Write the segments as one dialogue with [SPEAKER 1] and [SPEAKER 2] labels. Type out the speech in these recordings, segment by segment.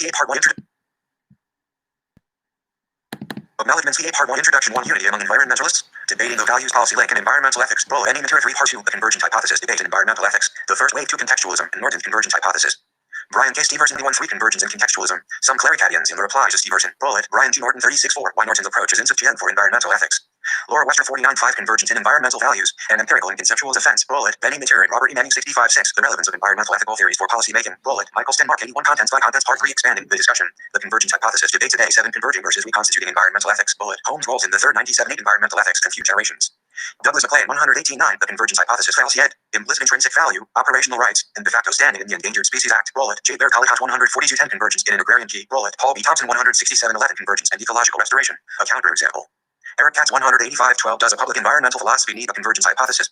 [SPEAKER 1] EA Part 1 Acknowledgements. EA Part 1 Introduction 1 Unity among environmentalists. Debating the values, policy link, and environmental ethics. Ending material 3 Part 2 The Convergent Hypothesis. Debate in environmental ethics. The first wave to contextualism and Norton's convergent hypothesis. Brian K. Steverson 1-3 Convergence and Contextualism. Some Claricadians in the reply to Steverson. Brian G. Norton 36-4 Why Norton's approach is insufficient for environmental ethics. Laura Wester 49-5 Convergence in Environmental Values and Empirical and Conceptual Defense. Benny Mateer and Robert E. Manning 65-6 The Relevance of Environmental Ethical Theories for Policy Making. Michael Stenmark 81 Contents by Contents Part 3 Expanding the Discussion. The Convergent Hypothesis. Debate today 7 Converging versus Reconstituting Environmental Ethics. Holmes Roles in the Third 97-8 Environmental Ethics and Future Generations. Douglas MacLean 118-9 The Convergence Hypothesis. Fallacy Ed. Implicit intrinsic value, operational rights, and de facto standing in the Endangered Species Act. J. Baird Collihouse 142-10 Convergence in an Agrarian Key. Paul B. Thompson 167-11 Convergence and Ecological Restoration. A counterexample. Eric Katz 185-12 Does a public environmental philosophy need a convergence hypothesis?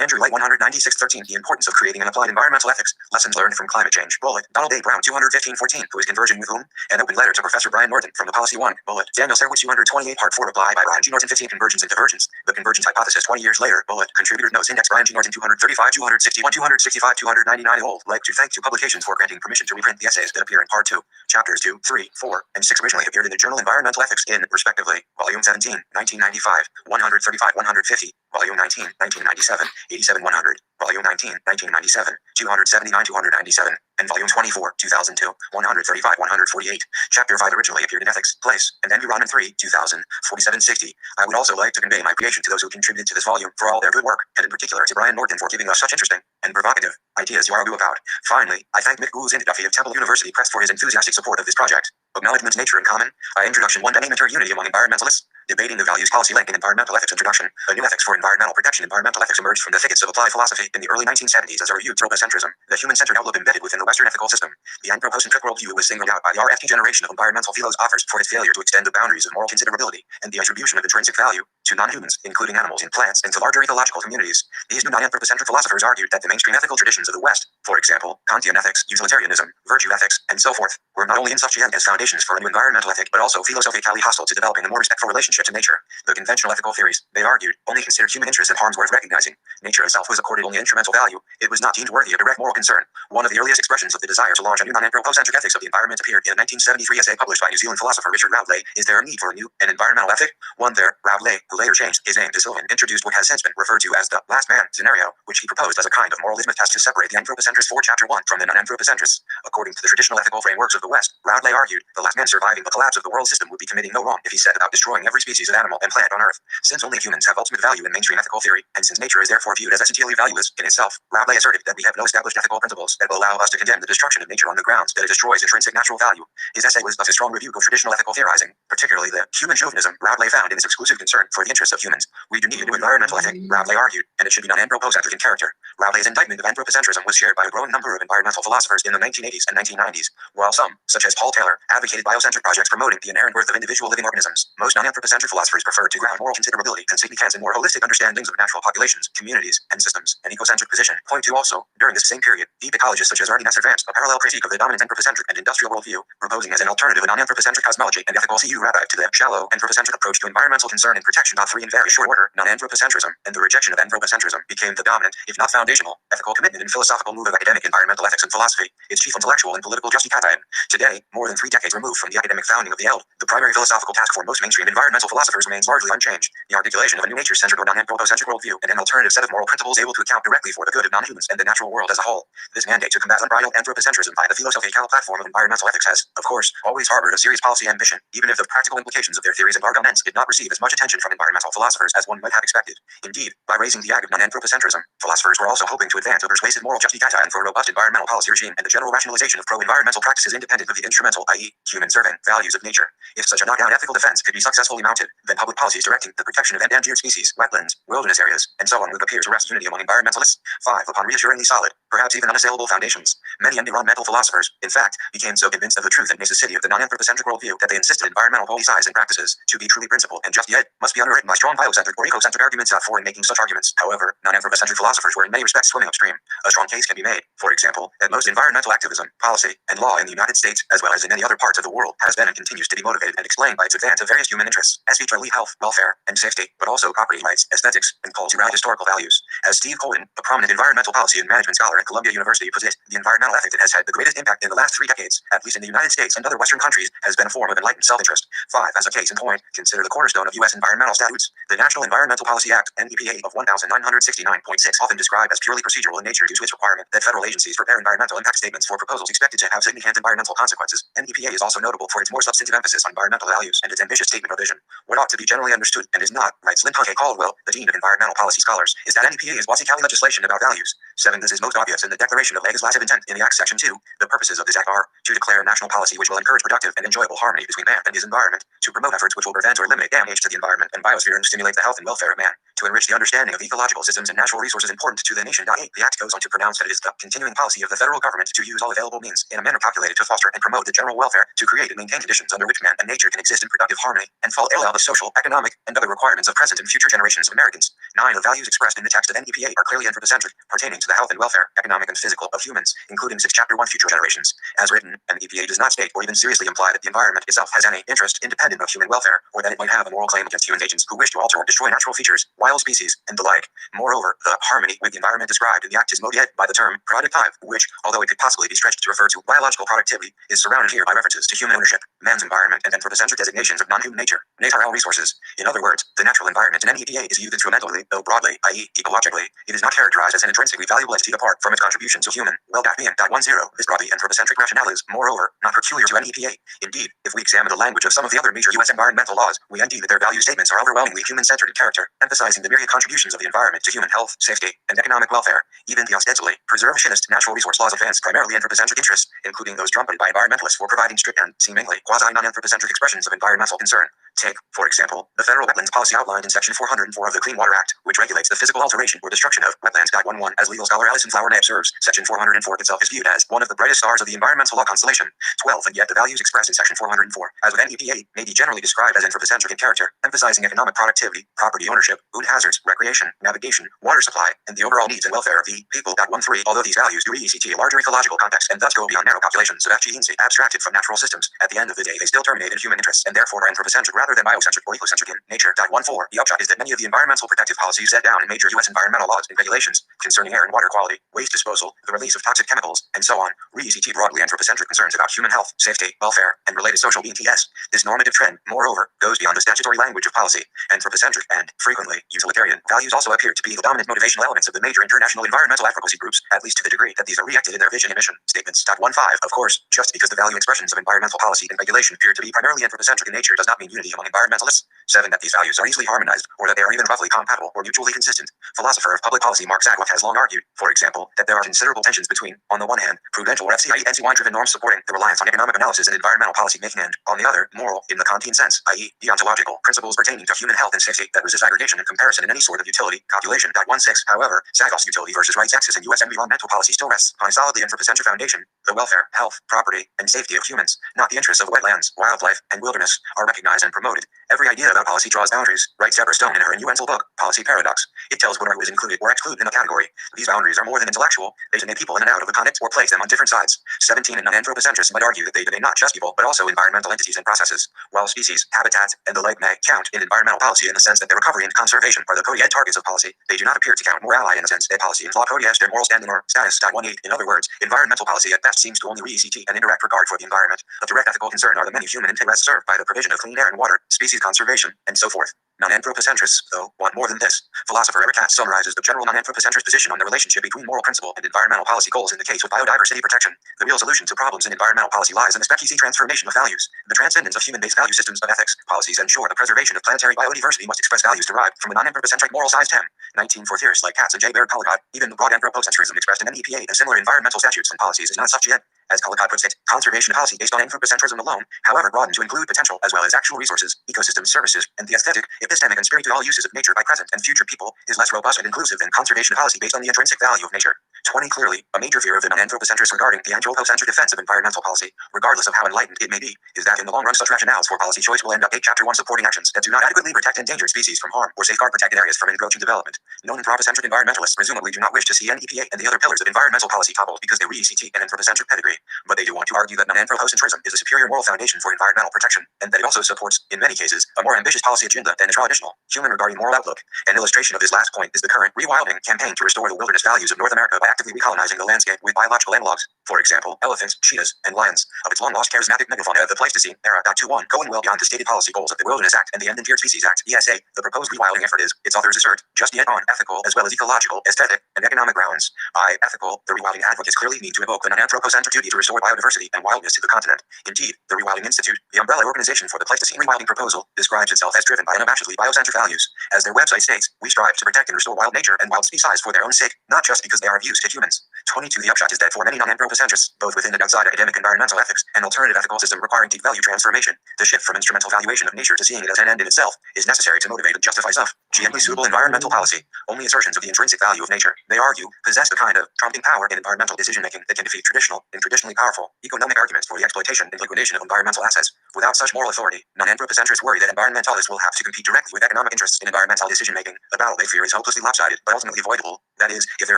[SPEAKER 1] Andrew Light 196-13 The importance of creating and applied environmental ethics. Lessons learned from climate change. Donald A. Brown 215-14 Who is converging with whom? An open letter to Professor Brian Norton from the Policy 1. Daniel Serwich 228 Part 4 Reply by Brian G. Norton 15 Convergence and Divergence. The Convergence Hypothesis 20 years later. Contributors Notes Index Brian G. Norton 235 261 265 299 Old. Like to thank two publications for granting permission to reprint the essays that appear in Part 2. Chapters 2, 3, 4, and 6 originally appeared in the journal Environmental Ethics in, respectively, Volume 17, 1995, 135, 150, Volume 19, 1997, 87, 100, Volume 19, 1997, 279, 297, and Volume 24, 2002, 135, 148. Chapter 5 originally appeared in Ethics, Place, and Environment 3, 2000, 4760. I would also like to convey my appreciation to those who contributed to this volume for all their good work, and in particular to Brian Norton for giving us such interesting and provocative ideas to argue about. Finally, I thank Mick Goose Duffy of Temple University Press for his enthusiastic support of this project. Acknowledgements. Nature in Common. Introduction 1 Benny Mateer Unity among environmentalists. Debating the values, policy link, and environmental ethics. Introduction. A new ethics for environmental protection. Environmental ethics emerged from the thickets of applied philosophy in the early 1970s as a reviewed anthropocentrism, the human-centered outlook embedded within the Western ethical system. The anthropocentric worldview was singled out by the RFT generation of environmental philosophers for its failure to extend the boundaries of moral considerability and the attribution of intrinsic value to non-humans, including animals and plants, and to larger ecological communities. These new non-anthropocentric philosophers argued that the mainstream ethical traditions of the West, for example, Kantian ethics, utilitarianism, virtue ethics, and so forth, were not only insufficient as foundations for a new environmental ethic, but also philosophically hostile to developing a more respectful relationship to nature. The conventional ethical theories, they argued, only considered human interests and harms worth recognizing. Nature itself was accorded only instrumental value. It was not deemed worthy of direct moral concern. One of the earliest expressions of the desire to launch a new non-anthropocentric ethics of the environment appeared in a 1973 essay published by New Zealand philosopher Richard Rowley. Is there a need for a new and environmental ethic? One there, Rowley, who later changed his name to Sylvan, introduced what has since been referred to as the last man scenario, which he proposed as a kind of moral litmus test to separate the anthropocentrists for Chapter 1 from the non-anthropocentrists. According to the traditional ethical frameworks of the West, Rowley argued the last man surviving the collapse of the world system would be committing no wrong if he set about destroying every species of animal and plant on Earth. Since only humans have ultimate value in mainstream ethical theory, and since nature is therefore viewed as essentially valueless in itself, Rowley asserted that we have no established ethical principles that will allow us to condemn the destruction of nature on the grounds that it destroys intrinsic natural value. His essay was thus a strong rebuke of traditional ethical theorizing, particularly the human chauvinism Rowley found in its exclusive concern for the interests of humans. We do need a new environmental ethic, Rowley argued, and it should be non-anthropocentric in character. Rowley's indictment of anthropocentrism was shared by a growing number of environmental philosophers in the 1980s and 1990s, while some, such as Paul Taylor, advocated biocentric projects promoting the inherent worth of individual living organisms. Most non-anthropocentric philosophers preferred to ground moral considerability and significance in more holistic understandings of natural populations, communities, and systems. An ecocentric position. Point 2 also, during this same period, deep ecologists such as Arnie Nass advanced a parallel critique of the dominant anthropocentric and industrial worldview, proposing as an alternative a non-anthropocentric cosmology and ethical CU radii to the shallow anthropocentric approach to environmental concern and protection. 3 in very short order, non-anthropocentrism and the rejection of anthropocentrism became the dominant, if not foundational, ethical commitment and philosophical move of academic environmental ethics and philosophy, its chief intellectual and political justification. Today, more than 3 decades removed from the academic founding of the ELD, the primary philosophical task for most mainstream environmental philosophers remains largely unchanged: the articulation of a new nature-centered or non-anthropocentric worldview and an alternative set of moral principles able to account directly for the good of non-humans and the natural world as a whole. This mandate to combat unbridled anthropocentrism by the philosophical platform of environmental ethics has, of course, always harbored a serious policy ambition, even if the practical implications of their theories and arguments did not receive as much attention from environmental philosophers as one might have expected. Indeed, by raising the ag of non-anthropocentrism, philosophers were also hoping to advance a persuasive moral justification for a robust environmental policy regime and the general rationalization of pro-environmental practices independent of the instrumental, i.e., human-serving, values of nature. If such a knockdown ethical defense could be successfully mounted, then public policies directing the protection of endangered species, wetlands, wilderness areas, and so on would appear to rest unity among environmentalists. 5. Upon reassuringly solid, perhaps even unassailable foundations, many environmental philosophers, in fact, became so convinced of the truth and necessity of the non-anthropocentric worldview that they insisted environmental policies and practices, to be truly principled and just yet, must be underwritten by strong biocentric or ecocentric arguments. For in making such arguments, however, non-anthropocentric philosophers were in many respects swimming upstream. A strong case can be made, for example, that most environmental activism, policy, and law in the United States, as well as in many other parts of the world, has been and continues to be motivated and explained by its advance of various human interests, as featurely health, welfare, and safety, but also property rights, aesthetics, and cultural historical values. As Steve Cohen, a prominent environmental policy and management scholar, scholar at Columbia University puts it, the environmental ethic that has had the greatest impact in the last 3 decades, at least in the United States and other Western countries, has been a form of enlightened self-interest. 5. As a case in point, consider the cornerstone of U.S. environmental statutes. The National Environmental Policy Act, NEPA, of 1969.6, often described as purely procedural in nature due to its requirement that federal agencies prepare environmental impact statements for proposals expected to have significant environmental consequences. NEPA is also notable for its more substantive emphasis on environmental values and its ambitious statement of vision. What ought to be generally understood, and is not, writes Lynn K. Caldwell, the Dean of Environmental Policy Scholars, is that NEPA is quasi-Cali legislation about values. 7. This is most obvious in the Declaration of Legislative Intent in the Act Section 2. The purposes of this Act are to declare a national policy which will encourage productive and enjoyable harmony between man and his environment, to promote efforts which will prevent or eliminate damage to the environment and biosphere and stimulate the health and welfare of man, to enrich the understanding of ecological systems and natural resources important to the nation. 8. The Act goes on to pronounce that it is the continuing policy of the federal government to use all available means in a manner calculated to foster and promote the general welfare, to create and maintain conditions under which man and nature can exist in productive harmony, and fall ill the social, economic, and other requirements of present and future generations of Americans. 9. The values expressed in the text of NEPA are clearly anthropocentric, pertaining to the health and welfare, economic and physical, of humans, including 6 Chapter 1 Future Generations. As written, NEPA does not state or even seriously imply that the environment itself has any interest independent of human welfare, or that it might have a moral claim against human agents who wish to alter or destroy natural features, wild species, and the like. Moreover, the harmony with the environment described in the Act is motivated by the term productive, which, although it could possibly be stretched to refer to biological productivity, is surrounded here by references to human ownership, man's environment, and anthropocentric designations of non-human nature, natural resources. In other words, the natural environment in NEPA is used instrumentally, though broadly, i.e., ecologically. It is not characterized as an intrinsically valuable entity apart from its contribution to human well-being. 10. This broadly anthropocentric rationale is, moreover, not peculiar to NEPA. Indeed, if we examine the language of some of the other major U.S. environmental laws, we indeed that their value statements are overwhelmingly human-centered in character, emphasizing the myriad contributions of the environment to human health, safety, and economic welfare. Even the ostensibly preservationist natural resource laws advance primarily anthropocentric interests, including those trumpeted by environmentalists for providing strict and seemingly quasi-non-anthropocentric expressions of environmental concern. Take, for example, the federal wetlands policy outlined in Section 404 of the Clean Water Act, which regulates the physical alteration or destruction of wetlands. 11. As legal scholar Alison Flower-Nay observes, Section 404 itself is viewed as one of the brightest stars of the environmental law constellation. 12. And yet the values expressed in Section 404, as with NEPA, may be generally described as anthropocentric in character, emphasizing economic productivity, property ownership, food hazards, recreation, navigation, water supply, and the overall needs and welfare of the people. 13. Although these values do re-ECT a larger ecological context and thus go beyond narrow calculations of FGENC abstracted from natural systems, at the end of the day they still terminate in human interests and therefore are anthropocentric rather than biocentric or ecocentric in nature. 14. The upshot is that many of the environmental protective policies set down in major U.S. environmental laws and regulations concerning air and water quality, waste disposal, the release of toxic chemicals, and so on, re-ECT broadly anthropocentric concerns about human health, safety, welfare, and related social BTS. This normative trend, moreover, goes beyond the statutory language of policy. Anthropocentric and, frequently, utilitarian values also appear to be the dominant motivational elements of the major international environmental advocacy groups, at least to the degree that these are reacted in their vision and mission statements. 15. Of course, just because the value expressions of environmental policy and regulation appear to be primarily anthropocentric in nature does not mean unity among environmentalists. 7. That these values are easily harmonized, or that they are even roughly compatible or mutually consistent. Philosopher of public policy Mark Zagloff has long argued, for example, that there are considerable tensions between, on the one hand, prudential or FCI-NCY-driven norms supporting the reliance on economic analysis and environmental policy making, and, on the other, moral, in the Kantian sense, i.e., deontological, principles pertaining to human health and safety that resist aggregation and comparison in any sort of utility calculation. 16. However, Zagloff's utility versus rights axis in U.S. environmental policy still rests on a solidly anthropocentric foundation. The welfare, health, property, and safety of humans, not the interests of wetlands, wildlife, and wilderness, are recognized and promoted. Every idea about policy draws boundaries, writes Deborah Stone in her innuental book, Policy Paradox. It tells whatever is included or excluded in a category. These boundaries are more than intellectual. They designate people in and out of the context or place them on different sides. 17. And non-anthropocentrists might argue that they debate not just people, but also environmental entities and processes. While species, habitats, and the like may count in environmental policy in the sense that their recovery and conservation are the codified targets of policy, they do not appear to count morality in the sense that policy and law codifies their moral standing or status. 18. In other words, environmental policy at best seems to only re-ECT an indirect regard for the environment. Of direct ethical concern are the many human interests served by the provision of clean air and water, species conservation, and so forth. Non-anthropocentrists, though, want more than this. Philosopher Eric Katz summarizes the general non-anthropocentrist position on the relationship between moral principle and environmental policy goals in the case of biodiversity protection. The real solution to problems in environmental policy lies in the species transformation of values. The transcendence of human-based value systems of ethics. Policies ensure the preservation of planetary biodiversity must express values derived from a non-anthropocentric moral size 10. 19. For theorists like Katz and J. Baird Collicott, even the broad anthropocentrism expressed in NEPA and similar environmental statutes and policies is not such yet. As Collicott puts it, conservation policy based on anthropocentrism alone, however broadened to include potential as well as actual resources, ecosystems, services, and the aesthetic, epistemic, and spiritual uses of nature by present and future people, is less robust and inclusive than conservation policy based on the intrinsic value of nature. 20. Clearly, a major fear of the non-anthropocentrists regarding the anthropocentric defense of environmental policy, regardless of how enlightened it may be, is that in the long run such rationales for policy choice will end up 8 Chapter 1 supporting actions that do not adequately protect endangered species from harm or safeguard protected areas from encroaching development. Non-anthropocentric environmentalists presumably do not wish to see NEPA and the other pillars of environmental policy toppled because they re-ECT an anthropocentric pedigree. but they do want to argue that non-anthropocentrism is a superior moral foundation for environmental protection, and that it also supports, in many cases, a more ambitious policy agenda than the traditional human regarding moral outlook. An illustration of this last point is the current rewilding campaign to restore the wilderness values of North America by actively recolonizing the landscape with biological analogs. For example, elephants, cheetahs, and lions, of its long-lost charismatic megafauna of the Pleistocene era. 21 going well beyond the stated policy goals of the Wilderness Act and the Endangered Species Act (ESA). The proposed rewilding effort is, its authors assert, just yet on ethical as well as ecological, aesthetic, and economic grounds. By ethical, the rewilding advocates clearly need to evoke the non-anthropocentric duty to restore biodiversity and wildness to the continent. Indeed, the Rewilding Institute, the umbrella organization for the Pleistocene rewilding proposal, describes itself as driven by unabashedly biocentric values. As their website states, we strive to protect and restore wild nature and wild species for their own sake, not just because they are of use to humans. 22 The upshot is that for many non-anthropocentrists, both within and outside academic environmental ethics, an alternative ethical system requiring deep value transformation, the shift from instrumental valuation of nature to seeing it as an end in itself, is necessary to motivate and justify sufficiently suitable environmental policy. Only assertions of the intrinsic value of nature, they argue, possess the kind of prompting power in environmental decision-making that can defeat traditional and traditionally powerful economic arguments for the exploitation and liquidation of environmental assets. Without such moral authority, non-anthropocentrists worry that environmentalists will have to compete directly with economic interests in environmental decision-making. A battle they fear is hopelessly lopsided, but ultimately avoidable. That is, if there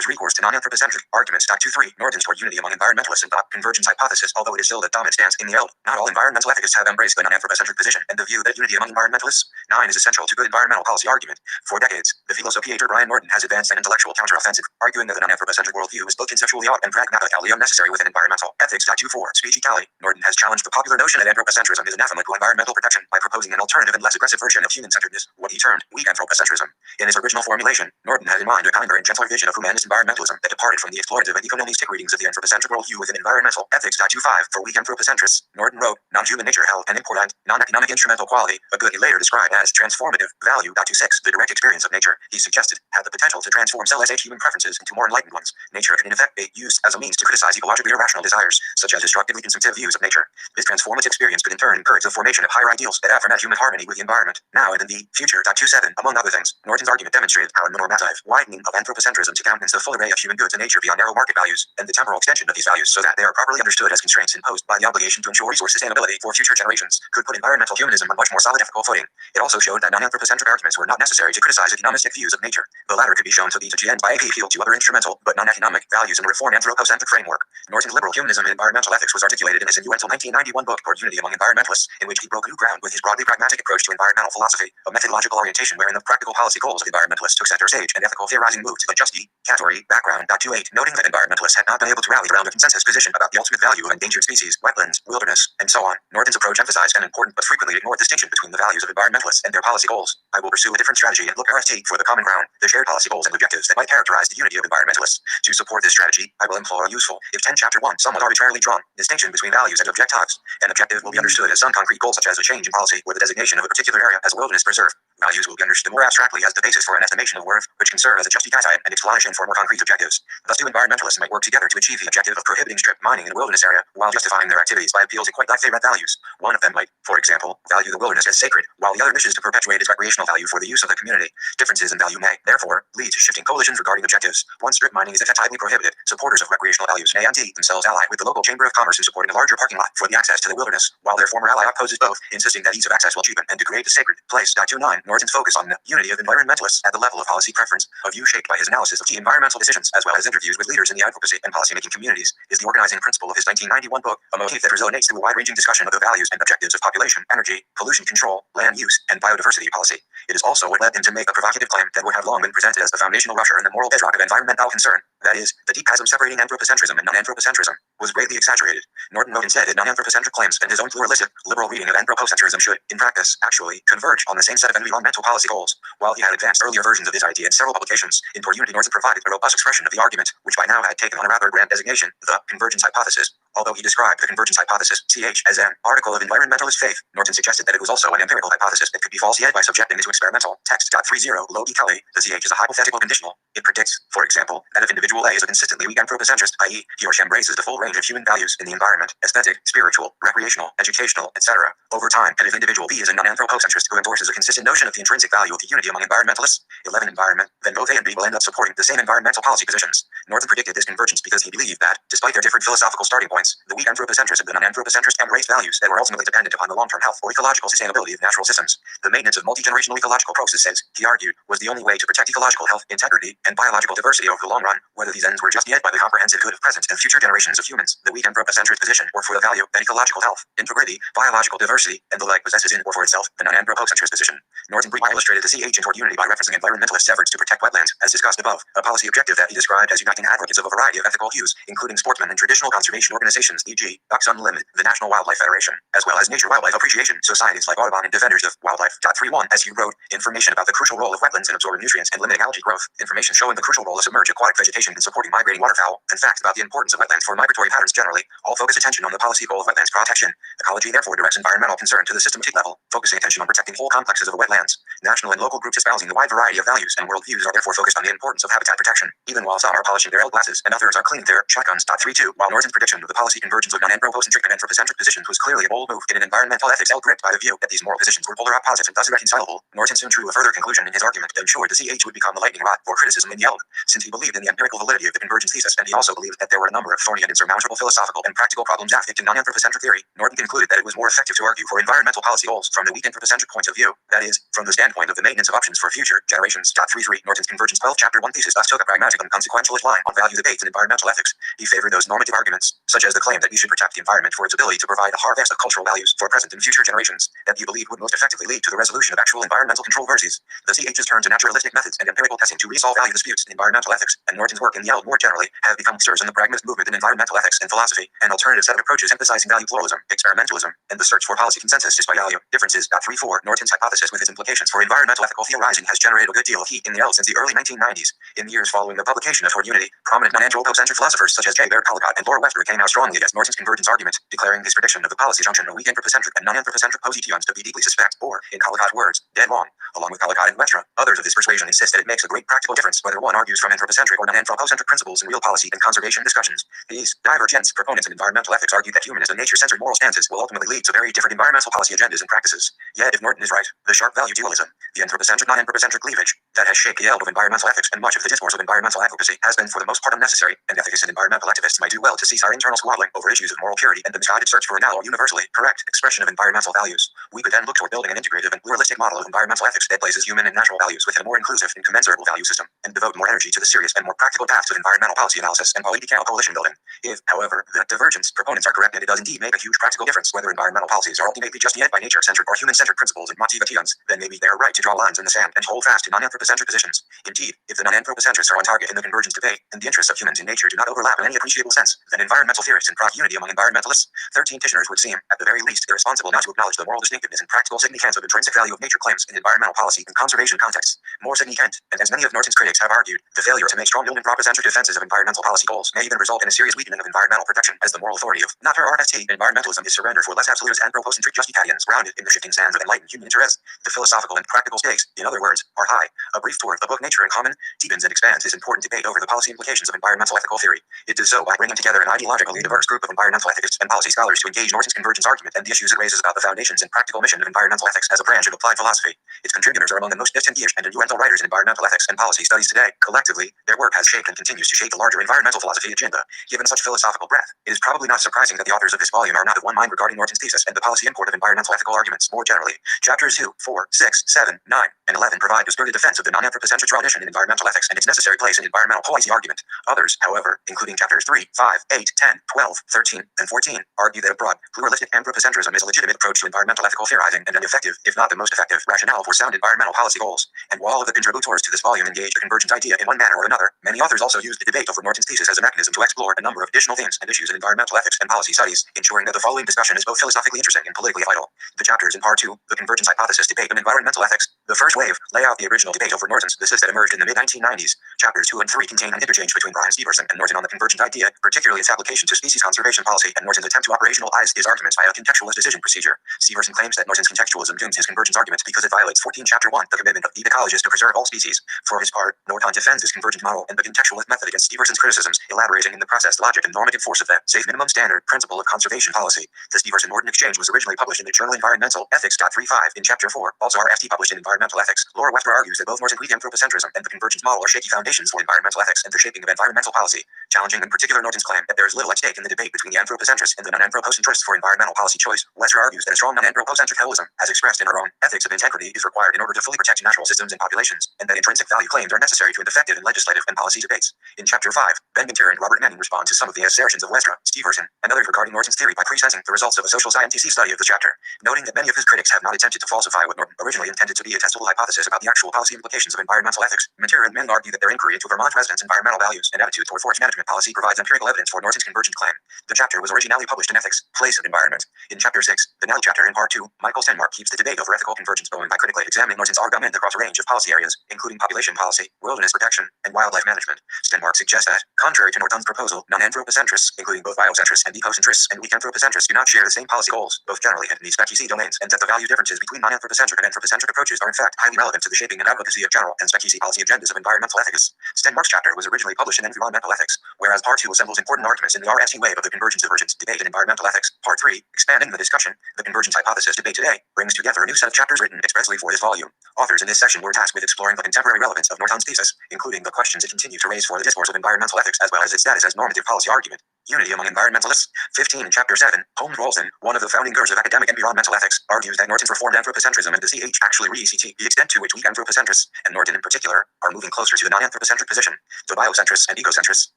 [SPEAKER 1] is recourse to non-anthropocentric arguments. 23 Norton's toward unity among environmentalists and convergence hypothesis. Although it is still the dominant stance in the field, not all environmental ethicists have embraced the non-anthropocentric position and the view that unity among environmentalists 9 is essential to good environmental policy argument. For decades, the philosopher Brian Norton has advanced an intellectual counteroffensive, arguing that the non-anthropocentric worldview is both conceptually odd and pragmatically unnecessary within environmental ethics. 24 Speciality. Norton has challenged the popular notion that anthropocentrism is anathema to environmental protection by proposing an alternative and less aggressive version of human-centeredness, what he termed weak anthropocentrism. In his original formulation, Norton had in mind a kinder and gentler vision of humanist environmentalism that departed from the explorative and economistic readings of the anthropocentric worldview within environmental ethics. 25 For weak anthropocentrists, Norton wrote, non-human nature held an important, non-economic instrumental quality, a good he later described as transformative value. 26 The direct experience of nature, he suggested, had the potential to transform cell-sh human preferences into more enlightened ones. Nature can in effect be used as a means to criticize ecologically irrational desires, such as destructively consumptive views of nature. This transformative experience could in turn encourage the formation of higher ideals that affirm human harmony with the environment, now and in the future. 27 Among other things, Norton's argument demonstrated how a normative widening of anthropocentrism to countenance the full array of human goods and nature beyond narrow market values, and the temporal extension of these values so that they are properly understood as constraints imposed by the obligation to ensure resource sustainability for future generations, could put environmental humanism on much more solid ethical footing. It also showed that non-anthropocentric arguments were not necessary to criticize economistic views of nature. The latter could be shown to be to end by appeal to other instrumental but non-economic values in a reform anthropocentric framework. Norton's liberal humanism in environmental ethics was articulated in his influential 1991 book Toward Unity Among Environmentalists, in which he broke new ground with his broadly pragmatic approach to environmental philosophy, a methodological orientation wherein the practical policy goals of environmentalists took center stage and ethical theorizing moved to a justy category background. 28 Noting that environmentalists had not been able to rally around a consensus position about the ultimate value of endangered species, wetlands, wilderness, and so on, Norton's approach emphasized an important but frequently ignored distinction between the values of environmentalists and their policy goals. I will pursue a different strategy and look RST for the common ground, the shared policy goals and objectives that might characterize the unity of environmentalists. To support this strategy, I will employ a useful, if 10 chapter 1, somewhat arbitrarily drawn, distinction between values and objectives. An objective will be understood as some concrete goal such as a change in policy or the designation of a particular area as a wilderness preserve. Values will be understood more abstractly as the basis for an estimation of worth, which can serve as a justification and explanation for more concrete objectives. Thus, two environmentalists might work together to achieve the objective of prohibiting strip mining in a wilderness area, while justifying their activities by appeal to quite favorite values. One of them might, for example, value the wilderness as sacred, while the other wishes to perpetuate its recreational value for the use of the community. Differences in value may, therefore, lead to shifting coalitions regarding objectives. Once strip mining is effectively prohibited, supporters of recreational values may indeed themselves ally with the local chamber of commerce in supporting a larger parking lot for the access to the wilderness, while their former ally opposes both, insisting that ease of access will cheapen and degrade the sacred place. 29 Norton's focus on the unity of environmentalists at the level of policy preference, a view shaped by his analysis of key environmental decisions as well as interviews with leaders in the advocacy and policymaking communities, is the organizing principle of his 1991 book, a motif that resonates through a wide-ranging discussion of the values and objectives of population, energy, pollution control, land use, and biodiversity policy. It is also what led him to make a provocative claim that would have long been presented as the foundational rupture in the moral bedrock of environmental concern. That is, the deep chasm separating anthropocentrism and non-anthropocentrism was greatly exaggerated. Norton wrote instead that non-anthropocentric claims and his own pluralistic, liberal reading of anthropocentrism should, in practice, actually converge on the same set of environmental policy goals. While he had advanced earlier versions of this idea in several publications, in Toward Unity Norton provided a robust expression of the argument, which by now had taken on a rather grand designation, the convergence hypothesis. Although he described the convergence hypothesis, ch, as an article of environmentalist faith, Norton suggested that it was also an empirical hypothesis that could be falsified by subjecting it to experimental text. 30 Low D. Kelly, the ch is a hypothetical conditional. It predicts, for example, that if individual A is a consistently weak anthropocentrist, i.e., he or she embraces the full range of human values in the environment, aesthetic, spiritual, recreational, educational, etc., over time, and if individual B is a non-anthropocentrist who endorses a consistent notion of the intrinsic value of the unity among environmentalists, 11 Environment, then both A and B will end up supporting the same environmental policy positions. Norton predicted this convergence because he believed that, despite their different philosophical starting points, the weak anthropocentrists and the non-anthropocentrists embraced values that were ultimately dependent upon the long-term health or ecological sustainability of natural systems. The maintenance of multi-generational ecological processes, he argued, was the only way to protect ecological health, integrity, and biological diversity over the long run, whether these ends were just met by the comprehensive good of present and future generations of humans. The weak anthropocentric position, or for the value that ecological health, integrity, biological diversity, and the like possesses in or for itself, the non-anthropocentrist position. Norton briefly illustrated the CH toward unity by referencing environmentalists' efforts to protect wetlands, as discussed above, a policy objective that he described as uniting advocates of a variety of ethical hues, including sportsmen and traditional conservation organizations, e.g., Ducks Unlimited, the National Wildlife Federation, as well as Nature Wildlife Appreciation societies like Audubon and Defenders of Wildlife. 31, as he wrote, information about the crucial role of wetlands in absorbing nutrients and limiting algae growth, information showing the crucial role of submerged aquatic vegetation in supporting migrating waterfowl, and facts about the importance of wetlands for migratory patterns generally, all focus attention on the policy goal of wetlands protection. Ecology therefore directs environmental concern to the systematic level, focusing attention on protecting whole complexes of wetlands. National and local groups espousing the wide variety of values and worldviews are therefore focused on the importance of habitat protection, even while some are polishing their ale-glasses and others are cleaning their shotguns. 32, while Norton's prediction of the policy convergence of non-anthropocentric and anthropocentric positions was clearly a bold move in an environmental ethics held gripped by the view that these moral positions were polar opposites and thus irreconcilable, Norton soon drew a further conclusion in his argument that ensured the CH would become the lightning rod for criticism in Yale, since he believed in the empirical validity of the convergence thesis, and he also believed that there were a number of thorny and insurmountable philosophical and practical problems affecting non-anthropocentric theory. Norton concluded that it was more effective to argue for environmental policy goals from the weak anthropocentric point of view, that is, from the standpoint of the maintenance of options for future generations. 33, Norton's Convergence 12 Chapter 1 thesis thus took a pragmatic and consequentialist line on value debates in environmental ethics. He favored those normative arguments, such as the claim that we should protect the environment for its ability to provide a harvest of cultural values for present and future generations, that he believed would most effectively lead to the resolution of actual environmental controversies. The CH's turn to naturalistic methods and empirical testing to resolve value disputes in environmental ethics, and Norton's work in Yale more generally, have become stirs in the pragmatist movement in environmental ethics and philosophy, an alternative set of approaches emphasizing value pluralism, experimentalism, and the search for policy consensus despite value differences. 34, Norton's hypothesis with its implications for environmental ethical theorizing has generated a good deal of heat in Yale since the early 1990s. In the years following the publication of Toward Unity, prominent non-anthropocentric philosophers such as J. Baird Collicott and Laura Webster came out strongly against Norton's convergence argument, declaring his prediction of the policy junction of weak anthropocentric and non-anthropocentric positions to be deeply suspect, or, in Collicott's words, dead wrong. Along with Collicott and Webster, others of this persuasion insist that it makes a great practical difference whether one argues from anthropocentric or non-anthropocentric principles in real policy and conservation discussions. These divergent proponents in environmental ethics argue that humanist and nature-centered moral stances will ultimately lead to very different environmental policy agendas and practices. Yet, if Norton is right, the sharp value dualism, the anthropocentric-non-anthropocentric cleavage that has shaped the field of environmental ethics and much of the discourse of environmental advocacy has been for the most part unnecessary, and ethicists and environmental activists might do well to cease our internal squabbling over issues of moral purity and the misguided search for a now universally correct expression of environmental values. We could then look toward building an integrative and pluralistic model of environmental ethics that places human and natural values within a more inclusive and commensurable value system, and devote more energy to the serious and more practical paths of environmental policy analysis and political coalition building. If, however, the divergence proponents are correct and it does indeed make a huge practical difference whether environmental policies are ultimately just yet by nature-centered or human-centered principles and motivations, then maybe they are right to draw lines in the sand and hold fast to non-anthropocentric positions. Indeed, if the non-anthropocentrists are on target in the convergence debate, and the interests of humans in nature do not overlap in any appreciable sense, then environmental theorists and unity among environmentalists, 13 petitioners would seem, at the very least, irresponsible not to acknowledge the moral distinctiveness and practical significance of intrinsic value of nature claims in environmental policy and conservation contexts. More significant, and as many of Norton's critics have argued, the failure to make strong and anthropocentric defenses of environmental policy goals may even result in a serious weakening of environmental protection, as the moral authority of not her RST environmentalism is surrendered for less absolutist anthropocentric justificarians grounded in the shifting sands of enlightened human interest. The philosophical and practical stakes, in other words, are high. A brief tour of the book Nature in Common deepens and expands his important debate over the policy implications of environmental ethical theory. It does so by bringing together an ideologically diverse group of environmental ethicists and policy scholars to engage Norton's convergence argument and the issues it raises about the foundations and practical mission of environmental ethics as a branch of applied philosophy. Its contributors are among the most distinguished and influential writers in environmental ethics and policy studies today. Collectively, their work has shaped and continues to shape the larger environmental philosophy agenda. Given such philosophical breadth, it is probably not surprising that the authors of this volume are not of one mind regarding Norton's thesis and the policy import of environmental ethical arguments more generally. Chapters 2, 4, 6, 7, 9, and 11 provide a spirited defense of the non-anthropocentric tradition in environmental ethics and its necessary place in environmental policy argument. Others, however, including chapters 3, 5, 8, 10, 12, 13, and 14, argue that a broad, pluralistic anthropocentrism is a legitimate approach to environmental ethical theorizing and an effective, if not the most effective, rationale for sound environmental policy goals. And while all of the contributors to this volume engage a convergent idea in one manner or another, many authors also use the debate over Norton's thesis as a mechanism to explore a number of additional themes and issues in environmental ethics and policy studies, ensuring that the following discussion is both philosophically interesting and politically vital. The chapters in Part 2, the convergence hypothesis debate in environmental ethics. The first wave lay out the original debate over Norton's thesis that emerged in the mid-1990s. Chapters 2 and 3 contain an interchange between Brian Stevenson and Norton on the convergent idea, particularly its application to species conservation policy, and Norton's attempt to operationalize his arguments via a contextualist decision procedure. Stevenson claims that Norton's contextualism dooms his convergence arguments because it violates 14 Chapter 1, the commitment of the ecologist to preserve all species. For his part, Norton defends his convergent model and the contextualist method against Stevenson's criticisms, elaborating in the process logic and normative force of the safe minimum standard principle of conservation policy. The Stevenson-Norton exchange was originally published in the journal Environmental Ethics. 35 in Chapter 4, also RFT published in Environmental environmental ethics. Laura Webster argues that both Norton weak anthropocentrism and the convergence model are shaky foundations for environmental ethics and the shaping of environmental policy, challenging in particular Norton's claim that there is little at stake in the debate between the anthropocentrists and the non-anthropocentrists for environmental policy choice. Webster argues that a strong non-anthropocentric holism, as expressed in her own ethics of integrity, is required in order to fully protect natural systems and populations, and that intrinsic value claims are necessary to end effective in legislative and policy debates. In Chapter 5, Ben Gunter and Robert Manning respond to some of the assertions of Webster, Steverson, and others regarding Norton's theory by presenting the results of a social scientific study of the chapter, noting that many of his critics have not attempted to falsify what Norton originally intended to be a testable hypothesis about the actual policy implications of environmental ethics. Gunter and Manning argue that their inquiry into Vermont residents' environmental values and attitude toward forest management policy provides empirical evidence for Norton's convergent claim. The chapter was originally published in Ethics, Place of Environment. In Chapter 6, the now chapter in Part 2, Michael Stenmark keeps the debate over ethical convergence going by critically examining Norton's argument across a range of policy areas, including population policy, wilderness protection, and wildlife management. Stenmark suggests that, contrary to Norton's proposal, non-anthropocentrists, including both biocentrists and ecocentrists and weak anthropocentrists, do not share the same policy goals, both generally and in these spec-EC domains, and that the value differences between non-anthropocentric and anthropocentric approaches are in fact highly relevant to the shaping and advocacy of general and spec-EC policy agendas of environmental ethics. Stenmark's chapter was originally published in Environmental Ethics, whereas Part 2 assembles important arguments in the RST wave of the convergence-divergence debate in environmental ethics. Part 3, expanding the discussion, the convergence hypothesis debate today, brings together a new set of chapters written expressly for this volume. Authors in this section were tasked with exploring the contemporary relevance of Norton's thesis, including the questions it continues to raise for the discourse of environmental ethics as well as its status as normative policy argument. Unity among environmentalists. 15 in Chapter 7, Holmes Rolston, one of the founding girders of academic environmental ethics, argues that Norton's reformed anthropocentrism and the CH actually re-ECT the extent to which weak anthropocentrists, and Norton in particular, are moving closer to the non-anthropocentric position. The biocentrists and ecocentrists,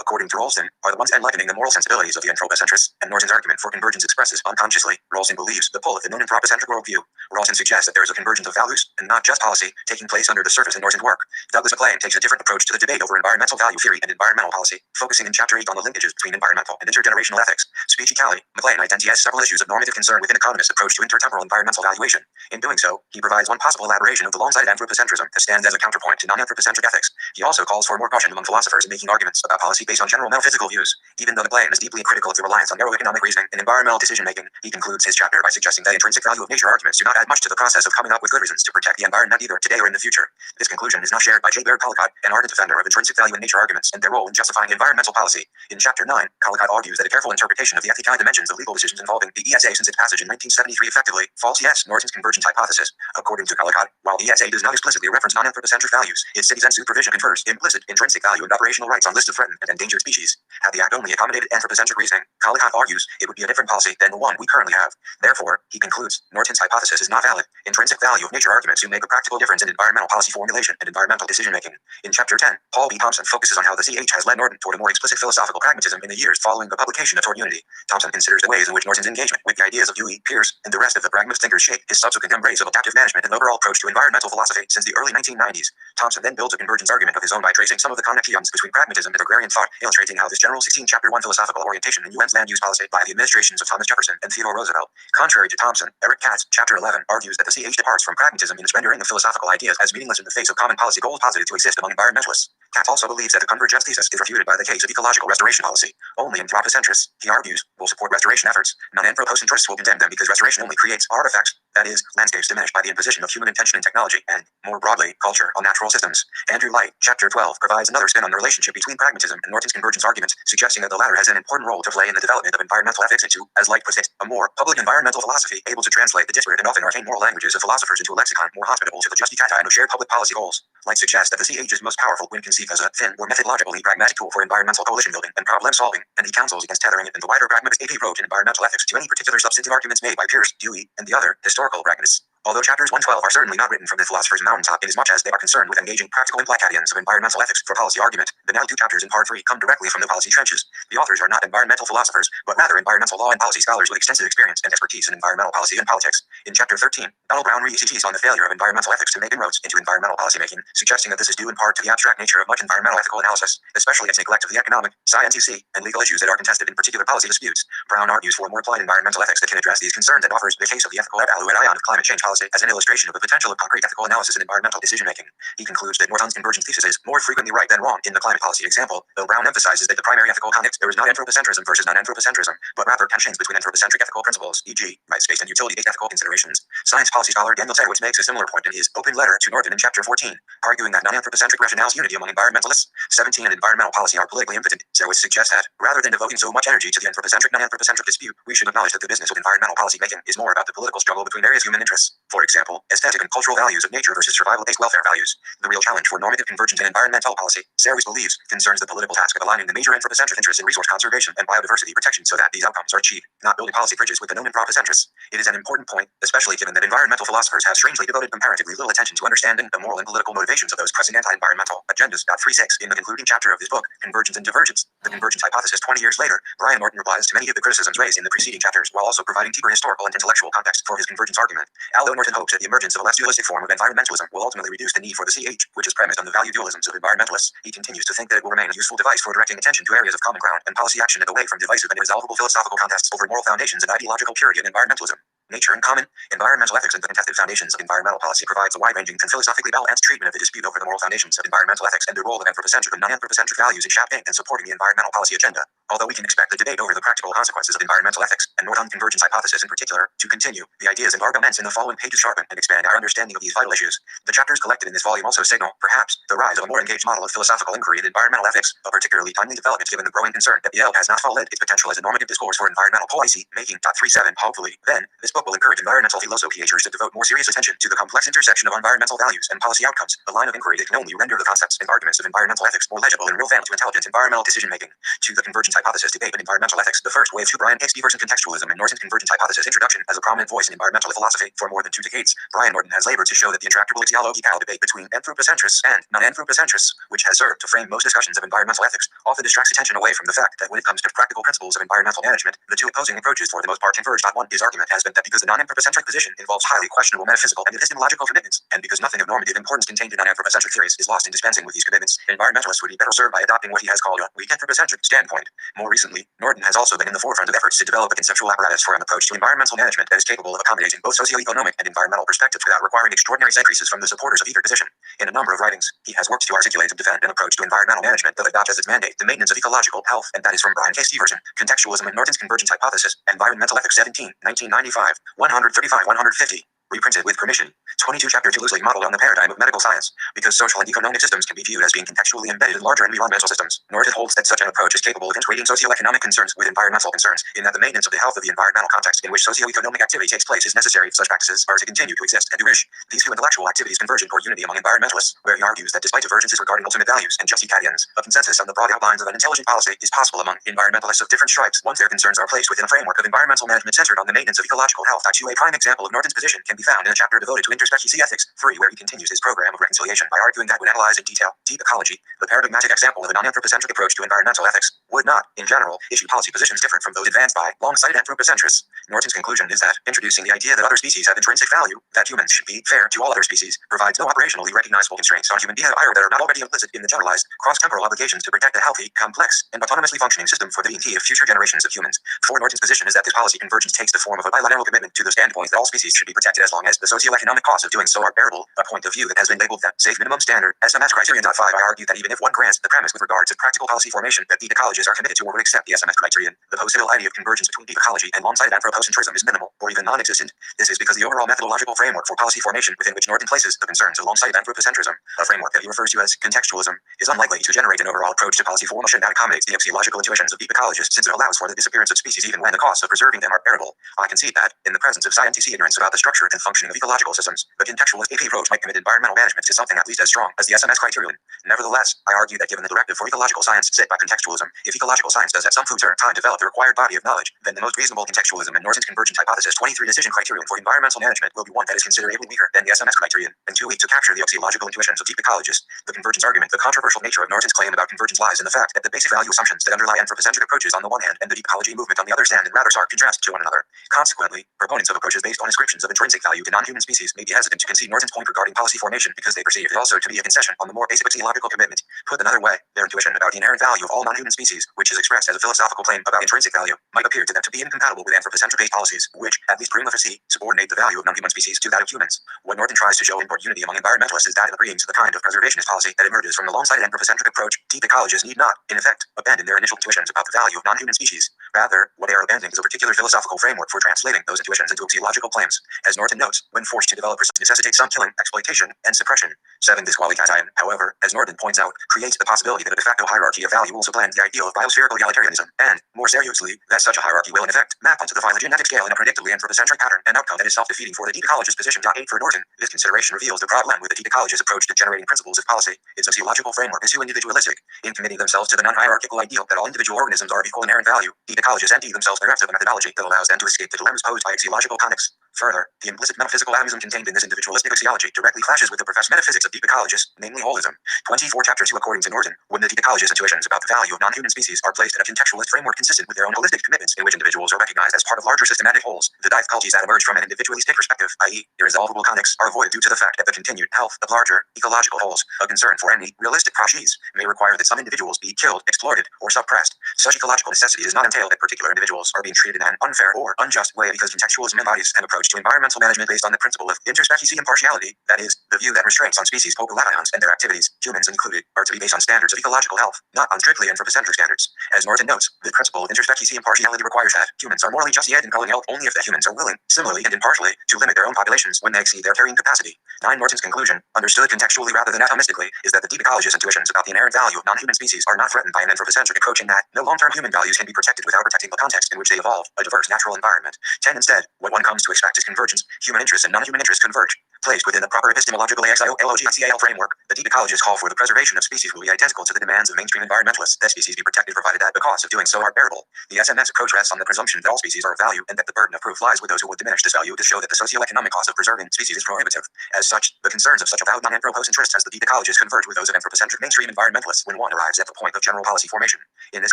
[SPEAKER 1] according to Rolston, are the ones enlightening the moral sensibilities of the anthropocentrists, and Norton's argument for convergence expresses unconsciously. Rolston believes the pull of the non-anthropocentric worldview. Rolston suggests that there is a convergence of values, and not just policy, taking place under the surface in Norton's work. Douglas MacLean takes a different approach to the debate over environmental value theory and environmental policy, focusing in Chapter 8 on the linkages between environmental and intergenerational ethics. Speechicality. MacLean identifies several issues of normative concern within economists' approach to intertemporal environmental valuation. In doing so, he provides one possible elaboration of the long-sighted anthropocentrism that stands as a counterpoint to non-anthropocentric ethics. He also calls for more caution among philosophers in making arguments about policy based on general metaphysical views. Even though MacLean is deeply critical of the reliance on narrow economic reasoning in environmental decision-making, he concludes his chapter by suggesting that intrinsic value of nature arguments do not add much to the process of coming up with good reasons to protect the environment either today or in the future. This conclusion is not shared by J. Baird Collicott, an ardent defender of intrinsic value in nature arguments and their role in justifying environmental policy. In Chapter 9, Collicott argues that a careful interpretation of the ethical dimensions of legal decisions involving the ESA since its passage in 1973 effectively false Norton's convergence hypothesis. According to Collicott, while the ESA does not explicitly reference non-anthropocentric values, its citizen supervision confers implicit intrinsic value and operational rights on lists of threatened and endangered species. Had the act only accommodated anthropocentric reasoning, Collicott argues, it would be a different policy than the one we currently have. Therefore, he concludes, Norton's hypothesis is not valid. Intrinsic value of nature arguments do make a practical difference in environmental policy formulation and environmental decision-making. In Chapter 10, Paul B. Thompson focuses on how the CH has led Norton toward a more explicit philosophical pragmatism in the years following the publication of Toward Unity. Thompson considers the ways in which Norton's engagement with the ideas of Dewey, Pierce, and the rest of the pragmatist thinkers shape his subsequent embrace of adaptive management and overall approach to environmental philosophy since the early 1990s. Thompson then builds a convergence argument of his own by tracing some of the connections between pragmatism and agrarian thought, illustrating how this general 16 Chapter 1 philosophical orientation in UN's land use policy by the administrations of Thomas Jefferson and Theodore Roosevelt. Contrary to Thompson, Eric Katz, Chapter 11, argues that the CH departs from pragmatism in its rendering of philosophical ideas as meaningless in the face of common policy goals posited to exist among environmentalists. Katz also believes that the convergence thesis is refuted by the case of ecological restoration policy. Only anthropocentrists, he argues, will support restoration efforts. Non-anthropocentrists will condemn them because restoration only creates artifacts, that is, landscapes diminished by the imposition of human intention and technology, and, more broadly, culture on natural systems. Andrew Light, Chapter 12, provides another spin on the relationship between pragmatism and Norton's convergence argument, suggesting that the latter has an important role to play in the development of environmental ethics into, as Light puts it, a more public environmental philosophy able to translate the disparate and often arcane moral languages of philosophers into a lexicon more hospitable to the justicata of shared public policy goals. Light suggests that the CH is most powerful when conceived as a thin or methodologically pragmatic tool for environmental coalition building and problem solving, and he counsels against tethering it in the wider pragmatist AP wrote in environmental ethics to any particular substantive arguments made by Pierce, Dewey, and the other historical pragmatists. Although chapters 1-12 are certainly not written from the philosopher's mountaintop inasmuch as they are concerned with engaging practical implications of environmental ethics for policy argument, the now two chapters in part 3 come directly from the policy trenches. The authors are not environmental philosophers, but rather environmental law and policy scholars with extensive experience and expertise in environmental policy and politics. In Chapter 13, Donald Brown re-ECTs on the failure of environmental ethics to make inroads into environmental policymaking, suggesting that this is due in part to the abstract nature of much environmental ethical analysis, especially its neglect of the economic, scientific, and legal issues that are contested in particular policy disputes. Brown argues for a more applied environmental ethics that can address these concerns and offers the case of the ethical evaluation of climate change policy as an illustration of the potential of concrete ethical analysis in environmental decision-making. He concludes that Norton's convergence thesis is more frequently right than wrong in the climate policy example, though Brown emphasizes that the primary ethical context there is not anthropocentrism versus non-anthropocentrism, but rather tensions between anthropocentric ethical principles, e.g., rights-based and utility-based ethical considerations. Science policy scholar Daniel Sarowitz makes a similar point in his open letter to Norton in Chapter 14, arguing that non-anthropocentric rationale's unity among environmentalists, 17 and environmental policy are politically impotent. Sarowitz suggests that, rather than devoting so much energy to the anthropocentric-non-anthropocentric dispute, we should acknowledge that the business of environmental policy making is more about the political struggle between various human interests. For example, aesthetic and cultural values of nature versus survival-based welfare values. The real challenge for normative convergence in environmental policy, Sarowitz believes, concerns the political task of aligning the major anthropocentric interests in resource conservation and biodiversity protection so that these outcomes are achieved, not building policy bridges with the known anthropocentrists. It is an important point, especially given that environmental philosophers have strangely devoted comparatively little attention to understanding the moral and political motivations of those pressing anti-environmental agendas. 36. In the concluding chapter of his book, Convergence and Divergence, the Convergence Hypothesis 20 years later, Brian Norton replies to many of the criticisms raised in the preceding chapters while also providing deeper historical and intellectual context for his convergence argument. Although Norton hopes that the emergence of a less dualistic form of environmentalism will ultimately reduce the need for the CH, which is premised on the value dualisms of environmentalists, he continues to think that it will remain a useful device for directing attention to areas of common ground and policy action and away from divisive and irresolvable philosophical contests over moral foundations and ideological purity in environmentalism. Nature in common, environmental ethics and the contested foundations of environmental policy provides a wide-ranging and philosophically balanced treatment of the dispute over the moral foundations of environmental ethics and the role of anthropocentric and non-anthropocentric values in shaping and supporting the environmental policy agenda. Although we can expect the debate over the practical consequences of environmental ethics and Norton convergence hypothesis in particular to continue, the ideas and arguments in the following pages sharpen and expand our understanding of these vital issues. The chapters collected in this volume also signal, perhaps, the rise of a more engaged model of philosophical inquiry in environmental ethics, a particularly timely development given the growing concern that the L has not followed its potential as a normative discourse for environmental policy making. 37. Hopefully, then, this book will encourage environmental philosophiers to devote more serious attention to the complex intersection of environmental values and policy outcomes, a line of inquiry that can only render the concepts and arguments of environmental ethics more legible and relevant to intelligent environmental decision-making. To the convergence hypothesis debate in environmental ethics, the first wave to Brian K. Stevenson contextualism and Norton's convergence hypothesis introduction as a prominent voice in environmental philosophy for more than 2 decades. Brian Norton has labored to show that the intractable ideological debate between anthropocentrists and non-anthropocentrists, which has served to frame most discussions of environmental ethics, often distracts attention away from the fact that when it comes to practical principles of environmental management, the two opposing approaches for the most part converge. One, his argument has been that because the non-anthropocentric position involves highly questionable metaphysical and epistemological commitments, and because nothing of normative importance contained in non-anthropocentric theories is lost in dispensing with these commitments, environmentalists would be better served by adopting what he has called a weak anthropocentric standpoint. More recently, Norton has also been in the forefront of efforts to develop a conceptual apparatus for an approach to environmental management that is capable of accommodating both socio-economic and environmental perspectives without requiring extraordinary sacrifices from the supporters of either position. In a number of writings, he has worked to articulate and defend an approach to environmental management that adopts as its mandate the maintenance of ecological health, and that is from Brian K. Stevenson, Contextualism and Norton's Convergence Hypothesis, Environmental Ethics 17, 1995, 135-150. Reprinted with permission. 22 Chapter 2 loosely modeled on the paradigm of medical science, because social and economic systems can be viewed as being contextually embedded in larger environmental systems. Norton holds that such an approach is capable of integrating socioeconomic concerns with environmental concerns, in that the maintenance of the health of the environmental context in which socioeconomic activity takes place is necessary if such practices are to continue to exist and nourish. These two intellectual activities converge toward unity among environmentalists, where he argues that despite divergences regarding ultimate values and justificadians, a consensus on the broad outlines of an intelligent policy is possible among environmentalists of different stripes once their concerns are placed within a framework of environmental management centered on the maintenance of ecological health. A prime example of Norton's position can be found in a chapter devoted to interspecies ethics 3, where he continues his program of reconciliation by arguing that when analyzed in detail, deep ecology, the paradigmatic example of a non-anthropocentric approach to environmental ethics, would not, in general, issue policy positions different from those advanced by long-sighted anthropocentrists. Norton's conclusion is that introducing the idea that other species have intrinsic value, that humans should be fair to all other species, provides no operationally recognizable constraints on human behavior that are not already implicit in the generalized, cross-temporal obligations to protect a healthy, complex, and autonomously functioning system for the being of future generations of humans. For Norton's position is that this policy convergence takes the form of a bilateral commitment to the standpoint that all species should be protected as long as the socioeconomic costs of doing so are bearable, a point of view that has been labeled the safe minimum standard SMS criterion. 5. I argue that even if one grants the premise with regard to practical policy formation that deep ecologists are committed to or would accept the SMS criterion, the post-civil idea of convergence between deep ecology and long-sighted anthropocentrism is minimal, or even non-existent. This is because the overall methodological framework for policy formation within which Norton places the concerns of long-sighted anthropocentrism, a framework that he refers to as contextualism, is unlikely to generate an overall approach to policy formation that accommodates the axiological intuitions of deep ecologists, since it allows for the disappearance of species even when the costs of preserving them are bearable. I concede that, in the presence of scientific ignorance about the structure and functioning of ecological systems, the contextualist AP approach might commit environmental management to something at least as strong as the SMS criterion. Nevertheless, I argue that given the directive for ecological science set by contextualism, if ecological science does at some future time develop the required body of knowledge, then the most reasonable contextualism and Norton's convergence hypothesis 23 decision criterion for environmental management will be one that is considerably weaker than the SMS criterion, and too weak to capture the axiological intuitions of deep ecologists. The convergence argument, the controversial nature of Norton's claim about convergence lies in the fact that the basic value assumptions that underlie anthropocentric approaches on the one hand and the deep ecology movement on the other stand in rather stark contrast to one another. Consequently, proponents of approaches based on ascriptions of intrinsic value to non-human species may be hesitant to concede Norton's point regarding policy formation because they perceive it also to be a concession on the more basic axiological commitment. Put another way, their intuition about the inherent value of all non-human species, which is expressed as a philosophical claim about intrinsic value, might appear to them to be incompatible with anthropocentric-based policies, which, at least prima facie, subordinate the value of non-human species to that of humans. What Norton tries to show in unity among environmentalists is that in agreeing to the kind of preservationist policy that emerges from the long-sighted anthropocentric approach, deep ecologists need not, in effect, abandon their initial intuitions about the value of non-human species. Rather, what they are abandoning is a particular philosophical framework for translating those intuitions into axiological claims. As Norton notes, when forced to develop necessitates some killing, exploitation, and suppression. 7. This qualitation, however, as Norton points out, creates the possibility that a de facto hierarchy of value will supplant the ideal of biospherical egalitarianism, and, more seriously, that such a hierarchy will in effect map onto the phylogenetic scale in a predictably anthropocentric pattern, an outcome that is self-defeating for the deep ecologist position. 8. For Norton, this consideration reveals the problem with the deep ecologist approach to generating principles of policy. Its axiological framework is too individualistic. In committing themselves to the non-hierarchical ideal that all individual organisms are of equal inherent value, deep ecologists empty themselves bereft of a methodology that allows them to escape the dilemmas posed by axiological conics. Further, the implicit metaphysical atomism contained in this individualistic axiology directly clashes with the professed metaphysics of deep ecologists, namely holism. 24. Chapter 2. According to Norton, when the deep ecologist's intuitions about the value of non-human species are placed in a contextualist framework consistent with their own holistic commitments in which individuals are recognized as part of larger systematic wholes, the difficulties that emerge from an individualistic perspective, i.e., irresolvable conics, are avoided due to the fact that the continued health of larger ecological wholes, a concern for any realistic praxis, may require that some individuals be killed, exploited, or suppressed. Such ecological necessity does not entail that particular individuals are being treated in an unfair or unjust way because contextualism embodies an approach to environmental management based on the principle of interspecies impartiality, that is, the view that restraints on species populations and their activities, humans included, are to be based on standards of ecological health, not on strictly anthropocentric standards. As Norton notes, the principle of interspecies impartiality requires that humans are morally just yet in calling out only if the humans are willing, similarly and impartially, to limit their own populations when they exceed their carrying capacity. 9. Norton's conclusion, understood contextually rather than atomistically, is that the deep ecologist's intuitions about the inherent value of non-human species are not threatened by an anthropocentric approach in that no long-term human values can be protected without protecting the context in which they evolve, a diverse natural environment. 10. Instead, what one comes to expect is convergence. Human interests and non-human interests converge. Placed within the proper epistemological axiological framework, the deep ecologists call for the preservation of species will be identical to the demands of mainstream environmentalists that species be protected provided that the costs of doing so are bearable. The SMS approach rests on the presumption that all species are of value and that the burden of proof lies with those who would diminish this value to show that the socioeconomic cost of preserving species is prohibitive. As such, the concerns of such avowed non-anthropocentrists as the deep ecologists converge with those of anthropocentric mainstream environmentalists when one arrives at the point of general policy formation. In this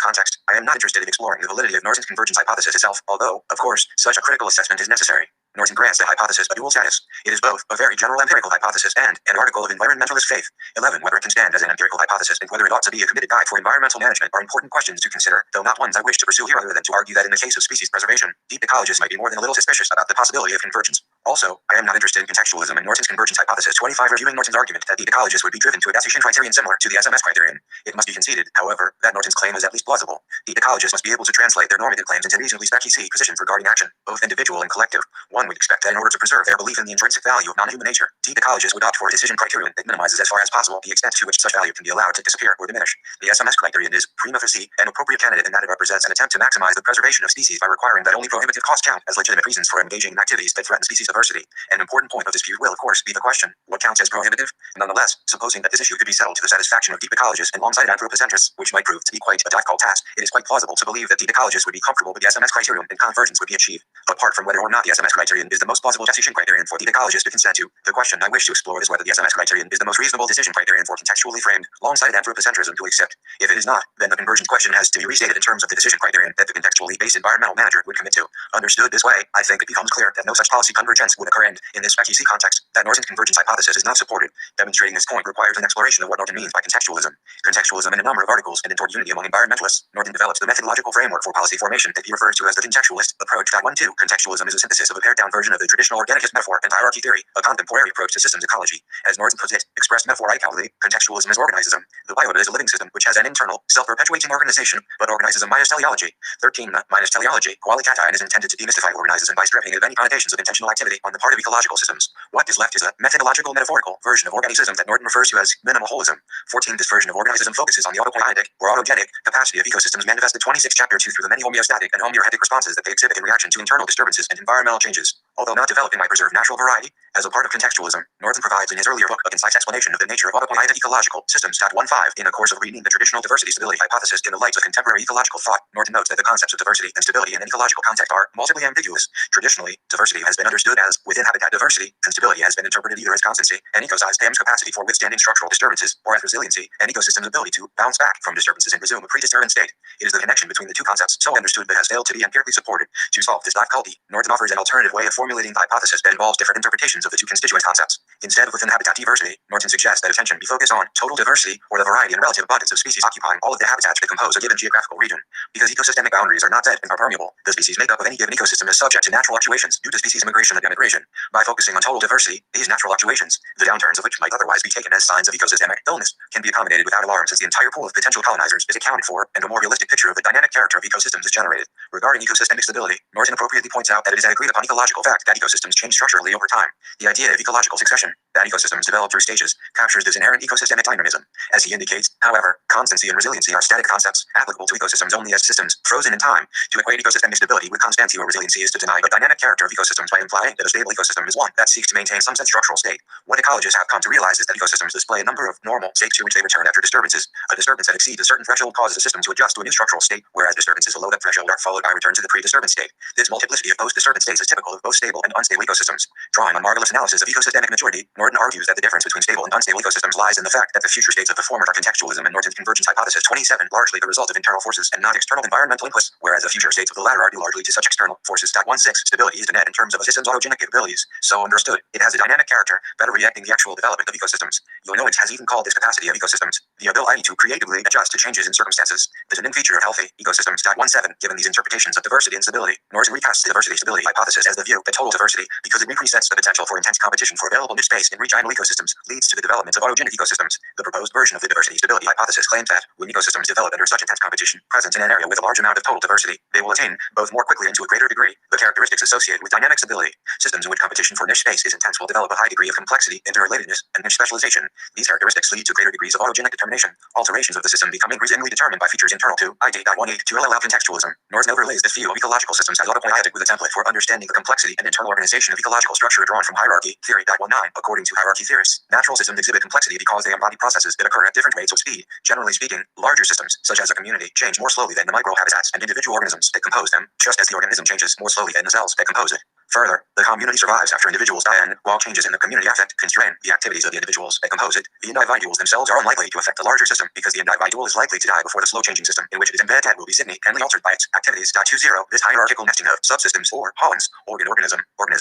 [SPEAKER 1] context, I am not interested in exploring the validity of Norton's convergence hypothesis itself, although, of course, such a critical assessment is necessary. Norton grants the hypothesis a dual status. It is both a very general empirical hypothesis and an article of environmentalist faith. 11. Whether it can stand as an empirical hypothesis and whether it ought to be a committed guide for environmental management are important questions to consider, though not ones I wish to pursue here other than to argue that in the case of species preservation, deep ecologists might be more than a little suspicious about the possibility of convergence. Also, I am not interested in contextualism and Norton's convergence hypothesis. 25. Reviewing Norton's argument that deep ecologists would be driven to a decision criterion similar to the SMS criterion. It must be conceded, however, that Norton's claim is at least plausible. Deep ecologists must be able to translate their normative claims into reasonably speculative positions regarding action, both individual and collective. One would expect that in order to preserve their belief in the intrinsic value of non-human nature, deep ecologists would opt for a decision criterion that minimizes as far as possible the extent to which such value can be allowed to disappear or diminish. The SMS criterion is, prima facie, an appropriate candidate in that it represents an attempt to maximize the preservation of species by requiring that only prohibitive costs count as legitimate reasons for engaging in activities that threaten species diversity. An important point of dispute will, of course, be the question, what counts as prohibitive? Nonetheless, supposing that this issue could be settled to the satisfaction of deep ecologists and alongside anthropocentrists, which might prove to be quite a difficult task, it is quite plausible to believe that deep ecologists would be comfortable with the SMS criterion and convergence would be achieved. Apart from whether or not the SMS criterion is the most plausible decision criterion for deep ecologists to consent to, the question I wish to explore is whether the SMS criterion is the most reasonable decision criterion for contextually framed, long-sighted anthropocentrism to accept. If it is not, then the convergence question has to be restated in terms of the decision criterion that the contextually based environmental manager would commit to. Understood this way, I think it becomes clear that no such policy convergence would occur and, in this spec-EC context, that Norton's convergence hypothesis is not supported. Demonstrating this point requires an exploration of what Norton means by contextualism. Contextualism in a number of articles and in Toward Unity Among Environmentalists, Norton develops the methodological framework for policy formation that he refers to as the contextualist approach. 1.2. Contextualism is a synthesis of a pared-down version of the traditional organicist metaphor and hierarchy theory, a contemporary approach to systems ecology. As Norton puts it, expressed metaphorically, contextualism is organism. The biota is a living system which has an internal, self-perpetuating organization, but organism minus teleology. 13. Minus teleology, qualication is intended to demystify organism by stripping it of any connotations of intentional activity on the part of ecological systems. What is left is a methodological metaphorical version of organism that Norton refers to as minimal holism. 14. This version of organism focuses on the autopoietic, or autogenic, capacity of ecosystems manifested 26 chapter 2 through the many homeostatic and homeoretic responses that they exhibit in reaction to internal disturbances and environmental changes. Although not developing by preserved natural variety, as a part of contextualism, Norton provides in his earlier book a concise explanation of the nature of autopoietic ecological systems. 1.5. In the course of reading the traditional diversity-stability hypothesis in the light of contemporary ecological thought, Norton notes that the concepts of diversity and stability in an ecological context are multiply ambiguous. Traditionally, diversity has been understood as within habitat diversity, and stability has been interpreted either as constancy, an ecosystem's capacity for withstanding structural disturbances, or as resiliency, an ecosystem's ability to bounce back from disturbances and resume a pre-disturbance state. It is the connection between the two concepts so understood but has failed to be empirically supported. To solve this difficulty, Norton offers an alternative way of formulating the hypothesis that involves different interpretations of the two constituent concepts. Instead of within habitat diversity, Norton suggests that attention be focused on total diversity, or the variety and relative abundance of species occupying all of the habitats that compose a given geographical region. Because ecosystemic boundaries are not set and are permeable, the species makeup of any given ecosystem is subject to natural fluctuations due to species immigration and emigration. By focusing on total diversity, these natural fluctuations, the downturns of which might otherwise be taken as signs of ecosystemic illness, can be accommodated without alarm, since the entire pool of potential colonizers is accounted for, and a more realistic picture of the dynamic character of ecosystems is generated. Regarding ecosystemic stability, Norton appropriately points out that it is an agreed-upon ecological fact that ecosystems change structurally over time. The idea of ecological succession, that ecosystems develop through stages, captures this inherent ecosystemic dynamism. As he indicates, however, constancy and resiliency are static concepts applicable to ecosystems only as systems frozen in time. To equate ecosystemic stability with constancy or resiliency is to deny the dynamic character of ecosystems by implying that a stable ecosystem is one that seeks to maintain some set structural state. What ecologists have come to realize is that ecosystems display a number of normal states to which they return after disturbances. A disturbance that exceeds a certain threshold causes a system to adjust to a new structural state, whereas disturbances below that threshold are followed by return to the pre-disturbance state. This multiplicity of post-disturbance states is typical of both stable and unstable ecosystems. Drawing on Margolis's analysis of ecosystemic maturity, Norton argues that the difference between stable and unstable ecosystems lies in the fact that the future states of the former are contextualism and Norton's convergence hypothesis 27, largely the result of internal forces and not external environmental inputs, whereas the future states of the latter are due largely to such external forces. 16 Stability is the net in terms of a system's autogenic capabilities. So understood, it has a dynamic character, better reacting the actual development of ecosystems. Leibniz has even called this capacity of ecosystems the ability to creatively adjust to changes in circumstances. The defining feature of healthy ecosystems. 17 Given these interpretations of diversity and stability, Norton recasts the diversity-stability hypothesis as the view that total diversity, because it represents the potential for intense competition for available niche space in regional ecosystems, leads to the development of autogenic ecosystems. The proposed version of the diversity-stability hypothesis claims that, when ecosystems develop under such intense competition present in an area with a large amount of total diversity, they will attain, both more quickly and to a greater degree, the characteristics associated with dynamic stability. Systems in which competition for niche space is intense will develop a high degree of complexity, interrelatedness, and niche specialization. These characteristics lead to greater degrees of autogenic determination. Alterations of the system become increasingly determined by features internal to id.18 to allow contextualism. Norton overlays this view of ecological systems as autopoietic with a template for understanding the complexity and internal organization of ecological structure drawn from hierarchy theory. 19 According to hierarchy theorists, natural systems exhibit complexity because they embody processes that occur at different rates of speed. Generally speaking, larger systems, such as a community, change more slowly than the microhabitats and individual organisms that compose them, just as the organism changes more slowly than the cells that compose it. Further, the community survives after individuals die, and while changes in the community affect constrain the activities of the individuals that compose it, the individuals themselves are unlikely to affect the larger system because the individual is likely to die before the slow-changing system in which it is embedded will be significantly altered by its activities. 20 This hierarchical nesting of subsystems or Hollins, organism,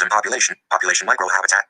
[SPEAKER 1] population, microhabitat,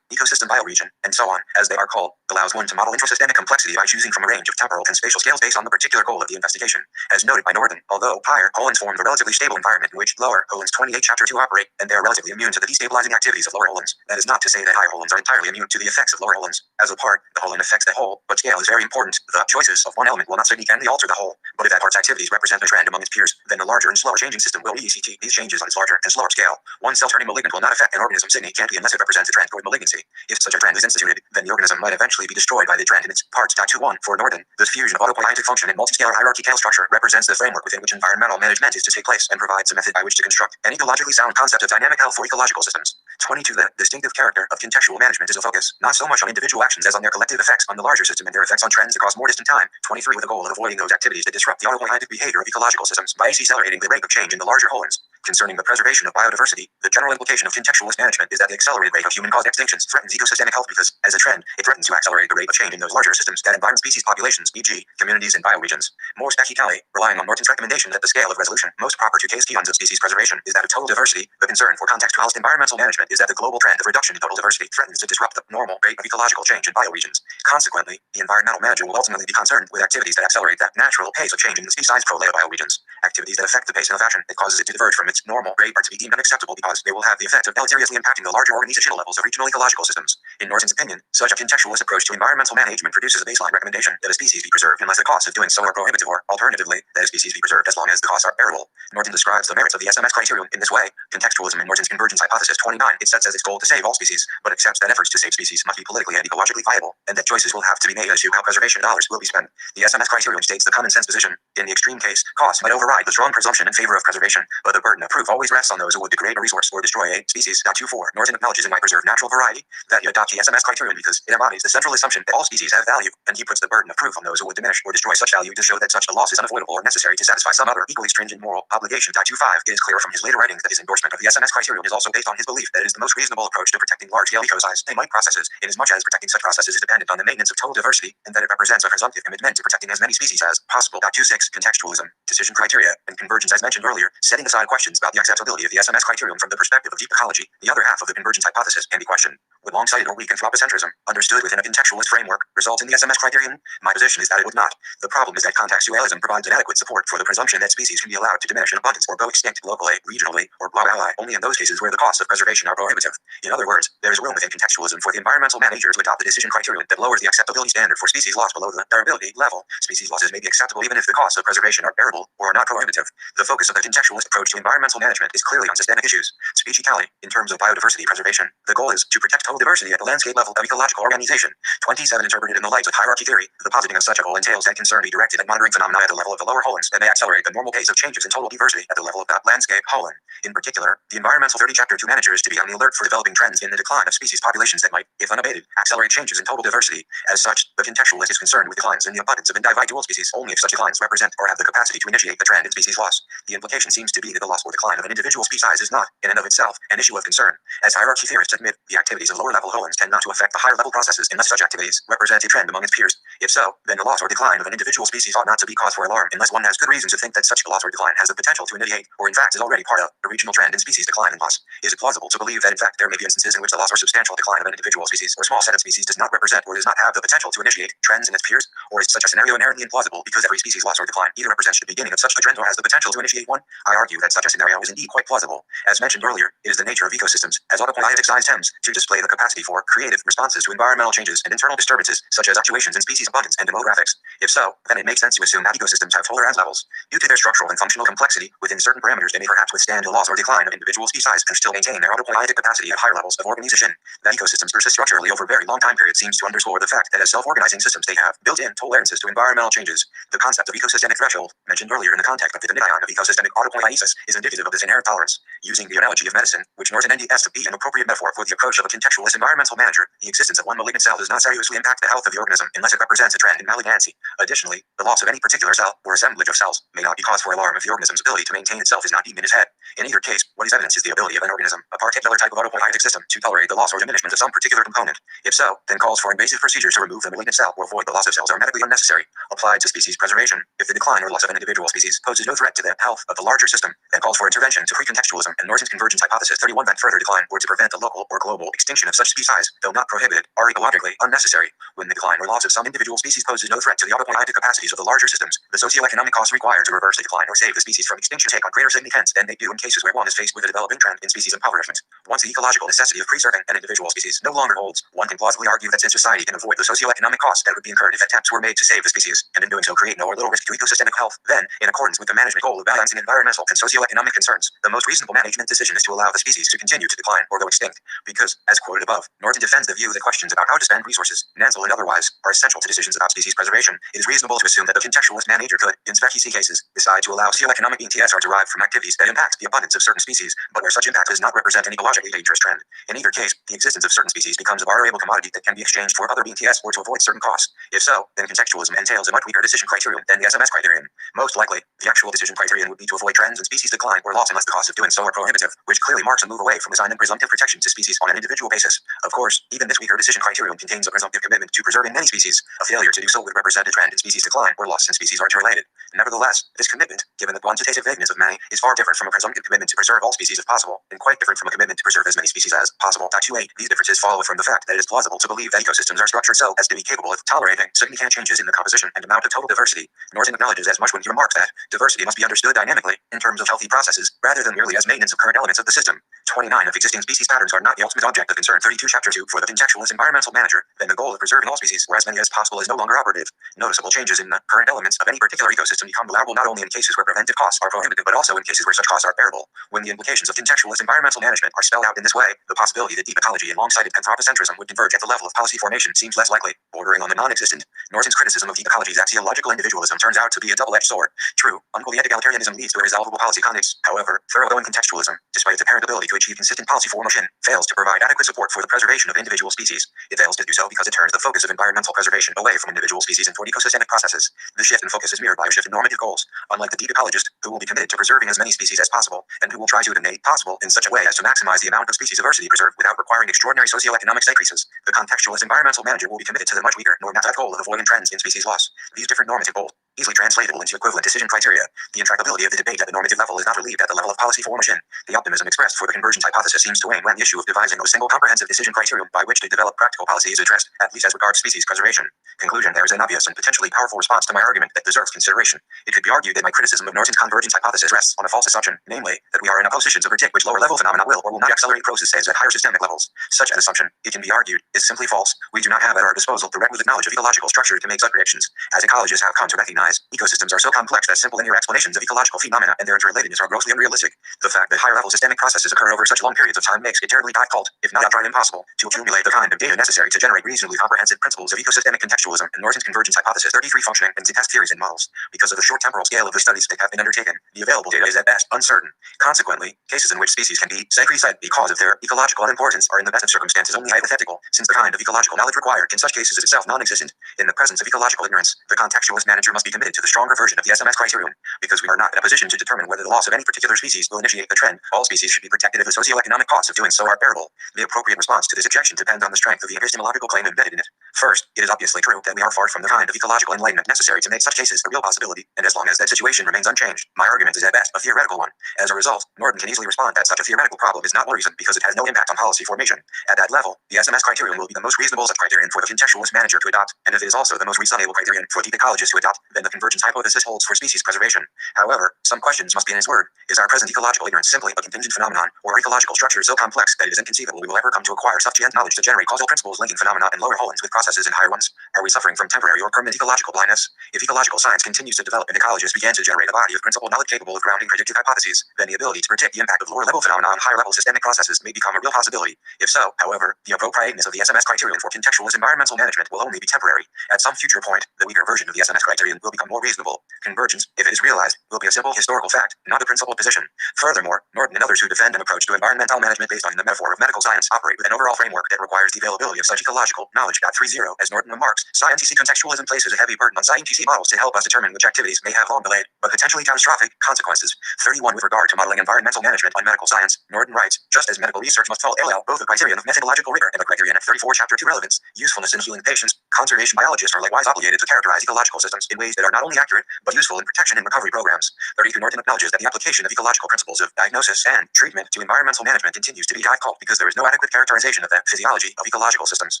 [SPEAKER 1] ecosystem bioregion, and so on, as they are called, allows one to model intrasystemic complexity by choosing from a range of temporal and spatial scales based on the particular goal of the investigation. As noted by Norton, although higher Hollins form the relatively stable environment in which lower Hollins 28 Chapter 2 operate, and they are relatively immune to the destabilizing activities of lower Hollins. That is not to say that higher Hollins are entirely immune to the effects of lower Hollins. As a part, the Hollin affects the whole, but scale is very important. The choices of one element will not significantly alter the whole, but if that part's activities represent a trend among its peers, then the larger and slower changing system will ECT these changes on its larger and slower scale. One cell turning malignant will not affect an organism significantly unless it represents a trend toward malignancy. If such a trend is instituted, then the organism might eventually be destroyed by the trend in its parts. 21 For Norton, this fusion of autopoietic function and multiscalar hierarchical structure represents the framework within which environmental management is to take place and provides a method by which to construct an ecologically sound concept of dynamic health for ecological systems. 22 The distinctive character of contextual management is a focus, not so much on individual actions as on their collective effects on the larger system and their effects on trends across more distant time. 23 With the goal of avoiding those activities that disrupt the autopoietic behavior of ecological systems by accelerating the rate of change in the larger Hollins. Concerning the preservation of biodiversity, the general implication of contextualist management is that the accelerated rate of human-caused extinctions threatens ecosystemic health because, as a trend, it threatens to accelerate the rate of change in those larger systems that environ species populations, e.g., communities and bioregions. More specifically, relying on Norton's recommendation that the scale of resolution most proper to case eons of species preservation is that of total diversity, the concern for contextualist environmental management is that the global trend of reduction in total diversity threatens to disrupt the normal rate of ecological change in bioregions. Consequently, the environmental manager will ultimately be concerned with activities that accelerate that natural pace of change in the species pro-layer bioregions. Activities that affect the pace in a fashion that causes it to diverge from its normal rate are to be deemed unacceptable because they will have the effect of deleteriously impacting the larger organizational levels of regional ecological systems. In Norton's opinion, such a contextualist approach to environmental management produces a baseline recommendation that a species be preserved unless the costs of doing so are prohibitive, or alternatively, that a species be preserved as long as the costs are bearable. Norton describes the merits of the SMS criterion in this way. Contextualism in Norton's convergence hypothesis 29, it sets as its goal to save all species, but accepts that efforts to save species must be politically and ecologically viable, and that choices will have to be made as to how preservation dollars will be spent. The SMS criterion states the common sense position. In the extreme case, costs might override the strong presumption in favor of preservation, but the burden of proof always rests on those who would degrade a resource or destroy a species. 24 Norton acknowledges it might preserve natural variety, that you adopt the SMS criterion because it embodies the central assumption that all species have value, and he puts the burden of proof on those who would diminish or destroy such value to show that such a loss is unavoidable or necessary to satisfy some other equally stringent moral obligation. 25 It is clear from his later writings that his endorsement of of the SMS criterion is also based on his belief that it is the most reasonable approach to protecting large-scale ecosystem-like processes, inasmuch as protecting such processes is dependent on the maintenance of total diversity, and that it represents a presumptive commitment to protecting as many species as possible. 26. Contextualism, decision criteria, and convergence. As mentioned earlier, setting aside questions about the acceptability of the SMS criterion from the perspective of deep ecology, the other half of the convergence hypothesis can be questioned. Would long-sighted or weak anthropocentrism, understood within a contextualist framework, result in the SMS criterion? My position is that it would not. The problem is that contextualism provides inadequate support for the presumption that species can be allowed to diminish in abundance or go extinct locally, regionally, or blah blah blah, only in those cases where the costs of preservation are prohibitive. In other words, there is room within contextualism for the environmental manager to adopt a decision criterion that lowers the acceptability standard for species loss below the bearability level. Species losses may be acceptable even if the costs of preservation are bearable or are not prohibitive. The focus of the contextualist approach to environmental management is clearly on systemic issues, speciesicality, in terms of biodiversity preservation. The goal is to protect total diversity at the landscape level of ecological organization. 27. Interpreted in the light of hierarchy theory, the positing of such a goal entails that concern be directed at monitoring phenomena at the level of the lower holons that may accelerate the normal pace of changes in total diversity at the level of that landscape holon. In particular, the environmental 30 chapter 2 manager is to be on the alert for developing trends in the decline of species populations that might, if unabated, accelerate changes in total diversity. As such, the contextualist is concerned with declines in the abundance of individual species only if such declines represent or have the capacity to initiate the trend in species loss. The implication seems to be that the loss or decline of an individual species size is not, in and of itself, an issue of concern. As hierarchy theorists admit, the activities of lower-level holons tend not to affect the higher-level processes unless such activities represent a trend among its peers. If so, then the loss or decline of an individual species ought not to be cause for alarm unless one has good reason to think that such loss or decline has the potential to initiate, or in fact is already part of, a regional trend in species decline and loss. Is it plausible to believe that in fact there may be instances in which the loss or substantial decline of an individual species or small set of species does not represent or does not have the potential to initiate trends in its peers? Or is such a scenario inherently implausible because every species loss or decline either represents the beginning of such a trend or has the potential to initiate one? I argue that such a scenario is indeed quite plausible. As mentioned earlier, it is the nature of ecosystems, as autopoietic-sized stems, to display the capacity for creative responses to environmental changes and internal disturbances, such as fluctuations in species abundance and demographics. If so, then it makes sense to assume that ecosystems have tolerance levels. Due to their structural and functional complexity, within certain parameters they may perhaps withstand the loss or decline of individual species size and still maintain their autopoietic capacity at higher levels of organization. That ecosystems persist structurally over very long time periods seems to underscore the fact that as self-organizing systems they have built-in tolerances to environmental changes. The concept of ecosystemic threshold, mentioned earlier in the context of the dominion of ecosystemic autopoiesis, is indicative of this inherent tolerance. Using the analogy of medicine, which Norton NDS to be an appropriate metaphor for the approach of a contextualist environmental manager, the existence of one malignant cell does not seriously impact the health of the organism unless it represents a trend in malignancy. Additionally, the loss of any particular cell or assemblage of cells may not be cause for alarm if the organism's ability to maintain itself is not deemed in its head. In either case, what is evidenced is the ability of an organism, a particular type of autopoietic system, to tolerate the loss or diminishment of some particular component. If so, then calls for invasive procedures to remove the malignant cell or avoid the loss of cells are medically unnecessary. Applied to species preservation, if the decline or loss of an individual species poses no threat to the health of the larger system, then calls for intervention to pre-contextualism and Norton's convergence hypothesis 31 that further decline or to prevent the local or global extinction of such species, though not prohibited, are ecologically unnecessary. When the decline or loss of some individual species poses no threat to the autopoietic capacities of the larger systems, the socioeconomic costs required to reverse the decline or save the species from extinction take on greater significance than they do in cases where one is faced with a developing trend in species impoverishment. Once the ecological necessity of preserving an individual species no longer holds, one can plausibly argue that since society can avoid the socioeconomic costs that would be incurred if attempts were made to save the species, and in doing so create no or little risk to ecosystemic health, then, in accordance with the management goal of balancing environmental and socioeconomic concerns, the most reasonable management decision is to allow the species to continue to decline or go extinct, because, as quoted above, Norton defends the view that questions about how to spend resources, natural and otherwise, are essential to decisions about species preservation. It is reasonable to assume that the contextualist manager could, in specie cases, decide to allow socioeconomic BTS are derived from activities that impact the abundance of certain species, but where such impact does not represent an ecologically dangerous trend. In either case, the existence of certain species becomes a variable commodity that can be exchanged for other BTS or to avoid certain costs. If so, then contextualism entails a much weaker decision criterion than the SMS criterion. Most likely, the actual decision criterion would be to avoid trends in species decline or loss unless the costs of doing so are prohibitive, which clearly marks a move away from assigning presumptive protection to species on an individual basis. Of course, even this weaker decision criterion contains a presumptive commitment to preserving many species. A failure to do so would represent a trend in species decline or loss since species are interrelated. Nevertheless, this commitment, given the quantitative vagueness of many, is far different from a presumptive commitment to preserve all species if possible, and quite different from a commitment to preserve as many species as possible. 28. These differences follow from the fact that it is plausible to believe that ecosystems are structured so as to be capable of tolerating significant changes in the composition and amount of total diversity. Norton acknowledges as much when he remarks that diversity must be understood dynamically in terms of healthy processes rather than merely as maintenance of current elements of the system. 29. If existing species patterns are not the ultimate object of concern, 32 Chapter 2 for the contextualist environmental manager, then the goal of preserving all species or as many as possible is no longer operative. Noticeable changes in the current elements of any particular ecosystem become allowable not only in cases where preventive costs are prohibitive but also in cases where such costs are bearable. When the implications of contextualist environmental management are spelled out in this way, the possibility that deep ecology and long-sighted anthropocentrism would converge at the level of policy formation seems less likely, bordering on the non-existent. Norton's criticism of deep ecology's axiological individualism turns out to be a double-edged sword. True, unpoietic egalitarianism leads to irresolvable policy conflicts. However, thoroughgoing contextualism, despite its apparent ability to achieve consistent policy formation, fails to provide adequate support for the preservation of individual species. It fails to do so because it turns the focus of environmental preservation away from individual species and toward ecosystemic processes. The shift in focus is mirrored by a shift in normative goals, unlike the deep ecologist, who will be committed to preserving as many species as possible, and who will try to eliminate possible in such a way as to maximize the amount of species diversity preserved without requiring extraordinary socioeconomic decreases. The contextualist environmental manager will be committed to the much weaker normative goal of avoiding trends in species loss. These different normative goals, easily translatable into equivalent decision criteria. The intractability of the debate at the normative level is not relieved at the level of policy formation. The optimism expressed for the convergence hypothesis seems to wane when the issue of devising a single comprehensive decision criterion by which to develop practical policy is addressed, at least as regards species preservation. Conclusion: there is an obvious and potentially powerful response to my argument that deserves consideration. It could be argued that my criticism of Norton's convergence hypothesis rests on a false assumption, namely, that we are in a position to predict which lower level phenomena will or will not accelerate processes at higher systemic levels. Such an assumption, it can be argued, is simply false. We do not have at our disposal the requisite knowledge of ecological structure to make such predictions. As ecologists have come to recognize, ecosystems are so complex that simple linear explanations of ecological phenomena and their interrelatedness are grossly unrealistic. The fact that higher level systemic processes occur over such long periods of time makes it terribly difficult, if not outright impossible, to accumulate the kind of data necessary to generate reasonably comprehensive principles of ecosystemic contextualism and Norton's convergence hypothesis 33 functioning and to test theories and models. Because of the short temporal scale of the studies that have been undertaken, the available data is at best uncertain. Consequently, cases in which species can be said because of their ecological unimportance are in the best of circumstances only hypothetical, since the kind of ecological knowledge required in such cases is itself non-existent. In the presence of ecological ignorance, the contextualist manager must be committed to the stronger version of the SMS criterion. Because we are not in a position to determine whether the loss of any particular species will initiate the trend, all species should be protected if the socioeconomic costs of doing so are bearable. The appropriate response to this objection depends on the strength of the epistemological claim embedded in it. First, it is obviously true that we are far from the kind of ecological enlightenment necessary to make such cases a real possibility, and as long as that situation remains unchanged, my argument is at best a theoretical one. As a result, Norton can easily respond that such a theoretical problem is not worrisome because it has no impact on policy formation. At that level, the SMS criterion will be the most reasonable such criterion for the contextualist manager to adopt, and if it is also the most reasonable criterion for deep ecologists to adopt, then the convergence hypothesis holds for species preservation. However, some questions must be in his word. Is our present ecological ignorance simply a contingent phenomenon, or ecological structure so complex that it is inconceivable we will ever come to acquire sufficient knowledge to generate causal principles linking phenomena in lower wholes with processes in higher ones? Are we suffering from temporary or permanent ecological blindness? If ecological science continues to develop and ecologists begin to generate a body of principled knowledge capable of grounding predictive hypotheses, then the ability to predict the impact of lower level phenomena on higher level systemic processes may become a real possibility. If so, however, the appropriateness of the SMS criterion for contextualist environmental management will only be temporary. At some future point, the weaker version of the SMS criterion will become more reasonable. Convergence, if it is realized, will be a simple historical fact, not a principled position. Furthermore, Norton and others who defend an approach to environmental management based on the metaphor of medical science operate with an overall framework that requires the availability of such ecological knowledge. 30, as Norton remarks, scientific contextualism places a heavy burden on scientific models to help us determine which activities may have long delayed, but potentially catastrophic consequences. 31 With regard to modeling environmental management on medical science, Norton writes, just as medical research must follow both the criterion of methodological rigor and the criterion of 34 Chapter 2 relevance, usefulness in healing patients, conservation biologists are likewise obligated to characterize ecological systems in ways that are not only accurate, but useful in protection and recovery programs. 32 Norton acknowledges that the application of ecological principles of diagnosis and treatment to environmental management continues to be difficult because there is no adequate characterization of the physiology of ecological systems,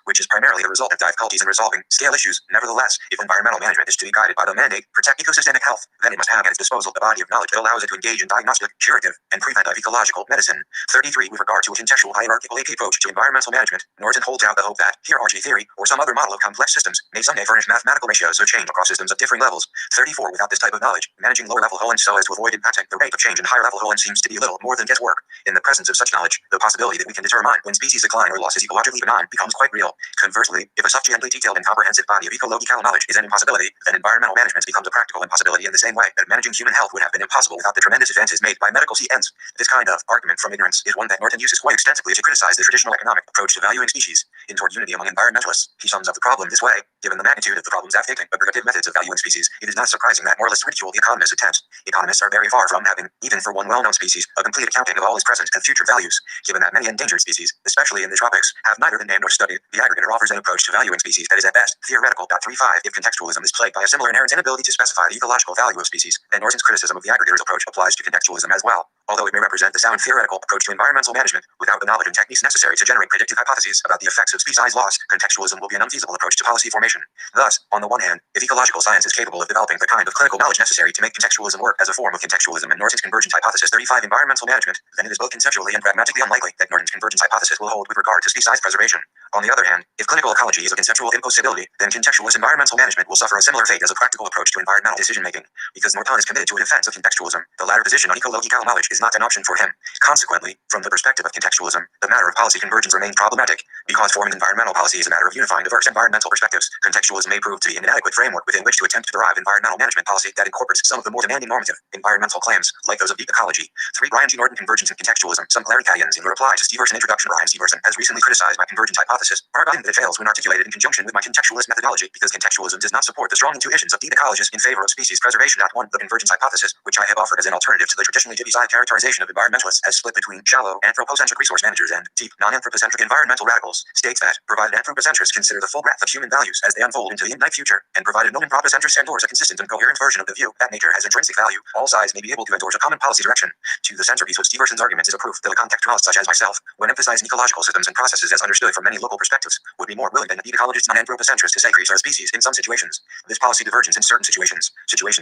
[SPEAKER 1] which is primarily the result of difficulties in resolving scale issues. Nevertheless, if environmental management is to be guided by the mandate, protect ecosystemic health, then it must have at its disposal a body of knowledge that allows it to engage in diagnostic, curative, and preventive ecological medicine. 33 With regard to a contextual hierarchical approach to environmental management, Norton holds out the hope that hierarchy theory, or some other model of complex systems, may someday furnish mathematical ratios of change across systems of differing levels. 34 Without this type of knowledge, managing lower level wholes so as to avoid impacting the rate of change in higher level wholes seems to be little more than guesswork. In the presence of such knowledge, the possibility that we can determine when species decline or loss is ecologically benign becomes quite real. Conversely, if a sufficiently detailed and comprehensive body of ecological knowledge is an impossibility, then environmental management becomes a practical impossibility in the same way that managing human health would have been impossible without the tremendous advances made by medical ends. This kind of argument from ignorance is one that Norton uses quite extensively to criticize the traditional economic approach to valuing species. In Toward Unity Among Environmentalists, he sums up the problem this way: given the magnitude of the problems affecting objective methods of valuing species, it is not surprising that moralists ridicule the economist's attempts. Economists are very far from having, even for one well-known species, a complete accounting of all its present and future values. Given that many endangered species, especially in the tropics, have neither been named nor studied, the aggregator offers an approach to valuing species that is at best theoretical. 35 If contextualism is plagued by a similar inherent inability to specify the ecological value of species, then Norton's criticism of the aggregator's approach applies to contextualism as well. Although it may represent the sound theoretical approach to environmental management, without the knowledge and techniques necessary to generate predictive hypotheses about the effects of species loss, contextualism will be an unfeasible approach to policy formation. Thus, on the one hand, if ecological science is capable of developing the kind of clinical knowledge necessary to make contextualism work as a form of contextualism and Norton's convergence hypothesis 35 environmental management, then it is both conceptually and pragmatically unlikely that Norton's convergence hypothesis will hold with regard to species preservation. On the other hand, if clinical ecology is a conceptual impossibility, then contextualist environmental management will suffer a similar fate as a practical approach to environmental decision-making. Because Norton is committed to a defense of contextualism, the latter position on ecological knowledge is not an option for him. Consequently, from the perspective of contextualism, the matter of policy convergence remains problematic. Because forming environmental policy is a matter of unifying diverse environmental perspectives, contextualism may prove to be an inadequate framework within which to attempt to derive environmental management policy that incorporates some of the more demanding normative environmental claims, like those of deep ecology. 3 Brian G. Norton Convergence and Contextualism. Some clarifications in reply to Steverson introduction. Brian Steverson has recently criticized my convergence hypothesis hypothesis, arguing that it fails when articulated in conjunction with my contextualist methodology, because contextualism does not support the strong intuitions of deep ecologists in favor of species preservation. Act 1. The convergence hypothesis, which I have offered as an alternative to the traditionally divisive characterization of environmentalists as split between shallow, anthropocentric resource managers and deep, non-anthropocentric environmental radicals, states that, provided anthropocentrists consider the full breadth of human values as they unfold into the infinite future, and provided no anthropocentrists endorse a consistent and coherent version of the view that nature has intrinsic value, all sides may be able to endorse a common policy direction. To the centerpiece of Steverson's arguments is a proof that a contextualist such as myself, when emphasizing ecological systems and processes as understood from many local perspectives, would be more willing than a deep ecologist non-anthropocentrist to say creatures are species in some situations. This policy divergence in certain situations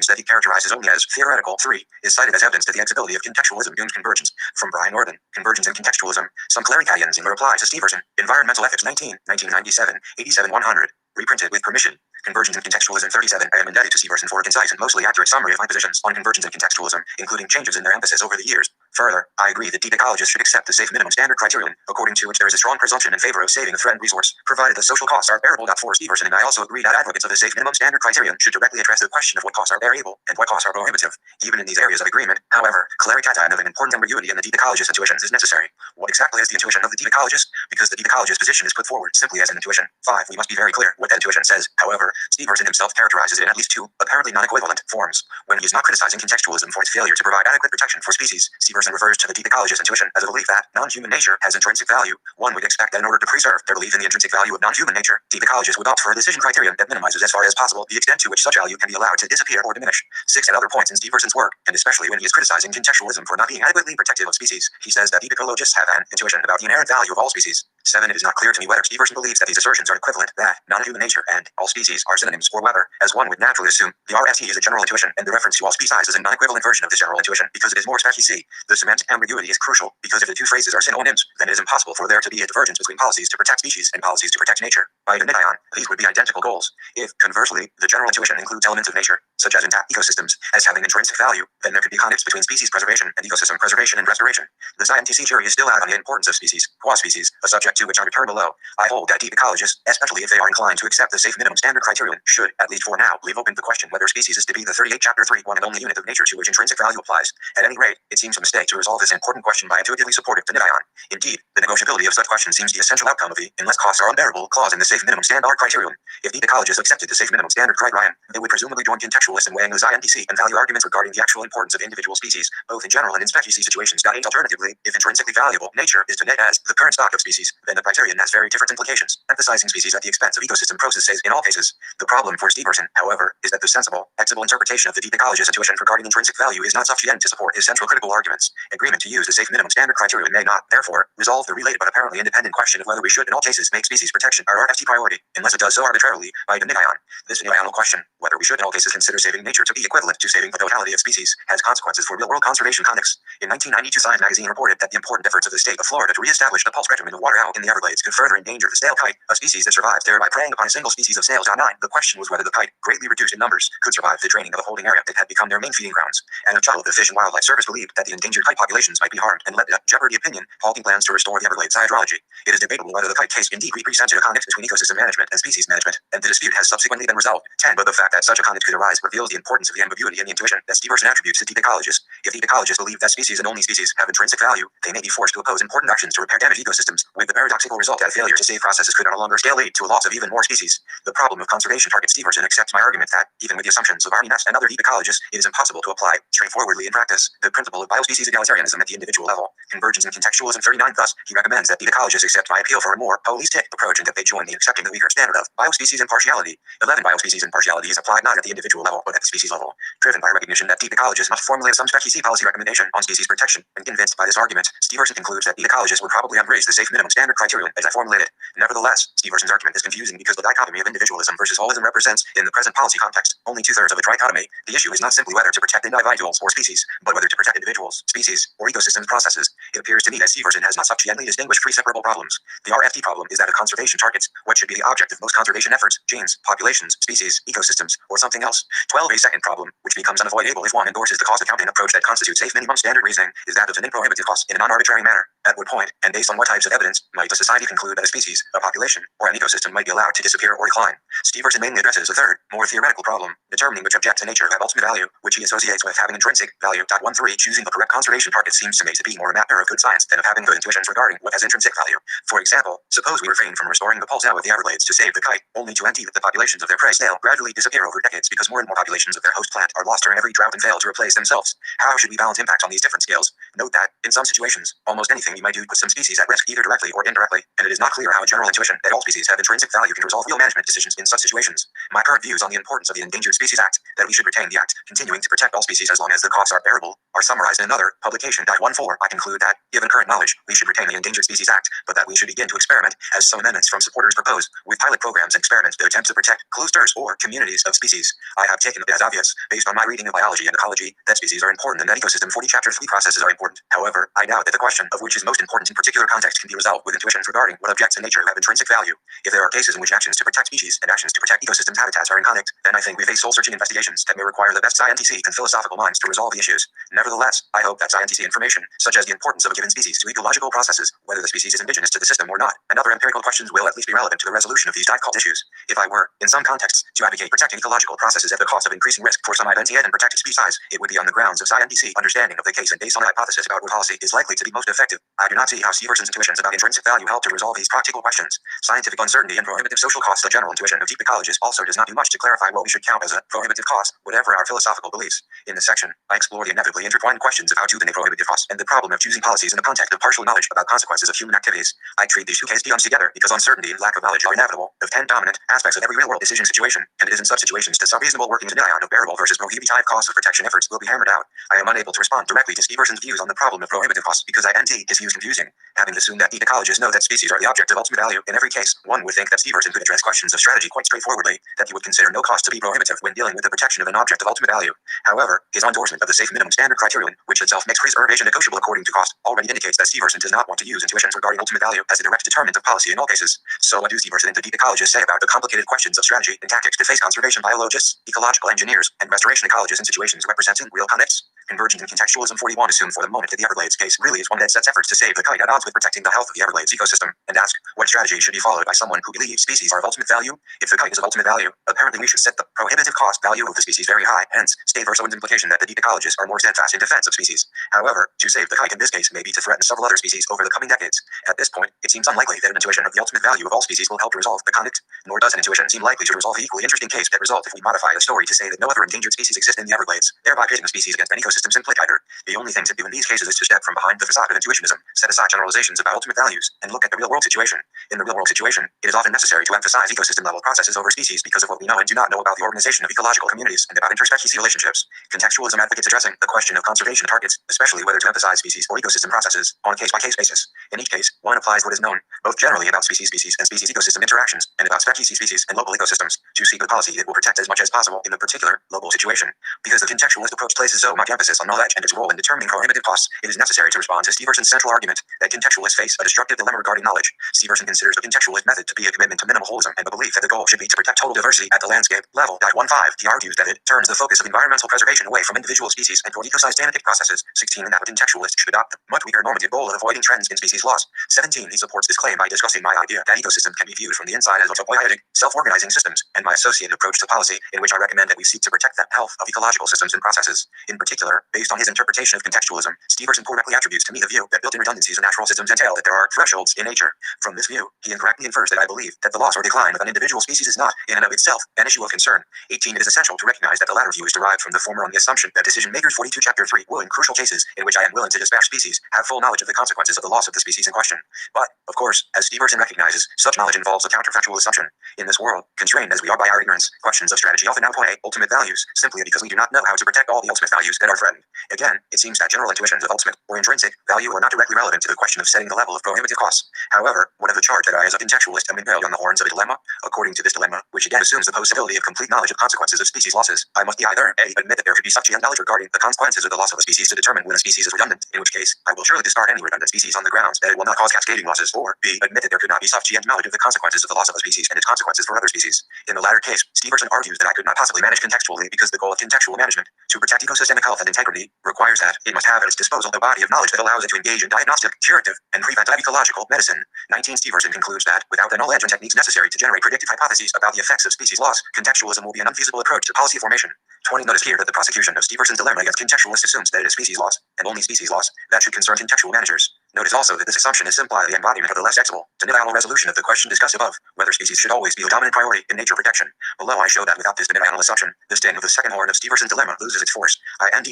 [SPEAKER 1] that he characterizes only as theoretical, 3, is cited as evidence to the exibility of contextualism. Jung's Convergence, from Brian Northern, Convergence and Contextualism, some clarifications in the reply to Steverson, Environmental Ethics 1997, 87-100, reprinted with permission. Convergence and Contextualism 37. I am indebted to Steverson for a concise and mostly accurate summary of my positions on convergence and contextualism, including changes in their emphasis over the years. Further, I agree that deep ecologists should accept the safe minimum standard criterion, according to which there is a strong presumption in favor of saving a threatened resource, provided the social costs are bearable. For Steverson and I also agree that advocates of the safe minimum standard criterion should directly address the question of what costs are bearable and what costs are prohibitive. Even in these areas of agreement, however, clarification of an important ambiguity in the deep ecologist intuitions is necessary. What exactly is the intuition of the deep ecologist? Because the deep ecologist position is put forward simply as an intuition. 5. We must be very clear what that intuition says. However, Steverson himself characterizes it in at least 2, apparently non-equivalent, forms. When he is not criticizing contextualism for its failure to provide adequate protection for species, Steverson refers to the deep ecologist intuition as a belief that non-human nature has intrinsic value. One would expect that in order to preserve their belief in the intrinsic value of non-human nature, deep ecologists would opt for a decision criterion that minimizes as far as possible the extent to which such value can be allowed to disappear or diminish. 6. At other points in Steverson's work, and especially when he is criticizing contextualism for not being adequately protective of species, he says that deep ecologists have an intuition about the inherent value of all species. 7. It is not clear to me whether Steverson believes that these assertions are equivalent, that non-human nature and all species are synonyms, or whether, as one would naturally assume, the RFT is a general intuition, and the reference to all species is a non-equivalent version of this general intuition, because it is more specie. The semantic ambiguity is crucial, because if the two phrases are synonyms, then it is impossible for there to be a divergence between policies to protect species and policies to protect nature. By Nidayon, these would be identical goals. If, conversely, the general intuition includes elements of nature, such as intact ecosystems, as having intrinsic value, then there could be conflicts between species preservation and ecosystem preservation and restoration. The scientific jury is still out on the importance of species, qua-species, a subject to which I return below. I hold that deep ecologists, especially if they are inclined to accept the safe minimum standard criterion, should, at least for now, leave open the question whether species is to be the 38 chapter 3 one and only unit of nature to which intrinsic value applies. At any rate, it seems a mistake to resolve this important question by intuitively supportive to Nidayon. Indeed, the negotiability of such questions seems the essential outcome of the unless costs are unbearable clause in the safe minimum standard criterion. If deep ecologists accepted the safe minimum standard criterion, they would presumably join contextualists in weighing the scientific and value arguments regarding the actual importance of individual species, both in general and in species situations. Alternatively, if intrinsically valuable nature is to net as the current stock of species, then the criterion has very different implications, emphasizing species at the expense of ecosystem processes in all cases. The problem for Steverson, however, is that the sensible, equitable interpretation of the deep ecologist intuition regarding intrinsic value is not sufficient to support his central critical arguments. Agreement to use the safe minimum standard criterion may not, therefore, resolve the related but apparently independent question of whether we should in all cases make species protection our RFT priority, unless it does so arbitrarily by the Nidayon. This Nidayonal question, whether we should in all cases consider saving nature to be equivalent to saving the totality of species, has consequences for real-world conservation contexts. In 1992, Science magazine reported that the important efforts of the state of Florida to re-establish the pulse regimen of water owl in the Everglades could further endanger the snail kite, a species that survives thereby preying upon a single species of snails. 9. The question was whether the kite, greatly reduced in numbers, could survive the draining of a holding area that had become their main feeding grounds. And the Fish and Wildlife Service believed that the endangered kite populations might be harmed and led to jeopardy opinion, halting plans to restore the Everglades hydrology. It is debatable whether the kite case indeed represented a conflict between ecosystem management and species management, and the dispute has subsequently been resolved. 10. But the fact that such a conflict could arise reveals the importance of the ambiguity in the intuition that Steverson attributes to deep ecologists. If deep ecologists believe that species and only species have intrinsic value, they may be forced to oppose important actions to repair damaged ecosystems, with the paradoxical result that failure to save processes could on a longer scale lead to a loss of even more species. The problem of conservation targets. Steverson accepts my argument that, even with the assumptions of Arnie Ness and other deep ecologists, it is impossible to apply, straightforwardly in practice, the principle of biospecies egalitarianism at the individual level. Convergence and contextualism 39. Thus, he recommends that deep ecologists accept my appeal for a more holistic approach and that they join in accepting the weaker standard of biospecies impartiality. 11. Biospecies impartiality is applied not at the individual level, but at the species level. Driven by recognition that deep ecologists must formulate some species policy recommendation on species protection, and convinced by this argument, Steverson concludes that deep ecologists would probably embrace the safe minimum standard criterion as I formulated. Nevertheless, Steverson's argument is confusing because the dichotomy of individualism versus holism represents, in the present policy context, only 2/3 of a trichotomy. The issue is not simply whether to protect individuals or species, but whether to protect individuals, species, or ecosystems processes. It appears to me that Steverson has not sufficiently distinguished three separable problems. The RFT problem is that of conservation targets what should be the object of most conservation efforts: genes, populations, species, ecosystems, or something else. 12. A second problem, which becomes unavoidable if one endorses the cost accounting approach that constitutes safe minimum standard reasoning, is that of defining prohibitive costs in a non-arbitrary manner. At what point, and based on what types of evidence, might a society conclude that a species, a population, or an ecosystem might be allowed to disappear or decline? Stevenson mainly addresses a third, more theoretical problem, determining which objects in nature have ultimate value, which he associates with having intrinsic value. 13. Choosing the correct conservation target seems to me to be more a matter of good science than of having good intuitions regarding what has intrinsic value. For example, suppose we refrain from restoring the pulse of the Everglades to save the kite, only to empty that the populations of their prey snail gradually disappear over decades because more and more populations of their host plant are lost during every drought and fail to replace themselves. How should we balance impacts on these different scales? Note that, in some situations, almost anything you might do puts some species at risk either directly or indirectly, and it is not clear how a general intuition that all species have intrinsic value can resolve real management decisions in such situations. My current views on the importance of the Endangered Species Act, that we should retain the act, continuing to protect all species as long as the costs are bearable, are summarized in another publication. 14. I conclude that, given current knowledge, we should retain the Endangered Species Act, but that we should begin to experiment, as some amendments from supporters propose, with pilot programs and experiments that attempt to protect clusters or communities of species. I have taken it as obvious, based on my reading of biology and ecology, that species are important and that ecosystem 40 chapter 3 processes are important. However, I doubt that the question of which is most important in particular context can be resolved with intuitions regarding what objects in nature have intrinsic value. If there are cases in which actions to protect species and actions to protect ecosystems habitats are in conflict, then I think we face soul-searching investigations that may require the best scientific and philosophical minds to resolve the issues. Nevertheless, I hope that scientific information, such as the importance of a given species to ecological processes, whether the species is indigenous to the system or not, and other empirical questions will at least be relevant to the resolution of these difficult issues. If I were, in some contexts, to advocate protecting ecological processes at the cost of increasing risk for some identified and protected species, it would be on the grounds of scientific understanding of the case and based on a hypothesis about what policy is likely to be most effective. I do not see how Steverson's intuitions about intrinsic value help to resolve these practical questions. Scientific uncertainty and prohibitive social costs. The general intuition of deep ecologists also does not do much to clarify what we should count as a prohibitive cost, whatever our philosophical beliefs. In this section, I explore the inevitably intertwined questions of how to define prohibitive costs and the problem of choosing policies in the context of partial knowledge about consequences of human activities. I treat these two cases together because uncertainty and lack of knowledge are inevitable, of 10 dominant aspects of every real-world decision situation, and it is in such situations that some reasonable workings in of bearable versus prohibitive costs of protection efforts will be hammered out. I am unable to respond directly to Steverson's views on the problem of prohibitive costs because I see his views confusing. Having assumed that deep ecologists know that species are the object of ultimate value in every case, one would think that Steverson could address questions of strategy quite straightforwardly, that he would consider no cost to be prohibitive when dealing with the protection of an object of ultimate value. However, his endorsement of the safe minimum standard criterion, which itself makes preservation negotiable according to cost, already indicates that Steverson does not want to use intuitions regarding ultimate value as a direct determinant of policy in all cases. So what do Steverson and the deep ecologists say about the complicated questions of strategy and tactics to face conservation biologists, ecological engineers, and restoration ecologists in situations representing real contexts? Convergence and contextualism. 41. Assume for the moment that the Everglades case really is one that sets efforts to save the kite at odds with protecting the health of the Everglades ecosystem, and ask what strategy should be followed by someone who believes species are of ultimate value. If the kite is of ultimate value, apparently we should set the prohibitive cost value of the species very high, hence Steverson's implication that the deep ecologists are more steadfast in defense of species. However, to save the kite in this case may be to threaten several other species over the coming decades. At this point, it seems unlikely that an intuition of the ultimate value of all species will help resolve the conflict, nor does an intuition seem likely to resolve the equally interesting case that results if we modify the story to say that no other endangered species exist in the Everglades, thereby pitting the species against an ecosystem simply either. The only thing to do in these cases is to step from behind the facade of intuitionism, set aside generalizations about ultimate values, and look at the real-world situation. In the real-world situation, it is often necessary to emphasize ecosystem-level processes over species because of what we know and do not know about the organization of ecological communities and about interspecies relationships. Contextualism advocates addressing the question of conservation targets, especially whether to emphasize species or ecosystem processes, on a case-by-case basis. In each case, one applies what is known, both generally about species and species-ecosystem interactions, and about species and local ecosystems, to seek a policy that will protect as much as possible in the particular local situation. Because the contextualist approach places so much emphasis on knowledge and its role in determining prohibitive costs, it is necessary to respond to Steverson's central argument that contextualists face a destructive dilemma regarding knowledge. Steverson considers the contextualist method to be a commitment to minimal holism and a belief that the goal should be to protect total diversity at the landscape level. 15. He argues that it turns the focus of environmental preservation away from individual species and toward ecosystematic processes. 16. And that a contextualist should adopt the much weaker normative goal of avoiding trends in species loss. 17. He supports this claim by discussing my idea that ecosystem can be viewed from the inside as autopoietic, self-organizing systems, and my associated approach to policy, in which I recommend that we seek to protect the health of ecological systems and processes. In particular, based on his interpretation of contextualism, Steverson correctly attributes to me the view that built-in redundancies in natural systems entail that there are thresholds in nature. From this view, he incorrectly infers that I believe that the loss or decline of an individual species is not, in and of itself, an issue of concern. 18. It is essential to recognize that the latter view is derived from the former on the assumption that decision makers 42 chapter 3 will, in crucial cases in which I am willing to dispatch species, have full knowledge of the consequences of the loss of the species in question. But, of course, as Steverson recognizes, such knowledge involves a counterfactual assumption. In this world, constrained as we are by our ignorance, questions of strategy often outweigh ultimate values, simply because we do not know how to protect all the ultimate values that are threatened. Again, it seems that general intuitions of ultimate or intrinsic value are not directly relevant to the question of setting the level of prohibitive costs. However, what of the charge that I as a contextualist am impaled on the horns of a dilemma? According to this dilemma, which again assumes the possibility of complete knowledge of consequences of species losses, I must either A. admit that there could be sufficient knowledge regarding the consequences of the loss of a species to determine when a species is redundant, in which case, I will surely discard any redundant species on the grounds that it will not cause cascading losses, or B. admit that there could not be sufficient knowledge of the consequences of the loss of a species and its consequences for other species. In the latter case, Steverson argues that I could not possibly manage contextually because the goal of contextual management, to protect ecosystemic health and integrity, requires that it must have at its disposal a body of knowledge that allows it to engage in diagnostic, curative, and preventive ecological medicine. 19 Steverson concludes that, without the knowledge and techniques necessary to generate predictive hypotheses about the effects of species loss, contextualism will be an unfeasible approach to policy formation. 20 Notice here that the prosecution of Steverson's dilemma against contextualists assumes that it is species loss, and only species loss, that should concern contextual managers. Notice also that this assumption is simply the embodiment of the less equitable, denial resolution of the question discussed above, whether species should always be the dominant priority in nature protection. Below I show that without this denial assumption, the sting of the second horn of Steverson's dilemma loses its force.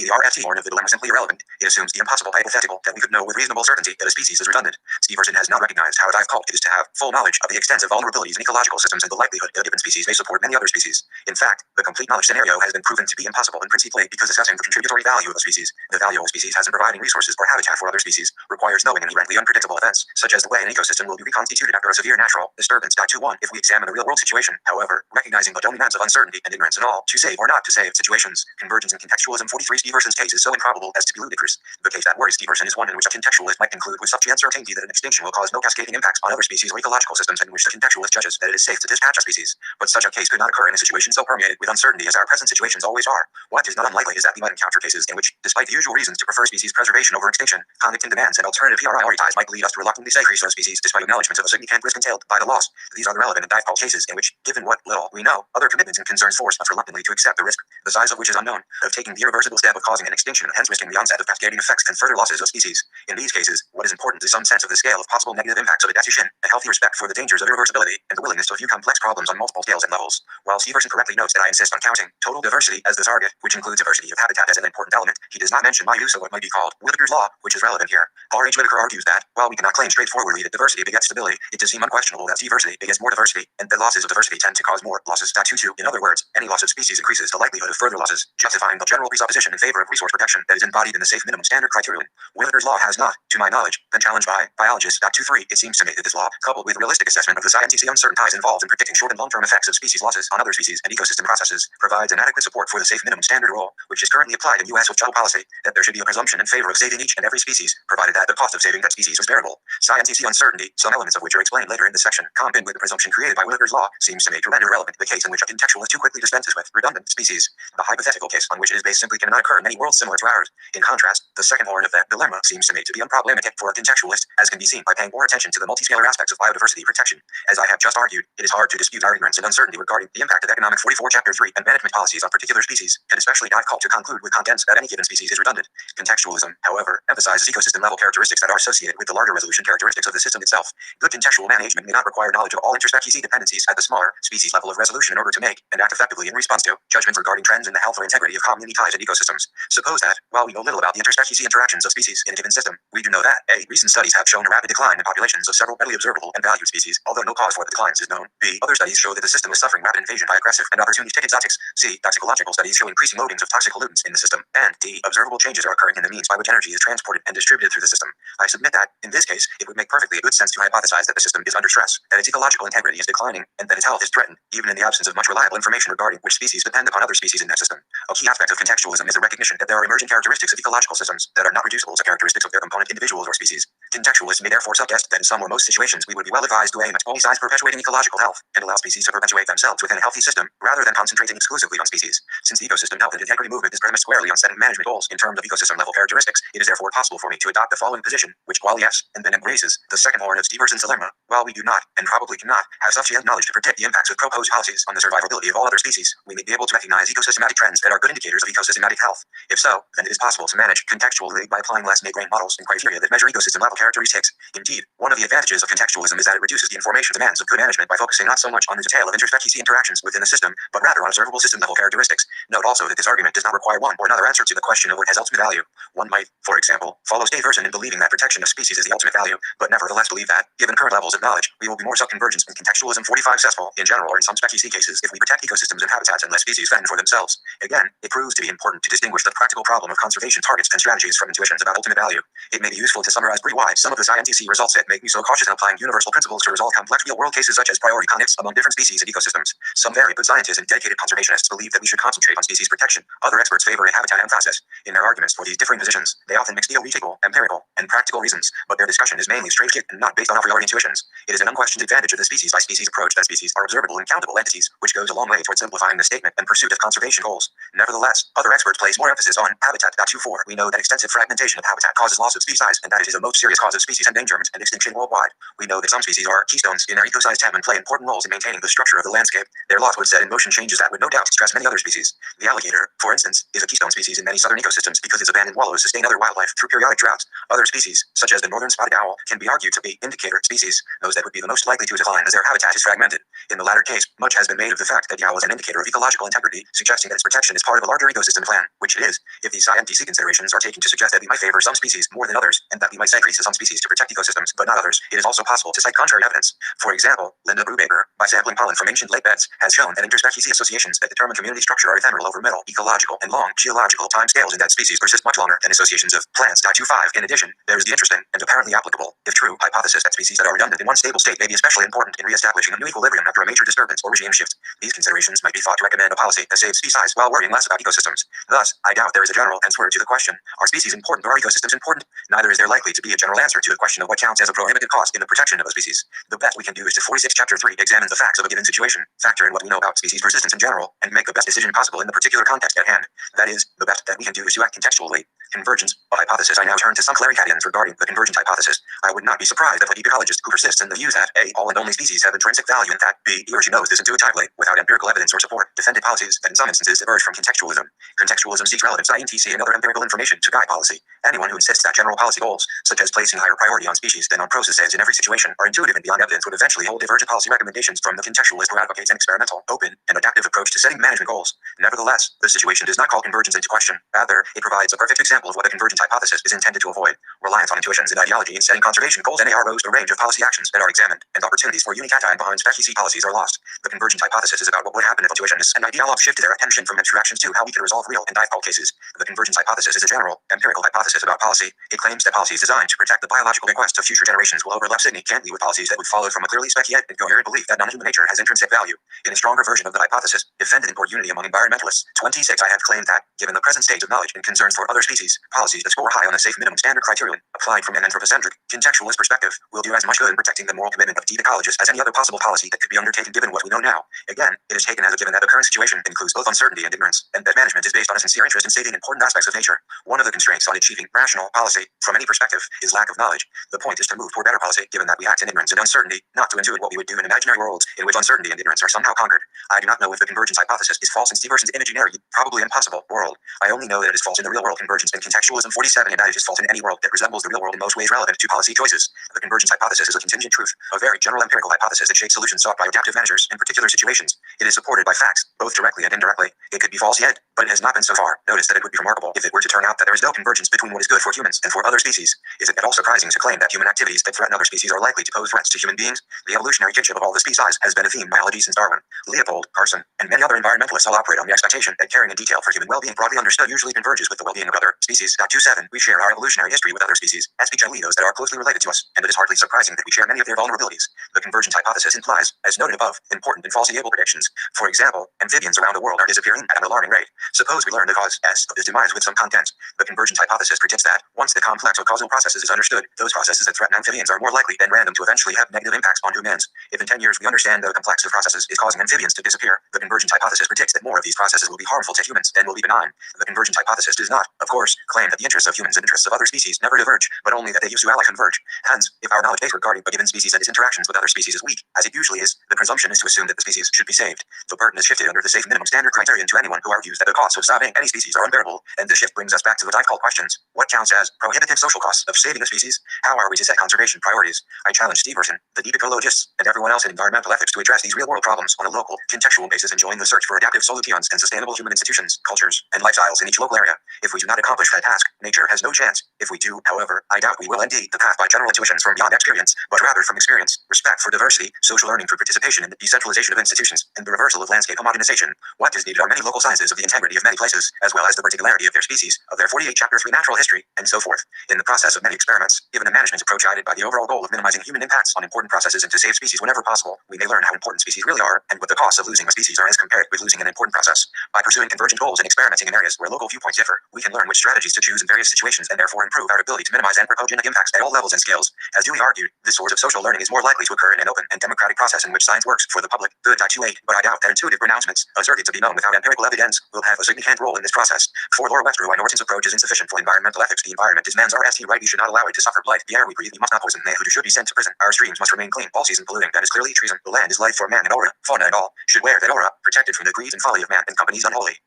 [SPEAKER 1] The RFT horn of the dilemma simply irrelevant. It assumes the impossible hypothetical that we could know with reasonable certainty that a species is redundant. Steverson has not recognized how difficult it is to have full knowledge of the extensive vulnerabilities in ecological systems and the likelihood that a given species may support many other species. In fact, the complete knowledge scenario has been proven to be impossible in principle because assessing the contributory value of a species, the value of a species has in providing resources or habitat for other species, requires knowing inherently unpredictable events, such as the way an ecosystem will be reconstituted after a severe natural disturbance. 21 If we examine the real-world situation, however, recognizing the dominance of uncertainty and ignorance in all, to save or not to save situations, convergence and contextualism 43 Steverson's case is so improbable as to be ludicrous. The case that worries Steverson is one in which a contextualist might conclude with such uncertainty that an extinction will cause no cascading impacts on other species or ecological systems, and in which the contextualist judges that it is safe to dispatch a species. But such a case could not occur in a situation so permeated with uncertainty as our present situations always are. What is not unlikely is that we might encounter cases in which, despite the usual reasons to prefer species preservation over extinction, conduct demands and alternative priorities might lead us to reluctantly sacrifice those species despite acknowledgement of a significant risk entailed by the loss. These are the relevant and difficult cases in which, given what little we know, other commitments and concerns force us reluctantly to accept the risk, the size of which is unknown, of taking the irreversible step of causing an extinction and hence risking the onset of cascading effects and further losses of species. In these cases, what is important is some sense of the scale of possible negative impacts of adaptation, a healthy respect for the dangers of irreversibility, and the willingness to view complex problems on multiple scales and levels. While Steverson correctly notes that I insist on counting total diversity as the target, which includes diversity of habitat as an important element, he does not mention my use of what might be called Whittaker's law, which is relevant here. R. H. Whittaker argues that, while we cannot claim straightforwardly that diversity begets stability, it does seem unquestionable that diversity begets more diversity, and that losses of diversity tend to cause more losses. 22 In other words, any loss of species increases the likelihood of further losses, justifying the general presupposition in favor of resource protection that is embodied in the safe minimum standard criterion. Whittaker's law has not, to my knowledge, been challenged by biologists. 23 It seems to me that this law, coupled with realistic assessment of the scientific uncertain ties involved in predicting short and long-term effects of species losses on other species and ecosystem processes, provides an adequate support for the safe minimum standard rule, which is currently applied in U.S. social policy, that there should be a presumption in favor of saving each and every species, provided that the cost of saving that species is bearable. Scientific uncertainty, some elements of which are explained later in this section, combined with the presumption created by Whittaker's law, seems to me to render irrelevant the case in which a contextualist too quickly dispenses with redundant species. The hypothetical case on which it is based simply cannot occur in many worlds similar to ours. In contrast, the second horn of that dilemma seems to me to be unproblematic for a contextualist, as can be seen by paying more attention to the multiscalar aspects of biodiversity protection. As I have just argued, it is hard to dispute our ignorance and uncertainty regarding the impact of economic 44 Chapter 3 and management policies on particular species, and especially difficult to conclude with contents that any given species is redundant. Contextualism, however, emphasizes ecosystem-level characteristics that are associated with the larger resolution characteristics of the system itself. Good contextual management may not require knowledge of all interspecies dependencies at the smaller species level of resolution in order to make and act effectively in response to judgments regarding trends in the health or integrity of community ties and ecosystems. Suppose that, while we know little about the interspecies interactions of species in a given system, we do know that A. Recent studies have shown a rapid decline in populations of several readily observable and valued species, although no cause for the declines is known. B. Other studies show that the system is suffering rapid invasion by aggressive and opportunistic exotics. C. Toxicological studies show increasing loadings of toxic pollutants in the system. And D. Observable changes are occurring in the means by which energy is transported and distributed through the system. I submit that, in this case, it would make perfectly good sense to hypothesize that the system is under stress, that its ecological integrity is declining, and that its health is threatened, even in the absence of much reliable information regarding which species depend upon other species in that system. A key aspect of contextualism is the recognition that there are emergent characteristics of ecological systems that are not reducible to characteristics of their component individuals or species. Contextualists may therefore suggest that in some or most situations we would be well advised to aim at only sides perpetuating ecological health, and allow species to perpetuate themselves within a healthy system, rather than concentrating exclusively on species. Since the ecosystem health and integrity movement is premised squarely on setting management goals in terms of ecosystem-level characteristics, it is therefore possible for me to adopt the following position, which qualifies and then embraces the second horn of Steverson's dilemma. While we do not, and probably cannot, have sufficient knowledge to predict the impacts of proposed policies on the survivability of all other species, we may be able to recognize ecosystematic trends that are good indicators of ecosystematic health. If so, then it is possible to manage contextually by applying less mid-grain models and criteria that measure ecosystem-level characteristics. Indeed, one of the advantages of contextualism is that it reduces the information demands of good management by focusing not so much on the detail of interspecies interactions within the system, but rather on observable system-level characteristics. Note also that this argument does not require one or another answer to the question of what has ultimate value. One might, for example, follow Stave Verson in believing that protection of species is the ultimate value, but nevertheless believe that, given current levels of knowledge, we will be more self-convergence in contextualism 45 successful, in general or in some spec cases, if we protect ecosystems and habitats and let species fend for themselves. Again, it proves to be important to distinguish the practical problem of conservation targets and strategies from intuitions about ultimate value. It may be useful to summarize briefly why some of the scientific results that make me so cautious in applying universal principles to resolve complex real-world cases such as priority conflicts among different species and ecosystems. Some very good scientists and dedicated conservationists believe that we should concentrate on species protection. Other experts favor a habitat emphasis. In their arguments for these differing positions, they often mix theoretical, empirical, and practical reasons, but their discussion is mainly strategic and not based on a priori intuitions. It is an unquestioned advantage of the species-by-species approach that species are observable and countable entities, which goes a long way toward simplifying the statement and pursuit of conservation goals. Nevertheless, other experts place more emphasis on habitat. 24. We know that extensive fragmentation of habitat causes loss of species, and that it is the most serious cause of species endangerment and extinction worldwide. We know that some species are keystones in their ecosystem and play important roles in maintaining the structure of the landscape. Their loss would set in motion changes that would no doubt stress many other species. The alligator, for instance, is a keystone species in many southern ecosystems because its abandoned wallows sustain other wildlife through periodic droughts. Other species, such as the northern spotted owl, can be argued to be indicator species, those that would be the most likely to decline as their habitat is fragmented. In the latter case, much has been made of the fact that the owl is an indicator of ecological integrity, suggesting that its protection is part of a larger ecosystem plan, which it is. If these scientific considerations are taken to suggest that we might favor some species more than others, and that we might sacrifice some species to protect ecosystems but not others, it is also possible to cite contrary evidence. For example, Linda Brubaker, by sampling pollen from ancient lake beds, has shown that interspecies associations that determine community structure are ephemeral over middle, ecological, and long geological time scales, and that species persist much longer than associations of plants. 25. In addition, there is the interesting and apparently applicable, if true, hypothesis that species that are redundant in one stable state may be especially important in re-establishing a new equilibrium after a major disturbance or regime shift. These considerations might be thought to recommend a policy that saves species while worrying less about ecosystems. Thus, I doubt there is a general answer to the question, are species important or are ecosystems important? Neither is there likely to be a general answer to the question of what counts as a prohibitive cost in the protection of a species. The best we can do is to 46 Chapter 3 examine the facts of a given situation, factor in what we know about species persistence in general, and make the best decision possible in the particular context at hand. That is, the best that we can do is to act contextually. Convergence of hypothesis. I now turn to some clarifications regarding the convergent hypothesis. I would not be surprised if an ecologist who persists in the view that A, all and only species have intrinsic value and that B, he or she knows this intuitively, without empirical evidence or support, defended policies that in some instances diverge from contextualism. Contextualism seeks relevant scientific and other empirical information to guide policy. Anyone who insists that general policy goals, such as placing higher priority on species than on processes in every situation, are intuitive and beyond evidence would eventually hold divergent policy recommendations from the contextualist who advocates an experimental, open, and adaptive approach to setting management goals. Nevertheless, the situation does not call convergence into question. Rather, it provides a perfect example of what a convergent hypothesis is intended to avoid. Reliance on intuitions and ideology in setting conservation goals narrows the range of policy actions that are examined, and opportunities for unique and behind spec policies are lost. The convergent hypothesis is about what would happen if intuitions and ideology shifted their attention from abstractions to how we can resolve real and difficult cases. The convergence hypothesis is a general, empirical hypothesis about policy. It claims that policies designed to protect the biological bequests of future generations will overlap significantly with policies that would follow from a clearly spec-yet and coherent belief that non-human nature has intrinsic value. In a stronger version of the hypothesis, defended in court unity among environmentalists, 26 I have claimed that, given the present state of knowledge and concerns for other species, policies that score high on the safe minimum standard criterion, applied from an anthropocentric, contextualist perspective, will do as much good in protecting the moral commitment of deep ecologists as any other possible policy that could be undertaken given what we know now. Again, it is taken as a given that the current situation includes both uncertainty and ignorance, and that management is based on a sincere interest in saving important aspects of nature. One of the constraints on achieving rational policy, from any perspective, is lack of knowledge. The point is to move toward better policy, given that we act in ignorance and uncertainty, not to intuit what we would do in imaginary worlds in which uncertainty and ignorance are somehow conquered. I do not know if the convergence hypothesis is false in Steverson's imaginary, probably impossible, world. I only know that it is false in the real world convergence in contextualism 47 and that it is false in any world that resembles the real world in most ways relevant to policy choices. The convergence hypothesis is a contingent truth, a very general empirical hypothesis that shapes solutions sought by adaptive managers in particular situations. It is supported by facts, both directly and indirectly. It could be false yet, but it has not been so far. Notice that it would be remarkable if it were to turn out that there is no convergence between what is good for humans and for other species. Is it at all surprising to claim that human activities that threaten other species are likely to pose threats to human beings? The evolutionary kinship of all the species has been a theme in biology since Darwin. Leopold, Carson, and many other environmentalists all operate on the expectation that caring in detail for human well-being broadly understood usually converges with the well-being of other species. 27. We share our evolutionary history with other species, especially those that are closely related to us, and it is hardly surprising that we share many of their vulnerabilities. The convergent hypothesis implies, as noted above, important and falsifiable predictions. For example, amphibians around the world are disappearing at an alarming rate. Suppose we learn the cause S of this demise with some content. The convergent hypothesis predicts that, once the complex of causal processes is understood, those processes that threaten amphibians are more likely than random to eventually have negative impacts on humans. If in 10 years we understand the complex of processes is causing amphibians to disappear, the convergent hypothesis predicts that more of these processes will be harmful to humans than will be benign. The convergent hypothesis does not, of course, course, claim that the interests of humans and interests of other species never diverge, but only that they used to ally converge. Hence, if our knowledge base regarding a given species and its interactions with other species is weak, as it usually is, the presumption is to assume that the species should be saved. The burden is shifted under the safe minimum standard criterion to anyone who argues that the costs of saving any species are unbearable, and the shift brings us back to the difficult questions. What counts as prohibitive social costs of saving a species? How are we to set conservation priorities? I challenge Steve Urson, the deep ecologists, and everyone else in environmental ethics to address these real-world problems on a local, contextual basis and join the search for adaptive solutions and sustainable human institutions, cultures, and lifestyles in each local area. If we do not accomplish that task, nature has no chance. If we do, however, I doubt we will indeed the path by general intuitions from beyond experience, but rather from experience, respect for diversity, social learning for participation in the decentralization of institutions, and the reversal of landscape homogenization. What is needed are many local sciences of the integrity of many places, as well as the particularity of their species, of their 48 Chapter 3 natural history, and so forth. In the process of many experiments, given a management approach guided by the overall goal of minimizing human impacts on important processes and to save species whenever possible, we may learn how important species really are, and what the costs of losing a species are as compared with losing an important process. By pursuing convergent goals and experimenting in areas where local viewpoints differ, we can learn which strategies to choose in various situations and therefore improve our ability to minimize anthropogenic impacts at all levels and scales. As Dewey argued, this sort of social learning is more likely to occur in an open and democratic process in which science works for the public good. 28, but I doubt that intuitive pronouncements, asserted to be known without empirical evidence, will have a significant role in this process. For Laura Webster, why Norton's approach is insufficient for environmental ethics. The environment is man's RST right. We should not allow it to suffer blight. The air we breathe we must not poison. They who should be sent to prison. Our streams must remain clean. All season polluting, that is clearly treason. The land is life for man and aura, fauna and all, should wear that aura, protected from the greed and folly of man and companies unholy.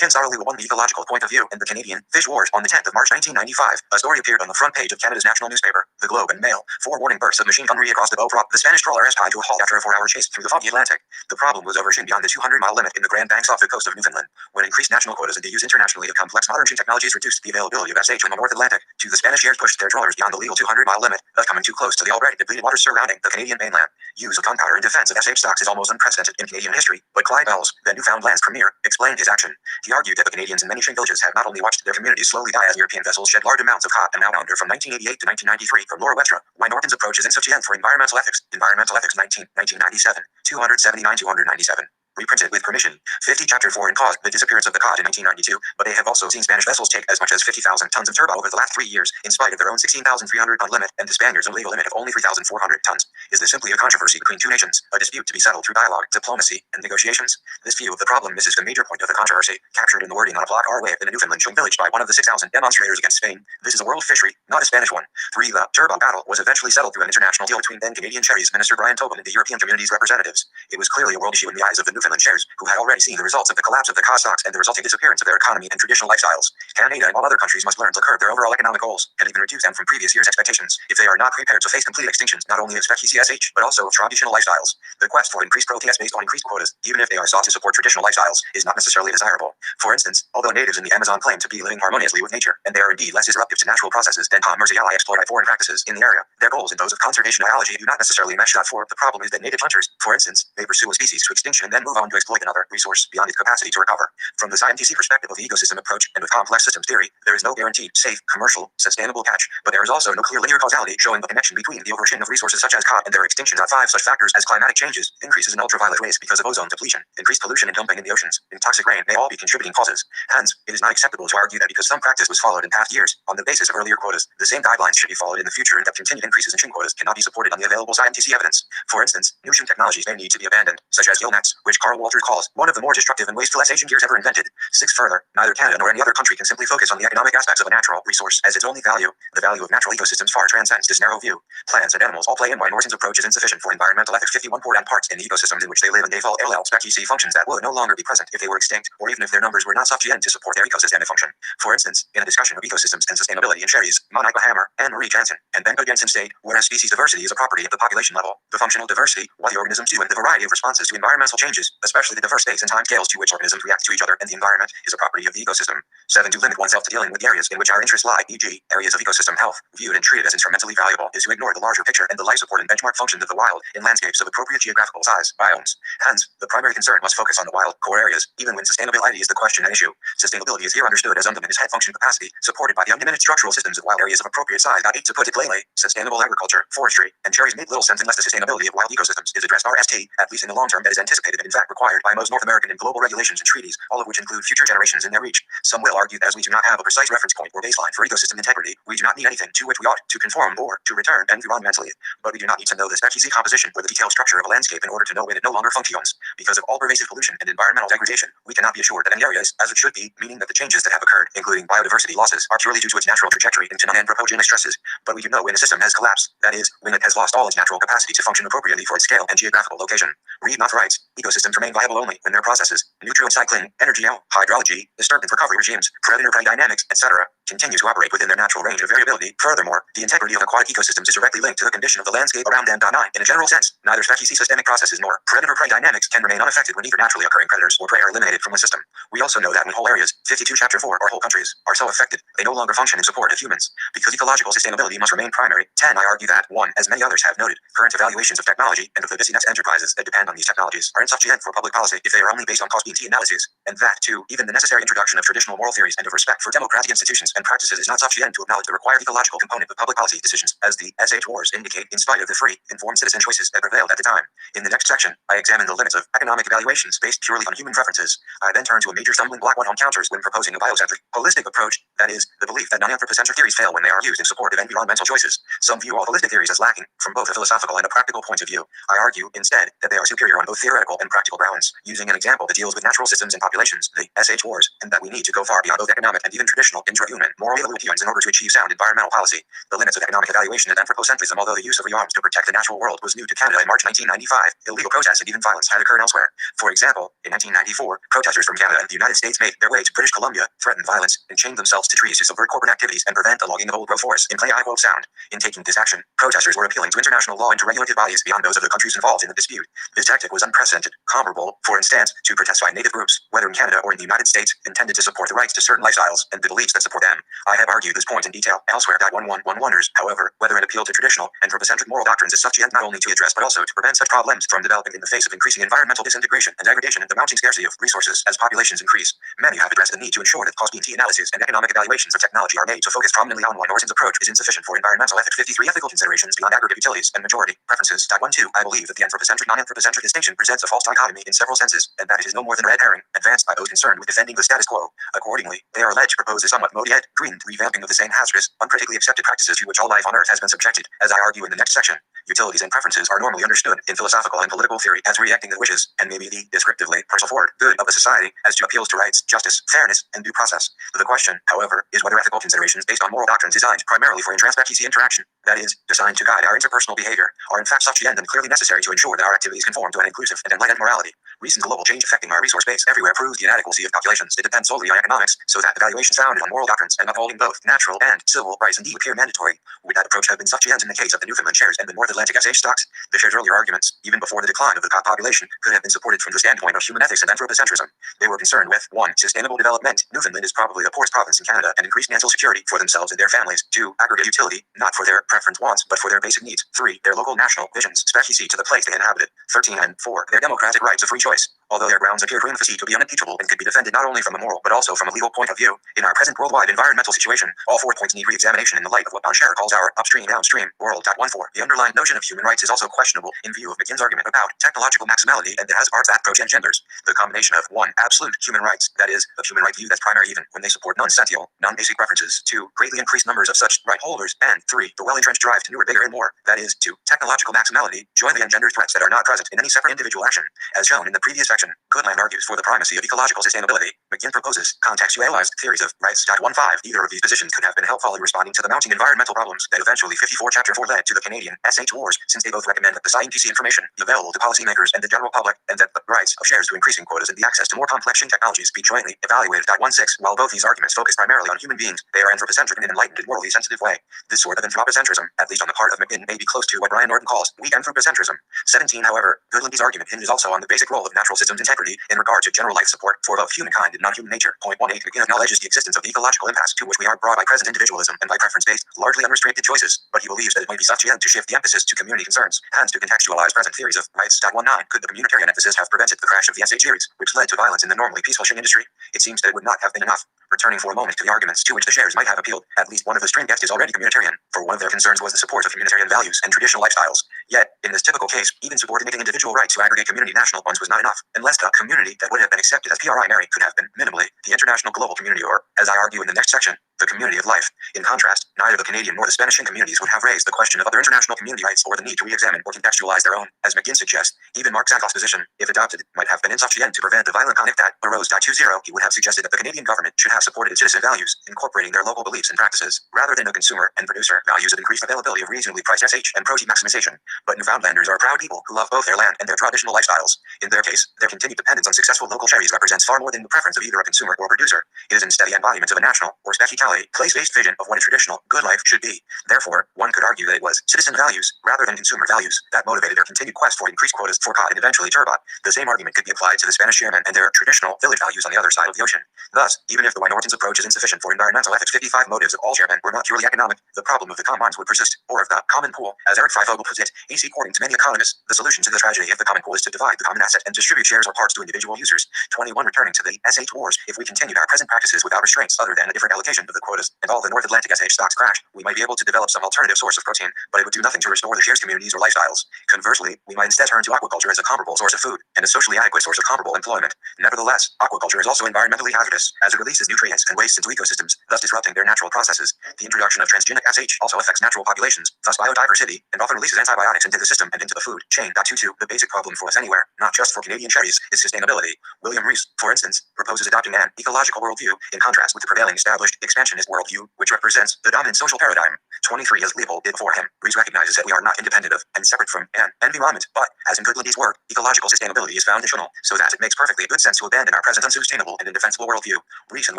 [SPEAKER 1] Ken Sarley won the ecological point of view in the Canadian Fish Wars on the 10th of March 1995. A story appeared on the front page of Canada's national newspaper, The Globe and Mail. 4 warning bursts of machine gunnery across the Bow brought the Spanish trawler as tied to a halt after a 4-hour chase through the foggy Atlantic. The problem was overshooting beyond the 200-mile limit in the Grand Banks off the coast of Newfoundland. When increased national quotas and the use internationally of complex modern technologies reduced the availability of SH in the North Atlantic, to the Spanish years pushed their trawlers beyond the legal 200-mile limit, thus coming too close to the already depleted waters surrounding the Canadian mainland. Use of gunpowder in defense of SH stocks is almost unprecedented in Canadian history, but Clyde Bells, the Newfoundland's premier, explained his action. He argued that the Canadians in many shrimp villages have not only watched their communities slowly die as European vessels shed large amounts of cod and outounder from 1988 to 1993 from Laura Webster, why Norton's approach is insufficient for environmental ethics. Environmental Ethics 1997, 279-297. Reprinted with permission. 50 Chapter 4 and caused the disappearance of the cod in 1992, but they have also seen Spanish vessels take as much as 50,000 tons of turbot over the last 3 years, in spite of their own 16,300-ton limit and the Spaniards' illegal limit of only 3,400 tons. Is this simply a controversy between two nations, a dispute to be settled through dialogue, diplomacy, and negotiations? This view of the problem misses the major point of the controversy, captured in the wording on a plaque R-Way in a Newfoundland showing village by one of the 6,000 demonstrators against Spain. This is a world fishery, not a Spanish one. 3. The turbot battle was eventually settled through an international deal between then Canadian Cherries Minister Brian Tobin and the European Community's representatives. It was clearly a world issue in the eyes of the Newfoundland Shares, who had already seen the results of the collapse of the cod stocks and the resulting disappearance of their economy and traditional lifestyles. Canada and all other countries must learn to curb their overall economic goals, and even reduce them from previous years' expectations, if they are not prepared to face complete extinctions, not only of species, but also of traditional lifestyles. The quest for increased protests based on increased quotas, even if they are sought to support traditional lifestyles, is not necessarily desirable. For instance, although natives in the Amazon claim to be living harmoniously with nature, and they are indeed less disruptive to natural processes than commercially exploited foreign practices in the area, their goals and those of conservation biology do not necessarily mesh. For the problem is that native hunters, for instance, may pursue a species to extinction and then move on to exploit another resource beyond its capacity to recover. From the scientific perspective of the ecosystem approach and with complex systems theory, there is no guaranteed, safe, commercial, sustainable catch, but there is also no clear linear causality showing the connection between the overshin of resources such as cod and their extinction. 5 such factors as climatic changes, increases in ultraviolet rays because of ozone depletion, increased pollution and dumping in the oceans, and toxic rain may all be contributing causes. Hence, it is not acceptable to argue that because some practice was followed in past years, on the basis of earlier quotas, the same guidelines should be followed in the future, and that continued increases in shrimp quotas cannot be supported on the available scientific evidence. For instance, new shrimp technologies may need to be abandoned, such as gill nets, which Carl Walters calls one of the more destructive and wasteful Asian gears ever invented. 6 further, neither Canada nor any other country can simply focus on the economic aspects of a natural resource as its only value. The value of natural ecosystems far transcends this narrow view. Plants and animals all play in why Norton's approach is insufficient for environmental ethics. 51 important parts in the ecosystems in which they live and they fall LL spec EC functions that would no longer be present if they were extinct, or even if their numbers were not sufficient to support their ecosystem function. For instance, in a discussion of ecosystems and sustainability in Sherry's, Monica Hammer, Anne Marie Jansen, and Benko Jensen state, whereas species diversity is a property of the population level, the functional diversity, what the organisms do and the variety of responses to environmental changes, especially the diverse space and time scales to which organisms react to each other and the environment, is a property of the ecosystem. 7. To limit oneself to dealing with the areas in which our interests lie, e.g., areas of ecosystem health, viewed and treated as instrumentally valuable, is to ignore the larger picture and the life support and benchmark functions of the wild in landscapes of appropriate geographical size, biomes. Hence, the primary concern must focus on the wild, core areas, even when sustainability is the question and issue. Sustainability is here understood as undiminished head function capacity, supported by the undiminished structural systems of wild areas of appropriate size. 8. To put it plainly, sustainable agriculture, forestry, and cherries make little sense unless the sustainability of wild ecosystems is addressed RST, at least in the long term that is anticipated in fact required by most North American and global regulations and treaties, all of which include future generations in their reach. Some will argue that as we do not have a precise reference point or baseline for ecosystem integrity, we do not need anything to which we ought to conform or to return environmentally. But we do not need to know the species composition or the detailed structure of a landscape in order to know when it no longer functions. Because of all pervasive pollution and environmental degradation, we cannot be assured that any area is as it should be, meaning that the changes that have occurred, including biodiversity losses, are purely due to its natural trajectory into non-anthropogenic stresses. But we do know when a system has collapsed, that is, when it has lost all its natural capacity to function appropriately for its scale and geographical location. Read not rights. Ecosystems remain viable only when their processes, nutrient-cycling, energy, hydrology, disturbance recovery regimes, predator-prey dynamics, etc., continue to operate within their natural range of variability. Furthermore, the integrity of aquatic ecosystems is directly linked to the condition of the landscape around them. 9. In a general sense, neither species systemic processes nor predator-prey dynamics can remain unaffected when either naturally occurring predators or prey are eliminated from the system. We also know that when whole areas, 52 chapter 4, or whole countries, are so affected, they no longer function in support of humans. Because ecological sustainability must remain primary. 10. I argue that, 1, as many others have noted, current evaluations of technology and of the business enterprises that depend on these technologies are insufficient for public policy if they are only based on cost-benefit analyses, and that, 2, even the necessary introduction of traditional moral theories and of respect for democratic institutions and practices is not sufficient to acknowledge the required ecological component of public policy decisions, as the wars indicate, in spite of the free, informed citizen choices that prevailed at the time. In the next section, I examine the limits of economic evaluations based purely on human preferences. I then turn to a major stumbling block one encounters when proposing a biocentric, holistic approach, that is, the belief that non-anthropocentric theories fail when they are used in support of environmental choices. Some view all holistic theories as lacking, from both a philosophical and a practical point of view. I argue, instead, that they are superior on both theoretical and practical grounds, using an example that deals with natural systems and populations, the wars, and that we need to go far beyond both economic and even traditional intra-human moral evaluations in order to achieve sound environmental policy. The limits of economic evaluation and anthropocentrism. Although the use of rearms to protect the natural world was new to Canada in March 1995, illegal protests and even violence had occurred elsewhere. For example, in 1994, protesters from Canada and the United States made their way to British Columbia, threatened violence, and chained themselves to trees to subvert corporate activities and prevent the logging of old-growth forests in Clay Idaho Sound. In taking this action, protesters were appealing to international law and to regulated bodies beyond those of the countries involved in the dispute. This tactic was unprecedented, comparable, for instance, to protests by native groups, whether in Canada or in the United States, intended to support the rights to certain lifestyles and the beliefs that support them. I have argued this point in detail elsewhere. One wonders, however, whether an appeal to traditional anthropocentric moral doctrines is sufficient not only to address but also to prevent such problems from developing in the face of increasing environmental disintegration and degradation and the mounting scarcity of resources as populations increase. Many have addressed the need to ensure that cost-benefit analysis and economic evaluations of technology are made to focus prominently on one Orson's approach is insufficient for environmental ethics. 53 ethical considerations beyond aggregate utilities and majority preferences. 1.2. I believe that the anthropocentric non-anthropocentric distinction presents a false dichotomy in several senses, and that it is no more than a red herring, advanced by those concerned with defending the status quo. Accordingly, they are alleged to propose a somewhat mode yet green revamping of the same hazardous, uncritically accepted practices to which all life on Earth has been subjected. As I argue in the next section, utilities and preferences are normally understood in philosophical and political theory as reacting the wishes, and maybe the descriptively personal forward good of a society as to appeals to rights, justice, fairness, and due process. The question, however, is whether ethical considerations based on moral doctrines designed primarily for intraspecies interaction, that is, designed to guide our interpersonal behavior, are in fact sufficient and clearly necessary to ensure that our activities conform to an inclusive and enlightened morality. Recent global change affecting our resource base everywhere proves the inadequacy of calculations. It depends solely on economics, so that evaluations founded on moral doctrines and upholding both natural and civil rights indeed appear mandatory. Would that approach have been sufficient in the case of the Newfoundland shares and the North Atlantic SH stocks? The shares' earlier arguments, even before the decline of the population, could have been supported from the standpoint of human ethics and anthropocentrism. They were concerned with 1. Sustainable development. Newfoundland is probably the poorest province in Canada, and increased financial security for themselves and their families. 2. Aggregate utility, not for their preference wants, but for their basic needs. 3. Their local national visions, species to the place they inhabited. 13 and 4. Their democratic rights of free choice. Although their grounds appear prima facie to be unimpeachable and could be defended not only from a moral but also from a legal point of view, in our present worldwide environmental situation, all 4 points need re-examination in the light of what Bonshare calls our upstream-downstream world. 1.4. The underlying notion of human rights is also questionable in view of McKinn's argument about technological maximality and the has-parts that approach engenders the combination of 1. Absolute human rights, that is, of human right view that's primary even when they support non-sential, non-basic preferences. 2. Greatly increased numbers of such right holders, and 3. The well-entrenched drive to newer, bigger, and more, that is, to technological maximality, jointly engender threats that are not present in any separate individual action. As shown in the previous section, Goodland argues for the primacy of ecological sustainability. McKinn proposes contextualized theories of rights. 1.5. Either of these positions could have been helpful in responding to the mounting environmental problems that eventually 54 Chapter 4 led to the Canadian wars, since they both recommend that the scientific information be available to policymakers and the general public, and that the rights of shares to increasing quotas and the access to more complex technologies be jointly evaluated. 1.6. While both these arguments focus primarily on human beings, they are anthropocentric in an enlightened and morally sensitive way. This sort of anthropocentrism, at least on the part of McKinn, may be close to what Brian Norton calls weak anthropocentrism. 17. However, Goodland's argument hinges also on the basic role of natural systems integrity in regard to general life support for both humankind and non-human nature. 1.8. McKinn acknowledges the existence of the ecological impasse to which we are brought by present individualism and by preference-based, largely unrestricted choices, but he believes that it might be sufficient to shift the emphasis to community concerns, hence to contextualize present theories of rights. 1.9. Could the communitarian emphasis have prevented the crash of the SH series, which led to violence in the normally peaceful fishing industry? It seems that it would not have been enough. Returning for a moment to the arguments to which the shares might have appealed, at least one of the string guests is already communitarian, for one of their concerns was the support of communitarian values and traditional lifestyles. Yet, in this typical case, even subordinating individual rights to aggregate community national ones was not enough, unless the community that would have been accepted as primary could have been, minimally, the international global community or, as I argue in the next section, the community of life. In contrast, neither the Canadian nor the Spanish communities would have raised the question of other international community rights or the need to re-examine or contextualize their own. As McGinn suggests, even Mark Zakoff's position, if adopted, might have been insufficient to prevent the violent conflict that arose. 20. He would have suggested that the Canadian government should have supported its citizen values, incorporating their local beliefs and practices, rather than the consumer and producer values of increased availability of reasonably priced SH and protein maximization. But Newfoundlanders are proud people who love both their land and their traditional lifestyles. In their case, their continued dependence on successful local cherries represents far more than the preference of either a consumer or producer. It is instead the embodiment of a national, or speciality, place-based vision of what a traditional, good life should be. Therefore, one could argue that it was citizen values, rather than consumer values, that motivated their continued quest for increased quotas for cod and eventually turbot. The same argument could be applied to the Spanish chairmen and their traditional village values on the other side of the ocean. Thus, even if the Wynordens' approach is insufficient for environmental ethics, 55 motives of all chairmen were not purely economic, the problem of the commons would persist, or of the common pool, as Eric Freifogel puts it, AC according to many economists, the solution to the tragedy of the common pool is to divide the common asset and distribute shares or parts to individual users. 21. Returning to the SH wars, if we continued our present practices without restraints other than a different allocation of the quotas, and all the North Atlantic SH stocks crashed, we might be able to develop some alternative source of protein, but it would do nothing to restore the shares communities or lifestyles. Conversely, we might instead turn to aquaculture as a comparable source of food, and a socially adequate source of comparable employment. Nevertheless, aquaculture is also environmentally hazardous, as it releases nutrients and wastes into ecosystems, thus disrupting their natural processes. The introduction of transgenic SH also affects natural populations, thus biodiversity, and often releases antibiotics into the system and into the food chain. 22. The basic problem for us anywhere, not just for Canadian cherries, is sustainability. William Rees, for instance, proposes adopting an ecological worldview, in contrast with the prevailing established expansionist worldview, which represents the dominant social paradigm. 23. As Leopold did before him, Rees recognizes that we are not independent of and separate from an environment, but, as in Goodlady's work, ecological sustainability is foundational, so that it makes perfectly good sense to abandon our present unsustainable and indefensible worldview. Rees and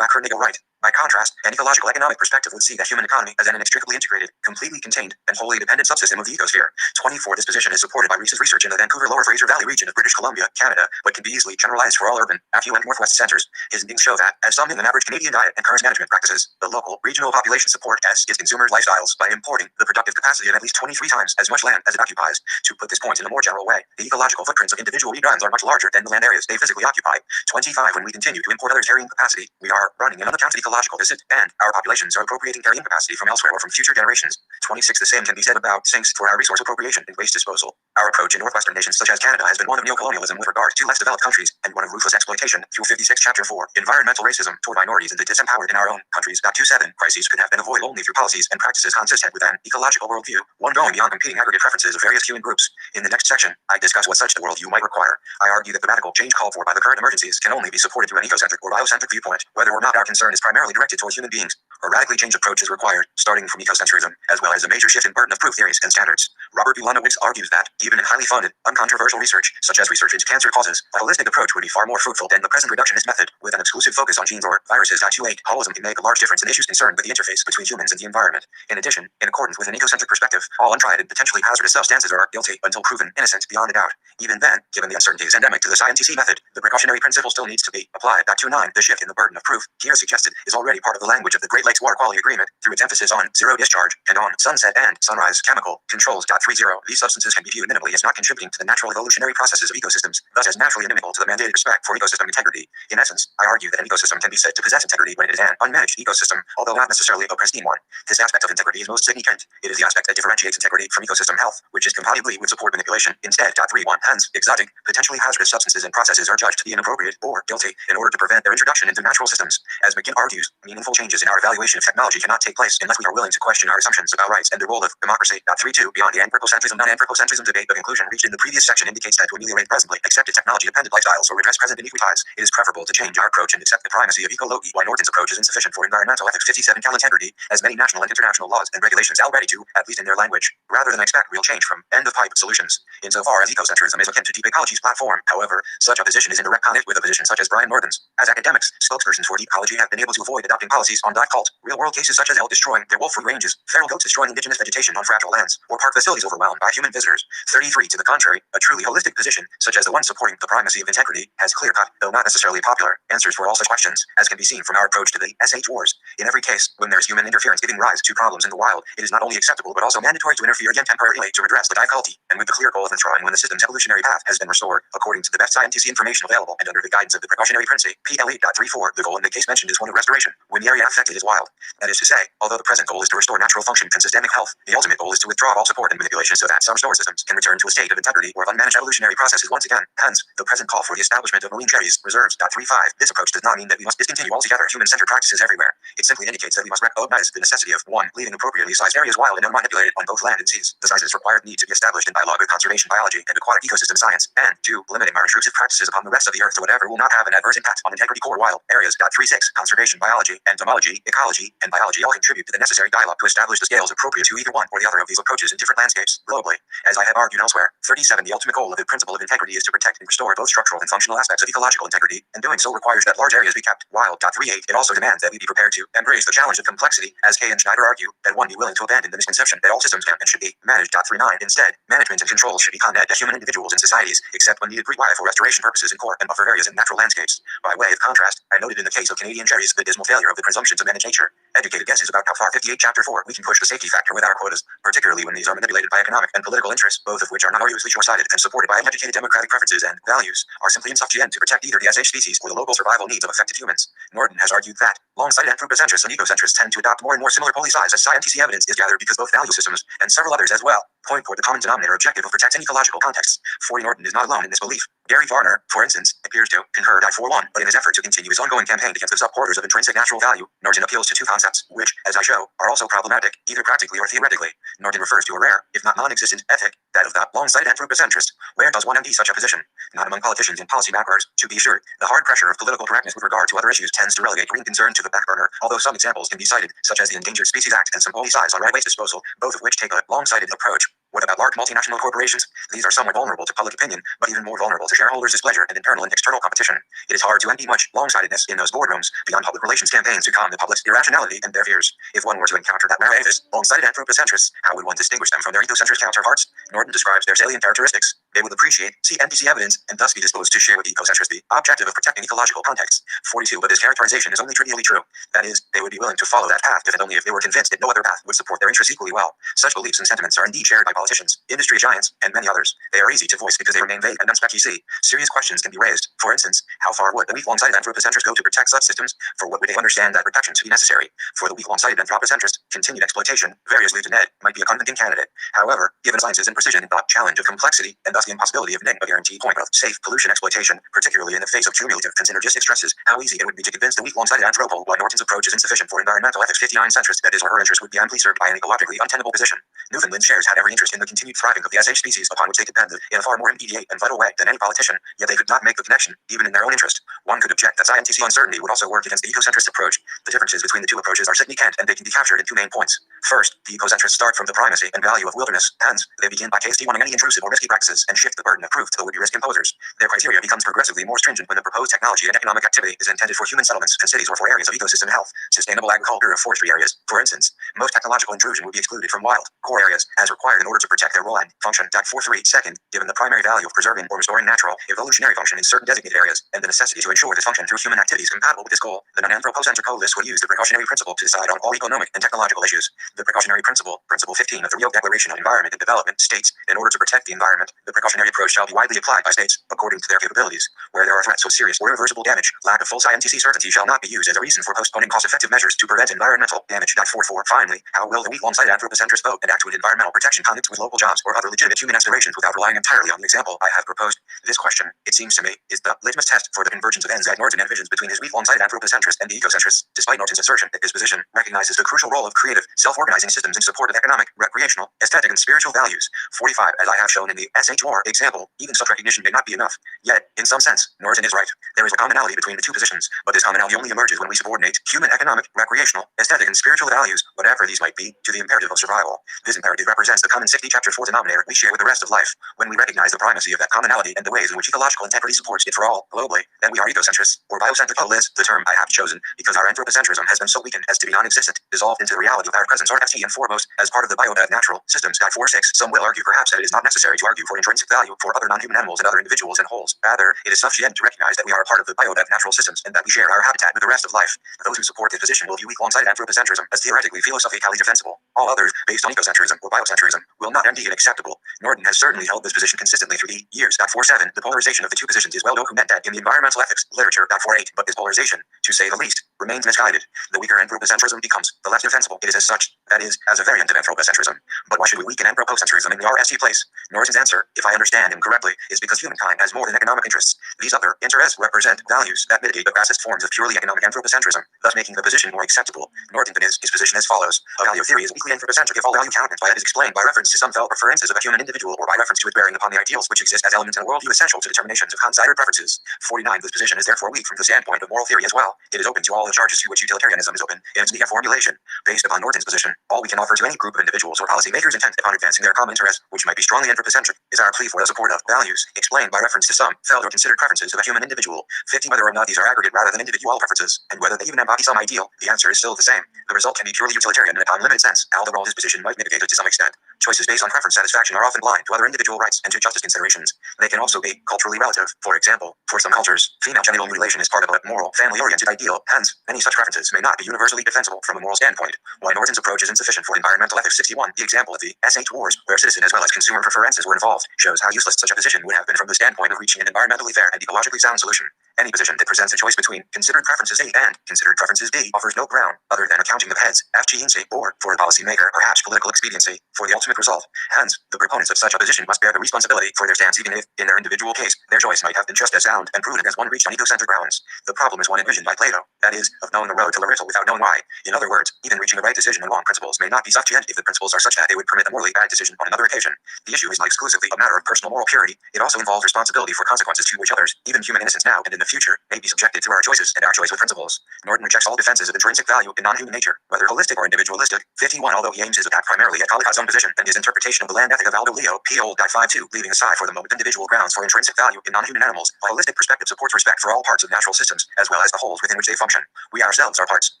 [SPEAKER 1] Wacker-Nagel write. By contrast, an ecological economic perspective would see the human economy as an inextricably integrated, completely contained, and wholly dependent subsystem of the ecosphere. 24. This position is supported by Rees's research in the Vancouver Lower Fraser Valley region of British Columbia, Canada, but can be easily generalized for all urban, affluent Northwest centers. His instincts show that, as some in an average Canadian diet and current management practices, the local, regional population support its consumer lifestyles by importing the productive capacity of at least 23 times as much land as it occupies. To put this point in a more general way, the ecological footprints of individual regions are much larger than the land areas they physically occupy. 25. When we continue to import others' carrying capacity, we are running an unaccounted ecological deficit, and our populations are appropriating carrying capacity from elsewhere or from future generations. 26. The same can be said about sinks for our resource appropriation and waste disposal. Our approach in Northwestern nations such as Canada has been one of neocolonialism with regard to less developed countries, and one of ruthless exploitation through 56 Chapter 4, environmental racism toward minorities and the disempowered in our own countries. 27. Crises could have been avoided only through policies and practices consistent with an ecological worldview, one going beyond competing aggregate preferences of various human groups. In the next section, I discuss what such the worldview might require. I argue that the radical change called for by the current emergencies can only be supported through an ecocentric or biocentric viewpoint, whether or not our concern is primarily directed towards human beings. A radically changed approach is required, starting from ecocentrism, as well as a major shift in burden of proof theories and standards. Robert Bulanowicz argues that, even in highly funded, uncontroversial research, such as research into cancer causes, a holistic approach would be far more fruitful than the present reductionist method, with an exclusive focus on genes or viruses. 28. Holism can make a large difference in issues concerned with the interface between humans and the environment. In addition, in accordance with an ecocentric perspective, all untried and potentially hazardous substances are guilty until proven innocent beyond a doubt. Even then, given the uncertainties endemic to the scientific method, the precautionary principle still needs to be applied. 29. The shift in the burden of proof, here suggested, is already part of the language of the Great Lakes Water Quality Agreement, through its emphasis on zero discharge and on sunset and sunrise chemical controls. 30. These substances can be viewed minimally as not contributing to the natural evolutionary processes of ecosystems, thus as naturally inimical to the mandated respect for ecosystem integrity. In essence, I argue that an ecosystem can be said to possess integrity when it is an unmanaged ecosystem, although not necessarily a pristine one. This aspect of integrity is most significant. It is the aspect that differentiates integrity from ecosystem health, which is compatibly with support manipulation. Instead, 3.1. Hence, exotic, potentially hazardous substances and processes are judged to be inappropriate or guilty in order to prevent their introduction into natural systems. As McGinn argues, meaningful changes in our evaluation of technology cannot take place unless we are willing to question our assumptions about rights and the role of democracy. 3.2. Beyond the anthropocentrism, non-anthropocentrism debate, the conclusion reached in the previous section indicates that to ameliorate presently accepted technology-dependent lifestyles or redress present inequities, it is preferable to change our approach and accept the primacy of ecology. Wynordens' approach is insufficient for environmental ethics. 57. Integrity, as many national and international laws and regulations already do, at least in their language, rather than expect real change from end-of-pipe solutions. Insofar as ecocentrism is akin to deep ecology's platform, however, such a position is in direct conflict with a position such as Brian Norden's. As academics, spokespersons for ecology have been able to avoid adopting policies on cult, real-world cases such as elk destroying their wolf-free ranges, feral goats destroying indigenous vegetation on fragile lands, or park facilities overwhelmed by human visitors. 33. To the contrary, a truly holistic position, such as the one supporting the primacy of integrity, has clear-cut, though not necessarily popular, answers for all such questions, as can be seen from our approach to the SH wars. In every case, when there is human interference giving rise to problems in the wild, it is not only acceptable but also mandatory to interfere again temporarily to redress the difficulty, and with the clear goal of withdrawing when the system's evolutionary path has been restored, according to the best scientific information available and under the guidance of the precautionary principle. PLE.34. The goal in the case mentioned is one of restoration. When the area affected is wild, wild. That is to say, although the present goal is to restore natural function and systemic health, the ultimate goal is to withdraw all support and manipulation so that some restored systems can return to a state of integrity or of unmanaged evolutionary processes once again. Hence, the present call for the establishment of marine cherries reserves. 35. This approach does not mean that we must discontinue altogether human-centered practices everywhere. It simply indicates that we must recognize the necessity of 1. Leaving appropriately sized areas wild and unmanipulated on both land and seas. The sizes required need to be established in dialogue with conservation biology and aquatic ecosystem science. And 2. Limiting our intrusive practices upon the rest of the earth to whatever will not have an adverse impact on integrity core wild areas. 36. Conservation biology, entomology, ecology, and biology all contribute to the necessary dialogue to establish the scales appropriate to either one or the other of these approaches in different landscapes globally. As I have argued elsewhere. 37. The ultimate goal of the principle of integrity is to protect and restore both structural and functional aspects of ecological integrity, and doing so requires that large areas be kept wild. 38. It also demands that we be prepared to embrace the challenge of complexity, as Kay and Schneider argue, that one be willing to abandon the misconception that all systems can and should be managed. 39. Instead, management and control should be conned to human individuals and societies, except when needed required for restoration purposes in core and buffer areas and natural landscapes. By way of contrast, I noted in the case of Canadian cherries the dismal failure of the presumption to manage nature. Educated guesses about how far 58 Chapter 4 we can push the safety factor with our quotas, particularly when these are manipulated by economic and political interests, both of which are not arduously short-sighted and supported by uneducated democratic preferences and values, are simply insufficient to protect either the SH species or the local survival needs of affected humans. Norton has argued that long-sighted anthropocentrists and ecocentrists tend to adopt more and more similar poly-size as scientific evidence is gathered because both value systems, and several others as well, point toward the common denominator objective of protecting ecological contexts. 40. Norton is not alone in this belief. Gary Varner, for instance, appears to concur. 41. But in his effort to continue his ongoing campaign against the supporters of intrinsic natural value, Norton appeals to two concepts, which, as I show, are also problematic, either practically or theoretically. Norton refers to a rare, if not non-existent, ethic, that of the long-sighted anthropocentrist. Where does one empty such a position? Not among politicians and policy makers. To be sure, the hard pressure of political correctness with regard to other issues tends to relegate green concern to the back burner, although some examples can be cited, such as the Endangered Species Act and some poly-size on right waste disposal, both of which take a long-sighted approach. What about large multinational corporations? These are somewhat vulnerable to public opinion, but even more vulnerable to shareholders' displeasure and internal and external competition. It is hard to empty much long-sightedness in those boardrooms beyond public relations campaigns to calm the public's irrationality and their fears. If one were to encounter that rare avis, long-sighted anthropocentrists, how would one distinguish them from their ecocentric counterparts? Norton describes their salient characteristics. They would appreciate, see NPC evidence, and thus be disposed to share with the ecocentrist the objective of protecting ecological contexts. 42. But this characterization is only trivially true. That is, they would be willing to follow that path if and only if they were convinced that no other path would support their interests equally well. Such beliefs and sentiments are indeed shared by politicians, industry giants, and many others. They are easy to voice because they remain vague and unspecific. Serious questions can be raised. For instance, how far would the weak long-sighted anthropocentrist go to protect such systems? For what would they understand that protection to be necessary? For the weak long-sighted anthropocentrist, continued exploitation, variously to net, might be a convincing candidate. However, given sciences and precision, the challenge of complexity, and thus the impossibility of a guaranteed point of safe pollution exploitation, particularly in the face of cumulative and synergistic stresses, how easy it would be to convince the weak long-sighted anthropo why Norton's approach is insufficient for environmental ethics. 59 centrist, that his or her interest would be amply served by an ecologically untenable position. Newfoundland shares had every interest in the continued thriving of the SH species upon which they depended in a far more immediate and vital way than any politician, yet they could not make the connection, even in their own interest. One could object that scientific uncertainty would also work against the ecocentrist approach. The differences between the two approaches are significant, and they can be captured in two main points. First, the ecocentrists start from the primacy and value of wilderness, hence, they begin by KST1ing any intrusive or risky practices and shift the burden of proof to the would-be risk imposers. Their criteria becomes progressively more stringent when the proposed technology and economic activity is intended for human settlements and cities or for areas of ecosystem health, sustainable agriculture or forestry areas. For instance, most technological intrusion would be excluded from wild core areas as required in order to protect their role and function. 43. Second, given the primary value of preserving or restoring natural evolutionary function in certain designated areas and the necessity to ensure this function through human activities compatible with this goal, the non-anthropocentric holist would use the precautionary principle to decide on all economic and technological issues. The precautionary principle, Principle 15 of the Rio Declaration on Environment and Development, states, in order to protect the environment, the precautionary approach shall be widely applied by states according to their capabilities. Where there are threats of serious or irreversible damage, lack of full scientific certainty shall not be used as a reason for postponing cost-effective measures to prevent environmental damage. 44. Finally, how will the weak long-sighted anthropocentrists vote and act with environmental protection conflicts with local jobs or other legitimate human aspirations without relying entirely on the example I have proposed? This question, it seems to me, is the litmus test for the convergence of ends that Norton envisions between his weak long-sighted anthropocentrist and the ecocentrists, despite Norton's assertion that his position recognizes the crucial role of creative, self-organizing systems in support of economic, recreational, aesthetic, and spiritual values. 45. As I have shown in the SHR example, even such recognition may not be enough. Yet, in some sense, Norton is right. There is a commonality between the two positions, but this commonality only emerges when we subordinate human economic, recreational, aesthetic, and spiritual values, whatever these might be, to the imperative of survival. This imperative represents the common 60 Chapter 4 denominator we share with the rest of life. When we recognize the primacy of that commonality and the ways in which ecological integrity supports it for all, globally, then we are ecocentrists, or biocentric. The term I have chosen, because our anthropocentrism has been so weakened as to be non-existent, dissolved into the reality of our presence, are FT and foremost, as part of the biodata of natural systems. 46. Some will argue perhaps that it is not necessary to argue for intrinsic value for other non-human animals and other individuals and wholes. Rather, it is sufficient to recognize that we are a part of the biodata of natural systems and that we share our habitat with the rest of life. Those who support this position will view weak long-sighted anthropocentrism as theoretically philosophically defensible. All others, based on ecocentrism or biocentrism, will not indeed acceptable. Norton has certainly held this position consistently through the years. 47. The polarization of the two positions is well documented in the environmental ethics literature. 48. But this polarization, to say the least, remains misguided. The weaker anthropocentrism becomes the less defensible. It is as such, that is, as a variant of anthropocentrism. But why should we weaken anthropocentrism in the RSC place? Norton's answer, if I understand him correctly, is because humankind has more than economic interests. These other interests represent values that mitigate the crassest forms of purely economic anthropocentrism, thus making the position more acceptable. Norton begins his position as follows. A value theory is weakly anthropocentric if all value countenance by it is explained by reference to some felt preferences of a human individual or by reference to its bearing upon the ideals which exist as elements in a worldview essential to determinations of considered preferences. 49. This position is therefore weak from the standpoint of moral theory as well. It is open to all the charges to which utilitarianism is open in its media formulation. Based upon Norton's position, all we can offer to any group of individuals or policymakers intent upon advancing their common interests, which might be strongly anthropocentric, is our plea for the support of values, explained by reference to some felt or considered preferences of a human individual. 50. Whether or not these are aggregate rather than individual preferences, and whether they even embody some ideal, the answer is still the same. The result can be purely utilitarian in a time-limited sense. Although his position might mitigate it to some extent. Choices based on preference satisfaction are often blind to other individual rights and to justice considerations. They can also be culturally relative. For example, for some cultures, female genital mutilation is part of a moral, family-oriented ideal. Hence, many such preferences may not be universally defensible from a moral standpoint. Why Norton's approach is insufficient for environmental ethics. 61. The example of the S8 wars, where citizen as well as consumer preferences were involved, shows how useless such a position would have been from the standpoint of reaching an environmentally fair and ecologically sound solution. Any position that presents a choice between considered preferences A and considered preferences B offers no ground other than accounting of heads, F, G, and C, or for a policymaker, perhaps political expediency, for the ultimate result. Hence, the proponents of such a position must bear the responsibility for their stance, even if, in their individual case, their choice might have been just as sound and prudent as one reached on egocentric grounds. The problem is one envisioned by Plato, that is, of knowing the road to Larissa without knowing why. In other words, even reaching the right decision on wrong principles may not be sufficient if the principles are such that they would permit a morally bad decision on another occasion. The issue is not exclusively a matter of personal moral purity, it also involves responsibility for consequences to which others, even human innocence now and in the future, may be subjected to our choices and our choice with principles. Norton rejects all defenses of intrinsic value in non-human nature, whether holistic or individualistic. 51. Although he aims his attack primarily at Collicott's own position and his interpretation of the land ethic of Aldo Leo, P. Old. 52, leaving aside for the moment individual grounds for intrinsic value in non-human animals, a holistic perspective supports respect for all parts of natural systems, as well as the wholes within which they function. We ourselves are parts,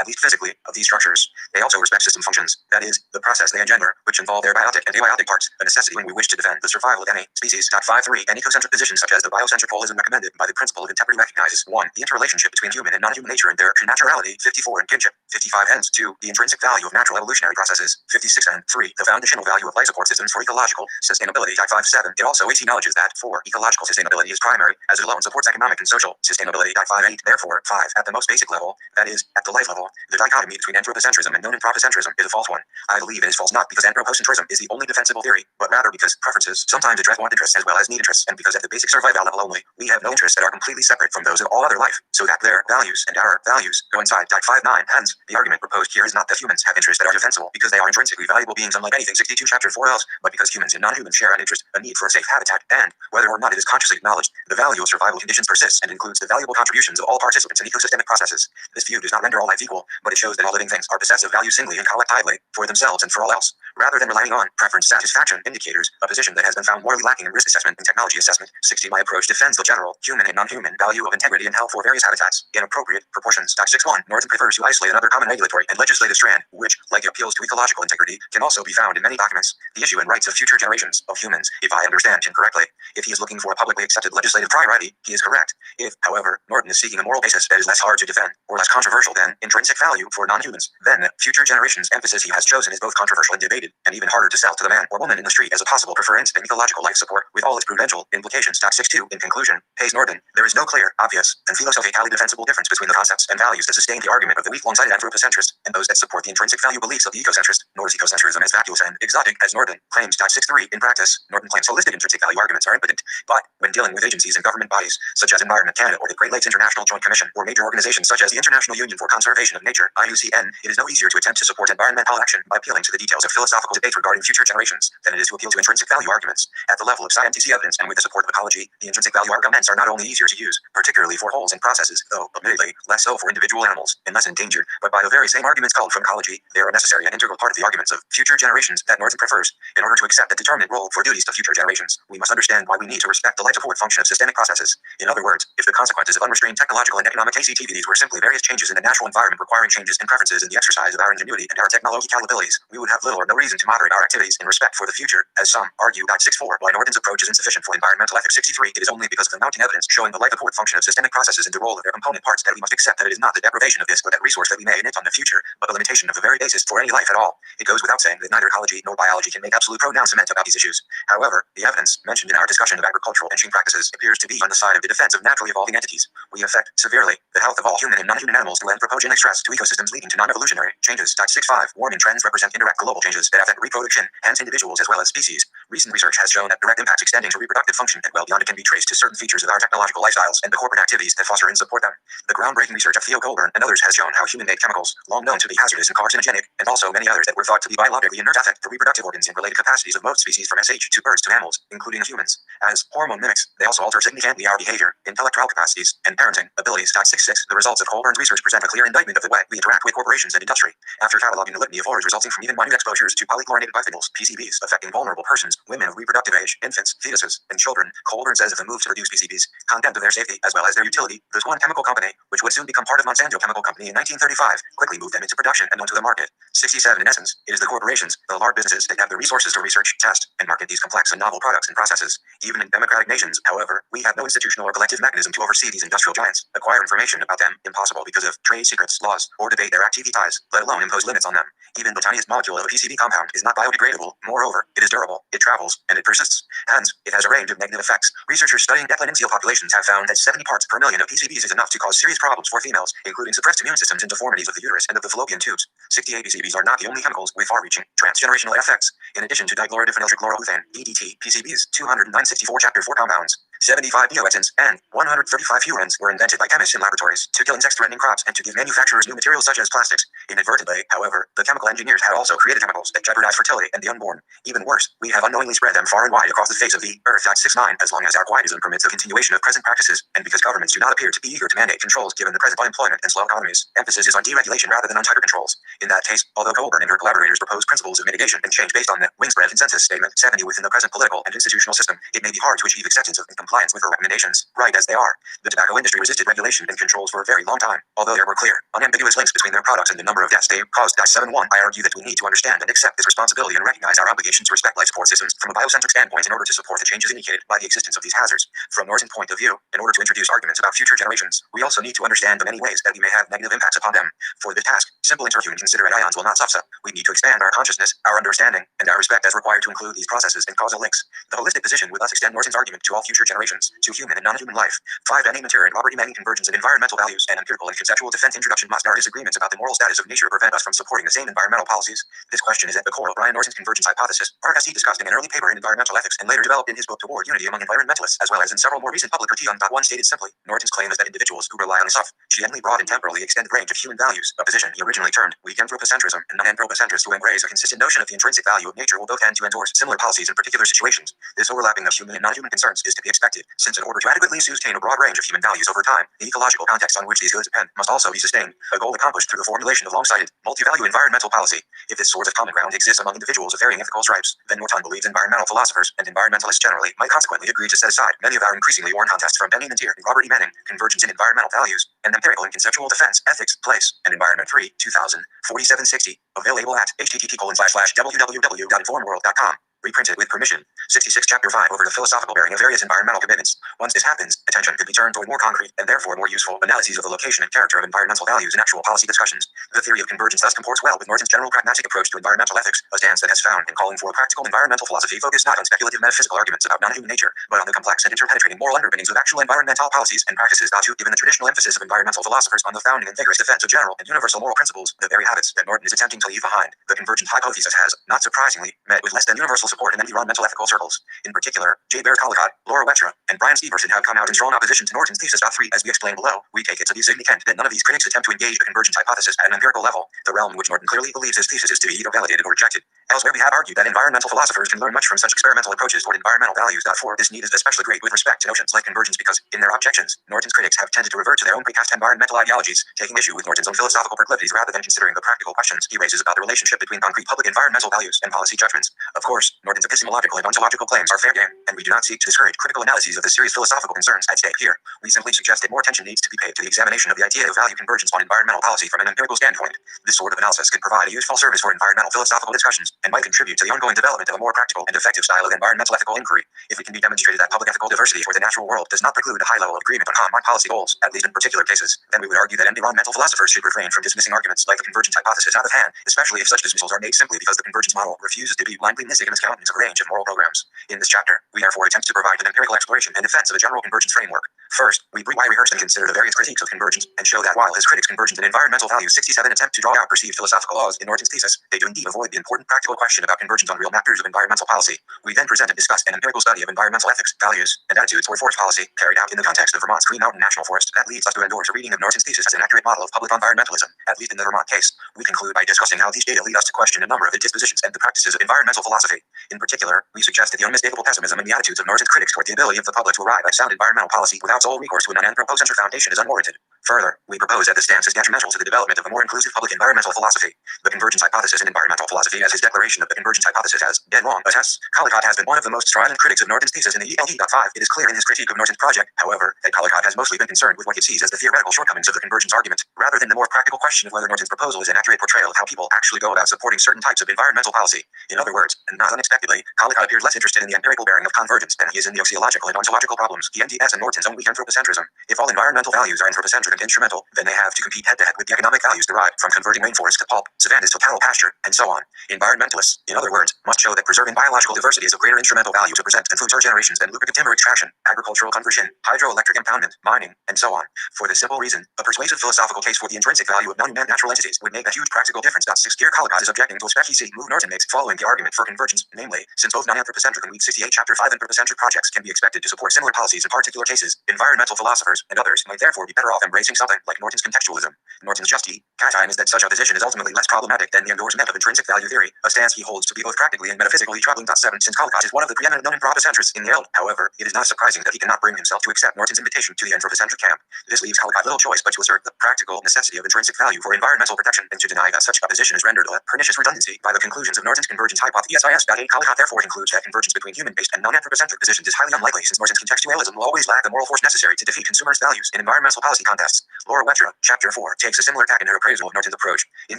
[SPEAKER 1] at least physically, of these structures. They also respect system functions, that is, the process they engender, which involve their biotic and abiotic parts, a necessity when we wish to defend the survival of any species. 53. An ecocentric position such as the biocentric holism recommended by the principle of integrity recognizes 1. The interrelationship between human and non-human nature and their naturality. 54. And kinship. 55. Hence 2. The intrinsic value of natural evolutionary processes. 56. And 3. The foundational value of life support systems for ecological sustainability. 57. It also acknowledges that 4. Ecological sustainability is primary, as it alone supports economic and social sustainability. 58. Therefore, 5. At the most basic level, that is, at the life level, the dichotomy between anthropocentrism and non-anthropocentrism is a false one. I believe it is false not because anthropocentrism is the only defensible theory, but rather because preferences sometimes address want interests as well as need interests, and because at the basic survival level only, we have no interests that are completely separate from those of all other life, so that their values and our values coincide. 59. Hence, the argument proposed here is not that humans have interests that are defensible because they are intrinsically valuable beings unlike anything 62 chapter 4 else, but because humans and non-humans share an interest, a need for a safe habitat, and, whether or not it is consciously acknowledged, the value of survival conditions persists and includes the valuable contributions of all participants in ecosystemic processes. This view does not render all life equal, but it shows that all living things are possessed of value singly and collectively, for themselves and for all else, rather than relying on preference satisfaction indicators, a position that has been found morally lacking in risk assessment and technology assessment. 60. My approach defends the general, human and non-human value of integrity and health for various habitats, in appropriate proportions. 61. Norton prefers to isolate another common regulatory and legislative strand, which, like appeals to ecological integrity, can also be found in many documents. The issue and rights of future generations of humans, if I understand him correctly. If he is looking for a publicly accepted legislative priority, he is correct. If, however, Norton is seeking a moral basis that is less hard to defend, or less controversial than intrinsic value for non-humans, then the future generations emphasis he has chosen is both controversial and debated, and even harder to sell to the man or woman in the street as a possible preference in ecological life support, with all its prudential implications. 62. In conclusion, Hayes Norton, there is no clear, obvious, and philosophically defensible difference between the concepts and values that sustain the argument of the weak one-sided anthropocentrist and those that support the intrinsic value beliefs of the ecocentrist, nor is ecocentrism as vacuous and exotic as Norton claims. 63. In practice, Norton claims holistic intrinsic value arguments are impotent, but when dealing with agencies and government bodies, such as Environment Canada or the Great Lakes International Joint Commission, or major organizations such as the International Union for Conservation of Nature, IUCN, it is no easier to attempt to support environmental action by appealing to the details of philosophical debate regarding future generations than it is to appeal to intrinsic value arguments. At the level of scientific evidence and with the support of ecology, the intrinsic value arguments are not only easier to use, particularly for wholes and processes, though, admittedly, less so for individual animals, and less endangered, but by the very same arguments called from ecology, they are a necessary and integral part of the arguments of future generations that Norton prefers. In order to accept the determinate role for duties to future generations, we must understand why we need to respect the life support function of systemic processes. In other words, if the consequences of unrestrained technological and economic activities were simply various changes in the natural environment requiring changes in preferences in the exercise of our ingenuity and our technological abilities, we would have little or no reason reason to moderate our activities in respect for the future, as some argue. 64. Why Norton's approach is insufficient for environmental ethics. 63. It is only because of the mounting evidence showing the life support function of systemic processes and the role of their component parts that we must accept that it is not the deprivation of this or that resource that we may emit on the future, but the limitation of the very basis for any life at all. It goes without saying that neither ecology nor biology can make absolute pronouncement about these issues. However, the evidence mentioned in our discussion of agricultural and ranching practices appears to be on the side of the defense of naturally evolving entities. We affect severely the health of all human and non-human animals through anthropogenic stress to ecosystems leading to non-evolutionary changes. 65. Warming trends represent indirect global changes that affect reproduction, hence individuals as well as species. Recent research has shown that direct impacts extending to reproductive function and well beyond it can be traced to certain features of our technological lifestyles and the corporate activities that foster and support them. The groundbreaking research of Theo Goldberg and others has shown how human-made chemicals, long known to be hazardous and carcinogenic, and also many others that were thought to be biologically inert, affect the reproductive organs and related capacities of most species from SH to birds to mammals, including humans. As hormone mimics, they also alter significantly our behavior, intellectual capacities, and parenting abilities. 66. The results of Goldberg's research present a clear indictment of the way we interact with corporations and industry. After cataloging the litany of horrors resulting from even minute exposures to polychlorinated biphenyls, PCBs, affecting vulnerable persons, women of reproductive age, infants, fetuses, and children, Goldberg says if the move to reduce PCBs, content of their safety as well as their utility, there's one chemical company, which would soon become part of Monsanto Chemical Company in 1935, quickly moved them into production and onto the market. 67. In essence, it is the corporations, the large businesses that have the resources to research, test, and market these complex and novel products and processes. Even in democratic nations, however, we have no institutional or collective mechanism to oversee these industrial giants, acquire information about them, impossible because of trade secrets, laws, or debate their activity ties, let alone impose limits on them. Even the tiniest molecule of a PCB compound is not biodegradable. Moreover, it is durable, it travels, and it persists. Hence, it has a range of negative effects. Researchers studying decline seal populations have found that 70 parts per million of PCBs is enough to cause serious problems for females, including suppressed immune systems and deformities of the uterus and of the fallopian tubes. 68. PCBs are not the only chemicals with far-reaching transgenerational effects. In addition to dichlorodiphenyltrichloroethane, EDT, PCBs, 20964 Chapter 4 compounds, 75 bioetins, and 135 furans were invented by chemists in laboratories to kill insect-threatening crops and to give manufacturers new materials such as plastics. Inadvertently, however, the chemical engineers had also created chemicals that jeopardize fertility and the unborn. Even worse, we have unknowingly spread them far and wide across the face of the earth. 69. As long as our quietism permits the continuation of present practices, and because governments do not appear to be eager to mandate controls given the present unemployment and slow economies, emphasis is on deregulation rather than on tighter controls. In that case, although Goldberg and her collaborators propose principles of mitigation and change based on the Wingspread Consensus Statement 70 within the present political and institutional system, it may be hard to achieve acceptance of and compliance with her recommendations. Right as they are, the tobacco industry resisted regulation and controls for a very long time, although there were clear, unambiguous links between their products and the number of deaths they caused. 71. I argue that we need to understand and accept this responsibility and recognize our obligation to respect life support systems from a biocentric standpoint in order to support the changes indicated by the existence of these hazards. From Norton's point of view, in order to introduce arguments about future generations, we also need to understand the many ways that we may have negative impacts upon them. For this task, simple interhuman considerate ions will not suffice. We need to expand our consciousness, our understanding, and our respect as required to include these processes and causal links. The holistic position would thus extend Norton's argument to all future generations, to human and non-human life. 5. Any material and Robert E. Manning convergence of environmental values and empirical and conceptual defense introduction must. Our disagreements about the moral status of nature prevent us from supporting the same environmental policies. This question is at the core of Brian Norton's convergence hypothesis, RSE discussed in an early paper in environmental ethics and later developed in his book Toward Unity Among Environmentalists, as well as in several more recent public critique on. One stated simply, Norton's claim is that individuals who rely on a sufficiently broad and temporally extended range of human values, a position he originally termed weak anthropocentrism, and non-anthropocentrists who embrace a consistent notion of the intrinsic value of nature will both tend to endorse similar policies in particular situations. This overlapping of human and non-human concerns is to be expected, since in order to adequately sustain a broad range of human values over time, the ecological context on which these goods depend must also be sustained, a goal accomplished through the formulation of long-sighted, multi-value environmental policy. If this sort of common ground exists among individuals of varying ethical stripes, then Norton believes environmental philosophers and environmentalists generally might consequently agree to set aside many of our increasingly worn contests from Benny Mintier and Robert E. Manning, Convergence in Environmental Values, and Empirical and Conceptual Defense, Ethics, Place, and Environment 3, 2000, 4760, available at http://www.informworld.com. Reprinted with permission. 66 Chapter 5 over the philosophical bearing of various environmental commitments. Once this happens, attention could be turned toward more concrete and therefore more useful analyses of the location and character of environmental values in actual policy discussions. The theory of convergence thus comports well with Norton's general pragmatic approach to environmental ethics, a stance that has found in calling for a practical environmental philosophy focused not on speculative metaphysical arguments about non-human nature, but on the complex and interpenetrating moral underpinnings of actual environmental policies and practices. Given the traditional emphasis of environmental philosophers on the founding and vigorous defense of general and universal moral principles, the very habits that Norton is attempting to leave behind, the convergent hypothesis has, not surprisingly, met with less than universal support in environmental ethical circles. In particular, J. Baird Collicott, Laura Wetra, and Brian Steverson have come out in strong opposition to Norton's thesis. 3. As we explained below, we take it to be significant that none of these critics attempt to engage the convergent hypothesis at an empirical level, the realm in which Norton clearly believes his thesis is to be either validated or rejected. Elsewhere we have argued that environmental philosophers can learn much from such experimental approaches toward environmental values. 4. This need is especially great with respect to notions like convergence because, in their objections, Norton's critics have tended to revert to their own precast environmental ideologies, taking issue with Norton's own philosophical proclivities rather than considering the practical questions he raises about the relationship between concrete public environmental values and policy judgments. Of course, Norton's epistemological and ontological claims are fair game, and we do not seek to discourage critical analyses of the serious philosophical concerns at stake here. We simply suggest that more attention needs to be paid to the examination of the idea of value convergence on environmental policy from an empirical standpoint. This sort of analysis can provide a useful service for environmental philosophical discussions, and might contribute to the ongoing development of a more practical and effective style of environmental ethical inquiry. If it can be demonstrated that public ethical diversity for the natural world does not preclude a high level of agreement on common policy goals, at least in particular cases, then we would argue that environmental philosophers should refrain from dismissing arguments like the convergence hypothesis out of hand, especially if such dismissals are made simply because the convergence model refuses to be blindly mystic in its countenance of a range of moral programs. In this chapter, we therefore attempt to provide an empirical exploration and defense of a general convergence framework. First, we briefly rehearse and consider the various critiques of convergence, and show that while his critics convergence and environmental values 67 attempt to draw out perceived philosophical laws in Norton's thesis, they do indeed avoid the important practical question about convergence on real matters of environmental policy. We then present and discuss an empirical study of environmental ethics, values, and attitudes toward forest policy, carried out in the context of Vermont's Green Mountain National Forest, that leads us to endorse a reading of Norton's thesis as an accurate model of public environmentalism, at least in the Vermont case. We conclude by discussing how these data lead us to question a number of the dispositions and the practices of environmental philosophy. In particular, we suggest that the unmistakable pessimism in the attitudes of Norton's critics toward the ability of the public to arrive at sound environmental policy without sole recourse to a non-anthropocentric foundation is unwarranted. Further, we propose that this stance is detrimental to the development of a more inclusive public environmental philosophy. The convergence hypothesis in environmental philosophy, as his declaration of the convergence hypothesis has dead wrong attests, Collicott has been one of the most strident critics of Norton's thesis in the ELD.5. It is clear in his critique of Norton's project, however, that Collicott has mostly been concerned with what it sees as the theoretical shortcomings of the convergence argument, rather than the more practical question of whether Norton's proposal is an accurate portrayal of how people actually go about supporting certain types of environmental policy. In other words, and not unexpectedly, Collicott appears less interested in the empirical bearing of convergence than he is in the axiological and ontological problems, the NDS and Norton's own weak anthropocentrism. If all environmental values are anthropocentric and instrumental, then they have to compete head-to-head with the economic values derived from converting rainforest to pulp, savannas to cattle pasture, and so on. Environmentalists, in other words, must show that preserving biological diversity is of greater instrumental value to present and food source generations than lubricative timber extraction, agricultural conversion, hydroelectric impoundment, mining, and so on. For this simple reason, a persuasive philosophical case for the intrinsic value of non-human natural entities would make a huge practical difference. 6. Here Collicott is objecting to a spec move Norton makes following the argument for convergence, namely, since both non-anthropocentric and weak 68 chapter 5 anthropocentric projects can be expected to support similar policies in particular cases, environmental philosophers and others might therefore be better off embracing something like Norton's contextualism. Norton's catine is that such a position is ultimately less problematic than the endorsement of intrinsic value theory, a stance he holds to be both practically and metaphysically troubling. 7. Since Collicott is one of the preeminent non-anthropocentrists in the ELD, however, it is not surprising that he cannot bring himself to accept Norton's invitation to the anthropocentric camp. This leaves Collicott little choice but to assert the practical necessity of intrinsic value for environmental protection, and to deny that such a position is rendered a pernicious redundancy by the conclusions of Norton's convergence hypothesis. Collicott therefore concludes that convergence between human-based and non-anthropocentric positions is highly unlikely, since Norton's contextualism will always lack the moral force necessary to defeat consumers' values in environmental policy contests. Laura Wettra, Chapter 4, takes a similar tack in her appraisal of Norton's approach. In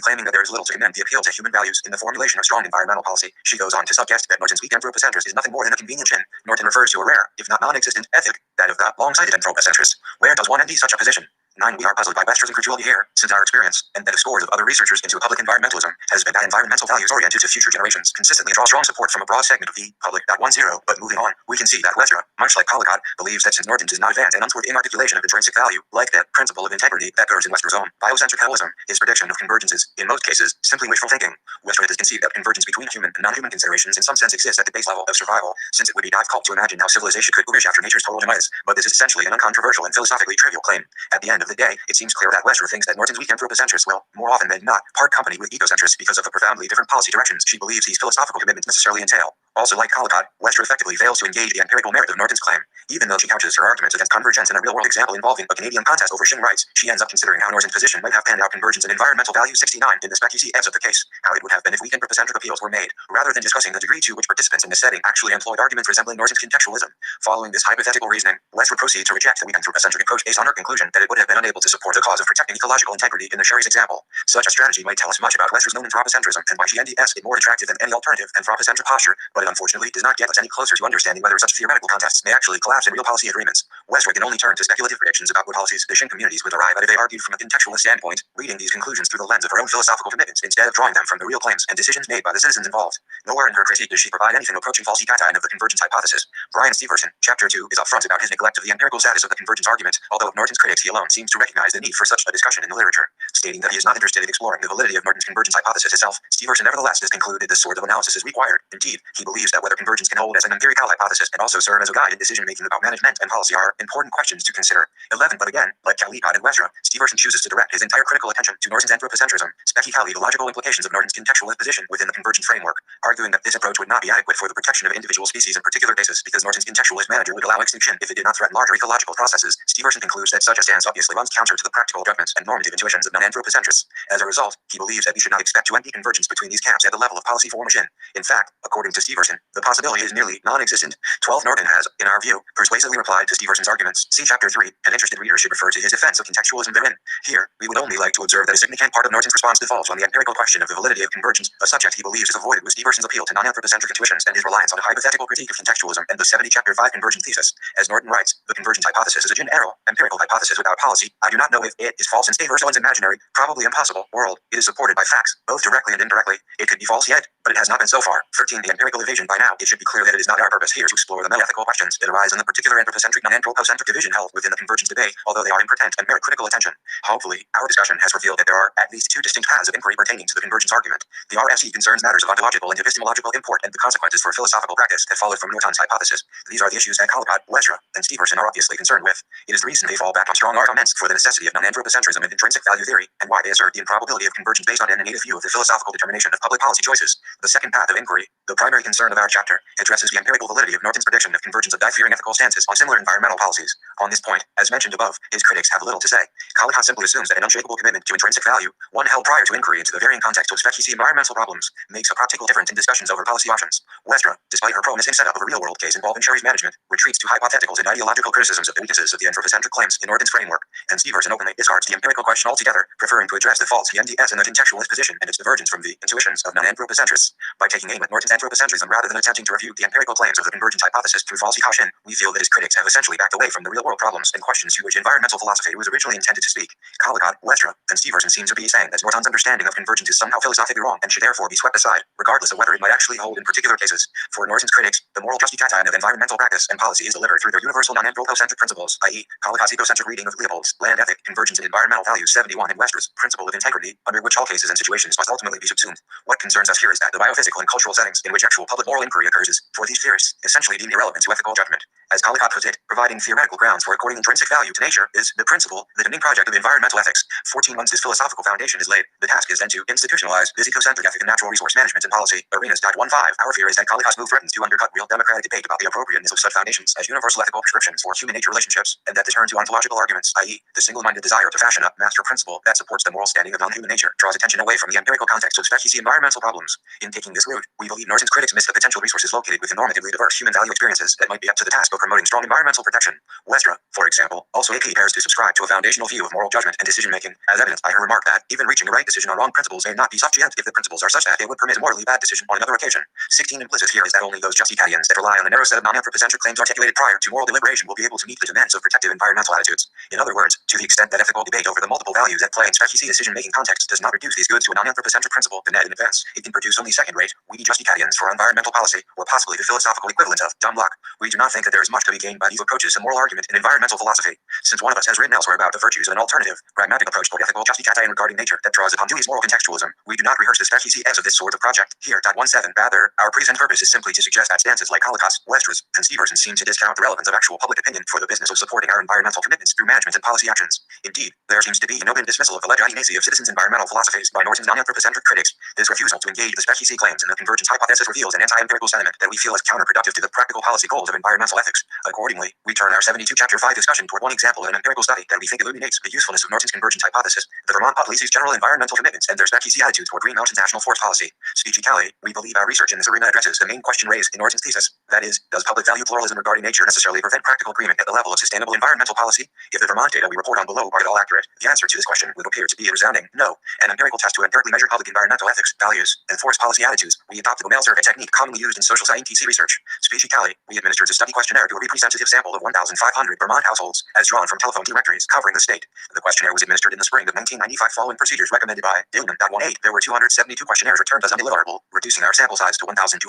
[SPEAKER 1] claiming that there is little to commend the appeal to human values in the formulation of strong environmental policy, she goes on to suggest that Norton's weak anthropocentrist is nothing more than a convenient chin. Norton refers to a rare, if not non-existent, ethic, that of the long-sighted anthropocentrist. Where does one envy such a position? 9. We are puzzled by Westra's incredulity here, since our experience, and that of scores of other researchers into public environmentalism, has been that environmental values oriented to future generations consistently draw strong support from a broad segment of the public. 10. But moving on, we can see that Westra, much like Collicott, believes that since Norton does not advance an untoward inarticulation of intrinsic value, like that principle of integrity that goes in Westra's own biocentric heroism, his prediction of convergence is, in most cases, simply wishful thinking. Westra has conceived that convergence between human and non-human considerations in some sense exists at the base level of survival, since it would be difficult to imagine how civilization could wish after nature's total demise. But this is essentially an uncontroversial and philosophically trivial claim. At the end of the day, it seems clear that Westra thinks that Norton's weak anthropocentrists will, more often than not, part company with ecocentrists because of the profoundly different policy directions she believes these philosophical commitments necessarily entail. Also, like Collicott, Westra effectively fails to engage the empirical merit of Norton's claim. Even though she couches her arguments against convergence in a real-world example involving a Canadian contest over shin rights, she ends up considering how Norton's position might have panned out convergence and environmental value 69 in the spec of the case, how it would have been if weak anthropocentric appeals were made, rather than discussing the degree to which participants in this setting actually employed arguments resembling Norton's contextualism. Following this hypothetical reasoning, Westra proceeds to reject the weak anthropocentric approach based on her conclusion that it would have been unable to support the cause of protecting ecological integrity in the Sherry's example. Such a strategy might tell us much about Westra's known anthropocentrism and why she NDS is more attractive than any alternative anthropocentric posture, but it unfortunately does not get us any closer to understanding whether such theoretical contests may actually collapse in real policy agreements. Westra can only turn to speculative predictions about what policies the Shin communities would arrive at if they argued from a contextualist standpoint, reading these conclusions through the lens of her own philosophical commitments instead of drawing them from the real claims and decisions made by the citizens involved. Nowhere in her critique does she provide anything approaching false catine of the convergence hypothesis. Brian Steverson, Chapter 2, is upfront about his neglect of the empirical status of the convergence argument, although of Norton's critics he alone seems to recognize the need for such a discussion in the literature. Stating that he is not interested in exploring the validity of Norton's convergence hypothesis itself, Steverson nevertheless has concluded this sort of analysis is required. Indeed, he believes that whether convergence can hold as an empirical hypothesis and also serve as a guide in decision-making about management and policy are important questions to consider. 11. But again, like Collicott and Westra, Steverson chooses to direct his entire critical attention to Norton's anthropocentrism, specifically the logical implications of Norton's contextualist position within the convergence framework, arguing that this approach would not be adequate for the protection of individual species in particular cases because Norton's contextualist manager would allow extinction if it did not threaten larger ecological processes. Steverson concludes that such a stance obviously runs counter to the practical judgments and normative intuitions of non-anthropocentrists. As a result, he believes that we should not expect to empty convergence between these camps at the level of policy formation. In fact, according to Steverson, Steverson, the possibility is nearly non-existent. 12. Norton has, in our view, persuasively replied to Steverson's arguments. See Chapter 3, and interested readers should refer to his defense of contextualism therein. Here, we would only like to observe that a significant part of Norton's response devolves on the empirical question of the validity of convergence, a subject he believes is avoided with Steverson's appeal to non-anthropocentric intuitions and his reliance on a hypothetical critique of contextualism and the 70 Chapter 5 convergence thesis. As Norton writes, the convergence hypothesis is a general, empirical hypothesis without policy. I do not know if it is false in Steverson's imaginary, probably impossible, world. It is supported by facts, both directly and indirectly. It could be false yet, but it has not been so far. 13. The empirical evasion. By now, it should be clear that it is not our purpose here to explore the meta-ethical questions that arise in the particular anthropocentric non-anthropocentric division held within the convergence debate, although they are important and merit critical attention. Hopefully, our discussion has revealed that there are at least two distinct paths of inquiry pertaining to the convergence argument. The RSE concerns matters of ontological and epistemological import and the consequences for philosophical practice that followed from Norton's hypothesis. These are the issues that Collicott, Westra, and Steverson are obviously concerned with. It is the reason they fall back on strong arguments for the necessity of non-anthropocentrism and intrinsic value theory, and why they assert the improbability of convergence based on an innate view of the philosophical determination of public policy choices. The second path of inquiry, the primary concern of our chapter, addresses the empirical validity of Norton's prediction of convergence of differing ethical stances on similar environmental policies. On this point, as mentioned above, his critics have little to say. Collicott simply assumes that an unshakable commitment to intrinsic value, one held prior to inquiry into the varying context of specie environmental problems, makes a practical difference in discussions over policy options. Westra, despite her promising setup of a real-world case involving Sherry's management, retreats to hypotheticals and ideological criticisms of the weaknesses of the anthropocentric claims in Norton's framework, and Steverson openly discards the empirical question altogether, preferring to address the faults of the NDS and the contextualist position and its divergence from the intuitions of non-anthropocentrists. By taking aim at Norton's anthropocentrism rather than attempting to refute the empirical claims of the convergence hypothesis through false caution, we feel that his critics have essentially backed away from the real-world problems and questions to which environmental philosophy was originally intended to speak. Collicott, Westra, and Steverson seem to be saying that Norton's understanding of convergence is somehow philosophically wrong and should therefore be swept aside, regardless of whether it might actually hold in particular cases. For Norton's critics, the moral justification of environmental practice and policy is delivered through their universal non-anthropocentric principles, i.e., Collicott's ecocentric reading of Leopold's Land Ethic, Convergence in Environmental Values 71, and Westra's Principle of Integrity, under which all cases and situations must ultimately be subsumed. What concerns us here is that the biophysical and cultural settings in which actual public moral inquiry occurs is, for these theorists, essentially deemed irrelevant to ethical judgment. As Collicott puts it, providing theoretical grounds for according intrinsic value to nature is the principle, the demanding project of environmental ethics. 14. Once this philosophical foundation is laid, the task is then to institutionalize this ecocentric ethic in natural resource management and policy arenas. 15. Our fear is that Collicott's move threatens to undercut real democratic debate about the appropriateness of such foundations as universal ethical prescriptions for human nature relationships, and that the turn to ontological arguments, i.e., the single-minded desire to fashion a master principle that supports the moral standing of non-human nature, draws attention away from the empirical context of specie environmental problems. In taking this route, we believe Norton's critics miss the potential resources located within normatively diverse human value experiences that might be up to the task of promoting strong environmental protection. Westra, for example, also appears to subscribe to a foundational view of moral judgment and decision-making, as evidenced by her remark that even reaching a right decision on wrong principles may not be sufficient if the principles are such that it would permit a morally bad decision on another occasion. 16. Implicit here is that only those justicarians that rely on the narrow set of non-anthropocentric claims articulated prior to moral deliberation will be able to meet the demands of protective environmental attitudes. In other words, to the extent that ethical debate over the multiple values at play in specie decision-making context does not reduce these goods to a non-anthropocentric principle, the net in advance, it can produce only second-rate, weedy justicarians for environmental policy, or possibly the philosophical equivalent of dumb luck. We do not think that there is much to be gained by these approaches to moral argument in environmental philosophy, since one of us has written elsewhere about the virtues of an alternative, pragmatic approach toward ethical justification regarding nature that draws upon Dewey's moral contextualism. We do not rehearse the specie ends of this sort of project here. 17. Rather, our present purpose is simply to suggest that stances like Collicott's, Westra's, and Steverson seem to discount the relevance of actual public opinion for the business of supporting our environmental commitments through management and policy actions. Indeed, there seems to be an open dismissal of the legitimacy of citizens' environmental philosophies by Norton's non-anthropocentric critics. This refusal to engage the specie claims in the convergence hypothesis reveals an anti-empirical sentiment that we feel is counterproductive to the practical policy goals of environmental ethics. Accordingly, we turn our 72 Chapter 5 discussion toward one example in an empirical study that we think illuminates the usefulness of Norton's convergence hypothesis, the Vermont Policy's general environmental commitments and their specie attitude toward Green Mountain National Forest policy. Specifically, we believe our research in this arena addresses the main question raised in Norton's thesis, that is, does public value pluralism regarding nature necessarily prevent practical agreement at the level of sustainable environmental policy? If the Vermont data we report on below are at all accurate, the answer to this question would appear to be a resounding no. An empirical test to empirically measure public environmental ethics, values, and forest policy attitudes, we adopted the mail survey technique commonly used in social science research. Specifically, we administered a study questionnaire to a representative sample of 1,500 Vermont households, as drawn from telephone directories covering the state. The questionnaire was administered in the spring of 1995 following procedures recommended by Dillman. 18. There were 272 questionnaires returned as undeliverable, reducing our sample size to 1,228,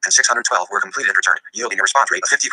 [SPEAKER 1] and 612 were completed and returned, yielding a response rate of 50%.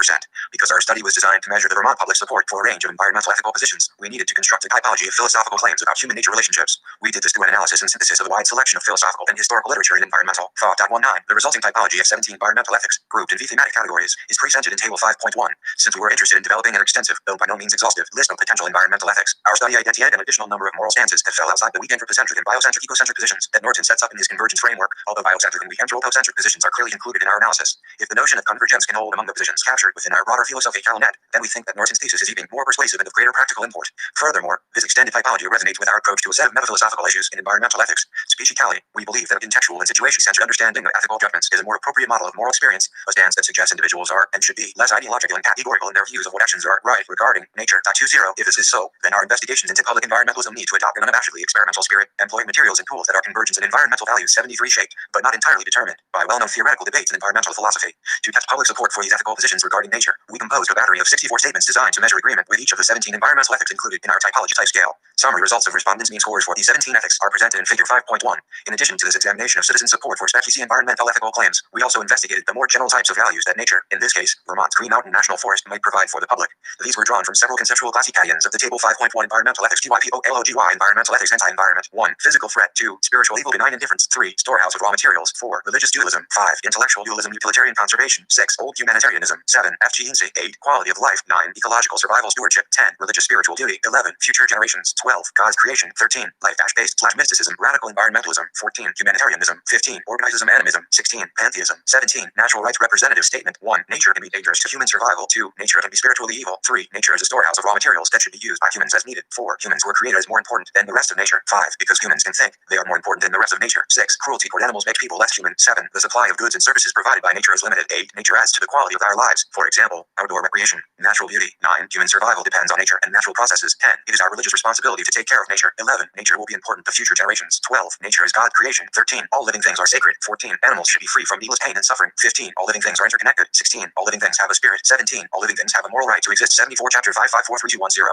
[SPEAKER 1] Because our study was designed to measure the Vermont public support for a range of environmental ethical positions, we needed to construct a typology of philosophical claims about human nature relationships. We did this through an analysis and synthesis of a wide selection of philosophical and historical literature in environmental thought. 19. The resulting typology of 17 environmental ethics, grouped in thematic categories, is presented in Table 5.1. Since we were interested in developing an extensive, though by no means exhaustive, list of potential environmental ethics, our study identified an additional number of moral stances that fell outside the weak anthropocentric and biocentric ecocentric positions that Norton sets up in his convergence framework, although biocentric and weak anthropocentric positions are clearly included in our analysis. If the notion of convergence can hold among the positions captured within our broader philosophical net, then we think that Norton's thesis is even more persuasive and of greater practical import. Furthermore, This extended typology resonates with our approach to a set of metaphilosophical issues in environmental ethics. Specifically, we believe that a contextual and situation-centered understanding of ethical judgments is a more appropriate model of moral experience, a stance that suggests individuals are and should be less ideological and categorical in their views of what actions are right regarding nature. 20. If this is so, then our investigations into public environmentalism need to adopt an unabashedly experimental spirit, employing materials and tools that are convergence in environmental values 73 shaped, but not entirely determined, by well-known theoretical debates in environmental philosophy. To test public support for these ethical positions regarding nature, we composed a battery of 64 statements designed to measure agreement with each of the 17 environmental ethics included in our typology type scale. Summary results of respondents' mean scores for these 17 ethics are presented in Figure 5.1. In addition to this examination of citizen support for SPECC environmental ethical claims, we also investigated the more general types of values that nature, in this case, Vermont's Green Mountain National Forest, might provide for the public. These were drawn from several conceptual classifications of the Table 5.1 Environmental Ethics TYPOLOGY Environmental Ethics Anti-Environment 1. Physical threat 2. Spiritual evil benign indifference 3. Storehouse of raw materials 4. Religious dualism 5. Intellectual dualism utilitarian conservation 6. Old humanitarianism 7. FGNC 8. Quality of life 9. Ecological survival stewardship 10. Religious spiritual duty 11. Future generations 12. God's creation 13. Life-based/mysticism Radical environmentalism 14. Humanitarianism 15. Organicism animism 16. Pantheism 17. Natural rights representative statement 1. Nature can be dangerous to human survival 2. Nature can be spiritually evil 3. Nature is a storehouse of raw materials that should be used by humans as needed 4. Humans were created as more important than the rest of nature 5. Because humans can think, they are more important than the rest of nature 6. Cruelty toward animals makes people less human 7. The supply of goods and services provided by nature is limited 8. Nature adds to the quality of our lives, for example, outdoor recreation, natural beauty 9. Human survival depends on nature and natural processes 10. It is our religious responsibility to take care of nature 11. Nature will be important to future generations 12. Nature is God's creation 13. All living things are sacred 14. Animals should be free from needless pain and suffering 15. All living things are interconnected 16. All living things have a spirit 17. All living things have a moral right to exist 74. Chapter 5543210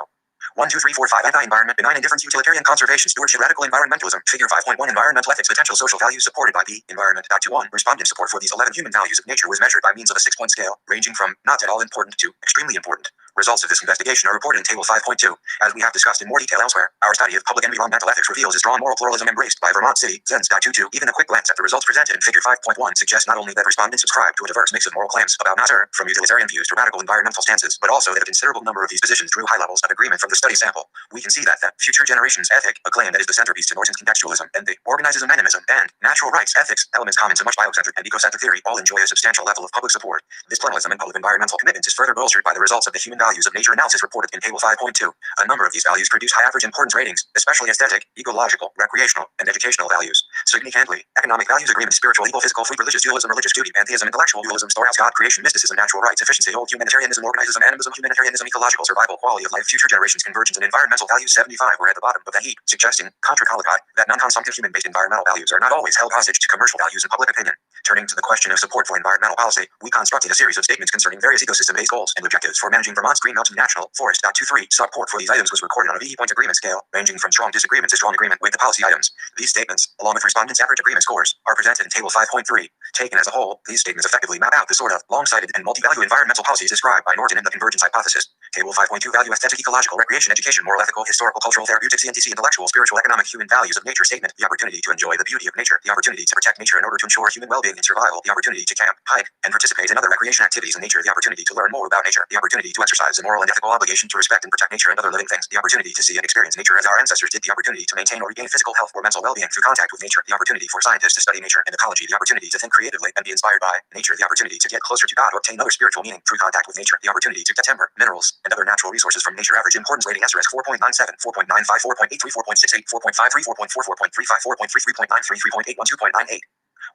[SPEAKER 1] 1, 2, 3, 4, 5. Anti-environment, benign indifference, utilitarian conservation, stewardship, radical environmentalism. Figure 5.1. Environmental ethics, potential social values supported by B. Environment. 21. Respondent support for these 11 human values of nature was measured by means of a 6-point scale, ranging from not at all important to extremely important. Results of this investigation are reported in Table 5.2. As we have discussed in more detail elsewhere, our study of public environmental ethics reveals a strong moral pluralism embraced by Vermont City, Zen's. 22. Even a quick glance at the results presented in Figure 5.1 suggests not only that respondents subscribe to a diverse mix of moral claims about matter, from utilitarian views to radical environmental stances, but also that a considerable number of these positions drew high levels of agreement from the study sample. We can see that the future generations ethic, a claim that is the centerpiece to Norton's contextualism, and the organicism animism, and natural rights ethics, elements common to much biocentric and ecocentric theory, all enjoy a substantial level of public support. This pluralism and public environmental commitments is further bolstered by the results of the human values of nature analysis reported in Table 5.2. A number of these values produce high average importance ratings, especially aesthetic, ecological, recreational, and educational values. Significantly, economic values agreement, spiritual, evil, physical, fleet, religious dualism, religious duty, pantheism, intellectual dualism, storehouse, God, creation, mysticism, natural rights, efficiency, old humanitarianism, organicism, animism, humanitarianism, ecological survival, quality of life, future generations, convergence, and environmental values 75 were at the bottom of the heap, suggesting, contra colloqui, that non-consumptive human-based environmental values are not always held hostage to commercial values and public opinion. Turning to the question of support for environmental policy, we constructed a series of statements concerning various ecosystem-based goals and objectives for managing Vermont's Green Mountain National Forest. 23. Support for these items was recorded on a VE point agreement scale, ranging from strong disagreement to strong agreement with the policy items. These statements, along with respondents' average agreement scores, are presented in Table 5.3. Taken as a whole, these statements effectively map out the sort of long-sighted and multi-value environmental policies described by Norton in the convergence hypothesis. Table 5.2. Value aesthetic, ecological, recreation, education, moral, ethical, historical, cultural, therapeutic, CNTC, intellectual, spiritual, economic, human values of nature statement. The opportunity to enjoy the beauty of nature, the opportunity to protect nature in order to ensure human well-being and survival, the opportunity to camp, hike, and participate in other recreation activities in nature, the opportunity to learn more about nature, the opportunity to exercise a moral and ethical obligation to respect and protect nature and other living things, the opportunity to see and experience nature as our ancestors did, the opportunity to maintain or regain physical health or mental well-being through contact with nature, the opportunity for scientists to study nature and ecology, the opportunity to think creatively and be inspired by nature, the opportunity to get closer to God or obtain other spiritual meaning through contact with nature, the opportunity to get timber, minerals, and other natural resources from nature. Average importance rating asterisk 4.97, 4.95, 4.83, 4.68, 4.53, 4.44, 4.35, 4.33, 3.93, 3.81, 2.98.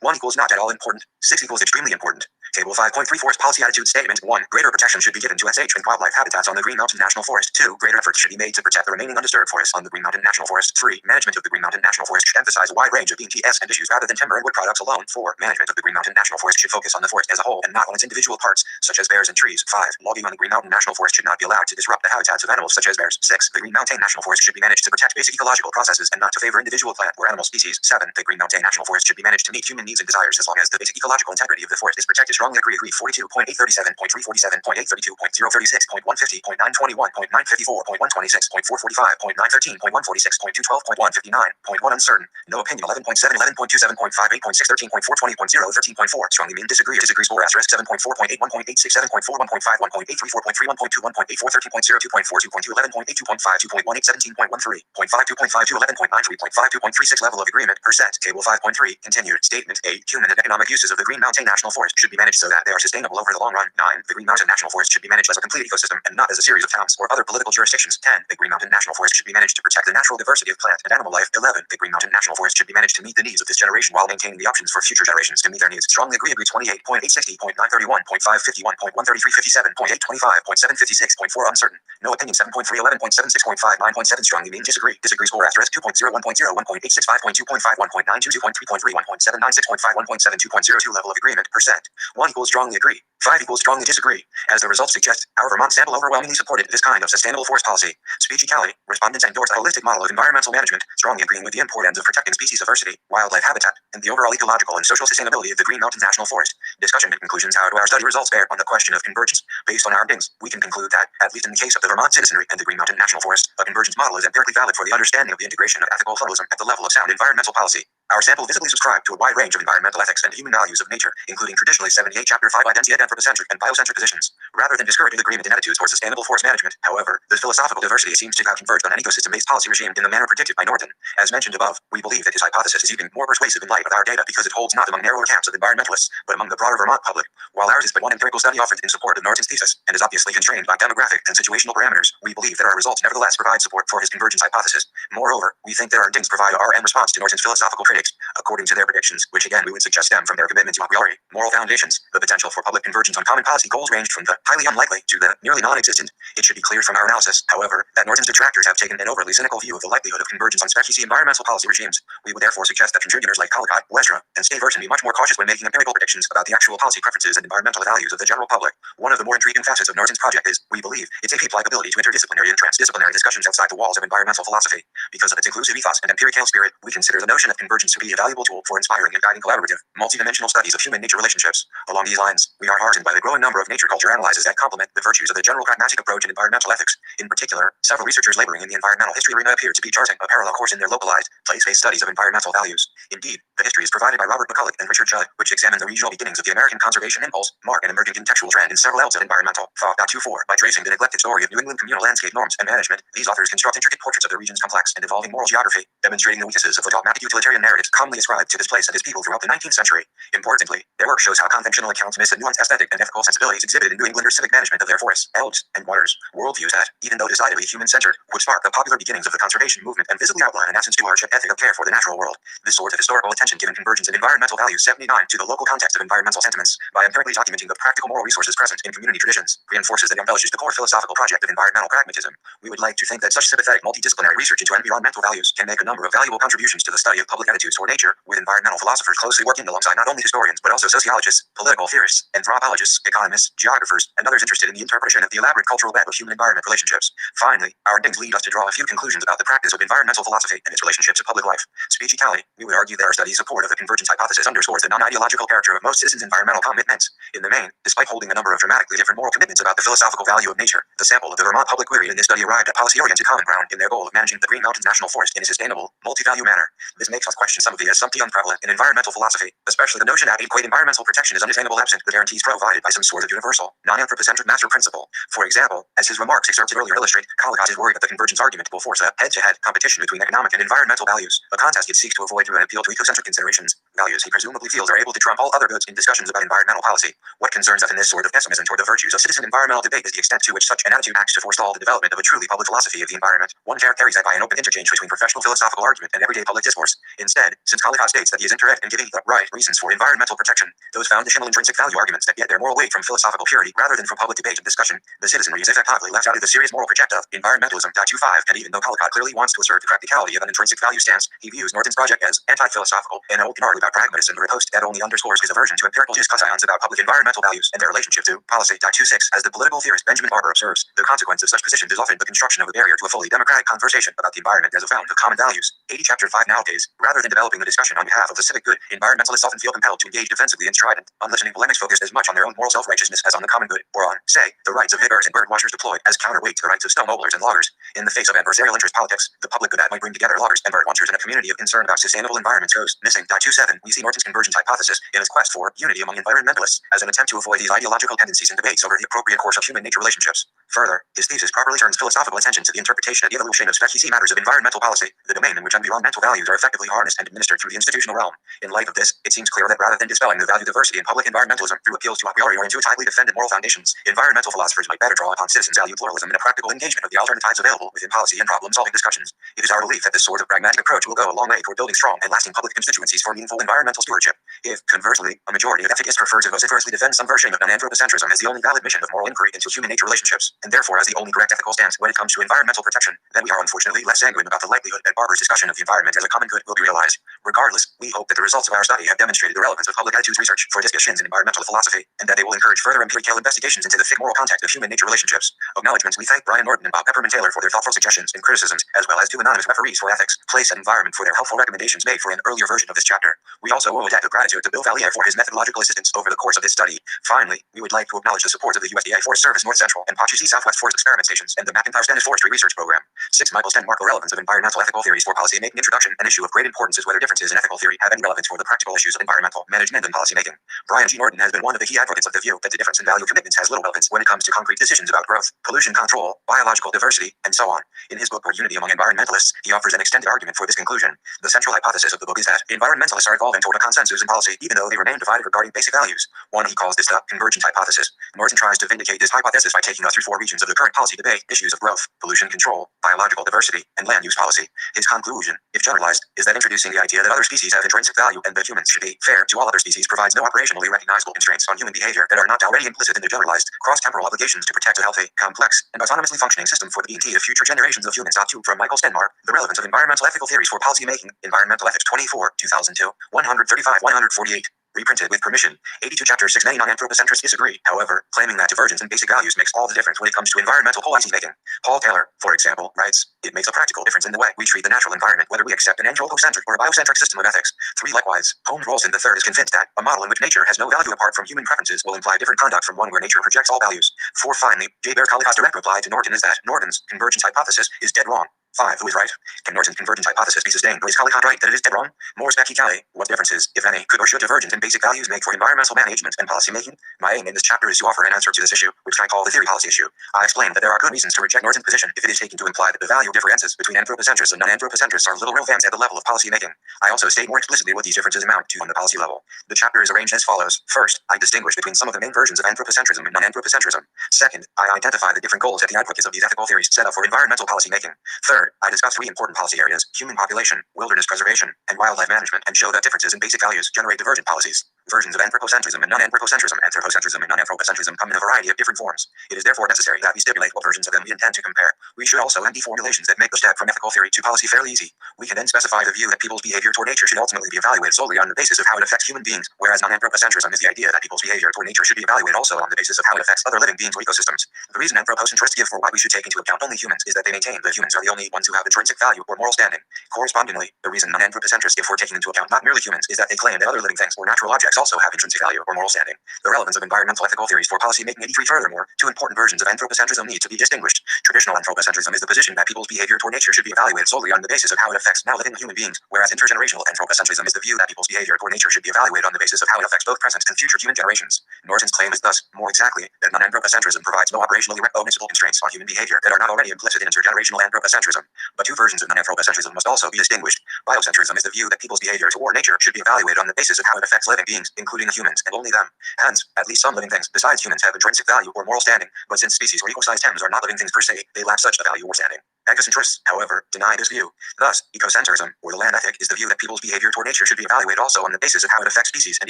[SPEAKER 1] 1 equals not at all important. 6 equals extremely important. Table 5.3 Forest Policy Attitude Statement 1. Greater protection should be given to SH and wildlife habitats on the Green Mountain National Forest. 2. Greater efforts should be made to protect the remaining undisturbed forests on the Green Mountain National Forest. 3. Management of the Green Mountain National Forest should emphasize a wide range of BTS and issues rather than timber and wood products alone. 4. Management of the Green Mountain National Forest should focus on the forest as a whole and not on its individual parts, such as bears and trees. 5. Logging on the Green Mountain National Forest should not be allowed to disrupt the habitats of animals such as bears. 6. The Green Mountain National Forest should be managed to protect basic ecological processes and not to favor individual plant or animal species. 7. The Green Mountain National Forest should be managed to meet human needs and desires as long as the basic ecological integrity of the forest is protected. Strongly agree. 42.837.347.832.036.150.921.954.126.445.913.146.212.159.1 uncertain. No opinion. 11.7, 11.27.5, 8.6, 13.4, 20.0, 13.4. Strongly mean disagree. Disagree score asterisk 7.4.8, 1.86, 7.4, 1.5, 1.83, 4.3, 1.2, 1.84, 13.0, 2.4, 2.2, 11.8, 2.5, 2.18, 17.13, 0.52, 0.52, 11.93, 0.52.36 level of agreement percent. Table 5.3 continued. State Statement 8. Human and economic uses of the Green Mountain National Forest should be managed so that they are sustainable over the long run. 9. The Green Mountain National Forest should be managed as a complete ecosystem and not as a series of towns or other political jurisdictions. 10. The Green Mountain National Forest should be managed to protect the natural diversity of plant and animal life. 11. The Green Mountain National Forest should be managed to meet the needs of this generation while maintaining the options for future generations to meet their needs. Strongly agree. 28.860.931.551.13357.825.756.4 uncertain. No opinion. 7.311.76.5 Strongly mean disagree. Disagree score asterisk 2.01.0 1.865.2.5 1.922.3.3.1.7996.5 level of agreement percent. 1 equals strongly agree. 5 equals strongly disagree. As the results suggest, our Vermont sample overwhelmingly supported this kind of sustainable forest policy. Speech equality. Respondents endorsed a holistic model of environmental management, strongly agreeing with the importance of protecting species diversity, wildlife habitat, and the overall ecological and social sustainability of the Green Mountain National Forest. Discussion and conclusions. How do our study results bear on the question of convergence? Based on our findings, we can conclude that, at least in the case of the Vermont citizenry and the Green Mountain National Forest, a convergence model is empirically valid for the understanding of the integration of ethical pluralism at the level of sound environmental policy. Our sample visibly subscribed to a wide range of environmental ethics and human values of nature, including traditionally 78 Chapter 5 identity anthropocentric and biocentric positions. Rather than discouraging agreement in attitudes towards sustainable forest management, however, the philosophical diversity seems to have converged on an ecosystem-based policy regime in the manner predicted by Norton. As mentioned above, we believe that his hypothesis is even more persuasive in light of our data because it holds not among narrower camps of environmentalists, but among the broader Vermont public. While ours is but one empirical study offered in support of Norton's thesis, and is obviously constrained by demographic and situational parameters, we believe that our results nevertheless provide support for his convergence hypothesis. Moreover, we think that our findings provide our end response to Norton's philosophical critics, according to their predictions, which again we would suggest stem from their commitment to a priori moral foundations. The potential for public convergence on common policy goals ranged from the highly unlikely to the nearly non-existent. It should be clear from our analysis, however, that Norton's detractors have taken an overly cynical view of the likelihood of convergence on spec-PC environmental policy regimes. We would therefore suggest that contributors like Collicott, Westra, and Staverson be much more cautious when making empirical predictions about the actual policy preferences and environmental values of the general public. One of the more intriguing facets of Norton's project is, we believe, its applicability to interdisciplinary and transdisciplinary discussions outside the walls of environmental philosophy. Because of its inclusive ethos and empirical spirit, we consider the notion of convergence to be a valuable tool for inspiring and guiding collaborative, multidimensional studies of human-nature relationships. Along these lines, we are heartened by the growing number of nature culture analyses that complement the virtues of the general pragmatic approach in environmental ethics. In particular, several researchers laboring in the environmental history arena appear to be charting a parallel course in their localized, place-based studies of environmental values. Indeed, the history is provided by Robert McCulloch and Richard Judd, which examine the regional beginnings of the American conservation impulse, mark an emerging contextual trend in several elements of environmental thought. 24. By tracing the neglected story of New England communal landscape norms and management, these authors construct intricate portraits of the region's complex and evolving moral geography, demonstrating the weaknesses of the dogmatic utilitarian narratives commonly ascribed to this place and its people throughout the 19th century. Importantly, their work shows how conventional accounts miss the nuanced aesthetic and ethical sensibilities exhibited in New Englanders' civic management of their forests, elves, and waters, worldviews that, even though decidedly human-centered, would spark the popular beginnings of the conservation movement and visibly outline an absence to hardship ethic of care for the natural world. This sort of historical attention given convergence in environmental values 79 to the local context of environmental sentiments, by empirically documenting the practical moral resources present in community traditions, reinforces and embellishes the core philosophical project of environmental pragmatism. We would like to think that such sympathetic multidisciplinary research into environmental values can make a number of valuable contributions to the study of public attitudes toward nature, with environmental philosophers closely working alongside not only historians but also sociologists, political theorists, anthropologists, economists, geographers, and others interested in the interpretation of the elaborate cultural web of human-environment relationships. Finally, our findings lead us to draw a few conclusions about the practice of environmental philosophy and its relationship to public life. Speech equality. We would argue that our study's support of the convergence hypothesis underscores the non-ideological character of most citizens' environmental commitments. In the main, despite holding a number of dramatically different moral commitments about the philosophical value of nature, the sample of the Vermont public queried in this study arrived at policy-oriented common ground in their goal of managing the Green Mountain National Forest in a sustainable, multi-value manner. This makes us question some of the assumptions prevalent in environmental philosophy, especially the notion that equate environmental protection is unattainable absent the guarantees provided by some sort of universal, non-anthropocentric master principle. For example, as his remarks excerpted earlier illustrate, Collicott is worried that the convergence argument will force a head-to-head competition between economic and environmental values, a contest it seeks to avoid through an appeal to ecocentric considerations, values he presumably feels are able to trump all other goods in discussions about environmental policy. What concerns us in this sort of pessimism toward the virtues of citizen environmental debate is the extent to which such an attitude acts to forestall the development of a truly public philosophy of the environment. One carries that by an open interchange between professional philosophical argument and everyday public discourse. Instead, since Collicott states that he is interested in giving the right reasons for environmental protection, those foundational intrinsic value arguments that get their moral weight from philosophical purity rather than from public debate and discussion, the citizenry is effectively left out of the serious moral project of environmentalism. 25. And even though Collicott clearly wants to assert the practicality of an intrinsic value stance, he views Norton's project as anti-philosophical and open argue about pragmatism, a post that only underscores his aversion to empirical discussions about public environmental values and their relationship to policy. 26. As the political theorist Benjamin Barber observes, the consequence of such positions is often the construction of a barrier to a fully democratic conversation about the environment as a fount of common values. 80 Chapter 5 Nowadays, rather than developing the discussion on behalf of the civic good, environmentalists often feel compelled to engage defensively in strident, unlistening polemics focused as much on their own moral self-righteousness as on the common good, or on, say, the rights of hitters and bird watchers deployed as counterweight to the rights of snowmobilers and loggers. In the face of adversarial interest politics, the public good that might bring together loggers and bird watchers in a community of concern about sustainable environments goes missing. 27. We see Norton's convergence hypothesis in his quest for unity among environmentalists as an attempt to avoid these ideological tendencies and debates over the appropriate course of human-nature relationships. Further, his thesis properly turns philosophical attention to the interpretation and evolution of specie matters of environmental policy, the domain in which environmental values are effectively harnessed and administered through the institutional realm. In light of this, it seems clear that rather than dispelling the value diversity in public environmentalism through appeals to a priori or intuitively defended moral foundations, environmental philosophers might better draw upon citizens' value pluralism and a practical engagement of the alternatives available within policy and problem-solving discussions. It is our belief that this sort of pragmatic approach will go a long way toward building strong and lasting public constituencies for meaningful environmental stewardship. If, conversely, a majority of ethicists prefer to vociferously defend some version of non-anthropocentrism as the only valid mission of moral inquiry into human-nature relationships, and therefore as the only correct ethical stance when it comes to environmental protection, then we are unfortunately less sanguine about the likelihood that Barber's discussion of the environment as a common good will be realized. Regardless, we hope that the results of our study have demonstrated the relevance of public attitudes research for discussions in environmental philosophy, and that they will encourage further empirical investigations into the thick moral context of human-nature relationships. Acknowledgements: we thank Brian Norton and Bob Peppermint Taylor for their thoughtful suggestions and criticisms, as well as to anonymous referees for ethics, place, and environment for their helpful recommendations made for an earlier version of this chapter. We also owe a debt of gratitude to Bill Valier for his methodological assistance over the course of this study. Finally, we would like to acknowledge the support of the USDA Forest Service North Central and Pachisi Southwest Forest Experiment Stations and the McIntyre Stennis Forestry Research Program. 6. Michael Stenmark: relevance of environmental ethical theories for policy making. Introduction: an issue of great importance is whether differences in ethical theory have any relevance for the practical issues of environmental management and policy making. Brian G. Norton has been one of the key advocates of the view that the difference in value commitments has little relevance when it comes to concrete decisions about growth, pollution control, biological diversity, and so on. In his book, Unity Among Environmentalists, he offers an extended argument for this conclusion. The central hypothesis of the book is that environmentalists are evolving toward a consensus in policy, even though they remain divided regarding basic values. One, he calls this the convergent hypothesis. Norton tries to vindicate this hypothesis by taking us through 4 regions of the current policy debate: issues of growth, pollution control, biological diversity, and land use policy. His conclusion, if generalized, is that introducing the idea that other species have intrinsic value and that humans should be fair to all other species provides no operationally recognizable constraints on human behavior that are not already implicit in the generalized, cross-temporal obligations to protect a healthy, complex, and autonomously functioning system for the being of future generations of humans. 2. From Michael Stenmark: the relevance of environmental ethical theories for policy making. Environmental Ethics 24, 2002, 135-148. Reprinted with permission. 82. Chapter 6. Many non-anthropocentrists disagree, however, claiming that divergence in basic values makes all the difference when it comes to environmental policy making. Paul Taylor, for example, writes, "It makes a practical difference in the way we treat the natural environment, whether we accept an anthropocentric or a biocentric system of ethics." 3. Likewise, Holmes Rolston III is convinced that a model in which nature has no value apart from human preferences will imply different conduct from one where nature projects all values. 4. Finally, J. Bear Collicott's direct reply to Norton is that Norton's convergence hypothesis is dead wrong. 5. Who is right? Can Norton's convergence hypothesis be sustained, or is Collicott right that it is dead wrong? More specifically, what differences, if any, could or should divergence in basic values make for environmental management and policy making? My aim in this chapter is to offer an answer to this issue, which I call the theory policy issue. I explain that there are good reasons to reject Norton's position if it is taken to imply that the value differences between anthropocentrists and non-anthropocentrists are little relevant at the level of policy making. I also state more explicitly what these differences amount to on the policy level. The chapter is arranged as follows. First, I distinguish between some of the main versions of anthropocentrism and non-anthropocentrism. Second, I identify the different goals that the advocates of these ethical theories set up for environmental policy making. Third, I discuss 3 important policy areas: human population, wilderness preservation, and wildlife management, and show that differences in basic values generate divergent policies. Versions of anthropocentrism and non-anthropocentrism. Anthropocentrism and non-anthropocentrism come in a variety of different forms. It is therefore necessary that we stipulate what versions of them we intend to compare. We should also empty formulations that make the step from ethical theory to policy fairly easy. We can then specify the view that people's behavior toward nature should ultimately be evaluated solely on the basis of how it affects human beings, whereas non-anthropocentrism is the idea that people's behavior toward nature should be evaluated also on the basis of how it affects other living beings or ecosystems. The reason anthropocentrists give for why we should take into account only humans is that they maintain that humans are the only ones who have intrinsic value or moral standing. Correspondingly, the reason non-anthropocentrists give for taking into account not merely humans is that they claim that other living things or natural objects also have intrinsic value or moral standing. The relevance of environmental ethical theories for policy making. 83. Furthermore, 2 important versions of anthropocentrism need to be distinguished. Traditional anthropocentrism is the position that people's behavior toward nature should be evaluated solely on the basis of how it affects now living human beings, whereas intergenerational anthropocentrism is the view that people's behavior toward nature should be evaluated on the basis of how it affects both present and future human generations. Norton's claim is thus, more exactly, that non-anthropocentrism provides no operationally recognizable constraints on human behavior that are not already implicit in intergenerational anthropocentrism. But 2 versions of non-anthropocentrism must also be distinguished. Biocentrism is the view that people's behavior toward nature should be evaluated on the basis of how it affects living beings, including humans, and only them. Hence, at least some living things besides humans have intrinsic value or moral standing, but since species or ecosystems are not living things per se, they lack such a value or standing. Ecocentrists, however, deny this view. Thus, ecocentrism, or the land ethic, is the view that people's behavior toward nature should be evaluated also on the basis of how it affects species and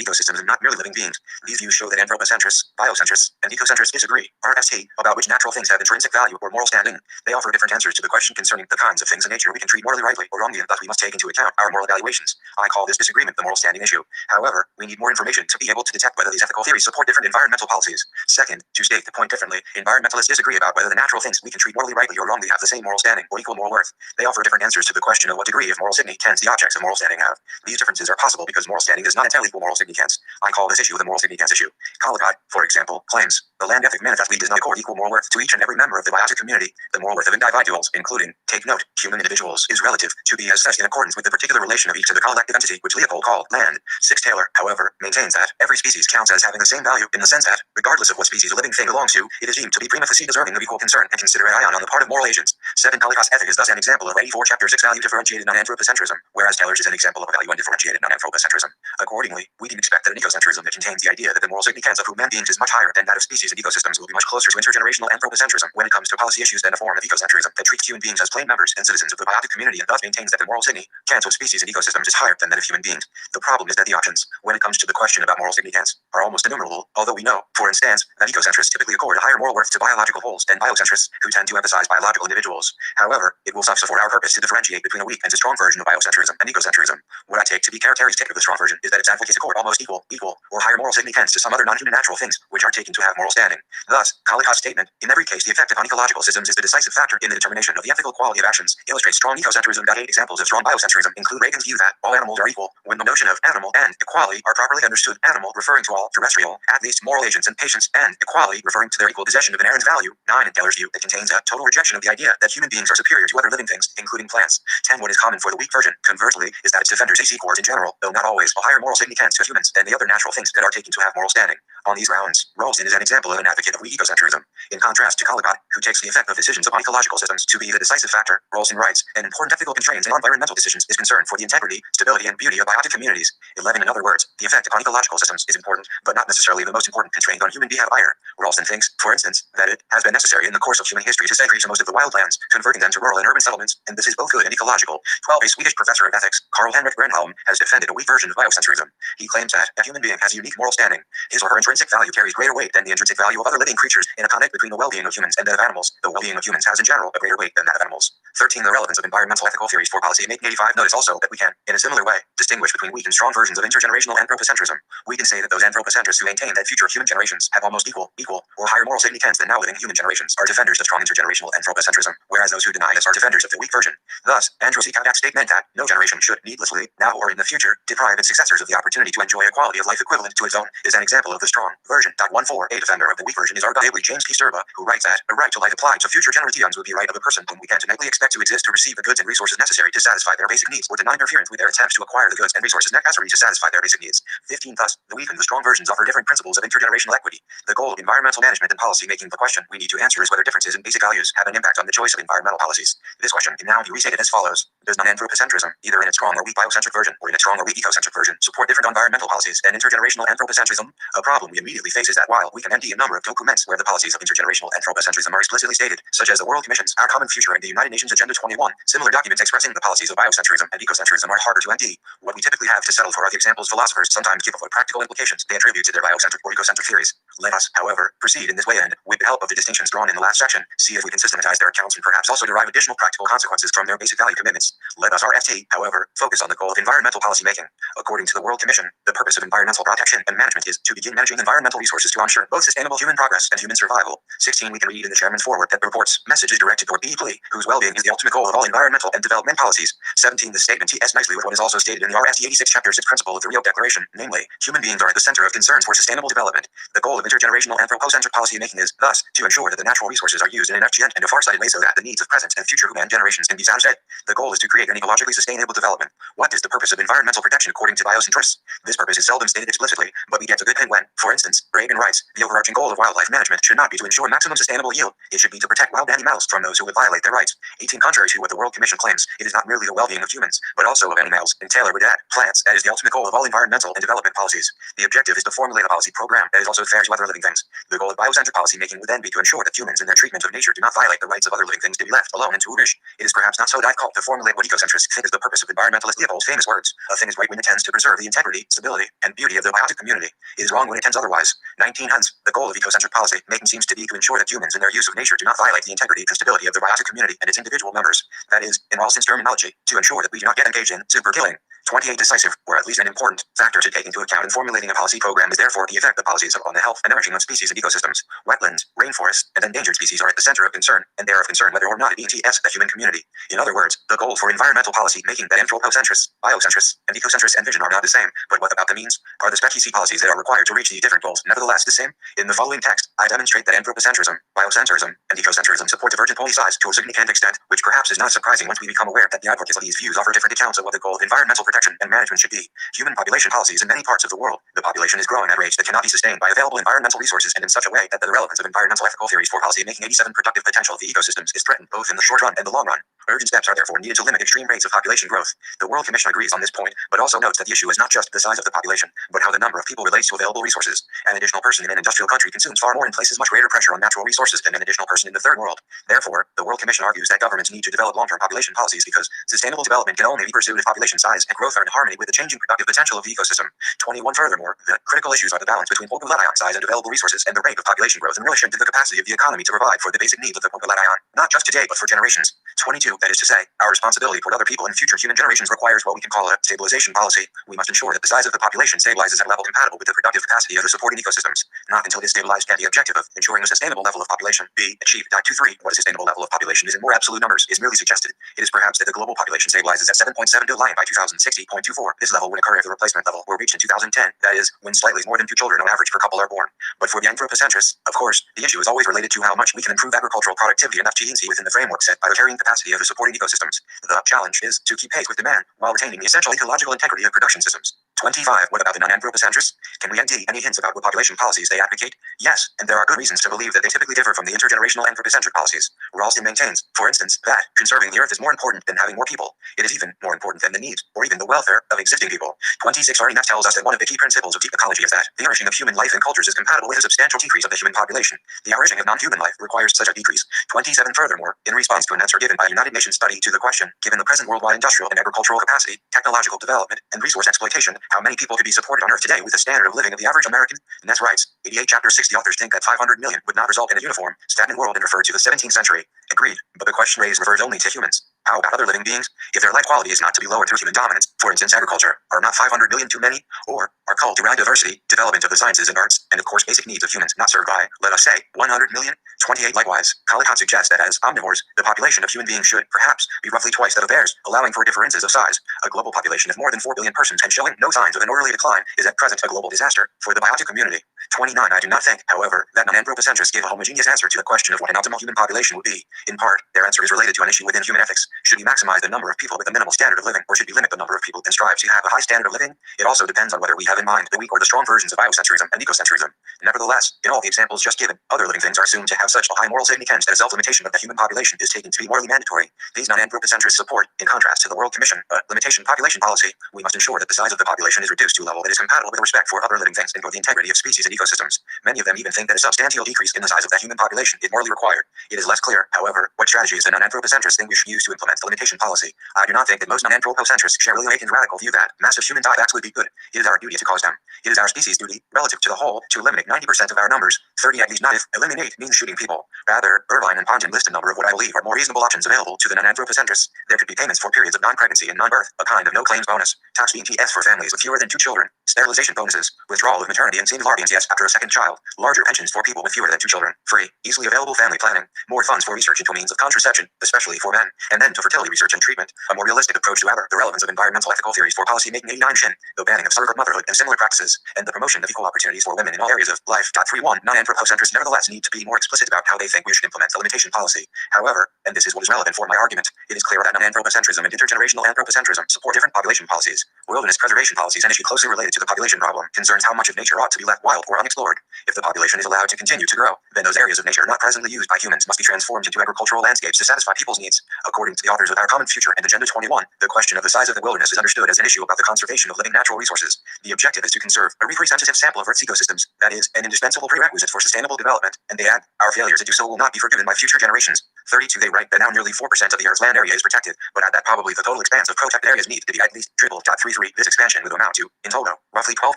[SPEAKER 1] ecosystems and not merely living beings. These views show that anthropocentrists, biocentrists, and ecocentrists disagree, RST, about which natural things have intrinsic value or moral standing. They offer different answers to the question concerning the kinds of things in nature we can treat morally rightly or wrongly, and thus we must take into account our moral evaluations. I call this disagreement the moral standing issue. However, we need more information to be able to detect whether these ethical theories support different environmental policies. Second, to state the point differently, environmentalists disagree about whether the natural things we can treat morally rightly or wrongly have the same moral standing or equal moral worth. They offer different answers to the question of what degree of moral significance the objects of moral standing have. These differences are possible because moral standing does not entail equal moral significance. I call this issue the moral significance issue. Collicott, for example, claims the land ethic manifestly does not accord equal moral worth to each and every member of the biotic community. The moral worth of individuals, including, take note, human individuals, is relative to be assessed in accordance with the particular relation of each to the collective entity, which Leopold called land. 6 Taylor, however, maintains that every species counts as having the same value in the sense that, regardless of what species a living thing belongs to, it is deemed to be prima facie deserving of equal concern and consideration on the part of moral agents. 7 Collicott's ethic is thus an example of 84 chapter 6 value differentiated non-anthropocentrism, whereas Taylor's is an example of a value undifferentiated non-anthropocentrism. Accordingly, we can expect that an ecocentrism that contains the idea that the moral significance of human beings is much higher than that of species and ecosystems will be much closer to intergenerational anthropocentrism when it comes to policy issues than a form of ecocentrism that treats human beings as plain members and citizens of the biotic community and thus maintains that the moral significance of species and ecosystems is higher than that of human beings. The problem is that the options, when it comes to the question about moral significance, are almost innumerable, although we know, for instance, that ecocentrists typically accord a higher moral worth to biological wholes than biocentrists, who tend to emphasize biological individuals. However, it will suffice for our purpose to differentiate between a weak and a strong version of biocentrism and ecocentrism. What I take to be characteristic of the strong version is that its advocates accord almost equal, or higher moral significance to some other non-human natural things, which are taken to have moral standing. Thus, Collicott's statement, in every case the effect upon ecological systems is the decisive factor in the determination of the ethical quality of actions, illustrates strong ecocentrism. 8 examples of strong biocentrism include Reagan's view that all animals are equal, when the notion of animal and equality are properly understood. Animal referring to all terrestrial, at least moral agents and patients, and equality referring to their equal possession of inherent value. 9 in Taylor's view that contains a total rejection of the idea that human beings are superior to other living things, including plants. 10 what is common for the weak version, conversely, is that its defenders accord in general, though not always, a higher moral significance to humans than the other natural things that are taken to have moral standing. On these grounds, Ralston is an example of an advocate of weak ecocentrism. In contrast to Collicott, who takes the effect of decisions upon ecological systems to be the decisive factor, Ralston writes, an important ethical constraint in environmental decisions is concern for the integrity, stability, and beauty of biotic communities. 11 in other words, the effect upon ecological systems is important, but not necessarily the most important constraint on human behavior. Ralston thinks, for instance, that it has been necessary in the course of human history to centuries most of the wild lands, converting them to rural and urban settlements, and this is both good and ecological. 12 a Swedish professor of ethics, Carl Henrik Brenholm, has defended a weak version of biocentrism. He claims that a human being has a unique moral standing. His or her intrinsic value carries greater weight than the intrinsic value of other living creatures in a connect between the well-being of humans and that of animals. The well-being of humans has in general a greater weight than that of animals. 13 the relevance of environmental ethical theories for policy making. 85 notice also that we can, in a similar way, distinguish between weak and strong versions of intergenerational anthropocentrism. We can say that those anthropocentrists who maintain that future human generations have almost equal, or higher moral significance than now living human generations are defenders of strong intergenerational anthropocentrism, whereas those who deny this are defenders of the weak version. Thus, Andros Icaudat's statement that no generation should needlessly, now or in the future, deprive its successors of the opportunity to enjoy a quality of life equivalent to its own is an example of the strong version. 14 a defender of the weak version is arguably James P. Sturba, who writes that a right to life applied to future generations would be right of a person whom we can innately expect to exist to receive the goods and resources necessary to satisfy their basic needs, or deny interference with their attempts to acquire the goods and resources necessary to satisfy their basic needs. 15 thus, the weak and the strong versions offer different principles of intergenerational equity. The goal of environmental management and policy making, the question we need to answer is whether differences in basic values have an impact on the choice of environmental policies. This question can now be restated as follows. Does non-anthropocentrism, either in its strong or weak biocentric version, or in its strong or weak ecocentric version, support different environmental policies than intergenerational anthropocentrism? A problem we immediately face is that while we can empty a number of documents where the policies of intergenerational anthropocentrism are explicitly stated, such as the World Commission's Our Common Future and the United Nations Agenda 21, similar documents expressing the policies of biocentrism and ecocentrism are harder to empty. What we typically have to settle for are the examples philosophers sometimes give of what practical implications they attribute to their biocentric or ecocentric theories. Let us, however, proceed in this way and, with the help of the distinctions drawn in the last section, see if we can systematize their accounts and perhaps also derive additional practical consequences from their basic value commitments. Let us RFT, however, focus on the goal of environmental policy making. According to the World Commission, the purpose of environmental protection and management is to begin managing environmental resources to ensure both sustainable human progress and human survival. 16 we can read in the chairman's foreword that the report's message is directed toward people whose well-being is the ultimate goal of all environmental and development policies. 17 the statement ties nicely with what is also stated in the RFT 86 chapter 6 principle of the Rio Declaration, namely, human beings are at the center of concerns for sustainable development. The goal of intergenerational anthropocentric policy making is, thus, to ensure that the natural resources are used in an efficient and a far-sighted way so that the needs of present and future human generations can be satisfied. The goal is to create an ecologically sustainable development. What is the purpose of environmental protection according to biocentrists? This purpose is seldom stated explicitly, but we get a good hint when, for instance, Reagan writes, the overarching goal of wildlife management should not be to ensure maximum sustainable yield, it should be to protect wild animals from those who would violate their rights. 18 contrary to what the World Commission claims, it is not merely the well-being of humans, but also of animals, and Taylor would add, plants, that is the ultimate goal of all environmental and development policies. The objective is to formulate a policy program that is also fair to other living things. The goal of biocentric policy making would then be to ensure that humans in their treatment of nature do not violate the rights of other living things to be left alone and to wish. It is perhaps not so difficult to formulate what ecocentrists think is the purpose of environmentalist Leopold's famous words. A thing is right when it tends to preserve the integrity, stability, and beauty of the biotic community. It is wrong when it tends otherwise. 19 hence, the goal of ecocentric policy making seems to be to ensure that humans in their use of nature do not violate the integrity and stability of the biotic community and its individual members. That is, in Ralston's terminology, to ensure that we do not get engaged in super killing. 28. Decisive, or at least an important, factor to take into account in formulating a policy program is therefore the effect of policies on the health and nourishing of species and ecosystems. Wetlands, rainforests, and endangered species are at the center of concern, and they are of concern whether or not it ents the human community. In other words, the goal for environmental policy making that anthropocentrists, biocentrists, and ecocentrists envision are not the same, but what about the means? Are the SPEC policies that are required to reach these different goals nevertheless the same? In the following text, I demonstrate that anthropocentrism, biocentrism, and ecocentrism support divergent policies to a significant extent, which perhaps is not surprising once we become aware that the advocates of these views offer different accounts of what the goal of environmental protection and management should be. Human population policies in many parts of the world. The population is growing at rates that cannot be sustained by available environmental resources and in such a way that the relevance of environmental ethical theories for policy making 87 productive potential of the ecosystems is threatened both in the short run and the long run. Urgent steps are therefore needed to limit extreme rates of population growth. The World Commission agrees on this point, but also notes that the issue is not just the size of the population, but how the number of people relates to available resources. An additional person in an industrial country consumes far more and places much greater pressure on natural resources than an additional person in the third world. Therefore, the World Commission argues that governments need to develop long-term population policies because sustainable development can only be pursued if population size and growth are in harmony with the changing productive potential of the ecosystem. 21. Furthermore, the critical issues are the balance between population size and available resources and the rate of population growth in relation to the capacity of the economy to provide for the basic needs of the population, not just today but for generations. 22. That is to say, our responsibility toward other people and future human generations requires what we can call a stabilization policy. We must ensure that the size of the population stabilizes at a level compatible with the productive capacity of the supporting ecosystems. Not until it is stabilized can the objective of ensuring a sustainable level of population be achieved. 23. What a sustainable level of population is in more absolute numbers is merely suggested. It is perhaps that the global population stabilizes at 7.7 billion by 2060.24. This level would occur if the replacement level were reached in 2010, that is, when slightly more than 2 children on average per couple are born. But for the anthropocentrists, of course, the issue is always related to how much we can improve agricultural productivity and efficiency within the framework set by the carrying capacity of the supporting ecosystems. The challenge is to keep pace with demand while retaining the essential ecological integrity of production systems. 25. What about the non-anthropocentrists? Can we indeed any hints about what population policies they advocate? Yes, and there are good reasons to believe that they typically differ from the intergenerational anthropocentric policies. Ralston maintains, for instance, that conserving the earth is more important than having more people. It is even more important than the needs, or even the welfare, of existing people. 26. Arnett tells us that one of the key principles of deep ecology is that the nourishing of human life and cultures is compatible with a substantial decrease of the human population. The nourishing of non-human life requires such a decrease. 27. Furthermore, in response to an answer given by a United Nations study to the question, given the present worldwide industrial and agricultural capacity, technological development, and resource exploitation, how many people could be supported on Earth today with the standard of living of the average American? Ness writes, 88. Chapter 60 authors think that 500 million would not result in a uniform, stagnant world and refer to the 17th century. Agreed, but the question raised refers only to humans. How about other living beings? If their life quality is not to be lowered through human dominance, for instance agriculture, are not 500 million too many? Or are called to diversity, development of the sciences and arts, and of course basic needs of humans not served by, let us say, 100 million? 28. Likewise, Collicott suggests that as omnivores, the population of human beings should, perhaps, be roughly twice that of bears, allowing for differences of size. A global population of more than 4 billion persons and showing no signs of an orderly decline is at present a global disaster for the biotic community. 29. I do not think, however, that non-anthropocentrists gave a homogeneous answer to the question of what an optimal human population would be. In part, their answer is related to an issue within human ethics. Should we maximize the number of people with a minimal standard of living, or should we limit the number of people and strive to have a high standard of living? It also depends on whether we have in mind the weak or the strong versions of biocentrism and ecocentrism. Nevertheless, in all the examples just given, other living things are assumed to have such a high moral significance that a self-limitation of the human population is taken to be morally mandatory. These non-anthropocentrists support, in contrast to the World Commission, a limitation population policy. We must ensure that the size of the population is reduced to a level that is compatible with respect for other living things and for the integrity of species and ecosystems. Many of them even think that a substantial decrease in the size of the human population is morally required. It is less clear, however, what strategies the non-anthropocentrists think we should use to implement the limitation policy. I do not think that most non-anthropocentrists share William Akin's radical view that massive human diebacks would be good. It is our duty to cause them. It is our species' duty, relative to the whole, to eliminate 90% of our numbers. 30 at least not if eliminate means shooting people. Rather, Irvine and Ponton list a number of what I believe are more reasonable options available to the non-anthropocentrists. There could be payments for periods of non-pregnancy and non-birth, a kind of no-claims bonus, tax BTS for families with fewer than 2 children, sterilization bonuses, withdrawal of maternity and singular BTS after a second child, larger pensions for people with fewer than 2 children, free, easily available family planning, more funds for research into means of contraception, especially for men, and then to fertility research and treatment, a more realistic approach to the relevance of environmental ethical theories for policy making 89 shin, the banning of surrogate motherhood and similar practices, and the promotion of equal opportunities for women in all areas of life. 31. Non-anthropocentrists nevertheless need to be more explicit about how they think we should implement the limitation policy. However, and this is what is relevant for my argument, it is clear that non-anthropocentrism and intergenerational anthropocentrism support different population policies. Wilderness preservation policies, an issue closely related to the population problem, concerns how much of nature ought to be left wild or unexplored. If the population is allowed to continue to grow, then those areas of nature not presently used by humans must be transformed into agricultural landscapes to satisfy people's needs. According to the authors of Our Common Future and Agenda 21, the question of the size of the wilderness is understood as an issue about the conservation of living natural resources. The objective is to conserve a representative sample of Earth's ecosystems, that is, an indispensable prerequisite for sustainable development, and they add, our failure to do so will not be forgiven by future generations. 32. They write that now nearly 4% of the Earth's land area is protected, but add that probably the total expanse of protected areas needs to be at least triple. 33. This expansion would amount to, in total, roughly 12%.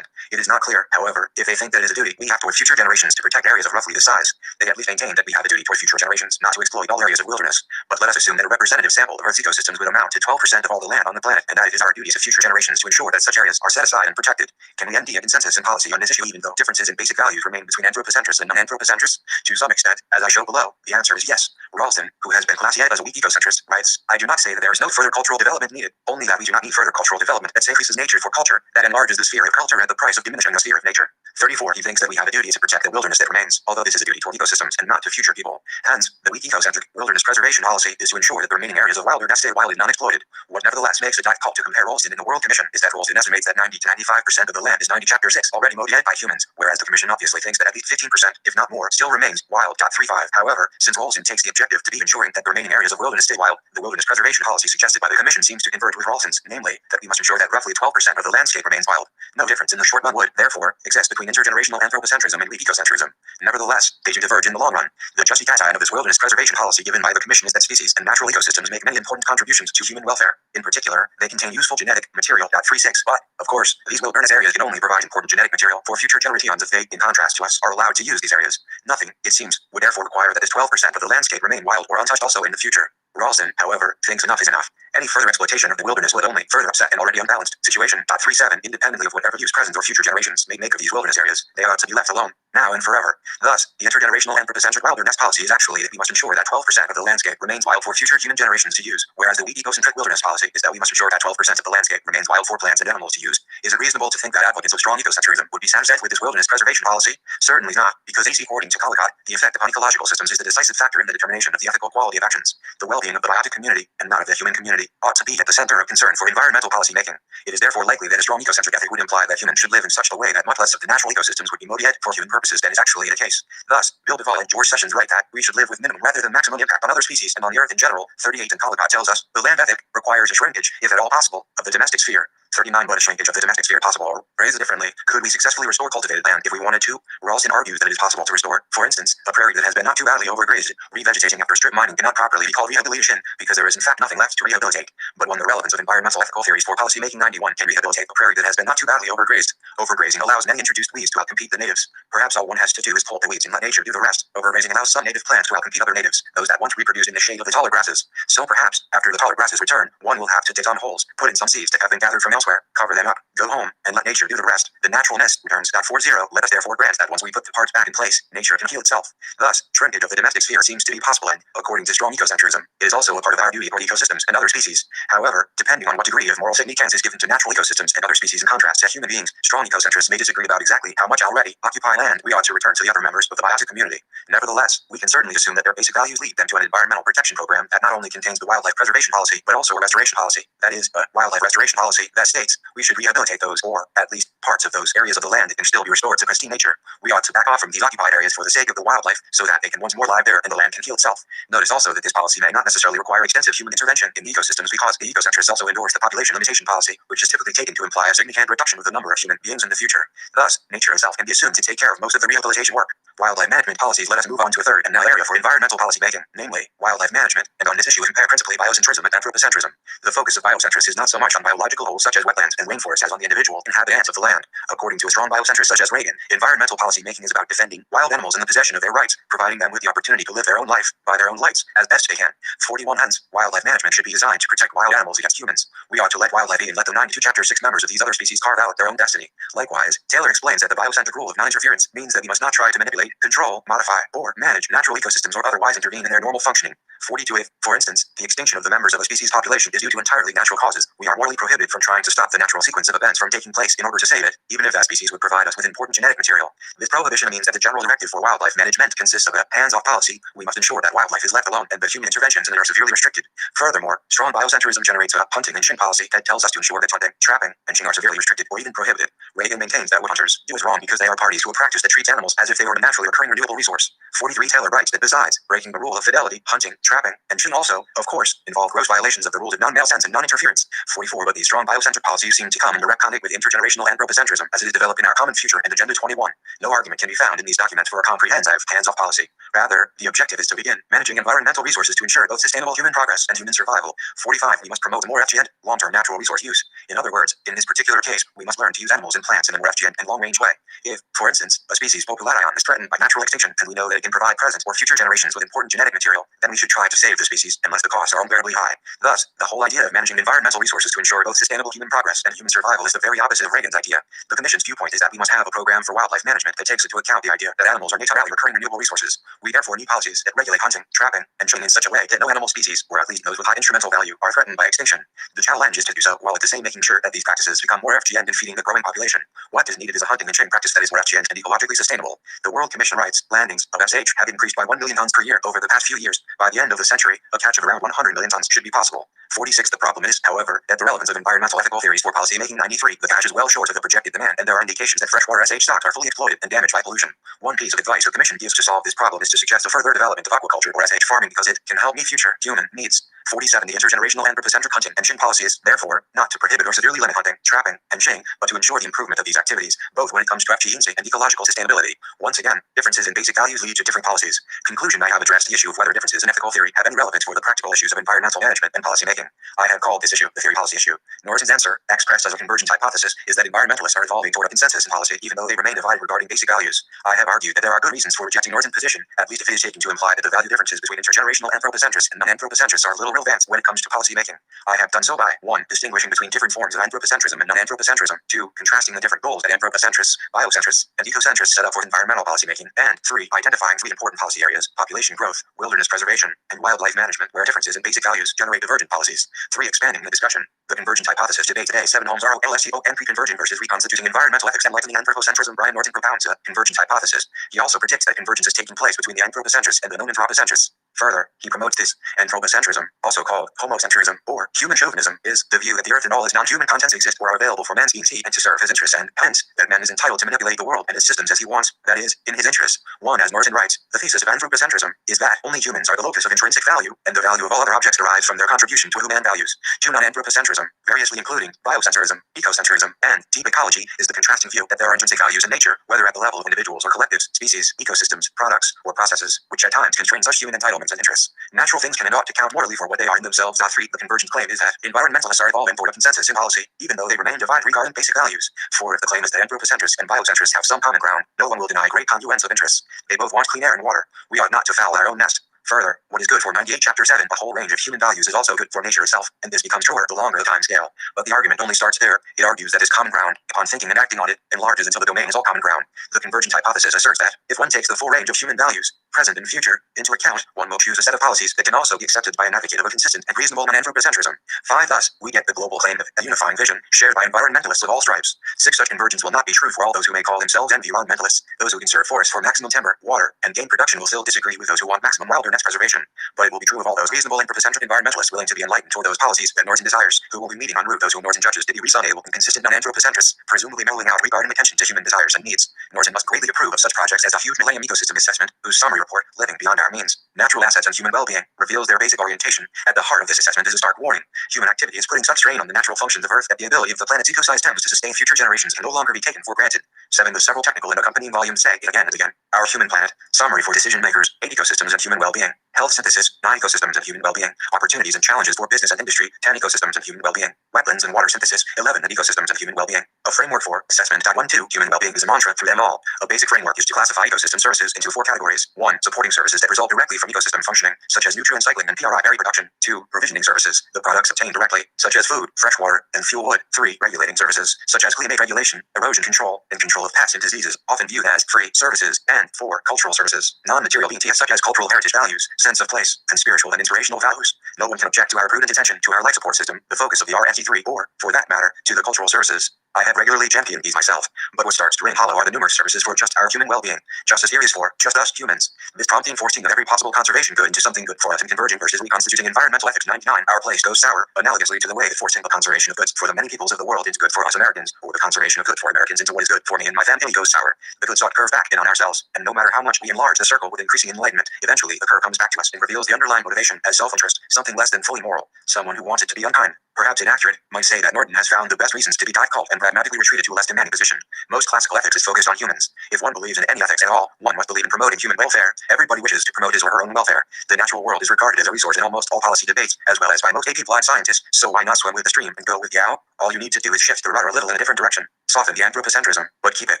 [SPEAKER 1] It is not clear, however, if they think that it is a duty we have toward future generations to protect areas of roughly this size. They at least maintain that we have a duty toward future generations not to exploit all areas of wilderness. But let us assume that a representative sample of Earth's ecosystems would amount to 12% of all the land on the planet, and that it is our duty to future generations to ensure that such areas are set aside and protected. Can we empty a consensus in policy on this issue even though differences in basic values remain between anthropocentrists and non-anthropocentrists? To some extent, as I show below, the answer is yes. Ralston, who has been classified as a weak ecocentrist, writes, I do not say that there is no further cultural development needed, only that we do not need further cultural development that increases nature for culture, that enlarges the sphere of culture at the price of diminishing the sphere of nature. 34. He thinks that we have a duty to protect the wilderness that remains, although this is a duty toward ecosystems and not to future people. Hence, the weak ecocentric wilderness preservation policy is to ensure that the remaining areas of wilderness stay wild and non-exploited. What nevertheless makes a difficult to compare Ralston in the World Commission is that Ralston estimates that 90 to 95% of the land is 90 Chapter 6 already mowed by humans, whereas the Commission obviously thinks that at least 15%, if not more, still remains wild. 35. However, since Ralston takes the objective to be ensuring that the remaining areas of wilderness stay wild, the wilderness preservation policy suggested by the Commission seems to converge with Ralston's, namely, that we must ensure that roughly 12% of the landscape remains wild. No difference in the short run would, therefore, exist between intergenerational anthropocentrism and weak ecocentrism. Nevertheless, they do diverge in the long run. The justification of this wilderness preservation policy given by the Commission is that species and natural ecosystems make many important contributions to human welfare. In particular, they contain useful genetic material. 36. But, of course, these wilderness areas can only provide important genetic material for future generations if they, in contrast to us, are allowed to use these areas. Nothing, it seems, would therefore require that this 12% of the landscape remain wild or untouched also in the future. Ralston, however, thinks enough is enough. Any further exploitation of the wilderness would only further upset an already unbalanced situation. 37. Independently of whatever use present or future generations may make of these wilderness areas, they ought to be left alone, now and forever. Thus, the intergenerational anthropocentric wilderness policy is actually that we must ensure that 12% of the landscape remains wild for future human generations to use, whereas the weak ecocentric wilderness policy is that we must ensure that 12% of the landscape remains wild for plants and animals to use. Is it reasonable to think that advocates of strong ecocentrism would be satisfied with this wilderness preservation policy? Certainly not, because according to Collicott, the effect upon ecological systems is the decisive factor in the determination of the ethical quality of actions. The well-being of the biotic community, and not of the human community, ought to be at the center of concern for environmental policy making. It is therefore likely that a strong ecocentric ethic would imply that humans should live in such a way that much less of the natural ecosystems would be modified for human purposes than is actually the case. Thus, Bill Duvall and George Sessions write that we should live with minimum rather than maximum impact on other species and on the earth in general. 38. And Collicott tells us the land ethic requires a shrinkage, if at all possible, of the domestic sphere. 39. But a shrinkage of the domestic sphere possible, or phrased differently, could we successfully restore cultivated land if we wanted to? Ralston argues that it is possible to restore, for instance, a prairie that has been not too badly overgrazed. Revegetating after strip mining cannot properly be called rehabilitation because there is in fact nothing left to rehabilitate. But when the relevance of environmental ethical theories for policy making 91 can rehabilitate a prairie that has been not too badly overgrazed. Overgrazing allows many introduced weeds to outcompete the natives. Perhaps all one has to do is pull the weeds and let nature do the rest. Overgrazing allows some native plants to outcompete other natives, those that once reproduced in the shade of the taller grasses. So perhaps, after the taller grasses return, one will have to dig on holes, put in some seeds that have been gathered from elsewhere, cover them up, go home, and let nature do the rest. The naturalness returns. 40. Let us therefore grant that once we put the parts back in place, nature can heal itself. Thus, shrinkage of the domestic sphere seems to be possible and, according to strong ecocentrism, it is also a part of our duty toward ecosystems and other species. However, depending on what degree of moral significance is given to natural ecosystems and other species in contrast to human beings, strong ecocentrists may disagree about exactly how much already occupy land we ought to return to the other members of the biotic community. Nevertheless, we can certainly assume that their basic values lead them to an environmental protection program that not only contains the wildlife preservation policy, but also a restoration policy. That is, a wildlife restoration policy that states we should rehabilitate those, or at least parts of those areas of the land that can still be restored to pristine nature. We ought to back off from these occupied areas for the sake of the wildlife, so that they can once more live there and the land can heal itself. Notice also that this policy may not necessarily require extensive human intervention in ecosystems because the ecocentrists also endorse the population limitation policy, which is typically taken to imply a significant reduction of the number of human beings in the future. Thus, nature itself can be assumed to take care of most of the rehabilitation work. Wildlife management policies let us move on to a third and now area for environmental policy making, namely, wildlife management, and on this issue we compare principally biocentrism and anthropocentrism. The focus of biocentrists is not so much on biological wholes such as wetlands and rainforests as on the individual inhabitants of the land. According to a strong biocentrist such as Reagan, environmental policy making is about defending wild animals in the possession of their rights, providing them with the opportunity to live their own life by their own lights as best they can. 41. Hence, wildlife management should be designed to protect wild animals against humans. We ought to let wildlife be and let the 92 Chapter 6 members of these other species carve out their own destiny. Likewise, Taylor explains that the biocentric rule of non-interference means that we must not try to manipulate, control, modify, or manage natural ecosystems or otherwise intervene in their normal functioning. 42. If, for instance, the extinction of the members of a species population is due to entirely natural causes, we are morally prohibited from trying to stop the natural sequence of events from taking place in order to save it, even if that species would provide us with important genetic material. This prohibition means that the general directive for wildlife management consists of a hands-off policy. We must ensure that wildlife is left alone and that human interventions in it are severely restricted. Furthermore, strong biocentrism generates a hunting and shing policy that tells us to ensure that hunting, trapping, and shing are severely restricted or even prohibited. Reagan maintains that woodhunters do is wrong because they are parties to a practice that treats animals as if they were a naturally occurring renewable resource. 43. Taylor writes that besides breaking the rule of fidelity, hunting, trapping, and shing also, of course, involve gross violations of the rules of non-malsense and non-interference. 44. But these strong biocentric policies seem to come in direct conflict with intergenerational anthropocentrism as it is developed in our common future and Agenda 21. No argument can be found in these documents for a comprehensive hands-off policy. Rather, the objective is to begin managing environmental resources to ensure both sustainable human progress and human survival. 45. We must promote a more efficient, long-term natural resource use. In other words, in this particular case, we must learn to use animals and plants in a more efficient and long-range way. If, for instance, a species population is threatened by natural extinction and we know that it can provide present or future generations with important genetic material, then we should try to save the species unless the costs are unbearably high. Thus, the whole idea of managing environmental resources to ensure both sustainable human progress and human survival is the very opposite of Reagan's idea. The Commission's viewpoint is that we must have a program for wildlife management that takes into account the idea that animals are naturally recurring renewable resources. We therefore need policies that regulate hunting, trapping, and killing in such a way that no animal species, or at least those with high instrumental value, are threatened by extinction. The challenge is to do so while at the same making sure that these practices become more efficient in feeding the growing population. What is needed is a hunting and training practice that is more efficient and ecologically sustainable. The World Commission writes, landings of SH have increased by 1 million tons per year over the past few years. By the end of the century, a catch of around 100 million tons should be possible. 46. The problem is, however, that the relevance of environmental ethical theories for policy making. 93. The catch is well short of the projected demand, and there are indications that freshwater SH stocks are fully exploited and damaged by pollution. One piece of advice the Commission gives to solve this problem is to suggest a further development of aquaculture or SH farming because it can help meet future human needs. 47. The intergenerational anthropocentric hunting and shing policy is, therefore, not to prohibit or severely limit hunting, trapping, and shing, but to ensure the improvement of these activities, both when it comes to efficiency and ecological sustainability. Once again, differences in basic values lead to different policies. Conclusion. I have addressed the issue of whether differences in ethical theory have any relevance for the practical issues of environmental management and policy making. I have called this issue the theory policy issue. Norton's answer, expressed as a convergence hypothesis, is that environmentalists are evolving toward a consensus in policy even though they remain divided regarding basic values. I have argued that there are good reasons for rejecting Norton's position, at least if it is taken to imply that the value differences between intergenerational anthropocentrists and non-anthropocentrists are little relevant when it comes to policy making. I have done so by 1. Distinguishing between different forms of anthropocentrism and non-anthropocentrism, 2. Contrasting the different goals that anthropocentrists, biocentrists, and ecocentrists set up for environmental policy making, and 3. Identifying 3 important policy areas: population growth, wilderness preservation, and wildlife management, where differences in basic values generate divergent policies. 3. Expanding the discussion. The convergent hypothesis debate today. 7. Holmes R. O. LSTO and pre-convergent versus reconstituting environmental ethics and lightening anthropocentrism. Brian Norton propounds a convergent hypothesis. He also predicts that convergence is taking place between the anthropocentrists and the non-anthropocentrists. Further, he promotes this anthropocentrism, also called homocentrism or human chauvinism, is the view that the earth and all its non-human contents exist or are available for man's ease and to serve his interests, and hence that man is entitled to manipulate the world and its systems as he wants, that is, in his interests. 1. As Norton writes, the thesis of anthropocentrism is that only humans are the locus of intrinsic value, and the value of all other objects derives from their contribution to who man values. 2. Non-anthropocentrism, variously including biocentrism, ecocentrism, and deep ecology, is the contrasting view that there are intrinsic values in nature, whether at the level of individuals or collectives, species, ecosystems, products, or processes, which at times constrain such human entitlements and interests. Natural things can and ought to count morally for what they are in themselves. 3. The convergent claim is that environmentalists are evolving toward a consensus in policy, even though they remain divided regarding basic values. 4. If the claim is that anthropocentrists and biocentrists have some common ground, no one will deny great congruence of interests. They both want clean air and water. We ought not to foul our own nest. Further, what is good for 98 Chapter 7, a whole range of human values is also good for nature itself, and this becomes truer the longer the time scale. But the argument only starts there. It argues that this common ground, upon thinking and acting on it, enlarges until the domain is all common ground. The convergent hypothesis asserts that, if one takes the full range of human values, present and future, into account, one will choose a set of policies that can also be accepted by an advocate of a consistent and reasonable non-anthropocentrism. 5. Thus, we get the global claim of a unifying vision, shared by environmentalists of all stripes. 6. Such convergence will not be true for all those who may call themselves environmentalists. Those who conserve forests for maximum timber, water, and game production will still disagree with those who want maximum wilderness preservation. But it will be true of all those reasonable anthropocentric environmentalists willing to be enlightened toward those policies that Norton desires, who will be meeting en route those whom Norton judges to be reasonable and consistent non-anthropocentrists, presumably mellowing out regarding attention to human desires and needs. Norton must greatly approve of such projects as the huge Millennium Ecosystem Assessment, whose summary report, Living Beyond Our Means, Natural Assets and Human Well-Being, reveals their basic orientation. At the heart of this assessment is a stark warning. Human activity is putting such strain on the natural functions of Earth that the ability of the planet's ecosystems to sustain future generations can no longer be taken for granted. 7. The several technical and accompanying volumes say it again and again. Our Human Planet, Summary for Decision Makers, 8 Ecosystems and Human Well-Being, Health Synthesis, 9 Ecosystems and Human Well-Being, Opportunities and Challenges for Business and Industry, 10 Ecosystems and Human Well-Being, Wetlands and Water Synthesis, 11 Ecosystems and Human Well-Being. A framework for assessment. 1.2 Human well-being is a mantra through them all. A basic framework used to classify ecosystem services into 4 categories. 1. Supporting services that result directly from ecosystem functioning, such as nutrient cycling and PRI berry production. 2. Provisioning services, the products obtained directly, such as food, fresh water, and fuel wood. 3. Regulating services, such as climate regulation, erosion control, and control of pests and diseases, often viewed as free services. And 4. Cultural services, non-material beings such as cultural heritage values, sense of place, and spiritual and inspirational values. No one can object to our prudent attention to our life support system, the focus of the RFT3, or, for that matter, to the cultural services. I have regularly championed these myself, but what starts to ring hollow are the numerous services for just our human well-being, just as here is for just us humans. This prompting forcing of every possible conservation good into something good for us and converging versus reconstituting environmental ethics. 99. Our place goes sour, analogously to the way that forcing the conservation of goods for the many peoples of the world into good for us Americans, or the conservation of good for Americans into what is good for me and my family goes sour. The goods ought curve back in on ourselves, and no matter how much we enlarge the circle with increasing enlightenment, eventually the curve comes back to us and reveals the underlying motivation as self-interest, something less than fully moral, someone who wants it to be unkind. perhaps inaccurate, might say that Norton has found the best reasons to be difficult and pragmatically retreated to a less demanding position. Most classical ethics is focused on humans. If one believes in any ethics at all, one must believe in promoting human welfare. Everybody wishes to promote his or her own welfare. The natural world is regarded as a resource in almost all policy debates, as well as by most applied scientists, so why not swim with the stream and go with Yao? All you need to do is shift the rudder a little in a different direction. Soften the anthropocentrism, but keep it.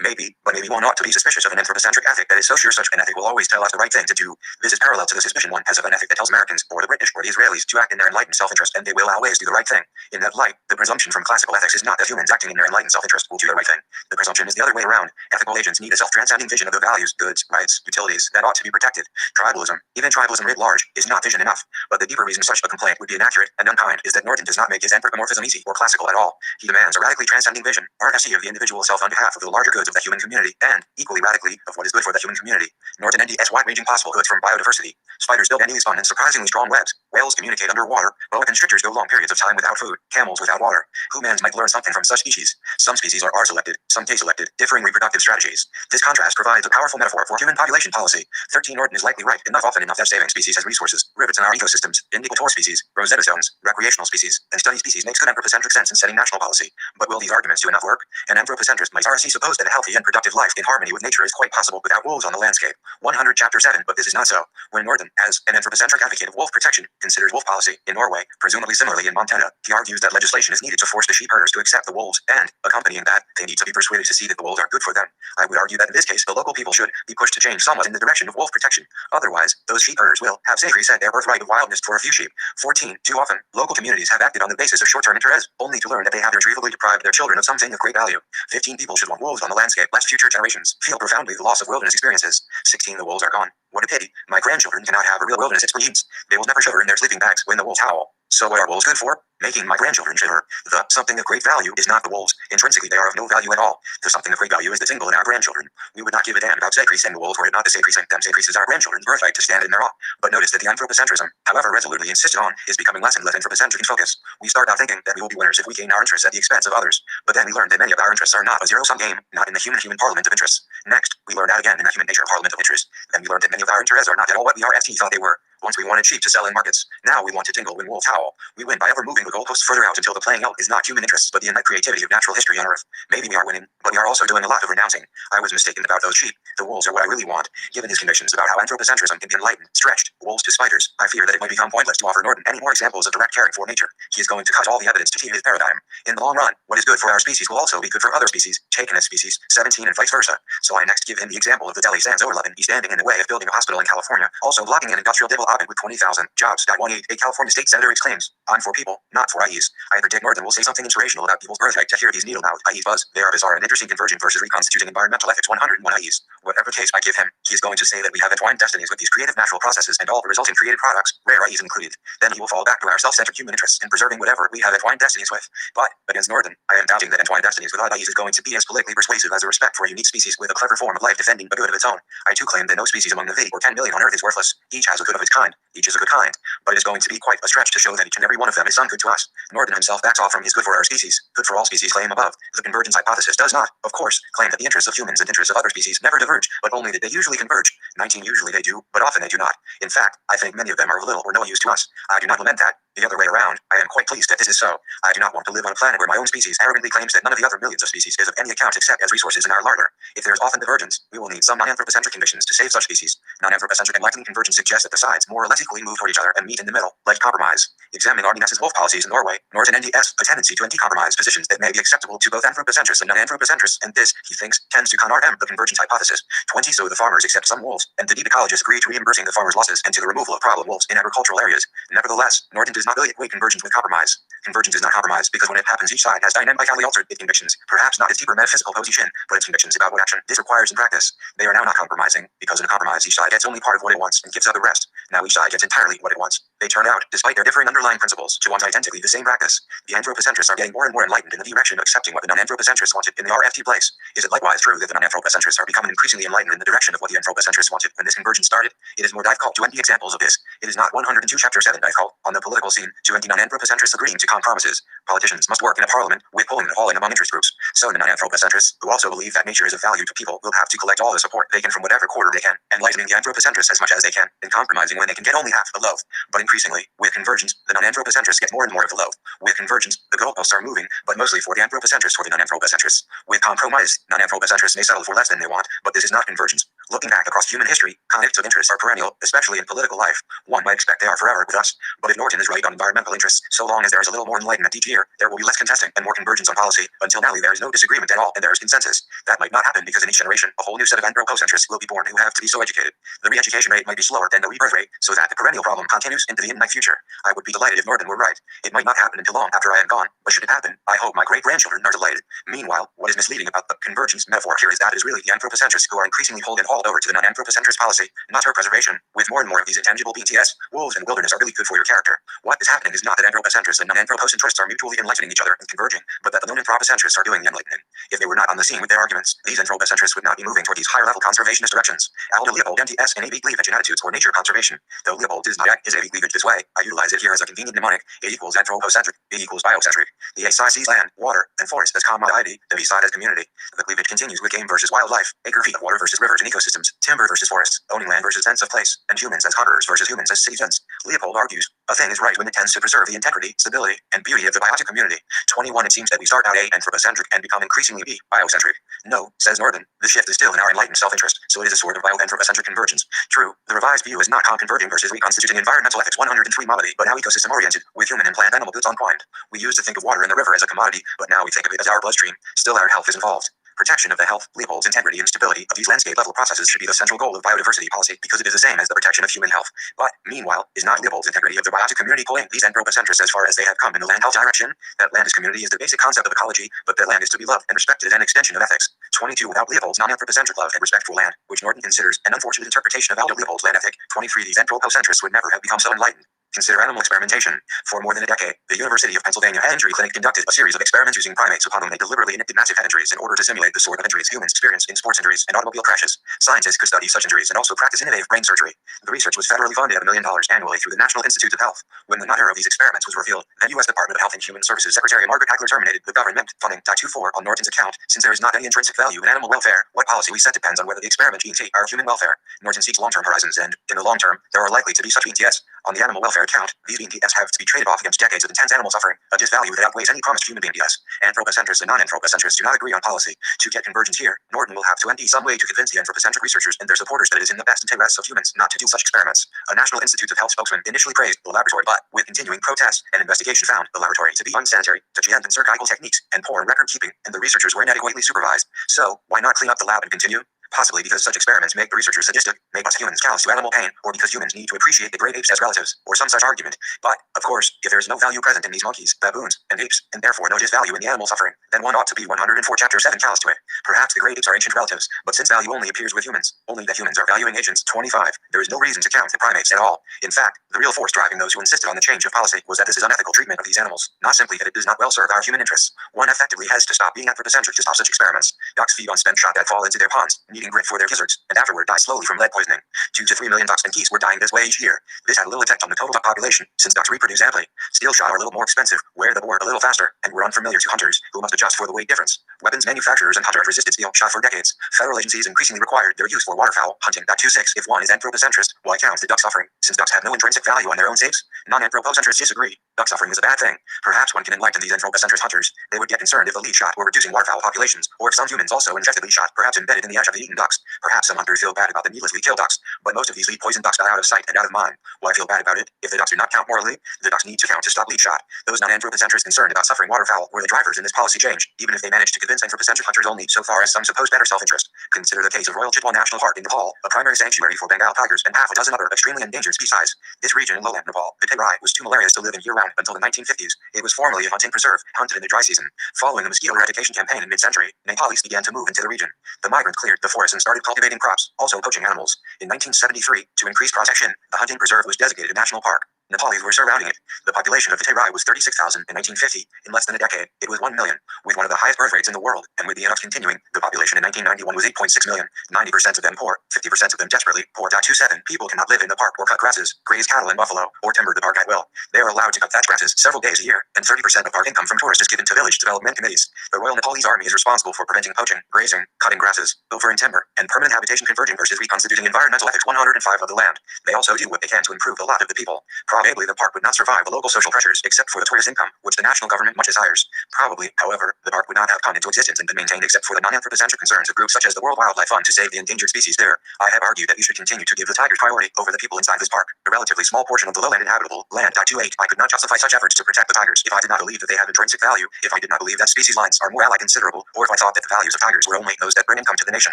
[SPEAKER 1] Maybe one ought to be suspicious of an anthropocentric ethic that is so sure such an ethic will always tell us the right thing to do. This is parallel to the suspicion one has of an ethic that tells Americans, or the British, or the Israelis to act in their enlightened self-interest, and they will always do the right thing. In that light, the presumption from classical ethics is not that humans acting in their enlightened self-interest will do the right thing. The presumption is the other way around. Ethical agents need a self-transcending vision of the values, goods, rights, utilities that ought to be protected. Tribalism, even tribalism writ large, is not vision enough. But the deeper reason such a complaint would be inaccurate and unkind is that Norton does not make his anthropomorphism easy or classical at all. He demands a radically transcending vision, RFC of the individual self on behalf of the larger goods of the human community, and, equally radically, of what is good for the human community. Norton NDS wide-ranging possible goods from biodiversity. Spiders build endless fun and surprisingly strong webs. Whales communicate underwater. Boa constrictors go long periods of time without food. Camels without water. Humans might learn something from such species. Some species are R-selected, some K-selected, differing reproductive strategies. This contrast provides a powerful metaphor for human population policy. 13 Norton is likely right, often enough that saving species as resources, rivets in our ecosystems, indicator species, Rosetta Stones, recreational species, and study species makes good anthropocentric sense in setting national policy. But will these arguments do enough work? An anthropocentrist might RC suppose that a healthy and productive life in harmony with nature is quite possible without wolves on the landscape. 100 Chapter 7, but this is not so. When Norton, as an anthropocentric advocate of wolf protection, considers wolf policy in Norway, presumably similarly in Montana, he argues that legislation is needed to force the sheep herders to accept the wolves, and, accompanying that, they need to be persuaded to see that the wolves are good for them. I would argue that in this case, the local people should be pushed to change somewhat in the direction of wolf protection. Otherwise, those sheep herders will have safely set their birthright of wildness for a few sheep. 14. Too often, local communities have acted on the basis of short-term interest, only to learn that they have irretrievably deprived their children of something of great value. 15. People should want wolves on the landscape lest future generations feel profoundly the loss of wilderness experiences. 16. The wolves are gone. What a pity. My grandchildren cannot have a real wilderness experience. They will never shiver in their sleeping bags when the wolves howl. So what are wolves good for? Making my grandchildren shiver. The something of great value is not the wolves. Intrinsically, they are of no value at all. The something of great value is the tingle in our grandchildren. We would not give a damn about Sacris and the wolves were it not the Sacris and them. Sacris is our grandchildren's birthright to stand in their awe. But notice that the anthropocentrism, however resolutely insisted on, is becoming less and less anthropocentric in focus. We start out thinking that we will be winners if we gain our interests at the expense of others. But then we learn that many of our interests are not a zero-sum game, not in the human parliament of interests. Next, we learned that again in the human nature parliament of interest. Then we learned that many of our interests are not at all what we RFT thought they were. Once we wanted sheep to sell in markets. Now we want to tingle when wolves howl. We win by ever moving the goalposts further out until the playing out is not human interests but the innate creativity of natural history on Earth. Maybe we are winning, but we are also doing a lot of renouncing. I was mistaken about those sheep. The wolves are what I really want. Given his convictions about how anthropocentrism can be enlightened, stretched, wolves to spiders, I fear that it might become pointless to offer Norton any more examples of direct caring for nature. He is going to cut all the evidence to his paradigm. In the long run, what is good for our species will also be good for other species, taken as species, 17 and vice versa. So I next give him the example of the Delhi Sands overlap. He's standing in the way of building a hospital in California, also blocking an industrial development with 20,000 jobs. 188. A California state senator exclaims, I'm for people, not for IEs. I predict Norton will say something inspirational about people's birthright to hear these needle-mouthed IEs buzz. They are bizarre and interesting convergent versus reconstituting environmental ethics 101 IEs. Whatever case I give him, he is going to say that we have entwined destinies with these creative natural processes and all the resulting created products, rare IEs included. Then he will fall back to our self-centered human interests in preserving whatever we have entwined destinies with. But, against Norton, I am doubting that entwined destinies with IEs is going to be as politically persuasive as a respect for a unique species with a clever form of life defending the good of its own. I too claim that no species among the 50 or 10 million on Earth is worthless. Each has a good of its kind. Each is a good kind. But it is going to be quite a stretch to show that each and every one of them is some good to us. Norton himself backs off from his good for our species, good for all species claim above. The convergence hypothesis does not, of course, claim that the interests of humans and interests of other species never diverge, but only that they usually converge. 19. Usually they do, but often they do not. In fact, I think many of them are of little or no use to us. I do not lament that. The other way around, I am quite pleased that this is so. I do not want to live on a planet where my own species arrogantly claims that none of the other millions of species is of any account except as resources in our larder. If there is often divergence, we will need some non-anthropocentric convictions to save such species. Non-anthropocentric enlightening convergence suggests that the sides more or less equally move toward each other and meet in the middle, like compromise. Examine Arminas's wolf policies in Norway. Norton NDS, a tendency to anti-compromise positions that may be acceptable to both anthropocentrists and non-anthropocentrists, and this, he thinks, tends to con RM, the convergence hypothesis. 20. So the farmers accept some wolves, and the deep ecologists agree to reimbursing the farmers' losses and to the removal of problem wolves in agricultural areas. Nevertheless, Norton does not equate convergence with compromise. Convergence is not compromise because when it happens, each side has dynamically altered its convictions, perhaps not its deeper metaphysical position, but its convictions about what action this requires in practice. They are now not compromising, because in a compromise, each side gets only part of what it wants and gives up the rest. Now each side gets entirely what it wants. They turn out, despite their differing underlying principles, to want identically the same practice. The anthropocentrists are getting more and more enlightened in the direction of accepting what the non-anthropocentrists wanted in the RFT place. Is it likewise true that the non-anthropocentrists are becoming increasingly enlightened in the direction of what the anthropocentrists wanted when this convergence started? It is more difficult to end the examples of this. It is not 102 Chapter 7 difficult on the political seen to empty non-anthropocentrists agreeing to compromises. Politicians must work in a parliament with pulling and hauling among interest groups. So the non-anthropocentrists, who also believe that nature is of value to people, will have to collect all the support they can from whatever quarter they can, enlightening the anthropocentrists as much as they can, and compromising when they can get only half the loaf. But increasingly, with convergence, the non-anthropocentrists get more and more of the loaf. With convergence, the goalposts are moving, but mostly for the anthropocentrists or the non-anthropocentrists. With compromise, non-anthropocentrists may settle for less than they want, but this is not convergence. Looking back across human history, conflicts of interest are perennial, especially in political life. One might expect they are forever with us, but if Norton is right on environmental interests, so long as there is a little more enlightenment each year, there will be less contesting and more convergence on policy. Until now, there is no disagreement at all, and there is consensus. That might not happen because in each generation, a whole new set of anthropocentrists will be born who have to be so educated. The re-education rate might be slower than the rebirth rate, so that the perennial problem continues into the infinite future. I would be delighted if Norton were right. It might not happen until long after I am gone, but should it happen, I hope my great-grandchildren are delighted. Meanwhile, what is misleading about the convergence metaphor here is that it is really the anthropocentrists who are increasingly pulled and hauled over to the non-anthropocentrist policy, not her preservation. With more and more of these intangible BTS, wolves and wilderness are really good for your character. What is happening is not that anthropocentrists and non-anthropocentrists are mutually enlightening each other and converging, but that the non-anthropocentrists are doing the enlightening. If they were not on the scene with their arguments, these anthropocentrists would not be moving toward these higher-level conservationist directions. Aldo Leopold MTS and A.B. cleavage in attitudes for nature conservation. Though Leopold does not act his A.B. cleavage this way, I utilize it here as a convenient mnemonic. A equals anthropocentric, B equals biocentric. The A side sees land, water, and forest as commodity, the B side as community. The cleavage continues with game versus wildlife, acre-feet of water versus rivers and ecosystems, timber versus forests, owning land versus sense of place, and humans as hunters versus humans as citizens. Leopold argues, a thing is right when it tends to preserve the integrity, stability, and beauty of the biotic community. 21 It seems that we start out A anthropocentric and become increasingly B biocentric. No, says Norton, the shift is still in our enlightened self-interest, so it is a sort of bioanthropocentric convergence. True, the revised view is not converging versus reconstituting environmental ethics 103 modality, but now ecosystem-oriented, with human and plant animal goods entwined. We used to think of water in the river as a commodity, but now we think of it as our bloodstream. Still our health is involved. Protection of the health, Leopold's integrity and stability of these landscape-level processes should be the central goal of biodiversity policy because it is the same as the protection of human health. But, meanwhile, is not Leopold's integrity of the biotic community pulling these anthropocentrists as far as they have come in the land health direction? That land as community is the basic concept of ecology, but that land is to be loved and respected as an extension of ethics. 22 Without Leopold's non-anthropocentric love and respect for land, which Norton considers an unfortunate interpretation of Aldo Leopold's land ethic. 23 These anthropocentrists would never have become so enlightened. Consider animal experimentation. For more than a decade, the University of Pennsylvania Head Injury Clinic conducted a series of experiments using primates upon whom they deliberately inflicted massive head injuries in order to simulate the sort of injuries humans experience in sports injuries and automobile crashes. Scientists could study such injuries and also practice innovative brain surgery. The research was federally funded at $1 million annually through the National Institute of Health. When the nutter of these experiments was revealed, then U.S. Department of Health and Human Services Secretary Margaret Hackler terminated the government funding .24 on Norton's account, since there is not any intrinsic value in animal welfare. What policy we set depends on whether the experiment genes are human welfare. Norton seeks long-term horizons, and in the long term, there are likely to be such BTS. On the animal welfare account, these BTS have to be traded off against decades of intense animal suffering, a disvalue that outweighs any promised human BTS. Anthropocentrists and non-anthropocentrists do not agree on policy. To get convergence here, Norton will have to empty some way to convince the anthropocentric researchers and their supporters that it is in the best interests of humans not to do such experiments. A National Institute of Health spokesman initially praised the laboratory, but with continuing protests and investigation found the laboratory to be unsanitary, deficient in surgical techniques, and poor record keeping, and the researchers were inadequately supervised. So, why not clean up the lab and continue? Possibly because such experiments make the researchers sadistic, make us humans callous to animal pain, or because humans need to appreciate the great apes as relatives, or some such argument. But, of course, if there is no value present in these monkeys, baboons, and apes, and therefore no disvalue in the animal suffering, then one ought to be 104 Chapter 7 callous to it. Perhaps the great apes are ancient relatives, but since value only appears with humans, only that humans are valuing agents. 25 There is no reason to count the primates at all. In fact, the real force driving those who insisted on the change of policy was that this is unethical treatment of these animals, not simply that it does not well serve our human interests. One effectively has to stop being anthropocentric to stop such experiments. Ducks feed on spent shot that fall into their ponds, needing grit for their gizzards, and afterward die slowly from lead poisoning. 2 to 3 million ducks and geese were dying this way each year. This had little effect on the total duck population, since ducks reproduce amply. Steel shot are a little more expensive, wear the board a little faster, and were unfamiliar to hunters, who must adjust for the weight difference. Weapons manufacturers and hunters resisted steel shot for decades. Federal agencies increasingly required their use for waterfowl hunting. 26 If one is anthropocentrist, why count the duck suffering? Since ducks have no intrinsic value on their own sakes, non-anthropocentrists disagree. Duck suffering is a bad thing. Perhaps one can enlighten these anthropocentrist hunters. They would get concerned if the lead shot were reducing waterfowl populations, or if some humans also ingested lead shot, perhaps embedded in the ash of the eaten ducks. Perhaps some hunters feel bad about the needlessly killed ducks, but most of these lead poisoned ducks die out of sight and out of mind. Why feel bad about it? If the ducks do not count morally, the ducks need to count to stop lead shot. Those non-anthropocentrists concerned about suffering waterfowl were the drivers in this policy change, even if they managed to convince anthropocentric hunters only so far as some supposed better self-interest. Consider the case of Royal Chitwan National Park in Nepal, a primary sanctuary for Bengal tigers and half a dozen other extremely endangered species. This region in lowland Nepal, the Terai, was too malarious to live in year-round until the 1950s. It was formerly a hunting preserve, hunted in the dry season. Following the mosquito eradication campaign in mid-century, Nepalis began to move into the region. The migrants cleared the forest and started cultivating crops, also poaching animals. In 1973, to increase protection, the hunting preserve was designated a national park. Nepalese were surrounding it. The population of the Terai was 36,000 in 1950. In less than a decade, it was 1 million, with one of the highest birth rates in the world, and with the annals continuing, the population in 1991 was 8.6 million, 90% of them poor, 50% of them desperately poor. 27 People cannot live in the park or cut grasses, graze cattle and buffalo, or timber the park at will. They are allowed to cut thatch grasses several days a year, and 30% of park income from tourists is given to village development committees. The Royal Nepalese Army is responsible for preventing poaching, grazing, cutting grasses, over and timber, and permanent habitation converging versus reconstituting environmental ethics 105 of the land. They also do what they can to improve the lot of the people. Probably the park would not survive the local social pressures except for the tourist income, which the national government much desires. Probably, however, the park would not have come into existence and been maintained except for the non-anthropocentric concerns of groups such as the World Wildlife Fund to save the endangered species there. I have argued that we should continue to give the tigers priority over the people inside this park. A relatively small portion of the lowland inhabitable land. 28 I could not justify such efforts to protect the tigers if I did not believe that they have intrinsic value, if I did not believe that species lines are more allied considerable, or if I thought that the values of tigers were only those that bring income to the nation.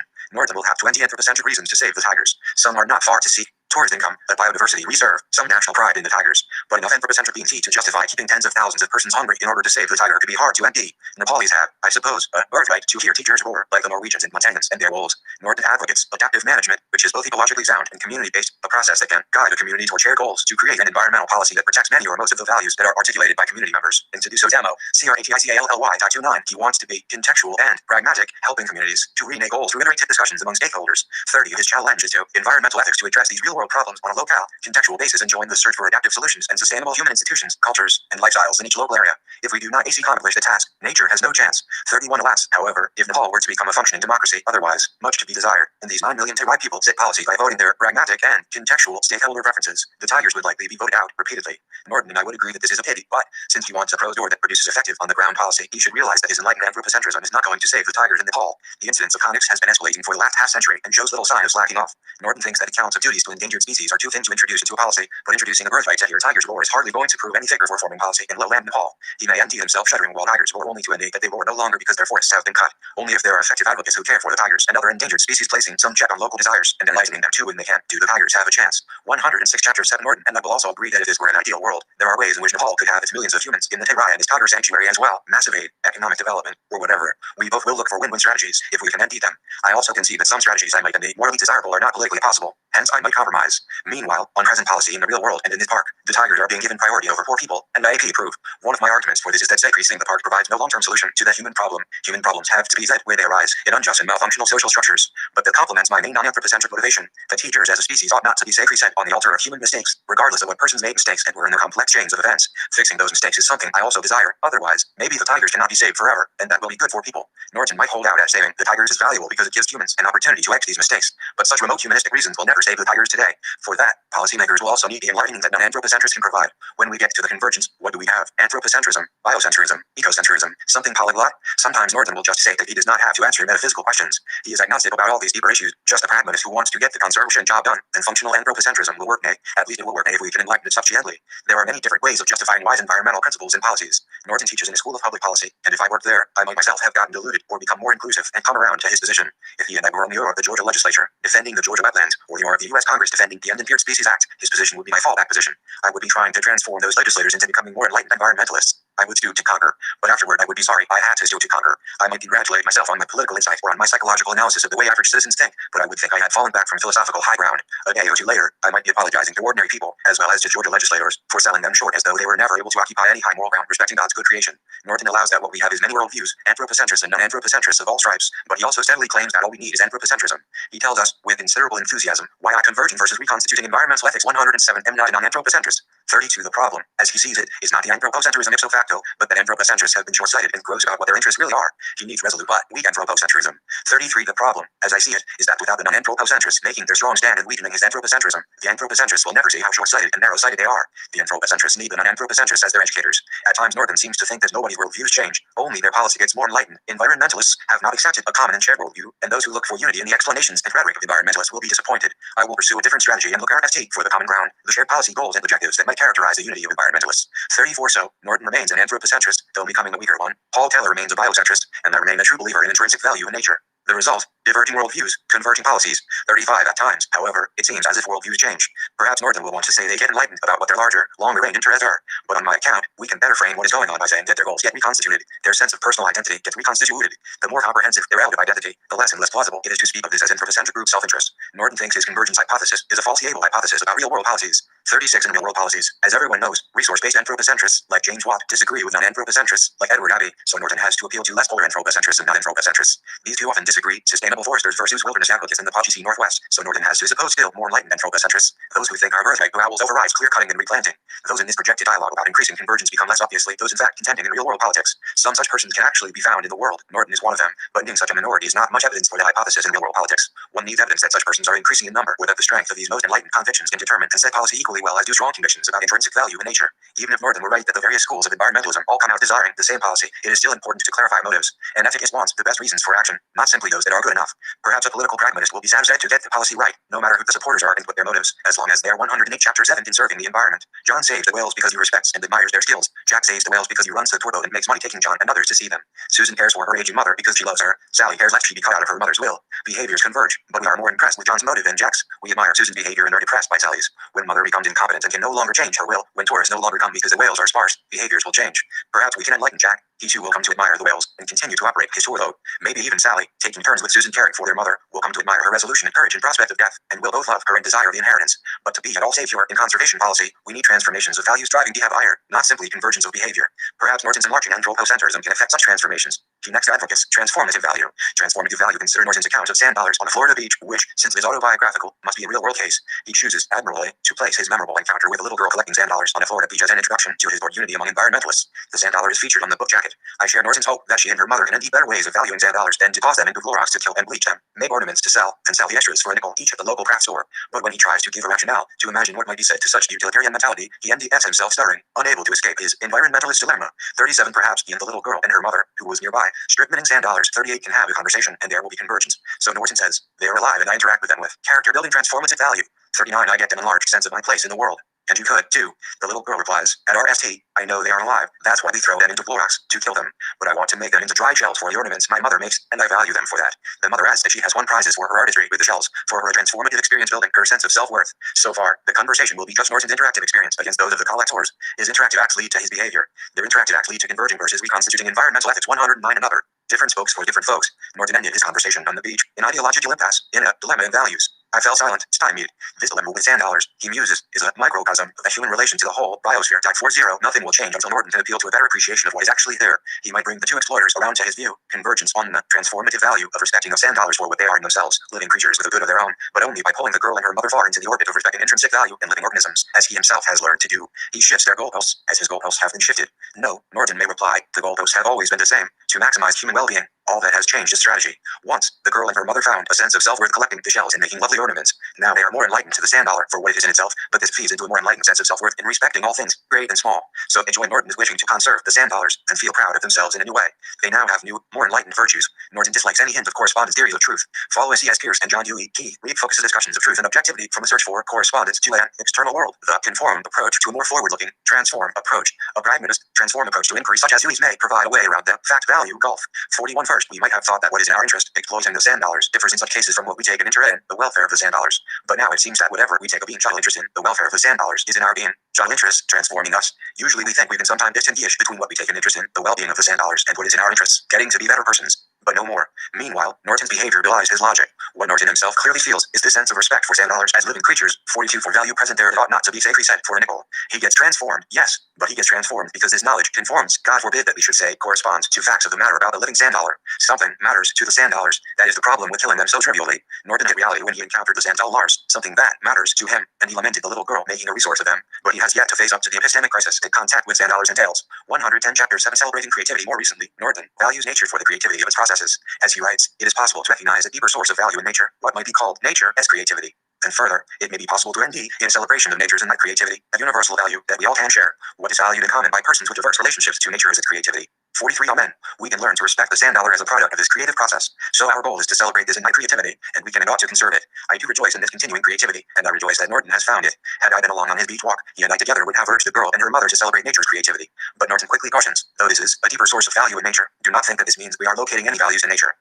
[SPEAKER 1] Northern will have 20 anthropocentric reasons to save the tigers. Some are not far to seek. Tourist income, a biodiversity reserve, some national pride in the tigers, but enough anthropocentric being to justify keeping tens of thousands of persons hungry in order to save the tiger could be hard to empty. Nepalese have, I suppose, a birthright to hear teachers roar like the Norwegians and Montagnans and their wolves. Northern advocates adaptive management, which is both ecologically sound and community-based, a process that can guide a community toward shared goals to create an environmental policy that protects many or most of the values that are articulated by community members. And to do so, demo CRATICALLY.29. He wants to be contextual and pragmatic, helping communities to rename goals through iterative discussions among stakeholders. 30 His challenge is to environmental ethics to address these real-world problems on a locale, contextual basis and join the search for adaptive solutions and sustainable human institutions, cultures, and lifestyles in each local area. If we do not accomplish the task, nature has no chance. 31 Alas, however, if Nepal were to become a functioning democracy, otherwise, much to be desired, and these 9 million Terai people set policy by voting their pragmatic and contextual stakeholder preferences, the tigers would likely be voted out repeatedly. Norton and I would agree that this is a pity, but since he wants a closed door that produces effective on-the-ground policy, he should realize that his enlightened anthropocentrism is not going to save the tigers in Nepal. The incidence of conflicts has been escalating for the last half-century and shows little sign of slacking off. Norton thinks that accounts of duties to endangered species are too thin to introduce into a policy, but introducing a birthright to hear tigers roar is hardly going to prove any thicker for forming policy in lowland Nepal. He may empty himself shuddering while tigers roar only to indicate that they roar no longer because their forests have been cut, only if there are effective advocates who care for the tigers and other endangered species, placing some check on local desires and enlightening them too when they can't. Do the tigers have a chance? 106 Chapter 7 Norton and I will also agree that if this were an ideal world, there are ways in which Nepal could have its millions of humans in the Terai and its tiger sanctuary as well. Massive aid, economic development, or whatever. We both will look for win-win strategies if we can empty them. I also concede that some strategies I might be morally desirable are not politically possible, hence I might compromise. Meanwhile, on present policy in the real world and in this park, the tigers are being given priority over poor people, and I approve. One of my arguments for this is that decreasing the park provides no long-term solution to the human problem. Human problems have to be set where they arise, in unjust and malfunctional social structures. But that complements my main non-anthropocentric motivation. The teachers as a species ought not to be set on the altar of human mistakes, regardless of what persons made mistakes and were in their complex chains of events. Fixing those mistakes is something I also desire. Otherwise, maybe the tigers cannot be saved forever, and that will be good for people. Norton might hold out at saving the tigers is valuable because it gives humans an opportunity to correct these mistakes, but such remote humanistic reasons will never save the tigers today. For that, policymakers will also need the enlightenment that non-anthropocentrists can provide. When we get to the convergence, what do we have? Anthropocentrism, biocentrism, ecocentrism, something polyglot? Sometimes Norton will just say that he does not have to answer metaphysical questions. He is agnostic about all these deeper issues, just a pragmatist who wants to get the conservation job done, and functional anthropocentrism will work, nay, at least it will work, nay, if we can enlighten it sufficiently. There are many different ways of justifying wise environmental principles and policies. Norton teaches in a school of public policy, and if I worked there, I might myself have gotten diluted or become more inclusive and come around to his position. If he and I were on the of the Georgia legislature, defending the Georgia wetlands, or the of the U.S. Congress defending the Endangered Species Act, his position would be my fallback position. I would be trying to transform those legislators into becoming more enlightened environmentalists. I would stoop to conquer, but afterward I would be sorry I had to stoop to conquer. I might congratulate myself on my political insight or on my psychological analysis of the way average citizens think, but I would think I had fallen back from philosophical high ground. A day or two later, I might be apologizing to ordinary people, as well as to Georgia legislators, for selling them short as though they were never able to occupy any high moral ground respecting God's good creation. Norton allows that what we have is many worldviews, anthropocentrists and non-anthropocentrists of all stripes, but he also steadily claims that all we need is anthropocentrism. He tells us, with considerable enthusiasm, why I converging versus reconstituting environmental ethics 107 am not a non-anthropocentrist. 32 The problem, as he sees it, is not the anthropocentrism ipso facto, but that anthropocentrists have been short-sighted and gross about what their interests really are. He needs resolute but weak anthropocentrism. 33 The problem, as I see it, is that without the non-anthropocentrists making their strong stand and weakening his anthropocentrism, the anthropocentrists will never see how short-sighted and narrow-sighted they are. The anthropocentrists need the non-anthropocentrists as their educators. At times Norton seems to think that nobody's worldviews change, only their policy gets more enlightened. Environmentalists have not accepted a common and shared worldview, and those who look for unity in the explanations and rhetoric of environmentalists will be disappointed. I will pursue a different strategy and look earnestly for the common ground, the shared policy goals and objectives that might characterize the unity of environmentalists. 34 So, Norton remains an anthropocentrist, though becoming a weaker one. Paul Taylor remains a biocentrist, and I remain a true believer in intrinsic value in nature. The result, diverging worldviews, converging policies. 35 At times, however, it seems as if worldviews change. Perhaps Norton will want to say they get enlightened about what their larger, longer-range interests are, but on my account, we can better frame what is going on by saying that their goals get reconstituted, their sense of personal identity gets reconstituted. The more comprehensive their relative identity, the less and less plausible it is to speak of this as anthropocentric group self-interest. Norton thinks his convergence hypothesis is a false able hypothesis about real-world policies. 36 in real-world policies. As everyone knows, resource-based anthropocentrists, like James Watt, disagree with non-anthropocentrists, like Edward Abbey, so Norton has to appeal to less polar anthropocentrists and non-anthropocentrists. These two often disagree, sustainable foresters versus wilderness advocates in the Podgy Northwest, so Norton has to suppose still more enlightened anthropocentrists, those who think our birthright owls overrides clear-cutting and replanting. Those in this projected dialogue about increasing convergence become less obviously those in fact contending in real-world politics. Some such persons can actually be found in the world. Norton is one of them, but being such a minority is not much evidence for the hypothesis in real-world politics. One needs evidence that such persons are increasing in number, or that the strength of these most enlightened convictions can determine and set policy equally well as do strong convictions about intrinsic value in nature. Even if Norton were right that the various schools of environmentalism all come out desiring the same policy, it is still important to clarify motives. An ethicist wants the best reasons for action, not simply those that are good enough. Perhaps a political pragmatist will be satisfied to get the policy right, no matter who the supporters are and what their motives, as long as they are 108 chapter 7 in serving the environment. John saves the whales because he respects and admires their skills. Jack saves the whales because he runs the tour boat and makes money taking John and others to see them. Susan cares for her aging mother because she loves her. Sally cares lest she be cut out of her mother's will. Behaviors converge, but we are more impressed with John's motive than Jack's. We admire Susan's behavior and are depressed by Sally's. When mother becomes incompetent and can no longer change her will, when tourists no longer come because the whales are sparse, behaviors will change. Perhaps we can enlighten Jack. He too will come to admire the whales and continue to operate his tour boat. Maybe even Sally, taking turns with Susan caring for their mother, will come to admire her resolution and courage in prospect of death, and will both love her and desire the inheritance. But to be at all savior in conservation policy, we need transformations of values driving behavior, not simply convergence of behavior. Perhaps Norton's enlarging anthropocentrism can affect such transformations. He next advocates transformative value. Transformative value consider Norton's account of sand dollars on a Florida beach, which, since it is autobiographical, must be a real-world case. He chooses admirably to place his memorable encounter with a little girl collecting sand dollars on a Florida beach as an introduction to his board unity among environmentalists. The sand dollar is featured on the book jacket. I share Norton's hope that she and her mother can indeed better ways of valuing sand dollars than to toss them into Clorox to kill and bleach them, make ornaments to sell, and sell the extras for a nickel each at the local craft store. But when he tries to give a rationale to imagine what might be said to such utilitarian mentality, he indeed gets himself stuttering, unable to escape his environmentalist dilemma. 37 Perhaps he and the little girl and her mother, who was nearby, strip minting sand dollars. 38 Can have a conversation, and there will be convergence. So Norton says, they are alive and I interact with them with character building transformative value. 39 I get an enlarged sense of my place in the world. And you could, too. The little girl replies, at RST, I know they aren't alive. That's why we throw them into Clorox, to kill them. But I want to make them into dry shells for the ornaments my mother makes, and I value them for that. The mother adds that she has won prizes for her artistry with the shells, for her transformative experience building her sense of self-worth. So far, the conversation will be just Norton's interactive experience against those of the collectors. His interactive acts lead to his behavior. Their interactive acts lead to converging versus reconstituting environmental ethics 109 another. Different spokes for different folks. Norton ended his conversation on the beach, in ideological impasse, in a dilemma in values. I fell silent, stymied. This dilemma with sand dollars, he muses, is a microcosm of a human relation to the whole biosphere. Tag 40. Nothing will change until Norton can appeal to a better appreciation of what is actually there. He might bring the two exploiters around to his view. Convergence on the transformative value of respecting of sand dollars for what they are in themselves, living creatures with a good of their own, but only by pulling the girl and her mother far into the orbit of respecting intrinsic value in living organisms, as he himself has learned to do. He shifts their goalposts, as his goalposts have been shifted. No, Norton may reply, the goalposts have always been the same, to maximize human well-being. All that has changed is strategy. Once, the girl and her mother found a sense of self-worth collecting the shells and making lovely ornaments. Now they are more enlightened to the sand dollar for what it is in itself, but this feeds into a more enlightened sense of self-worth in respecting all things, great and small. So they join Norton in wishing to conserve the sand dollars and feel proud of themselves in a new way. They now have new, more enlightened virtues. Norton dislikes any hint of correspondence theories of truth. Following C.S. Pierce and John Dewey, he refocuses discussions of truth and objectivity from a search for correspondence to an external world. The conformed approach to a more forward-looking, transform approach. A pragmatist, transform approach to inquiry such as Dewey's may provide a way around the fact-value gulf. 41 First, we might have thought that what is in our interest, exploiting the sand dollars, differs in such cases from what we take an interest in, the welfare of the sand dollars. But now it seems that whatever we take a being child interest in, the welfare of the sand dollars, is in our being. Child interest transforming us. Usually we think we can sometimes distinguish between what we take an interest in, the well-being of the sand dollars, and what is in our interests, getting to be better persons. But no more. Meanwhile, Norton's behavior belies his logic. What Norton himself clearly feels is this sense of respect for sand dollars as living creatures. 42 For value present there, it ought not to be safely said for a nickel. He gets transformed, yes, but he gets transformed because his knowledge conforms, God forbid that we should say, corresponds to facts of the matter about the living sand dollar. Something matters to the sand dollars. That is the problem with killing them so trivially. Norton hit reality when he encountered the sand dollars. Something that matters to him, and he lamented the little girl making a resource of them. But he has yet to face up to the epistemic crisis that contact with sand dollars entails. 110 Chapter 7 Celebrating creativity. More recently, Norton values nature for the creativity of its processes. As he writes, it is possible to recognize a deeper source of value in nature, what might be called nature as creativity. And further, it may be possible to indeed, in a celebration of nature's innate creativity, a universal value that we all can share. What is valued in common by persons with diverse relationships to nature is its creativity. 43 Amen. We can learn to respect the sand dollar as a product of this creative process. So our goal is to celebrate this innate creativity, and we can and ought to conserve it. I do rejoice in this continuing creativity, and I rejoice that Norton has found it. Had I been along on his beach walk, he and I together would have urged the girl and her mother to celebrate nature's creativity. But Norton quickly cautions, though this is a deeper source of value in nature, do not think that this means we are locating any values in nature.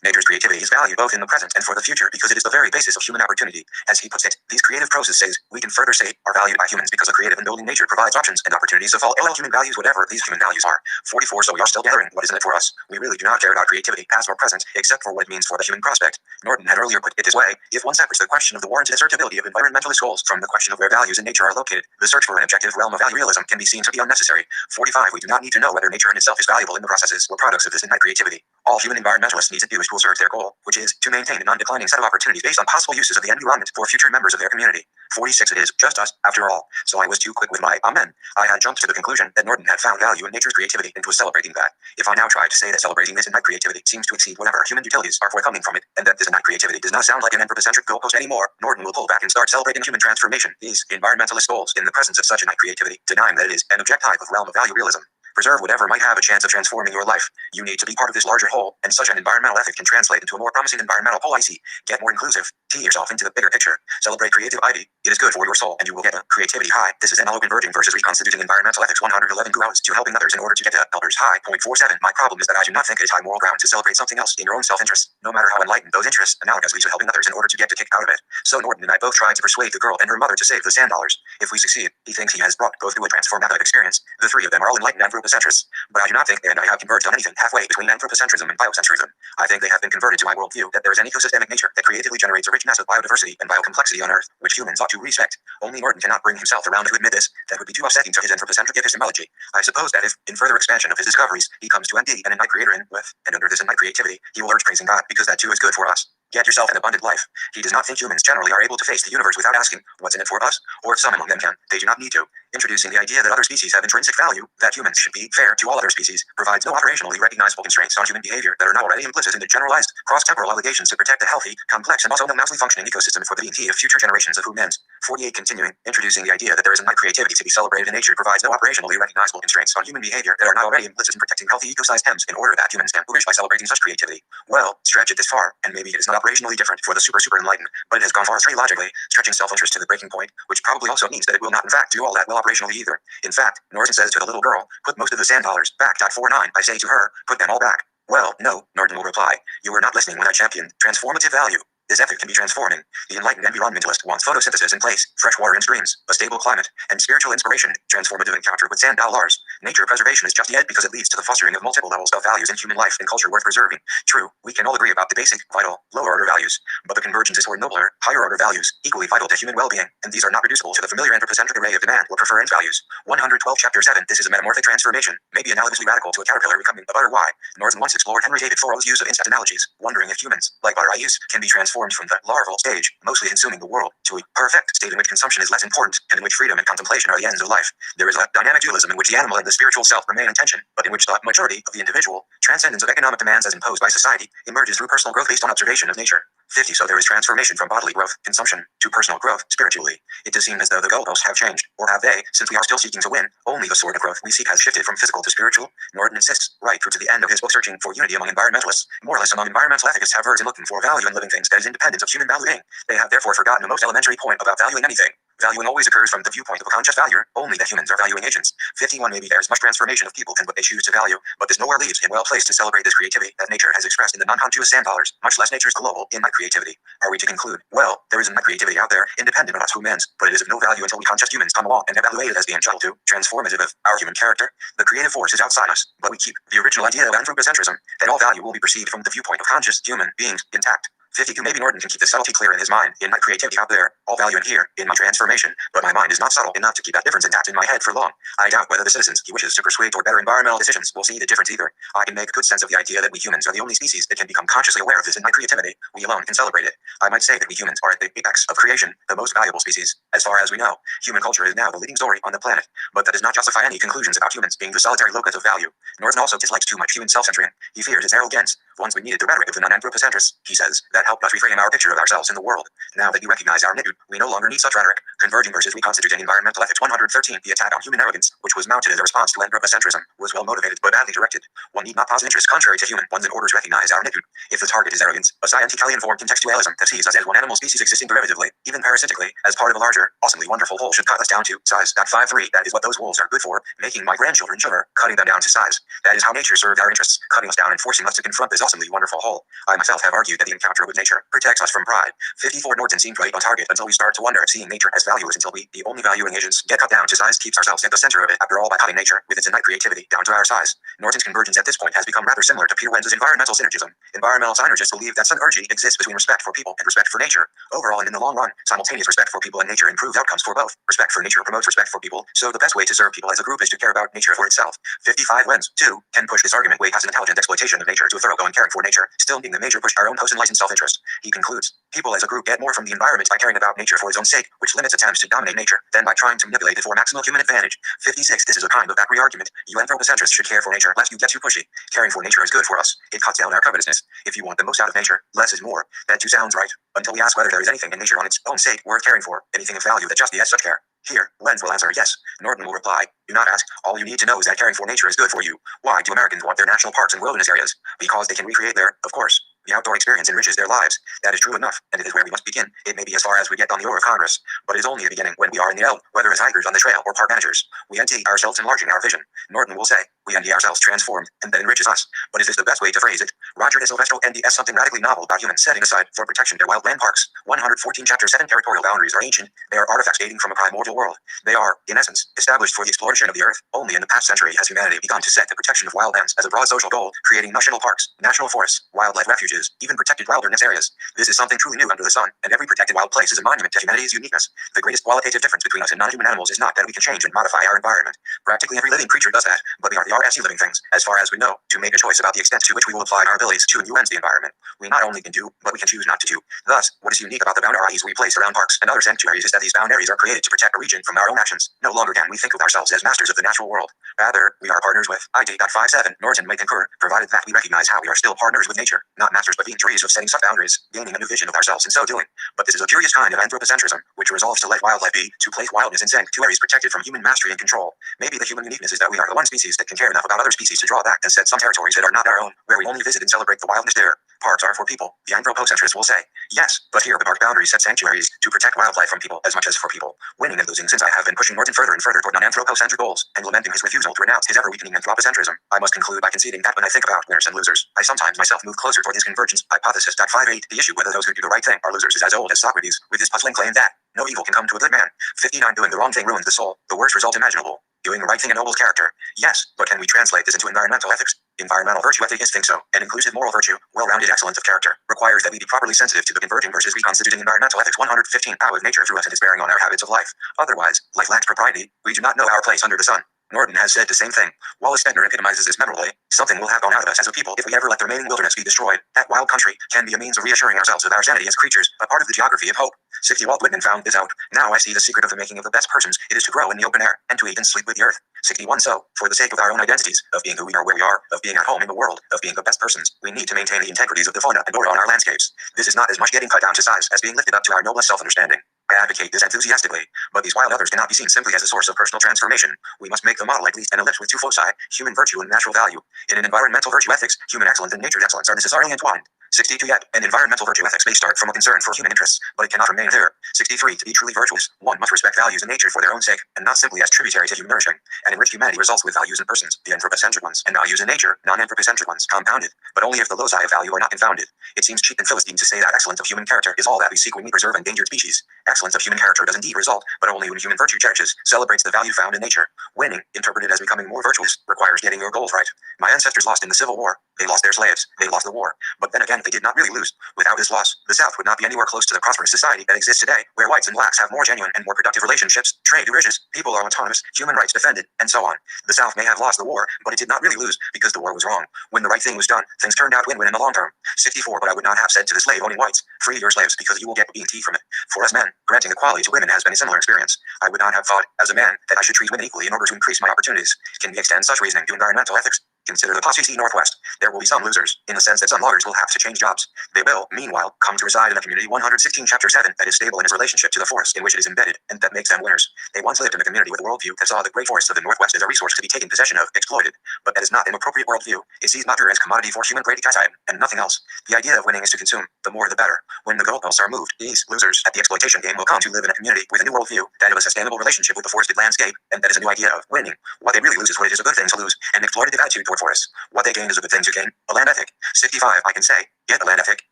[SPEAKER 1] Nature's creativity is valued both in the present and for the future because it is the very basis of human opportunity. As he puts it, these creative processes, we can further say, are valued by humans because a creative and building nature provides options and opportunities of all human values, whatever these human values are. 44. So we are still gathering what is in it for us. We really do not care about creativity, past or present, except for what it means for the human prospect. Norton had earlier put it this way: if one separates the question of the warranted assertability of environmentalist goals from the question of where values in nature are located, the search for an objective realm of value realism can be seen to be unnecessary. 45. We do not need to know whether nature in itself is valuable in the processes or products of this innate creativity. All human environmentalists need to do is to assert their goal, which is to maintain a non-declining set of opportunities based on possible uses of the environment for future members of their community. 46. It is just us, after all. So I was too quick with my amen. I had jumped to the conclusion that Norton had found value in nature's creativity and was celebrating that. If I now try to say that celebrating this innate creativity seems to exceed whatever human utilities are forthcoming from it, and that this innate creativity does not sound like an anthropocentric goalpost anymore, Norton will pull back and start celebrating human transformation. These environmentalist goals in the presence of such innate creativity, denying that it is an object type of realm of value realism. Preserve whatever might have a chance of transforming your life. You need to be part of this larger whole, and such an environmental ethic can translate into a more promising environmental policy. Get more inclusive. Tee yourself into the bigger picture. Celebrate creativity. It is good for your soul, and you will get a creativity high. This is analog converging versus reconstituting environmental ethics 111 grounds to helping others in order to get to others high. Point 47. My problem is that I do not think it is high moral ground to celebrate something else in your own self-interest, no matter how enlightened those interests analogously to helping others in order to get the kick out of it. So Norton and I both tried to persuade the girl and her mother to save the sand dollars. If we succeed, he thinks he has brought both to a transformative experience. The three of them are all enlightened anthropocentrists, but I do not think they and I have converged on anything halfway between anthropocentrism and biocentrism. I think they have been converted to my worldview that there is an ecosystemic nature that creatively generates a rich mass of biodiversity and biocomplexity on Earth, which humans ought to respect. Only Norton cannot bring himself around to admit this. That would be too upsetting to his anthropocentric epistemology. I suppose that if, in further expansion of his discoveries, he comes to MD and innate creator in with, and under this innate creativity, he will urge praising God because that too is good for us. Get yourself an abundant life. He does not think humans generally are able to face the universe without asking, what's in it for us? Or if some among them can, they do not need to. Introducing the idea that other species have intrinsic value, that humans should be fair to all other species, provides no operationally recognizable constraints on human behavior that are not already implicit in the generalized, cross-temporal obligations to protect a healthy, complex, and also no-mousely functioning ecosystem for the being of future generations of humans. 48. Continuing, introducing the idea that there is innate creativity to be celebrated in nature provides no operationally recognizable constraints on human behavior that are not already implicit in protecting healthy ecosystems in order that humans can flourish by celebrating such creativity. Well, stretch it this far, and maybe it is not operationally different for the super enlightened, but it has gone far astray logically, stretching self-interest to the breaking point, which probably also means that it will not in fact do all that well operationally either. In fact, Norton says to the little girl, put most of the sand dollars back. 49. I say to her, put them all back. Well, no, Norton will reply. You were not listening when I championed transformative value. This ethic can be transforming. The enlightened environmentalist wants photosynthesis in place, fresh water in streams, a stable climate, and spiritual inspiration, transformative encounter with sand dollars. Nature preservation is just yet because it leads to the fostering of multiple levels of values in human life and culture worth preserving. True, we can all agree about the basic, vital, lower order values, but the convergence is toward nobler, higher order values, equally vital to human well-being, and these are not reducible to the familiar anthropocentric array of demand or preference values. 112 Chapter 7. This is a metamorphic transformation, maybe analogously radical to a caterpillar becoming a butterfly. Norton once explored Henry David Thoreau's use of insect analogies, wondering if humans, like butterflies, can be transformed from the larval stage, mostly consuming the world, to a perfect state in which consumption is less important, and in which freedom and contemplation are the ends of life. There is a dynamic dualism in which the animal and the spiritual self remain in tension, but in which the majority of the individual, transcendence of economic demands as imposed by society, emerges through personal growth based on observation of nature. 50. So there is transformation from bodily growth, consumption, to personal growth, spiritually. It does seem as though the goalposts have changed, or have they, since we are still seeking to win, only the sort of growth we seek has shifted from physical to spiritual? Norton insists, right through to the end of his book Searching for Unity Among Environmentalists, moralists among environmental ethicists have words in looking for value in living things that is independent of human valuing. They have therefore forgotten a most elementary point about valuing anything. Valuing always occurs from the viewpoint of a conscious valuer, only that humans are valuing agents. 51. Maybe there is much transformation of people and what they choose to value, but this nowhere leaves him well placed to celebrate this creativity that nature has expressed in the non-conscious sand dollars, much less nature's global innate creativity. Are we to conclude, well, there is innate creativity out there, independent of us humans, but it is of no value until we conscious humans come along and evaluate it as being entitled to, transformative of our human character? The creative force is outside us, but we keep the original idea of anthropocentrism, that all value will be perceived from the viewpoint of conscious human beings intact. 52. Maybe Norton can keep the subtlety clear in his mind, in my creativity out there, all value in here, in my transformation, but my mind is not subtle enough to keep that difference intact in my head for long. I doubt whether the citizens he wishes to persuade toward better environmental decisions will see the difference either. I can make good sense of the idea that we humans are the only species that can become consciously aware of this innate creativity. We alone can celebrate it. I might say that we humans are at the apex of creation, the most valuable species. As far as we know, human culture is now the leading story on the planet, but that does not justify any conclusions about humans being the solitary locus of value. Norton also dislikes too much human self-centering. He fears its arrogance. Once we needed the rhetoric of the non-anthropocentrists, he says, that helped us reframe our picture of ourselves in the world. Now that we recognize our nitude, we no longer need such rhetoric. Converging versus reconstituting environmental ethics 113. The attack on human arrogance, which was mounted as a response to anthropocentrism, was well motivated but badly directed. one need not pose an interest contrary to human ones in order to recognize our nitude. If the target is arrogance, a scientifically informed contextualism that sees us as one animal species existing derivatively, even parasitically, as part of a larger, awesomely wonderful whole should cut us down to size. 53. That is what those wolves are good for, making my grandchildren sugar, cutting them down to size. That is how nature served our interests, cutting us down and forcing us to confront this awesomely wonderful whole. I myself have argued that the encounter with nature protects us from pride. 54. Norden seemed right on target until we start to wonder if seeing nature as value is until we, the only valuing agents, get cut down to size keeps ourselves at the center of it. After all, by cutting nature, with its innate creativity, down to our size. Norton's convergence at this point has become rather similar to Peter Wenz's environmental synergism. Environmental synergists believe that synergy exists between respect for people and respect for nature. Overall and in the long run, simultaneous respect for people and nature improves outcomes for both. Respect for nature promotes respect for people, so the best way to serve people as a group is to care about nature for itself. 55. Wenz, too, can push this argument way past an intelligent exploitation of nature to a thoroughgoing caring for nature, still being the major push our own post-enlightened self-interest. He concludes, people as a group get more from the environment by caring about nature for its own sake, which limits attempts to dominate nature, than by trying to manipulate it for maximal human advantage. 56. This is a kind of battery argument. You anthropocentrists should care for nature lest you get too pushy. Caring for nature is good for us. It cuts down our covetousness. If you want the most out of nature, less is more. That too sounds right, until we ask whether there is anything in nature on its own sake worth caring for, anything of value that justifies such care. Here, Lenz will answer yes. Norton will reply, do not ask. All you need to know is that caring for nature is good for you. Why do Americans want their national parks and wilderness areas? Because they can recreate their, of course. The outdoor experience enriches their lives. That is true enough, and it is where we must begin. It may be as far as we get on the Oar of Congress, but it is only a beginning when we are in the L, whether as hikers on the trail or park managers. We NT ourselves enlarging our vision. Norton will say, we ND ourselves transformed, and that enriches us. But is this the best way to phrase it? Roger de Silvestro NDS something radically novel about humans setting aside for protection their wildland parks. 114 Chapter 7 territorial boundaries are ancient. They are artifacts dating from a primordial world. They are, in essence, established for the exploration of the earth. Only in the past century has humanity begun to set the protection of wildlands as a broad social goal, creating national parks, national forests, wildlife refuges, even protected wilderness areas. This is something truly new under the sun, and every protected wild place is a monument to humanity's uniqueness. The greatest qualitative difference between us and non-human animals is not that we can change and modify our environment. Practically every living creature does that, but they are the RSE living things, as far as we know, to make a choice about the extent to which we will apply our abilities to and nuance the environment. We not only can do, but we can choose not to do. Thus, what is unique about the boundaries we place around parks and other sanctuaries is that these boundaries are created to protect a region from our own actions. No longer can we think of ourselves as masters of the natural world. Rather, we are partners with ID.57. Norton may concur, provided that we recognize how we are still partners with nature, not masters but being trees of setting such boundaries, gaining a new vision of ourselves in so doing. But this is a curious kind of anthropocentrism, which resolves to let wildlife be, to place wildness in sanctuaries protected from human mastery and control. Maybe the human uniqueness is that we are the one species that can care enough about other species to draw back and set some territories that are not our own, where we only visit and celebrate the wildness there. Parks are for people, the anthropocentrist will say. Yes, but here the park boundaries set sanctuaries to protect wildlife from people as much as for people. Winning and losing since I have been pushing Norton further and further toward non-anthropocentric goals, and lamenting his refusal to renounce his ever-weakening anthropocentrism. I must conclude by conceding that when I think about winners and losers, I sometimes myself move closer toward his convergence hypothesis. 58. The issue whether those who do the right thing are losers is as old as Socrates, with his puzzling claim that no evil can come to a good man. 59. Doing the wrong thing ruins the soul, the worst result imaginable. Doing the right thing ennobles character. Yes, but can we translate this into environmental ethics? Environmental virtue ethics think so. An inclusive moral virtue, well-rounded excellence of character, requires that we be properly sensitive to the converging versus reconstituting environmental ethics. 115. How is nature through us and its bearing on our habits of life? Otherwise, life lacks propriety. We do not know our place under the sun. Norton has said the same thing. Wallace Stegner epitomizes this memorably. Something will have gone out of us as a people if we ever let the remaining wilderness be destroyed. That wild country can be a means of reassuring ourselves of our sanity as creatures, a part of the geography of hope. 60. Walt Whitman found this out. Now I see the secret of the making of the best persons. It is to grow in the open air, and to eat and sleep with the earth. 61. So, for the sake of our own identities, of being who we are where we are, of being at home in the world, of being the best persons, we need to maintain the integrities of the fauna and flora on our landscapes. This is not as much getting cut down to size as being lifted up to our noblest self-understanding. I advocate this enthusiastically, but these wild others cannot be seen simply as a source of personal transformation. We must make the model at least an ellipse with two foci, human virtue and natural value. In an environmental virtue ethics, human excellence and nature's excellence are necessarily entwined. 62. Yet, an environmental virtue ethics may start from a concern for human interests, but it cannot remain there. 63. To be truly virtuous, one must respect values in nature for their own sake, and not simply as tributary to human nourishing. And enriched humanity results with values in persons, the anthropocentric ones, and values in nature, non-anthropocentric ones, compounded, but only if the loci of value are not confounded. It seems cheap and philistine to say that excellence of human character is all that we seek when we preserve endangered species. Excellence of human character does indeed result, but only when human virtue cherishes, celebrates the value found in nature. Winning, interpreted as becoming more virtuous, requires getting your goals right. My ancestors lost in the Civil War. They lost their slaves. They lost the war. But then again, they did not really lose. Without this loss, the South would not be anywhere close to the prosperous society that exists today, where whites and blacks have more genuine and more productive relationships, trade riches, people are autonomous, human rights defended, and so on. The South may have lost the war, but it did not really lose, because the war was wrong. When the right thing was done, things turned out win-win in the long term. 64. But I would not have said to the slave-owning whites, free your slaves because you will get B&T from it. For us men, granting equality to women has been a similar experience. I would not have thought, as a man, that I should treat women equally in order to increase my opportunities. Can we extend such reasoning to environmental ethics? Consider the posse Northwest. There will be some losers, in the sense that some loggers will have to change jobs. They will, meanwhile, come to reside in a community 116 Chapter 7 that is stable in its relationship to the forest in which it is embedded, and that makes them winners. They once lived in a community with a worldview that saw the great forests of the Northwest as a resource to be taken possession of, exploited. But that is not an appropriate worldview. It sees matter as commodity for human gratisation, and nothing else. The idea of winning is to consume. The more the better. When the goalposts are moved, these losers at the exploitation game will come to live in a community with a new worldview, that of a sustainable relationship with the forested landscape, and that is a new idea of winning. What they really lose is what it is a good thing to lose, an exploitative attitude toward forests. What they gain is a good thing to gain, a land ethic. 65, I can say, get the land ethic.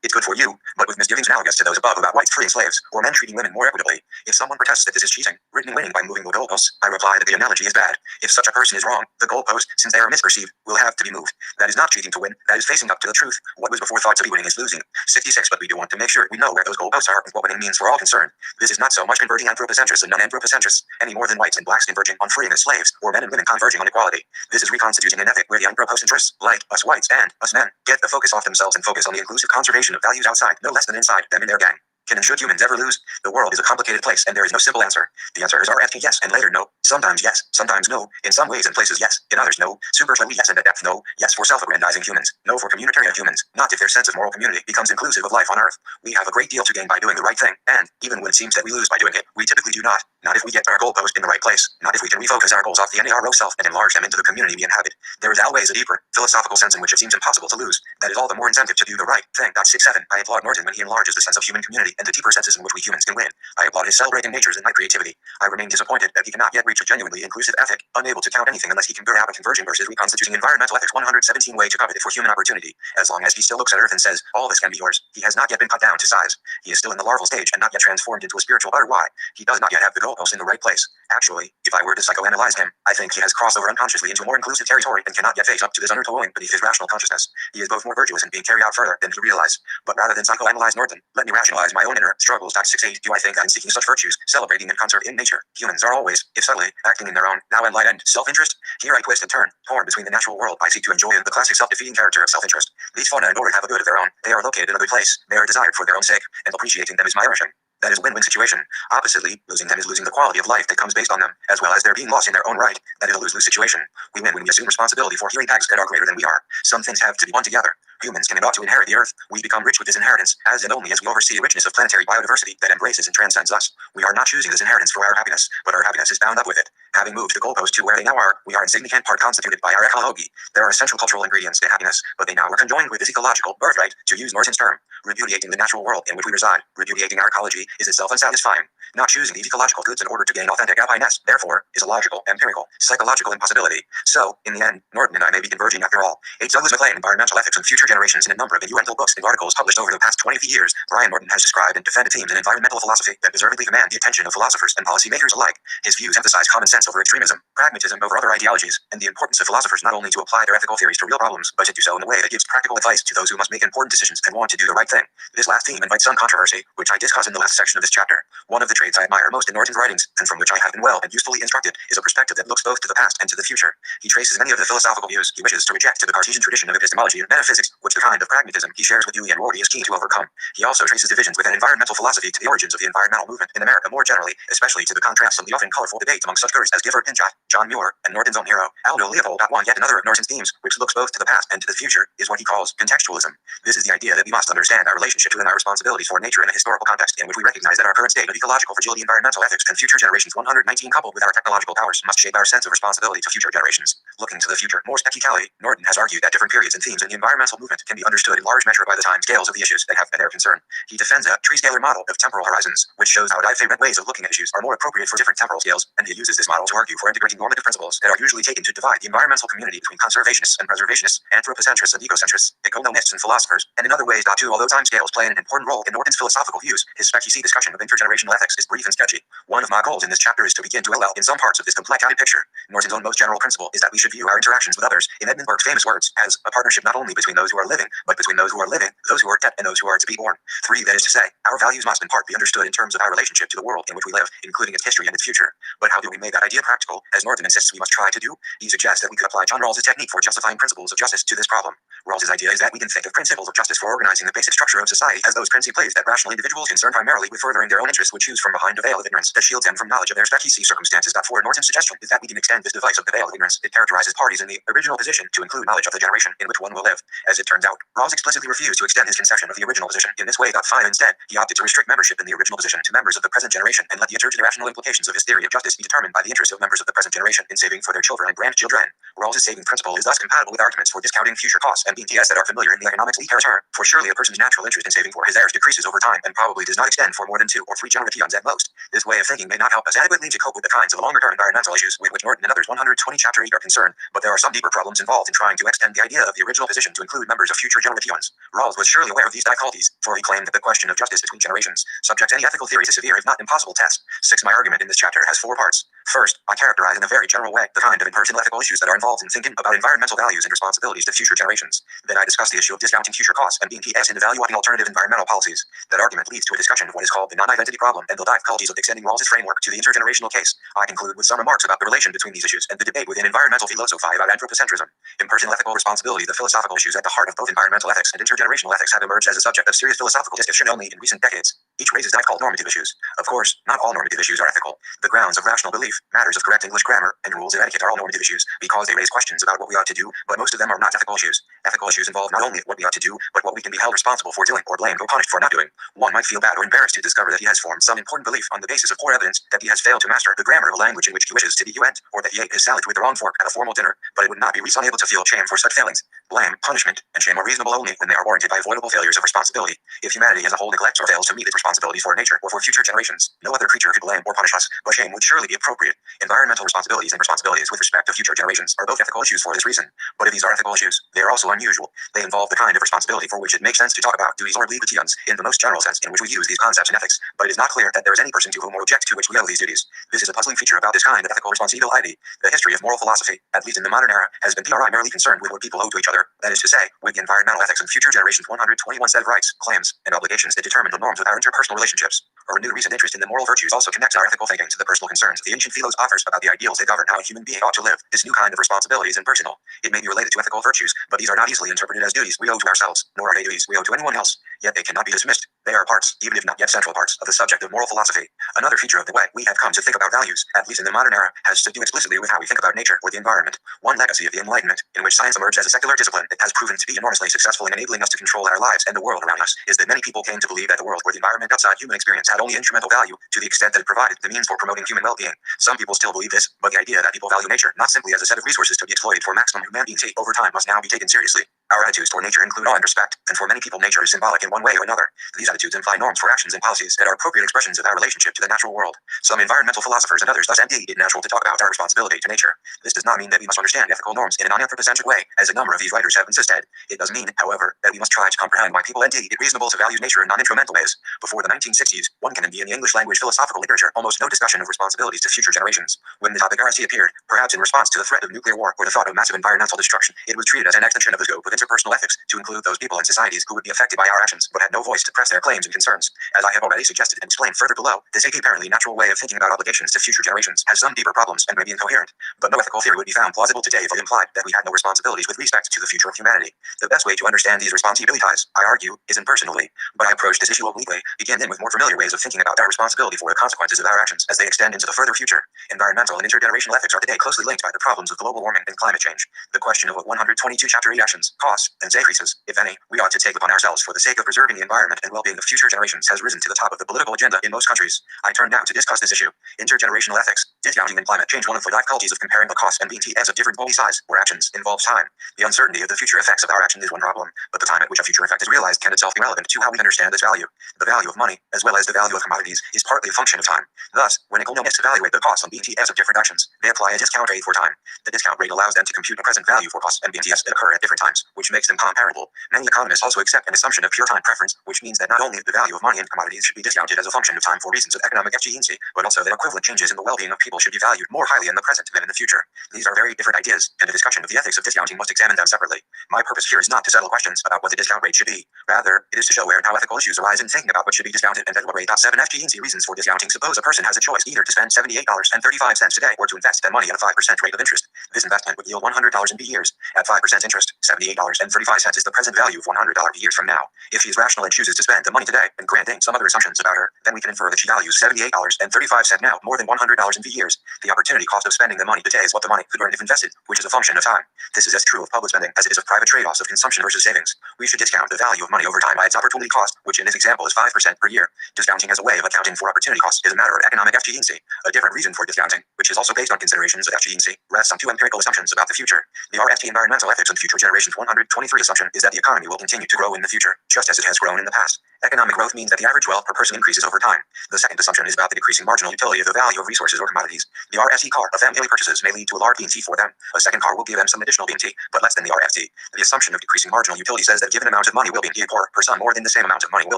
[SPEAKER 1] It's good for you, but with misgivings analogous to those above about whites freeing slaves, or men treating women more equitably. If someone protests that this is cheating, written in winning by moving the goalposts, I reply that the analogy is bad. If such a person is wrong, the goalposts, since they are misperceived, will have to be moved. That is not cheating to win, that is facing up to the truth. What was before thought to be winning is losing. 66, but we do want to make sure we know where those goalposts are and what winning means for all concerned. This is not so much converging anthropocentrists and non-anthropocentrists, any more than whites and blacks converging on freeing as slaves, or men and women converging on equality. This is reconstituting an ethic where the anthropocentrists, like us whites and us men, get the focus off themselves and focus on the inclusive conservation of values outside, no less than inside them in their gang. Can and should humans ever lose? The world is a complicated place, and there is no simple answer. The answers are asking yes and later no. Sometimes yes, sometimes no. In some ways and places yes, in others no. Superficially yes and at depth no. Yes for self-aggrandizing humans. No for communitarian humans. Not if their sense of moral community becomes inclusive of life on Earth. We have a great deal to gain by doing the right thing, and even when it seems that we lose by doing it, we typically do not. Not if we get our goalpost in the right place. Not if we can refocus our goals off the NARO self and enlarge them into the community we inhabit. There is always a deeper, philosophical sense in which it seems impossible to lose. That is all the more incentive to do the right thing. 67. I applaud Norton when he enlarges the sense of human community and the deeper senses in which we humans can win. I applaud his celebrating natures and my creativity. I remain disappointed that he cannot yet reach a genuinely inclusive ethic, unable to count anything unless he can bear out a converging versus reconstituting environmental ethics 117 way to covet it for human opportunity. As long as he still looks at Earth and says, all this can be yours, he has not yet been cut down to size. He is still in the larval stage and not yet transformed into a spiritual butterfly. He does not yet have the goalpost in the right place. Actually, if I were to psychoanalyze him, I think he has crossed over unconsciously into more inclusive territory and cannot yet face up to this undertowing beneath his rational consciousness. He is both more virtuous and being carried out further than he realized. But rather than psychoanalyze Norton, let me rationalize my own inner struggles. 68. Do I think I'm seeking such virtues, celebrating and concert in nature? Humans are always, if subtly, acting in their own, now and light end, self-interest? Here I twist and turn, torn between the natural world I seek to enjoy and the classic self-defeating character of self-interest. These fauna and flora have a good of their own. They are located in a good place. They are desired for their own sake, and appreciating them is my nourishing. That is a win-win situation. Oppositely, losing them is losing the quality of life that comes based on them, as well as their being lost in their own right. That is a lose-lose situation. We win when we assume responsibility for hearing tags that are greater than we are. Some things have to be one together. Humans can and ought to inherit the Earth. We become rich with this inheritance, as and only as we oversee a richness of planetary biodiversity that embraces and transcends us. We are not choosing this inheritance for our happiness, but our happiness is bound up with it. Having moved the goalpost to where they now are, we are in significant part constituted by our ecology. There are essential cultural ingredients to happiness, but they now are conjoined with this ecological birthright, to use Norton's term. Repudiating the natural world in which we reside, repudiating our ecology, is itself unsatisfying. Not choosing these ecological goods in order to gain authentic alpiness, therefore, is a logical, empirical, psychological impossibility. So, in the end, Norton and I may be converging after all. H. Douglas Maclean, Environmental Ethics and Future Generations, in a number of innuendo books and articles published over the past 20 years, Brian Norton has described and defended themes in environmental philosophy that deservedly command the attention of philosophers and policymakers alike. His views emphasize common sense over extremism, pragmatism over other ideologies, and the importance of philosophers not only to apply their ethical theories to real problems, but to do so in a way that gives practical advice to those who must make important decisions and want to do the right thing. This last theme invites some controversy, which I discuss in the last section of this chapter. One of the traits I admire most in Norton's writings, and from which I have been well and usefully instructed, is a perspective that looks both to the past and to the future. He traces many of the philosophical views he wishes to reject to the Cartesian tradition of epistemology and metaphysics, which the kind of pragmatism he shares with Dewey and Rorty is keen to overcome. He also traces divisions within environmental philosophy to the origins of the environmental movement in America more generally, especially to the contrasts of the often colorful debates among such figures as Gifford Pinchot, John Muir, and Norton's own hero, Aldo Leopold. One yet another of Norton's themes, which looks both to the past and to the future, is what he calls contextualism. This is the idea that we must understand our relationship to and our responsibilities for nature in a historical context in which we recognize that our current state of ecological fragility, environmental ethics, and future generations 119 coupled with our technological powers must shape our sense of responsibility to future generations. Looking to the future more spectrally, Norton has argued that different periods and themes in the environmental movement can be understood in large measure by the time scales of the issues that have been their concern. He defends a tree-scalar model of temporal horizons, which shows how different ways of looking at issues are more appropriate for different temporal scales, and he uses this model to argue for integrating normative principles that are usually taken to divide the environmental community between conservationists and preservationists, anthropocentrists and ecocentrists, economists and philosophers, and in other ways. Too, although time scales play an important role in Norton's philosophical views, his spec-you-see discussion of intergenerational ethics is brief and sketchy. One of my goals in this chapter is to begin to LL in some parts of this complicated picture. Norton's own most general principle is that we should view our interactions with others, in Edmund Burke's famous words, as a partnership not only between those who are living, but between those who are living, those who are dead, and those who are to be born. 3. That is to say, our values must in part be understood in terms of our relationship to the world in which we live, including its history and its future. But how do we make that idea practical, as Norton insists we must try to do? He suggests that we could apply John Rawls's technique for justifying principles of justice to this problem. Rawls's idea is that we can think of principles of justice for organizing the basic structure of society as those principles that rational individuals concerned primarily with furthering their own interests would choose from behind a veil of ignorance that shields them from knowledge of their specie circumstances. For Norton's suggestion is that we can extend this device of the veil of ignorance. It characterizes parties in the original position to include knowledge of the generation in which one will live. As it turns out, Rawls explicitly refused to extend his conception of the original position in this way. Fine. Instead, he opted to restrict membership in the original position to members of the present generation and let the intergenerational implications of his theory of justice be determined by the interests of members of the present generation in saving for their children and grandchildren. Rawls's saving principle is thus compatible with arguments for discounting future costs and BTS that are familiar in the economics literature, for surely a person's natural interest in saving for his heirs decreases over time and probably does not extend for more than 2 or 3 generations at most. This way of thinking may not help us adequately to cope with the kinds of longer-term environmental issues with which Norton and others 120 chapter 8 are concerned, but there are some deeper problems involved in trying to extend the idea of the original position to include members of future generations. Rawls was surely aware of these difficulties, for he claimed that the question of justice between generations subjects any ethical theory to severe if not impossible test. 6. My argument in this chapter has 4 parts. First, I characterize in a very general way the kind of impersonal ethical issues that are involved in thinking about environmental values and responsibilities to future generations. Then I discuss the issue of discounting future costs and BTS in evaluating alternative environmental policies. That argument leads to a discussion of what is called the non-identity problem and the difficulties of extending Rawls's framework to the intergenerational case. I conclude with some remarks about the relation between these issues and the debate within environmental philosophy about anthropocentrism. Impersonal ethical responsibility, the philosophical issues at the heart of both environmental ethics and intergenerational ethics have emerged as a subject of serious philosophical discussion only in recent decades. Each raises difficult normative issues. Of course, not all normative issues are ethical. The grounds of rational belief, matters of correct English grammar, and rules of etiquette are all normative issues because they raise questions about what we ought to do, but most of them are not ethical issues. Ethical issues involve not only what we ought to do, but what we can be held responsible for doing or blamed or punished for not doing. One might feel bad or embarrassed to discover that he has formed some important belief on the basis of poor evidence that he has failed to master the grammar of a language in which he wishes to be fluent, or that he ate his salad with the wrong fork at a formal dinner, but it would not be unable to feel shame for such failings. Blame, punishment, and shame are reasonable only when they are warranted by avoidable failures of responsibility. If humanity as a whole neglects or fails to meet its responsibilities for nature or for future generations, no other creature could blame or punish us, but shame would surely be appropriate. Environmental responsibilities and responsibilities with respect to future generations are both ethical issues for this reason. But if these are ethical issues, they are also unusual. They involve the kind of responsibility for which it makes sense to talk about duties or obligations in the most general sense in which we use these concepts in ethics, but it is not clear that there is any person to whom or object to which we owe these duties. This is a puzzling feature about this kind of ethical responsibility. The history of moral philosophy, at least in the modern era, has been primarily concerned with what people owe to each other, that is to say, with the environmental ethics and future generations 121 set of rights, claims, and obligations that determine the norms of our interpersonal relationships. A renewed recent interest in the moral virtues also connects our ethical thinking to the personal concerns the ancient philosophers about the ideals that govern how a human being ought to live. This new kind of responsibility is impersonal. It may be related to ethical virtues, but these are not easily interpreted as duties we owe to ourselves, nor are they duties we owe to anyone else. Yet they cannot be dismissed. They are parts, even if not yet central parts, of the subject of moral philosophy. Another feature of the way we have come to think about values, at least in the modern era, has to do explicitly with how we think about nature or the environment. One legacy of the Enlightenment, in which science emerged as a secular discipline that has proven to be enormously successful in enabling us to control our lives and the world around us, is that many people came to believe that the world or the environment outside human experience had only instrumental value to the extent that it provided the means for promoting human well-being. Some people still believe this, but the idea that people value nature not simply as a set of resources to be exploited for maximum humanity over time must now be taken seriously. Our attitudes toward nature include awe and respect, and for many people nature is symbolic in one way or another. These attitudes imply norms for actions and policies that are appropriate expressions of our relationship to the natural world. Some environmental philosophers and others thus indeed it natural to talk about our responsibility to nature. This does not mean that we must understand ethical norms in a non-anthropocentric way, as a number of these writers have insisted. It does mean, however, that we must try to comprehend why people indeed it reasonable to value nature in non-instrumental ways. Before the 1960s, one can be in the English language philosophical literature almost no discussion of responsibilities to future generations. When the topic RC appeared, perhaps in response to the threat of nuclear war or the thought of massive environmental destruction, it was treated as an extension of the scope of interpersonal ethics to include those people and societies who would be affected by our actions but had no voice to press their claims and concerns. As I have already suggested and explained further below, this apparently natural way of thinking about obligations to future generations has some deeper problems and may be incoherent. But no ethical theory would be found plausible today if it implied that we had no responsibilities with respect to the future of humanity. The best way to understand these responsibilities, I argue, is impersonally. But I approach this issue obliquely, begin with more familiar ways of thinking about our responsibility for the consequences of our actions as they extend into the further future. Environmental and intergenerational ethics are today closely linked by the problems of global warming and climate change. The question of what 122 chapter 8 actions, costs, and decreases, if any, we ought to take upon ourselves for the sake of preserving the environment and well-being of future generations has risen to the top of the political agenda in most countries. I turn now to discuss this issue. Intergenerational ethics, discounting and climate change. One of the difficulties of comparing the costs and BTS of different body size or actions involves time. The uncertainty of the future effects of our action is one problem, but the time at which a future effect is realized can itself be relevant to how we understand this value. The value of money, as well as the value of commodities, is partly a function of time. Thus, when economists evaluate the costs on BTS of different actions, they apply a discount rate for time. The discount rate allows them to compute a present value for costs and BTS that occur at different times, which makes them comparable. Many economists also accept an assumption of pure time preference, which means that not only the value of money and commodities should be discounted as a function of time for reasons of economic efficiency, but also that equivalent changes in the well-being of people should be valued more highly in the present than in the future. These are very different ideas, and a discussion of the ethics of discounting must examine them separately. My purpose here is not to settle questions about what the discount rate should be. Rather, it is to show where and how ethical issues arise in thinking about what should be discounted and at what rate. 7 FGNC reasons for discounting. Suppose a person has a choice either to spend $78.35 today or to invest that money at a 5% rate of interest. This investment would yield $100 in B years. At 5% interest, $78 $78.35 is the present value of $100 years from now. If she is rational and chooses to spend the money today, and granting some other assumptions about her, then we can infer that she values $78.35 now more than $100 in V years. The opportunity cost of spending the money today is what the money could earn if invested, which is a function of time. This is as true of public spending as it is of private trade-offs of consumption versus savings. We should discount the value of money over time by its opportunity cost, which in this example is 5% per year. Discounting as a way of accounting for opportunity costs is a matter of economic FG&C. A different reason for discounting, which is also based on considerations of FG&C, rests on two empirical assumptions about the future. The RST Environmental Ethics and Future Generations 123 assumption is that the economy will continue to grow in the future, just as it has grown in the past. Economic growth means that the average wealth per person increases over time. The second assumption is about the decreasing marginal utility of the value of resources or commodities. The RST car a family purchases may lead to a large B&T for them. A second car will give them some additional B&T, but less than the RFT. The assumption of decreasing marginal utility says that a given amount of money will B&T a poor person more than the same amount of money will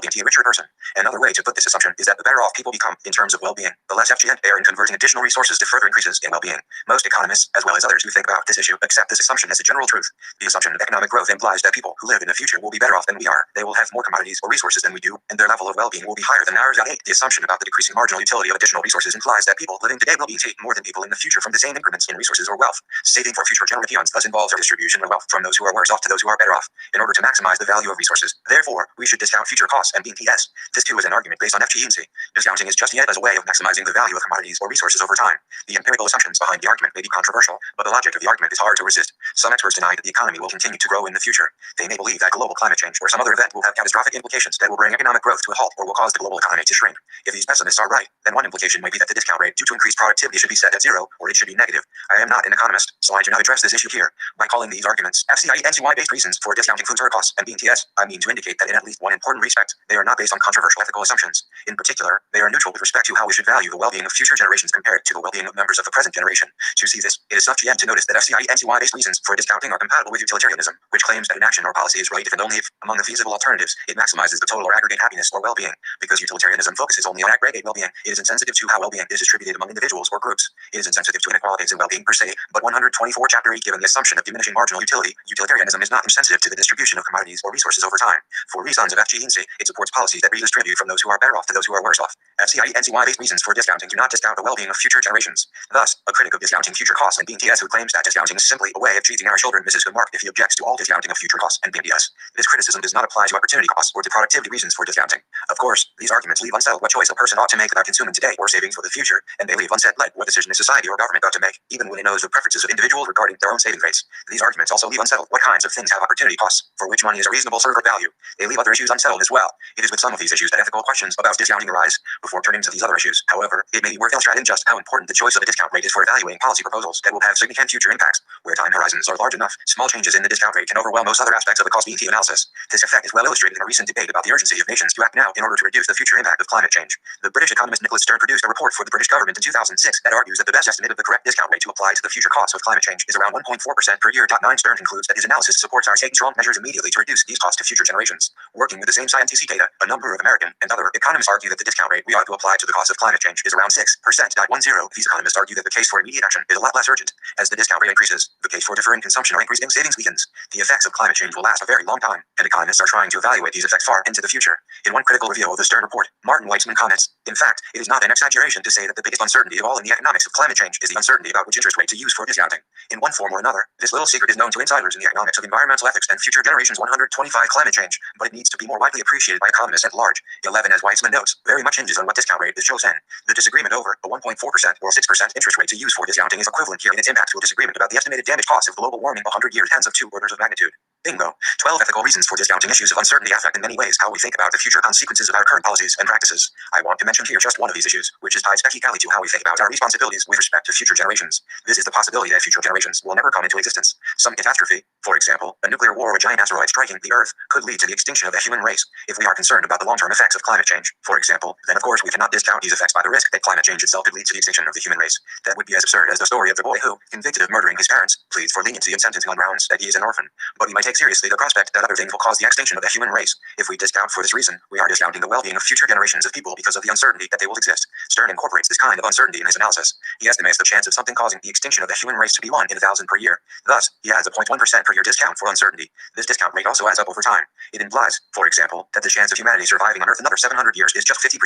[SPEAKER 1] B&T a richer person. Another way to put this assumption is that the better off people become in terms of well-being, the less FG&A they are in converting additional resources to further increases in well-being. Most economists, as well as others who think about this issue, accept this assumption as a general truth. The assumption of economic growth implies that people who live in the future will be better off than we are. They will have more commodities or resources than we do, and their level of well-being will be higher than ours. The assumption about the decreasing marginal utility of additional resources implies that people living today will be more than people in the future from the same increments in resources or wealth. Saving for future generations thus involves a distribution of wealth from those who are worse off to those who are better off, in order to maximize the value of resources. Therefore, we should discount future costs and BTS. This too is an argument based on FG&C. Discounting is just yet as a way of maximizing the value of commodities or resources over time. The empirical assumptions behind the argument may be controversial, but the logic of the argument is hard to resist. Some experts deny that the economy will continue to grow in the future. They may believe that global climate change or some other event will have catastrophic implications that will bring economic growth to a halt or will cause the global economy to shrink. If these pessimists are right, then one implication might be that the discount rate due to increased productivity should be set at zero, or it should be negative. I am not an economist, so I do not address this issue here. By calling these arguments FCI-NCY-based reasons for discounting food costs and BTS, I mean to indicate that in at least one important respect, they are not based on controversial ethical assumptions. In particular, they are neutral with respect to how we should value the well-being of future generations compared to the well-being of members of the present generation. To see this, it is sufficient to notice that FCI-NCY-based reasons for discounting are compatible with utilitarianism, which claims that an action or policy is right if and only if, among the feasible alternatives, it maximizes the total or aggregate happiness or well-being. Because utilitarianism focuses only on aggregate well-being, it is insensitive to how well-being is distributed among individuals or groups. It is insensitive to inequalities in well-being per se, but 124 Chapter 8 given the assumption of diminishing marginal utility, utilitarianism is not insensitive to the distribution of commodities or resources over time. For reasons of FG&C, it supports policies that redistribute from those who are better off to those who are worse off. FCI-NCY-based reasons for discounting do not discount the well-being of future generations. Thus, a critic of discounting future costs and BTS who claims that discounting is simply a way of treating our children misses good mark if he objects to all discounting of future costs and BTS. This criticism does not apply to opportunity costs or to productivity reasons for discounting. Of course, these arguments leave unsettled what choice a person ought to make about consuming today or saving for the future, and they leave unsettled what decision a society or government ought to make, even when it knows the preferences of individuals regarding their own saving rates. These arguments also leave unsettled what kinds of things have opportunity costs, for which money is a reasonable server value. They leave other issues unsettled as well. It is with some of these issues that ethical questions about discounting arise. Before turning to these other issues, however, it may be worth illustrating just how important the choice of a discount rate is for evaluating policy proposals that will have significant future impacts. Where time horizons are large enough, small changes in the discount rate can overwhelm most other aspects of the cost-BT analysis. This effect is well illustrated in a recent debate about the urgency of nations to act now in order to reduce the future impact of climate change. The British economist Nicholas Stern produced a report for the British government in 2006 that argues that the best estimate of the correct discount rate to apply to the future costs of climate change is around 1.4% per year. 9 Stern concludes that his analysis supports our taking strong measures immediately to reduce these costs to future generations. Working with the same scientific data, a number of American and other economists argue that the discount rate we ought to apply to the cost of climate change is around 6%. These economists argue that the case for immediate action is a lot less urgent. As the discount rate increases, the case for deferring consumption or increasing savings weakens. The effects of climate change will last a very long time, and economists are trying to evaluate these effects far into the future. In one critical review of the Stern report, Martin Weitzman comments, "In fact, it is not an exaggeration to say that the biggest uncertainty of all in the economics of climate change is the uncertainty about which interest rate to use for discounting. In one form or another, this little secret is known to insiders in the economics of environmental ethics and future generations 125 climate change, but it needs to be more widely appreciated by economists at large. 11 As Weitzman notes, very much hinges on what discount rate is chosen. The disagreement over a 1.4% or 6% interest rate to use for discounting is equivalent here in its impact to a disagreement about the estimated damage cost of global warming 100 years hence of 2 orders of magnitude. Bingo. 12 Ethical reasons for discounting issues of uncertainty affect in many ways how we think about the future consequences of our current policies and practices. I want to mention here just one of these issues, which is tied specifically to how we think about our responsibilities with respect to future generations. This is the possibility that future generations will never come into existence. Some catastrophe, for example, a nuclear war or a giant asteroid striking the Earth, could lead to the extinction of the human race. If we are concerned about the long-term effects of climate change, for example, then of course we cannot discount these effects by the risk that climate change itself could lead to the extinction of the human race. That would be as absurd as the story of the boy who, convicted of murdering his parents, pleads for leniency and sentencing on grounds that he is an orphan. But we might take seriously the prospect prospect that other things will cause the extinction of the human race. If we discount for this reason, we are discounting the well-being of future generations of people because of the uncertainty that they will exist. Stern incorporates this kind of uncertainty in his analysis. He estimates the chance of something causing the extinction of the human race to be 1 in 1,000 per year. Thus, he adds a 0.1% per year discount for uncertainty. This discount rate also adds up over time. It implies, for example, that the chance of humanity surviving on Earth another 700 years is just 50%.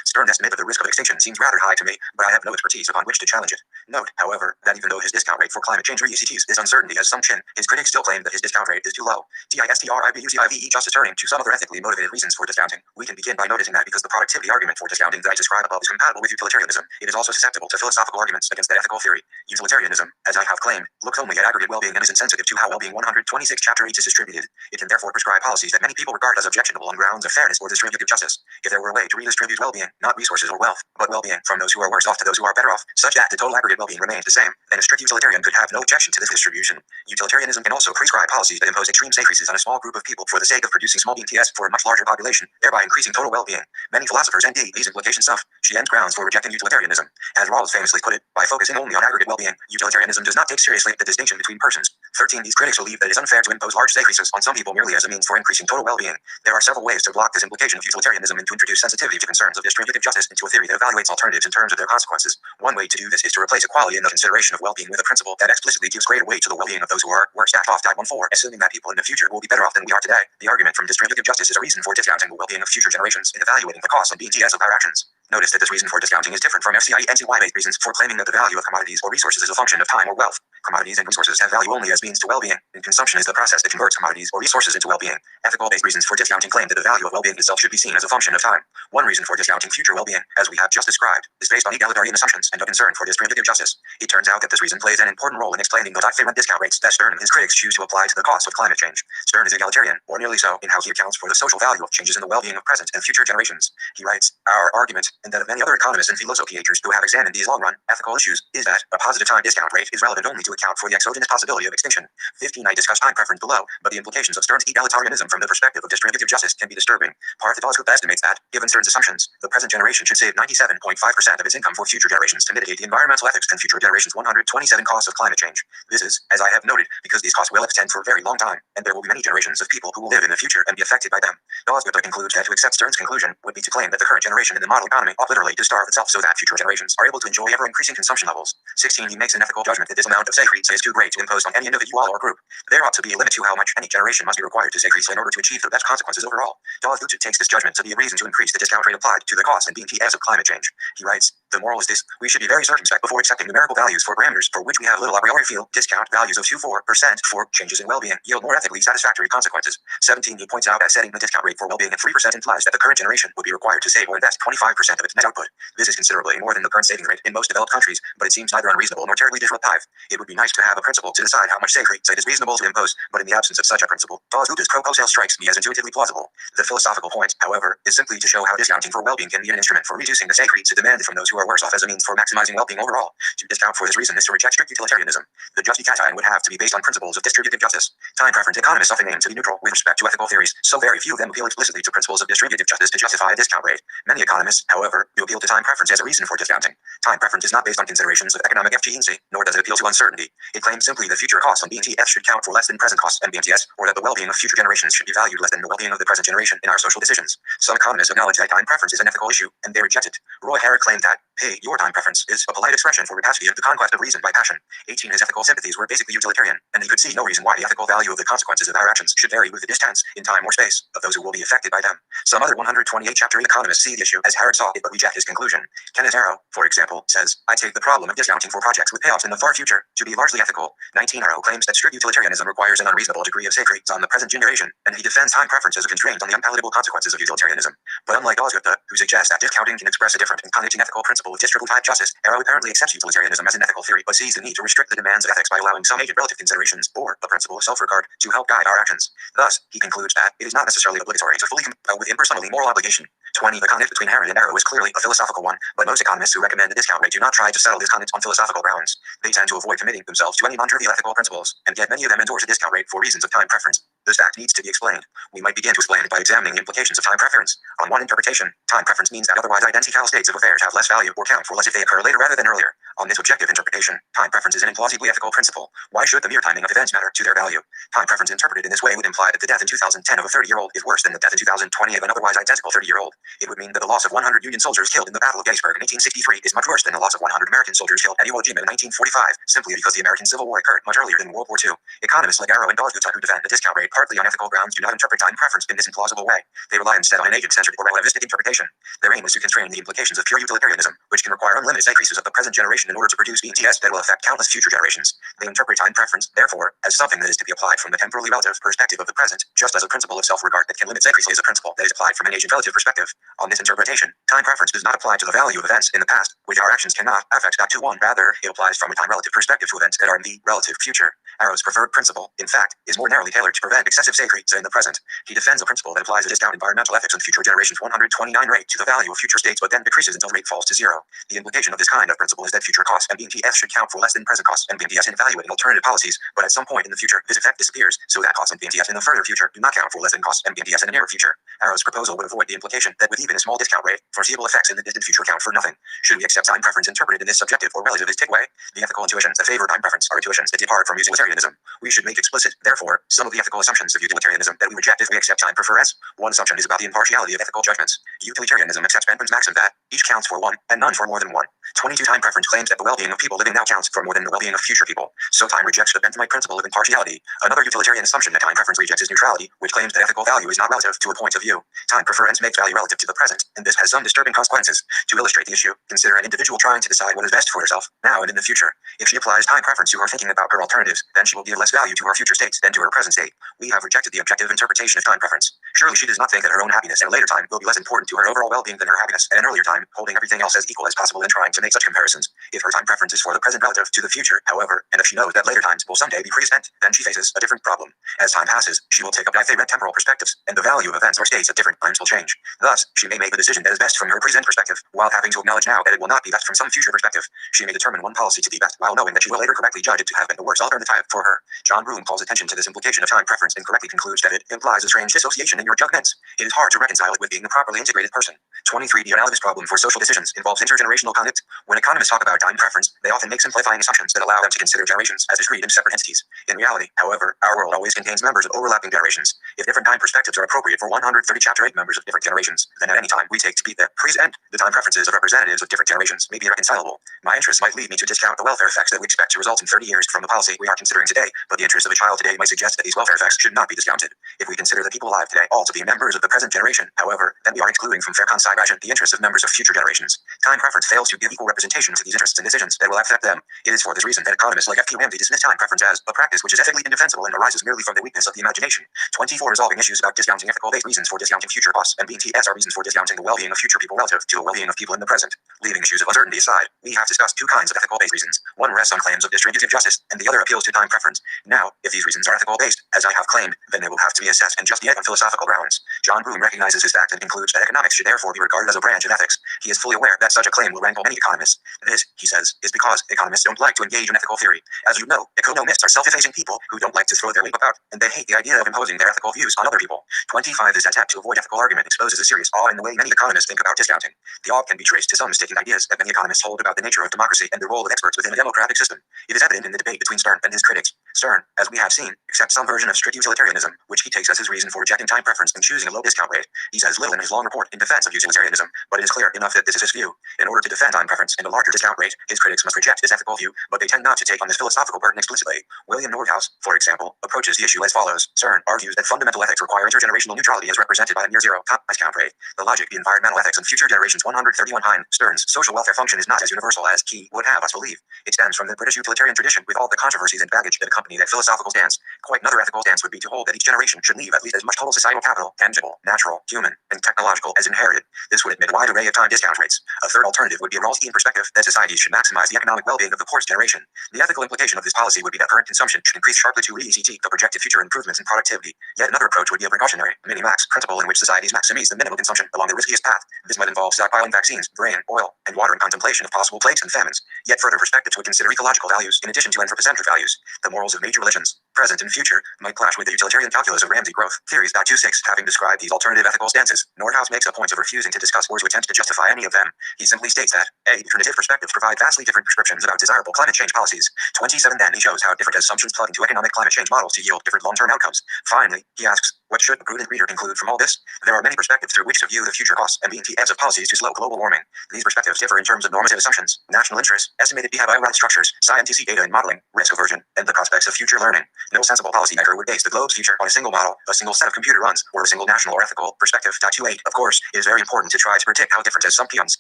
[SPEAKER 1] Stern's estimate of the risk of extinction seems rather high to me, but I have no expertise upon which to challenge it. Note, however, that even though his discount rate for climate change re-ECTs this uncertainty as some chin, his critics still claim that his discount rate is too low. DISTRIBUCIVE just turning to some other ethically motivated reasons for discounting. We can begin by noticing that because the productivity argument for discounting that I describe above is compatible with utilitarianism, it is also susceptible to philosophical arguments against that ethical theory. Utilitarianism, as I have claimed, looks only at aggregate well-being and is insensitive to how well-being 126 chapter 8 is distributed. It can therefore prescribe policies that many people regard as objectionable on grounds of fairness or distributive justice. If there were a way to redistribute well-being, not resources or wealth, but well-being from those who are worse off to those who are better off, such that the total aggregate well-being remains the same, then a strict utilitarian could have no objection to this distribution. Utilitarianism can also prescribe policies that impose extreme increases on a small group of people for the sake of producing small BTS for a much larger population, thereby increasing total well-being. Many philosophers indeed these implications suffer. She ends grounds for rejecting utilitarianism. As Rawls famously put it, by focusing only on aggregate well-being, utilitarianism does not take seriously the distinction between persons. 13. These critics believe that it is unfair to impose large increases on some people merely as a means for increasing total well-being. There are several ways to block this implication of utilitarianism and to introduce sensitivity to concerns of distributive justice into a theory that evaluates alternatives in terms of their consequences. One way to do this is to replace equality in the consideration of well-being with a principle that explicitly gives greater weight to the well-being of those who are worse off. Type 1.4, assuming that people in the future will be better off than we are today. The argument from distributive justice is a reason for discounting the well-being of future generations in evaluating the costs and BTS of our actions. Notice that this reason for discounting is different from FCIE-NCY-based reasons for claiming that the value of commodities or resources is a function of time or wealth. Commodities and resources have value only as means to well-being, and consumption is the process that converts commodities or resources into well-being. Ethical-based reasons for discounting claim that the value of well-being itself should be seen as a function of time. One reason for discounting future well-being, as we have just described, is based on egalitarian assumptions and a concern for distributive justice. It turns out that this reason plays an important role in explaining the different discount rates that Stern and his critics choose to apply to the cost of climate change. Stern is egalitarian, or nearly so, in how he accounts for the social value of changes in the well-being of present and future generations. He writes, "Our argument, and that of many other economists and philosophers who have examined these long-run ethical issues, is that a positive time discount rate is relevant only to account for the exogenous possibility of extinction." 15. I discuss time preference below, but the implications of Stern's egalitarianism from the perspective of distributive justice can be disturbing. Parthidoscope estimates that, given Stern's assumptions, the present generation should save 97.5% of its income for future generations to mitigate the environmental ethics and future generations' 127 costs of climate change. This is, as I have noted, because these costs will extend for a very long time, and there will be many generations of people who will live in the future and be affected by them. Dawes-Gunther concludes that to accept Stern's conclusion would be to claim that the current generation in the model economy ought literally to starve itself so that future generations are able to enjoy ever-increasing consumption levels. 16. He makes an ethical judgment that this amount of secrecy is too great to impose on any individual or group. There ought to be a limit to how much any generation must be required to secrecy in order to achieve the best consequences overall. Dawes-Gunther takes this judgment to be a reason to increase the discount rate applied to the costs and BTS of climate change. He writes, "The moral is this: we should be very circumspect before accepting numerical values for parameters for which we have little a priori feel. Discount values of 2-4% for changes in well-being yield more ethically satisfactory consequences." 17. He points out that setting the discount rate for well-being at 3% implies that the current generation would be required to save or invest 25% of its net output. This is considerably more than the current savings rate in most developed countries, but it seems neither unreasonable nor terribly disruptive. It would be nice to have a principle to decide how much secrecy it is reasonable to impose, but in the absence of such a principle, Dawes-Gunther's proposal strikes me as intuitively plausible. The philosophical point, however, is simply to show how discounting for well-being can be an instrument for reducing the secrecy demanded from those who are worse off as a means for maximizing well-being overall. To discount for this reason is to reject strict utilitarianism. The justification would have to be based on principles of distributive justice. Time preference economists often aim to be neutral with respect to ethical theories, so very few of them appeal explicitly to principles of distributive justice to justify a discount rate. Many economists, however, do appeal to time preference as a reason for discounting. Time preference is not based on considerations of economic efficiency, nor does it appeal to uncertainty. It claims simply that future costs on BTS should count for less than present costs and BTS, or that the well-being of future generations should be valued less than the well-being of the present generation in our social decisions. Some economists acknowledge that time preference is an ethical issue, and they reject it. Roy Harrod claimed that, "Hey, your time preference is a polite expression for rapacity of the conquest of reason by passion." 18. His ethical sympathies were basically utilitarian, and he could see no reason why the ethical value of the consequences of our actions should vary with the distance, in time or space, of those who will be affected by them. Some other 128 chapter economists see the issue as Harrod saw it but reject his conclusion. Kenneth Arrow, for example, says, "I take the problem of discounting for projects with payoffs in the far future to be largely ethical." 19. Arrow claims that strict utilitarianism requires an unreasonable degree of secrecy on the present generation, and he defends time preference as a constraint on the unpalatable consequences of utilitarianism. But unlike Dawes-Gunther, who suggests that discounting can express a different and connecting ethical principle of distributive justice, Arrow apparently accepts utilitarianism as an ethical theory, but sees the need to restrict the demands of ethics by allowing some agent relative considerations, or the principle of self-regard, to help guide our actions. Thus, he concludes that it is not necessarily obligatory to fully comply with impersonally moral obligation. 20. The conflict between Harrod and Arrow is clearly a philosophical one, but most economists who recommend the discount rate do not try to settle this conflict on philosophical grounds. They tend to avoid committing themselves to any non-trivial ethical principles, and yet many of them endorse a discount rate for reasons of time preference. This fact needs to be explained. We might begin to explain it by examining the implications of time preference. On one interpretation, time preference means that otherwise identical states of affairs have less value or count for less if they occur later rather than earlier. On this objective interpretation, time preference is an implausibly ethical principle. Why should the mere timing of events matter to their value? Time preference interpreted in this way would imply that the death in 2010 of a 30-year-old is worse than the death in 2020 of an otherwise identical 30-year-old. It would mean that the loss of 100 Union soldiers killed in the Battle of Gettysburg in 1863 is much worse than the loss of 100 American soldiers killed at Iwo Jima in 1945, simply because the American Civil War occurred much earlier than World War II. Economists like Arrow and Dawes-Guta, who defend the discount rate partly on ethical grounds, do not interpret time preference in this implausible way. They rely instead on an agent-centered or relativistic interpretation. Their aim is to constrain the implications of pure utilitarianism, which can require unlimited increases of the present generation in order to produce BTS that will affect countless future generations. They interpret time preference, therefore, as something that is to be applied from the temporally relative perspective of the present, just as a principle of self-regard that can limit increase is a principle that is applied from an agent-relative perspective. On this interpretation, time preference does not apply to the value of events in the past, which our actions cannot affect back to one. Rather, it applies from a time-relative perspective to events that are in the relative future. Arrow's preferred principle, in fact, is more narrowly tailored to prevent excessive increase in the present. He defends a principle that applies a discount environmental ethics on future generations 129 rate to the value of future states but then decreases until the rate falls to zero. The implication of this kind of principle is that future costs and BMTS should count for less than present costs and BMTS in evaluating alternative policies, but at some point in the future, this effect disappears, so that costs and BMTS in the further future do not count for less than costs and BMTS in the near future. Arrow's proposal would avoid the implication that with even a small discount rate, foreseeable effects in the distant future count for nothing. Should we accept time preference interpreted in this subjective or relativistic way? The ethical intuitions that favor time preference are intuitions that depart from utilitarianism. We should make explicit, therefore, some of the ethical assumptions of utilitarianism that we reject if we accept time preference. One assumption is about the impartiality of ethical judgments. Utilitarianism accepts Bentham's maxim that each counts for one and none for more than one. 22 time preference claims that the well-being of people living now counts for more than the well-being of future people. So time rejects the Benthamite principle of impartiality. Another utilitarian assumption that time preference rejects is neutrality, which claims that ethical value is not relative to a point of view. Time preference makes value relative to the present, and this has some disturbing consequences. To illustrate the issue, consider an individual trying to decide what is best for herself, now and in the future. If she applies time preference to her thinking about her alternatives, then she will give less value to her future states than to her present state. We have rejected the objective interpretation of time preference. Surely she does not think that her own happiness at a later time will be less important to her overall well-being than her happiness at an earlier time, holding everything else as equal as possible and trying to make such comparisons. If her time preference is for the present relative to the future, however, and if she knows that later times will someday be pre-spent, then she faces a different problem. As time passes, she will take up different temporal perspectives, and the value of events or states at different times will change. Thus, she may make the decision that is best from her present perspective, while having to acknowledge now that it will not be best from some future perspective. She may determine one policy to be best, while knowing that she will later correctly judge it to have been the worst alternative for her. John Broome calls attention to this implication of time preference and correctly concludes that it implies a strange dissociation in your judgments. It is hard to reconcile it with being a properly integrated person. 23. The analogous problem for social decisions involves intergenerational conflict. When economists talk about time preference, they often make simplifying assumptions that allow them to consider generations as discrete and separate entities. In reality, however, our world always contains members of overlapping generations. If different time perspectives are appropriate for 130 Chapter 8 members of different generations, then at any time we take to be the present, the time preferences of representatives of different generations may be irreconcilable. My interests might lead me to discount the welfare effects that we expect to result in 30 years from the policy we are considering today, but the interests of a child today might suggest that these welfare effects should not be discounted. If we consider the people alive today all to be members of the present generation, however, then we are excluding from fair consideration the interests of members of future generations. Time preference fails to give equal representation to these interests and decisions that will affect them. It is for this reason that economists like F.Q. Ramsey dismiss time preference as a practice which is ethically indefensible and arises merely from the weakness of the imagination. 24. Resolving issues about discounting ethical-based reasons for discounting future costs and BTS are reasons for discounting the well-being of future people relative to the well-being of people in the present. Leaving issues of uncertainty aside, we have discussed two kinds of ethical-based reasons. One rests on claims of distributive justice, and the other appeals to time preference. Now, if these reasons are ethical-based, as I have claimed, then they will have to be assessed and just yet on philosophical grounds. John Broome recognizes this fact and concludes that economics should therefore be regarded as a branch of ethics. He is fully aware that such a claim will rankle many economists. This, he says, is because economists don't like to engage in ethical theory. As you know, economists are self-effacing people who don't like to throw their weight about, and they hate the idea of imposing their ethical views on other people. 25. This attempt to avoid ethical argument exposes a serious awe in the way many economists think about discounting. The awe can be traced to some mistaken ideas that many economists hold about the nature of democracy and the role of experts within a democratic system. It is evident in the debate between Stern and his critics. Stern, as we have seen, accepts some version of strict utilitarianism, which he takes as his reason for rejecting time preference and choosing a low discount rate. He says little in his long report in defense of utilitarianism, but it is clear enough that this is his view. In order to defend time preference and a larger discount rate, his critics must reject this ethical view, but they tend not to take on this philosophical burden explicitly. William Nordhaus, for example, approaches the issue as follows. Stern argues that fundamental ethics require intergenerational neutrality as represented by a near zero discount rate. The logic, the environmental ethics, and future generations 131 Hein, Stern's social welfare function is not as universal as he would have us believe. It stems from the British utilitarian tradition with all the controversies and baggage that accompany that philosophical stance. Quite another ethical stance would be to hold that each generation should leave at least as much total societal capital, tangible, natural, human, and technological, as inherited. This would admit a wide array of time discount rates. A third alternative would be a Rawlsian perspective that societies should maximize the economic well-being of the poorest generation. The ethical implication of this policy would be that current consumption should increase sharply to ECT, the projected future improvements in productivity. Yet another approach would be a precautionary, mini-max principle in which societies maximize the minimum consumption along the riskiest path. This might involve stockpiling vaccines, grain, oil, and water in contemplation of possible plagues and famines. Yet further perspective would consider ecological values in addition to anthropocentric values. The moral morals of major religions, present and future, might clash with the utilitarian calculus of Ramsey growth theories. 26. Having described these alternative ethical stances, Nordhaus makes a point of refusing to discuss or to attempt to justify any of them. He simply states that A. Alternative perspectives provide vastly different prescriptions about desirable climate change policies. 27. Then he shows how different assumptions plug into economic climate change models to yield different long-term outcomes. Finally, he asks, what should the prudent reader conclude from all this? There are many perspectives through which to view the future costs and ends of policies to slow global warming. These perspectives differ in terms of normative assumptions, national interests, estimated behavioral structures, scientific data and modeling, risk aversion, and the prospects of future learning. No sensible policymaker would base the globe's future on a single model, a single set of computer runs, or a single national or ethical perspective. 28. Of course, it is very important to try to predict how different assumptions,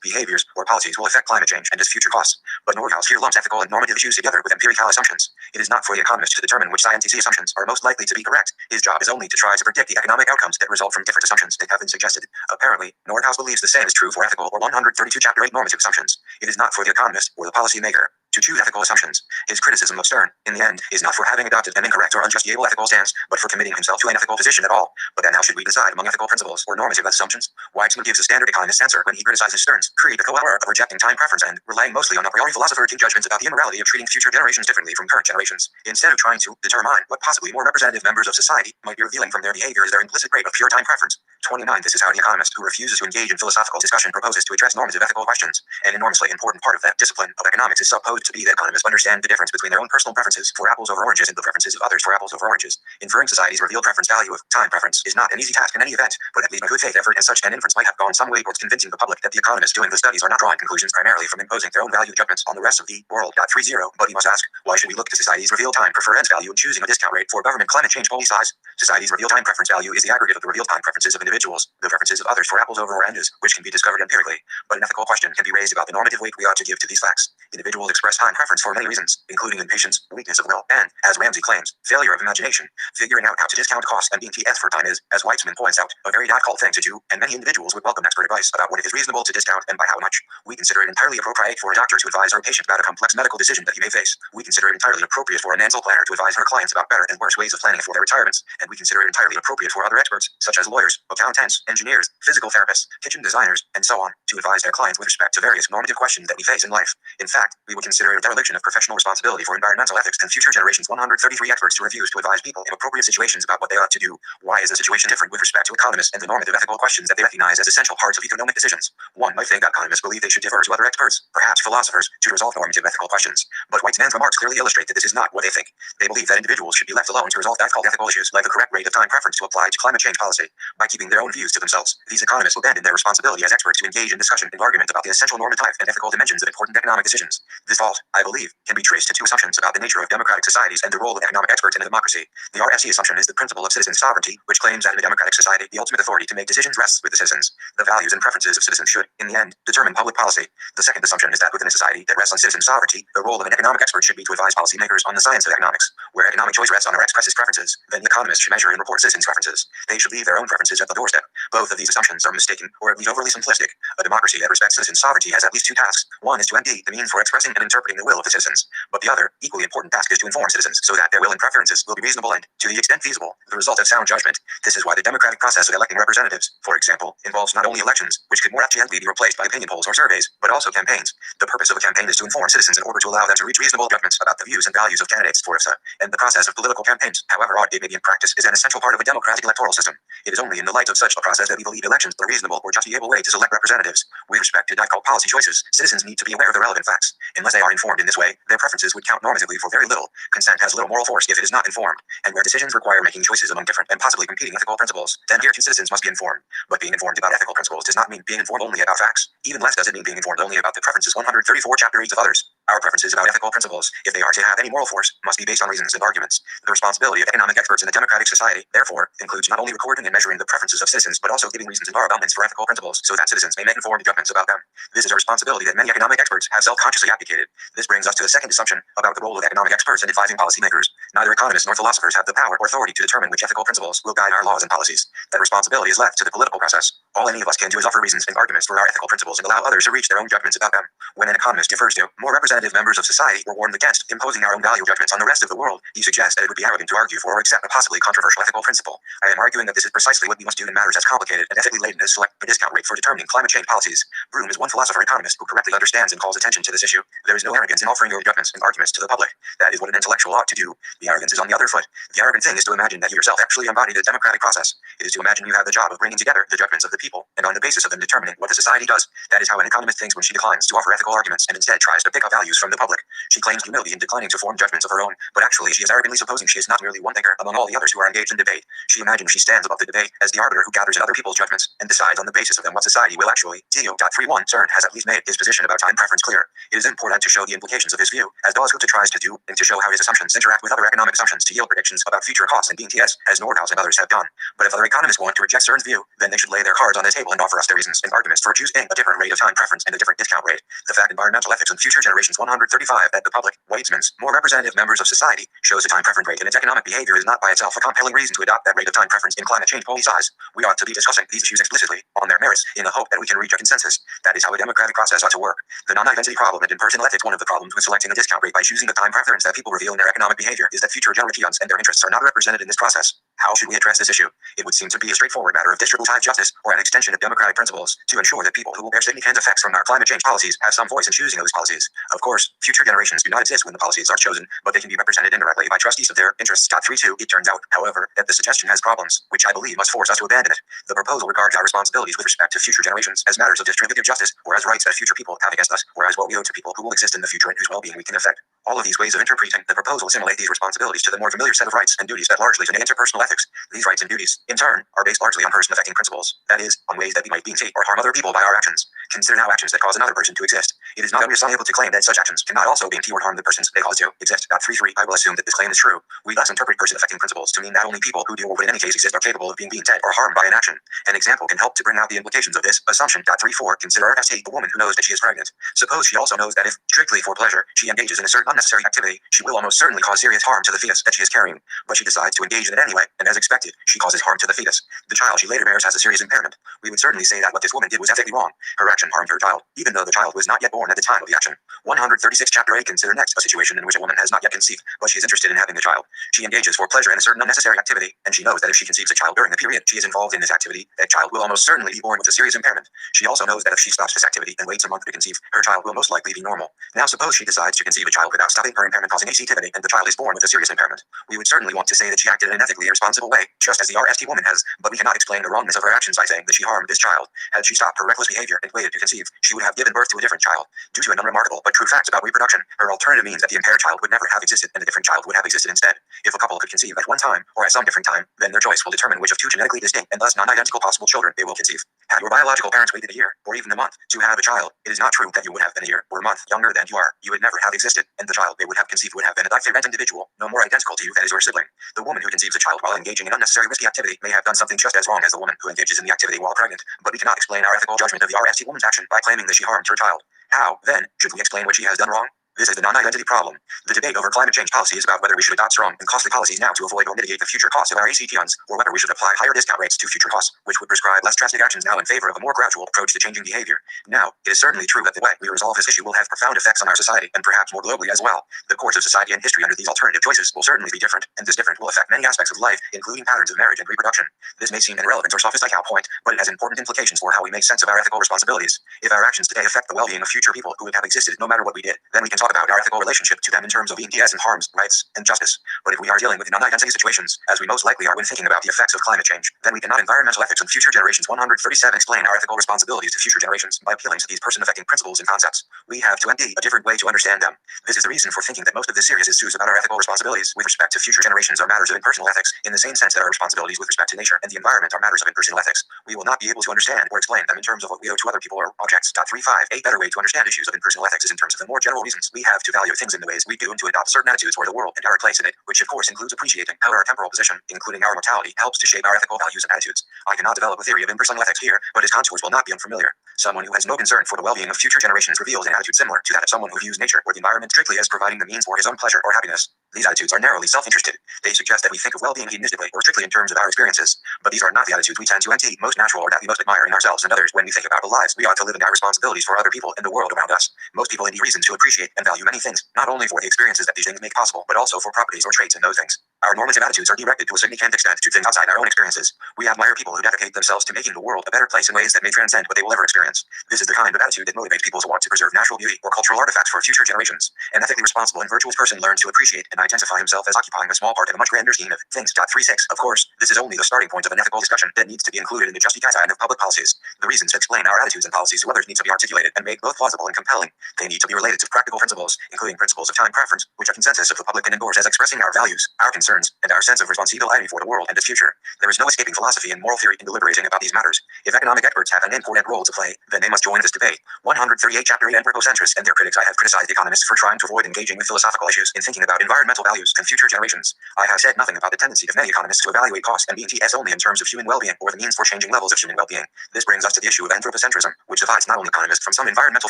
[SPEAKER 1] behaviors, or policies will affect climate change and its future costs. But Nordhaus here lumps ethical and normative issues together with empirical assumptions. It is not for the economist to determine which scientific assumptions are most likely to be correct. His job is only to try to predict the economic outcomes that result from different assumptions that have been suggested. Apparently, Nordhaus believes the same is true for ethical or 132 Chapter 8 normative assumptions. It is not for the economist or the policymaker to choose ethical assumptions. His criticism of Stern, in the end, is not for having adopted an incorrect or unjustifiable ethical stance, but for committing himself to an ethical position at all. But then how should we decide among ethical principles or normative assumptions? Weitzman gives a standard economist answer when he criticizes Stern's critical error of rejecting time preference and relying mostly on a priori philosopher-king judgments about the immorality of treating future generations differently from current generations. Instead of trying to determine what possibly more representative members of society might be revealing from their behavior is their implicit rate of pure time preference. 29. This is how the economist who refuses to engage in philosophical discussion proposes to address normative ethical questions. An enormously important part of that discipline of economics is supposed to be that economists understand the difference between their own personal preferences for apples over oranges and the preferences of others for apples over oranges. Inferring society's revealed preference value of time preference is not an easy task in any event, but at least by good faith effort and such an inference might have gone some way towards convincing the public that the economists doing the studies are not drawing conclusions primarily from imposing their own value judgments on the rest of the world. 30. But he must ask, why should we look to society's revealed time preference value in choosing a discount rate for government climate change policies? Society's revealed time preference value is the aggregate of the revealed time preferences of individuals, the preferences of others for apples over oranges, which can be discovered empirically. But an ethical question can be raised about the normative weight we ought to give to these facts. Individuals express time preference for many reasons, including impatience, weakness of will, and, as Ramsey claims, failure of imagination. Figuring out how to discount costs and being TF for time is, as Weitzman points out, a very difficult thing to do, and many individuals would welcome expert advice about what it is reasonable to discount and by how much. We consider it entirely appropriate for a doctor to advise our patient about a complex medical decision that he may face. We consider it entirely appropriate for a financial planner to advise her clients about better and worse ways of planning for their retirements, and we consider it entirely appropriate for other experts, such as lawyers, accountants, engineers, physical therapists, kitchen designers, and so on, to advise their clients with respect to various normative questions that we face in life. In fact, we would consider it a dereliction of professional responsibility for environmental ethics and future generations 133 experts to refuse to advise people in appropriate situations about what they ought to do. Why is the situation different with respect to economists and the normative ethical questions that they recognize as essential parts of economic decisions? 1. I think economists believe they should defer to other experts, perhaps philosophers, to resolve normative ethical questions. But Weitzman's remarks clearly illustrate that this is not what they think. They believe that individuals should be left alone to resolve difficult ethical issues like the correct rate of time preference to apply to climate change policy. By keeping their own views to themselves, these economists will abandon their responsibility as experts to engage in discussion and argument about the essential normative and ethical dimensions of important economic decisions. This fault, I believe, can be traced to two assumptions about the nature of democratic societies and the role of economic experts in a democracy. The RSE assumption is the principle of citizen sovereignty, which claims that in a democratic society, the ultimate authority to make decisions rests with the citizens. The values and preferences of citizens should, in the end, determine public policy. The second assumption is that within a society that rests on citizen sovereignty, the role of an economic expert should be to advise policymakers on the science of economics. Where economic choice rests on or expresses preferences, then the economists should measure and report citizens' preferences. They should leave their own preferences at the doorstep. Both of these assumptions are mistaken, or at least overly simplistic. A democracy that respects citizen sovereignty has at least two tasks. One is to empty the means for expressing and interpreting the will of the citizens. But the other, equally important task is to inform citizens so that their will and preferences will be reasonable and, to the extent feasible, the result of sound judgment. This is why the democratic process of electing representatives, for example, involves not only elections, which could more accidentally be replaced by opinion polls or surveys, but also campaigns. The purpose of a campaign is to inform citizens in order to allow them to reach reasonable judgments about the views and values of candidates for IFSA, and the process of political campaigns, however odd it may be in practice, is an essential part of a democratic electoral system. It is only in the light of such a process that we believe elections are a reasonable or justifiable way to select representatives. With respect to difficult policy choices, citizens need to be aware of the relevant facts. Unless they are informed in this way, their preferences would count normatively for very little. Consent has little moral force if it is not informed, and where decisions require making choices among different and possibly competing ethical principles, then here citizens must be informed. But being informed about ethical principles does not mean being informed only about facts. Even less does it mean being informed only about the preferences 134 Chapter 8 of others. Our preferences about ethical principles, if they are to have any moral force, must be based on reasons and arguments. The responsibility of economic experts in a democratic society, therefore, includes not only recording and measuring the preferences of citizens, but also giving reasons and arguments for ethical principles so that citizens may make informed judgments about them. This is a responsibility that many economic experts have self-consciously abdicated. This brings us to the second assumption about the role of economic experts in advising policymakers. Neither economists nor philosophers have the power or authority to determine which ethical principles will guide our laws and policies. That responsibility is left to the political process. All any of us can do is offer reasons and arguments for our ethical principles and allow others to reach their own judgments about them. When an economist defers to more representative members of society or warned against imposing our own value judgments on the rest of the world, he suggests that it would be arrogant to argue for or accept a possibly controversial ethical principle. I am arguing that this is precisely what we must do in matters as complicated and ethically laden as select a discount rate for determining climate change policies. Broome is one philosopher-economist who correctly understands and calls attention to this issue. There is no arrogance in offering your judgments and arguments to the public. That is what an intellectual ought to do. The arrogance is on the other foot. The arrogant thing is to imagine that you yourself actually embody the democratic process. It is to imagine you have the job of bringing together the judgments of the people, and on the basis of them determining what the society does. That is how an economist thinks when she declines to offer ethical arguments and instead tries to pick up values from the public. She claims humility in declining to form judgments of her own, but actually she is arrogantly supposing she is not merely one thinker among all the others who are engaged in debate. She imagines she stands above the debate as the arbiter who gathers in other people's judgments and decides on the basis of them what society will actually do. 31 CERN has at least made his position about time preference clear. It is important to show the implications of his view, as Dawes tries to do, and to show how his assumptions interact with other economic assumptions to yield predictions about future costs and BTS, as Nordhaus and others have done. But if other economists want to reject CERN's view, then they should lay their cards on the table and offer us their reasons and arguments for choosing a different rate of time preference and a different discount rate. The fact Environmental Ethics and Future Generations 135 that the public, Weitzman's, more representative members of society, shows a time preference rate in its economic behavior is not by itself a compelling reason to adopt that rate of time preference in climate change policies. We ought to be discussing these issues explicitly, on their merits, in the hope that we can reach a consensus. That is how a democratic process ought to work. The non-identity problem and in personal ethics, one of the problems with selecting a discount rate by choosing the time preference that people reveal in their economic behavior is that future generations and their interests are not represented in this process. How should we address this issue? It would seem to be a straightforward matter of distributive justice or an extension of democratic principles to ensure that people who will bear significant effects from our climate change policies have some voice in choosing those policies. Of course, future generations do not exist when the policies are chosen, but they can be represented indirectly by trustees of their interests. 32. It turns out, however, that the suggestion has problems, which I believe must force us to abandon it. The proposal regards our responsibilities with respect to future generations as matters of distributive justice, or as rights that future people have against us, or as what we owe to people who will exist in the future and whose well-being we can affect. All of these ways of interpreting the proposal assimilate these responsibilities to the more familiar set of rights and duties that largely denote interpersonal ethics. These rights and duties, in turn, are based largely on person-affecting principles, that is, on ways that we might be or harm other people by our actions. Consider now actions that cause another person to exist. It is not unreasonable to claim that such actions cannot also be or harm the persons they cause to exist. 33. I will assume that this claim is true. We thus interpret person-affecting principles to mean that only people who do or would in any case exist are capable of being dead or harmed by an action. An example can help to bring out the implications of this assumption. 34. Consider St. the woman who knows that she is pregnant. Suppose she also knows that if, strictly for pleasure, she engages in a certain unnecessary activity, she will almost certainly cause serious harm to the fetus that she is carrying. But she decides to engage in it anyway, and as expected, she causes harm to the fetus. The child she later bears has a serious impairment. We would certainly say that what this woman did was ethically wrong. Her action harmed her child, even though the child was not yet born at the time of the action. 136. Chapter 8. Consider next a situation in which a woman has not yet conceived, but she is interested in having a child. She engages for pleasure in a certain unnecessary activity, and she knows that if she conceives a child during the period she is involved in this activity, that child will almost certainly be born with a serious impairment. She also knows that if she stops this activity and waits a month to conceive, her child will most likely be normal. Now suppose she decides to conceive a child without stopping her impairment causing activity, and the child is born with a serious impairment. We would certainly want to say that she acted in an ethically irresponsible way, just as the RST woman has, but we cannot explain the wrongness of her actions by saying that she harmed this child. Had she stopped her reckless behavior and waited to conceive, she would have given birth to a different child. Due to an unremarkable but true facts about reproduction, her alternative means that the impaired child would never have existed and a different child would have existed instead. If a couple could conceive at one time, or at some different time, then their choice will determine which of two genetically distinct and thus non-identical possible children they will conceive. Had your biological parents waited a year, or even a month, to have a child, it is not true that you would have been a year or a month younger than you are. You would never have existed, and the child they would have conceived would have been a different individual, no more identical to you than is your sibling. The woman who conceives a child while engaging in unnecessary risky activity may have done something just as wrong as the woman who engages in the activity while pregnant, but we cannot explain our ethical judgment of the RST woman's action by claiming that she harmed her child. How, then, should we explain what she has done wrong? This is the non-identity problem. The debate over climate change policy is about whether we should adopt strong and costly policies now to avoid or mitigate the future costs of our ACT funds, or whether we should apply higher discount rates to future costs, which would prescribe less drastic actions now in favor of a more gradual approach to changing behavior. Now, it is certainly true that the way we resolve this issue will have profound effects on our society, and perhaps more globally as well. The course of society and history under these alternative choices will certainly be different, and this difference will affect many aspects of life, including patterns of marriage and reproduction. This may seem an irrelevant or sophist-like point, but it has important implications for how we make sense of our ethical responsibilities. If our actions today affect the well-being of future people who would have existed no matter what we did, then we can talk about our ethical relationship to them in terms of BTS and harms, rights, and justice. But if we are dealing with non-identity situations, as we most likely are when thinking about the effects of climate change, then we cannot environmental ethics and future generations 137 explain our ethical responsibilities to future generations by appealing to these person-affecting principles and concepts. We have to empty a different way to understand them. This is the reason for thinking that most of this series is about our ethical responsibilities with respect to future generations are matters of impersonal ethics, in the same sense that our responsibilities with respect to nature and the environment are matters of impersonal ethics. We will not be able to understand or explain them in terms of what we owe to other people or objects. 35. A better way to understand issues of impersonal ethics is in terms of the more general reasons we have to value things in the ways we do and to adopt certain attitudes toward the world and our place in it, which of course includes appreciating how our temporal position, including our mortality, helps to shape our ethical values and attitudes. I cannot develop a theory of impersonal ethics here, but its contours will not be unfamiliar. Someone who has no concern for the well-being of future generations reveals an attitude similar to that of someone who views nature or the environment strictly as providing the means for his own pleasure or happiness. These attitudes are narrowly self-interested. They suggest that we think of well-being hedonistically or strictly in terms of our experiences. But these are not the attitudes we tend to embody most natural or that we most admire in ourselves and others. When we think about our lives, we ought to live in our responsibilities for other people and the world around us. Most people indeed reason to appreciate and value many things, not only for the experiences that these things make possible, but also for properties or traits in those things. Our normative attitudes are directed to a significant extent to things outside our own experiences. We admire people who dedicate themselves to making the world a better place in ways that may transcend what they will ever experience. This is the kind of attitude that motivates people to want to preserve natural beauty or cultural artifacts for future generations. An ethically responsible and virtuous person learns to appreciate and identify himself as occupying a small part of a much grander scheme of things. 36. Of course, this is only the starting point of an ethical discussion that needs to be included in the justification of public policies. The reasons to explain our attitudes and policies to others need to be articulated and made both plausible and compelling. They need to be related to practical principles, including principles of time preference, which a consensus of the public can endorse as expressing our values, our concerns, and our sense of responsibility for the world and its future. There is no escaping philosophy and moral theory in deliberating about these matters. If economic experts have an important role to play, then they must join this debate. 138 Chapter 8 Anthropocentrists and their critics. I have criticized economists for trying to avoid engaging with philosophical issues in thinking about environmental values and future generations. I have said nothing about the tendency of many economists to evaluate cost and BTS only in terms of human well-being or the means for changing levels of human well-being. This brings us to the issue of anthropocentrism, which divides not only economists from some environmental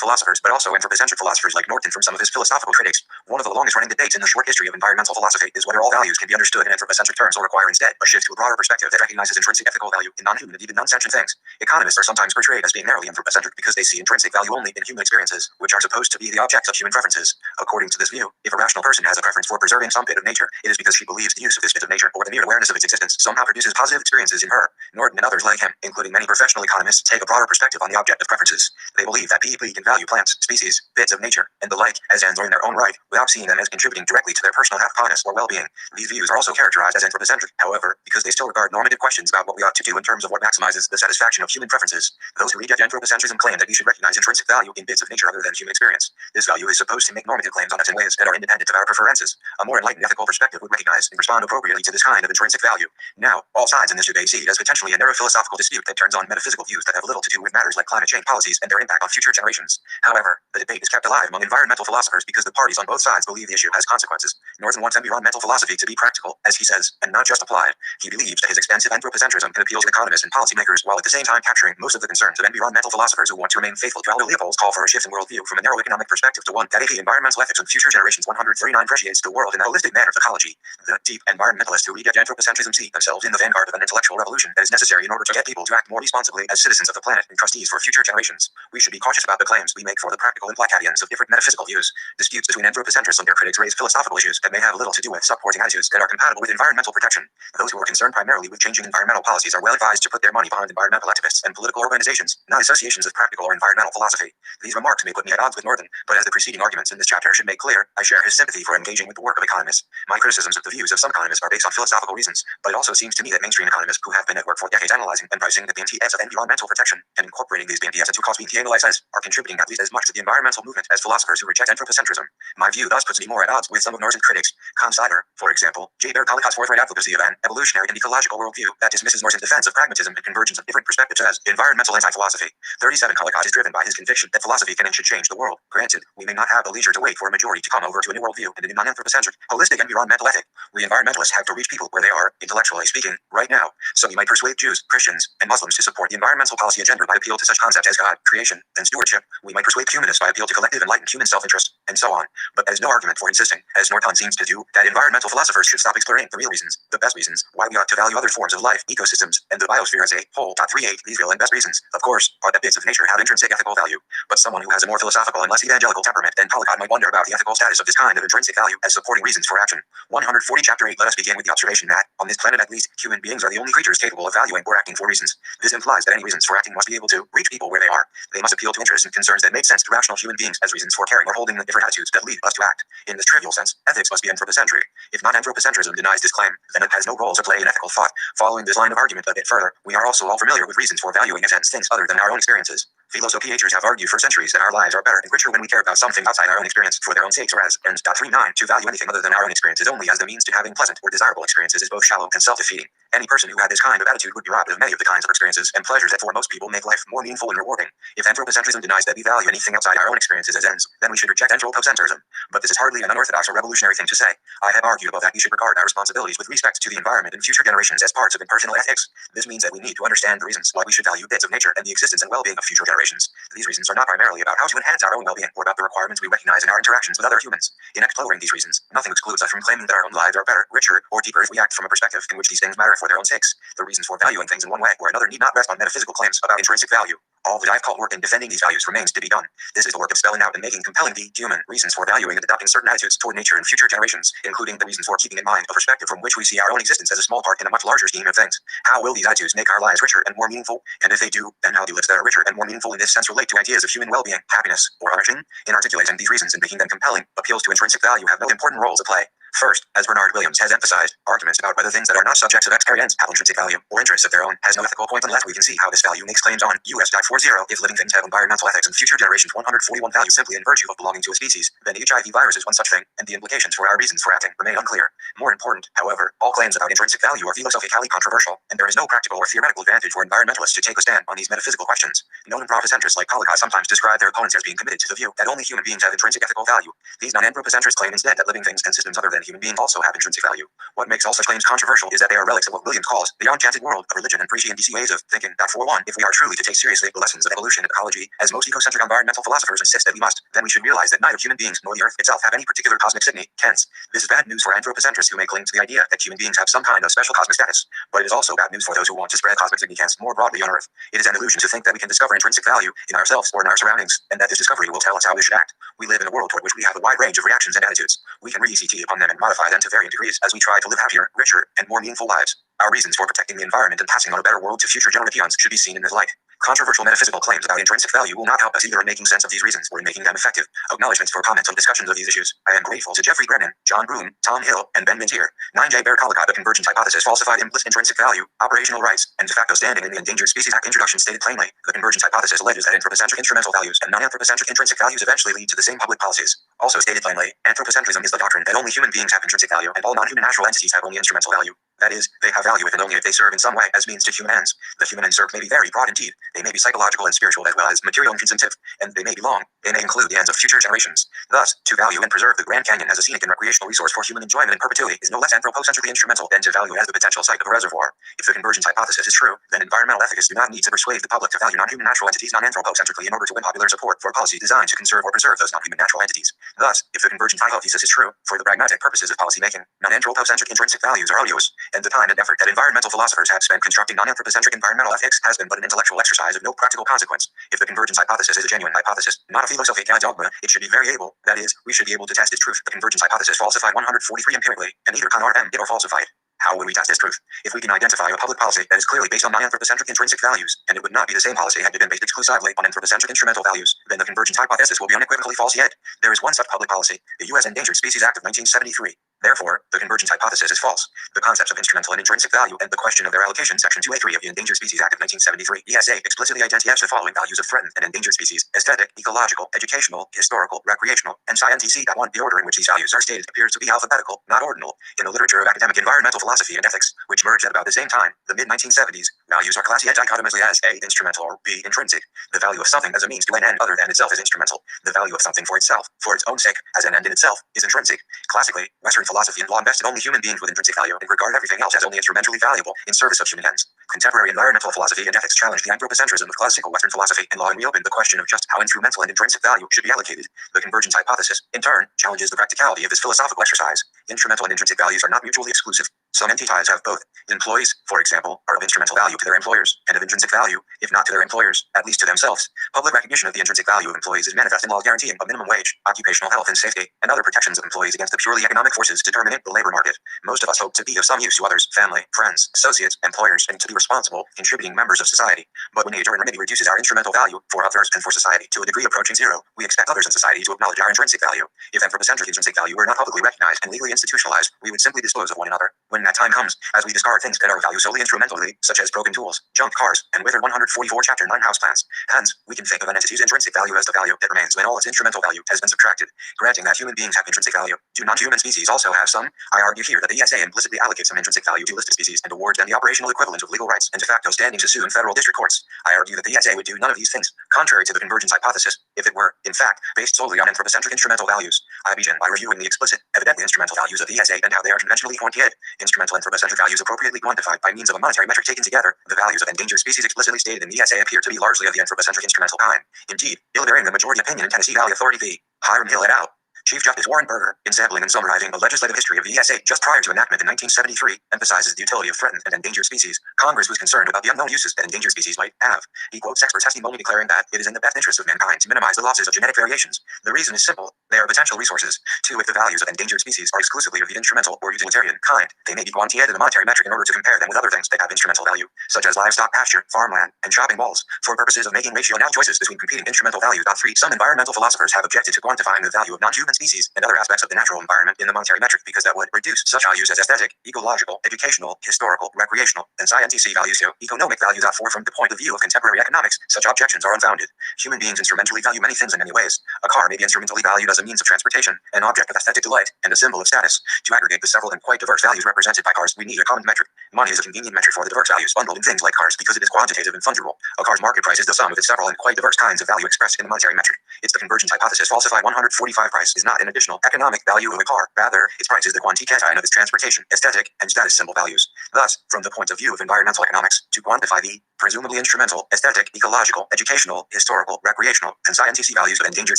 [SPEAKER 1] philosophers but also anthropocentric philosophers like Norton from some of his philosophical critics. One of the longest-running debates in the short history of environmental philosophy is whether all values can be understood in anthropocentric terms or require instead a shift to a broader perspective that recognizes intrinsic ethical value in non-human and even non-sentient things. Economists are sometimes portrayed as being narrowly anthropocentric because they see intrinsic value only in human experiences, which are supposed to be the objects of human preferences. According to this view, if a rational person has a preference for preserving some bit of nature, it is because she believes the use of this bit of nature or the mere awareness of its existence somehow produces positive experiences in her. Norton and others like him, including many professional economists, take a broader perspective on the object of preferences. They believe that people can value plants, species, bits of nature, and the like as ends or in their own right, without seeing them as contributing directly to their personal happiness or well-being. These views are also characterized as anthropocentric, however, because they still regard normative questions about what we ought to do in terms of what maximizes the satisfaction of human preferences. Those who reject anthropocentrism claim that we should recognize intrinsic value in bits of nature other than human experience. This value is supposed to make normative claims on us in ways that are independent of our preferences. A more enlightened ethical perspective would recognize and respond appropriately to this kind of intrinsic value. Now, all sides in this debate see it as potentially a narrow philosophical dispute that turns on metaphysical views that have little to do with matters like climate change policies and their impact on future generations. However, the debate is kept alive among environmental philosophers because the parties on both sides believe the issue has consequences. Norton wants environmental philosophy to be practical, as he says, and not just applied. He believes that his expansive anthropocentrism can appeal to economists and policymakers while at the same time capturing most of the concerns of environmental philosophers who want to remain faithful to Aldo Leopold's call for a shift in worldview from a narrow economic perspective to one dedicated environmental ethics and future generations. 139 appreciates the world in a holistic manner of ecology. The deep environmentalists who reject anthropocentrism see themselves in the vanguard of an intellectual revolution that is necessary in order to get people to act more responsibly as citizens of the planet and trustees for future generations. We should be cautious about the claims we make for the practical implications of different metaphysical views. Disputes between anthropocentrists and their critics raise philosophical issues that may have little to do with supporting attitudes that are compatible with environmental protection. Those who are concerned primarily with changing environmental policies are well advised to put their money behind environmental activists and political organizations, not associations of practical or environmental philosophy. These remarks may put me at odds with Norton, but as the preceding arguments in this chapter should make clear, I share his sympathy for engaging with the work of economists. My criticisms of the views of some economists are based on philosophical reasons, but it also seems to me that mainstream economists who have been at work for decades analyzing and pricing the BMTs of environmental protection and incorporating these BMTs into cost BMT analysis are contributing at least as much to the environmental movement as philosophers who reject anthropocentrism. My view thus puts me more at odds with some of Norton's critics. Sider, for example, J. Baird Collicott's forthright advocacy of an evolutionary and ecological worldview that dismisses Norton's defense of pragmatism and convergence of different perspectives as environmental anti-philosophy. 37 Collicott is driven by his conviction that philosophy can and should change the world. Granted, we may not have the leisure to wait for a majority to come over to a new worldview and a new non-anthropocentric, holistic environmental ethic. We environmentalists have to reach people where they are, intellectually speaking, right now. So we might persuade Jews, Christians, and Muslims to support the environmental policy agenda by appeal to such concepts as God, creation, and stewardship. We might persuade humanists by appeal to collective enlightened human self-interest, and so on. But that is no argument for insisting, as Norton seems to do, that environmental philosophers should stop exploring the real reasons, the best reasons, why we ought to value other forms of life, ecosystems, and the biosphere as a whole. 38 These real and best reasons, of course, are that bits of nature have intrinsic ethical value. But someone who has a more philosophical and less evangelical temperament than Collicott might wonder about the ethical status of this kind of intrinsic value as supporting reasons for action. 140 Chapter 8 Let us begin with the observation that, on this planet at least, human beings are the only creatures capable of valuing or acting for reasons. This implies that any reasons for acting must be able to reach people where they are. They must appeal to interests and concerns that make sense to rational human beings as reasons for caring or holding the different attitudes that lead us to act. In this trivial sense, ethics must be anthropocentric. If not anthropocentrism denies this claim, then it has no role to play in ethical thought. Following this line of argument a bit further, we are also all familiar with reasons for valuing against things other than our own experiences. Philosopiators have argued for centuries that our lives are better and richer when we care about something outside our own experience for their own sakes, or as, and 39, to value anything other than our own experiences only as the means to having pleasant or desirable experiences is both shallow and self-defeating. Any person who had this kind of attitude would be robbed of many of the kinds of experiences and pleasures that for most people make life more meaningful and rewarding. If anthropocentrism denies that we value anything outside our own experiences as ends, then we should reject anthropocentrism. But this is hardly an unorthodox or revolutionary thing to say. I have argued above that we should regard our responsibilities with respect to the environment and future generations as parts of impersonal ethics. This means that we need to understand the reasons why we should value bits of nature and the existence and well-being of future generations. These reasons are not primarily about how to enhance our own well-being or about the requirements we recognize in our interactions with other humans. In exploring these reasons, nothing excludes us from claiming that our own lives are better, richer, or deeper if we act from a perspective in which these things matter for their own sakes. The reasons for valuing things in one way or another need not rest on metaphysical claims about intrinsic value. All the difficult work in defending these values remains to be done. This is the work of spelling out and making compelling the human reasons for valuing and adopting certain attitudes toward nature and future generations, including the reasons for keeping in mind a perspective from which we see our own existence as a small part in a much larger scheme of things. How will these attitudes make our lives richer and more meaningful? And if they do, then how do lives that are richer and more meaningful in this sense relate to ideas of human well-being, happiness, or origin? In articulating these reasons and making them compelling, appeals to intrinsic value have no important role to play. First, as Bernard Williams has emphasized, arguments about whether things that are not subjects of experience have intrinsic value or interests of their own has no ethical point unless we can see how this value makes claims on US.40. If living things have environmental ethics and future generations 141 value simply in virtue of belonging to a species, then HIV virus is one such thing, and the implications for our reasons for acting remain unclear. More important, however, all claims about intrinsic value are philosophically controversial, and there is no practical or theoretical advantage for environmentalists to take a stand on these metaphysical questions. Known anthropocentrists like Polycott sometimes describe their opponents as being committed to the view that only human beings have intrinsic ethical value. These non-anthropocentrists claim instead that living things and systems other than human beings also have intrinsic value. What makes all such claims controversial is that they are relics of what Williams calls the enchanted world of religion and preachy and DC ways of thinking. That for one, if we are truly to take seriously the lessons of evolution and ecology, as most ecocentric environmental philosophers insist that we must, then we should realize that neither human beings nor the earth itself have any particular cosmic significance. This is bad news for anthropocentrists who may cling to the idea that human beings have some kind of special cosmic status, but it is also bad news for those who want to spread cosmic significance more broadly on earth. It is an illusion to think that we can discover intrinsic value in ourselves or in our surroundings, and that this discovery will tell us how we should act. We live in a world toward which we have a wide range of reactions and attitudes. We can re-ECT upon them and modify them to varying degrees as we try to live happier, richer, and more meaningful lives. Our reasons for protecting the environment and passing on a better world to future generations should be seen in this light. Controversial metaphysical claims about intrinsic value will not help us either in making sense of these reasons or in making them effective. Acknowledgements for comments on discussions of these issues. I am grateful to Jeffrey Brennan, John Broom, Tom Hill, and Ben Mintier. 9J Bear Collicott, the convergent hypothesis, falsified implicit intrinsic value, operational rights, and de facto standing in the Endangered Species Act introduction stated plainly. The convergent hypothesis alleges that anthropocentric instrumental values and non-anthropocentric intrinsic values eventually lead to the same public policies. Also stated plainly, anthropocentrism is the doctrine that only human beings have intrinsic value and all non-human natural entities have only instrumental value. That is, they have value if and only if they serve in some way as means to human ends. The human ends served may be very broad indeed. They may be psychological and spiritual as well as material and consumptive, and they may be long. They may include the ends of future generations. Thus, to value and preserve the Grand Canyon as a scenic and recreational resource for human enjoyment in perpetuity is no less anthropocentrically instrumental than to value it as the potential site of a reservoir. If the convergence hypothesis is true, then environmental ethicists do not need to persuade the public to value non-human natural entities non-anthropocentrically in order to win popular support for policies designed to conserve or preserve those non-human natural entities. Thus, if the convergent hypothesis is true, for the pragmatic purposes of policymaking, non-anthropocentric intrinsic values are odious, and the time and effort that environmental philosophers have spent constructing non-anthropocentric environmental ethics has been but an intellectual exercise of no practical consequence. If the convergence hypothesis is a genuine hypothesis, not a philosophical dogma, it should be variable. That is, we should be able to test its truth. The convergence hypothesis falsified 143 empirically, and either confirm it or falsify it. How would we test this truth? If we can identify a public policy that is clearly based on non-anthropocentric intrinsic values, and it would not be the same policy had it been based exclusively on anthropocentric instrumental values, then the convergence hypothesis will be unequivocally false yet. There is one such public policy, the U.S. Endangered Species Act of 1973. Therefore, the convergence hypothesis is false. The concepts of instrumental and intrinsic value and the question of their allocation, Section 2A3 of the Endangered Species Act of 1973, ESA, explicitly identifies the following values of threatened and endangered species: aesthetic, ecological, educational, historical, recreational, and scientific. The order in which these values are stated appears to be alphabetical, not ordinal. In the literature of academic environmental philosophy and ethics, which merged at about the same time, the mid-1970s, values are classified dichotomously as A, instrumental, or B, intrinsic. The value of something as a means to an end other than itself is instrumental. The value of something for itself, for its own sake, as an end in itself, is intrinsic. Classically, Western philosophy and law invested only human beings with intrinsic value and regard everything else as only instrumentally valuable in service of human ends. Contemporary environmental philosophy and ethics challenged the anthropocentrism of classical Western philosophy and law and reopened the question of just how instrumental and intrinsic value should be allocated. The convergence hypothesis, in turn, challenges the practicality of this philosophical exercise. Instrumental and intrinsic values are not mutually exclusive. Some entities have both. Employees, for example, are of instrumental value to their employers, and of intrinsic value, if not to their employers, at least to themselves. Public recognition of the intrinsic value of employees is manifest in laws guaranteeing a minimum wage, occupational health and safety, and other protections of employees against the purely economic forces determining the labor market. Most of us hope to be of some use to others, family, friends, associates, employers, and to be responsible, contributing members of society. But when age or enormity reduces our instrumental value for others and for society to a degree approaching zero, we expect others in society to acknowledge our intrinsic value. If anthropocentric intrinsic value were not publicly recognized and legally institutionalized, we would simply dispose of one another. When that time comes, as we discard things that are of value solely instrumentally, such as broken tools, junk cars, and withered 144 Chapter 9 houseplants, hence, we can think of an entity's intrinsic value as the value that remains when all its instrumental value has been subtracted. Granting that human beings have intrinsic value, do non-human species also have some? I argue here that the ESA implicitly allocates some intrinsic value to listed species and awards them the operational equivalent of legal rights and de facto standing to sue in federal district courts. I argue that the ESA would do none of these things, contrary to the convergence hypothesis, if it were, in fact, based solely on anthropocentric instrumental values. I begin by reviewing the explicit, evidently instrumental values of the ESA and how they are conventionally quantified. Instrumental anthropocentric values appropriately quantified by means of a monetary metric taken together. The values of endangered species explicitly stated in the ESA appear to be largely of the anthropocentric instrumental kind. Indeed, bearing the majority opinion in Tennessee Valley Authority v. Hiram Hill et al. Chief Justice Warren Berger, in sampling and summarizing the legislative history of the ESA just prior to enactment in 1973, emphasizes the utility of threatened and endangered species. Congress was concerned about the unknown uses that endangered species might have. He quotes expert testimony declaring that it is in the best interest of mankind to minimize the losses of genetic variations. The reason is simple. They are potential resources. Two, if the values of endangered species are exclusively of the instrumental or utilitarian kind, they may be quantified in a monetary metric in order to compare them with other things that have instrumental value, such as livestock pasture, farmland, and shopping malls, for purposes of making ratio now choices between competing instrumental values. 3. Some environmental philosophers have objected to quantifying the value of non-human species and other aspects of the natural environment in the monetary metric because that would reduce such values as aesthetic, ecological, educational, historical, recreational, and scientific values to economic values. 4. From the point of view of contemporary economics, such objections are unfounded. Human beings instrumentally value many things in many ways. A car may be instrumentally valued as a means of transportation, an object of aesthetic delight, and a symbol of status. To aggregate the several and quite diverse values represented by cars, we need a common metric. Money is a convenient metric for the diverse values bundled in things like cars because it is quantitative and fungible. A car's market price is the sum of its several and quite diverse kinds of value expressed in the monetary metric. It's the convergence hypothesis. Falsified 145 price is not an additional economic value of a car. Rather, its price is the quantication of its transportation, aesthetic, and status symbol values. Thus, from the point of view of environmental economics, to quantify the presumably instrumental, aesthetic, ecological, educational, historical, recreational, and scientific values of endangered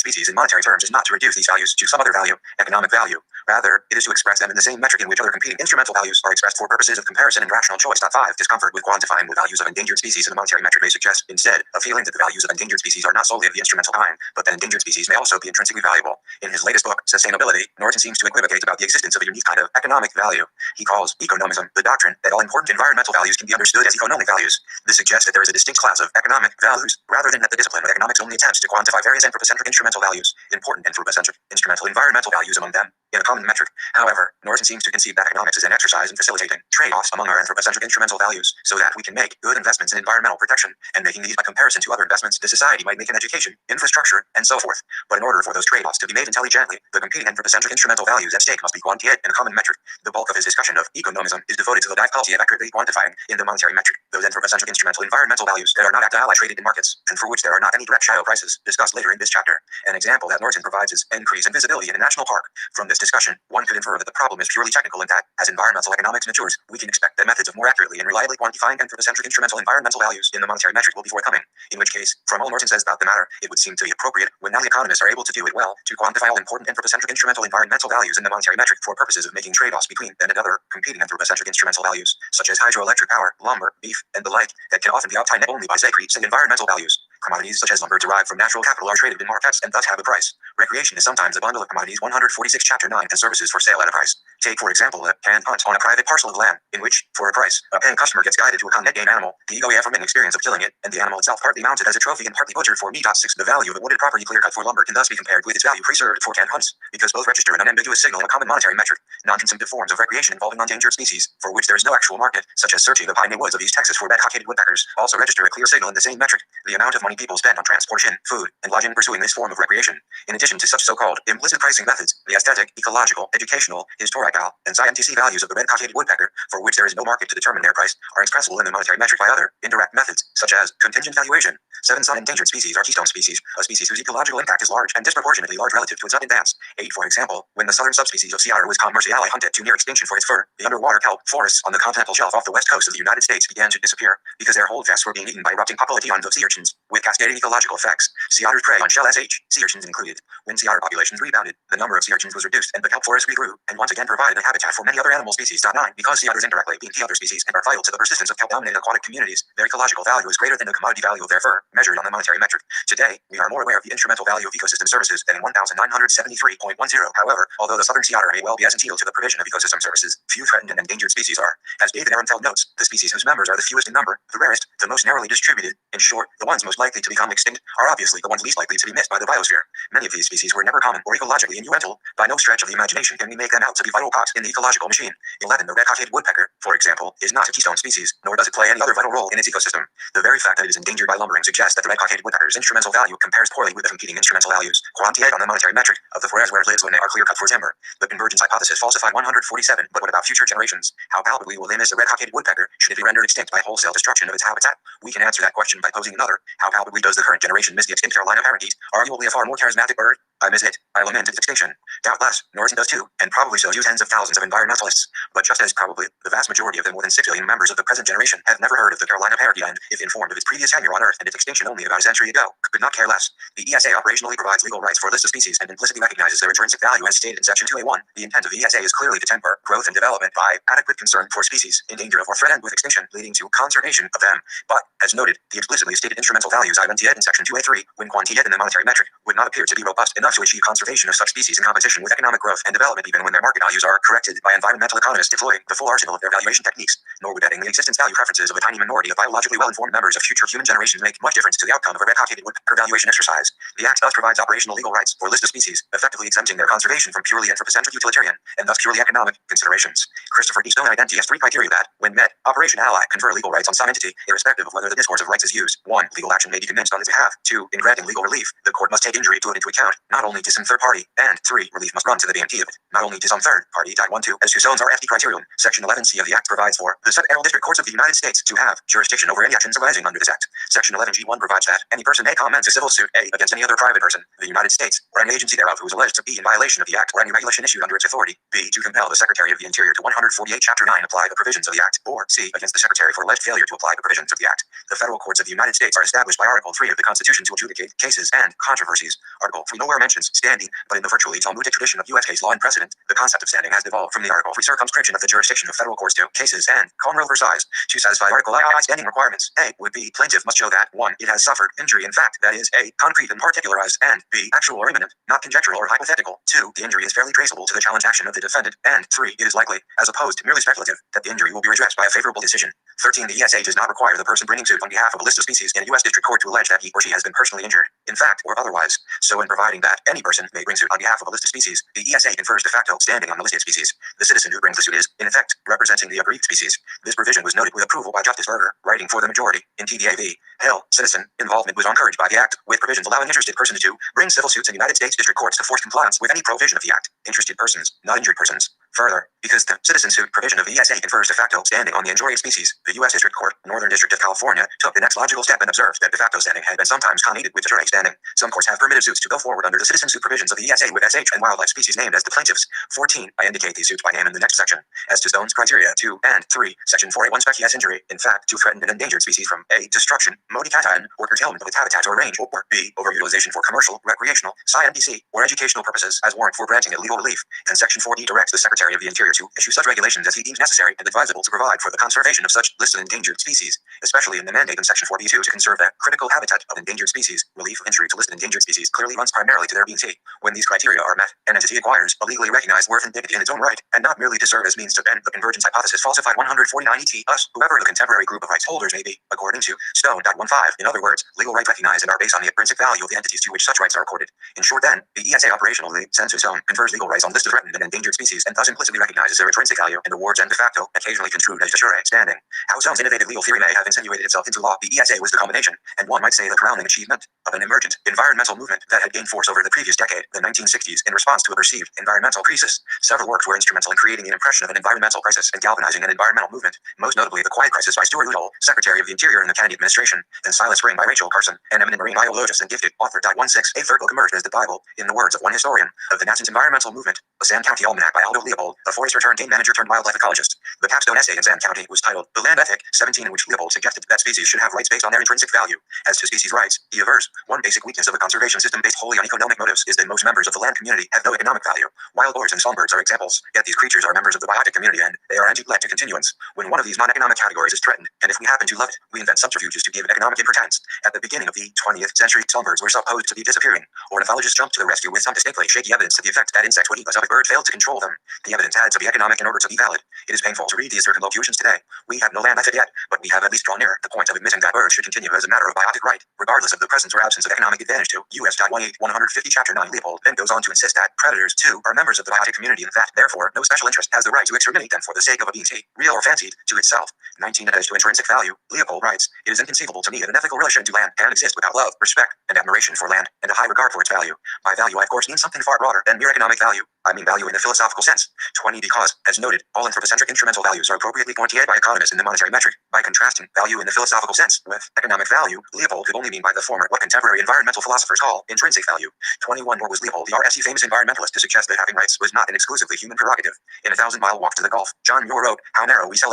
[SPEAKER 1] species in monetary terms is not to reduce these values to some other value, economic value. Rather, it is to express them in the same metric in which other competing instrumental values are expressed for purposes of comparison and rational choice. 5. Discomfort with quantifying the values of endangered species in the monetary metric may suggest, instead, a feeling that the values of endangered species are not solely of the instrumental kind, but that endangered species may also be intrinsically valuable. In his latest book, Sustainability, Norton seems to equivocate about the existence of a unique kind of economic value. He calls economism the doctrine that all important environmental values can be understood as economic values. This suggests that there is a distinct class of economic values, rather than that the discipline of economics only attempts to quantify various anthropocentric instrumental values, important anthropocentric instrumental environmental values among them, in a common metric. However, Norton seems to concede that economics is an exercise in facilitating trade-offs among our anthropocentric instrumental values, so that we can make good investments in environmental protection, and making these by comparison to other investments the society might make in education, infrastructure, and so forth. But in order for those trade-offs to be made intelligently, the competing anthropocentric instrumental values at stake must be quantified in a common metric. The bulk of his discussion of economism is devoted to the difficulty of accurately quantifying, in the monetary metric, those anthropocentric instrumental environmental values that are not actively traded in markets, and for which there are not any direct shallow prices, discussed later in this chapter. An example that Norton provides is increase in visibility in a national park. From this discussion, one could infer that the problem is purely technical in that, as environmental economics matures, we can expect that methods of more accurately and reliably quantifying anthropocentric instrumental environmental values in the monetary metric will be forthcoming. In which case, from all Norton says about the matter, it would seem to be appropriate, when now the economists are able to do it well, to quantify all important anthropocentric instrumental environmental values in the monetary metric for purposes of making trade-offs between them and other competing anthropocentric instrumental values, such as hydroelectric power, lumber, beef, and the like, that can often be obtained only by decreasing environmental values. Commodities such as lumber derived from natural capital are traded in markets and thus have a price. Recreation is sometimes a bundle of commodities 146 Chapter 9 and services for sale at a price. Take for example a canned hunt on a private parcel of land, in which, for a price, a paying customer gets guided to a net game animal, the ego from an experience of killing it, and the animal itself partly mounted as a trophy and partly butchered for meat. 6. The value of a wooded property clear cut for lumber can thus be compared with its value preserved for canned hunts, because both register an unambiguous signal in a common monetary metric. Non-consumptive forms of recreation involving endangered species, for which there is no actual market, such as searching the piney woods of East Texas for red-cockaded woodpeckers, also register a clear signal in the same metric, the amount of money people spend on transportation, food, and lodging pursuing this form of recreation. In addition to such so-called implicit pricing methods, the aesthetic, ecological, educational, historical, and scientific values of the red-cockaded woodpecker, for which there is no market to determine their price, are expressible in the monetary metric by other, indirect methods, such as contingent valuation. 7. Some endangered species are keystone species, a species whose ecological impact is large and disproportionately large relative to its abundance. 8. For example, when the southern subspecies of sea otter was commercially hunted to near extinction for its fur, the underwater kelp forests on the continental shelf off the west coast of the United States began to disappear, because their holdfasts were being eaten by erupting populations of sea urchins, with cascading ecological effects. Sea otters prey on shell sea urchins included. When sea otter populations rebounded, the number of sea urchins was reduced, and the kelp forest regrew, and once again provided a habitat for many other animal species. 9. Because sea otters indirectly being key other species and are vital to the persistence of kelp-dominated aquatic communities, their ecological value is greater than the commodity value of their fur, measured on the monetary metric. Today, we are more aware of the instrumental value of ecosystem services than in 1973.10. However, although the southern sea otter may well be as entitled to the provision of ecosystem services, few threatened and endangered species are. As David Ehrenfeld notes, the species whose members are the fewest in number, the rarest, the most narrowly distributed, in short, the ones most most likely to become extinct are obviously the ones least likely to be missed by the biosphere. Many of these species were never common or ecologically innumerable. By no stretch of the imagination can we make them out to be vital cogs in the ecological machine. 11. The red-cockaded woodpecker, for example, is not a keystone species, nor does it play any other vital role in its ecosystem. The very fact that it is endangered by lumbering suggests that the red-cockaded woodpecker's instrumental value compares poorly with the competing instrumental values, quantity on the monetary metric, of the forests where it lives when they are clear-cut for timber. The convergence hypothesis falsified 147, but what about future generations? How palpably will they miss a red-cockaded woodpecker should it be rendered extinct by wholesale destruction of its habitat? We can answer that question by posing another. How palpably does the current generation miss the extinct Carolina parakeet, arguably a far more charismatic bird? I miss it. I lament its extinction. Doubtless, Norton does too, and probably so do tens of thousands of environmentalists. But just as probably, the vast majority of the more than 6 billion members of the present generation have never heard of the Carolina parakeet and, if informed of its previous tenure on Earth and its extinction only about a century ago, could not care less. The ESA operationally provides legal rights for a list of species and implicitly recognizes their intrinsic value as stated in Section 2A1. The intent of the ESA is clearly to temper growth and development by adequate concern for species in danger of or threatened with extinction, leading to conservation of them. But, as noted, the explicitly stated instrumental values identified in Section 2A3, when quantitated in the monetary metric, would not appear to be robust enough to achieve conservation of such species in competition with economic growth and development, even when their market values are corrected by environmental economists deploying the full arsenal of their valuation techniques. Nor would adding the existence value preferences of a tiny minority of biologically well-informed members of future human generations make much difference to the outcome of a red-cockaded woodpecker valuation exercise. The Act thus provides operational legal rights for a list of species, effectively exempting their conservation from purely anthropocentric utilitarian, and thus purely economic, considerations. Christopher D. Stone identifies 3 criteria that, when met, Operation Ally confer legal rights on some entity, irrespective of whether the discourse of rights is used. 1. Legal action may be commenced on its behalf. 2. In granting legal relief, the court must take injury to it into account, not only to some third party, and 3. Relief must run to the BMT of it, not only to some third party. 1.2. As to Stone's RFD criterion, Section 11C of the Act provides for the Federal District Courts of the United States to have jurisdiction over any actions arising under this Act. Section 11G1 provides that any person may commence a civil suit A against any other private person, the United States, or any agency thereof who is alleged to be in violation of the Act or any regulation issued under its authority. B. To compel the Secretary of the Interior to 148 Chapter 9 apply the provisions of the Act, or C. Against the Secretary for alleged failure to apply the provisions of the Act. The federal courts of the United States are established by Article 3 of the Constitution to adjudicate cases and controversies. Article 3 nowhere mentions standing, but in the virtually Talmudic tradition of U.S. case law and precedent, the concept of standing has evolved from the Article 3 circumscription of the jurisdiction of federal courts to cases and Conroe versus to satisfy Article I standing requirements. A would be plaintiff must show that 1. It has suffered injury in fact, that is A. concrete and particularized, and B. actual or imminent, not conjectural or hypothetical. 2. The injury is fairly traceable to the challenge action of the defendant, and 3. It is likely, as opposed to merely speculative, that the injury will be redressed by a favorable decision. 13. The ESA does not require the person bringing suit on behalf of a list of species in a U.S. district court to allege that he or she has been personally injured, in fact or otherwise. So in providing that any person may bring suit on behalf of a list of species, the ESA confers de facto standing on the listed species. The citizen who brings the suit is, in effect, representing the aggrieved species. This provision was noted with approval by Justice Berger, writing for the majority, in TDA v. Hill. Citizen involvement was encouraged by the Act, with provisions allowing interested persons to bring civil suits in United States district courts to force compliance with any provision of the Act. Interested persons, not injured persons. Further, because the citizen suit provision of the ESA confers de facto standing on the injurious species, the U.S. District Court, Northern District of California, took the next logical step and observed that de facto standing had been sometimes connotated with de jure standing. Some courts have permitted suits to go forward under the citizen suit provisions of the ESA with SH and wildlife species named as the plaintiffs. 14. I indicate these suits by name in the next section. As to Stone's criteria 2 and 3, Section 4A1 spec yes injury, in fact, to threaten an endangered species from A. destruction, modification, or curtailment of its habitat or range, or B. overutilization for commercial, recreational, scientific, or educational purposes as warrant for granting it legal relief, and Section 4D directs the Secretary of the Interior to issue such regulations as he deems necessary and advisable to provide for the conservation of such listed endangered species, especially in the mandate in Section 4B2 to conserve the critical habitat of endangered species. Relief of injury to listed endangered species clearly runs primarily to their BT. When these criteria are met, an entity acquires a legally recognized worth and dignity in its own right, and not merely to serve as means to bend the convergence hypothesis falsified 149 ET, us, whoever the contemporary group of rights holders may be, according to Stone.15. In other words, legal rights recognized and are based on the intrinsic value of the entities to which such rights are accorded. In short then, the ESA operationally, sensu Stone, confers legal rights on listed threatened and endangered species and thus implicitly recognizes their intrinsic value and awards and de facto, occasionally construed as de jure standing. How Stone's innovative legal theory may have insinuated itself into law, the ESA was the culmination, and one might say the crowning achievement, of an emergent environmental movement that had gained force over the previous decade, the 1960s, in response to a perceived environmental crisis. Several works were instrumental in creating an impression of an environmental crisis and galvanizing an environmental movement, most notably The Quiet Crisis by Stuart Udall, Secretary of the Interior in the Kennedy administration, and Silent Spring by Rachel Carson, an eminent marine biologist and gifted author. 16. A third book emerged as the Bible, in the words of one historian, of the nascent environmental movement, a Sand County Almanac by Aldo Leopold, a forester turned game manager turned wildlife ecologist. The capstone essay in Sand County was titled The Land Ethic, 17, in which Leopold suggested that species should have rights based on their intrinsic value. As to species rights, he avers, one basic weakness of a conservation system based wholly on economic motives is that most members of the land community have no economic value. Wild boars and songbirds are examples, yet these creatures are members of the biotic community and they are anti-led to continuance. When one of these non-economic categories is threatened, and if we happen to love it, we invent subterfuges to give it economic importance. At the beginning of the 20th century, songbirds were supposed to be disappearing. Ornithologists jumped to the rescue with some distinctly shaky evidence to the effect that insects would eat us up exotic bird failed to control them. The evidence had to be economic in order to be valid. It is painful to read these circumlocutions today. We have no land method yet, but we have at least drawn near the point of admitting that birds should continue as a matter of biotic right, regardless of the presence or absence of economic advantage to U.S. 150 Chapter 9 Leopold then goes on to insist that predators, too, are members of the biotic community and that, therefore, no special interest has the right to exterminate them for the sake of a being real or fancied, to itself. 19 As to intrinsic value, Leopold writes, it is inconceivable to me that an ethical relation to land can exist without love, respect, and admiration for land, and a high regard for its value. By value I of course mean something far broader than mere economic value. I mean value in the philosophical sense. 20 Because, as noted, all anthropocentric instrumental values are appropriately pointed by economists in the monetary metric. By contrasting value in the philosophical sense with economic value, Leopold could only mean by the former what contemporary environmental philosophers call intrinsic value. 21 Nor was Leopold the RSE famous environmentalist to suggest that having rights was not an exclusively human prerogative. In A 1,000-Mile Walk to the Gulf, John Muir wrote, how narrow we sh,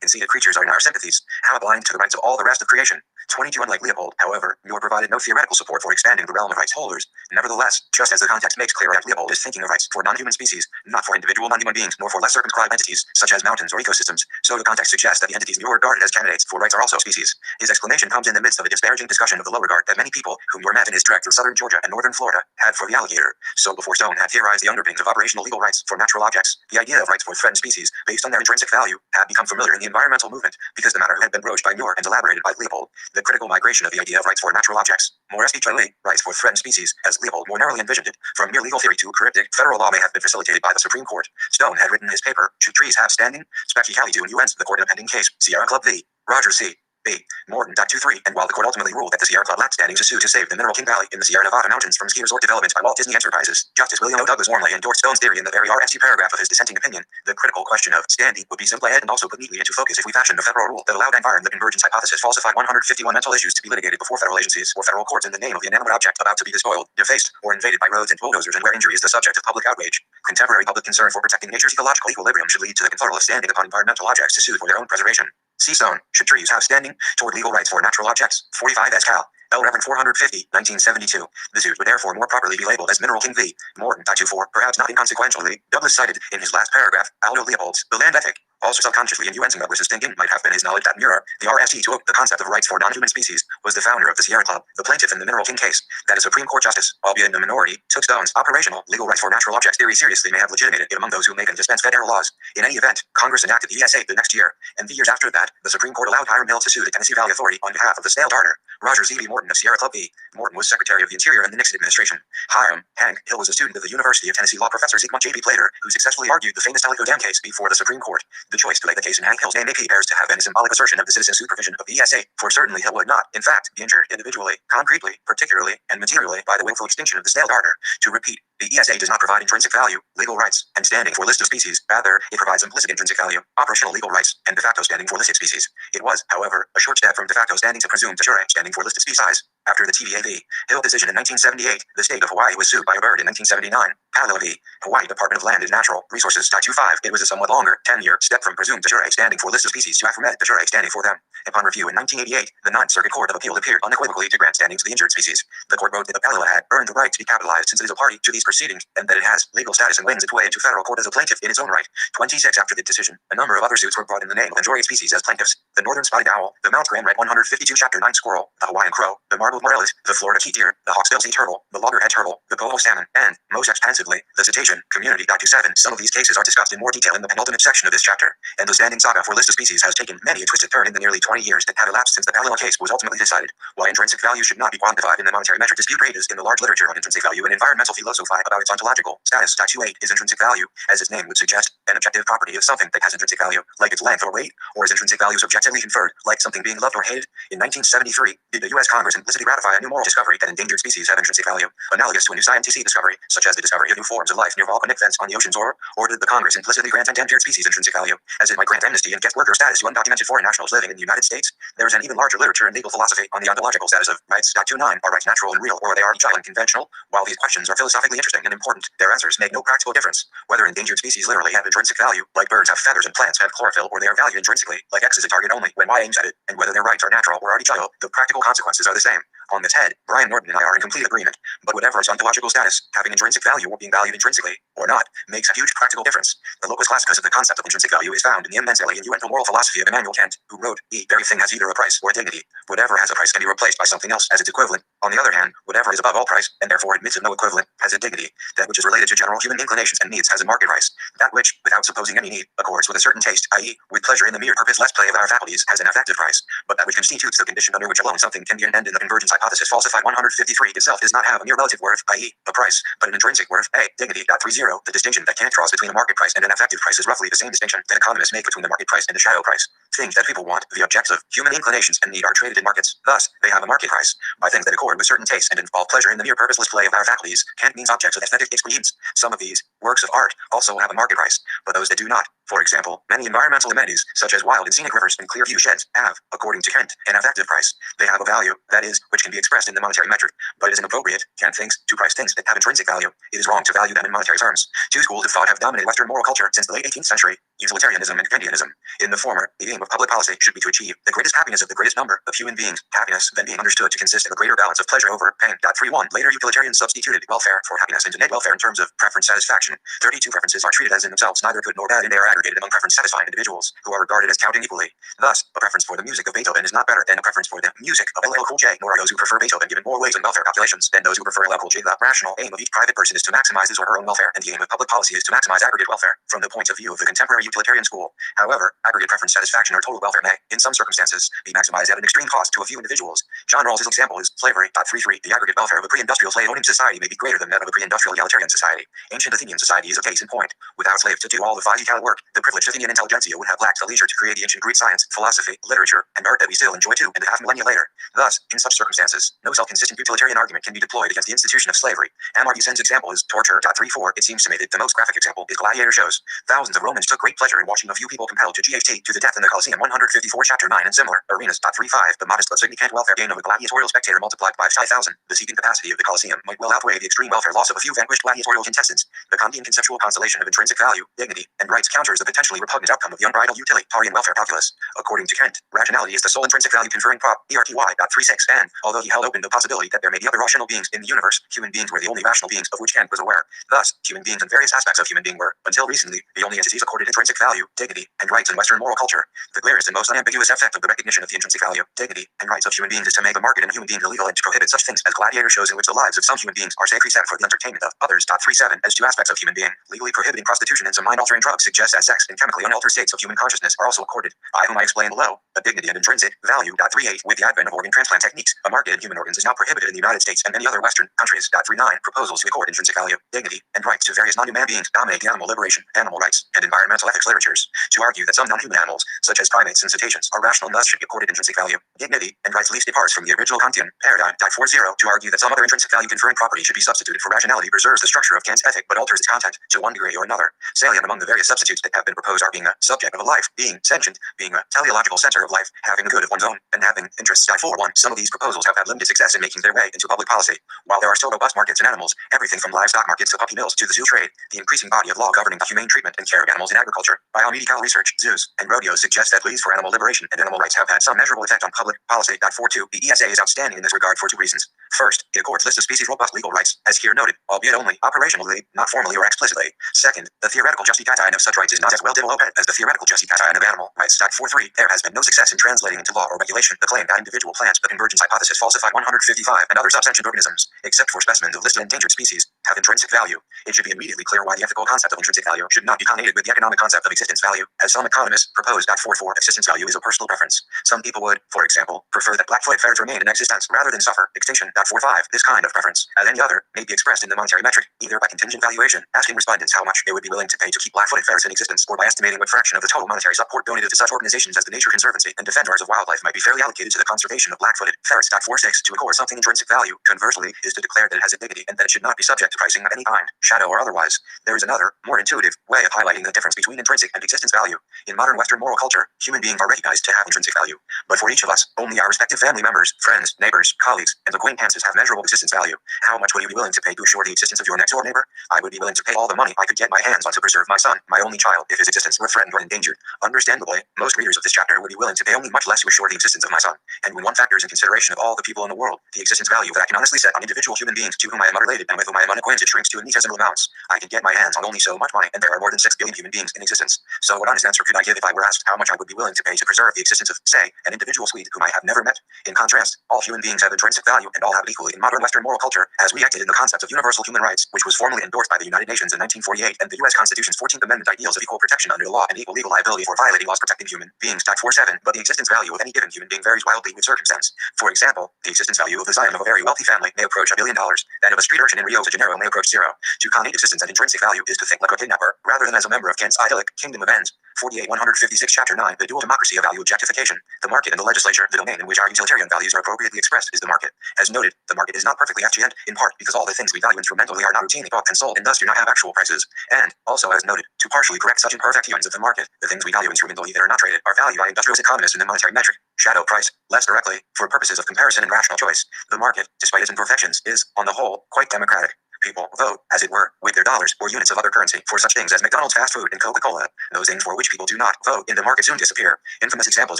[SPEAKER 1] conceited creatures are in our sympathies, how blind to the rights of all the rest of creation. 22 Unlike Leopold, however, Muir provided no theoretical support for expanding the realm of rights holders. Nevertheless, just as the context makes clear that Leopold is thinking of rights for non-human species, not for individual non-human beings, nor for less circumscribed entities, such as mountains or ecosystems, so the context suggests that the entities Muir regarded as candidates for rights are also species. His explanation comes in the midst of a disparaging discussion of the low regard that many people, whom Muir met in his trek through southern Georgia and northern Florida, had for the alligator. So before Stone had theorized the underpinnings of operational legal rights for natural objects, the idea of rights for threatened species, based on their intrinsic value, had become familiar in the environmental movement, because the matter had been broached by Muir and elaborated by Leopold. The critical migration of the idea of rights for natural objects, more especially rights for threatened species, as Leopold more narrowly envisioned it, from mere legal theory to cryptic federal law may have been facilitated by the Supreme Court. Stone had written his paper, Should Trees Have Standing? Specifically to nuance the court in a pending case, Sierra Club v. Roger C. B. Morton. 23, and while the court ultimately ruled that the Sierra Club lacked standing to sue to save the Mineral King Valley in the Sierra Nevada mountains from ski resort development by Walt Disney Enterprises, Justice William O. Douglas warmly endorsed Stone's theory in the very RSC paragraph of his dissenting opinion. The critical question of standing would be simplified and also put neatly into focus if we fashioned a federal rule that allowed environment the convergence hypothesis falsified 151 mental issues to be litigated before federal agencies or federal courts in the name of the inanimate object about to be despoiled, defaced, or invaded by roads and bulldozers, and where injury is the subject of public outrage. Contemporary public concern for protecting nature's ecological equilibrium should lead to the conferral of standing upon environmental objects to sue for their own preservation. C. Stone, Should Trees Have Standing? Toward Legal Rights for Natural Objects, 45 S. Cal. L. Rev. 450, 1972. The suit would therefore more properly be labeled as Mineral King v. Morton. 24, perhaps not inconsequentially, Douglas cited in his last paragraph Aldo Leopold's The Land Ethic. Also subconsciously innuencing Douglas's thinking might have been his knowledge that Muir, the RSE took the concept of rights for non-human species, was the founder of the Sierra Club, the plaintiff in the Mineral King case, that a Supreme Court justice, albeit in the minority, took Stone's operational legal rights for natural objects theory seriously may have legitimated it among those who make and dispense federal laws. In any event, Congress enacted the ESA the next year, and the years after that, the Supreme Court allowed Hiram Hill to sue the Tennessee Valley Authority on behalf of the snail darter, Roger Z. B. Morton of Sierra Club v. Morton was Secretary of the Interior in the Nixon administration. Hiram Hank Hill was a student of the University of Tennessee law professor Zygmunt J. B. Plater, who successfully argued the famous Tellico Dam case before the Supreme Court. The choice to lay the case in Hank Hill's name appears to have been a symbolic assertion of the citizen supervision of the ESA, for certainly Hill would not, in fact, be injured individually, concretely, particularly, and materially by the willful extinction of the snail darter. To repeat, the ESA does not provide intrinsic value, legal rights, and standing for list of species. Rather, it provides implicit intrinsic value, operational legal rights, and de facto standing for listed species. It was, however, a short step from de facto standing to presumed de jure standing for listed species. After the TVA v. Hill decision in 1978, the state of Hawaii was sued by a bird in 1979. Palillo v. Hawaii Department of Land and Natural Resources 25. It was a somewhat longer, 10-year step from presumed de jure standing for listed species to affirmative de jure standing for them. Upon review in 1988, the Ninth Circuit Court of Appeal appeared unequivocally to grant standing to the injured species. The court wrote that the Palillo had earned the right to be capitalized since it is a party to these proceedings, and that it has legal status and wins its way into federal court as a plaintiff in its own right. 26 After the decision, a number of other suits were brought in the name of enjoying species as plaintiffs. The northern spotted owl, the Mount Graham red 152 Chapter 9 squirrel, the Hawaiian crow, the marbled morelis, the Florida key deer, the hawksbill sea turtle, the loggerhead turtle, the coho salmon, and, most expansively, the cetacean community. 27. Some of these cases are discussed in more detail in the penultimate section of this chapter, and the standing saga for list of species has taken many a twisted turn in the nearly 20 years that have elapsed since the Palillo case was ultimately decided. Why intrinsic value should not be quantified in the monetary metric dispute rages in the large literature on intrinsic value and environmental philosophy about its ontological status. 28. Is intrinsic value, as its name would suggest, an objective property of something that has intrinsic value, like its length or weight, or is intrinsic value subjectively conferred, like something being loved or hated? In 1973, did the U.S. Congress implicitly ratify a new moral discovery that endangered species have intrinsic value, analogous to a new scientific discovery, such as the discovery of new forms of life near volcanic vents on the oceans, or did the Congress implicitly grant endangered species intrinsic value, as it might grant amnesty and guest worker status to undocumented foreign nationals living in the United States? There is an even larger literature in legal philosophy on the ontological status of rights. 29. Are rights natural and real, or are they artificial and conventional? While these questions are philosophically interesting and important, their answers make no practical difference. Whether endangered species literally have intrinsic value, like birds have feathers and plants have chlorophyll, or they are valued intrinsically, like X is a target only when Y aims at it, and whether their rights are natural or artificial, the practical consequences are the same. On this head, Brian Norton and I are in complete agreement, but whatever its ontological status, having intrinsic value or being valued intrinsically, or not, makes a huge practical difference. The locus classicus of the concept of intrinsic value is found in the immensely innuendo moral philosophy of Immanuel Kant, who wrote, "The very thing has either a price or a dignity. Whatever has a price can be replaced by something else as its equivalent." On the other hand, whatever is above all price, and therefore admits of no equivalent, has a dignity. That which is related to general human inclinations and needs has a market price. That which, without supposing any need, accords with a certain taste, i.e., with pleasure in the mere purposeless play of our faculties, has an affective price. But that which constitutes the condition under which alone something can be an end in the convergence hypothesis falsified 153 itself does not have a mere relative worth, i.e., a price, but an intrinsic worth, a dignity. 30. The distinction that Kant draws between a market price and an affective price is roughly the same distinction that economists make between the market price and the shadow price. Things that people want, the objects of human inclinations and need, are traded in markets. Thus, they have a market price. By things that accord with certain tastes and involve pleasure in the mere purposeless play of our faculties, Kant means objects of aesthetic expedience. Some of these works of art also have a market price, but those that do not. For example, many environmental amenities, such as wild and scenic rivers and clear view sheds, have, according to Kant, an affective price. They have a value, that is, which can be expressed in the monetary metric, but it is inappropriate, Kant thinks, to price things that have intrinsic value. It is wrong to value them in monetary terms. Two schools of thought have dominated Western moral culture since the late 18th century: utilitarianism and Kantianism. In the former, the aim of public policy should be to achieve the greatest happiness of the greatest number of human beings, happiness then being understood to consist of a greater balance of pleasure over pain. 31. Later utilitarians substituted welfare for happiness into net welfare in terms of preference satisfaction. 32. Preferences are treated as in themselves neither good nor bad, and they are aggregated among preference satisfying individuals, who are regarded as counting equally. Thus, a preference for the music of Beethoven is not better than a preference for the music of LL Cool J, nor are those who prefer Beethoven given more weight in welfare calculations than those who prefer LL Cool J. The rational aim of each private person is to maximize his or her own welfare, and the aim of public policy is to maximize aggregate welfare. From the point of view of the contemporary utilitarian school, however, aggregate preference satisfaction or total welfare may, in some circumstances, be maximized at an extreme cost to a few individuals. John Rawls's example is slavery. 33. The aggregate welfare of a pre-industrial slave-owning society may be greater than that of a pre-industrial egalitarian society. Ancient Athenian society is a case in point. Without slaves to do all the vital work, the privileged Athenian intelligentsia would have lacked the leisure to create the ancient Greek science, philosophy, literature, and art that we still enjoy 2.5 millennia later. Thus, in such circumstances, no self-consistent utilitarian argument can be deployed against the institution of slavery. Amartya example is torture. 34. It seems to me that the most graphic example is gladiator shows. Thousands of Romans took great pleasure in watching a few people compelled to GHT to the death in the Colosseum. 154. Chapter 9 and similar arenas. 35. The modest but significant welfare gain of a gladiatorial spectator multiplied by 5,000. The seeking capacity of the Colosseum might well outweigh the extreme welfare loss of a few vanquished gladiatorial contestants. The Kantian conceptual constellation of intrinsic value, dignity, and rights counters the potentially repugnant outcome of the unbridled utilitarian welfare calculus. According to Kant, rationality is the sole intrinsic value conferring prop. ERTY. 36. And, although he held open the possibility that there may be other rational beings in the universe, human beings were the only rational beings of which Kant was aware. Thus, human beings and various aspects of human being were, until recently, the only entities accorded intrinsic value, dignity, and rights in Western moral culture. The clearest and most unambiguous effect of the recognition of the intrinsic value, dignity, and rights of human beings is to make a market in human beings illegal and to prohibit such things as gladiator shows in which the lives of some human beings are sacred set for the entertainment of others. 37. As to aspects of human being, legally prohibiting prostitution and some mind-altering drugs suggest that sex and chemically unaltered states of human consciousness are also accorded, by whom I explained below, a dignity and intrinsic value. 38. With the advent of organ transplant techniques, a market in human organs is now prohibited in the United States and many other Western countries. 39. Proposals to accord intrinsic value, dignity, and rights to various non-human beings dominate the animal liberation, animal rights, and environmental ethics literatures. To argue that some non-human animals, such as primates and cetaceans, are rational and thus should be accorded intrinsic value, dignity, and rights least departs from the original Kantian paradigm. 40. To argue that some other intrinsic value conferring property should be substituted for rationality preserves the structure of Kant's ethic but alters its content to one degree or another. Salient among the various substitutes that have been proposed are being a subject of a life, being sentient, being a teleological center of life, having a good of one's own, and having interests. 41. Some of these proposals have had limited success in making their way into public policy. While there are still robust markets in animals, everything from livestock markets to puppy mills to the zoo trade, the increasing body of law governing the humane treatment and care of animals in agriculture, biomedical research, zoos, and rodeos suggest that pleas for animal liberation and animal rights have had some measurable effect on public policy. 42. The ESA is outstanding in this regard for two reasons. First, it accords lists of species robust legal rights, as here noted, albeit only operationally, not formally or explicitly. Second, the theoretical justification of such rights is not as well developed as the theoretical justification of animal rights. 43. There has been no success in translating into law or regulation the claim that individual plants, the convergence hypothesis falsified 155, and other subsentient organisms, except for specimens of listed endangered species, have intrinsic value. It should be immediately clear why the ethical concept of intrinsic value should not be connated with the economic concept of existence value, as some economists propose. 44. Existence value is a personal preference. Some people would, for example, prefer that black-footed ferrets remain in existence rather than suffer extinction. 45. This kind of preference, as any other, may be expressed in the monetary metric, either by contingent valuation, asking respondents how much they would be willing to pay to keep black-footed ferrets in existence, or by estimating what fraction of the total monetary support donated to such organizations as the Nature Conservancy and Defenders of Wildlife might be fairly allocated to the conservation of black-footed ferrets. 46. To accord something intrinsic value, conversely, is to declare that it has a dignity and that it should not be subject to pricing of any kind, shadow or otherwise. There is another, more intuitive, way of highlighting the difference between intrinsic and existence value. In modern Western moral culture, human beings are recognized to have intrinsic value, but for each of us, only our respective family members, friends, neighbors, colleagues, and acquaintances have measurable existence value. How much would you be willing to pay to assure the existence of your next-door neighbor? I would be willing to pay all the money I could get my hands on to preserve my son, my only child, if his existence were threatened or endangered. Understandably, most readers of this chapter would be willing to pay only much less to assure the existence of my son, and when one factors in consideration of all the people in the world, the existence value that I can honestly set on individual human beings to whom I am unrelated and with whom I am unacquainted shrinks to infinitesimal amounts. I can get my hands on only so much money, and there are more than 6 billion human beings in existence. So what honest answer could I give if I were asked how much I would be willing to pay to preserve the existence of, say, an individual Swede whom I have never met? In contrast, all human beings have intrinsic value and all have it equally in modern Western moral culture, as we acted in the concept of universal human rights, which was formally endorsed by the United Nations in 1948 and the U.S. Constitution's 14th Amendment ideals of equal protection under the law and equal legal liability for violating laws protecting human beings. 47. But the existence value of any given human being varies wildly with circumstance. For example, the existence value of the scion of a very wealthy family may approach $1 billion. That of a street urchin in Rio de Janeiro may approach zero. To connote existence and intrinsic value is to think like a kidnapper, rather than as a member of Kant's idyllic kingdom of ends. 48. 156. Chapter 9. The dual democracy of value objectification. The market and the legislature, the domain in which our utilitarian values are appropriately expressed, is the market. As noted, the market is not perfectly FGN, in part because all the things we value instrumentally are not routinely bought and sold and thus do not have actual prices. And, also as noted, to partially correct such imperfect humans of the market, the things we value instrumentally that are not traded are valued by industrialist economists in the monetary metric, shadow price, less directly, for purposes of comparison and rational choice. The market, despite its imperfections, is, on the whole, quite democratic. People vote, as it were, with their dollars or units of other currency for such things as McDonald's fast food and Coca-Cola. Those things for which people do not vote in the market soon disappear. Infamous examples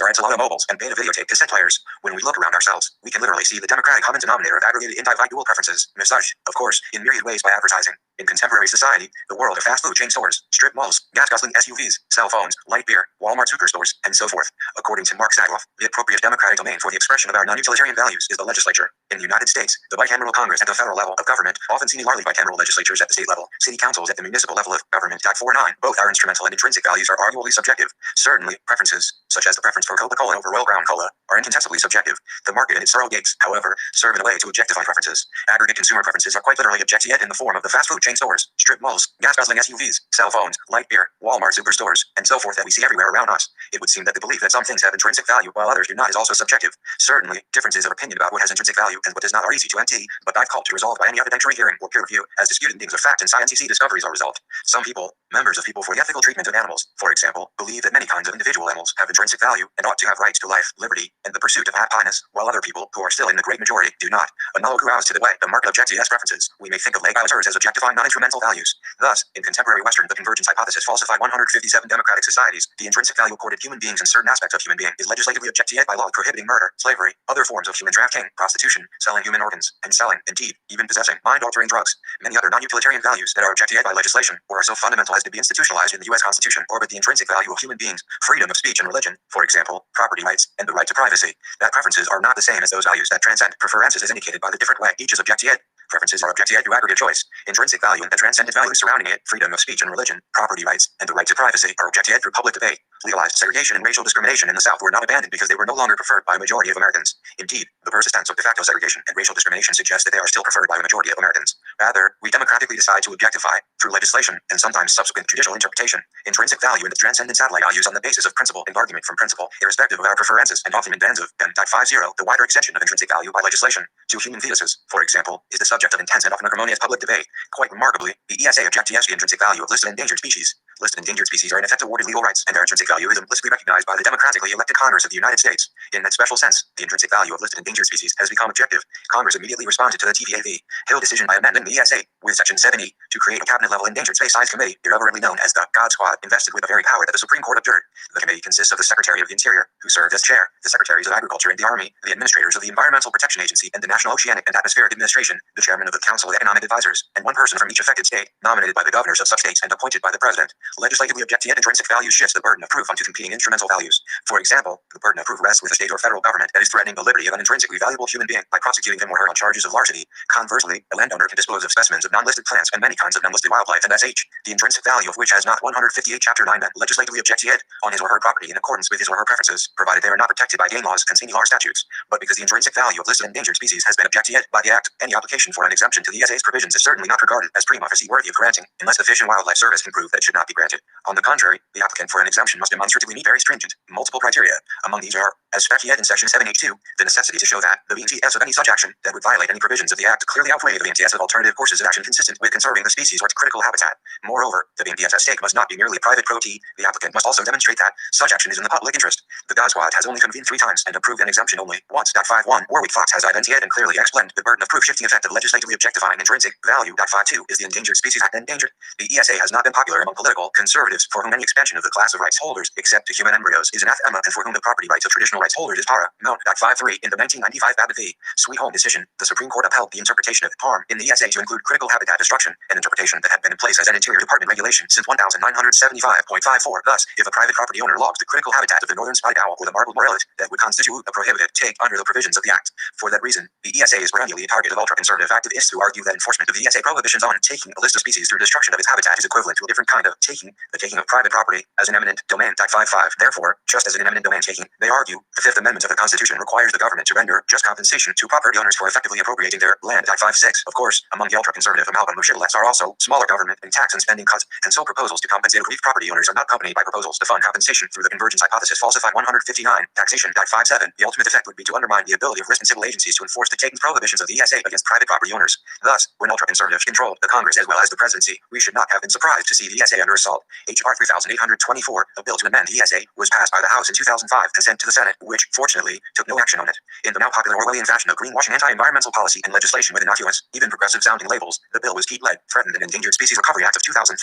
[SPEAKER 1] are enchilada mobiles and beta videotape cassette players. When we look around ourselves, we can literally see the democratic common denominator of aggregated individual preferences, massaged, of course, in myriad ways by advertising. In contemporary society, the world of fast food chain stores, strip malls, gas-guzzling SUVs, cell phones, light beer, Walmart superstores, and so forth. According to Mark Sadloff, the appropriate democratic domain for the expression of our non-utilitarian values is the legislature. In the United States, the bicameral Congress at the federal level of government, often seen in largely bicameral legislatures at the state level, city councils at the municipal level of government. 49. Both our instrumental and intrinsic values are arguably subjective. Certainly, preferences, such as the preference for Coca-Cola over Royal Crown Cola, are incontestably subjective. The market and its surrogates, however, serve in a way to objectify preferences. Aggregate consumer preferences are quite literally objectified in the form of the fast food chain stores, strip malls, gas-guzzling SUVs, cell phones, light beer, Walmart superstores, and so forth that we see everywhere around us. It would seem that the belief that some things have intrinsic value while others do not is also subjective. Certainly, differences of opinion about what has intrinsic value and what does not are easy to empty, but difficult to resolve by any evidentiary hearing or peer review, as disputed things of fact and scientific discoveries are resolved. Some people, members of people for the ethical treatment of animals, for example, believe that many kinds of individual animals have intrinsic value and ought to have rights to life, liberty, and the pursuit of happiness, while other people, who are still in the great majority, do not. Analogous to the way the market objectives preferences, we may think of legislators as objectifying non-instrumental values. Thus, in contemporary Western, the convergence hypothesis falsified 157 democratic societies. The intrinsic value accorded human beings and certain aspects of human being is legislatively objectified by law prohibiting murder, slavery, other forms of human trafficking, prostitution, selling human organs, and selling, indeed, even possessing mind-altering drugs. Many other non-utilitarian values that are objectified by legislation or are so fundamental as to be institutionalized in the U.S. Constitution orbit the intrinsic value of human beings, freedom of speech and religion, for example, property rights, and the right to privacy. That preferences are not the same as those values that transcend. Preferences is indicated by the different way each is objectified. Preferences are objectified through aggregate choice. Intrinsic value and the transcendent values surrounding it, freedom of speech and religion, property rights, and the right to privacy, are objectified through public debate. Legalized segregation and racial discrimination in the South were not abandoned because they were no longer preferred by a majority of Americans. Indeed, the persistence of de facto segregation and racial discrimination suggests that they are still preferred by a majority of Americans. Rather, we democratically decide to objectify, through legislation and sometimes subsequent judicial interpretation, intrinsic value and the transcendent satellite values on the basis of principle and argument from principle, irrespective of our preferences, and often in bands of 10.50. The wider extension of intrinsic value by legislation to human fetuses, for example, is the subject of intense and often acrimonious public debate. Quite remarkably, the ESA objectives the intrinsic value of listed endangered species. Listed endangered species are in effect awarded legal rights, and their intrinsic value is implicitly recognized by the democratically elected Congress of the United States. In that special sense, the intrinsic value of listed endangered species has become objective. Congress immediately responded to the TVAV Hill decision by amending the ESA with Section 7E to create a cabinet-level endangered space size committee, irreverently known as the God Squad, invested with a very power that the Supreme Court abjured. The committee consists of the Secretary of the Interior, who served as chair, the Secretaries of Agriculture and the Army, the administrators of the Environmental Protection Agency and the National Oceanic and Atmospheric Administration, the chairman of the Council of Economic Advisors, and one person from each affected state, nominated by the governors of such states and appointed by the president. Legislatively objective intrinsic value shifts the burden of proof onto competing instrumental values. For example, the burden of proof rests with a state or federal government that is threatening the liberty of an intrinsically valuable human being by prosecuting him or her on charges of larceny. Conversely, a landowner can dispose of specimens of non-listed plants and many kinds of non-listed wildlife and sh, the intrinsic value of which has not 158 Chapter 9 been legislatively objected on his or her property in accordance with his or her preferences, provided they are not protected by game laws and singular statutes. But because the intrinsic value of listed endangered species has been objected by the Act, any application for an exemption to the ESA's provisions is certainly not regarded as prima facie worthy of granting, unless the Fish and Wildlife Service can prove that it should not be granted. On the contrary, the applicant for an exemption must demonstratively meet very stringent, multiple criteria. Among these are, as specified in Section 7H2, the necessity to show that the BNTS of any such action that would violate any provisions of the Act clearly outweigh the BNTS of alternative courses of action consistent with conserving the species or its critical habitat. Moreover, the BNTS at stake must not be merely a private protee. The applicant must also demonstrate that such action is in the public interest. The God Squad has only convened 3 times and approved an exemption only once. 51. Warwick Fox has identified and clearly explained the burden of proof shifting effect of legislatively objectifying intrinsic value. 52 is the Endangered Species Act endangered. The ESA has not been popular among political political conservatives for whom any expansion of the class of rights holders, except to human embryos, is anathema, and for whom the property rights of traditional rights holders is para. Mount Act 5-3 in the 1995 Babbitt v. Sweet Home decision, the Supreme Court upheld the interpretation of harm in the ESA to include critical habitat destruction, an interpretation that had been in place as an Interior Department regulation since 1975.54. Thus, if a private property owner logs the critical habitat of the northern spotted owl or the marbled morelet, that would constitute a prohibited take under the provisions of the Act. For that reason, the ESA is perennially a target of ultra-conservative activists who argue that enforcement of the ESA prohibitions on taking a list of species through destruction of its habitat is equivalent to a different kind of taking, the taking of private property, as an eminent domain. Act 5.5. Therefore, just as in an eminent domain taking, they argue, the Fifth Amendment of the Constitution requires the government to render just compensation to property owners for effectively appropriating their land. Act 5.6. Of course, among the ultra-conservative amalgam of shibboleths are also smaller government and tax and spending cuts, and so proposals to compensate aggrieved property owners are not accompanied by proposals to fund compensation through the convergence hypothesis falsified. 159. Taxation. Act 5.7. The ultimate effect would be to undermine the ability of risk and civil agencies to enforce the taking prohibitions of the ESA against private property owners. Thus, when ultra-conservatives controlled the Congress as well as the presidency, we should not have been surprised to see the ESA under assault. H.R. 3824, a bill to amend the ESA, was passed by the House in 2005 and sent to the Senate, which, fortunately, took no action on it. In the now popular Orwellian fashion of greenwashing anti-environmental policy and legislation with innocuous, even progressive-sounding labels, the bill was keep-led, Threatened and Endangered Species Recovery Act of 2005.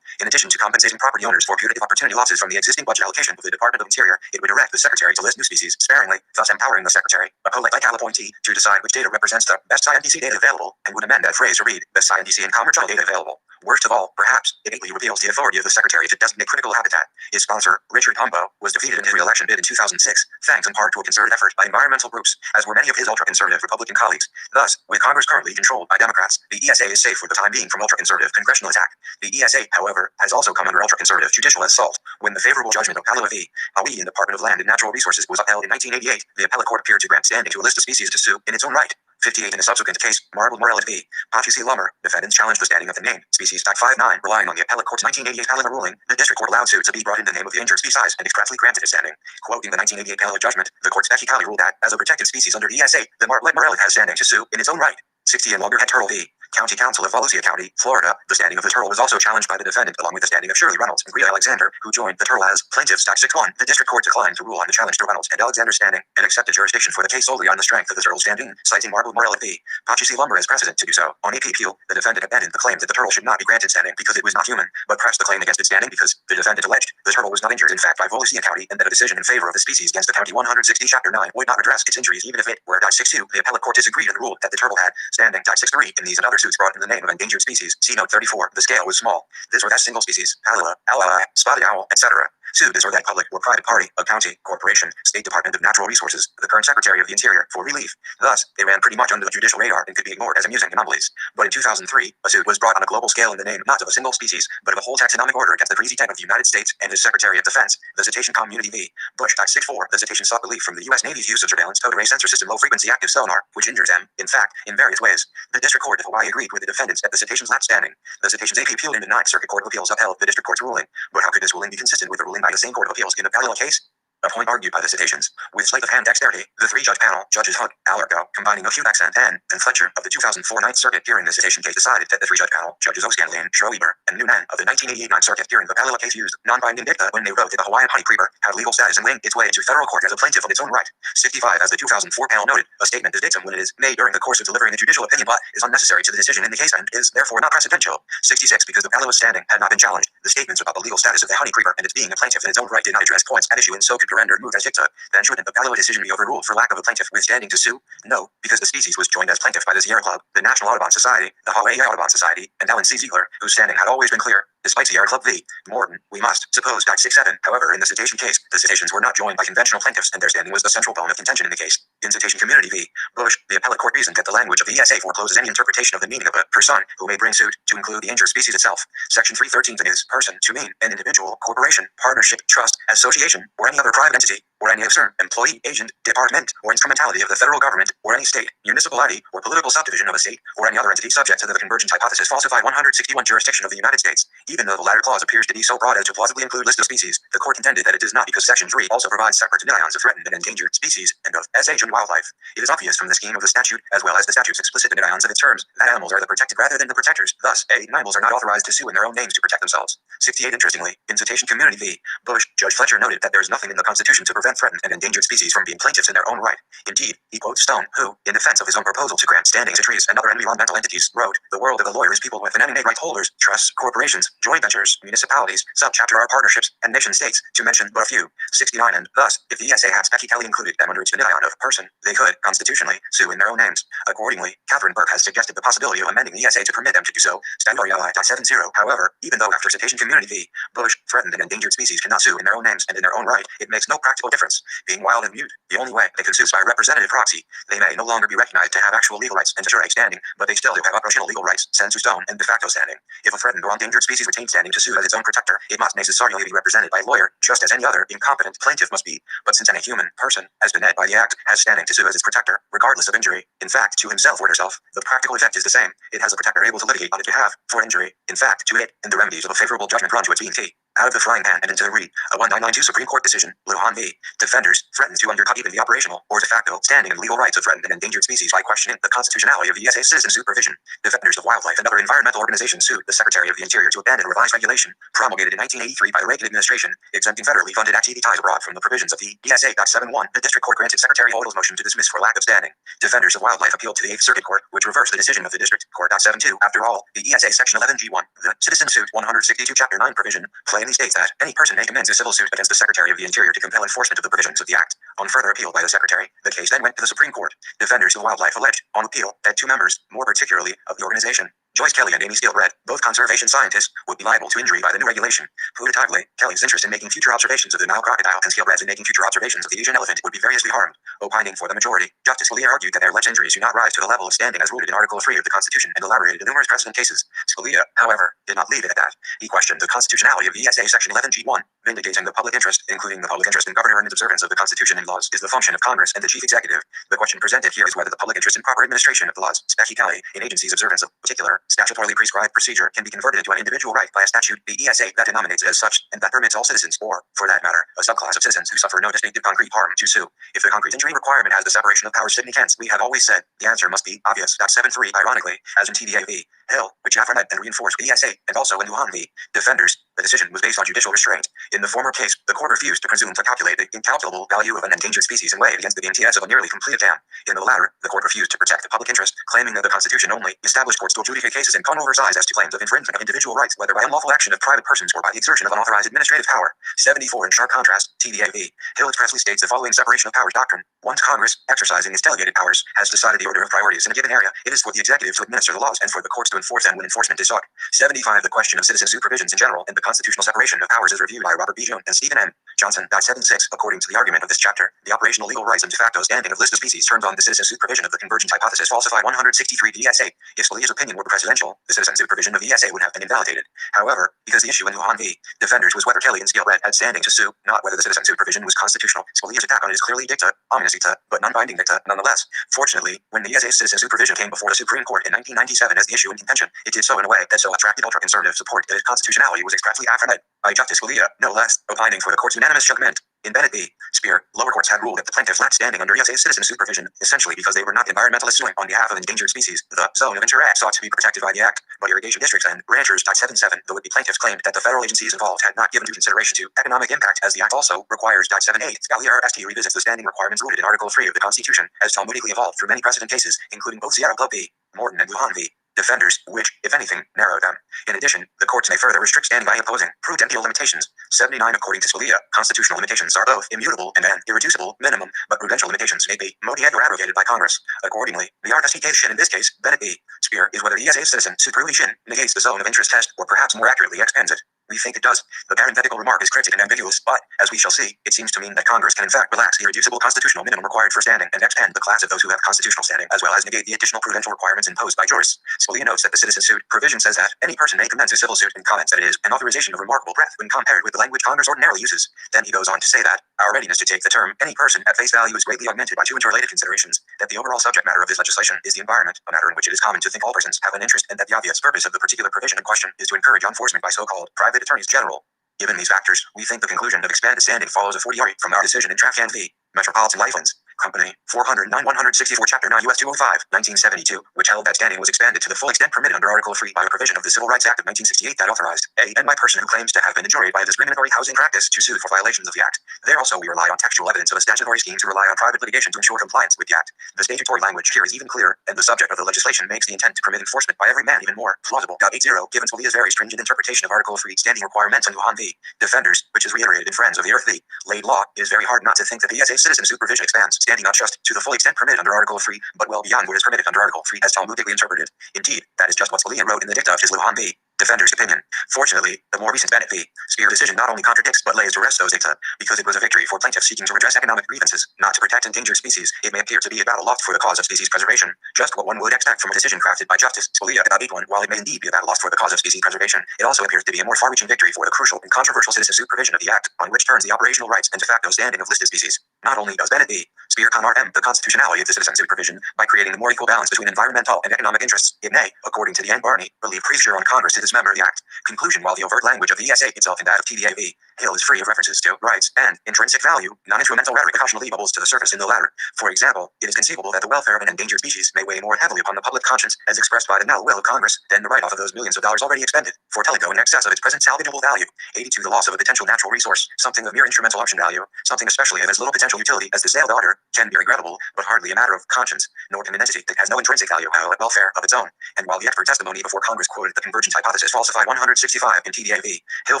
[SPEAKER 1] In addition to compensating property owners for putative opportunity losses from the existing budget allocation of the Department of Interior, it would direct the Secretary to list new species sparingly, thus empowering the Secretary, a like appointee, to decide which data represents the best scientific data available, and would amend that phrase to read, best scientific and commercial data available. Worst of all, perhaps, it legally reveals the authority of the Secretary to designate critical habitat. His sponsor, Richard Humbo, was defeated in his re-election bid in 2006, thanks in part to a concerted effort by environmental groups, as were many of his ultra-conservative Republican colleagues. Thus, with Congress currently controlled by Democrats, the ESA is safe for the time being from ultra-conservative congressional attack. The ESA, however, has also come under ultra-conservative judicial assault. When the favorable judgment of Palawa v. Hawaii in the Department of Land and Natural Resources was upheld in 1988, the appellate court appeared to grant standing to a list of species to sue in its own right. 58. In a subsequent case, Marbled Morelet v. Pachusi Lumber, defendants challenged the standing of the named species. Act 5.9, relying on the appellate court's 1988 Palala ruling, the district court allowed suit to be brought in the name of the injured species and expressly granted its standing. Quoting the 1988 Palala judgment, the court specifically ruled that, as a protected species under the ESA, the Marbled Morelet has standing to sue in its own right. 60. In Loggerhead Turtle v. County Council of Volusia County, Florida, the standing of the turtle was also challenged by the defendant, along with the standing of Shirley Reynolds and Rhea Alexander, who joined the turtle as plaintiffs. Act 6.1. The district court declined to rule on the challenge to Reynolds and Alexander's standing and accepted jurisdiction for the case solely on the strength of the turtle's standing, citing Marbled Morelet v. Pachusi Lumber as precedent to do so. On AP appeal, the defendant abandoned the claim that the turtle should not be granted standing because it was not human, but pressed the claim against its standing because the defendant alleged the turtle was not injured in fact by Volusia County, and that a decision in favor of the species against the county 160 Chapter 9 would not redress its injuries even if it were. 6.2. The appellate court disagreed and ruled that the turtle had standing. 6.3. In these and other suits brought in the name of endangered species, see note 34, the scale was small. This or that single species, Palala, Alala, spotted owl, etc. Sued this or that public or private party, a county, corporation, State Department of Natural Resources, the current Secretary of the Interior, for relief. Thus, they ran pretty much under the judicial radar and could be ignored as amusing anomalies. But in 2003, a suit was brought on a global scale in the name not of a single species, but of a whole taxonomic order against the President of the United States and his Secretary of Defense, the cetacean community v. Bush. Act 6.4. The cetacean sought relief from the U.S. Navy's use of surveillance towed array sensor system low-frequency active sonar, which injures them, in fact, in various ways. The District Court of Hawaii agreed with the defendants that the cetacean's lap standing. The cetacean's AP appealed in the Ninth Circuit Court of Appeals upheld the District Court's ruling. But how could this ruling be consistent with the ruling by the same Court of Appeals in the Palala case? A point argued by the cetaceans. With sleight of hand dexterity, the three-judge panel, Judges Hunt, Alarco, combining a few accent, and Fletcher of the 2004 Ninth Circuit hearing the cetacean case decided that the three-judge panel, Judges O'Scanlan, Schroeber, and Noonan of the 1988 Ninth Circuit hearing the Palala case used non-binding dicta when they wrote that the Hawaiian honey creeper had legal status and linked its way to federal court as a plaintiff of its own right. 65. As the 2004 panel noted, a statement is dictum when it is made during the course of delivering a judicial opinion but is unnecessary to the decision in the case and is therefore not precedential. 66. Because the Palala's standing had not been challenged, the statements about the legal status of the honey creeper and its being a plaintiff in its own right did not address points at issue and so could be rendered moot as dicta. Then shouldn't the Palala decision be overruled for lack of a plaintiff with standing to sue? No, because the species was joined as plaintiff by the Sierra Club, the National Audubon Society, the Hawaii Audubon Society, and Alan C. Ziegler, whose standing had always been clear. Despite Sierra Club v. Morton, we must suppose. 6.7. However, in the cetacean case, the cetaceans were not joined by conventional plaintiffs, and their standing was the central bone of contention in the case. In Cetacean Community v. Bush, the appellate court reasoned that the language of the ESA forecloses any interpretation of the meaning of a person who may bring suit to include the injured species itself. Section 313 is person to mean an individual, corporation, partnership, trust, association, or any other private entity, or any external employee, agent, department, or instrumentality of the federal government, or any state, municipality, or political subdivision of a state, or any other entity subject to the convergent hypothesis falsified 161 jurisdiction of the United States. Even though the latter clause appears to be so broad as to plausibly include list of species, the court contended that it does not because Section 3 also provides separate denions of threatened and endangered species and of SH and wildlife. It is obvious from the scheme of the statute, as well as the statute's explicit denions of its terms, that animals are the protected rather than the protectors. Thus, animals are not authorized to sue in their own names to protect themselves. 68. Interestingly, in Cetacean Community v. Bush, Judge Fletcher noted that there is nothing in the Constitution to prevent prevent threatened and endangered species from being plaintiffs in their own right. Indeed, he quotes Stone, who, in defense of his own proposal to grant standing to trees and other environmental entities, wrote, "The world of the lawyer is peopled with inanimate right holders, trusts, corporations, joint ventures, municipalities, subchapter R partnerships, and nation states, to mention but a few." 69. And thus, if the ESA had specifically included them under its definition of person, they could, constitutionally, sue in their own names. Accordingly, Catherine Burke has suggested the possibility of amending the ESA to permit them to do so. Standard 70. However, even though after citation community v. Bush, threatened and endangered species cannot sue in their own names and in their own right, it makes no practical difference. Being wild and mute, the only way they can sue is by representative proxy. They may no longer be recognized to have actual legal rights and de jure standing, but they still do have operational legal rights, sensu stone, and de facto standing. If a threatened or endangered species retains standing to sue as its own protector, it must necessarily be represented by a lawyer, just as any other incompetent plaintiff must be. But since any human person has been named by the act, has standing to sue as its protector, regardless of injury, in fact, to himself or herself, the practical effect is the same. It has a protector able to litigate on its behalf for injury, in fact, to it, in the remedies of a favorable judgment run to its being out of the frying pan and into the reed. A 1992 Supreme Court decision, Lujan v. Defenders, threatens to undercut even the operational or de facto standing and legal rights of threatened and endangered species by questioning the constitutionality of the ESA's citizen supervision. Defenders of wildlife and other environmental organizations sued the Secretary of the Interior to abandon revised regulation promulgated in 1983 by the Reagan administration, exempting federally funded activities abroad from the provisions of the ESA. 71. The district court granted Secretary Odell's motion to dismiss for lack of standing. Defenders of wildlife appealed to the 8th Circuit Court, which reversed the decision of the district court. 72. After all, the ESA Section 11G1, the Citizen Suit 162 Chapter 9 provision, plainly states that any person may commence a civil suit against the Secretary of the Interior to compel enforcement of the provisions of the Act. On further appeal by the Secretary, the case then went to the Supreme Court. Defenders of wildlife alleged, on appeal, that two members, more particularly, of the organization, Joyce Kelly and Amy Steele Red, both conservation scientists, would be liable to injury by the new regulation. Putatively, Kelly's interest in making future observations of the Nile crocodile and Steele Red's in making future observations of the Asian elephant would be variously harmed. Opining for the majority, Justice Scalia argued that their alleged injuries do not rise to the level of standing as rooted in Article 3 of the Constitution and elaborated in numerous precedent cases. Scalia, however, did not leave it at that. He questioned the constitutionality of the ESA Section 11G1, vindicating the public interest, including the public interest in governor and its observance of the Constitution and laws, is the function of Congress and the chief executive. The question presented here is whether the public interest in proper administration of the laws, specifically in agencies' observance of particular statutorily prescribed procedure, can be converted into an individual right by a statute, the ESA, that denominates it as such, and that permits all citizens, or, for that matter, a subclass of citizens who suffer no distinctive concrete harm, to sue. If the concrete injury requirement has the separation of powers significance, we have always said, the answer must be obvious. 73. Ironically, as in TDA v. Hill, which affirmed and reinforced the ESA, and also in Lujan v. Defenders, the decision was based on judicial restraint. In the former case, the court refused to presume to calculate the incalculable value of an endangered species and weigh it against the guarantees of a nearly completed dam. In the latter, the court refused to protect the public interest, claiming that the Constitution only established courts to adjudicate cases in controversies as to claims of infringement of individual rights, whether by unlawful action of private persons or by the exertion of unauthorized administrative power. 74. In sharp contrast, TDA v. Hill expressly states the following separation of powers doctrine. Once Congress, exercising its delegated powers, has decided the order of priorities in a given area, it is for the executive to administer the laws and for the courts to enforce them when enforcement is sought. 75. The question of citizen supervisions in general and the constitutional separation of powers is reviewed by Robert B. Jones and Stephen M. Johnson. 76. According to the argument of this chapter, the operational legal rights and de facto standing of list of species turns on the citizen supervision of the convergent hypothesis falsified 163 ESA. If Scalia's opinion were presidential, the citizen supervision of the ESA would have been invalidated. However, because the issue in Lujan v. Defenders was whether Kelly and Steele Red had standing to sue, not whether the citizen supervision was constitutional, Scalia's attack on it is clearly dicta, ominous dicta, but non-binding dicta nonetheless. Fortunately, when the ESA's citizen supervision came before the Supreme Court in 1997 as the issue in contention, it did so in a way that so attracted ultra-conservative support that its constitutionality was expressly affirmed by Justice Scalia, no less, opining for the court's unanimous judgment. In Bennett v. Speer, lower courts had ruled that the plaintiffs lacked standing under ESA's citizen supervision, essentially because they were not environmentalists suing on behalf of endangered species. The zone of interest sought to be protected by the Act, but irrigation districts and ranchers. 77. The would-be plaintiffs claimed that the federal agencies involved had not given due consideration to economic impact, as the Act also requires. 78. Scalia St. revisits the standing requirements rooted in Article 3 of the Constitution, as talmudically evolved through many precedent cases, including both Sierra Club v. Morton and Lujan v. Defenders, which, if anything, narrow them. In addition, the courts may further restrict standing by imposing prudential limitations. 79. According to Scalia, constitutional limitations are both immutable and an irreducible minimum, but prudential limitations may be modified or abrogated by Congress. Accordingly, the investigation in this case, Bennett v. Speer, is whether the ESA's citizen supervision negates the zone of interest test, or perhaps more accurately expands it. We think it does. The parenthetical remark is cryptic and ambiguous, but, as we shall see, it seems to mean that Congress can in fact relax the irreducible constitutional minimum required for standing and expand the class of those who have constitutional standing, as well as negate the additional prudential requirements imposed by jurists. Scalia notes that the citizen suit provision says that any person may commence a civil suit and comments that it is an authorization of remarkable breadth when compared with the language Congress ordinarily uses. Then he goes on to say that our readiness to take the term any person at face value is greatly augmented by two interrelated considerations, that the overall subject matter of this legislation is the environment, a matter in which it is common to think all persons have an interest, and that the obvious purpose of the particular provision in question is to encourage enforcement by so-called private attorneys general. Given these factors, we think the conclusion of expanded standing follows a fortiori from our decision in Trafcan v. Metropolitan Lifelines Company 409-164 Chapter 9 U.S. 205, 1972, which held that standing was expanded to the full extent permitted under Article 3 by a provision of the Civil Rights Act of 1968 that authorized a and by person who claims to have been injuried by a discriminatory housing practice to sue for violations of the Act. There also we relied on textual evidence of a statutory scheme to rely on private litigation to ensure compliance with the Act. The statutory language here is even clearer, and the subject of the legislation makes the intent to permit enforcement by every man even more plausible. 80. Given Scalia's very stringent interpretation of Article 3 standing requirements in Lujan v. Defenders, which is reiterated in Friends of the Earth v. Laid Law, it is very hard not to think that the ESA citizen supervision expands standing not just to the full extent permitted under Article 3, but well beyond what is permitted under Article 3 as Talmudically interpreted. Indeed, that is just what Scalia wrote in the dicta of his Lujan v. Defender's opinion. Fortunately, the more recent Bennett v. Speer decision not only contradicts but lays to rest those dicta, because it was a victory for plaintiffs seeking to redress economic grievances, not to protect endangered species. It may appear to be a battle lost for the cause of species preservation, just what one would expect from a decision crafted by Justice Scalia about 8-1. While it may indeed be a battle lost for the cause of species preservation, it also appears to be a more far-reaching victory for the crucial and controversial citizen supervision of the Act, on which turns the operational rights and de facto standing of listed species. Not only does Bennett v. Speer confirm the constitutionality of the citizen supervision by creating a more equal balance between environmental and economic interests, it may, according to the N. Barney, relieve pressure on Congress to dismember the Act. Conclusion. While the overt language of the ESA itself and that of TVA v. Hill is free of references to rights and intrinsic value, non-instrumental rhetoric occasionally bubbles to the surface in the latter. For example, it is conceivable that the welfare of an endangered species may weigh more heavily upon the public conscience, as expressed by the now will of Congress, than the write-off of those millions of dollars already expended for Teleco in excess of its present salvageable value. 82. The loss of a potential natural resource, something of mere instrumental option value, something especially of as little potential utility as the sale of otter, can be regrettable, but hardly a matter of conscience, nor can an entity that has no intrinsic value have a welfare of its own. And while the expert testimony before Congress quoted the convergence hypothesis falsified 165 in TVA v. Hill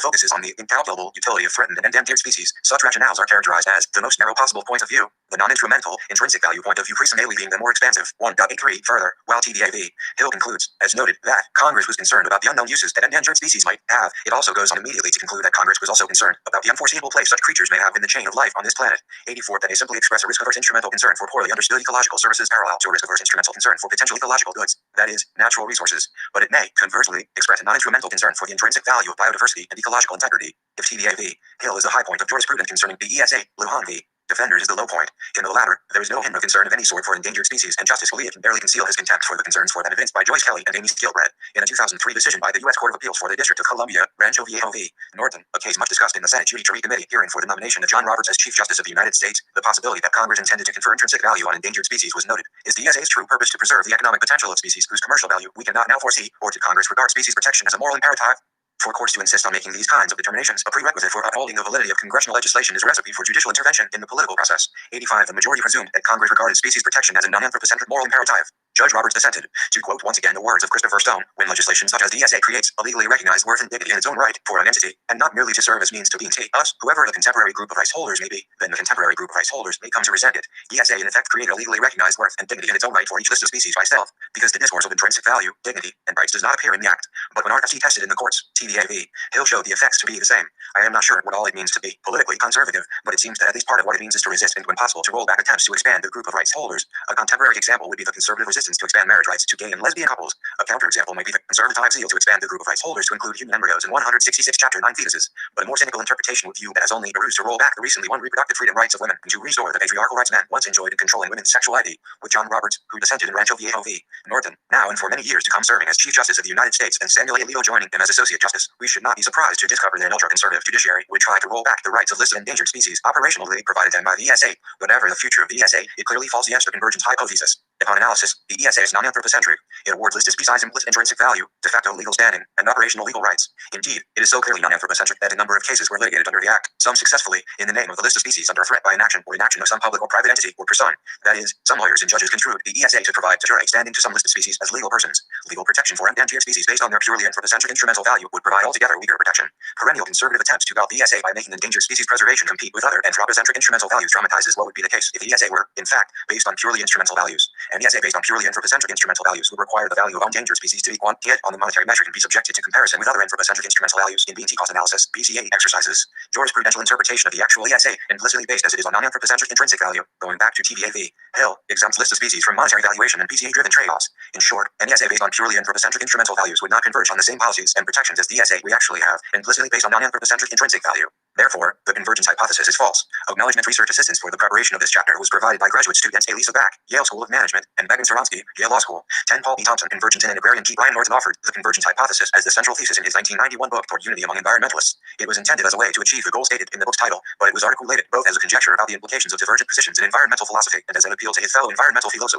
[SPEAKER 1] focuses on the incalculable utility of threatened and endangered species, such rationales are characterized as the most narrow possible point of view, the non-instrumental, intrinsic value point of view presumably being the more expansive. 1.83. Further, while TVA v. Hill concludes, as noted, that Congress was concerned about the unknown uses that endangered species might have, it also goes on immediately to conclude that Congress was also concerned about the unforeseeable place such creatures may have in the chain of life on this planet. 84. That they simply express a risk-averse instrumental concern for poorly understood ecological services parallel to a risk-averse instrumental concern for potential ecological goods, that is, natural resources, but it may, conversely, express a non-instrumental concern for the intrinsic value of biodiversity and ecological integrity. If TVA v. Hill is the high point of jurisprudence concerning the ESA, Lujan v. Defenders is the low point. In the latter, there is no hint of concern of any sort for endangered species, and Justice Scalia can barely conceal his contempt for the concerns for that evinced by Joyce Kelly and Amy Skilbred in a 2003 decision by the U.S. Court of Appeals for the District of Columbia, Rancho Viejo v. Norton, a case much discussed in the Senate Judiciary Committee hearing for the nomination of John Roberts as Chief Justice of the United States. The possibility that Congress intended to confer intrinsic value on endangered species was noted. Is the ESA's true purpose to preserve the economic potential of species whose commercial value we cannot now foresee, or to Congress regard species protection as a moral imperative? For courts to insist on making these kinds of determinations a prerequisite for upholding the validity of congressional legislation is a recipe for judicial intervention in the political process. 85. The majority presumed that Congress regarded species protection as a non-anthropocentric moral imperative. Judge Roberts dissented. To quote once again the words of Christopher Stone, when legislation such as the ESA creates a legally recognized worth and dignity in its own right for an entity, and not merely to serve as means to being us, whoever the contemporary group of rights holders may be, then the contemporary group of rights holders may come to resent it. ESA in effect created a legally recognized worth and dignity in its own right for each list of species by stealth, because the discourse of intrinsic value, dignity, and rights does not appear in the Act. But when RFC tested in the courts, TVA v. Hill showed the effects to be the same. I am not sure what all it means to be politically conservative, but it seems that at least part of what it means is to resist and when possible to roll back attempts to expand the group of rights holders. A contemporary example would be the conservative resistance to expand marriage rights to gay and lesbian couples. A counterexample might be the conservative zeal to expand the group of rights holders to include human embryos and 166 Chapter 9 fetuses. But a more cynical interpretation would view that as only a ruse to roll back the recently won reproductive freedom rights of women and to restore the patriarchal rights men once enjoyed in controlling women's sexuality, with John Roberts, who dissented in Rancho Viejo v. Norton, now and for many years to come serving as Chief Justice of the United States, and Samuel Alito joining him as Associate Justice. We should not be surprised to discover that an ultra-conservative judiciary would try to roll back the rights of listed endangered species operationally provided them by the ESA. Whatever the future of the ESA, it clearly falls yes to convergence hypothesis. Upon analysis, the ESA is non-anthropocentric. It awards listed species implicit intrinsic value, de facto legal standing, and operational legal rights. Indeed, it is so clearly non-anthropocentric that a number of cases were litigated under the Act, some successfully, in the name of the list of species under threat by inaction or inaction of some public or private entity or person. That is, some lawyers and judges construed the ESA to provide deterrent standing to some listed species as legal persons. Legal protection for endangered species based on their purely anthropocentric instrumental value would provide altogether weaker protection. Perennial conservative attempts to gut the ESA by making endangered species preservation compete with other anthropocentric instrumental values dramatizes what would be the case if the ESA were, in fact, based on purely instrumental values. An ESA based on purely anthropocentric instrumental values would require the value of endangered species to be quantified on the monetary measure and be subjected to comparison with other anthropocentric instrumental values in B&T cost analysis, BCA exercises. Jurisprudential interpretation of the actual ESA, implicitly based as it is on non-anthropocentric intrinsic value, going back to TVA v. Hill, exempts list of species from monetary valuation and BCA-driven trade-offs. In short, an ESA based on purely anthropocentric instrumental values would not converge on the same policies and protections as the ESA we actually have, implicitly based on non-anthropocentric intrinsic value. Therefore, the convergence hypothesis is false. Acknowledgement research assistance for the preparation of this chapter was provided by graduate students Elisa Back, Yale School of Management, and Megan Soronsky, Yale Law School. 10 Paul B. Thompson, Convergence in an Agrarian Key. Brian Norton offered the convergence hypothesis as the central thesis in his 1991 book Toward Unity Among Environmentalists. It was intended as a way to achieve the goal stated in the book's title, but it was articulated both as a conjecture about the implications of divergent positions in environmental philosophy and as an appeal to his fellow environmental philosophers.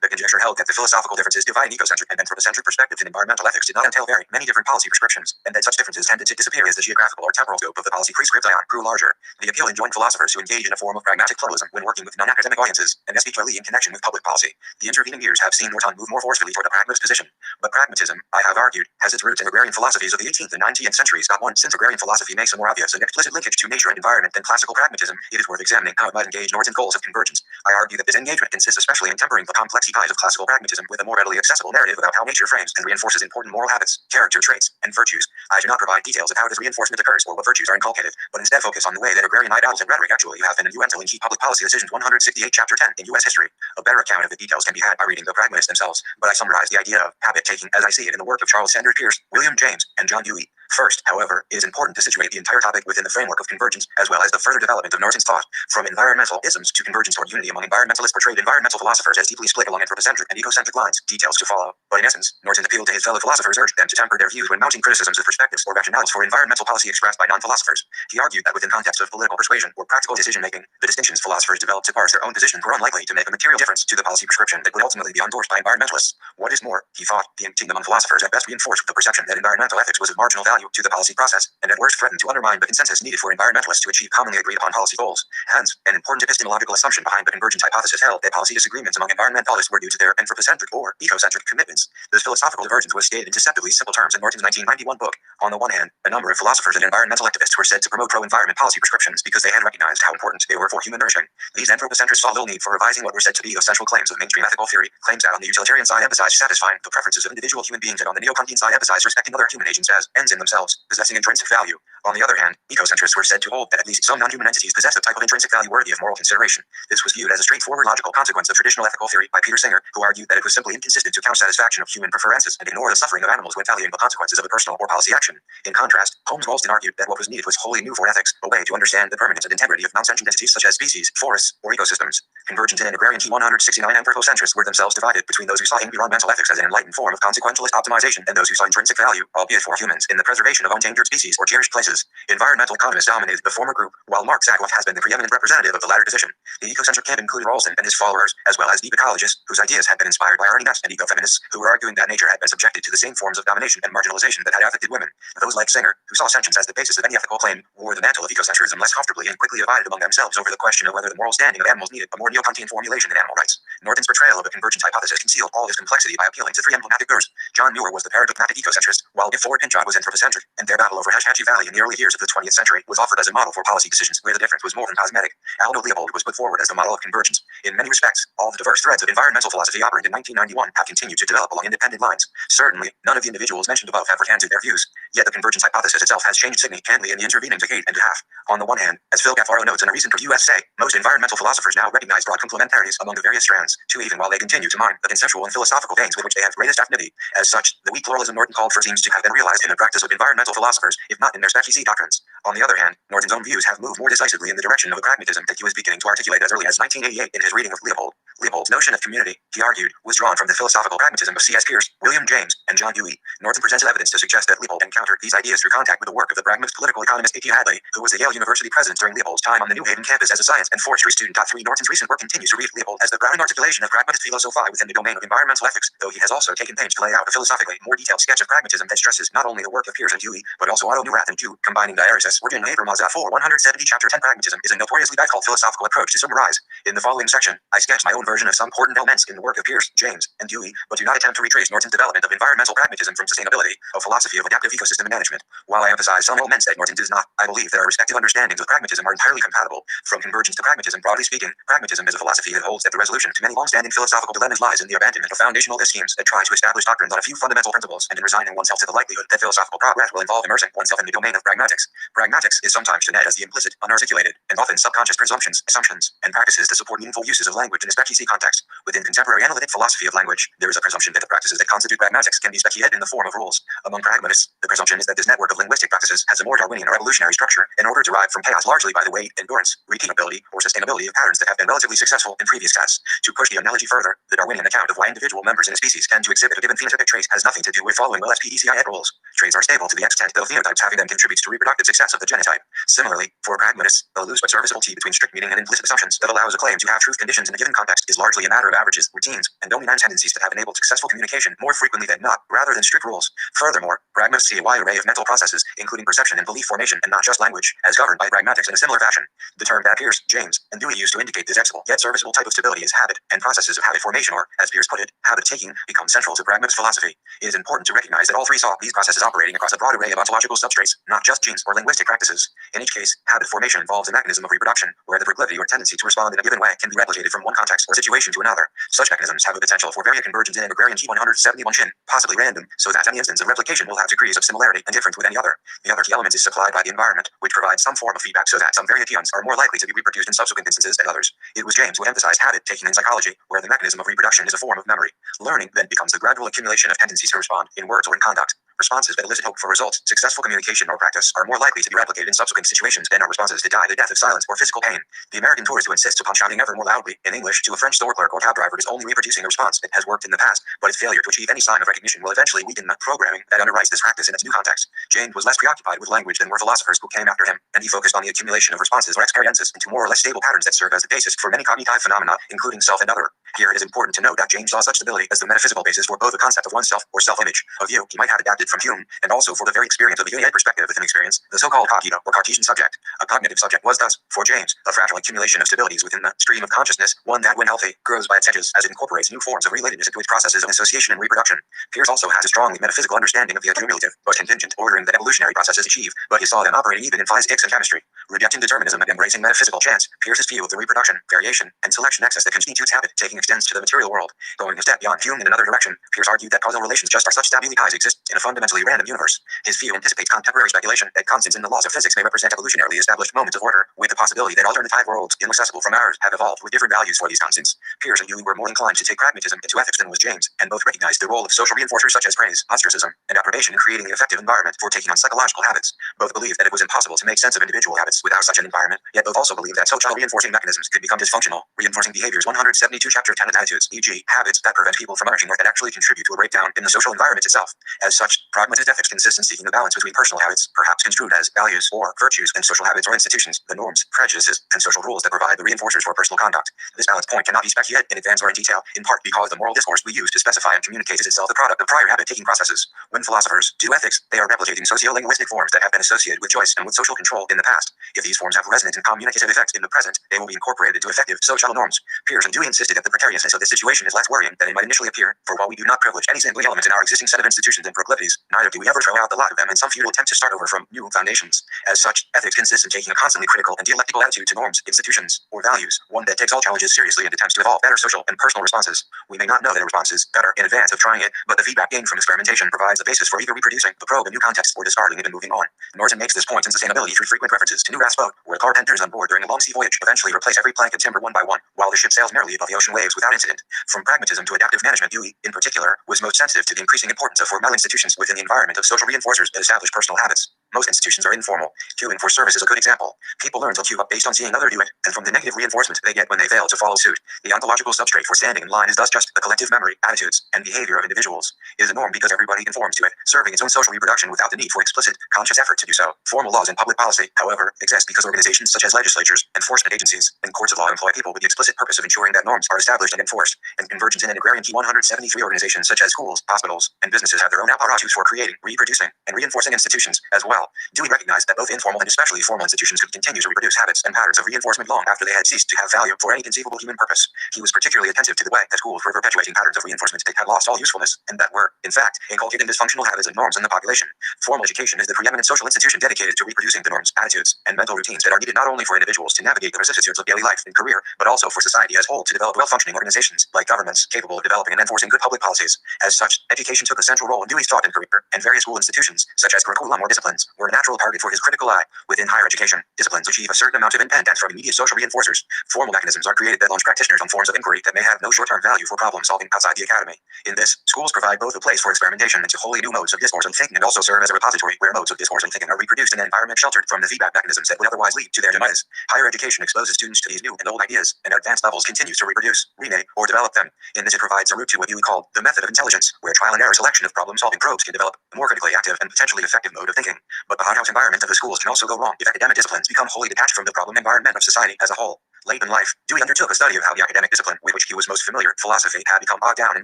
[SPEAKER 1] The conjecture held that the philosophical differences dividing ecocentric and anthropocentric perspectives in environmental ethics did not entail very many different policy prescriptions, and that such differences tended to disappear as the geographical or temporal scope of the policy prescripts grew larger. The appeal enjoined philosophers to engage in a form of pragmatic pluralism when working with non-academic audiences, and especially in connection with public policy. The intervening years have seen Norton move more forcefully toward the pragmatist position. But pragmatism, I have argued, has its roots in agrarian philosophies of the 18th and 19th centuries. Since agrarian philosophy makes a more obvious and explicit linkage to nature and environment than classical pragmatism, it is worth examining how it might engage Norton's goals of convergence. I argue that this engagement consists especially in tempering the complex ties of classical pragmatism with a more readily accessible narrative about how nature frames and reinforces important moral habits, character traits, and virtues. I do not provide details of how this reinforcement occurs or what virtues are inculcated, but instead focus on the way that agrarian ideals and rhetoric actually have been instrumental in key public policy decisions. 168 Chapter 10 in U.S. History. A better account of the details can be had by reading the pragmatists themselves, but I summarize the idea of habit-taking as I see it in the work of Charles Sanders Peirce, William James, and John Dewey. First, however, it is important to situate the entire topic within the framework of convergence, as well as the further development of Norton's thought, from environmental isms to convergence toward unity among environmentalists portrayed environmental philosophers as deeply split along anthropocentric and ecocentric lines. Details to follow. But in essence, Norton's appeal to his fellow philosophers urged them to temper their views when mounting criticisms of perspectives or rationales for environmental policy expressed by non-philosophers. He argued that within context of political persuasion or practical decision-making, the distinctions philosophers developed to parse their own positions were unlikely to make a material difference to the policy prescription that would ultimately be endorsed by environmentalists. What is more, he thought, the inting among philosophers at best reinforced the perception that environmental ethics was of marginal value to the policy process, and at worst threatened to undermine the consensus needed for environmentalists to achieve commonly agreed upon policy goals. Hence, an important epistemological assumption behind the convergence hypothesis held that policy disagreements among environmentalists were due to their anthropocentric or ecocentric commitments. This philosophical divergence was stated in deceptively simple terms in Norton's 1991 book. On the one hand, a number of philosophers and environmental activists were said to promote pro-environment policy prescriptions because they had recognized how important they were for human nourishing. These anthropocentrists saw little need for revising what were said to be essential claims of mainstream ethical theory. Claims that on the utilitarian side emphasized satisfying the preferences of individual human beings and on the neo-Kantian side emphasized respecting other human agents as ends in themselves, possessing intrinsic value. On the other hand, ecocentrists were said to hold that at least some non-human entities possess a type of intrinsic value worthy of moral consideration. This was viewed as a straightforward logical consequence of traditional ethical theory by Peter Singer, who argued that it was simply inconsistent to count satisfaction of human preferences and ignore the suffering of animals when valuing the consequences of a personal or policy action. In contrast, Holmes Walston argued that what was needed was wholly new for ethics, a way to understand the permanence and integrity of non-sentient entities such as species, forests, or ecosystems. Convergent and agrarian T169 anthropocentrists were themselves divided between those who saw environmental ethics as an enlightened form of consequentialist optimization and those who saw intrinsic value, albeit for humans, in the preservation of endangered species or cherished places. Environmental economists dominated the former group, while Mark Sackworth has been the preeminent representative of the latter position. The ecocentric camp included Ralston and his followers, as well as deep ecologists, whose ideas had been inspired by Arnie Naess, and ecofeminists, who were arguing that nature had been subjected to the same forms of domination and marginalization that had affected women. Those like Singer, who saw sentience as the basis of any ethical claim, wore the mantle of ecocentrism less comfortably and quickly divided among themselves over the question of whether the moral standing of animals needed a more neo-Kantian formulation in animal rights. Norton's portrayal of the convergence hypothesis concealed all this complexity by appealing to three emblematic figures. John Muir was the paradigmatic ecocentrist, while Ford Pinchot was anthropocentric, and their battle over Hatchetty Valley in the early years of the 20th century was offered as a model for policy decisions where the difference was more than cosmetic. Aldo Leopold was put forward as the model of convergence. In many respects, all the diverse threads of environmental philosophy operated in 1991 have continued to develop along independent lines. Certainly, none of the individuals mentioned above have recanted their views, yet the convergence hypothesis itself has changed significantly in the intervening decade and a half. On the one hand, as Phil Gaffaro notes in a recent review essay, most environmental philosophers now recognize broad complementarities among the various strands, too, even while they continue to mine the conceptual and philosophical veins with which they have greatest affinity. As such, the weak pluralism Norton called for seems to have been realized in the practice of environmental philosophers, if not in their specie doctrines. On the other hand, Norton's own views have moved more decisively in the direction of a pragmatism that he was beginning to articulate as early as 1988 in his reading of Leopold. Leopold's notion of community, he argued, was drawn from the philosophical pragmatism of C.S. Peirce, William James, and John Dewey. Norton presented evidence to suggest that Leopold encountered these ideas through contact with the work of the pragmatist political economist A.T. Hadley, who was the Yale University president during Leopold's time on the New Haven campus as a science and forestry student. 3 Norton's recent work continues to read Leopold as the grounding articulation of pragmatist philosophy within the domain of environmental ethics, though he has also taken pains to lay out a philosophically more detailed sketch of pragmatism that stresses not only the work of Peirce and Dewey, but also Otto Neurath and Dew, combining diaresis, Origin Abramoza 170 Chapter 10. Pragmatism is a notoriously difficult philosophical approach to summarize. In the following section, I sketch my own version of some important elements in the work of Peirce, James, and Dewey, but do not attempt to retrace Norton's development of environmental pragmatism from sustainability, a philosophy of adaptive ecosystem management. While I emphasize some elements that Norton does not, I believe that our respective understandings of pragmatism are entirely compatible. From convergence to pragmatism, broadly speaking, pragmatism is a philosophy that holds that the resolution to many long-standing philosophical dilemmas lies in the abandonment of foundational schemes that try to establish doctrines on a few fundamental principles, and in resigning oneself to the likelihood that philosophical progress will involve immersing oneself in the domain of pragmatics. Pragmatics is sometimes defined as the implicit, unarticulated, and often subconscious presumptions, assumptions, and practices that support meaningful uses of language in a specie context. Within contemporary analytic philosophy of language, there is a presumption that the practices that constitute pragmatics can can be speculated in the form of rules. Among pragmatists, the presumption is that this network of linguistic practices has a more Darwinian or evolutionary structure in order derived from chaos largely by the weight, endurance, repeatability, or sustainability of patterns that have been relatively successful in previous tests. To push the analogy further, the Darwinian account of why individual members in a species tend to exhibit a given phenotypic trait has nothing to do with following well SPDCI rules. Traits are stable to the extent that phenotypes having them contributes to reproductive success of the genotype. Similarly, for pragmatists, the loose but serviceable T between strict meaning and implicit assumptions that allows a claim to have truth conditions in a given context is largely a matter of averages, routines, and dominant tendencies that have enabled successful communication more frequently than not, rather than strict rules. Furthermore, pragmatists see a wide array of mental processes, including perception and belief formation, and not just language, as governed by pragmatics in a similar fashion. The term that Pierce, James, and Dewey used to indicate this flexible yet serviceable type of stability is habit, and processes of habit formation, or, as Pierce put it, habit taking, become central to pragmatist philosophy. It is important to recognize that all three saw these processes operating across a broad array of ontological substrates, not just genes or linguistic practices. In each case, habit formation involves a mechanism of reproduction, where the proclivity or tendency to respond in a given way can be replicated from one context or situation to another. Such mechanisms have a potential for variant convergence in an agrarian G171 shin, possibly random, so that any instance of replication will have degrees of similarity and difference with any other. The other key element is supplied by the environment, which provides some form of feedback so that some variations are more likely to be reproduced in subsequent instances than others. It was James who emphasized habit taking in psychology, where the mechanism of reproduction is a form of memory. Learning then becomes the gradual accumulation of tendencies to respond, in words or in conduct. Responses that elicit hope for results, successful communication or practice are more likely to be replicated in subsequent situations than are responses that die the death of silence or physical pain. The American tourist who insists upon shouting ever more loudly in English to a French store clerk or cab driver is only reproducing a response that has worked in the past, but its failure to achieve any sign of recognition will eventually weaken the programming that underwrites this practice in its new context. James was less preoccupied with language than were philosophers who came after him, and he focused on the accumulation of responses or experiences into more or less stable patterns that serve as the basis for many cognitive phenomena, including self and other. Here it is important to note that James saw such stability as the metaphysical basis for both the concept of oneself or self-image, a view he might have adapted from Hume, and also for the very experience of the unit perspective within experience, the so-called cogito or Cartesian subject. A cognitive subject was thus, for James, a fragile accumulation of stabilities within the stream of consciousness, one that, when healthy, grows by its edges as it incorporates new forms of relatedness into its processes of association and reproduction. Pierce also has a strongly metaphysical understanding of the accumulative, but contingent ordering that evolutionary processes achieve, but he saw them operating even in physics and chemistry. Rejecting determinism and embracing metaphysical chance, Pierce's view of the reproduction, variation, and selection nexus that constitutes habit taking extends to the material world. Going a step beyond Hume in another direction, Pierce argued that causal relations just are such stabilities exist in a fundamentally random universe. His view anticipates contemporary speculation that constants in the laws of physics may represent evolutionarily established moments of order, with the possibility that alternative worlds inaccessible from ours have evolved with different values for these constants. Pierce and Dewey were more inclined to take pragmatism into ethics than was James, and both recognized the role of social reinforcers such as praise, ostracism, and approbation in creating the effective environment for taking on psychological habits. Both believed that it was impossible to make sense of individual habits without such an environment, yet both also believed that social reinforcing mechanisms could become dysfunctional, reinforcing behaviors. 172 Chapter 10 Attitudes, e.g., habits that prevent people from urging or that actually contribute to a breakdown in the social environment itself. As such, pragmatist ethics consists in seeking the balance between personal habits, perhaps construed as values or virtues, and social habits or institutions, the norms, prejudices, and social rules that provide the reinforcers for personal conduct. This balance point cannot be speculated in advance or in detail, in part because the moral discourse we use to specify and communicate is itself the product of prior habit-taking processes. When philosophers do ethics, they are replicating sociolinguistic forms that have been associated with choice and with social control in the past. If these forms have resonant and communicative effects in the present, they will be incorporated into effective social norms. Pierce and Dewey insisted that the precariousness of this situation is less worrying than it might initially appear, for while we do not privilege any single element in our existing set of institutions and proclivities, neither do we ever throw out the lot of them in some futile attempt to start over from new foundations. As such, ethics consists in taking a constantly critical and dialectical attitude to norms, institutions, or values, one that takes all challenges seriously and attempts to evolve better social and personal responses. We may not know that a response is better in advance of trying it, but the feedback gained from experimentation provides the basis for either reproducing the probe in new contexts or discarding it and moving on. Norton makes this point in sustainability through frequent references to New Raph's boat, where the carpenters on board during a long sea voyage eventually replace every plank and timber one by one, while the ship sails merrily above the ocean waves without incident. From pragmatism to adaptive management, Dewey, in particular, was most sensitive to the increasing importance of formal institutions within the environment of social reinforcers that establish personal habits. Most institutions are informal. Queuing for service is a good example. People learn to queue up based on seeing others do it, and from the negative reinforcement they get when they fail to follow suit. The ontological substrate for standing in line is thus just the collective memory, attitudes, and behavior of individuals. It is a norm because everybody conforms to it, serving its own social reproduction without the need for explicit, conscious effort to do so. Formal laws and public policy, however, exist because organizations such as legislatures, enforcement agencies, and courts of law employ people with the explicit purpose of ensuring that norms are established and enforced, and convergence in an agrarian T173 organizations such as schools, hospitals, and businesses have their own apparatus for creating, reproducing, and reinforcing institutions as well. Dewey recognized that both informal and especially formal institutions could continue to reproduce habits and patterns of reinforcement long after they had ceased to have value for any conceivable human purpose. He was particularly attentive to the way that schools were perpetuating patterns of reinforcement that had lost all usefulness, and that were, in fact, inculcating dysfunctional habits and norms in the population. Formal education is the preeminent social institution dedicated to reproducing the norms, attitudes, and mental routines that are needed not only for individuals to navigate the vicissitudes of daily life and career, but also for society as a whole to develop well-functioning organizations, like governments, capable of developing and enforcing good public policies. As such, Education took a central role in Dewey's thought and career, and various school institutions, such as curriculum or disciplines, were a natural target for his critical eye. Within higher education, disciplines achieve a certain amount of independence from immediate social reinforcers. Formal mechanisms are created that launch practitioners on forms of inquiry that may have no short-term value for problem solving outside the academy. In this, schools provide both a place for experimentation into wholly new modes of discourse and thinking, and also serve as a repository where modes of discourse and thinking are reproduced in an environment sheltered from the feedback mechanisms that would otherwise lead to their demise. Higher education exposes students to these new and old ideas, and at advanced levels continues to reproduce, remake, or develop them. In this, it provides a route to what Dewey called the method of intelligence, where trial and error selection of problem-solving probes can develop a more critically active and potentially effective mode of thinking. But the hothouse environment of the schools can also go wrong if academic disciplines become wholly detached from the problem environment of society as a whole. Late in life, Dewey undertook a study of how the academic discipline with which he was most familiar, philosophy, had become bogged down in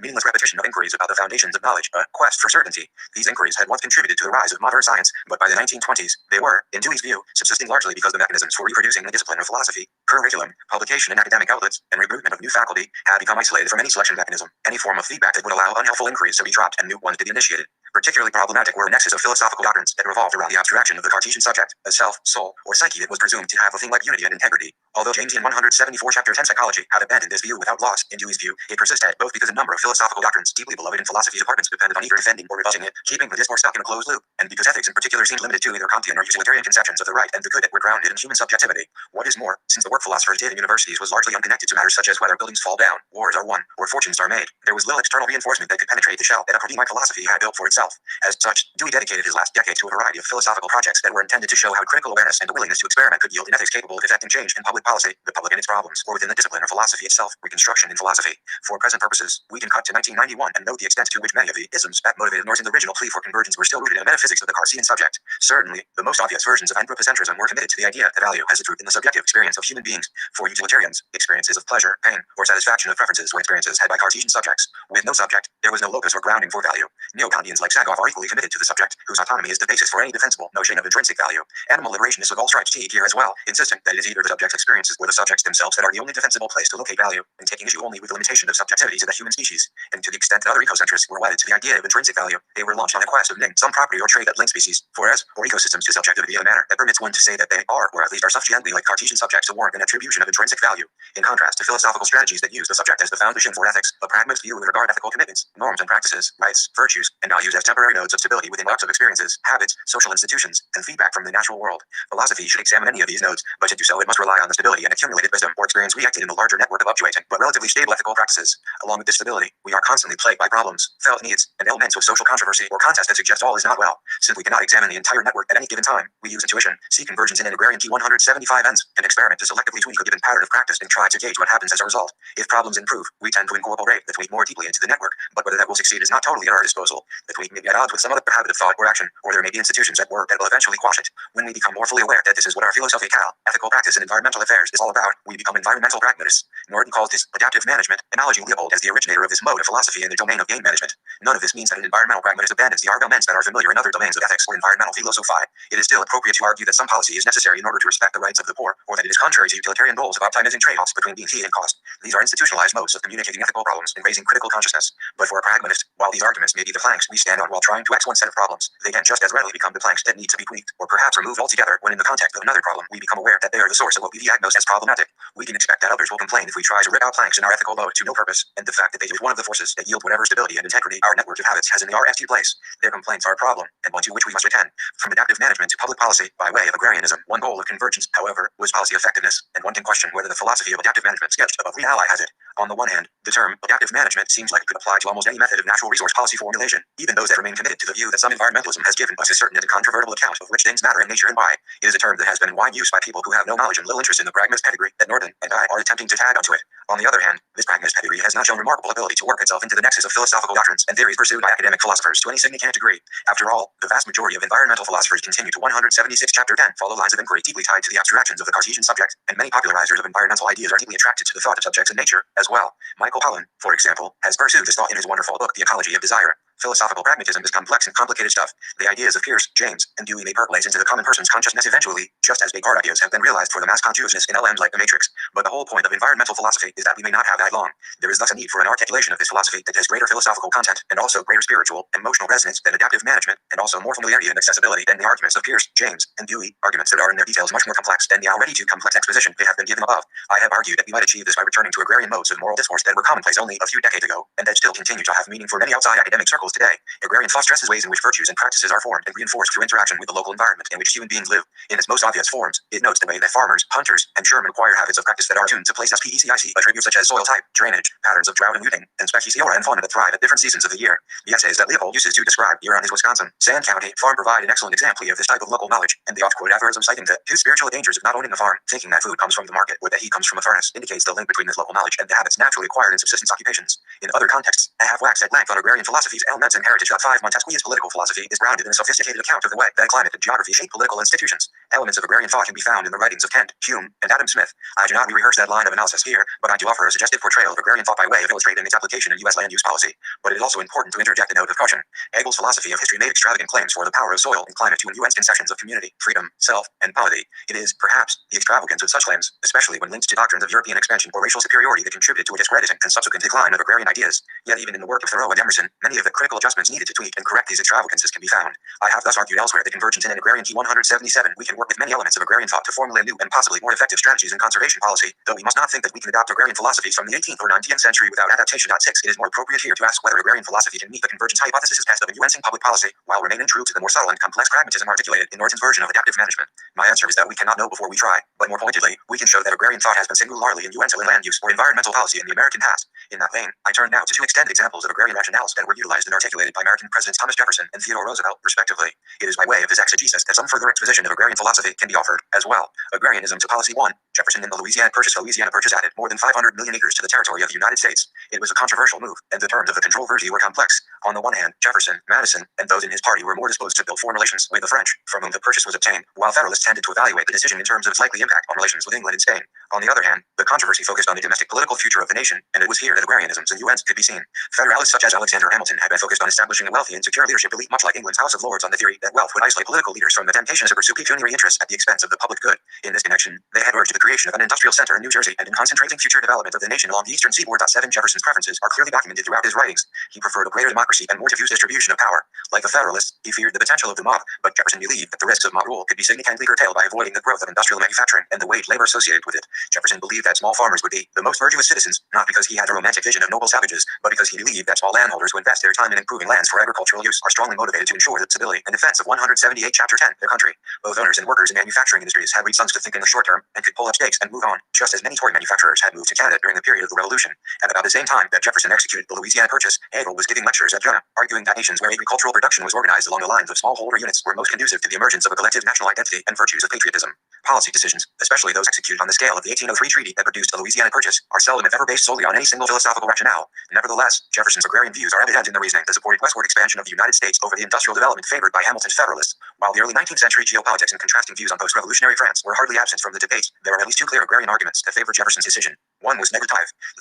[SPEAKER 1] meaningless repetition of inquiries about the foundations of knowledge, a quest for certainty. These inquiries had once contributed to the rise of modern science, but by the 1920s, they were, in Dewey's view, subsisting largely because the mechanisms for reproducing the discipline of philosophy, curriculum, publication in academic outlets, and recruitment of new faculty had become isolated from any selection mechanism, any form of feedback that would allow unhelpful inquiries to be dropped and new ones to be initiated. Particularly problematic were a nexus of philosophical doctrines that revolved around the abstraction of the Cartesian subject, a self, soul, or psyche that was presumed to have a thing like unity and integrity. Although Jamesian 174 Chapter 10 Psychology had abandoned this view without loss, in Dewey's view, it persisted both because a number of philosophical doctrines deeply beloved in philosophy departments depended on either defending or rebutting it, keeping the discourse stuck in a closed loop, and because ethics in particular seemed limited to either Kantian or utilitarian conceptions of the right and the good that were grounded in human subjectivity. What is more, since the work philosophers did in universities was largely unconnected to matters such as whether buildings fall down, wars are won, or fortunes are made, there was little external reinforcement that could penetrate the shell that academic philosophy had built for itself. As such, Dewey dedicated his last decade to a variety of philosophical projects that were intended to show how critical awareness and the willingness to experiment could yield an ethics capable of effecting change in public policy, the public and its problems, or within the discipline of philosophy itself, reconstruction in philosophy. For present purposes, we can cut to 1991 and note the extent to which many of the isms that motivated Norton's original plea for convergence were still rooted in the metaphysics of the Cartesian subject. Certainly, the most obvious versions of anthropocentrism were committed to the idea that value has a truth in the subjective experience of human beings. For utilitarians, experiences of pleasure, pain, or satisfaction of preferences were experiences had by Cartesian subjects. With no subject, there was no locus or grounding for value. Neo-Kantians like Sagoff are equally committed to the subject, whose autonomy is the basis for any defensible notion of intrinsic value. Animal liberationists of all stripes take here as well, insisting that it is either the subject's experiences or the subjects themselves that are the only defensible place to locate value, and taking issue only with the limitation of subjectivity to the human species. And to the extent that other ecocentrists were wedded to the idea of intrinsic value, they were launched on a quest of naming some property or trait that links species, forests, or ecosystems to subjectivity in a manner that permits one to say that they are, or at least are sufficiently like Cartesian subjects to warrant an attribution of intrinsic value. In contrast to philosophical strategies that use the subject as the foundation for ethics, a pragmatist view would regard ethical commitments, norms and practices, rights, virtues, and values as temporary nodes of stability within blocks of experiences, habits, social institutions, and feedback from the natural world. Philosophy should examine any of these nodes, but to do so it must rely on the stability and accumulated wisdom or experience reacted in the larger network of fluctuating but relatively stable ethical practices. Along with this stability, we are constantly plagued by problems, felt needs, and elements of social controversy or contest that suggest all is not well. Since we cannot examine the entire network at any given time, we use intuition, see convergence in an agrarian T175 ends, and experiment to selectively tweak a given pattern of practice and try to gauge what happens as a result. If problems improve, we tend to incorporate the tweak more deeply into the network, but whether that will succeed is not totally at our disposal. The tweak may be at odds with some other habit of thought or action, or there may be institutions at work that will eventually quash it. When we become more fully aware that this is what our philosophical, ethical practice in environmental affairs is all about, we become environmental pragmatists. Norton calls this adaptive management, acknowledging Leopold as the originator of this mode of philosophy in the domain of game management. None of this means that an environmental pragmatist abandons the arguments that are familiar in other domains of ethics or environmental philosophy. It is still appropriate to argue that some policy is necessary in order to respect the rights of the poor, or that it is contrary to utilitarian goals of optimizing trade-offs between being and cost. These are institutionalized modes of communicating ethical problems and raising critical consciousness. But for a pragmatist, while these arguments may be the planks we stand on while trying to X one set of problems, they can just as readily become the planks that need to be tweaked, or perhaps removed altogether when in the context of another problem we become aware that they are the source of what we diagnose as problematic. We can expect that others will complain if we try to rip out planks in our ethical load to no purpose, and the fact that they is one of the forces that yield whatever stability and integrity our network of habits has in the RST place. Their complaints are a problem, and one to which we must attend. From adaptive management to public policy by way of agrarianism, one goal of convergence, however, was policy effectiveness, and one can question whether the philosophy of adaptive management sketched above real has it. On the one hand, the term adaptive management seems like it could apply to almost any method of natural resource policy formulation, even those that remain committed to the view that some environmentalism has given us a certain and incontrovertible account of which things matter in nature and why. It is a term that has been in wide use by people who have no knowledge and little interest in the pragmatist pedigree that Norton and I are attempting to tag onto it. On the other hand, this pragmatist pedigree has not shown remarkable ability to work itself into the nexus of philosophical doctrines and theories pursued by academic philosophers to any significant degree. After all, the vast majority of environmental philosophers continue to 176 Chapter 10 follow lines of inquiry deeply tied to the abstractions of the Cartesian subject, and many popularizers of environmental ideas are deeply attracted to the thought of subjects in nature as well. Michael Pollan, for example, has pursued this thought in his wonderful book, The Ecology of Desire. Philosophical pragmatism is complex and complicated stuff. The ideas of Peirce, James, and Dewey may percolate into the common person's consciousness eventually, just as Descartes' ideas have been realized for the mass consciousness in LMs like the Matrix. But the whole point of environmental philosophy is that we may not have that long. There is thus a need for an articulation of this philosophy that has greater philosophical content and also greater spiritual, emotional resonance than adaptive management, and also more familiarity and accessibility than the arguments of Peirce, James, and Dewey, arguments that are in their details much more complex than the already too complex exposition they have been given above. I have argued that we might achieve this by returning to agrarian modes of moral discourse that were commonplace only a few decades ago, and that still continue to have meaning for many outside academic circles equals today. Agrarian thought stresses ways in which virtues and practices are formed and reinforced through interaction with the local environment in which human beings live. In its most obvious forms, it notes the way that farmers, hunters, and Sherman acquire habits of practice that are tuned to place SPECIC attributes such as soil type, drainage, patterns of drought and looting, and speciaceora and fauna that thrive at different seasons of the year. The essays that Leopold uses to describe year on his Wisconsin, Sand County farm provide an excellent example of this type of local knowledge, and the oft-quoted aphorism citing the two spiritual dangers of not owning a farm, thinking that food comes from the market or that heat comes from a furnace, indicates the link between this local knowledge and the habits naturally acquired in subsistence occupations. In other contexts, I have waxed at length on agrarian philosophy's elements and heritage. 5 Montesquieu's political philosophy is grounded in a sophisticated account of the way that climate and geography shape political institutions. Elements of agrarian thought can be found in the writings of Kent, Hume, and Adam Smith. I do not rehearse that line of analysis here, but I do offer a suggestive portrayal of agrarian thought by way of illustrating its application in U.S. land use policy. But it is also important to interject a note of caution. Hegel's philosophy of history made extravagant claims for the power of soil and climate to influence conceptions of community, freedom, self, and polity. It is, perhaps, the extravagance of such claims, especially when linked to doctrines of European expansion or racial superiority, that contributed to a discrediting and subsequent decline of agrarian ideas. Yet even in the work of Thoreau and Emerson, many of the critical adjustments needed to tweak and correct these extravagances can be found. I have thus argued elsewhere that convergent in an agrarian key 177, we can work with many elements of agrarian thought to formulate new and possibly more effective strategies in conservation policy, though we must not think that we can adopt agrarian philosophies from the 18th or 19th century without adaptation. 6. It is more appropriate here to ask whether agrarian philosophy can meet the convergence hypothesis test of influencing public policy, while remaining true to the more subtle and complex pragmatism articulated in Norton's version of adaptive management. My answer is that we cannot know before we try, but more pointedly, we can show that agrarian thought has been singularly influential in land use or environmental policy in the American past. In that vein, I turn now to 2 extended examples of agrarian rationales that were utilized and articulated by American Presidents Thomas Jefferson and Theodore Roosevelt, respectively. It is by way of this exegesis that some further exposition of agrarian philosophy can be offered, as well. Agrarianism to policy 1. Jefferson in the Louisiana Purchase added more than 500 million acres to the territory of the United States. It was a controversial move, and the terms of the controversy were complex. On the one hand, Jefferson, Madison, and those in his party were more disposed to build foreign relations with the French, from whom the purchase was obtained, while Federalists tended to evaluate the decision in terms of its likely impact on relations with England and Spain. On the other hand, the controversy focused on the domestic political future of the nation, and it was here that agrarianism's nuance could be seen. Federalists such as Alexander Hamilton had been focused on establishing a wealthy and secure leadership elite, much like England's House of Lords, on the theory that wealth would isolate political leaders from the temptation to pursue pecuniary interests at the expense of the public good. In this connection, they had urged the creation of an industrial center in New Jersey, and in concentrating future development of the nation along the eastern seaboard. 7. Jefferson's preferences are clearly documented throughout his writings. He preferred a greater democracy and more diffuse distribution of power. Like the Federalists, he feared the potential of the mob, but Jefferson believed that the risks of mob rule could be significantly curtailed by avoiding the growth of industrial manufacturing and the wage labor associated with it. Jefferson believed that small farmers would be the most virtuous citizens, not because he had a romantic vision of noble savages, but because he believed that small landholders who invest their time in improving lands for agricultural use are strongly motivated to ensure the stability and defense of 178 Chapter 10, their country. Both owners and workers in manufacturing industries had reached sons to think in the short term and could pull up stakes and move on, just as many toy manufacturers had moved to Canada during the period of the Revolution. At about the same time that Jefferson executed the Louisiana Purchase, Hegel was giving lectures at Jena, arguing that nations where agricultural production was organized along the lines of smallholder units were most conducive to the emergence of a collective national identity and virtues of patriotism. Policy decisions, especially those executed on the scale of the 1803 treaty that produced the Louisiana Purchase, are seldom if ever based solely on any single philosophical rationale. Nevertheless, Jefferson's agrarian views are evident in the reasoning that supported westward expansion of the United States over the industrial development favored by Hamilton's Federalists. While the early 19th century geopolitics and contrasting views on post-revolutionary France were hardly absent from the debates, there are at least 2 clear agrarian arguments that favor Jefferson's decision. One was negative.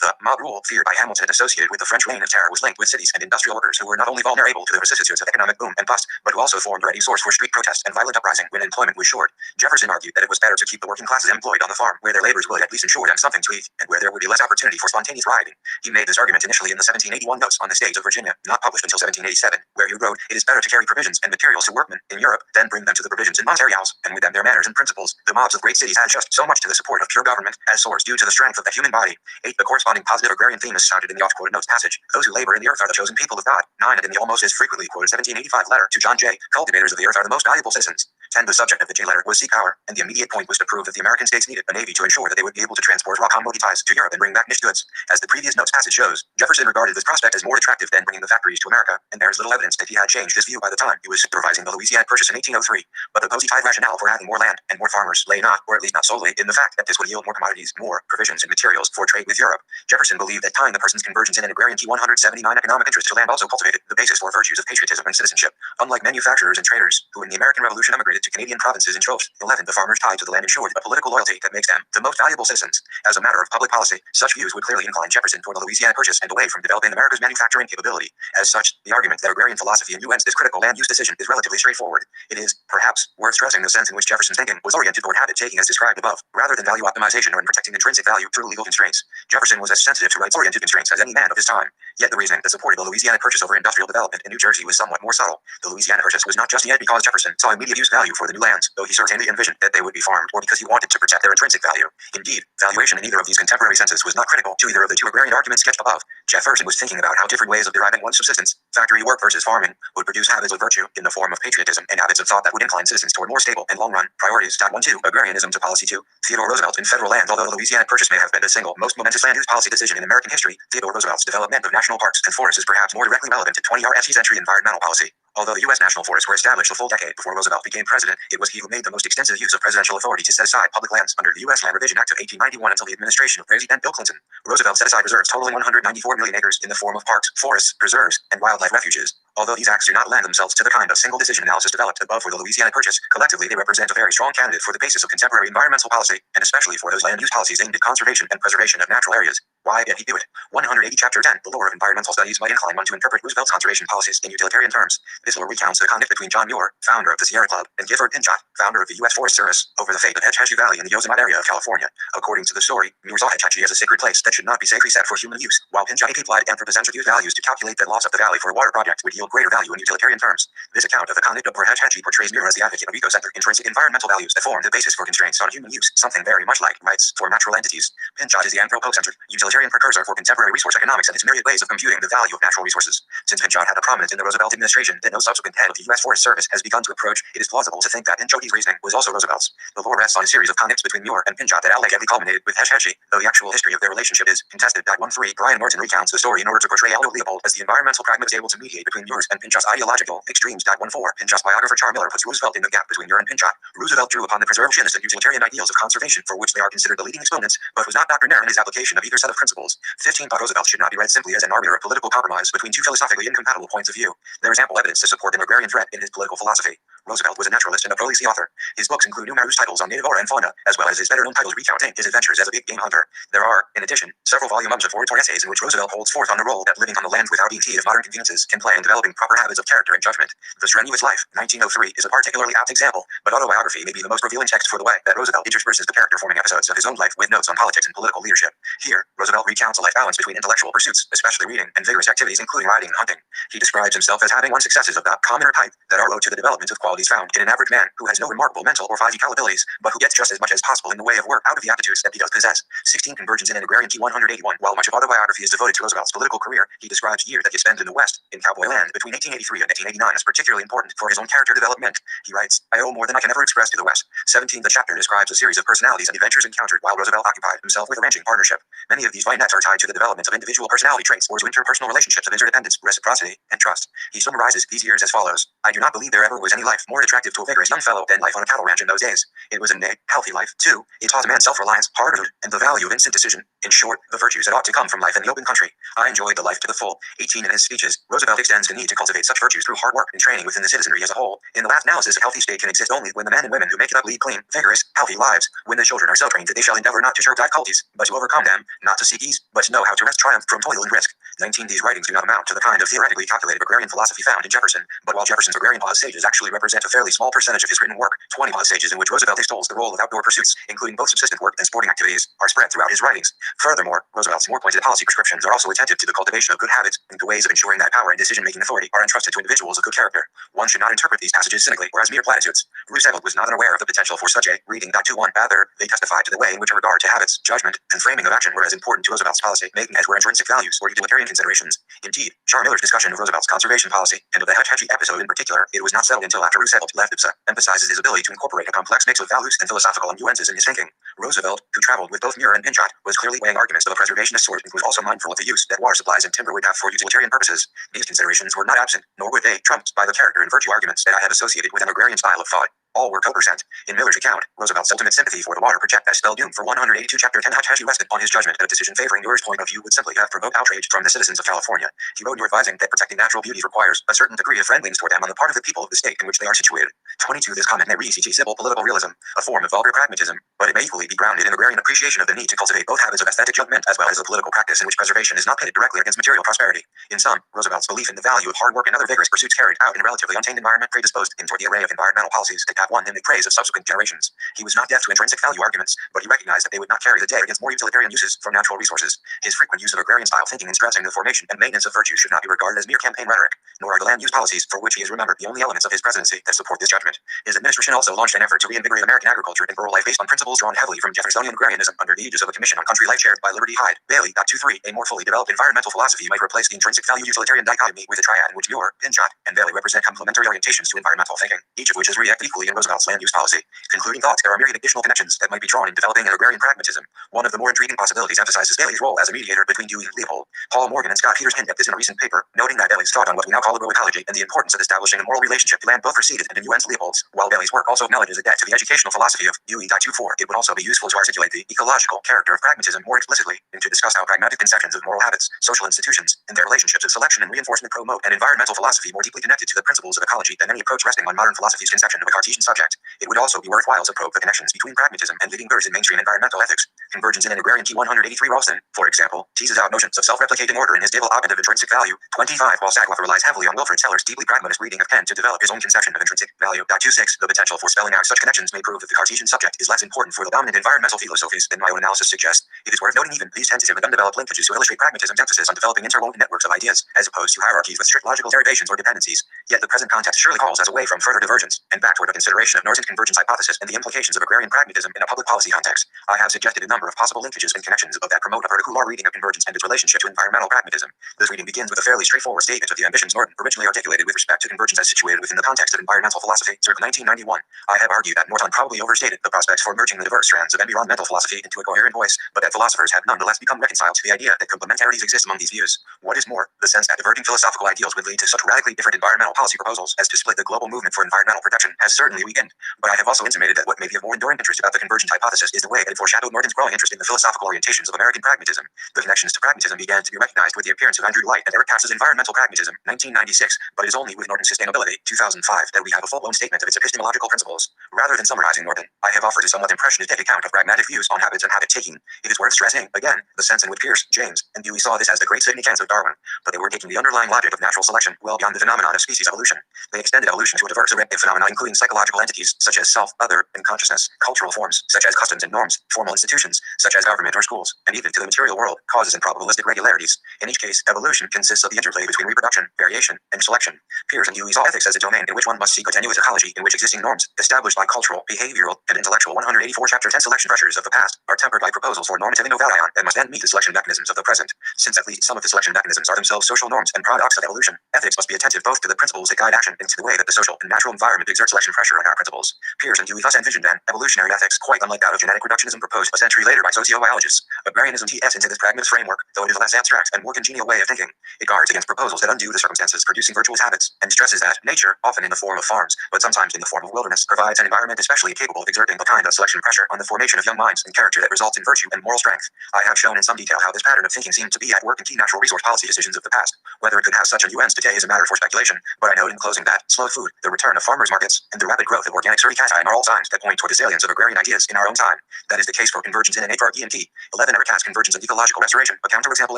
[SPEAKER 1] The mob rule feared by Hamilton associated with the French reign of terror was linked with cities and industrial workers who were not only vulnerable to the vicissitudes of economic boom and bust, but who also formed a ready source for street protests and violent uprising when employment was short. Jefferson argued that it was better to keep the working classes employed on the farm, where their labors would at least ensure them something to eat, and where there would be less opportunity for spontaneous rioting. He made this argument initially in the 1781 Notes on the States of Virginia, not published until 1787, where he wrote, "It is better to carry provisions and materials to workmen in Europe than bring them to the provisions in Montreals, and with them their manners and principles. The mobs of great cities had just so much to the support of pure government as source due to the strength of the human body." 8. The corresponding positive agrarian theme is sounded in the oft-quoted Notes passage. Those who labor in the earth are the chosen people of God. 9. And in the almost as frequently quoted 1785 letter to John Jay, cultivators of the earth are the most valuable citizens. 10. The subject of the Jay letter was sea power, and the immediate point was to prove that the American states needed a navy to ensure that they would be able to transport raw commodities to Europe and bring back niche goods. As the previous Notes passage shows, Jefferson regarded this prospect as more attractive than bringing the factories to America, and there is little evidence that he had changed his view by the time he was supervising the Louisiana Purchase in 1803. But the positive rationale for having more land and more farmers lay not, or at least not solely, in the fact that this would yield more commodities, more provisions and materials for trade with Europe. Jefferson believed that tying the person's convergence in an agrarian key 179 economic interest to land also cultivated the basis for virtues of patriotism and citizenship. Unlike manufacturers and traders, who in the American Revolution emigrated to Canadian provinces in droves, 11. The farmers tied to the land ensured a political loyalty that makes them the most valuable citizens. As a matter of public policy, such views would clearly incline Jefferson toward the Louisiana Purchase and away from developing America's manufacturing capability. As such, the argument that agrarian philosophy influenced this critical land use decision is relatively straightforward. It is, perhaps, worth stressing the sense in which Jefferson's thinking was oriented toward habit taking as described above, rather than value optimization or in protecting intrinsic value through legal constraints. Jefferson was as sensitive to rights-oriented constraints as any man of his time. Yet the reasoning that supported the Louisiana Purchase over industrial development in New Jersey was somewhat more subtle. The Louisiana Purchase was not just yet because Jefferson saw immediate use value for the new lands, though he certainly envisioned that they would be farmed, or because he wanted to protect their intrinsic value. Indeed, valuation in either of these contemporary senses was not critical to either of the 2 agrarian arguments sketched above. Jefferson was thinking about how different ways of deriving one's subsistence Factory work versus farming would produce habits of virtue in the form of patriotism and habits of thought that would incline citizens toward more stable and long-run priorities. 1.2 Agrarianism to Policy 2 Theodore Roosevelt in federal land. Although the Louisiana Purchase may have been the single most momentous land use policy decision in American history, Theodore Roosevelt's development of national parks and forests is perhaps more directly relevant to 20th century environmental policy. Although the U.S. national forests were established a full decade before Roosevelt became president, it was he who made the most extensive use of presidential authority to set aside public lands under the U.S. Land Revision Act of 1891 until the administration of President Bill Clinton. Roosevelt set aside reserves totaling 194 million acres in the form of parks, forests, preserves, and wildlife refuges. Although these acts do not lend themselves to the kind of single decision analysis developed above for the Louisiana Purchase, collectively they represent a very strong candidate for the basis of contemporary environmental policy, and especially for those land use policies aimed at conservation and preservation of natural areas. Why did he do it? 180 Chapter 10 The lore of environmental studies might incline one to interpret Roosevelt's conservation policies in utilitarian terms. This lore recounts the conflict between John Muir, founder of the Sierra Club, and Gifford Pinchot, founder of the U.S. Forest Service, over the fate of Hetch Hetchy Valley in the Yosemite area of California. According to the story, Muir saw Hetch Hetchy as a sacred place that should not be safely set for human use, while Pinchot applied anthropocentric values to calculate that loss of the valley for a water project would yield greater value in utilitarian terms. This account of the conflict of Hetch Hetchy portrays Muir as the advocate of ecocentric intrinsic environmental values that form the basis for constraints on human use, something very much like rights for natural entities. Pinchot is the anthropocentric, utilitarian precursor for contemporary resource economics and its myriad ways of computing the value of natural resources. Since Pinchot had a prominence in the Roosevelt administration that no subsequent head of the U.S. Forest Service has begun to approach, it is plausible to think that Pinchot's reasoning was also Roosevelt's. The lore rests on a series of conflicts between Muir and Pinchot that allegedly culminated with Hetch Hetchy, though the actual history of their relationship is contested. 1.3 Brian Norton recounts the story in order to portray Aldo Leopold as the environmental pragmatist able to mediate between Muir's and Pinchot's ideological extremes. 1.4 Pinchot's biographer Char Miller puts Roosevelt in the gap between Muir and Pinchot. Roosevelt drew upon the preservationist and utilitarian ideals of conservation for which they are considered the leading exponents, but was not doctrinaire in his application of either set of principles. 15 Roosevelt should not be read simply as an arbiter of political compromise between two philosophically incompatible points of view. There is ample evidence to support an agrarian threat in his political philosophy. Roosevelt was a naturalist and a prolific author. His books include numerous titles on native flora and fauna, as well as his better-known titles recounting his adventures as a big game hunter. There are, in addition, several volumes of oratory essays in which Roosevelt holds forth on the role that living on the land without being keyed of modern conveniences can play in developing proper habits of character and judgment. The Strenuous Life, 1903, is a particularly apt example, but autobiography may be the most revealing text for the way that Roosevelt intersperses the character-forming episodes of his own life with notes on politics and political leadership. Here, Roosevelt recounts a life balance between intellectual pursuits, especially reading, and vigorous activities including riding and hunting. He describes himself as having won successes of that commoner type that are owed to the development of qualities found in an average man who has no remarkable mental or physical abilities, but who gets just as much as possible in the way of work out of the aptitudes that he does possess. 16 Conversions in an Agrarian Key 181. While much of autobiography is devoted to Roosevelt's political career, he describes the year that he spent in the West, in cowboy land, between 1883 and 1889 as particularly important for his own character development. He writes, I owe more than I can ever express to the West. 17 The chapter describes a series of personalities and adventures encountered while Roosevelt occupied himself with a ranching partnership. Many of these vignettes are tied to the development of individual personality traits or to interpersonal relationships of interdependence, reciprocity, and trust. He summarizes these years as follows. I do not believe there ever was any life more attractive to a vigorous young fellow than life on a cattle ranch in those days. It was a nay, healthy life, too. It taught a man self-reliance, hard-earned, and the value of instant decision. In short, the virtues that ought to come from life in the open country. I enjoyed the life to the full. 18 In his speeches, Roosevelt extends the need to cultivate such virtues through hard work and training within the citizenry as a whole. In the last analysis, a healthy state can exist only when the men and women who make it up lead clean, vigorous, healthy lives. When the children are so trained that they shall endeavor not to shirk difficulties, but to overcome them, not to seek ease, but to know how to wrest triumph from toil and risk. 19 These writings do not amount to the kind of theoretically calculated agrarian philosophy found in Jefferson, but while Jefferson's agrarian passages actually represent a fairly small percentage of his written work, 20 passages in which Roosevelt extols the role of outdoor pursuits, including both subsistent work and sporting activities, are spread throughout his writings. Furthermore, Roosevelt's more pointed policy prescriptions are also attentive to the cultivation of good habits and to ways of ensuring that power and decision-making authority are entrusted to individuals of good character. One should not interpret these passages cynically or as mere platitudes. Roosevelt was not unaware of the potential for such a reading. 21 Rather, they testify to the way in which a regard to habits, judgment, and framing of action were as important to Roosevelt's policy making as were intrinsic values or utilitarian considerations. Indeed, Char Miller's discussion of Roosevelt's conservation policy, and of the Hetch Hetchy episode in particular, it was not settled until after Roosevelt left IPSA, emphasizes his ability to incorporate a complex mix of values and philosophical nuances in his thinking. Roosevelt, who traveled with both Muir and Pinchot, was clearly weighing arguments of a preservationist sort and was also mindful of the use that water supplies and timber would have for utilitarian purposes. These considerations were not absent, nor were they trumped by the character and virtue arguments that I have associated with an agrarian style of thought. All were co-percent. In Miller's account, Roosevelt's ultimate sympathy for the water project that spelled doom for 182 Chapter 10 Hetch Hetchy rested on his judgment that a decision favoring Muir's point of view would simply have provoked outrage from the citizens of California. He wrote Muir advising that protecting natural beauties requires a certain degree of friendliness toward them on the part of the people of the state in which they are situated. 22 This comment may read civil political realism, a form of vulgar pragmatism, but it may equally be grounded in agrarian appreciation of the need to cultivate both habits of aesthetic judgment as well as a political practice in which preservation is not pitted directly against material prosperity. In sum, Roosevelt's belief in the value of hard work and other vigorous pursuits carried out in a relatively untamed environment predisposed him toward the array of environmental policies that have won him the praise of subsequent generations. He was not deaf to intrinsic value arguments, but he recognized that they would not carry the day against more utilitarian uses from natural resources. His frequent use of agrarian-style thinking in stressing the formation and maintenance of virtue should not be regarded as mere campaign rhetoric, nor are the land use policies for which he is remembered the only elements of his presidency that support this judgment. His administration also launched an effort to reinvigorate American agriculture and rural life based on principles drawn heavily from Jeffersonian agrarianism under the aegis of a commission on country life chaired by Liberty Hyde Bailey. 23. A more fully developed environmental philosophy might replace the intrinsic value utilitarian dichotomy with a triad in which Muir, Pinchot, and Bailey represent complementary orientations to environmental thinking, each of which is reacted equally in Roosevelt's land use policy. Concluding thoughts: there are myriad additional connections that might be drawn in developing an agrarian pragmatism. One of the more intriguing possibilities emphasizes Bailey's role as a mediator between Dewey and Leopold. Paul Morgan and Scott Peters hint at this in a recent paper, noting that Bailey's thought on what we now call agroecology and the importance of establishing a moral relationship to land both preceded and influenced Leopold's, while Bailey's work also acknowledges a debt to the educational philosophy of Dewey. 24. It would also be useful to articulate the ecological character of pragmatism more explicitly, and to discuss how pragmatic conceptions of moral habits, social institutions, and their relationships of selection and reinforcement promote an environmental philosophy more deeply connected to the principles of ecology than any approach resting on modern philosophy's conception of a Cartesian subject. It would also be worthwhile to probe the connections between pragmatism and living birds in mainstream environmental ethics. Convergence in an agrarian. T 183. Ralston, for example, teases out notions of self-replicating order in his table of intrinsic value. 25. While Sagloff relies heavily on Wilfred Seller's deeply pragmatist reading of Kent to develop his own conception of intrinsic value. 26. The potential for spelling out such connections may prove that the Cartesian subject is less important for the dominant environmental philosophies than my own analysis suggests. It is worth noting even these tentative and undeveloped linkages to illustrate pragmatism's emphasis on developing interwoven networks of ideas, as opposed to hierarchies with strict logical derivations or dependencies. Yet the present context surely calls us away from further divergence and back toward a consideration of Norton's convergence hypothesis and the implications of agrarian pragmatism in a public policy context. I have suggested a number of possible linkages and connections above that promote a particular reading of convergence and its relationship to environmental pragmatism. This reading begins with a fairly straightforward statement of the ambitions Norton originally articulated with respect to convergence as situated within the context of environmental philosophy, circa 1991. I have argued that Norton probably overstated the prospects for merging the diverse strands of environmental philosophy into a coherent voice, but that philosophers have nonetheless become reconciled to the idea that complementarities exist among these views. What is more, the sense that diverging philosophical ideals would lead to such radically different environmental policy proposals as to split the global movement for environmental protection has certainly weakened. But I have also intimated that what may be of more enduring interest about the convergent hypothesis is the way that it foreshadowed Norton's growing interest in the philosophical orientations of American pragmatism. The connections to pragmatism began to be recognized with the appearance of Andrew Light and Eric Cass's Environmental Pragmatism, 1996, but it is only with Norton's Sustainability, 2005, that we have a full-blown statement of its epistemological principles. Rather than summarizing Norton, I have offered a somewhat impressionistic account of pragmatic views on habits and habit-taking. It is worth stressing, again, the sense in which Pierce, James, and Dewey saw this as the great significance of Darwin, but they were taking the underlying logic of natural selection well beyond the phenomenon of species evolution. They extended evolution to a diverse array of phenomena including psychological entities such as self, other, and consciousness, cultural forms such as customs and norms, formal institutions such as government or schools, and even to the material world, causes and probabilistic regularities. In each case, evolution consists of the interplay between reproduction, variation, and selection. Pierce and Dewey saw ethics as a domain in which one must seek a tenuous ecology in which existing norms, established by cultural, behavioral, and intellectual 184 Chapter 10 selection pressures of the past, are tempered by proposals for normative innovation that must then meet the selection mechanisms of the present. Since at least some of the selection mechanisms are themselves social norms and products of evolution, ethics must be attentive both to the principles that guide action and to the way that the social and natural environment exerts selection pressure on our principles. Pierce and Dewey thus envisioned an evolutionary ethics quite unlike that of genetic reductionism proposed a century later by sociobiologists. Agrarianism tests into this pragmatist framework, though it is a less abstract and more congenial way of thinking. It guards against proposals that undo the circumstances producing virtuous habits, and stresses that nature, often in the form of farms, but sometimes in the form of wilderness, provides an environment especially capable of exerting the kind of selection pressure on the formation of young minds and character that results in virtue and moral strength. I have shown in some detail how this pattern of thinking seemed to be at work in key natural resource policy decisions of the past. Whether it could have such a nuance today is a matter for speculation, but I note in closing that slow food, the return of farmers' markets, and the rapid growth of organic certification are all signs that point toward the salience of agrarian ideas in our own time. That is the case for convergence in an for E&T. 11. Eric Cass, Convergence and Ecological Restoration, a counterexample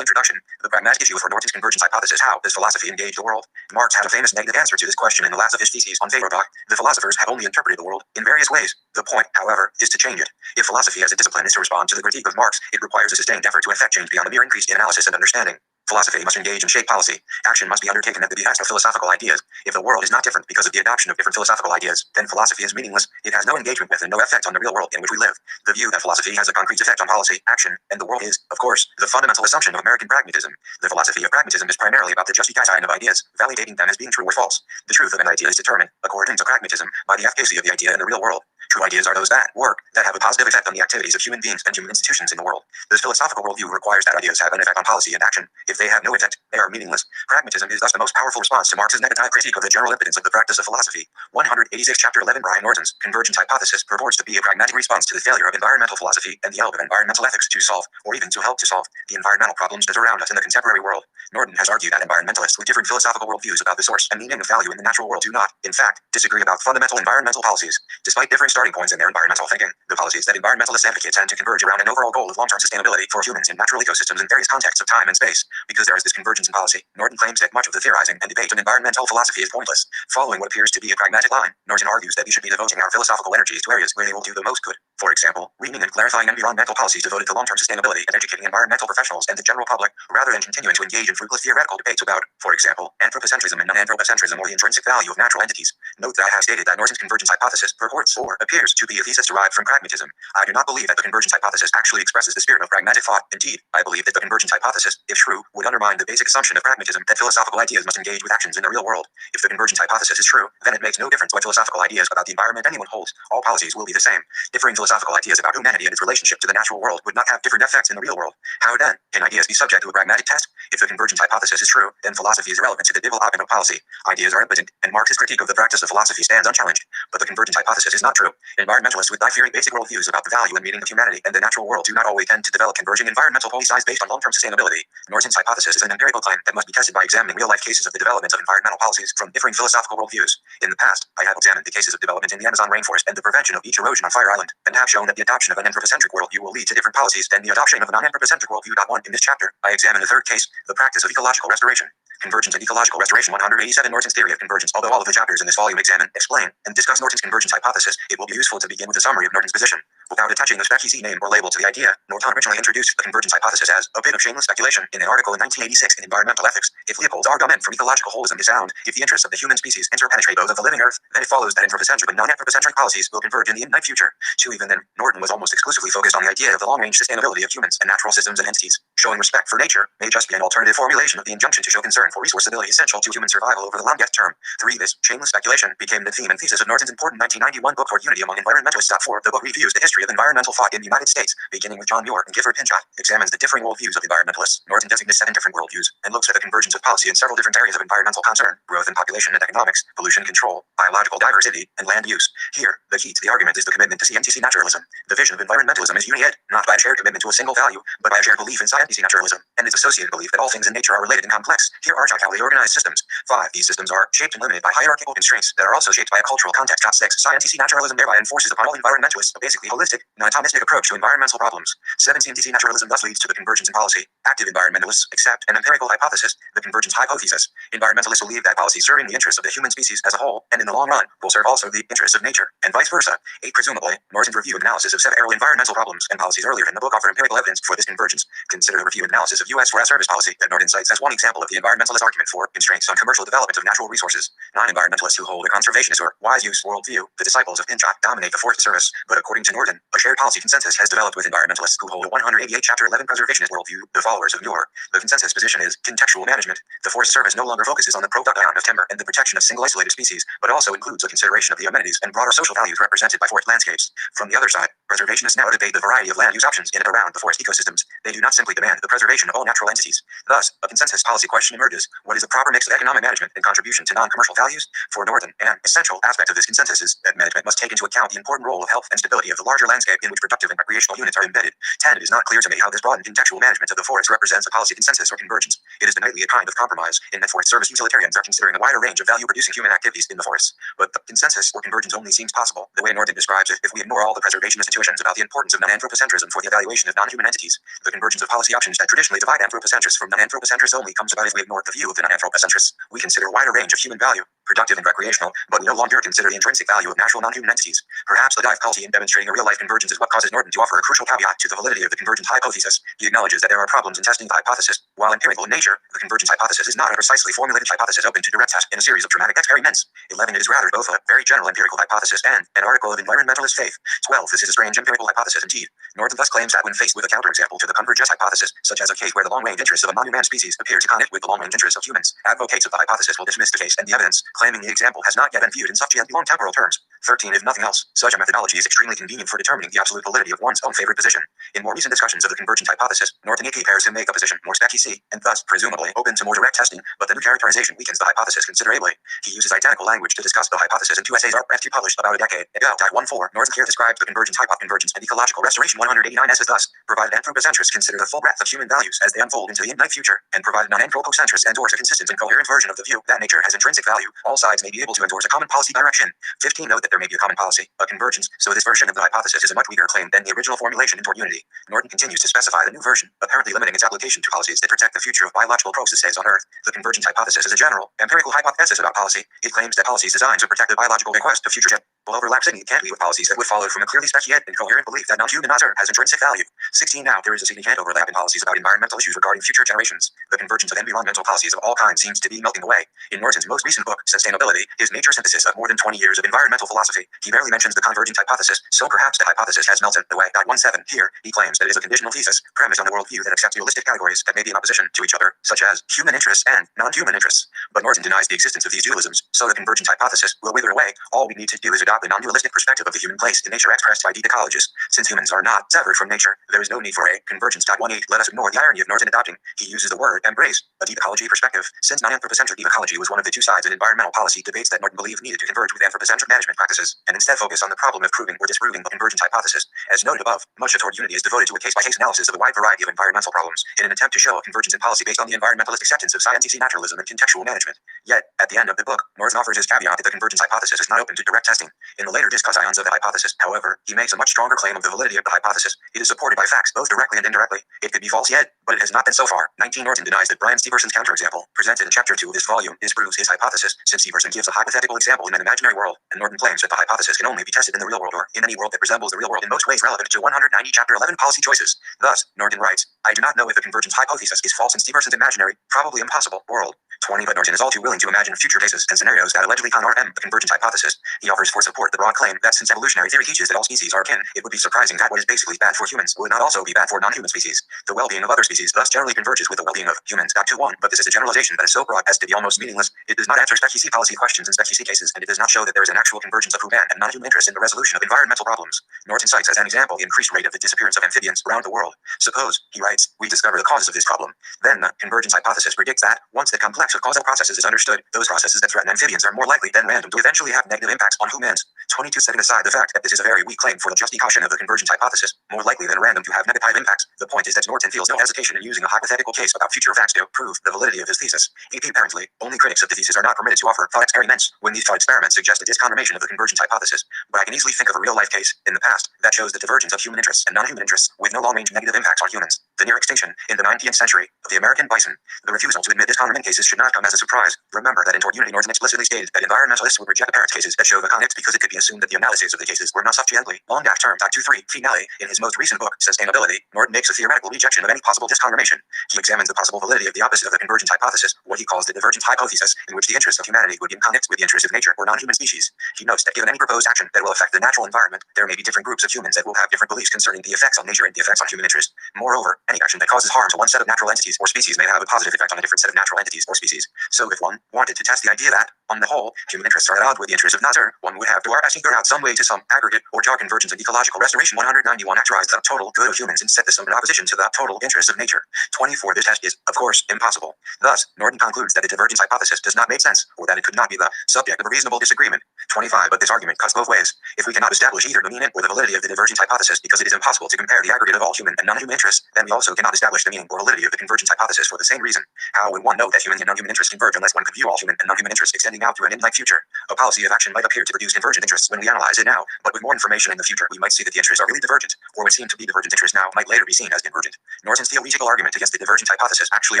[SPEAKER 1] introduction. The pragmatic issue for Norton's convergence hypothesis: how does philosophy engage the world? Marx had a famous negative answer to this question in the last of his theses on Feyerabach. The philosophers have only interpreted the world in various ways. The point, however, is to change it. If philosophy as a discipline is to respond to the critique of Marx, it requires a sustained effort to effect change beyond the mere increase in analysis and understanding. Philosophy must engage and shape policy. Action must be undertaken at the behest of philosophical ideas. If the world is not different because of the adoption of different philosophical ideas, then philosophy is meaningless. It has no engagement with and no effect on the real world in which we live. The view that philosophy has a concrete effect on policy, action, and the world is, of course, the fundamental assumption of American pragmatism. The philosophy of pragmatism is primarily about the justification of ideas, validating them as being true or false. The truth of an idea is determined, according to pragmatism, by the efficacy of the idea in the real world. True ideas are those that work, that have a positive effect on the activities of human beings and human institutions in the world. This philosophical worldview requires that ideas have an effect on policy and action. If they have no effect, they are meaningless. Pragmatism is thus the most powerful response to Marx's negative critique of the general impotence of the practice of philosophy. 186 Chapter 11 Brian Norton's Convergence Hypothesis purports to be a pragmatic response to the failure of environmental philosophy and the help of environmental ethics to solve, or even to help to solve, the environmental problems that surround us in the contemporary world. Norton has argued that environmentalists with different philosophical worldviews about the source and meaning of value in the natural world do not, in fact, disagree about fundamental environmental policies. Despite differing different starting points in their environmental thinking. The policies that environmentalists advocate tend to converge around an overall goal of long-term sustainability for humans in natural ecosystems in various contexts of time and space. Because there is this convergence in policy, Norton claims that much of the theorizing and debate on environmental philosophy is pointless. Following what appears to be a pragmatic line, Norton argues that we should be devoting our philosophical energies to areas where they will do the most good. For example, reaming and clarifying environmental policies devoted to long-term sustainability and educating environmental professionals and the general public, rather than continuing to engage in fruitless theoretical debates about, for example, anthropocentrism and non-anthropocentrism or the intrinsic value of natural entities. Note that I have stated that Norton's convergence hypothesis purports or appears to be a thesis derived from pragmatism. I do not believe that the convergence hypothesis actually expresses the spirit of pragmatic thought. Indeed, I believe that the convergence hypothesis, if true, would undermine the basic assumption of pragmatism that philosophical ideas must engage with actions in the real world. If the convergence hypothesis is true, then it makes no difference what philosophical ideas about the environment anyone holds. All policies will be the same. Differing philosophical ideas about humanity and its relationship to the natural world would not have different effects in the real world. How then can ideas be subject to a pragmatic test? If the convergence hypothesis is true, then philosophy is irrelevant to the development of policy. Ideas are impotent, and Marx's critique of the practice of philosophy stands unchallenged. But the convergence hypothesis is not true. Environmentalists with die-fearing basic worldviews about the value and meaning of humanity and the natural world do not always tend to develop converging environmental policies based on long-term sustainability. Norton's hypothesis is an empirical claim that must be tested by examining real-life cases of the development of environmental policies from differing philosophical worldviews. In the past, I have examined the cases of development in the Amazon rainforest and the prevention of beach erosion on Fire Island, and have shown that the adoption of an anthropocentric worldview will lead to different policies than the adoption of a non-anthropocentric worldview. 1. In this chapter, I examine the third case, the practice of ecological restoration. Convergence and ecological restoration. 187. Norton's theory of convergence. Although all of the chapters in this volume examine, explain, and discuss Norton's convergence hypothesis, it will be useful to begin with a summary of Norton's position. Without attaching a species name or label to the idea, Norton originally introduced the convergence hypothesis as a bit of shameless speculation in an article in 1986 in Environmental Ethics. If Leopold's argument from ecological holism is sound, if the interests of the human species interpenetrate those of the living earth, then it follows that anthropocentric and non-anthropocentric policies will converge in the infinite future. 2. Even then, Norton was almost exclusively focused on the idea of the long-range sustainability of humans and natural systems and entities. Showing respect for nature may just be an alternative formulation of the injunction to show concern for resource stability essential to human survival over the long death term. 3. This shameless speculation became the theme and thesis of Norton's important 1991 book Toward Unity Among Environmentalists. 4. The book reviews the history of environmental thought in the United States, beginning with John Muir and Gifford Pinchot, examines the differing worldviews of environmentalists. Norton designates 7 different worldviews, and looks at the convergence of policy in several different areas of environmental concern: growth and population and economics, pollution control, biological diversity, and land use. Here, the key to the argument is the commitment to scientific naturalism. The vision of environmentalism is unity, not by a shared commitment to a single value, but by a shared belief in scientific naturalism, and its associated belief that all things in nature are related and complex, hierarchically organized systems. 5. These systems are shaped and limited by hierarchical constraints that are also shaped by a cultural context. 6. Scientific naturalism thereby enforces upon all environmentalists a basically holistic, non-atomistic approach to environmental problems. 7. Scientific naturalism thus leads to the convergence in policy. Active environmentalists accept an empirical hypothesis, the convergence hypothesis. Environmentalists believe that policies serving the interests of the human species as a whole, and in the long run, will serve also the interests of nature, and vice versa. 8. Presumably, Norton's review and analysis of several environmental problems and policies earlier in the book offer empirical evidence for this convergence. Consider the review and analysis of U.S. Forest Service policy that Norton cites as one example of the environmentalist argument for constraints on commercial development of natural resources. 9. Environmentalists who hold a conservationist or wise use worldview, the disciples of Pinchot, dominate the Forest Service, but according to Norton, a shared policy consensus has developed with environmentalists who hold a 188 Chapter 11 preservationist worldview, the followers of Muir. The consensus position is contextual management. The Forest Service no longer focuses on the production of timber and the protection of single isolated species, but also includes a consideration of the amenities and broader social values represented by forest landscapes. From the other side, preservationists now debate the variety of land use options in and around the forest ecosystems. They do not simply demand the preservation of all natural entities. Thus, a consensus policy question emerges: what is the proper mix of economic management and contribution to non-commercial values? For Norton, an essential aspect of this consensus is that management must take into account the important role of health and stability of the larger landscape in which productive and recreational units are embedded. 10. It is not clear to me how this broadened contextual management of the forest represents a policy consensus or convergence. It is definitely a kind of compromise, in that Forest Service utilitarians are considering a wider range of value-producing human activities in the forests. But the consensus or convergence only seems possible, the way Norton describes it, if we ignore all the preservationist intuitions about the importance of non-anthropocentrism for the evaluation of non-human entities. The convergence of policy options that traditionally divide anthropocentrists from non-anthropocentrists only comes about if we ignore the view of the non-anthropocentrists. We consider a wider range of human value, productive and recreational, but we no longer consider the intrinsic value of natural non-human entities. Perhaps the dive policy in demonstrating a real-life convergence is what causes Norton to offer a crucial caveat to the validity of the convergence hypothesis. He acknowledges that there are problems in testing the hypothesis. While empirical in nature, the convergence hypothesis is not a precisely formulated hypothesis open to direct test in a series of dramatic experiments. 11. It is rather both a very general empirical hypothesis and an article of environmentalist faith. 12. This is a strange empirical hypothesis indeed. Norton thus claims that when faced with a counterexample to the convergence hypothesis, such as a case where the long-range interests of a non-human species appear to connect with the long-range interests of humans, advocates of the hypothesis will dismiss the case and the evidence, claiming the example has not yet been viewed in sufficiently long temporal terms. 13. If nothing else, such a methodology is extremely convenient for determining the absolute validity of one's own favorite position. In more recent discussions of the convergence hypothesis, Norton AP pairs who make a position more spec-EC, and thus, presumably, open to more direct testing, but the new characterization weakens the hypothesis considerably. He uses identical language to discuss the hypothesis in two essays RFT published about a decade ago. 1.4. Norton here describes the convergence hypoconvergence and ecological restoration 189 as thus, provided anthropocentrists consider the full breadth of human values as they unfold into the infinite future, and provided non-anthropocentrists endorse a consistent and coherent version of the view that nature has intrinsic value, all sides may be able to endorse a common policy direction. 15. Note that there may be a common policy, a convergence, so this version of the hypothesis is a much weaker claim than the original formulation toward unity. Norton continues to specify the new version, apparently limiting its application to policies that protect the future of biological processes on Earth. The convergence hypothesis is a general, empirical hypothesis about policy. It claims that policies designed to protect the biological bequest of future will overlap significantly with policies that would follow from a clearly spec-yet and coherent belief that non-human matter has intrinsic value. 16. Now, there is a significant overlap in policies about environmental issues regarding future generations. The convergence of environmental policies of all kinds seems to be melting away. In Norton's most recent book, Sustainability, his major synthesis of more than 20 years of environmental philosophy, he barely mentions the convergence hypothesis, so perhaps the hypothesis has melted away. 17. Here, he claims that it is a conditional thesis, premised on a worldview that accepts dualistic categories that may be in opposition to each other, such as human interests and non-human interests. But Norton denies the existence of these dualisms, so the convergence hypothesis will wither away. All we need to do is adopt the non-dualistic perspective of the human place in nature expressed by deep ecologists. Since humans are not severed from nature, there is no need for a convergence. 18. Let us ignore the irony of Norton adopting. He uses the word embrace, a deep ecology perspective. Since non-anthropocentric deep ecology was one of the two sides in environmental policy debates that Norton believed needed to converge with anthropocentric management practices, and instead focus on the problem of proving or disproving the convergence hypothesis. As noted above, much of toward unity is devoted to a case-by-case analysis of a wide variety of environmental problems, in an attempt to show a convergence in policy based on the environmentalist acceptance of scientific naturalism and contextual management. Yet, at the end of the book, Norton offers his caveat that the convergence hypothesis is not open to direct testing. In the later discussions of the hypothesis, however, he makes a much stronger claim of the validity of the hypothesis. It is supported by facts both directly and indirectly. It could be false yet, but it has not been so far. 19. Norton denies that Brian Steverson's counterexample, presented in chapter 2 of this volume, disproves his hypothesis, since Steverson gives a hypothetical example in an imaginary world, and Norton claims that the hypothesis can only be tested in the real world or in any world that resembles the real world in most ways relevant to 190 chapter 11 policy choices. Thus, Norton writes, I do not know if the convergence hypothesis is false in Steverson's imaginary, probably impossible, world. 20. But Norton is all too willing to imagine future cases and scenarios that allegedly con-RM the convergence hypothesis. He offers for support the broad claim that since evolutionary theory teaches that all species are kin, it would be surprising that what is basically bad for humans would not also be bad for non-human species. The well-being of other species thus generally converges with the well-being of humans. 1. But this is a generalization that is so broad as to be almost meaningless. It does not answer spec-EC policy questions in spec-EC cases, and it does not show that there is an actual convergence of human and non-human interests in the resolution of environmental problems. Norton cites as an example the increased rate of the disappearance of amphibians around the world. Suppose, he writes, we discover the causes of this problem. Then the convergence hypothesis predicts that, once the complex of causal processes is understood, those processes that threaten amphibians are more likely than random to eventually have negative impacts on humans. 22. Setting aside the fact that this is a very weak claim for the just caution of the convergence hypothesis, more likely than random to have negative impacts, the point is that Norton feels no hesitation in using a hypothetical case about future facts to prove the validity of his thesis. Apparently, only critics of the thesis are not permitted to offer thought experiments when these thought experiments suggest a disconfirmation of the convergence hypothesis. But I can easily think of a real-life case, in the past, that shows the divergence of human interests and non-human interests with no long-range negative impacts on humans. The near extinction, in the 19th century, of the American bison. The refusal to admit disconfirmation cases should not come as a surprise. Remember that in Toward Unity, Norton explicitly stated that environmentalists would reject apparent cases that show the connect because it could be assumed that the analyses of the cases were not sufficiently long-term. 23. Finale. In his most recent book, Sustainability, Norton makes a theoretical rejection of any possible disconfirmation. He examines the possible validity of the opposite of the convergence hypothesis, what he calls the divergence hypothesis, in which the interests of humanity would be in conflict with the interests of nature or non-human species. He notes that given any proposed action that will affect the natural environment, there may be different groups of humans that will have different beliefs concerning the effects on nature and the effects on human interest. Moreover, any action that causes harm to one set of natural entities or species may have a positive effect on a different set of natural entities or species. So if one wanted to test the idea that, on the whole, human interests are at odds with the interests of nature, one would have to figure out some way to some aggregate or jar convergence and ecological restoration 191 actualize the total good of humans and set this in opposition to the total interests of nature. 24. This test is, of course, impossible. Thus, Norton concludes that the divergence hypothesis does not make sense, or that it could not be the subject of a reasonable disagreement. 25. But this argument cuts both ways. If we cannot establish either the meaning or the validity of the divergence hypothesis because it is impossible to compare the aggregate of all human and non-human interests, then we also cannot establish the meaning or validity of the convergence hypothesis for the same reason. How would one know that human and non-human interests converge unless one could view all human and non-human interests extending out to an infinite future? A policy of action might appear to produce convergent interests when we analyze it now, but with more information in the future, we might see that the interests are really divergent, or what seem to be divergent interests now might later be seen as convergent. Norton's theoretical argument against the divergence hypothesis actually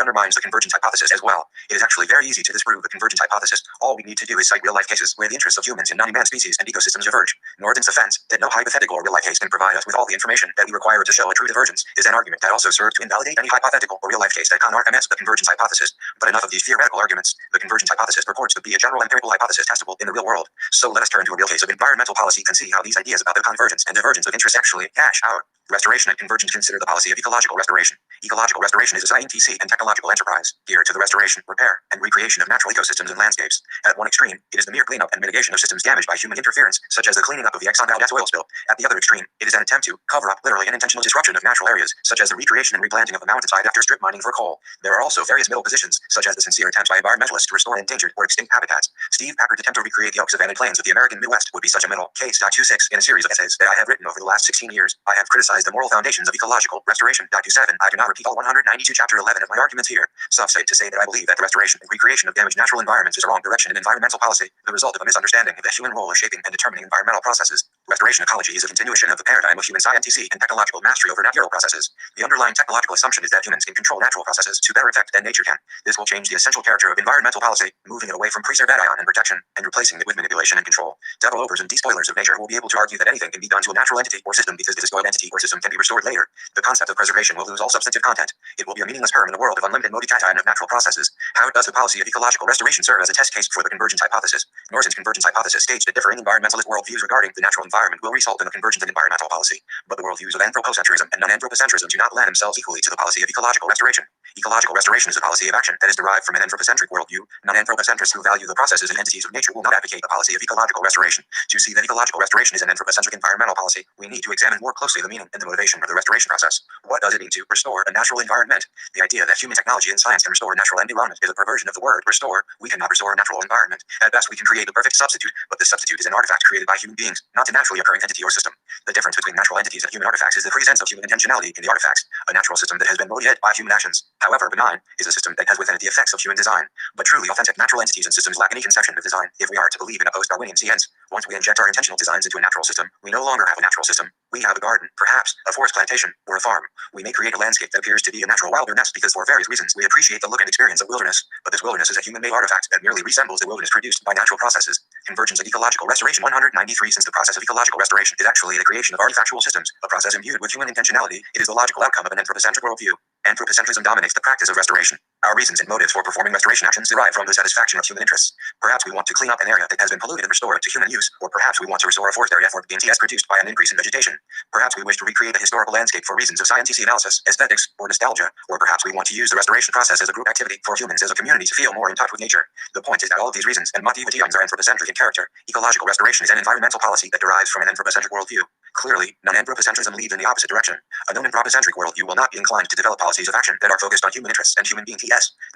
[SPEAKER 1] undermines the convergence hypothesis as well. It is actually very easy to disprove the convergence hypothesis. All we need to do is cite real-life cases where the interests of humans and non-human species and ecosystems diverge. Norton's defense that no hypothetical or real-life case can provide us with all the information that we require to show a true divergence is an argument that also serves to invalidate any hypothetical or real-life case that con-RMS the convergence hypothesis. But enough of these theoretical arguments. The convergence hypothesis purports to be a general empirical hypothesis testable in the real world. So let us turn to a real case of environmental policy and see how these ideas about the convergence and divergence of interests actually cash out. Restoration and convergence consider the policy of ecological restoration. Ecological restoration is a scientific and technological enterprise geared to the restoration, repair, and recreation of natural ecosystems and landscapes. At one extreme, it is the mere cleanup and mitigation of systems damaged by human interference, such as the cleaning up of the Exxon Valdez oil spill. At the other extreme, it is an attempt to cover up literally an intentional disruption of natural areas, such as the recreation and replanting of the mountainside after strip mining for coal. There are also various middle positions, such as the sincere attempts by environmentalists to restore endangered or extinct habitats. Steve Packard's attempt to recreate the oak savanna plains of the American Midwest would be such a middle case. 26 in a series of essays that I have written over the last 16 years. I have criticized the moral foundations of ecological restoration. 27. I do not repeat all 192 chapter 11 of my arguments here. Suffice to say that I believe that the restoration and recreation of damaged natural environments is a wrong direction in environmental policy, the result of a misunderstanding of the human role of shaping and determining environmental processes. Restoration ecology is a continuation of the paradigm of human scientific and technological mastery over natural processes. The underlying technological assumption is that humans can control natural processes to better effect than nature can. This will change the essential character of environmental policy, moving it away from preservation and protection, and replacing it with manipulation and control. Developers and despoilers of nature will be able to argue that anything can be done to a natural entity or system because this despoiled entity or system can be restored later. The concept of preservation will lose all substantive content. It will be a meaningless term in the world of unlimited modicata and of natural processes. How does the policy of ecological restoration serve as a test case for the convergence hypothesis? Norton's convergence hypothesis states that differing environmentalist worldviews regarding the natural environment will result in a convergence of environmental policy. But the worldviews of anthropocentrism and non-anthropocentrism do not lend themselves equally to the policy of ecological restoration. Ecological restoration is a policy of action that is derived from an anthropocentric worldview. Non-anthropocentrists who value the processes and entities of nature will not advocate the policy of ecological restoration. To see that ecological restoration is an anthropocentric environmental policy, we need to examine more closely the meaning and the motivation of the restoration process. What does it mean to restore a natural environment? The idea that human technology and science can restore a natural environment is a perversion of the word restore. We cannot restore a natural environment. At best, we can create the perfect substitute, but this substitute is an artifact created by human beings, not a naturally occurring entity or system. The difference between natural entities and human artifacts is the presence of human intentionality in the artifacts. A natural system that has been motivated by human actions, however benign, is a system that has within it the effects of human design. But truly authentic natural entities and systems lack any conception of design. If we are to believe in a post-Darwinian science, once we inject our intentional designs into a natural system, we no longer have a natural system. We have a garden, perhaps a forest plantation, or a farm. We may create a landscape that appears to be a natural wilderness because for various reasons we appreciate the look and experience of wilderness, but this wilderness is a human-made artifact that merely resembles the wilderness produced by natural processes. Convergence of ecological restoration 193. Since the process of ecological restoration is actually the creation of artifactual systems, a process imbued with human intentionality, it is the logical outcome of an anthropocentric worldview. Anthropocentrism dominates the practice of restoration. Our reasons and motives for performing restoration actions derive from the satisfaction of human interests. Perhaps we want to clean up an area that has been polluted and restore it to human use, or perhaps we want to restore a forest area for gains produced by an increase in vegetation. Perhaps we wish to recreate a historical landscape for reasons of scientific analysis, aesthetics, or nostalgia, or perhaps we want to use the restoration process as a group activity for humans as a community to feel more in touch with nature. The point is that all of these reasons and motivations are anthropocentric in character. Ecological restoration is an environmental policy that derives from an anthropocentric worldview. Clearly, non-anthropocentrism leads in the opposite direction. A non-anthropocentric worldview will not be inclined to develop policies of action that are focused on human interests and human beings.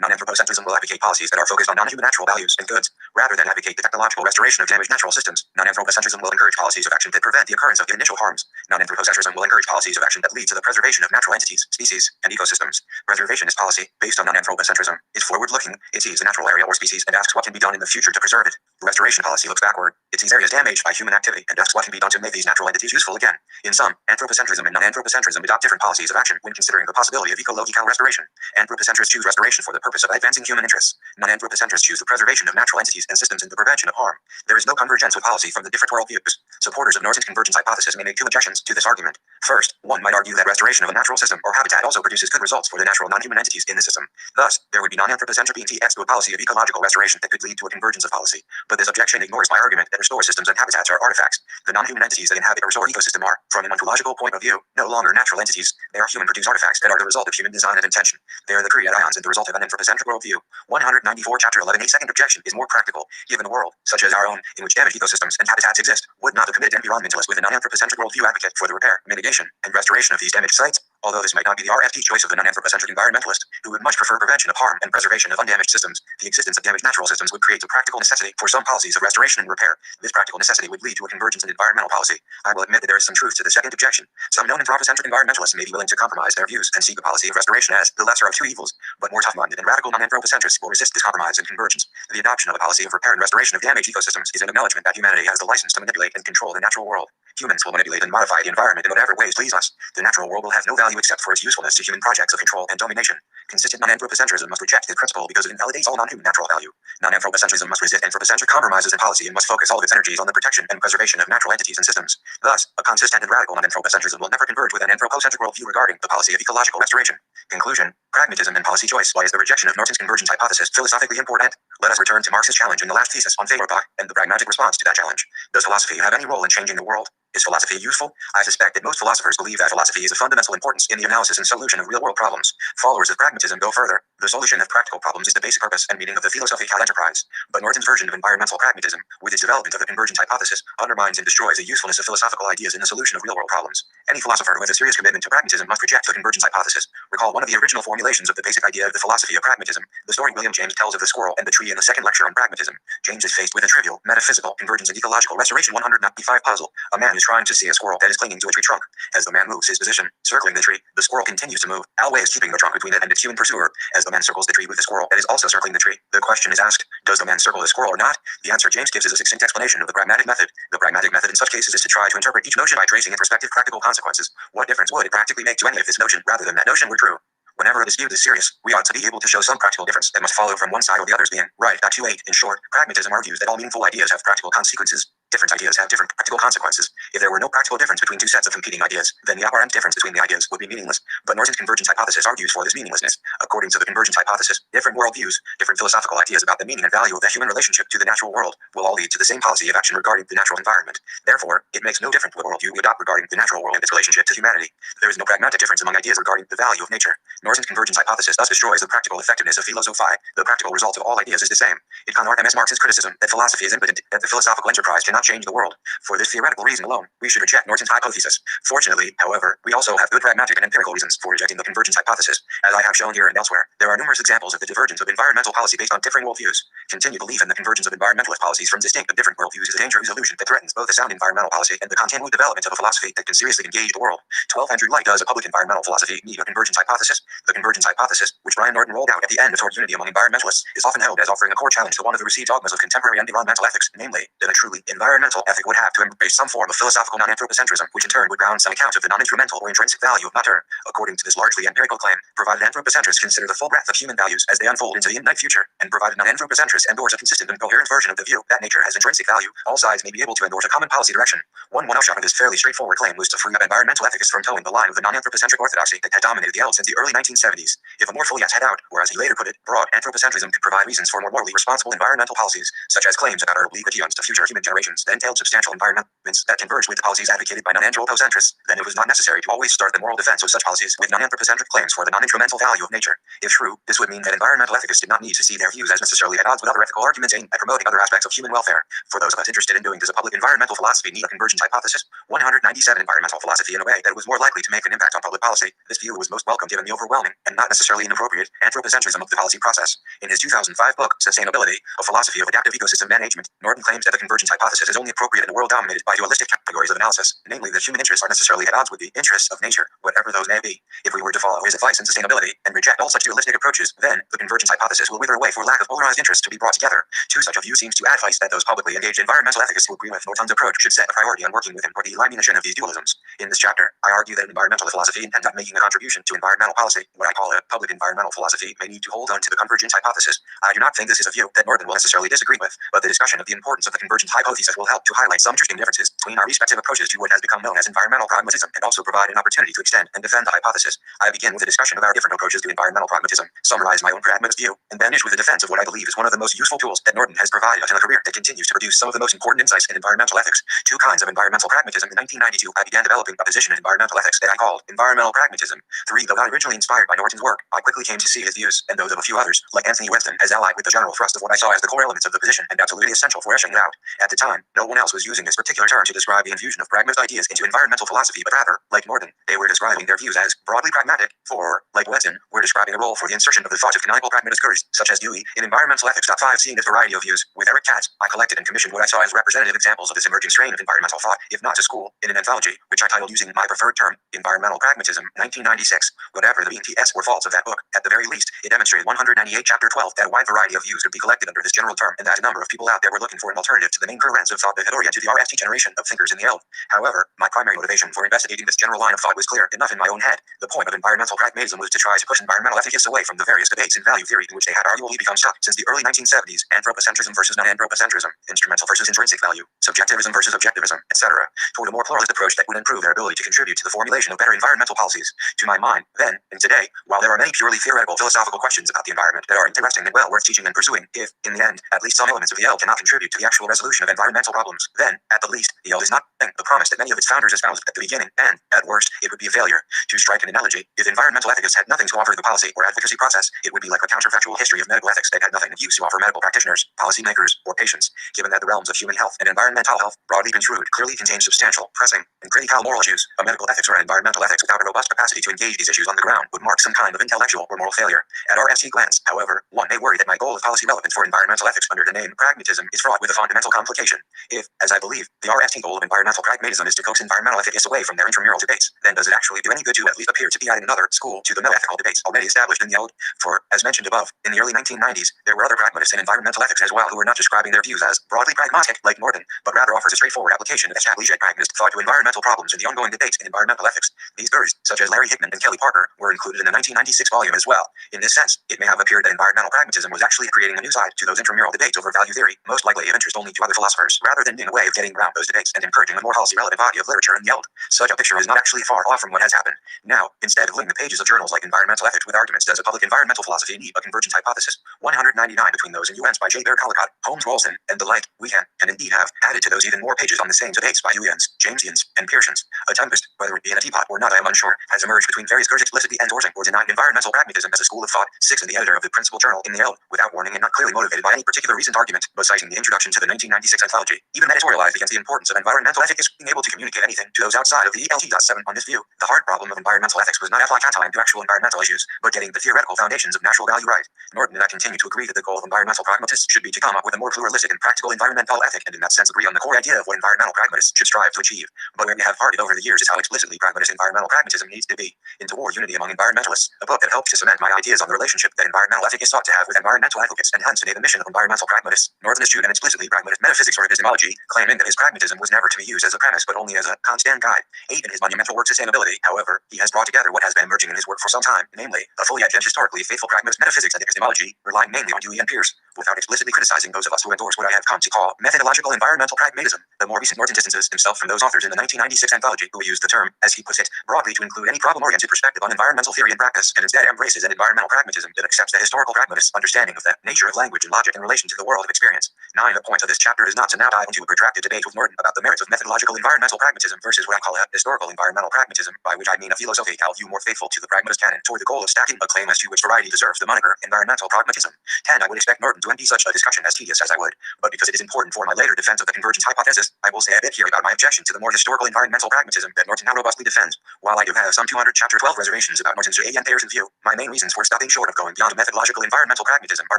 [SPEAKER 1] Non-anthropocentrism will advocate policies that are focused on non-human natural values and goods, rather than advocate the technological restoration of damaged natural systems. Non-anthropocentrism will encourage policies of action that prevent the occurrence of the initial harms. Non-anthropocentrism will encourage policies of action that lead to the preservation of natural entities, species, and ecosystems. Preservationist policy, based on non-anthropocentrism, is forward-looking. It sees a natural area or species and asks what can be done in the future to preserve it. Restoration policy looks backward. It sees areas damaged by human activity and asks what can be done to make these natural entities useful again. In sum, anthropocentrism and non-anthropocentrism adopt different policies of action when considering the possibility of ecological restoration. Anthropocentrists choose restoration for the purpose of advancing human interests. Non-anthropocentrists choose the preservation of natural entities and systems and the prevention of harm. There is no convergence of policy from the different worldviews. Supporters of Norton's convergence hypothesis may make two objections to this argument. First, one might argue that restoration of a natural system or habitat also produces good results for the natural non-human entities in the system. Thus, there would be non-anthropocentric to a policy of ecological restoration that could lead to a convergence of policy. But this objection ignores my argument that restore systems and habitats are artifacts. The non-human entities that inhabit a restored ecosystem are, from an ontological point of view, no longer natural entities. They are human-produced artifacts that are the result of human design and intention. They are the created ions and the result of an anthropocentric worldview. 194 Chapter 11. A second objection is more practical. Given a world, such as our own, in which damaged ecosystems and habitats exist, would not the committed environmentalist with a non-anthropocentric worldview advocate for the repair, mitigation, and restoration of these damaged sites? Although this might not be the RFT choice of the non-anthropocentric environmentalist, who would much prefer prevention of harm and preservation of undamaged systems, the existence of damaged natural systems would create a practical necessity for some policies of restoration and repair. This practical necessity would lead to a convergence in environmental policy. I will admit that there is some truth to the second objection. Some non-anthropocentric environmentalists may be willing to compromise their views and see the policy of restoration as the lesser of two evils, but more tough-minded and radical non-anthropocentrists will resist this compromise and convergence. The adoption of a policy of repair and restoration of damaged ecosystems is an acknowledgement that humanity has the license to manipulate and control the natural world. Humans will manipulate and modify the environment in whatever ways please us. The natural world will have no value except for its usefulness to human projects of control and domination. Consistent non-anthropocentrism must reject this principle because it invalidates all non-human natural value. Non-anthropocentrism must resist anthropocentric compromises in policy and must focus all of its energies on the protection and preservation of natural entities and systems. Thus, a consistent and radical non-anthropocentrism will never converge with an anthropocentric worldview regarding the policy of ecological restoration. Conclusion: pragmatism and policy choice. Why is the rejection of Norton's convergence hypothesis philosophically important? Let us return to Marx's challenge in the last thesis on Feyerabach and the pragmatic response to that challenge. Does philosophy have any role in changing the world? Is philosophy useful? I suspect that most philosophers believe that philosophy is of fundamental importance in the analysis and solution of real-world problems. Followers of pragmatism go further. The solution of practical problems is the basic purpose and meaning of the philosophical enterprise. But Norton's version of environmental pragmatism, with its development of the convergent hypothesis, undermines and destroys the usefulness of philosophical ideas in the solution of real-world problems. Any philosopher with a serious commitment to pragmatism must reject the convergence hypothesis. Recall one of the original formulations of the basic idea of the philosophy of pragmatism, the story William James tells of the squirrel and the tree in the second lecture on pragmatism. James is faced with a trivial, metaphysical, convergence and ecological restoration 195 puzzle. A man is trying to see a squirrel that is clinging to a tree trunk. As the man moves his position, circling the tree, the squirrel continues to move, always keeping the trunk between it and its human pursuer. As the man circles the tree with the squirrel that is also circling the tree, the question is asked, does the man circle the squirrel or not? The answer James gives is a succinct explanation of the pragmatic method. The pragmatic method in such cases is to try to interpret each notion by tracing its respective practical consequences. What difference would it practically make to any of this notion, rather than that notion were true? Whenever a dispute is serious, we ought to be able to show some practical difference that must follow from one side or the other's being right. 28. In short, pragmatism argues that all meaningful ideas have practical consequences. Different ideas have different practical consequences. If there were no practical difference between two sets of competing ideas, then the apparent difference between the ideas would be meaningless. But Norton's convergence hypothesis argues for this meaninglessness. According to the convergence hypothesis, different worldviews, different philosophical ideas about the meaning and value of the human relationship to the natural world will all lead to the same policy of action regarding the natural environment. Therefore, it makes no difference what worldview we adopt regarding the natural world and its relationship to humanity. There is no pragmatic difference among ideas regarding the value of nature. Norton's convergence hypothesis thus destroys the practical effectiveness of philosophia. The practical result of all ideas is the same. It can M.S. Marx's criticism that philosophy is impotent, that the philosophical enterprise cannot change the world. For this theoretical reason alone, we should reject Norton's hypothesis. Fortunately, however, we also have good pragmatic and empirical reasons for rejecting the convergence hypothesis. As I have shown here and elsewhere, there are numerous examples of the divergence of environmental policy based on differing worldviews. Continued belief in the convergence of environmentalist policies from distinct but different worldviews is a dangerous illusion that threatens both a sound environmental policy and the continued development of a philosophy that can seriously engage the world. 12. Andrew Light, does a public environmental philosophy need a convergence hypothesis? The convergence hypothesis, which Brian Norton rolled out at the end of Toward Unity Among Environmentalists, is often held as offering a core challenge to one of the received dogmas of contemporary environmental ethics, namely, that a truly environmental ethic would have to embrace some form of philosophical non-anthropocentrism, which in turn would ground some account of the non-instrumental or intrinsic value of matter. According to this largely empirical claim, provided anthropocentrists consider the full breadth of human values as they unfold into the infinite future, and provided non-anthropocentrists endorse a consistent and coherent version of the view that nature has intrinsic value, all sides may be able to endorse a common policy direction. One upshot of this fairly straightforward claim was to free up environmental ethicists from towing the line of the non-anthropocentric orthodoxy that had dominated the field since the early 1970s. If a more fully head out, or as he later put it, broad anthropocentrism could provide reasons for more morally responsible environmental policies, such as claims about our obliquity to future human generations that entailed substantial environments that converge with the policies advocated by non-anthropocentrists, then it was not necessary to always start the moral defense of such policies with non-anthropocentric claims for the non-instrumental value of nature. If true, this would mean that environmental ethicists did not need to see their views as necessarily at odds with other ethical arguments aimed at promoting other aspects of human welfare. For those of us interested in doing, does a public environmental philosophy need a convergence hypothesis? 197. Environmental philosophy in a way that was more likely to make an impact on public policy. This view was most welcome given the overwhelming, and not necessarily inappropriate, anthropocentrism of the policy process. In his 2005 book, Sustainability, A Philosophy of Adaptive Ecosystem Management, Norton claims that the convergence hypothesis is only appropriate in a world dominated by dualistic categories of analysis, namely that human interests are necessarily at odds with the interests of nature, whatever those may be. If we were to follow his advice in sustainability and reject all such dualistic approaches, then the convergence hypothesis will wither away for lack of polarized interests to be brought together. To such a view seems to advise that those publicly engaged environmental ethicists who agree with Norton's approach should set a priority on working with him for the elimination of these dualisms. In this chapter, I argue that environmental philosophy intends at making a contribution to environmental policy. What I call a public environmental philosophy may need to hold on to the convergence hypothesis. I do not think this is a view that Norton will necessarily disagree with, but the discussion of the importance of the convergence hypothesis will help to highlight some interesting differences between our respective approaches to what has become known as environmental pragmatism and also provide an opportunity to extend and defend the hypothesis. I begin with a discussion of our different approaches to environmental pragmatism, summarize my own pragmatist view, and finish with a defense of what I believe is one of the most useful tools that Norton has provided us in a career that continues to produce some of the most important insights in environmental ethics. Two kinds of environmental pragmatism. In 1992, I began developing a position in environmental ethics that I called environmental pragmatism. Though not originally inspired by Norton's work, I quickly came to see his views, and those of a few others, like Anthony Weston, as allied with the general thrust of what I saw as the core elements of the position and absolutely essential for fleshing it out. At the time, no one else was using this particular term to describe the infusion of pragmatist ideas into environmental philosophy, but rather, like Norton, they were describing their views as broadly pragmatic, or, like Weston, were describing a role for the insertion of the thought of canonical pragmatist theories, such as Dewey, in environmental ethics. 5. Seeing this variety of views, with Eric Katz, I collected and commissioned what I saw as representative examples of this emerging strain of environmental thought, if not to school, in an anthology, which I titled using my preferred term, Environmental Pragmatism, 1996. Whatever the BTS or faults of that book, at the very least, it demonstrated 198 chapter 12 that a wide variety of views could be collected under this general term, and that a number of people out there were looking for an alternative to the main currents of thought that had oriented the RST generation of thinkers in the L. However, my primary motivation for investigating this general line of thought was clear enough in my own head. The point of environmental pragmatism was to try to push environmental ethicists away from the various debates in value theory in which they had arguably become stuck since the early 1970s: anthropocentrism versus non-anthropocentrism, instrumental versus intrinsic value, subjectivism versus objectivism, etc., toward a more pluralist approach that would improve their ability to contribute to the formulation of better environmental policies. To my mind, then and today, while there are many purely theoretical philosophical questions about the environment that are interesting and well worth teaching and pursuing, if, in the end, at least some elements of the L cannot contribute to the actual resolution solution of environmental problems, then, at the least, the yield is not the promise that many of its founders espoused at the beginning, and, at worst, it would be a failure. To strike an analogy, if environmental ethicists had nothing to offer the policy or advocacy process, it would be like a counterfactual history of medical ethics that had nothing of use to offer medical practitioners, policymakers, or patients, given that the realms of human health and environmental health, broadly construed, clearly contain substantial, pressing, and critical moral issues. A medical ethics or environmental ethics without a robust capacity to engage these issues on the ground would mark some kind of intellectual or moral failure. At RST glance, however, one may worry that my goal of policy relevance for environmental ethics under the name pragmatism is fraught with a fundamental complication. If, as I believe, the RST goal of environmental pragmatism is to coax environmental ethicists away from their intramural debates, then does it actually do any good to at least appear to be adding another school to the meta-ethical debates already established in the old? For, as mentioned above, in the early 1990s, there were other pragmatists in environmental ethics as well who were not describing their views as broadly pragmatic, like Norton, but rather offers a straightforward application of established pragmatist thought to environmental problems in the ongoing debates in environmental ethics. These gurus, such as Larry Hickman and Kelly Parker, were included in the 1996 volume as well. In this sense, it may have appeared that environmental pragmatism was actually creating a new side to those intramural debates over value theory, most likely of interest only to other philosophers, rather than being a way of getting around those debates and encouraging a more policy-relevant body of literature in the old. Such a picture is not actually far off from what has happened. Now, instead of linking the pages of journals like Environmental Ethics with arguments, does a public environmental philosophy need a convergent hypothesis? 199 between those in UNs by J. Baird Collicott, Holmes Rolston, and the like, we can, and indeed have, added to those even more pages on the same debates by UNs, Jamesians, and Pearsons. A tempest, whether it be in a teapot or not I am unsure, has emerged between various gurus explicitly endorsing or denying environmental pragmatism as a school of thought. 6 in the editor of the principal journal in the L, without warning and not clearly motivated by any particular reasoned argument, but citing the introduction to the 1996 anthology, even editorialized against the importance of environmental ethics being able to communicate anything to those outside of the ELT.7 on this view. The hard problem of environmental ethics was not applying time to actual environmental issues, but getting the theoretical foundations of natural value right. Norton and I continue to agree that the goal of environmental pragmatists should be to come up with a more pluralistic and practical environmental ethic, and in that sense agree on the core idea of what environmental pragmatists should strive to achieve. But where we have parted over the years is how explicitly pragmatist environmental pragmatism needs to be. Into War Unity Among Environmentalists, a book that helps to cement my ideas on the relationship that environmental ethic is sought to have with environmental advocates, and hence today the mission of environmental pragmatists. Norton eschewed an explicitly pragmatist metaphysics or epistemology, claiming that his pragmatism was never to be used as a premise but only as a constant guide. 8 in his monumental work Sustainability, however, he has brought together what has been emerging in his work for some time, namely, a fully edged and historically faithful pragmatist metaphysics and epistemology, relying mainly on Dewey and Peirce, without explicitly criticizing those of us who endorse what I have come to call methodological environmental pragmatism. The more recent Norton distances himself from those authors in the 1996 anthology who used the term, as he puts it, broadly to include any problem-oriented perspective on environmental theory and practice, and instead embraces an environmental pragmatism that accepts the historical pragmatist's understanding of the nature of language and logic in relation to the world of experience. 9. The point of this chapter is not to now dive into a protracted debate with Norton about the merits of methodological environmental pragmatism versus what I call a historical environmental pragmatism, by which I mean a philosophical view more faithful to the pragmatist canon toward the goal of stacking a claim as to which variety deserves the moniker environmental pragmatism. 10. I would expect Norton to empty such a discussion as tedious as I would, but because it is important for my later defense of the convergence hypothesis, I will say a bit here about my objection to the more historical environmental pragmatism that Norton now robustly defends. While I do have some 200 chapter 12 reservations about Norton's A and Pearson view, my main reasons for stopping short of going beyond methodological environmental pragmatism are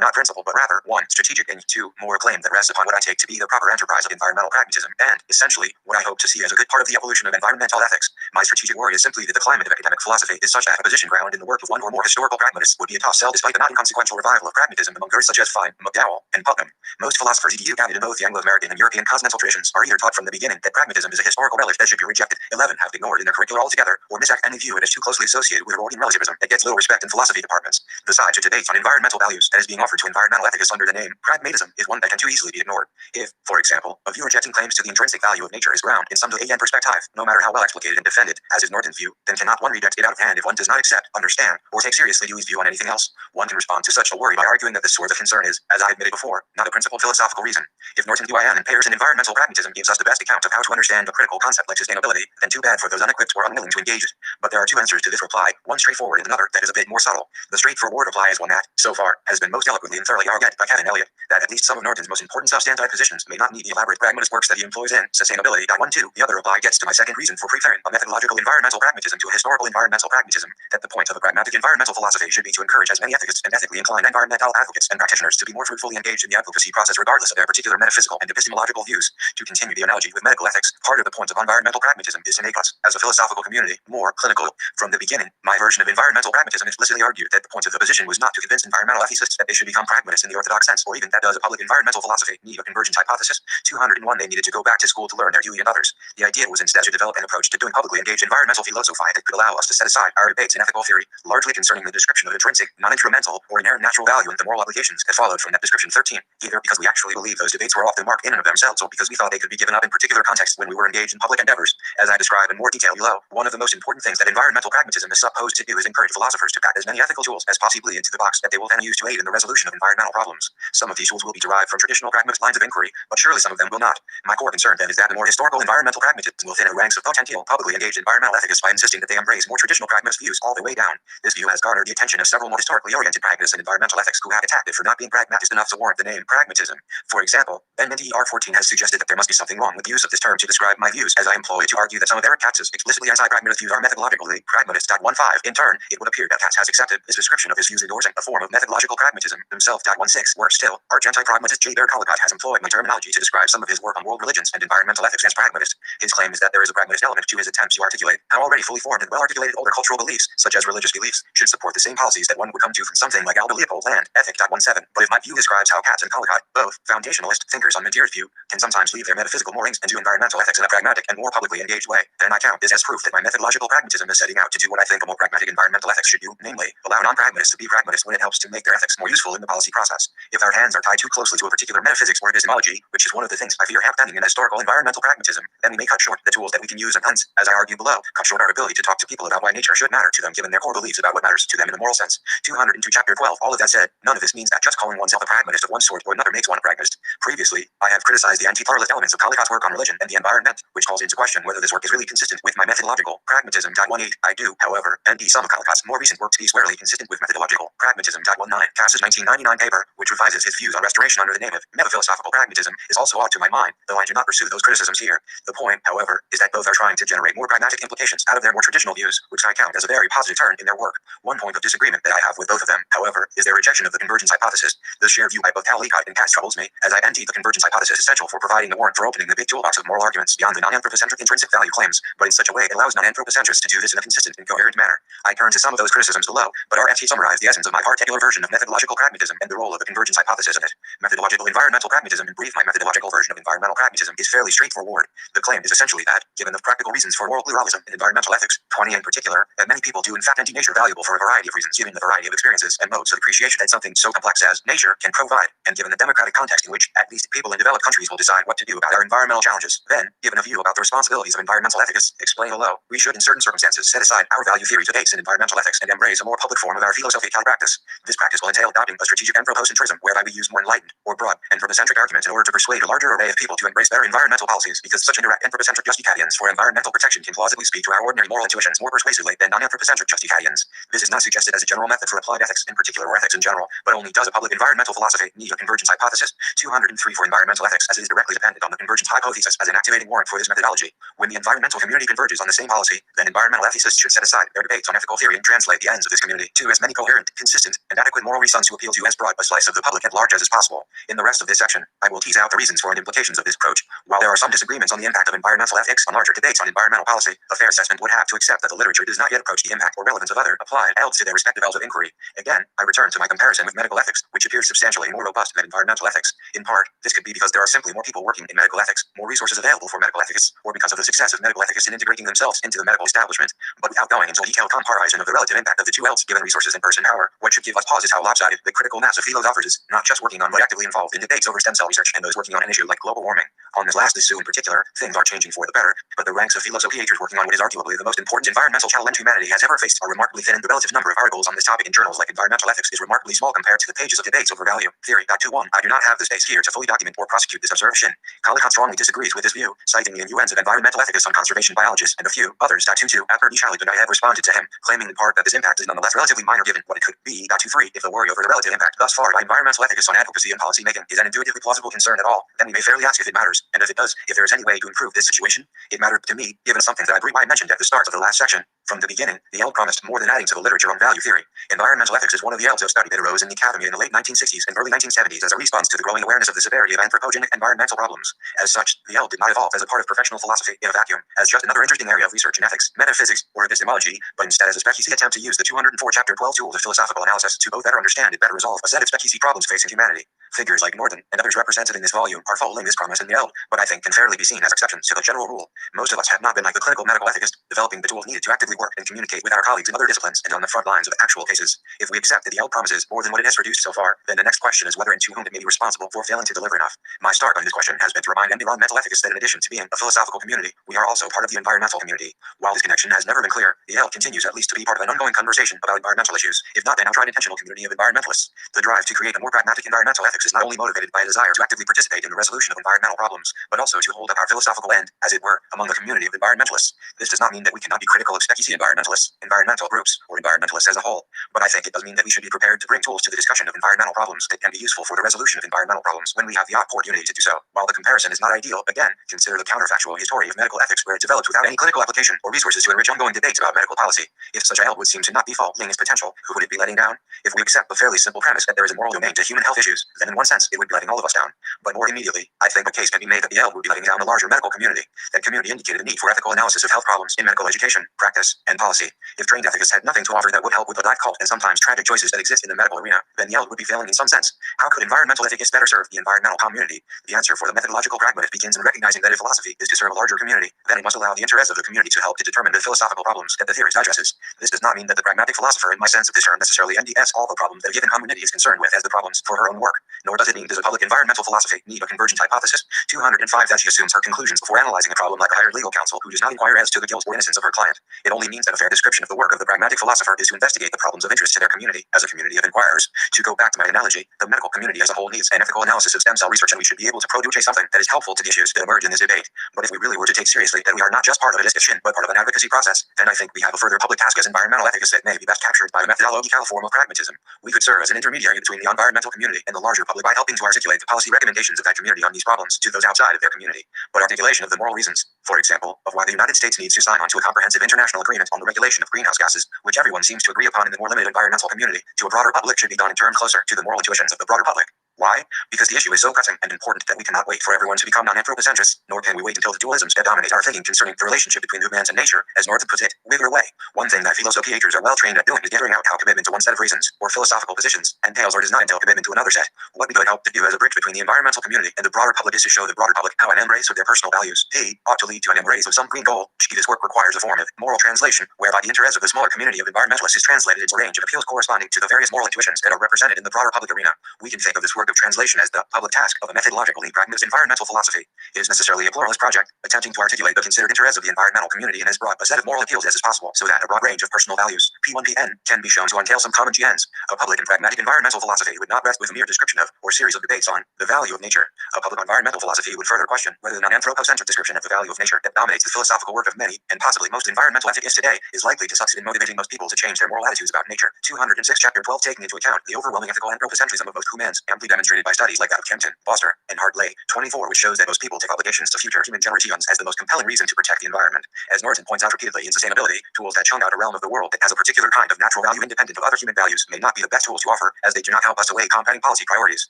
[SPEAKER 1] not principle but rather 1. Strategic, and 2. More claim that rests upon what I take to be the proper enterprise of environmental pragmatism and, essentially, what I hope to see as a good part of the evolution of environmental ethics. My strategic worry is simply that the climate of academic philosophy is such that a position ground in the work of one or more historical pragmatists would be a tough sell despite the not inconsequential revival of pragmatism among gurus such as Fine, McDowell, and Putnam. Most philosophers gathered in both the Anglo-American and European continental traditions are either taught from the beginning that pragmatism is a historical relic that should be rejected, 11 have ignored in their curricula altogether, or misact and view it as too closely associated with Rortian relativism that gets little respect in philosophy departments. The side to debates on environmental values that is being offered to environmental ethicists under the name pragmatism is one that can too easily be ignored. If, for example, a view rejecting claims to the intrinsic value of nature is ground in some AN perspective, no matter how well explicated and defended, as is Norton's view, then cannot one reject it out of hand if one does not accept, understand, or take seriously Dewey's view on anything else? One can respond to such a worry by arguing that this sort of concern is, as I admitted before, not a principled philosophical reason. If Norton's view and Peirson environmental pragmatism gives us the best account of how to understand a critical concept like sustainability, then too bad for those unequipped or unwilling to engage it. But there are 2 answers to this reply, one straightforward and another that is a bit more subtle. The straightforward reply is one that, so far, has been most eloquently and thoroughly argued by Kevin Elliott, that at least some of Norton's most important substantive positions may not need the elaborate pragmatist works that he employs in Sustainability. 1, 2. The other reply gets to my second reason for preferring a methodological environmental pragmatism to a historical environmental pragmatism, that the point of a pragmatic environmental philosophy should be to encourage as many ethicists and ethically inclined environmental advocates and practitioners to be more fruitfully engaged in the advocacy process regardless of their particular metaphysical and epistemological views. To continue the analogy with medical ethics, part of the point of environmental pragmatism is to make us, as a philosophical community, more clinical. From the beginning, my version of environmental pragmatism explicitly argued that the point of the position was not to convince environmental ethicists that they should become pragmatists in the orthodox sense, or even that does a public environmental philosophy need a convergent hypothesis. 201 they needed to go back to school to learn their Dewey and others. The idea was instead to develop an approach to doing publicly engaged environmental philosophy that could allow us to set aside our debates in ethical theory, largely concerning the description of intrinsic, non-instrumental, or inherent natural value and the moral obligations that follow followed from that description 13, either because we actually believe those debates were off the mark in and of themselves or because we thought they could be given up in particular contexts when we were engaged in public endeavors. As I describe in more detail below, one of the most important things that environmental pragmatism is supposed to do is encourage philosophers to pack as many ethical tools as possibly into the box that they will then use to aid in the resolution of environmental problems. Some of these tools will be derived from traditional pragmatist lines of inquiry, but surely some of them will not. My core concern then is that the more historical environmental pragmatism will thin the ranks of potential publicly engaged environmental ethicists by insisting that they embrace more traditional pragmatist views all the way down. This view has garnered the attention of several more historically oriented pragmatists and environmental ethics who have attacked it for not being pragmatist enough to warrant the name pragmatism. For example, NNTR14 has suggested that there must be something wrong with the use of this term to describe my views, as I employ to argue that some of Eric Katz's explicitly anti-pragmatist views are methodologically pragmatist. 15. In turn, it would appear that Katz has accepted this description of his views endorsing a form of methodological pragmatism himself. 16. Worse still, arch-anti-pragmatist J. Baird Collicott has employed my terminology to describe some of his work on world religions and environmental ethics as pragmatist. His claim is that there is a pragmatist element to his attempts to articulate how already fully formed and well-articulated older cultural beliefs, such as religious beliefs, should support the same policies that one would come to from something like Alba Leopold Land, Ethic. 17. But if my view describes how Katz and Collicott, both foundationalist thinkers on Mentir's view, can sometimes leave their metaphysical moorings and do environmental ethics in a pragmatic and more publicly engaged way, then I count this as proof that my methodological pragmatism is setting out to do what I think a more pragmatic environmental ethics should do, namely, allow non-pragmatists to be pragmatists when it helps to make their ethics more useful in the policy process. If our hands are tied too closely to a particular metaphysics or epistemology, which is one of the things I fear happening in historical environmental pragmatism, then we may cut short the tools that we can use and hence, as I argue below, cut short our ability to talk to people about why nature should matter to them given their core beliefs about what matters to them in a moral sense. 202 Chapter 12. All of that said, none of this means that just calling oneself a pragmatist of one sort or another makes one a pragmatist. Previously, I have criticized the anti-pluralist elements of Collicott's work on religion and the environment, which calls into question whether this work is really consistent with my methodological pragmatism. 18. I do, however, envy some of Collicott's more recent work to be squarely consistent with methodological pragmatism. 19. Cass's 1999 paper, which revises his views on restoration under the name of metaphilosophical pragmatism, is also odd to my mind, though I do not pursue those criticisms here. The point, however, is that both are trying to generate more pragmatic implications out of their more traditional views, which I count as a very positive turn in their work. One point of disagreement that I have with both of them, however, is their rejection of the convergence hypothesis. The shared view by both Collicott and Cass troubles me, as I anti the convergence hypothesis essential for providing the warrant for opening the big toolbox of moral arguments beyond the non-anthropocentric intrinsic value claims, but in such a way it allows non-anthropocentrists to do this in a consistent and coherent manner. I turn to some of those criticisms below, but are to summarize the essence of my particular version of methodological pragmatism and the role of the convergence hypothesis in it. Methodological environmental pragmatism. In brief, my methodological version of environmental pragmatism is fairly straightforward. The claim is essentially that, given the practical reasons for moral pluralism in environmental ethics, 20 in particular, that many people do in fact enter nature valuable for a variety of reasons, given the variety of experiences and modes of appreciation that something so complex as nature can provide, and given the democratic context in which at least people in developed countries will decide what to do about our environmental challenges. Then, given a view about the responsibilities of environmental ethicists explained below, we should in certain circumstances set aside our value theory debates in environmental ethics and embrace a more public form of our philosophical practice. This practice will entail adopting a strategic anthropocentrism whereby we use more enlightened or broad anthropocentric arguments in order to persuade a larger array of people to embrace better environmental policies, because such indirect anthropocentric justificatians for environmental protection can plausibly speak to our ordinary moral intuitions more persuasively than non-anthropocentric justificatians. This is not suggested as a general method for applied ethics in particular or ethics in general, but only does a public environmental philosophy need a convergence hypothesis. 203 for environmental ethics, as it is directly dependent on the convergence hypothesis as an activating warrant for this methodology. When the environmental community converges on the same policy, then environmental ethicists should set aside their debates on ethical theory and translate the ends of this community to as many coherent, consistent, and adequate moral reasons to appeal to as broad a slice of the public at large as is possible. In the rest of this section, I will tease out the reasons for and implications of this approach. While there are some disagreements on the impact of environmental ethics on larger debates on environmental policy, a fair assessment would have to accept that the literature does not yet approach the impact or relevance of other applied fields to their respective fields of inquiry. Again, I return to my comparison with medical ethics, which appears substantially more robust than environmental ethics. In part, this could be because there are simply more people working in medical ethics, more resources available for medical ethicists, or because of the success of medical ethicists in integrating themselves into the medical establishment. But without going into a detailed comparison of the relative impact of the two fields given resources and person power, what should give us pause is how lopsided the critical mass of philosophers is, not just working on but actively involved in debates over stem cell research and those working on an issue like global warming. On this last issue in particular, things are changing for the better, but the ranks of philosophers working on what is arguably the most important environmental challenge humanity has ever faced are remarkably thin, and the relative number of articles on this topic in journals like environmental ethics is remarkably small compared to the pages of debates over value theory. 21. I do not have the space here to fully document or prosecute this observation. Collicott strongly disagrees with this view, citing the innuends of environmental ethicists on conservation biologists and a few others. 22. After and I have responded to him, claiming in part that this impact is nonetheless relatively minor given what it could be. 23. If the worry over the relative impact thus far by environmental ethicists on advocacy and policy making is an intuitively plausible concern at all, then we may fairly ask if it matters, and if it does, if there is any way to improve this situation. It mattered to me, given something that I mentioned at the start of the last section. From the beginning, the ELD promised more than adding to the literature on value theory. Environmental ethics is one of the ELDs of study that arose in the academy in the late 1960s and early 1970s as a response to the growing awareness of the severity of anthropogenic environmental problems. As such, the ELD did not evolve as a part of professional philosophy in a vacuum, as just another interesting area of research in ethics, metaphysics, or epistemology, but instead as a spec attempt to use the 204 chapter 12 tools of philosophical analysis to both better understand and better resolve a set of spec problems facing humanity. Figures like Norton and others represented in this volume are following this premise in the L, but I think can fairly be seen as exceptions to the general rule. Most of us have not been like the clinical medical ethicist, developing the tools needed to actively work and communicate with our colleagues in other disciplines and on the front lines of actual cases. If we accept that the L promises more than what it has produced so far, then the next question is whether and to whom it may be responsible for failing to deliver enough. My start on this question has been to remind environmental ethicists that in addition to being a philosophical community, we are also part of the environmental community. While this connection has never been clear, the L continues at least to be part of an ongoing conversation about environmental issues, if not an outright intentional community of environmentalists. The drive to create a more pragmatic environmental ethics is not only motivated by a desire to actively participate in the resolution of environmental problems, but also to hold up our philosophical end, as it were, among the community of environmentalists. This does not mean that we cannot be critical of specie environmentalists, environmental groups, or environmentalists as a whole, but I think it does mean that we should be prepared to bring tools to the discussion of environmental problems that can be useful for the resolution of environmental problems when we have the opportunity to do so. While the comparison is not ideal, again, consider the counterfactual history of medical ethics where it developed without any clinical application or resources to enrich ongoing debates about medical policy. If such a help would seem to not be fulfilling its potential, who would it be letting down? If we accept the fairly simple premise that there is a moral domain to human health issues, then in one sense it would be letting all of us down. But more immediately, I think a case can be made that the L would be letting down the larger medical community. That community indicated a need for ethical analysis of health problems in medical education, practice, and policy. If trained ethicists had nothing to offer that would help with the difficult and sometimes tragic choices that exist in the medical arena, then the L would be failing in some sense. How could environmental ethicists better serve the environmental community? The answer for the methodological pragmatist begins in recognizing that if philosophy is to serve a larger community, then it must allow the interests of the community to help to determine the philosophical problems that the theorist addresses. This does not mean that the pragmatic philosopher, in my sense of this term, necessarily NDS all the problems that a given community is concerned with as the problems for her own work. Nor does it mean does a public environmental philosophy need a convergent hypothesis. 205 that she assumes her conclusions before analyzing a problem like a hired legal counsel who does not inquire as to the guilt or innocence of her client. It only means that a fair description of the work of the pragmatic philosopher is to investigate the problems of interest to their community as a community of inquirers. To go back to my analogy, the medical community as a whole needs an ethical analysis of stem cell research, and we should be able to produce something that is helpful to the issues that emerge in this debate. But if we really were to take seriously that we are not just part of a discussion, but part of an advocacy process, then I think we have a further public task as environmental ethicists that may be best captured by a methodological form of pragmatism. We could serve as an intermediary between the environmental community and the larger public by helping to articulate the policy recommendations of that community on these problems to those outside of their community. But articulation of the moral reasons, for example, of why the United States needs to sign on to a comprehensive international agreement on the regulation of greenhouse gases, which everyone seems to agree upon in the more limited environmental community, to a broader public should be done in terms closer to the moral intuitions of the broader public. Why? Because the issue is so pressing and important that we cannot wait for everyone to become non-anthropocentrists, nor can we wait until the dualisms that dominate our thinking concerning the relationship between humans and nature, as Norton puts it, wither away. One thing that philosophicators are well trained at doing is gathering out how commitment to one set of reasons, or philosophical positions, entails or does not entail commitment to another set. What we could help to do as a bridge between the environmental community and the broader public is to show the broader public how an embrace of their personal values, ought to lead to an embrace of some green goal. This work requires a form of moral translation, whereby the interest of the smaller community of environmentalists is translated into a range of appeals corresponding to the various moral intuitions that are represented in the broader public arena. We can think of this work of translation as the public task of a methodologically pragmatist environmental philosophy. It is necessarily a pluralist project, attempting to articulate the considered interests of the environmental community in as broad a set of moral appeals as is possible, so that a broad range of personal values, P1PN, can be shown to entail some common GNs. A public and pragmatic environmental philosophy would not rest with a mere description of, or series of debates on, the value of nature. A public environmental philosophy would further question whether the non-anthropocentric description of the value of nature that dominates the philosophical work of many, and possibly most environmental ethicists today, is likely to succeed in motivating most people to change their moral attitudes about nature. 206 Chapter 12 taking into account the overwhelming ethical anthropocentrism of most humans, amply demonstrated by studies like that of Kempton, Foster, and Hartley. 24 which shows that most people take obligations to future human generations as the most compelling reason to protect the environment. As Norton points out repeatedly in Sustainability, tools that chunk out a realm of the world that has a particular kind of natural value independent of other human values may not be the best tools to offer, as they do not help us to weigh combating policy priorities.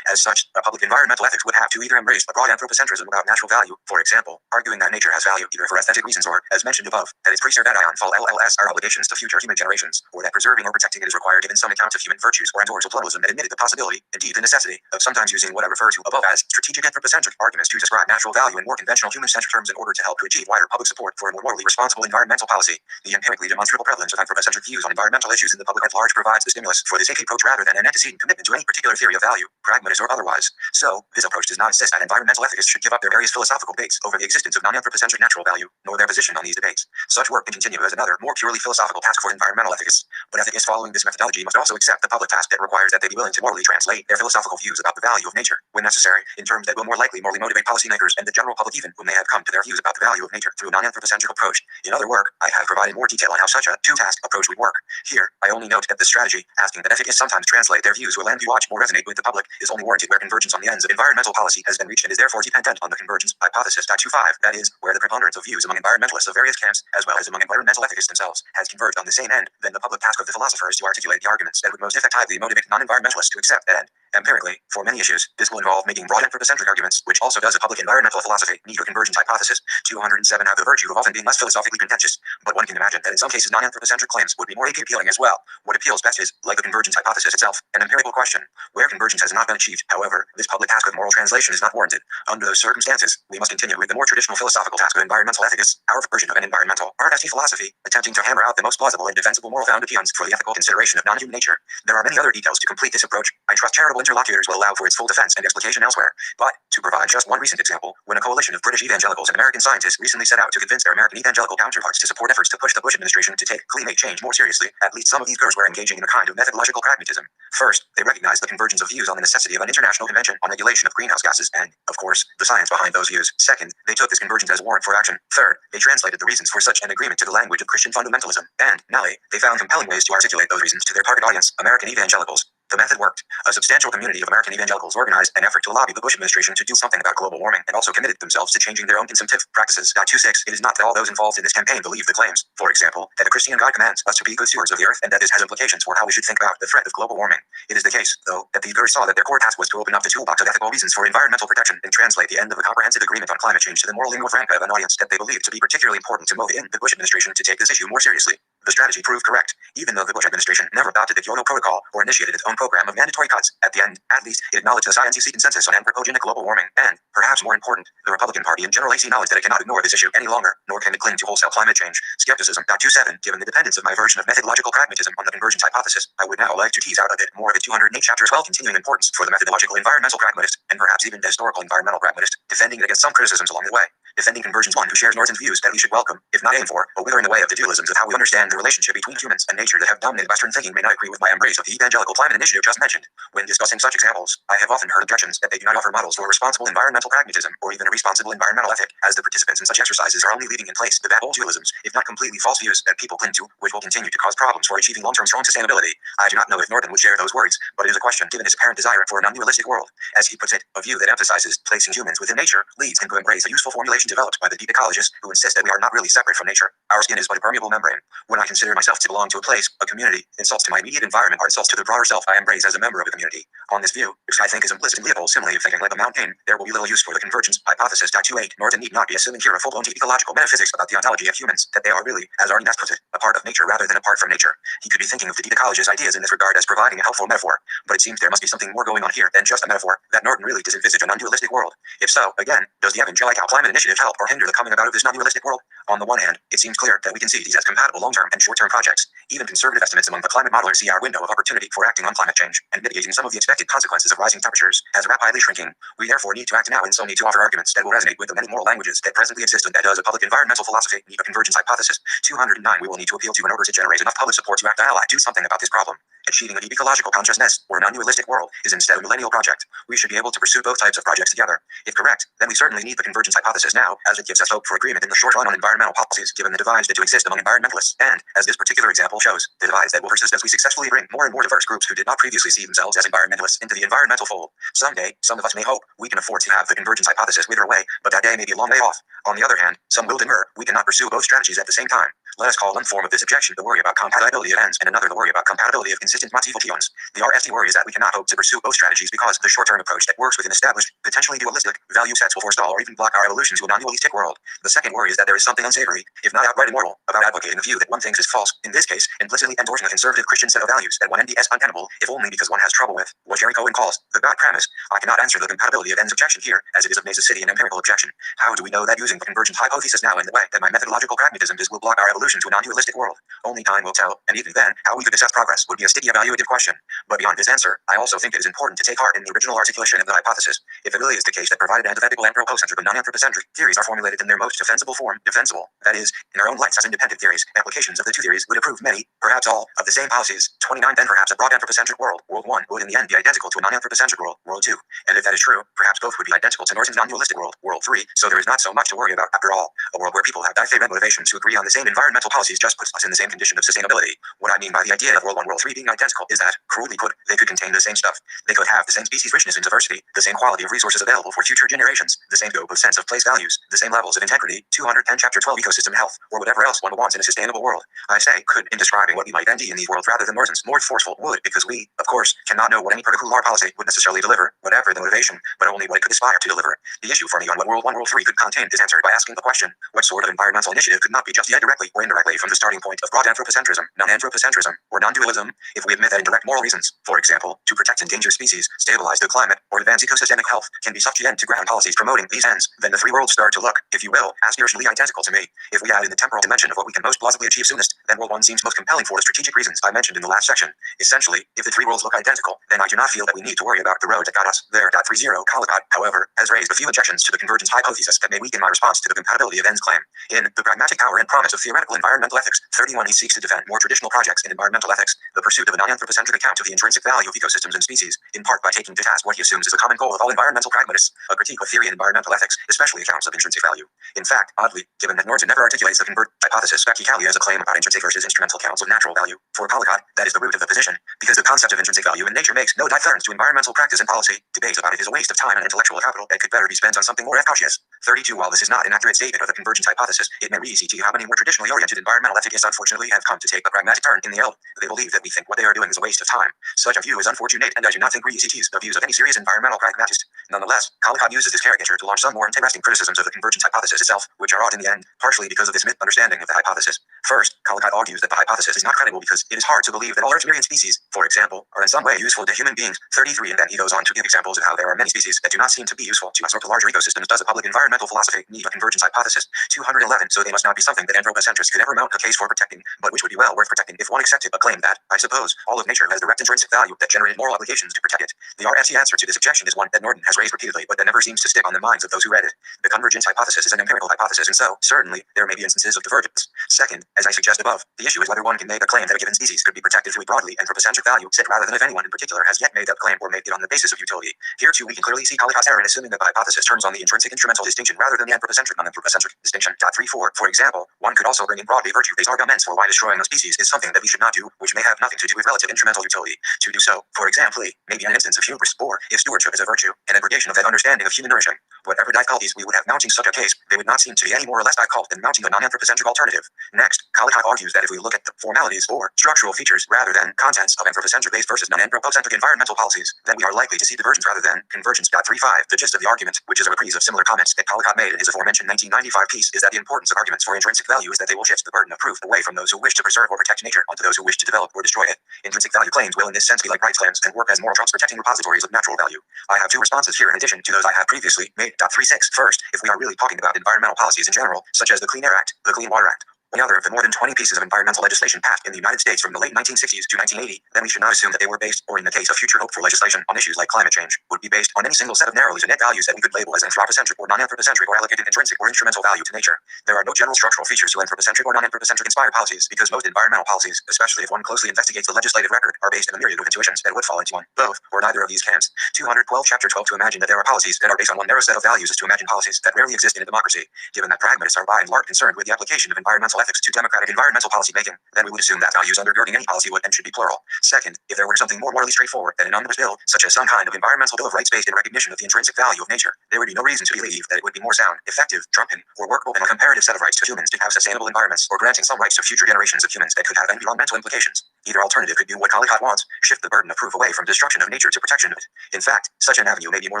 [SPEAKER 1] As such, a public environmental ethics would have to either embrace the broad anthropocentrism about natural value, for example, arguing that nature has value either for aesthetic reasons or, as mentioned above, that its preservation fall LLS are obligations to future human generations, or that preserving or protecting it is required given some account of human virtues or endorsed pluralism that admitted the possibility, indeed the necessity, of sometimes using what I refer to above as strategic anthropocentric arguments to describe natural value in more conventional human-centric terms in order to help to achieve wider public support for a more morally responsible environmental policy. The empirically demonstrable prevalence of anthropocentric views on environmental issues in the public at large provides the stimulus for this approach rather than an antecedent commitment to any particular theory of value, pragmatist or otherwise. So, this approach does not insist that environmental ethicists should give up their various philosophical debates over the existence of non-anthropocentric natural value, nor their position on these debates. Such work can continue as another, more purely philosophical task for environmental ethicists, but ethicists following this methodology must also accept the public task that requires that they be willing to morally translate their philosophical views about the value of nature, when necessary, in terms that will more likely morally motivate policymakers and the general public even when they have come to their views about the value of nature through a non-anthropocentric approach. In other work, I have provided more detail on how such a two-task approach would work. Here, I only note that this strategy, asking that ethicists sometimes translate their views will and watch more resonate with the public, is only warranted where convergence on the ends of environmental policy has been reached and is therefore dependent on the convergence hypothesis. 25, that is, where the preponderance of views among environmentalists of various camps, as well as among environmental ethicists themselves, has converged on the same end, then the public task of the philosopher is to articulate the arguments that would most effectively motivate non-environmentalists to accept that end. Empirically, for many issues, this will involve making broad anthropocentric arguments, which also does a public environmental philosophy, need or convergence hypothesis. 207 have the virtue of often being less philosophically contentious, but one can imagine that in some cases non-anthropocentric claims would be more appealing as well. What appeals best is, like the convergence hypothesis itself, an empirical question, where convergence has not been achieved. However, this public task of moral translation is not warranted. Under those circumstances, we must continue with the more traditional philosophical task of environmental ethics, our version of an environmental RST philosophy, attempting to hammer out the most plausible and defensible moral foundations for the ethical consideration of non-human nature. There are many other details to complete this approach. I trust charitable interlocutors will allow for its full defense and explication elsewhere. But, to provide just one recent example, when a coalition of British evangelicals and American scientists recently set out to convince their American evangelical counterparts to support efforts to push the Bush administration to take climate change more seriously, at least some of these groups were engaging in a kind of methodological pragmatism. First, they recognized the convergence of views on the necessity of an international convention on regulation of greenhouse gases and, of course, the science behind those views. Second, they took this convergence as a warrant for action. Third, they translated the reasons for such an agreement to the language of Christian fundamentalism. And, finally, they found compelling ways to articulate those reasons to their target audience, American evangelicals. The method worked. A substantial community of American evangelicals organized an effort to lobby the Bush administration to do something about global warming and also committed themselves to changing their own consumptive practices. 26. It is not that all those involved in this campaign believe the claims. For example, that a Christian God commands us to be good stewards of the earth and that this has implications for how we should think about the threat of global warming. It is the case, though, that these gurus saw that their core task was to open up the toolbox of ethical reasons for environmental protection and translate the end of a comprehensive agreement on climate change to the moral lingua franca of an audience that they believed to be particularly important to move in the Bush administration to take this issue more seriously. The strategy proved correct, even though the Bush administration never adopted the Kyoto Protocol or initiated its own program of mandatory cuts. At the end, at least, it acknowledged the scientific consensus on anthropogenic global warming, and, perhaps more important, the Republican Party in general acknowledged that it cannot ignore this issue any longer, nor can it cling to wholesale climate change skepticism. 27. Given the dependence of my version of methodological pragmatism on the convergence hypothesis, I would now like to tease out a bit more of the 208 chapter 12 continuing importance for the methodological environmental pragmatist, and perhaps even the historical environmental pragmatist, defending it against some criticisms along the way. Defending convergence one who shares Norton's views that we should welcome, if not aim for, but wither in the way of the dualisms of how we understand the relationship between humans and nature that have dominated Western thinking may not agree with my embrace of the evangelical climate initiative just mentioned. When discussing such examples, I have often heard objections that they do not offer models for responsible environmental pragmatism or even a responsible environmental ethic, as the participants in such exercises are only leaving in place the bad old dualisms, if not completely false views that people cling to, which will continue to cause problems for achieving long-term strong sustainability. I do not know if Norton would share those words, but it is a question given his apparent desire for a non-dualistic world. As he puts it, a view that emphasizes placing humans within nature leads him to embrace a useful formulation developed by the deep ecologists who insist that we are not really separate from nature. Our skin is but a permeable membrane. When I consider myself to belong to a place, a community, insults to my immediate environment are insults to the broader self I embrace as a member of a community. On this view, which I think is implicit in Leopold's simile of thinking like a mountain, there will be little use for the convergence hypothesis. 28. Norton need not be assuming here a full-blown ecological metaphysics about the ontology of humans, that they are really, as Arnes puts it, a part of nature rather than apart from nature. He could be thinking of the deep ecologist's ideas in this regard as providing a helpful metaphor, but it seems there must be something more going on here than just a metaphor, that Norton really does envisage a non-dualistic world. If so, again, does the evangelical climate initiative help or hinder the coming about of this non-dualistic world? On the one hand, it seems clear that we can see these as compatible long-term and short-term projects. Even conservative estimates among the climate modelers see our window of opportunity for acting on climate change and mitigating some of the expected consequences of rising temperatures as rapidly shrinking. We therefore need to act now and so need to offer arguments that will resonate with the many moral languages that presently exist and that does a public environmental philosophy need a convergence hypothesis. 209. We will need to appeal to in order to generate enough public support to act ally do something about this problem. Achieving a deep ecological consciousness or a non-dualistic world is instead a millennial project. We should be able to pursue both types of projects together. If correct, then we certainly need the convergence hypothesis now, as it gives us hope for agreement in the short run on environmental policies given the divides that do exist among environmentalists, and, as this particular example shows, the divides that will persist as we successfully bring more and more diverse groups who did not previously see themselves as environmentalists into the environmental fold. Someday, some of us may hope we can afford to have the convergence hypothesis wither away, but that day may be a long way off. On the other hand, some will demur we cannot pursue both strategies at the same time. Let us call one form of this objection the worry about compatibility of ends and another the worry about compatibility of consistent motivations. The RST worry is that we cannot hope to pursue both strategies because the short-term approach that works within established, potentially dualistic, value sets will forestall or even block our evolution to a non-dualistic world. The second worry is that there is something unsavory, if not outright immoral, about advocating a view that one thinks is false, in this case, implicitly endorsing a conservative Christian set of values that one NDS untenable, if only because one has trouble with what Jerry Cohen calls the God premise. I cannot answer the compatibility of ends objection here, as it is of necessity an empirical objection. How do we know that using the convergent hypothesis now in the way that my methodological pragmatism does will block our evolution to a non-dualistic world? Only time will tell, and even then, how we could assess progress would be a sticky evaluative question. But beyond this answer, I also think it is important to take heart in the original articulation of the hypothesis. If it really is the case that provided antithetical anthropocentric and non-anthropocentric theories are formulated in their most defensible form, defensible, that is, in their own lights as independent theories, applications of the two theories would approve many, perhaps all, of the same policies. 29. Then perhaps a broad anthropocentric world, World 1, would in the end be identical to a non-anthropocentric world, World 2. And if that is true, perhaps both would be identical to Norton's non-dualistic world, World 3, so there is not so much to worry about after all. A world where people have different motivations to agree on the same environment environmental policies just puts us in the same condition of sustainability. What I mean by the idea of World 1, World 3 being identical is that, crudely put, they could contain the same stuff. They could have the same species richness and diversity, the same quality of resources available for future generations, the same scope of sense of place values, the same levels of integrity, 210 chapter 12 ecosystem health, or whatever else one wants in a sustainable world. I say could in describing what we might then be in these worlds rather than Norton's more forceful would, because we, of course, cannot know what any particular policy would necessarily deliver, whatever the motivation, but only what it could aspire to deliver. The issue for me on what World 1, World 3 could contain is answered by asking the question, what sort of environmental initiative could not be just directly or indirectly from the starting point of broad anthropocentrism, non-anthropocentrism, or non-dualism, if we admit that indirect moral reasons, for example, to protect endangered species, stabilize the climate, or advance ecosystemic health, can be subject to ground policies promoting these ends, then the three worlds start to look, if you will, aspirationally identical to me. If we add in the temporal dimension of what we can most plausibly achieve soonest, then World 1 seems most compelling for the strategic reasons I mentioned in the last section. Essentially, if the three worlds look identical, then I do not feel that we need to worry about the road that got us there. 30 Caldecott, however, has raised a few objections to the convergence hypothesis that may weaken my response to the compatibility of ends claim. In The Pragmatic Power and Promise of Theoretical Environmental Ethics, 31, he seeks to defend more traditional projects in environmental ethics, the pursuit of a non-anthropocentric account of the intrinsic value of ecosystems and species, in part by taking to task what he assumes is a common goal of all environmental pragmatists, a critique of theory in environmental ethics, especially accounts of intrinsic value. In fact, oddly, given that Norton never articulates the convergence hypothesis, Becky-Calley has a claim about intrinsic versus instrumental counts of natural value. For Caldecott, that is the root of the position, because the concept of intrinsic value in nature makes no difference to environmental practice and policy. Debate about it is a waste of time and intellectual capital that could better be spent on something more efficacious. 32 While this is not an accurate statement of the convergence hypothesis, it may be easy to how many more traditionally oriented environmental ethicists unfortunately have come to take a pragmatic turn in the L. They believe that we think what they are doing is a waste of time. Such a view is unfortunate, and I do not think RECTs the views of any serious environmental pragmatist. Nonetheless, Caldecott uses this caricature to launch some more interesting criticisms of the convergence hypothesis itself, which are odd in the end, partially because of this misunderstanding of the hypothesis. First, Caldecott argues that the hypothesis is not credible because it is hard to believe that all Earth's myriad species, for example, are in some way useful to human beings. 33 And then he goes on to give examples of how there are many species that do not seem to be useful to us or to larger ecosystems. Does a public environmental philosophy need a convergence hypothesis? 211 So they must not be something that anthropocentrists could ever mount a case for protecting, but which would be well worth protecting if one accepted a claim that, I suppose, all of nature has direct intrinsic value that generated moral obligations to protect it. The RFC answer to this objection is one that Norton has raised repeatedly, but that never seems to stick on the minds of those who read it. The convergence hypothesis is an empirical hypothesis, and so, certainly, there may be instances of divergence. Second, as I suggest above, the issue is whether one can make a claim that a given species could be protected through broadly anthropocentric value set rather than if anyone in particular has yet made that claim or made it on the basis of utility. Here too we can clearly see Caldecott's error in assuming that the hypothesis turns on the intrinsic instrumental distinction rather than the anthropocentric non-anthropocentric distinction. 34 For example, one could also bring in broadly virtue-based arguments for why destroying a species is something that we should not do, which may have nothing to do with relative instrumental utility. To do so, for example, may be an instance of hubris, or, if stewardship is a virtue, an abrogation of that understanding of human nourishing. Whatever difficulties we would have mounting such a case, they would not seem to be any more or less difficult than mounting a non-anthropocentric alternative. Next, Caldecott argues that if we look at the formalities or structural features rather than contents of anthropocentric-based versus non-anthropocentric environmental policies, then we are likely to see divergence rather than convergence. 35 The gist of the argument, which is a reprise of similar comments that Caldecott made in his aforementioned 1995 piece, is that the importance of arguments for intrinsic value is that they will shift the burden of proof away from those who wish to preserve or protect nature onto those who wish to develop or destroy it. Intrinsic value claims will in this sense be like rights claims and work as moral trumps protecting repositories of natural value. I have two responses here in addition to those I have previously made. 36 First, if we are really talking about environmental policies in general, such as the Clean Air Act, the Clean Water Act, any other of the more than 20 pieces of environmental legislation passed in the United States from the late 1960s to 1980, then we should not assume that they were based, or in the case of future hope for legislation on issues like climate change, would be based on any single set of narrowly net values that we could label as anthropocentric or non-anthropocentric or allocated intrinsic or instrumental value to nature. There are no general structural features to anthropocentric or non-anthropocentric inspired policies because most environmental policies, especially if one closely investigates the legislative record, are based on a myriad of intuitions that would fall into one, both, or neither of these camps. 212 Chapter 12 To imagine that there are policies that are based on one narrow set of values is to imagine policies that rarely exist in a democracy. Given that pragmatists are by and large concerned with the application of environmental ethics to democratic environmental policy making, then we would assume that values undergirding any policy would and should be plural. Second, if there were something more morally straightforward than an omnibus bill, such as some kind of environmental bill of rights based in recognition of the intrinsic value of nature, there would be no reason to believe that it would be more sound, effective, drunken, or workable than a comparative set of rights to humans to have sustainable environments, or granting some rights to future generations of humans that could have environmental implications. Either alternative could do what Caldecott wants, shift the burden of proof away from destruction of nature to protection of it. In fact, such an avenue may be more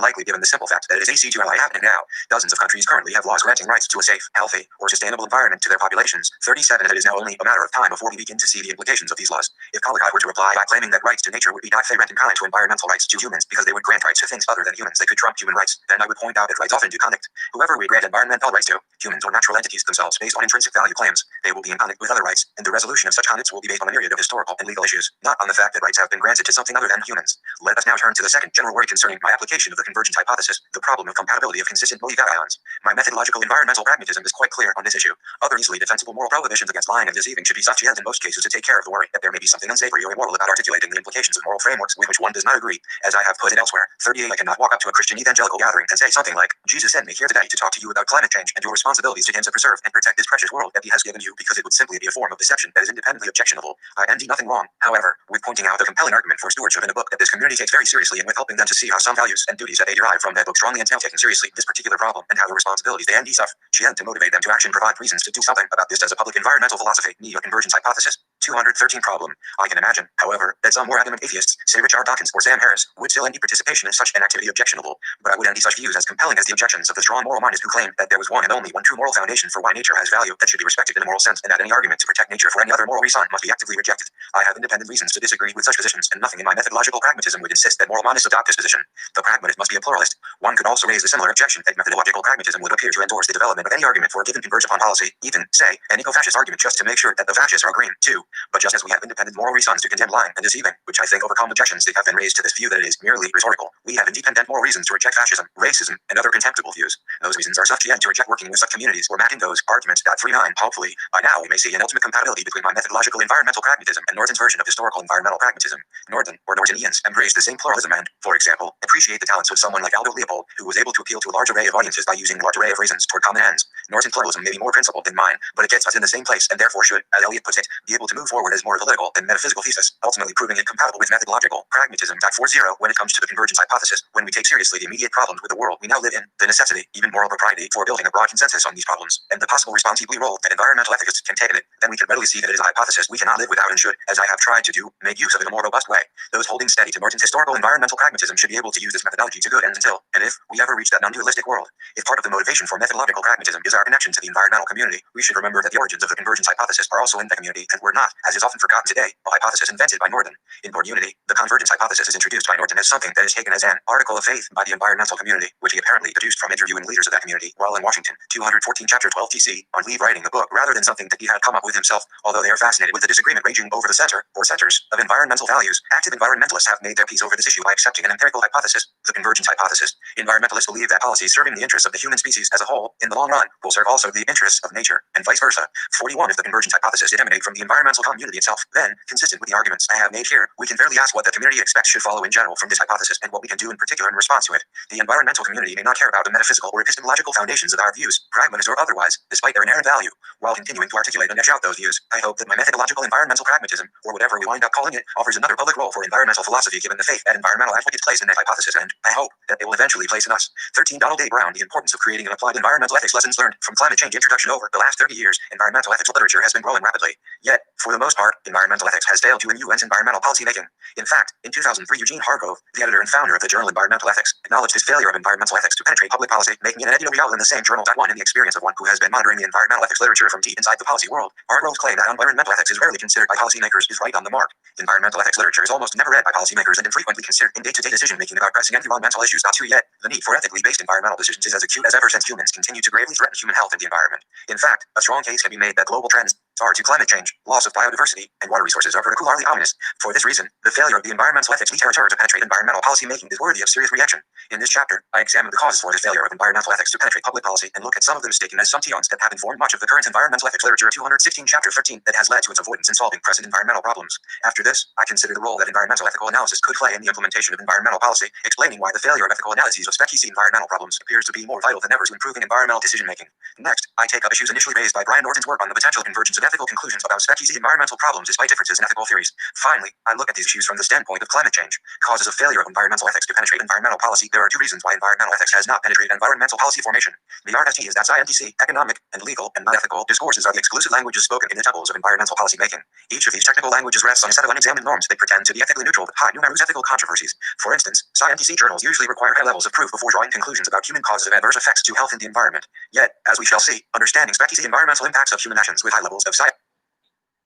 [SPEAKER 1] likely given the simple fact that it is AC2LI happening now. Dozens of countries currently have laws granting rights to a safe, healthy, or sustainable environment to their populations. 37 And it is now only a matter of time before we begin to see the implications of these laws. If Caldecott were to reply by claiming that rights to nature would be different in kind to environmental rights to humans because they would grant rights to things other than humans that could trump human rights, then I would point out that rights often do conflict. Whoever we grant environmental rights to, humans or natural entities themselves based on intrinsic value claims, they will be in conflict with other rights, and the resolution of such conflicts will be based on a myriad of historical and legal issues, not on the fact that rights have been granted to something other than humans. Let us now turn to the second general worry concerning my application of the convergence hypothesis, the problem of compatibility of consistent belief ions. My methodological environmental pragmatism is quite clear on this issue. Other easily defensible moral prohibitions against lying and deceiving should be sufficient in most cases to take care of the worry that there may be something unsavory or immoral about articulating the implications of moral frameworks with which one does not agree. As I have put it elsewhere, 38 I cannot walk up to a Christian evangelical gathering and say something like, Jesus sent me here today to talk to you about climate change, and your response responsibilities to him to preserve and protect this precious world that he has given you, because it would simply be a form of deception that is independently objectionable. I envy nothing wrong, however, with pointing out the compelling argument for stewardship in a book that this community takes very seriously, and with helping them to see how some values and duties that they derive from that book strongly entail taking seriously this particular problem, and how the responsibilities they envy suffer to motivate them to action provide reasons to do something about this as a public environmental philosophy. Need of convergence hypothesis. 213 problem. I can imagine, however, that some more adamant atheists, say Richard Dawkins or Sam Harris, would still envy participation in such an activity objectionable, but I would envy such views as compelling as the objections of the strong moral minded who claim that there was one and only one true moral foundation for why nature has value that should be respected in a moral sense, and that any argument to protect nature for any other moral reason must be actively rejected. I have independent reasons to disagree with such positions, and nothing in my methodological pragmatism would insist that moral monists adopt this position. The pragmatist must be a pluralist. One could also raise a similar objection that methodological pragmatism would appear to endorse the development of any argument for a given converge upon policy, even, say, an eco-fascist argument, just to make sure that the fascists are green, too. But just as we have independent moral reasons to condemn lying and deceiving, which I think overcome objections that have been raised to this view that it is merely rhetorical, we have independent moral reasons to reject fascism, racism, and other contemptible views. Those reasons are sufficient to reject working with such communities or backing those arguments. 39. Hopefully, by now we may see an ultimate compatibility between my methodological environmental pragmatism and Norton's version of historical environmental pragmatism. Norton, or Nortonians, embrace the same pluralism and, for example, appreciate the talents of someone like Aldo Leopold, who was able to appeal to a large array of audiences by using a large array of reasons toward common ends. Norton pluralism may be more principled than mine, but it gets us in the same place, and therefore should, as Eliot puts it, be able to move forward as more political than metaphysical thesis, ultimately proving it compatible with methodological pragmatism. 40. When it comes to the convergence hypothesis, when we take seriously the immediate problems with the world we now live in, the necessity, even moral propriety, for building a broad consensus on these problems, and the possible responsible role that environmental ethicists can take in it, then we can readily see that it is a hypothesis we cannot live without and should, as I have tried to do, make use of in a more robust way. Those holding steady to Norton's historical environmental pragmatism should be able to use this methodology to good ends until, and if, we ever reach that non-dualistic world. If part of the motivation for methodological pragmatism is our connection to the environmental community, we should remember that the origins of the convergence hypothesis are also in the community, and were not, as is often forgotten today, a hypothesis invented by Norton. In Board Unity, the convergence hypothesis is introduced by Norton as something that is taken as an article of faith by the environmental community, which he apparently deduced from interviewing leaders of that community while in Washington. 214 Chapter 12 TC, on leave writing the book, rather than something that he had come up with himself, although they are fascinated with the disagreement raging over the center, or centers, of environmental values. Active environmentalists have made their peace over this issue by accepting an empirical hypothesis, the convergence hypothesis. Environmentalists believe that policies serving the interests of the human species as a whole, in the long run, will serve also the interests of nature, and vice versa. 41 If the convergence hypothesis did emanate from the environmental community itself, then, consistent with the arguments I have made here, we can fairly ask what the community expects should follow in general from this hypothesis, and what we can do in particular in response to it. The environmental community may not care about the metaphysical or epistemological foundations of our views, pragmatist or otherwise, despite their inherent value. While continuing to articulate and etch out those views, I hope that my methodological environmental pragmatism, or whatever we wind up calling it, offers another public role for environmental philosophy given the faith that environmental advocates place in that hypothesis, and, I hope, that they will eventually place in us. 13 Donald A. Brown, the importance of creating and applied environmental ethics lessons learned from climate change introduction. Over the last 30 years, environmental ethics literature has been growing rapidly. Yet, for the most part, environmental ethics has failed to influence environmental policy making. In fact, in 2003, Eugene Hargrove, the editor and founder of the journal Environmental Ethics, acknowledged this failure of environmental ethics to penetrate public policy, making it an editorial in the same journal. One in the experience of one who has been monitoring the environmental ethics literature from deep inside the policy world, Hargrove's claim that environmental ethics is rarely considered by policymakers is right on the mark. Environmental ethics literature is almost never read by policymakers and infrequently considered in day-to-day decision-making about pressing environmental issues. Not true yet. The need for ethically based environmental decisions is as acute as ever since humans continue to gravely threaten human health and the environment. In fact, a strong case can be made that global trends are to climate change, loss of biodiversity, and water resources are particularly ominous. For this reason, the failure of the environmental ethics literature to penetrate environmental policy making is worthy of serious reaction. In this chapter, I examine the causes for this failure of environmental ethics to penetrate public policy and look at some of the mistaken assumptions that have informed much of the current environmental ethics literature. 216 Chapter 13 that has led to its avoidance in solving present environmental problems. After this, I consider the role that environmental ethical analysis could play in the implementation of environmental policy, explaining why the failure of ethical analyses of spec-EC environmental problems appears to be more vital than ever to improving environmental decision making. Next, I take up issues initially raised by Brian Norton's work on the potential convergence of ethical conclusions about spec-EC environmental problems despite differences in ethical theories. Finally, I look at these issues from the standpoint of climate change. Causes of failure of environmental ethics to penetrate environmental policy. There are two reasons why environmental ethics has not penetrated environmental policy formation. The RFT is that scientific, economic, and legal, and non-ethical discourses are the exclusive languages spoken in the temples of environmental policy making. Each of these technical languages rests on a set of unexamined norms that pretend to be ethically neutral but hide numerous ethical controversies. For instance, scientific journals usually require high levels of proof before drawing conclusions about human causes of adverse effects to health and the environment. Yet, as we shall see, understanding spec-EC environmental impacts of human actions with high levels of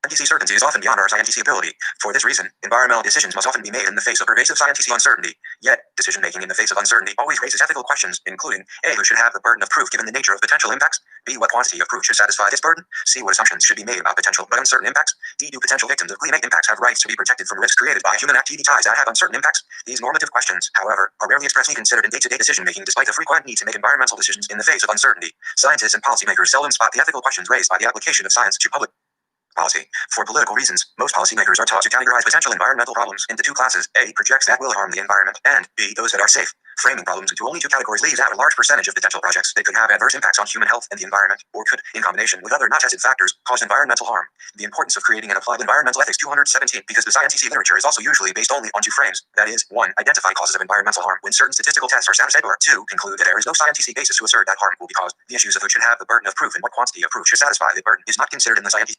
[SPEAKER 1] scientific certainty is often beyond our scientific ability. For this reason, environmental decisions must often be made in the face of pervasive scientific uncertainty. Yet, decision-making in the face of uncertainty always raises ethical questions, including A. Who should have the burden of proof given the nature of potential impacts? B. What quantity of proof should satisfy this burden? C. What assumptions should be made about potential but uncertain impacts? D. Do potential victims of climate impacts have rights to be protected from risks created by human activities that have uncertain impacts? These normative questions, however, are rarely expressly considered in day-to-day decision-making despite the frequent need to make environmental decisions in the face of uncertainty. Scientists and policymakers seldom spot the ethical questions raised by the application of science to public policy. For political reasons, most policymakers are taught to categorize potential environmental problems into two classes: A. Projects that will harm the environment, and B. Those that are safe. Framing problems into only two categories leaves out a large percentage of potential projects that could have adverse impacts on human health and the environment, or could, in combination with other not tested factors, cause environmental harm. The importance of creating and applied environmental ethics 217, because the scientific literature is also usually based only on two frames. That is, 1. Identify causes of environmental harm when certain statistical tests are satisfied, or 2. Conclude that there is no scientific basis to assert that harm will be caused. The issues of who should have the burden of proof and what quantity of proof should satisfy the burden is not considered in the scientific.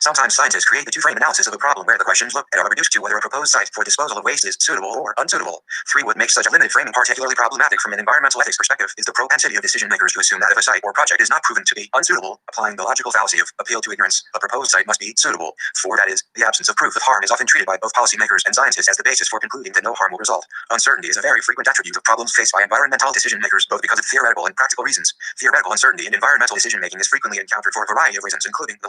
[SPEAKER 1] Sometimes scientists create the two-frame analysis of a problem where the questions look at are reduced to whether a proposed site for disposal of waste is suitable or unsuitable. 3. What makes such a limited framing particularly problematic from an environmental ethics perspective is the propensity of decision-makers to assume that if a site or project is not proven to be unsuitable, applying the logical fallacy of appeal to ignorance, a proposed site must be suitable. 4. That is, the absence of proof of harm is often treated by both policymakers and scientists as the basis for concluding that no harm will result. Uncertainty is a very frequent attribute of problems faced by environmental decision-makers, both because of theoretical and practical reasons. Theoretical uncertainty in environmental decision-making is frequently encountered for a variety of reasons, including the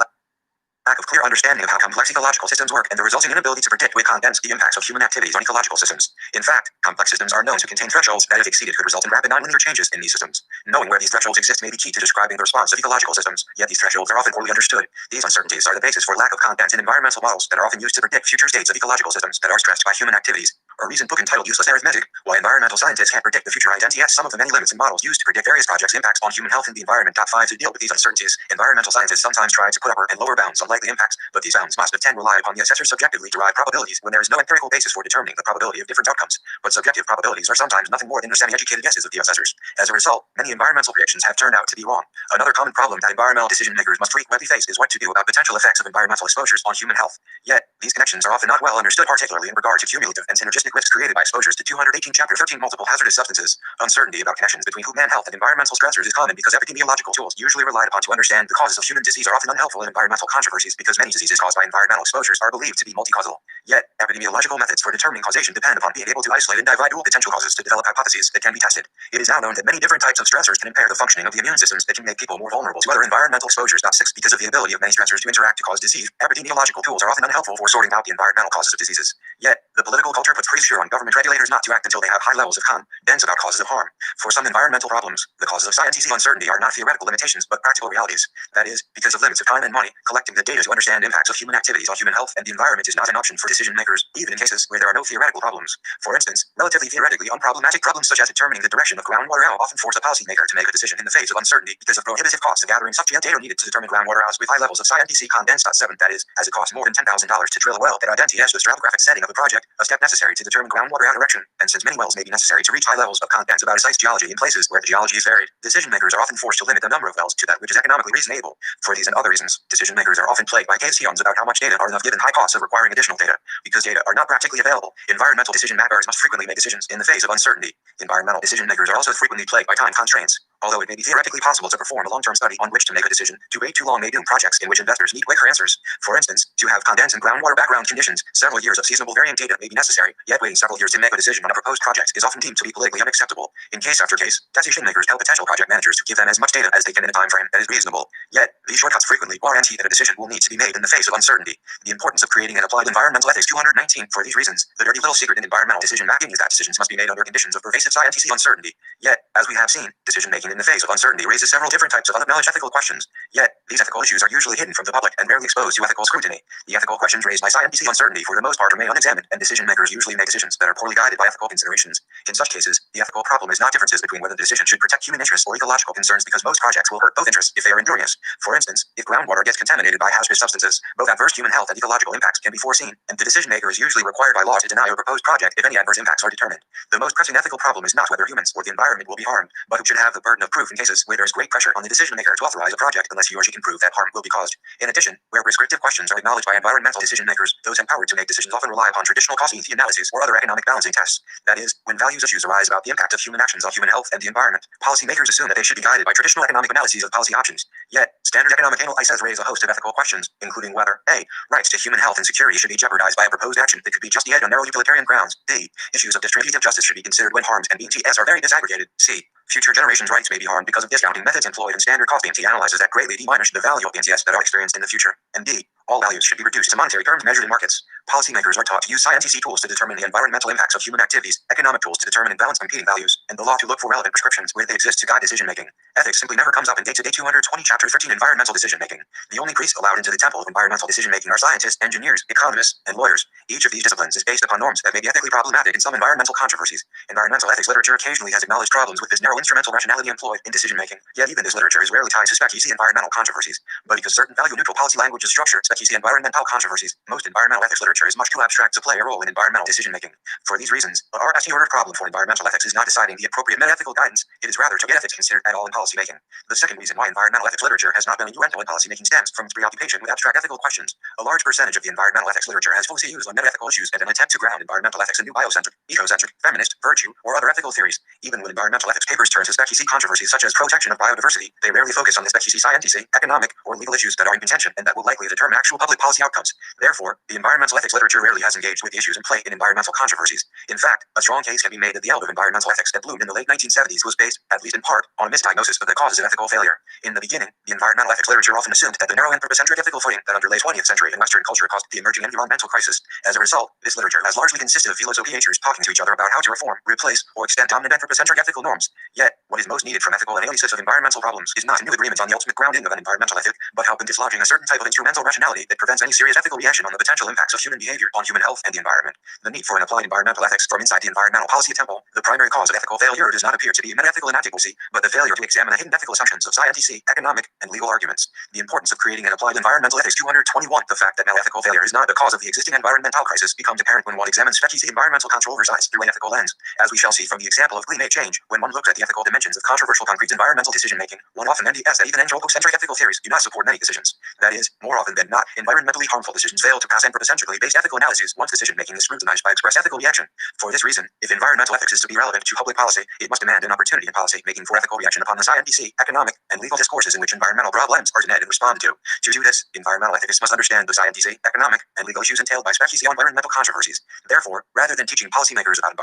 [SPEAKER 1] lack of clear understanding of how complex ecological systems work and the resulting inability to predict with confidence the impacts of human activities on ecological systems. In fact, complex systems are known to contain thresholds that, if exceeded, could result in rapid nonlinear changes in these systems. Knowing where these thresholds exist may be key to describing the response of ecological systems, yet these thresholds are often poorly understood. These uncertainties are the basis for lack of confidence in environmental models that are often used to predict future states of ecological systems that are stressed by human activities. A recent book entitled Useless Arithmetic: Why Environmental Scientists Can't Predict the Future identifies some of the many limits in models used to predict various projects' impacts on human health and the environment. Top 5 to deal with these uncertainties. Environmental scientists sometimes try to put upper and lower bounds on likely impacts, but these bounds must often rely upon the assessor's subjectively derived probabilities when there is no empirical basis for determining the probability of different outcomes. But subjective probabilities are sometimes nothing more than the semi-educated guesses of the assessors. As a result, many environmental predictions have turned out to be wrong. Another common problem that environmental decision makers must frequently face is what to do about potential effects of environmental exposures on human health. Yet, these connections are often not well understood, particularly in regard to cumulative and synergistic risks created by exposures to 218 Chapter 13 multiple hazardous substances. Uncertainty about connections between human health and environmental stressors is common because epidemiological tools usually relied upon to understand the causes of human disease are often unhelpful in environmental controversies because many diseases caused by environmental exposures are believed to be multi-causal. Yet, epidemiological methods for determining causation depend upon being able to isolate individual potential causes to develop hypotheses that can be tested. It is now known that many different types of stressors can impair the functioning of the immune systems that can make people more vulnerable to other environmental exposures. 6. Because of the ability of many stressors to interact to cause disease, epidemiological tools are often unhelpful for sorting out the environmental causes of diseases. Yet, the political culture puts pressure on government regulators not to act until they have high levels of confidence about causes of harm. For some environmental problems, the causes of scientific uncertainty are not theoretical limitations but practical realities. That is, because of limits of time and money, collecting the data to understand impacts of human activities on human health and the environment is not an option for decision makers, even in cases where there are no theoretical problems. For instance, relatively theoretically unproblematic problems such as determining the direction of groundwater out often force a policymaker to make a decision in the face of uncertainty because of prohibitive costs of gathering such data needed to determine groundwater outs with high levels of scientific confidence. 7. That is, as it costs more than $10,000 to drill a well that identifies the stratigraphic setting of a project, a step necessary to determine groundwater out direction, and since many wells may be necessary to reach high levels of confidence about a site's geology in places where the geology is varied, decision makers are often forced to limit the number of wells to that which is economically reasonable. For these and other reasons, decision makers are often plagued by questions about how much data are enough given high costs of requiring additional data. Because data are not practically available, environmental decision makers must frequently make decisions in the face of uncertainty. Environmental decision makers are also frequently plagued by time constraints. Although it may be theoretically possible to perform a long-term study on which to make a decision, to wait too long may doom projects in which investors need quicker answers. For instance, to have condensed and groundwater background conditions, several years of seasonable variant data may be necessary, yet waiting several years to make a decision on a proposed project is often deemed to be politically unacceptable. In case after case, decision makers tell potential project managers to give them as much data as they can in a time frame that is reasonable. Yet, these shortcuts frequently guarantee that a decision will need to be made in the face of uncertainty. The importance of creating and applied environmental ethics 219. For these reasons, the dirty little secret in environmental decision making is that decisions must be made under conditions of pervasive scientific uncertainty. Yet, as we have seen, decision making in the face of uncertainty raises several different types of unacknowledged ethical questions. Yet, these ethical issues are usually hidden from the public and rarely exposed to ethical scrutiny. The ethical questions raised by scientific uncertainty for the most part remain unexamined, and decision makers usually make decisions that are poorly guided by ethical considerations. In such cases, the ethical problem is not differences between whether the decision should protect human interests or ecological concerns because most projects will hurt both interests if they are injurious. For instance, if groundwater gets contaminated by hazardous substances, both adverse human health and ecological impacts can be foreseen, and the decision maker is usually required by law to deny a proposed project if any adverse impacts are determined. The most pressing ethical problem is not whether humans or the environment will be harmed, but who should have the burden of proof in cases where there is great pressure on the decision maker to authorize a project unless he or she can prove that harm will be caused. In addition, where prescriptive questions are acknowledged by environmental decision makers, those empowered to make decisions often rely upon traditional cost-benefit analyses or other economic balancing tests. That is, when values issues arise about the impact of human actions on human health and the environment, policymakers assume that they should be guided by traditional economic analyses of policy options. Yet, standard economic analyses raise a host of ethical questions, including whether a. rights to human health and security should be jeopardized by a proposed action that could be justified on narrow utilitarian grounds. b. issues of distributive justice should be considered when harms and BTS are very disaggregated. c. future generations' rights may be harmed because of discounting methods employed in standard cost BT analyses that greatly diminish the value of BTS that are experienced in the future. And d. all values should be reduced to monetary terms measured in markets. Policymakers are taught to use scientific tools to determine the environmental impacts of human activities, economic tools to determine and balance competing values, and the law to look for relevant prescriptions where they exist to guide decision-making. Ethics simply never comes up in day-to-day 220 Chapter 13 Environmental Decision-Making. The only priests allowed into the temple of environmental decision-making are scientists, engineers, economists, and lawyers. Each of these disciplines is based upon norms that may be ethically problematic in some environmental controversies. Environmental ethics literature occasionally has acknowledged problems with this narrow instrumental rationality employed in decision-making, yet even this literature is rarely tied to spec-EC environmental controversies. But because certain value-neutral policy language is structured spec-EC environmental controversies, most environmental ethics literature is much too abstract to play a role in environmental decision-making. For these reasons, the RFT order problem for environmental ethics is not deciding the appropriate meta-ethical guidance, it is rather to get ethics considered at all in policymaking. The second reason why environmental ethics literature has not been influential in policymaking stems from its preoccupation with abstract ethical questions. A large percentage of the environmental ethics literature has focused use on meta-ethical issues and an attempt to ground environmental ethics in new biocentric, ecocentric, feminist, virtue, or other ethical theories. Even when environmental ethics papers turn to spec-EC controversies such as protection of biodiversity, they rarely focus on the spec-EC scientific, economic, or legal issues that are in contention and that will likely determine actual public policy outcomes. Therefore, the environmental ethics literature rarely has engaged with the issues in play in environmental controversies. In fact, a strong case can be made that the field of environmental ethics that bloomed in the late 1970s was based, at least in part, on a misdiagnosis of the causes of ethical failure. In the beginning, the environmental ethics literature often assumed that the narrow anthropocentric ethical footing that underlays 20th century and Western culture caused the emerging environmental crisis. As a result, this literature has largely consisted of philosophers talking to each other about how to reform, replace, or extend dominant anthropocentric ethical norms. Yet, what is most needed from ethical analysis of environmental problems is not new agreements on the ultimate grounding of an environmental ethic, but help in dislodging a certain type of instrumental rationality that prevents any serious ethical reaction on the potential impacts of human behavior on human health and the environment. The need for an applied environmental ethics from inside the environmental policy temple, the primary cause of ethical failure does not appear to be meta-ethical inadequacy, but the failure to examine the hidden ethical assumptions of scientific, economic, and legal arguments. The importance of creating an applied environmental ethics 221. The fact that ethical failure is not the cause of the existing environmental crisis becomes apparent when one examines spec-EC environmental controversies through an ethical lens. As we shall see from the example of climate change, when one looks at the ethical dimensions of controversial concrete environmental decision-making, one often NDS that even anthropocentric ethical theories do not support many decisions. That is, more often than not, environmentally harmful decisions fail to pass anthropocentrically based ethical analyses once decision-making is scrutinized by express ethical reaction. For this reason, if environmental ethics is to be relevant to public policy, it must demand an opportunity in policy making for ethical reaction upon the scientific, economic, and legal discourses in which environmental problems are debated and responded to. To do this, environmental ethicists must understand the scientific, economic, and legal issues entailed by spec-EC environmental controversies. Therefore, rather than teaching policymakers about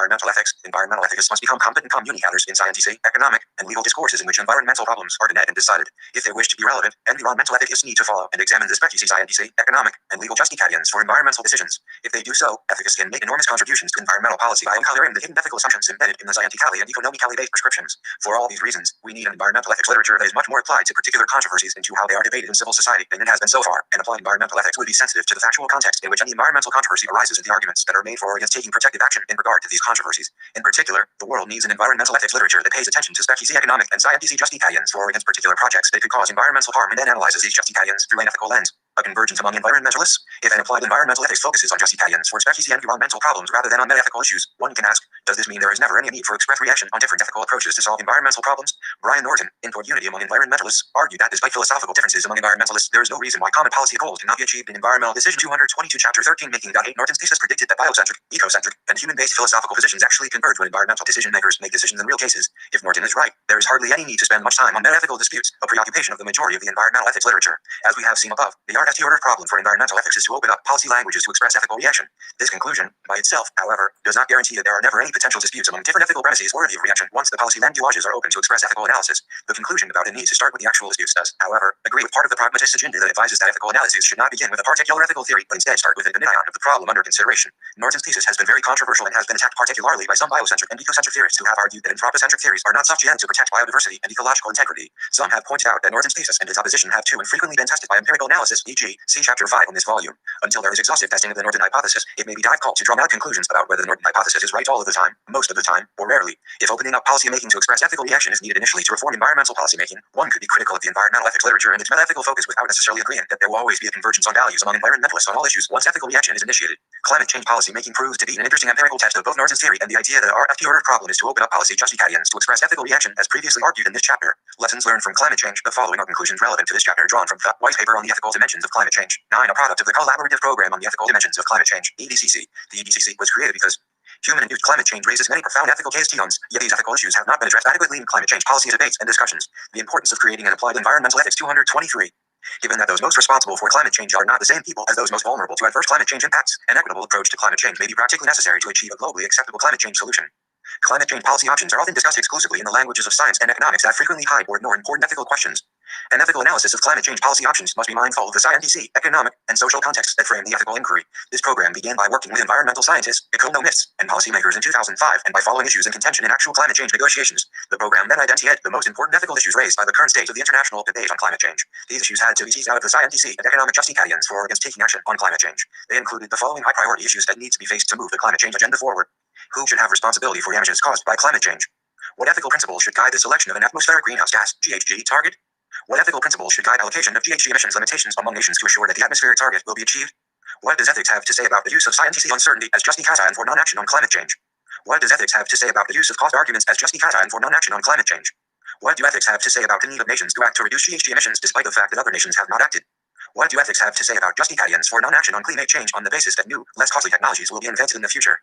[SPEAKER 1] environmental ethicists must become competent communicators in scientific, economic, and legal discourses in which environmental problems are debated and decided. If they wish to be relevant, environmental ethicists need to follow and examine the spec-EC scientific, economic, and legal justifications for environmental decisions. If they do so, ethicists can make enormous contributions to environmental policy by uncovering the hidden ethical assumptions embedded in the scientifically and economically based prescriptions. For all these reasons, we need an environmental ethics literature that is much more applied to particular controversies and to how they are debated in civil society than it has been so far. An applied environmental ethics would be sensitive to the factual context in which any environmental controversy arises and the arguments that are made for or against taking protective action in regard to these controversies. In particular, the world needs an environmental ethics literature that pays attention to spec-EC economic and scientific justifications for or against particular projects that could cause environmental harm and then analyzes these justifications through an ethical lens. A convergence among environmentalists. If an applied environmental ethics focuses on justifications for spec-EC environmental problems rather than on meta-ethical issues, one can ask, does this mean there is never any need for express reaction on different ethical approaches to solve environmental problems? Brian Norton, in Toward Unity Among Environmentalists, argued that despite philosophical differences among environmentalists, there is no reason why common policy goals cannot be achieved in Environmental Decision 222 Chapter 13 Making. 8 Norton's thesis predicted that biocentric, ecocentric, and human-based philosophical positions actually converge when environmental decision makers make decisions in real cases. If Norton is right, there is hardly any need to spend much time on meta-ethical disputes, a preoccupation of the majority of the environmental ethics literature. As we have seen above, the RFT order problem for environmental ethics is to open up policy languages to express ethical reaction. This conclusion, by itself, however, does not guarantee that there are never any potential disputes among different ethical premises worthy of reaction once the policy languages are open to express ethical analysis. The conclusion about a need to start with the actual disputes does, however, agree with part of the pragmatist agenda that advises that ethical analyses should not begin with a particular ethical theory, but instead start with an ion of the problem under consideration. Norton's thesis has been very controversial and has been attacked particularly by some biocentric and ecocentric theorists who have argued that anthropocentric theories are not sufficient to protect biodiversity and ecological integrity. Some have pointed out that Norton's thesis and its opposition have too infrequently been tested by empirical analysis, e.g., see Chapter 5 on this volume. Until there is exhaustive testing of the Norton hypothesis, it may be difficult to draw out conclusions about whether the Norton hypothesis is right all of the time, most of the time, or rarely. If opening up policy making to express ethical reaction is needed initially to reform environmental policy making, one could be critical of the environmental ethics literature and its meta-ethical focus without necessarily agreeing that there will always be a convergence on values among environmentalists on all issues once ethical reaction is initiated. Climate change policy making proves to be an interesting empirical test of both Norton's theory and the idea that our RFT order problem is to open up policy justifications to express ethical reaction as previously argued in this chapter. Lessons learned from climate change. The following are conclusions relevant to this chapter drawn from the white paper on the ethical dimensions of climate change. 9. A product of the collaborative program on the ethical dimensions of climate change, EDCC. The EDCC was created because human-induced climate change raises many profound ethical questions, yet these ethical issues have not been addressed adequately in climate change policy debates and discussions. The importance of creating an applied environmental ethics 223. Given that those most responsible for climate change are not the same people as those most vulnerable to adverse climate change impacts, an equitable approach to climate change may be practically necessary to achieve a globally acceptable climate change solution. Climate change policy options are often discussed exclusively in the languages of science and economics that frequently hide or ignore important ethical questions. An ethical analysis of climate change policy options must be mindful of the scientific, economic, and social contexts that frame the ethical inquiry. This program began by working with environmental scientists, economists, and policymakers in 2005, and by following issues in contention in actual climate change negotiations. The program then identified the most important ethical issues raised by the current state of the international debate on climate change. These issues had to be teased out of the scientific and economic justifications for or against taking action on climate change. They included the following high priority issues that need to be faced to move the climate change agenda forward. Who should have responsibility for damages caused by climate change? What ethical principles should guide the selection of an atmospheric greenhouse gas (GHG) target? What ethical principles should guide allocation of GHG emissions limitations among nations to assure that the atmospheric target will be achieved? What does ethics have to say about the use of scientific uncertainty as justification for non-action on climate change? What does ethics have to say about the use of cost arguments as justification for non-action on climate change? What do ethics have to say about the need of nations to act to reduce GHG emissions despite the fact that other nations have not acted? What do ethics have to say about justifications for non-action on climate change on the basis that new, less costly technologies will be invented in the future?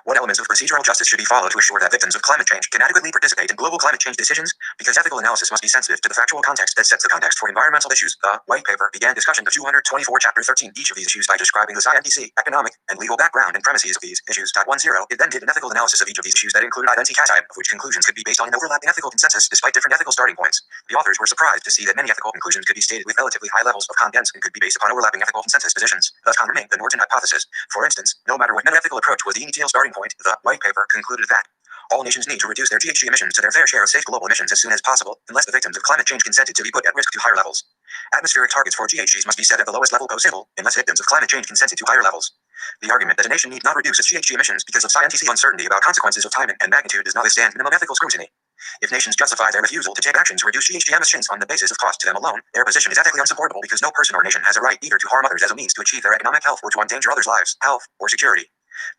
[SPEAKER 1] What elements of procedural justice should be followed to assure that victims of climate change can adequately participate in global climate change decisions? Because ethical analysis must be sensitive to the factual context that sets the context for environmental issues. The white paper began discussion of 224 chapter 13 each of these issues by describing the scientific, economic, and legal background and premises of these issues. 10. It then did an ethical analysis of each of these issues that included identification of which conclusions could be based on an overlapping ethical consensus despite different ethical starting points. The authors were surprised to see that many ethical conclusions could be stated with relatively high levels of confidence and could be based upon overlapping ethical consensus positions, thus confirming the Norton hypothesis. For instance, no matter what meta-ethical approach was the initial starting point, the white paper concluded that all nations need to reduce their GHG emissions to their fair share of safe global emissions as soon as possible, unless the victims of climate change consented to be put at risk to higher levels. Atmospheric targets for GHGs must be set at the lowest level possible, unless victims of climate change consented to higher levels. The argument that a nation need not reduce its GHG emissions because of scientific uncertainty about consequences of time and magnitude does not withstand minimum ethical scrutiny. If nations justify their refusal to take action to reduce GHG emissions on the basis of cost to them alone, their position is ethically unsupportable because no person or nation has a right either to harm others as a means to achieve their economic health or to endanger others' lives, health, or security.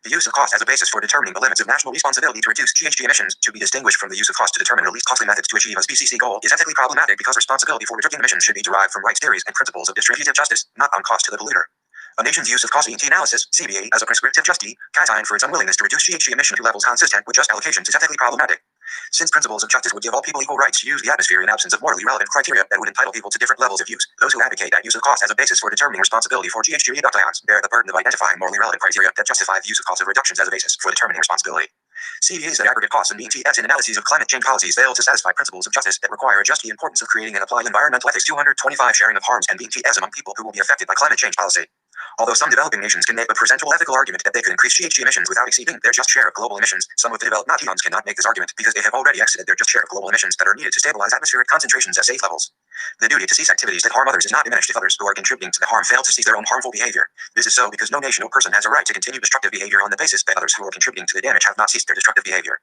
[SPEAKER 1] The use of cost as a basis for determining the limits of national responsibility to reduce GHG emissions, to be distinguished from the use of cost to determine the least costly methods to achieve a SBCC goal, is ethically problematic because responsibility for reducing emissions should be derived from rights theories and principles of distributive justice, not on cost to the polluter. A nation's use of cost-benefit analysis (CBA) as a prescriptive justification for its unwillingness to reduce GHG emission to levels consistent with just allocations is ethically problematic. Since principles of justice would give all people equal rights to use the atmosphere in absence of morally relevant criteria that would entitle people to different levels of use, those who advocate that use of cost as a basis for determining responsibility for GHG reductions bear the burden of identifying morally relevant criteria that justify the use of cost of reductions as a basis for determining responsibility. CBAs that aggregate costs and BTS in analyses of climate change policies fail to satisfy principles of justice that require a just the importance of creating and applying environmental ethics. 225 Sharing of harms and BTS among people who will be affected by climate change policy. Although some developing nations can make a presentable ethical argument that they could increase GHG emissions without exceeding their just share of global emissions, some of the developed nations cannot make this argument because they have already exceeded their just share of global emissions that are needed to stabilize atmospheric concentrations at safe levels. The duty to cease activities that harm others is not diminished if others who are contributing to the harm fail to cease their own harmful behavior. This is so because no nation or person has a right to continue destructive behavior on the basis that others who are contributing to the damage have not ceased their destructive behavior.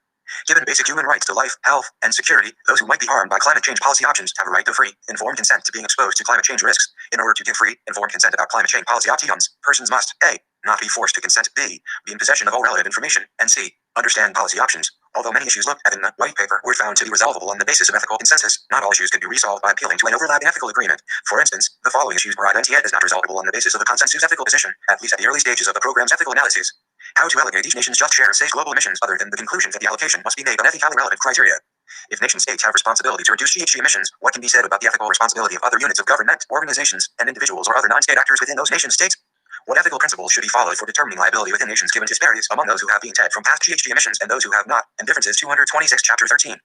[SPEAKER 1] Given basic human rights to life, health, and security, those who might be harmed by climate change policy options have a right to free, informed consent to being exposed to climate change risks. In order to give free, informed consent about climate change policy options, persons must A. Not be forced to consent, B. Be in possession of all relevant information, and C. Understand policy options. Although many issues looked at in the white paper were found to be resolvable on the basis of ethical consensus, not all issues could be resolved by appealing to an overlapping ethical agreement. For instance, the following issues were identified as not resolvable on the basis of a consensus ethical position, at least at the early stages of the program's ethical analyses. How to allocate each nation's just share of safe global emissions other than the conclusion that the allocation must be made on ethically relevant criteria. If nation states have responsibility to reduce GHG emissions, what can be said about the ethical responsibility of other units of government, organizations, and individuals or other non-state actors within those nation states? What ethical principles should be followed for determining liability within nations given disparities among those who have been fed from past GHG emissions and those who have not, and differences? 226 Chapter 13.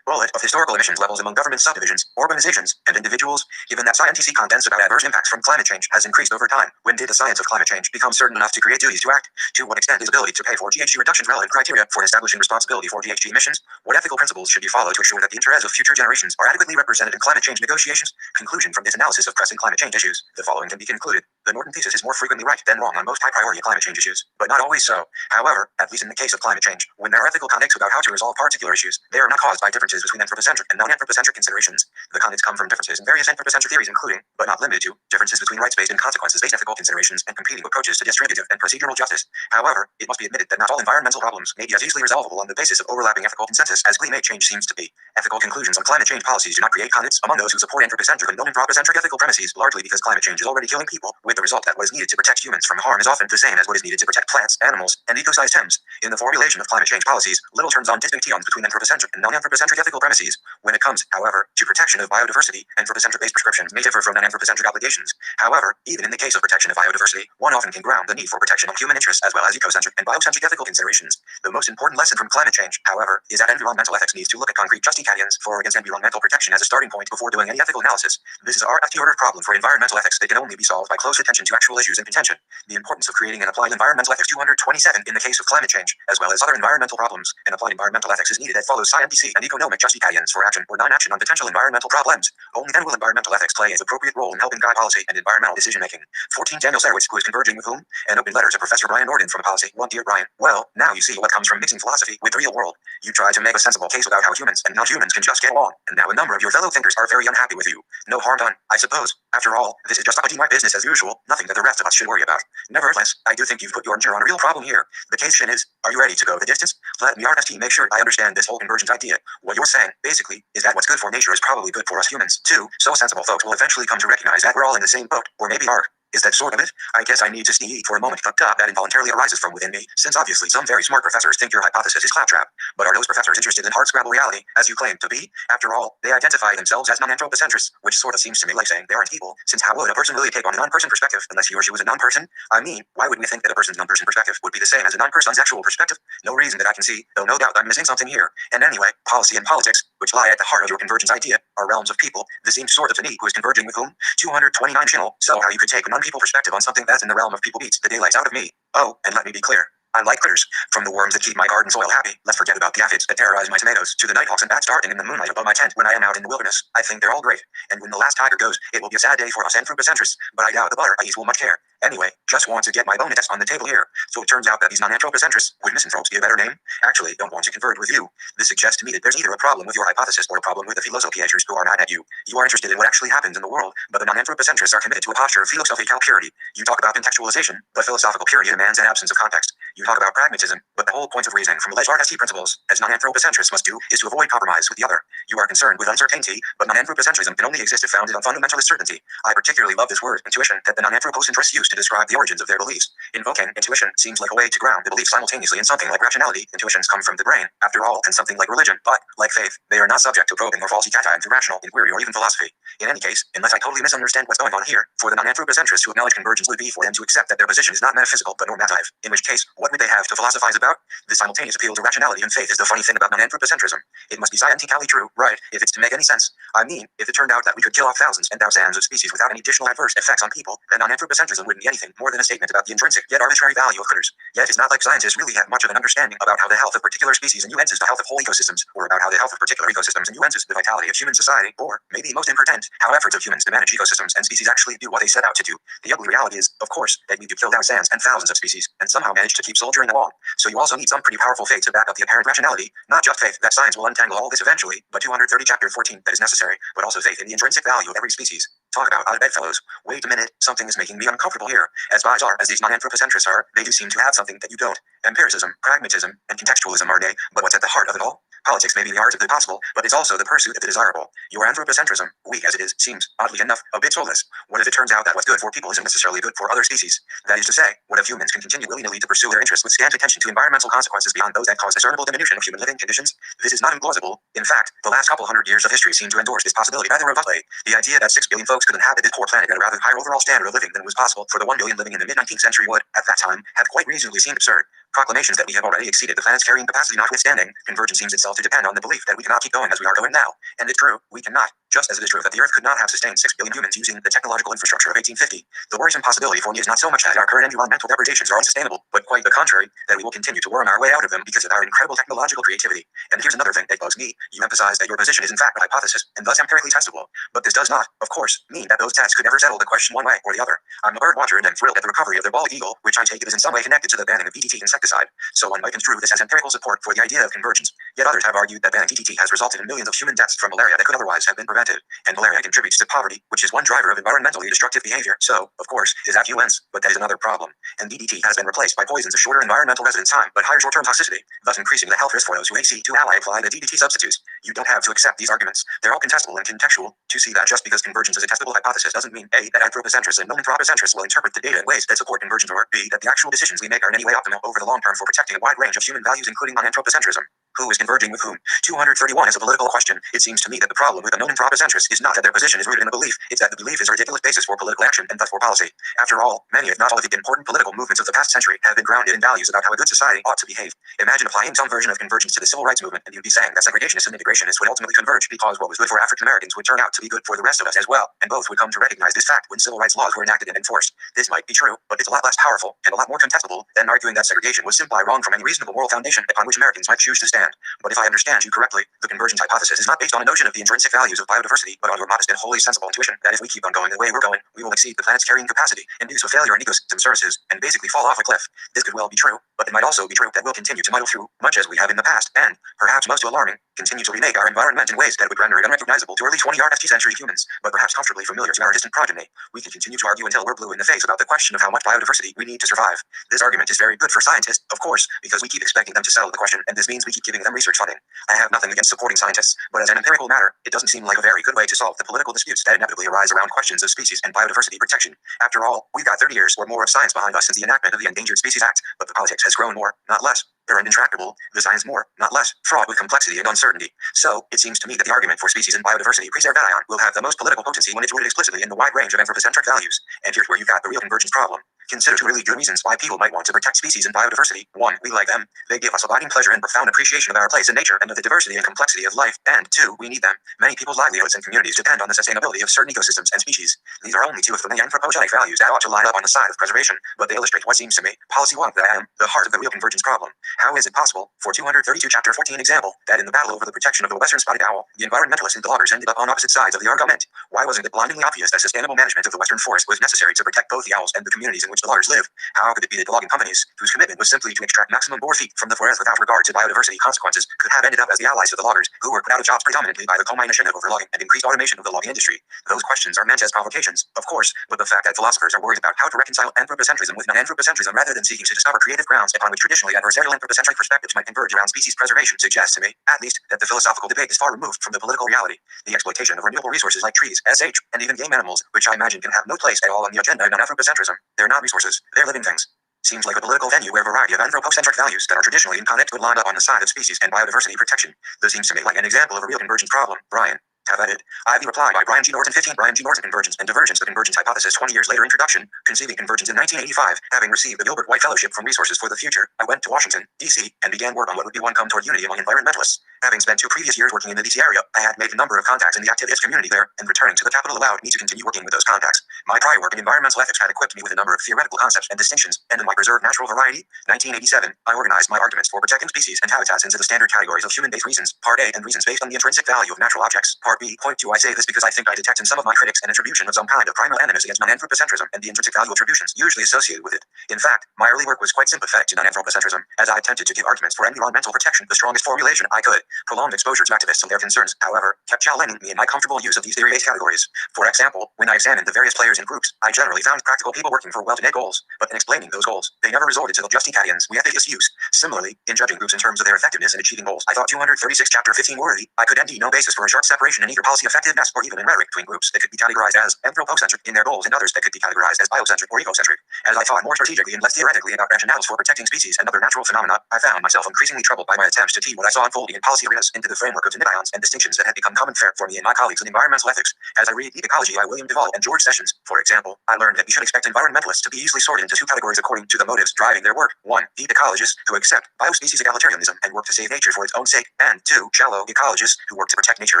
[SPEAKER 1] Bullet of historical emissions levels among government subdivisions, organizations, and individuals. Given that scientific contents about adverse impacts from climate change has increased over time, when did the science of climate change become certain enough to create duties to act? To what extent is ability to pay for GHG reductions relevant criteria for establishing responsibility for GHG emissions? What ethical principles should be followed to ensure that the interests of future generations are adequately represented in climate change negotiations? Conclusion from this analysis of pressing climate change issues. The following can be concluded. The Norton thesis is more frequently right than wrong on most high-priority climate change issues, but not always so. However, at least in the case of climate change, when there are ethical contexts about how to resolve particular issues, they are not caused by differences between anthropocentric and non-anthropocentric considerations. The contexts come from differences in various anthropocentric theories, including, but not limited to, differences between rights-based and consequences-based ethical considerations and competing approaches to distributive and procedural justice. However, it must be admitted that not all environmental problems may be as easily resolvable on the basis of overlapping ethical consensus as climate change seems to be. Ethical conclusions on climate change policies do not create conflicts among those who support anthropocentric and non-anthropocentric ethical premises, largely because climate change is already killing people, women, with the result that what is needed to protect humans from harm is often the same as what is needed to protect plants, animals, and ecosystems. In the formulation of climate change policies, little turns on distinctions between anthropocentric and non-anthropocentric ethical premises. When it comes, however, to protection of biodiversity, anthropocentric-based prescriptions may differ from non-anthropocentric obligations. However, even in the case of protection of biodiversity, one often can ground the need for protection of human interests as well as ecocentric and biocentric ethical considerations. The most important lesson from climate change, however, is that environmental ethics needs to look at concrete justifications for or against environmental protection as a starting point before doing any ethical analysis. This is our FT-ordered problem for environmental ethics that can only be solved by close attention to actual issues in contention. The importance of creating and applying environmental ethics 227 in the case of climate change, as well as other environmental problems, and applying environmental ethics is needed that follows scientific and economic justifications for action or non-action on potential environmental problems. Only then will environmental ethics play its appropriate role in helping guide policy and environmental decision-making. 14. Daniel Sarowitz, who is converging with whom? An open letter to Professor Brian Norden from Policy. 1. Dear Brian, well, now you see what comes from mixing philosophy with the real world. You try to make a sensible case about how humans and non-humans can just get along, and now a number of your fellow thinkers are very unhappy with you. No harm done, I suppose. After all, this is just my business as usual, nothing that the rest of us should worry about. Nevertheless, I do think you've put your finger on a real problem here. The question is, are you ready to go the distance? Let me RST make sure I understand this whole convergence idea. What you're saying, basically, is that what's good for nature is probably good for us humans, too, so sensible folks will eventually come to recognize that we're all in the same boat, or maybe are. Is that sort of it? I guess I need to sneeze for a moment. The thought that involuntarily arises from within me, since obviously some very smart professors think your hypothesis is claptrap. But are those professors interested in hard-scrabble reality, as you claim to be? After all, they identify themselves as non-anthropocentrists, which sort of seems to me like saying they aren't people, since how would a person really take on a non-person perspective unless he or she was a non-person? I mean, why would we think that a person's non-person perspective would be the same as a non-person's actual perspective? No reason that I can see, though no doubt I'm missing something here. And anyway, policy and politics, which lie at the heart of your convergence idea, are realms of people, the same sort of me who is converging with whom? 229 channel. So how you could take a non-people perspective on something that's in the realm of people beats the daylights out of me. Oh, and let me be clear. I like critters. From the worms that keep my garden soil happy, let's forget about the aphids that terrorize my tomatoes, to the nighthawks and bats darting in the moonlight above my tent when I am out in the wilderness. I think they're all great. And when the last tiger goes, it will be a sad day for us anthropocentrists, but I doubt the butter I eat will much care. Anyway, just want to get my bonus on the table here. So it turns out that these non-anthropocentrists, would misanthropes be a better name? Actually, don't want to convert with you. This suggests to me that there's either a problem with your hypothesis or a problem with the philosophizers who are mad at you. You are interested in what actually happens in the world, but the non-anthropocentrists are committed to a posture of philosophical purity. You talk about contextualization, but philosophical purity demands an absence of context. You talk about pragmatism, but the whole point of reasoning from alleged RST principles, as non-anthropocentrists must do, is to avoid compromise with the other. You are concerned with uncertainty, but non-anthropocentrism can only exist if founded on fundamentalist certainty. I particularly love this word, intuition, that the non-anthropocentrists use to describe the origins of their beliefs. Invoking intuition seems like a way to ground the belief simultaneously in something like rationality. Intuitions come from the brain, after all, and something like religion, but, like faith, they are not subject to probing or falsification through rational inquiry or even philosophy. In any case, unless I totally misunderstand what's going on here, for the non-anthropocentrists to acknowledge convergence would be for them to accept that their position is not metaphysical but normative, in which case, what would they have to philosophize about? The simultaneous appeal to rationality and faith is the funny thing about non-anthropocentrism. It must be scientifically true, right, if it's to make any sense. I mean, if it turned out that we could kill off thousands and thousands of species without any additional adverse effects on people, then non-anthropocentrism wouldn't be anything more than a statement about the intrinsic yet arbitrary value of critters. Yet it's not like scientists really have much of an understanding about how the health of particular species influences the health of whole ecosystems, or about how the health of particular ecosystems influences the vitality of human society, or, maybe most important, how efforts of humans to manage ecosystems and species actually do what they set out to do. The ugly reality is, of course, that you kill thousands and thousands of species, and somehow manage to keep soldiering along. So you also need some pretty powerful faith to back up the apparent rationality, not just faith that science will untangle all this eventually, but 230 chapter 14 that is necessary, but also faith in the intrinsic value of every species. Talk about out of bed fellows. Wait a minute, something is making me uncomfortable here. As bizarre as these non-anthropocentrists are, they do seem to have something that you don't. Empiricism, pragmatism, and contextualism are they, but what's at the heart of it all? Politics may be the art of the possible, but it's also the pursuit of the desirable. Your anthropocentrism, weak as it is, seems, oddly enough, a bit soulless. What if it turns out that what's good for people isn't necessarily good for other species? That is to say, what if humans can continue willy-nilly to pursue their interests with scant attention to environmental consequences beyond those that cause discernible diminution of human living conditions? This is not implausible. In fact, the last couple hundred years of history seem to endorse this possibility rather robustly. The idea that 6 billion folks could inhabit this poor planet at a rather higher overall standard of living than was possible for the 1 billion living in the mid-19th century would, at that time, have quite reasonably seemed absurd. Proclamations that we have already exceeded the planet's carrying capacity notwithstanding, convergence seems itself to depend on the belief that we cannot keep going as we are going now. And it's true, we cannot. Just as it is true that the Earth could not have sustained 6 billion humans using the technological infrastructure of 1850. The worrisome possibility for me is not so much that our current environmental depredations are unsustainable, but quite the contrary, that we will continue to worm our way out of them because of our incredible technological creativity. And here's another thing that bugs me. You emphasize that your position is in fact a hypothesis, and thus empirically testable. But this does not, of course, mean that those tests could ever settle the question one way or the other. I'm a bird watcher and am thrilled at the recovery of their bald eagle, which I take it is in some way connected to the banning of DDT insecticide. So one might construe this as empirical support for the idea of convergence. Yet others have argued that banning DDT has resulted in millions of human deaths from malaria that could otherwise have been prevented. incentive, and malaria contributes to poverty, which is one driver of environmentally destructive behavior. So, of course, is affluence, but that is another problem. And DDT has been replaced by poisons of shorter environmental residence time, but higher short-term toxicity, thus increasing the health risk for those who seek to apply the DDT substitutes. You don't have to accept these arguments. They're all contestable and contextual. To see that just because convergence is a testable hypothesis doesn't mean A, that anthropocentrists and non-anthropocentrists will interpret the data in ways that support convergence, or B, that the actual decisions we make are in any way optimal over the long term for protecting a wide range of human values, including non-anthropocentrism. Who is converging with whom? 231 is a political question. It seems to me that the problem with a non-anthropocentrist is not that their position is rooted in a belief, it's that the belief is a ridiculous basis for political action and thus for policy. After all, many if not all of the important political movements of the past century have been grounded in values about how a good society ought to behave. Imagine applying some version of convergence to the civil rights movement, and you'd be saying that segregationists and integrationists would ultimately converge because what was good for African Americans would turn out to be good for the rest of us as well, and both would come to recognize this fact when civil rights laws were enacted and enforced. This might be true, but it's a lot less powerful and a lot more contestable than arguing that segregation was simply wrong from any reasonable moral foundation upon which Americans might choose to stand. But if I understand you correctly, the convergence hypothesis is not based on a notion of the intrinsic values of biodiversity, but on your modest and wholly sensible intuition that if we keep on going the way we're going, we will exceed the planet's carrying capacity, induce a failure in ecosystem services, and basically fall off a cliff. This could well be true, but it might also be true that we'll continue to muddle through, much as we have in the past, and, perhaps most alarming, continue to remake our environment in ways that would render it unrecognizable to early 20th century humans, but perhaps comfortably familiar to our distant progeny. We can continue to argue until we're blue in the face about the question of how much biodiversity we need to survive. This argument is very good for scientists, of course, because we keep expecting them to settle the question, and this means we keep giving them research funding. I have nothing against supporting scientists, but as an empirical matter, it doesn't seem like a very good way to solve the political disputes that inevitably arise around questions of species and biodiversity protection. After all, we've got 30 years or more of science behind us since the enactment of the Endangered Species Act, but the politics has grown more, not less. They're intractable, the science more, not less, fraught with complexity and uncertainty. So, it seems to me that the argument for species and biodiversity preservation will have the most political potency when it's rooted explicitly in the wide range of anthropocentric values. And here's where you've got the real convergence problem. Consider two really good reasons why people might want to protect species and biodiversity. One, we like them. They give us abiding pleasure and profound appreciation of our place in nature and of the diversity and complexity of life. And two, we need them. Many people's livelihoods and communities depend on the sustainability of certain ecosystems and species. These are only two of the many anthropogenic values that ought to line up on the side of preservation, but they illustrate what seems to me, policy one, that I am, the heart of the real convergence problem. How is it possible, for 232 chapter 14 example, that in the battle over the protection of the western spotted owl, the environmentalists and the loggers ended up on opposite sides of the argument? Why wasn't it blindingly obvious that sustainable management of the western forest was necessary to protect both the owls and the communities in which the loggers live? How could it be that the logging companies, whose commitment was simply to extract maximum boar feet from the forest without regard to biodiversity consequences, could have ended up as the allies of the loggers, who were put out of jobs predominantly by the coal mine initiative over logging and increased automation of the logging industry? Those questions are meant as provocations, of course, but the fact that philosophers are worried about how to reconcile anthropocentrism with non-anthropocentrism rather than seeking to discover creative grounds upon which traditionally adversarial anthropocentric perspectives might converge around species preservation suggests to me, at least, that the philosophical debate is far removed from the political reality. The exploitation of renewable resources like trees, and even game animals, which I imagine can have no place at all on the agenda of non-anthropocentrism. They're not resources, they're living things. Seems like a political venue where a variety of anthropocentric values that are traditionally in conflict would line up on the side of species and biodiversity protection. This seems to me like an example of a real convergence problem. Brian. Have at it. Ivy replied by Brian G. Norton 15. Brian G. Norton Convergence and Divergence. The Convergence Hypothesis 20 years later. Introduction. Conceiving Convergence in 1985. Having received the Gilbert White Fellowship from Resources for the Future, I went to Washington, D.C., and began work on what would be one come toward unity among environmentalists. Having spent 2 previous years working in the D.C. area, I had made a number of contacts in the activist community there, and returning to the capital allowed me to continue working with those contacts. My prior work in environmental ethics had equipped me with a number of theoretical concepts and distinctions, and in my Preserve Natural Variety, 1987, I organized my arguments for protecting species and habitats into the standard categories of human-based reasons, Part A, and reasons based on the intrinsic value of natural objects, Part B. Point 2. I say this because I think I detect in some of my critics an attribution of some kind of primal animus against non-anthropocentrism and the intrinsic value attributions usually associated with it. In fact, my early work was quite sympathetic to non-anthropocentrism, as I attempted to give arguments for environmental protection the strongest formulation I could. Prolonged exposure to activists and their concerns, however, kept challenging me in my comfortable use of these theory-based categories. For example, when I examined the various players and groups, I generally found practical people working for well-to-do goals, but in explaining those goals, they never resorted to the justicadians we ethicists use. Similarly, in judging groups in terms of their effectiveness in achieving goals, I thought 236 chapter 15 worthy. I could indeed no basis for a sharp separation in either policy effectiveness or even in rhetoric between groups that could be categorized as anthropocentric in their goals and others that could be categorized as biocentric or ecocentric. As I thought more strategically and less theoretically about rationales for protecting species and other natural phenomena, I found myself increasingly troubled by my attempts to tee what I saw unfolding in policy arenas into the framework of denions and distinctions that had become common fare for me and my colleagues in environmental ethics. As I read Deep Ecology by William Duvall and George Sessions, for example, I learned that we should expect environmentalists to be easily sorted into 2 categories according to the motives driving their work. 1. Deep ecologists who accept biospecies egalitarianism and work to save nature for its own sake, and 2. Shallow ecologists who work to protect nature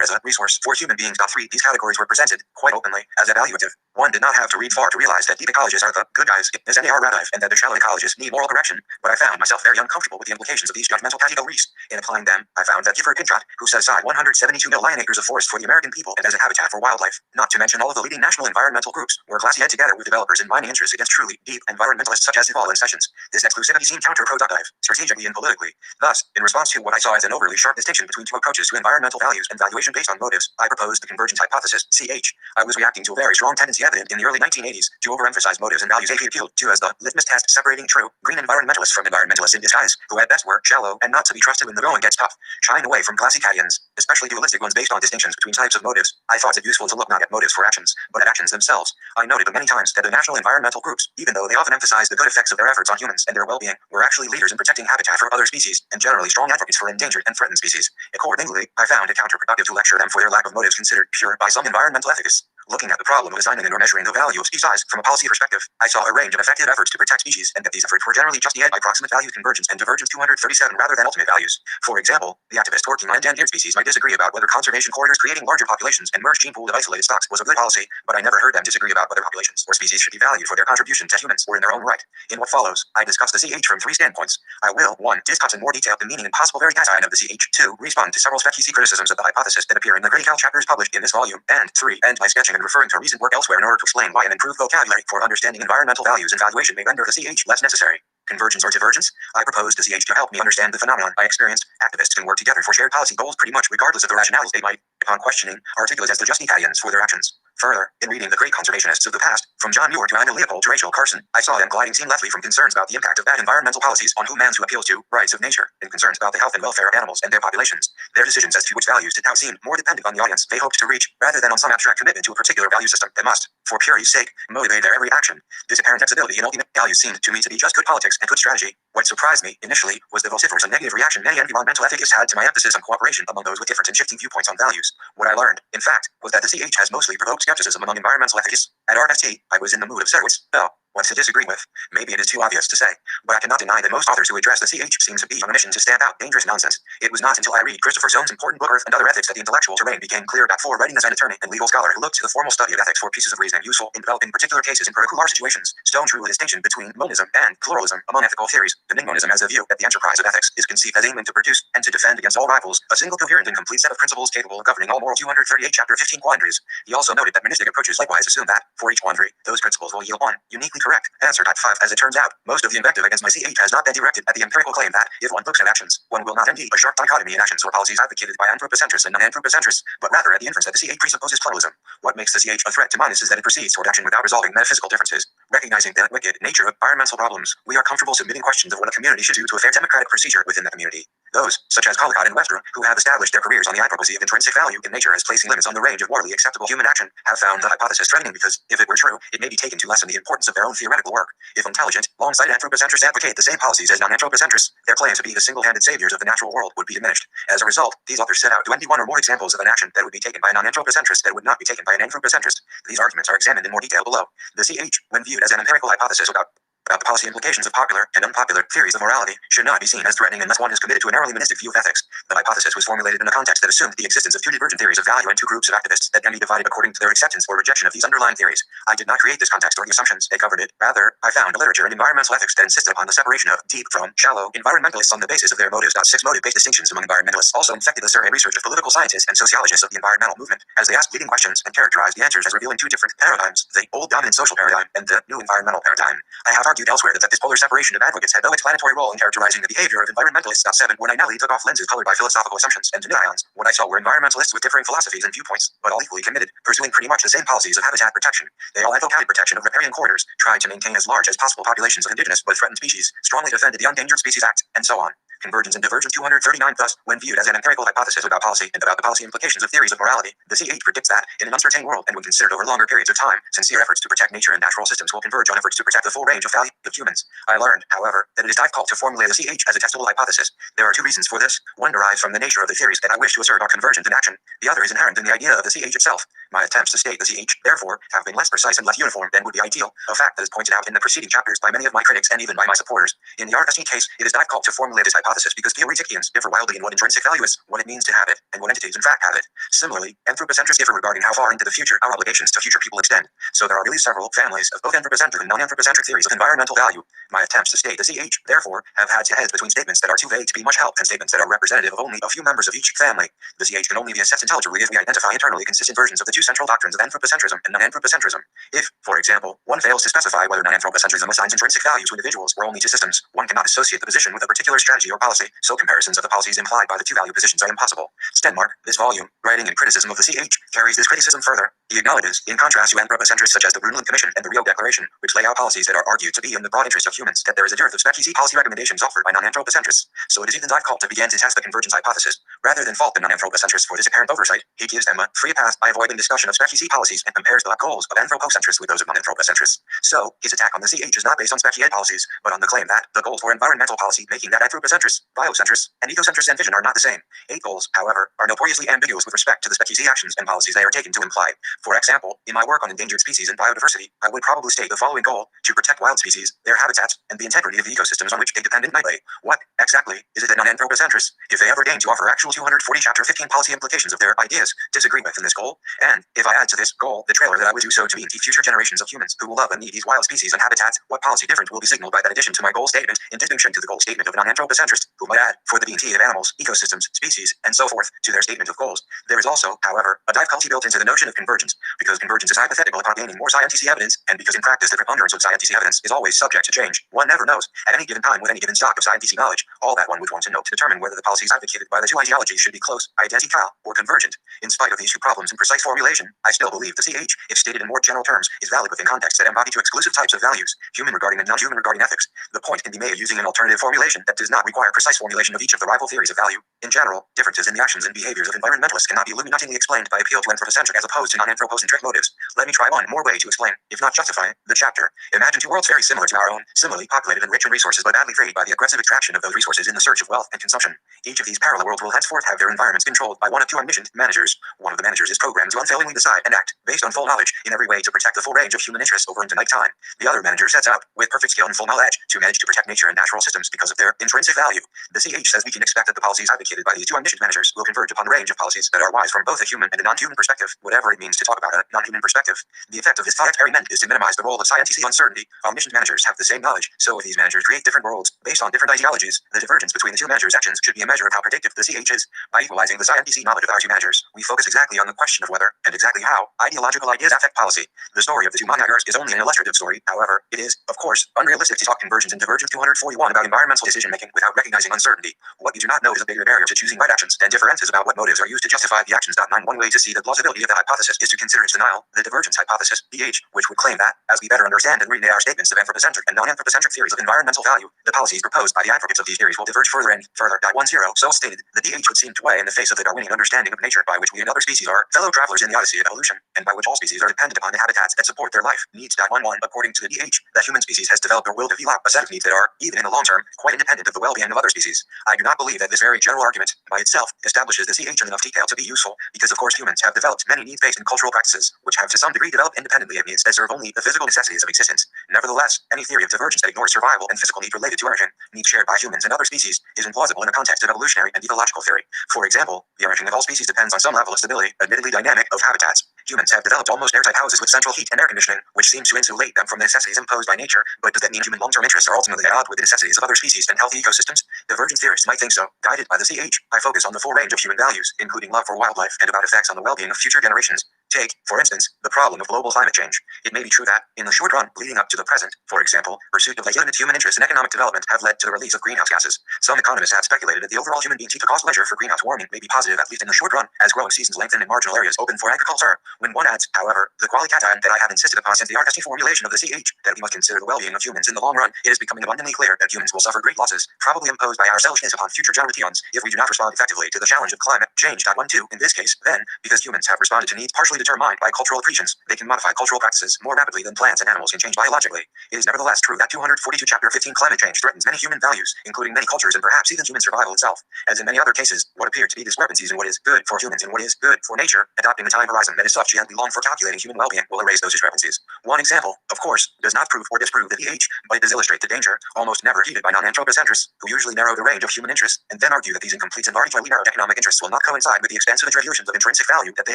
[SPEAKER 1] as a resource for human beings. 3. These categories were presented, quite openly, as evaluative. One did not have to read far to realize that deep ecologists are the good guys in this narrative, and that the shallow ecologists need moral correction, but I found myself very uncomfortable with the implications of these judgmental categories. In applying them, I found that Gifford Pinchot, who set aside 172 million acres of forest for the American people and as a habitat for wildlife, not to mention all of the leading national environmental groups, were classy head together with developers and mining interests against truly deep environmentalists such as Duvall and Sessions. This exclusivity seemed counterproductive, strategically and politically. Thus, in response to what I saw as an overly sharp distinction between two approaches to environmental values and valuation based on motives, I proposed the convergent hypothesis, CH. I was reacting to a very strong tendency evident in the early 1980s to overemphasize motives and values AP appealed to as the litmus test separating true green environmentalists from environmentalists in disguise, who at best were shallow and not to be trusted when the going gets tough, shying away from classy Cadians, especially dualistic ones based on distinctions between types of motives. I thought it useful to look not at motives for actions, but at actions themselves. I noted many times that the national environmental groups, even though they often emphasize the good effects of their efforts on humans and their well-being, were actually leaders in protecting habitat for other species, and generally strong advocates for endangered and threatened species. Accordingly, I found it counterproductive to lecture them for their lack of motives considered pure by some environmental ethicists. Looking at the problem of assigning and or measuring the value of species size from a policy perspective, I saw a range of effective efforts to protect species, and that these efforts were generally justified by proximate value convergence and divergence 237 rather than ultimate values. For example, the activists working on endangered species might disagree about whether conservation corridors creating larger populations and merged gene pool of isolated stocks was a good policy, but I never heard them disagree about whether populations or species should be valued for their contribution to humans or in their own right. In what follows, I discuss the CH from three standpoints. I will 1. Discuss in more detail the meaning and possible verification of the CH. 2. Respond to several speculative criticisms of the hypothesis that appear in the critical chapters published in this volume. And 3. End by sketching and referring to recent work elsewhere in order to explain why an improved vocabulary for understanding environmental values and valuation may render the CH less necessary. Convergence or divergence? I proposed the CH to help me understand the phenomenon I experienced. Activists can work together for shared policy goals pretty much regardless of the rationales they might, upon questioning, articulate as the justifications for their actions. Further, in reading the great conservationists of the past, from John Muir to Anna Leopold to Rachel Carson, I saw them gliding seamlessly from concerns about the impact of bad environmental policies on humans who appeals to rights of nature, and concerns about the health and welfare of animals and their populations. Their decisions as to which values did now seem more dependent on the audience they hoped to reach, rather than on some abstract commitment to a particular value system that must, for purity's sake, motivate their every action. This apparent flexibility in ultimate values seemed to me to be just good politics and good strategy. What surprised me, initially, was the vociferous and negative reaction many environmental ethicists had to my emphasis on cooperation among those with different and shifting viewpoints on values. What I learned, in fact, was that the CH has mostly provoked skepticism among environmental ethicists. At RFT, I was in the mood of Serwitz. What's to disagree with? Maybe it is too obvious to say, but I cannot deny that most authors who address the CH seem to be on a mission to stamp out dangerous nonsense. It was not until I read Christopher Soane's important book Earth and Other Ethics that the intellectual terrain became clear back for writing as an attorney and legal scholar who looked to the formal study of ethics for pieces of reasoning useful in developing particular cases in particular situations. Stone drew a distinction between monism and pluralism among ethical theories. Monism has a view that the enterprise of ethics is conceived as aiming to produce and to defend against all rivals a single coherent and complete set of principles capable of governing all moral 238 chapter 15 quandaries. He also noted that monistic approaches likewise assume that, for each quandary, those principles will yield one uniquely correct answer. 5. As it turns out, most of the invective against my CH has not been directed at the empirical claim that, if one looks at actions, one will not indeed a sharp dichotomy in actions or policies advocated by anthropocentrists and non-anthropocentrists, but rather at the inference that the CH presupposes pluralism. What makes the CH a threat to minus is that it proceeds toward action without resolving metaphysical differences. Recognizing the wicked nature of environmental problems, we are comfortable submitting questions of what a community should do to a fair democratic procedure within the community. Those, such as Collicott and Webster, who have established their careers on the advocacy of intrinsic value in nature as placing limits on the range of morally acceptable human action, have found the hypothesis threatening because, if it were true, it may be taken to lessen the importance of their own theoretical work. If intelligent, long-sighted anthropocentrists advocate the same policies as non-anthropocentrists, their claim to be the single-handed saviors of the natural world would be diminished. As a result, these authors set out 21 or more examples of an action that would be taken by a non-anthropocentrist that would not be taken by an anthropocentrist. These arguments are examined in more detail below. The CH, when viewed as an empirical hypothesis about the policy implications of popular and unpopular theories of morality, should not be seen as threatening unless one is committed to a narrowly monistic view of ethics. The hypothesis was formulated in a context that assumed the existence of two divergent theories of value and two groups of activists that can be divided according to their acceptance or rejection of these underlying theories. I did not create this context or the assumptions they covered it. Rather, I found a literature in environmental ethics that insisted upon the separation of deep from shallow environmentalists on the basis of their motives. 6 motive-based distinctions among environmentalists also infected the survey research of political scientists and sociologists of the environmental movement, as they asked leading questions and characterized the answers as revealing two different paradigms, the old dominant social paradigm and the new environmental paradigm. I have argued elsewhere that this polar separation of advocates had no explanatory role in characterizing the behavior of environmentalists. 7. When I now took off lenses colored by philosophical assumptions and denions, what I saw were environmentalists with differing philosophies and viewpoints, but all equally committed, pursuing pretty much the same policies of habitat protection. They all advocated protection of riparian corridors, tried to maintain as large as possible populations of indigenous but threatened species, strongly defended the Endangered Species Act, and so on. Convergence and divergence 239. Thus, when viewed as an empirical hypothesis about policy and about the policy implications of theories of morality, the CH predicts that, in an uncertain world and when considered over longer periods of time, sincere efforts to protect nature and natural systems will converge on efforts to protect the full range of value of humans. I learned, however, that it is difficult to formulate the CH as a testable hypothesis. There are two reasons for this. One derives from the nature of the theories that I wish to assert are convergent in action. The other is inherent in the idea of the CH itself. My attempts to state the CH, therefore, have been less precise and less uniform than would be ideal, a fact that is pointed out in the preceding chapters by many of my critics and even by my supporters. In the RST case, it is difficult to formulate this hypothesis because theoreticians differ wildly in what intrinsic value is, what it means to have it, and what entities in fact have it. Similarly, anthropocentrists differ regarding how far into the future our obligations to future people extend. So there are really several families of both anthropocentric and non-anthropocentric theories of environmental value. My attempts to state the CH, therefore, have had to hedge between statements that are too vague to be much help and statements that are representative of only a few members of each family. The CH can only be assessed intelligibly if we identify internally consistent versions of the two central doctrines of anthropocentrism and non-anthropocentrism. If, for example, one fails to specify whether non-anthropocentrism assigns intrinsic value to individuals or only to systems, one cannot associate the position with a particular strategy or policy, so comparisons of the policies implied by the two value positions are impossible. Stenmark, this volume, writing in criticism of the CH, carries this criticism further. He acknowledges, in contrast to anthropocentrists such as the Brundtland Commission and the Rio Declaration, which lay out policies that are argued to be in the broad interest of humans, that there is a dearth of spec-easy policy recommendations offered by non-anthropocentrists. So it is even difficult to begin to test the convergence hypothesis. Rather than fault the non-anthropocentrists for this apparent oversight, he gives them a free pass by avoiding discussion of spec-easy policies and compares the goals of anthropocentrists with those of non-anthropocentrists. So, his attack on the CH is not based on spec-ed policies, but on the claim that the goals for environmental policy making that anthropocentrists, biocentrists, and ecocentrists envision are not the same. 8 goals, however, are notoriously ambiguous with respect to the spec-easy actions and policies they are taken to imply. For example, in my work on endangered species and biodiversity, I would probably state the following goal: to protect wild species, their habitats, and the integrity of the ecosystems on which they depend nightly. What, exactly, is it that non-anthropocentrists, if they ever deign to offer actual 240 Chapter 15 policy implications of their ideas, disagree with in this goal? And, if I add to this goal the trailer that I would do so to mean the future generations of humans who will love and need these wild species and habitats, what policy different will be signaled by that addition to my goal statement, in distinction to the goal statement of a non-anthropocentrist, who might add, for the being of animals, ecosystems, species, and so forth, to their statement of goals? There is also, however, a difficulty built into the notion of convergence, because convergence is hypothetical upon gaining more scientific evidence, and because in practice the preponderance of scientific evidence is always subject to change. One never knows, at any given time with any given stock of scientific knowledge, all that one would want to know to determine whether the policies advocated by the two ideologies should be close, identical, or convergent. In spite of these two problems in precise formulation, I still believe the CH, if stated in more general terms, is valid within contexts that embody two exclusive types of values, human regarding and non-human regarding ethics. The point can be made using an alternative formulation that does not require precise formulation of each of the rival theories of value. In general, differences in the actions and behaviors of environmentalists cannot be illuminatingly explained by appeal to anthropocentric as opposed to non-anthropocentric motives. Let me try one more way to explain, if not justify, the chapter. Imagine two worlds very similar to our own, similarly populated and rich in resources but badly freed by the aggressive extraction of those resources in the search of wealth and consumption. Each of these parallel worlds will henceforth have their environments controlled by one of two omniscient managers. One of the managers is programmed to unfailingly decide and act, based on full knowledge, in every way to protect the full range of human interests over into night time. The other manager sets out, with perfect skill and full knowledge, to manage to protect nature and natural systems because of their intrinsic value. The CH says we can expect that the policies advocated by these two omniscient managers will converge upon a range of policies that are wise from both a human and a non-human perspective, whatever it means to talk about a non-human perspective. The effect of this thought experiment is to minimize the role of scientific uncertainty. Omniscient managers have the same knowledge, so if these managers create different worlds based on different ideologies, the divergence between the two managers' actions should be a measure of how predictive the CH is. By equalizing the scientific knowledge of our two managers, we focus exactly on the question of whether, and exactly how, ideological ideas affect policy. The story of the two managers is only an illustrative story. However, it is, of course, unrealistic to talk convergence and divergence 241 about environmental decision-making without recognizing uncertainty. What we do not know is a bigger barrier to choosing right actions than differences about what motives are used to justify the actions. One way to see the plausibility of the hypothesis is to consider its denial, the divergence hypothesis, DH, which would claim that, as we better understand and read our statements of anthropocentric and non-anthropocentric theories of environmental value, the policies proposed by the advocates of these theories will diverge further and further. 10. So stated, the DH would seem to weigh in the face of the Darwinian understanding of nature by which we and other species are fellow travelers in the odyssey of evolution, and by which all species are dependent upon the habitats that support their life. Needs. 11. According to the DH, the human species has developed or will develop a set of needs that are, even in the long term, quite independent of the well-being of other species. I do not believe that this very general argument, by itself, establishes the CH in enough detail to be useful, because of course humans have developed many needs-based and cultural practices, which have to some degree developed independently of needs that serve only the physical necessities of existence. Nevertheless, any theory of divergence that ignores survival and physical need related to origin, needs shared by humans and other species, is implausible in a context of evolutionary and ecological theory. For example, the origin of all species depends on some level of stability, admittedly dynamic, of habitats. Humans have developed almost airtight houses with central heat and air conditioning, which seems to insulate them from the necessities imposed by nature, but does that mean human long-term interests are ultimately at odds with the necessities of other species and healthy ecosystems? Divergent theorists might think so. Guided by the CH, I focus on the full range of human values, including love for wildlife and about effects on the well-being of future generations. Take, for instance, the problem of global climate change. It may be true that, in the short run, leading up to the present, for example, pursuit of legitimate human interests in economic development have led to the release of greenhouse gases. Some economists have speculated that the overall human being to-cost measure for greenhouse warming may be positive at least in the short run, as growing seasons lengthen and marginal areas open for agriculture. When one adds, however, the qualitation that I have insisted upon since the RST formulation of the CH, that we must consider the well-being of humans in the long run, it is becoming abundantly clear that humans will suffer great losses, probably imposed by our selfishness upon future generations, if we do not respond effectively to the challenge of climate change. 12. In this case, then, because humans have responded to needs partially deter mind by cultural accretions, they can modify cultural practices more rapidly than plants and animals can change biologically. It is nevertheless true that 242 Chapter 15 climate change threatens many human values, including many cultures and perhaps even human survival itself. As in many other cases, what appear to be discrepancies in what is good for humans and what is good for nature, adopting the time horizon that is sufficiently long for calculating human well-being will erase those discrepancies. One example, of course, does not prove or disprove the pH, but it does illustrate the danger, almost never heeded by non-anthropocentrists, who usually narrow the range of human interests, and then argue that these incomplete and arbitrarily narrowed economic interests will not coincide with the expansive attributions of intrinsic value that they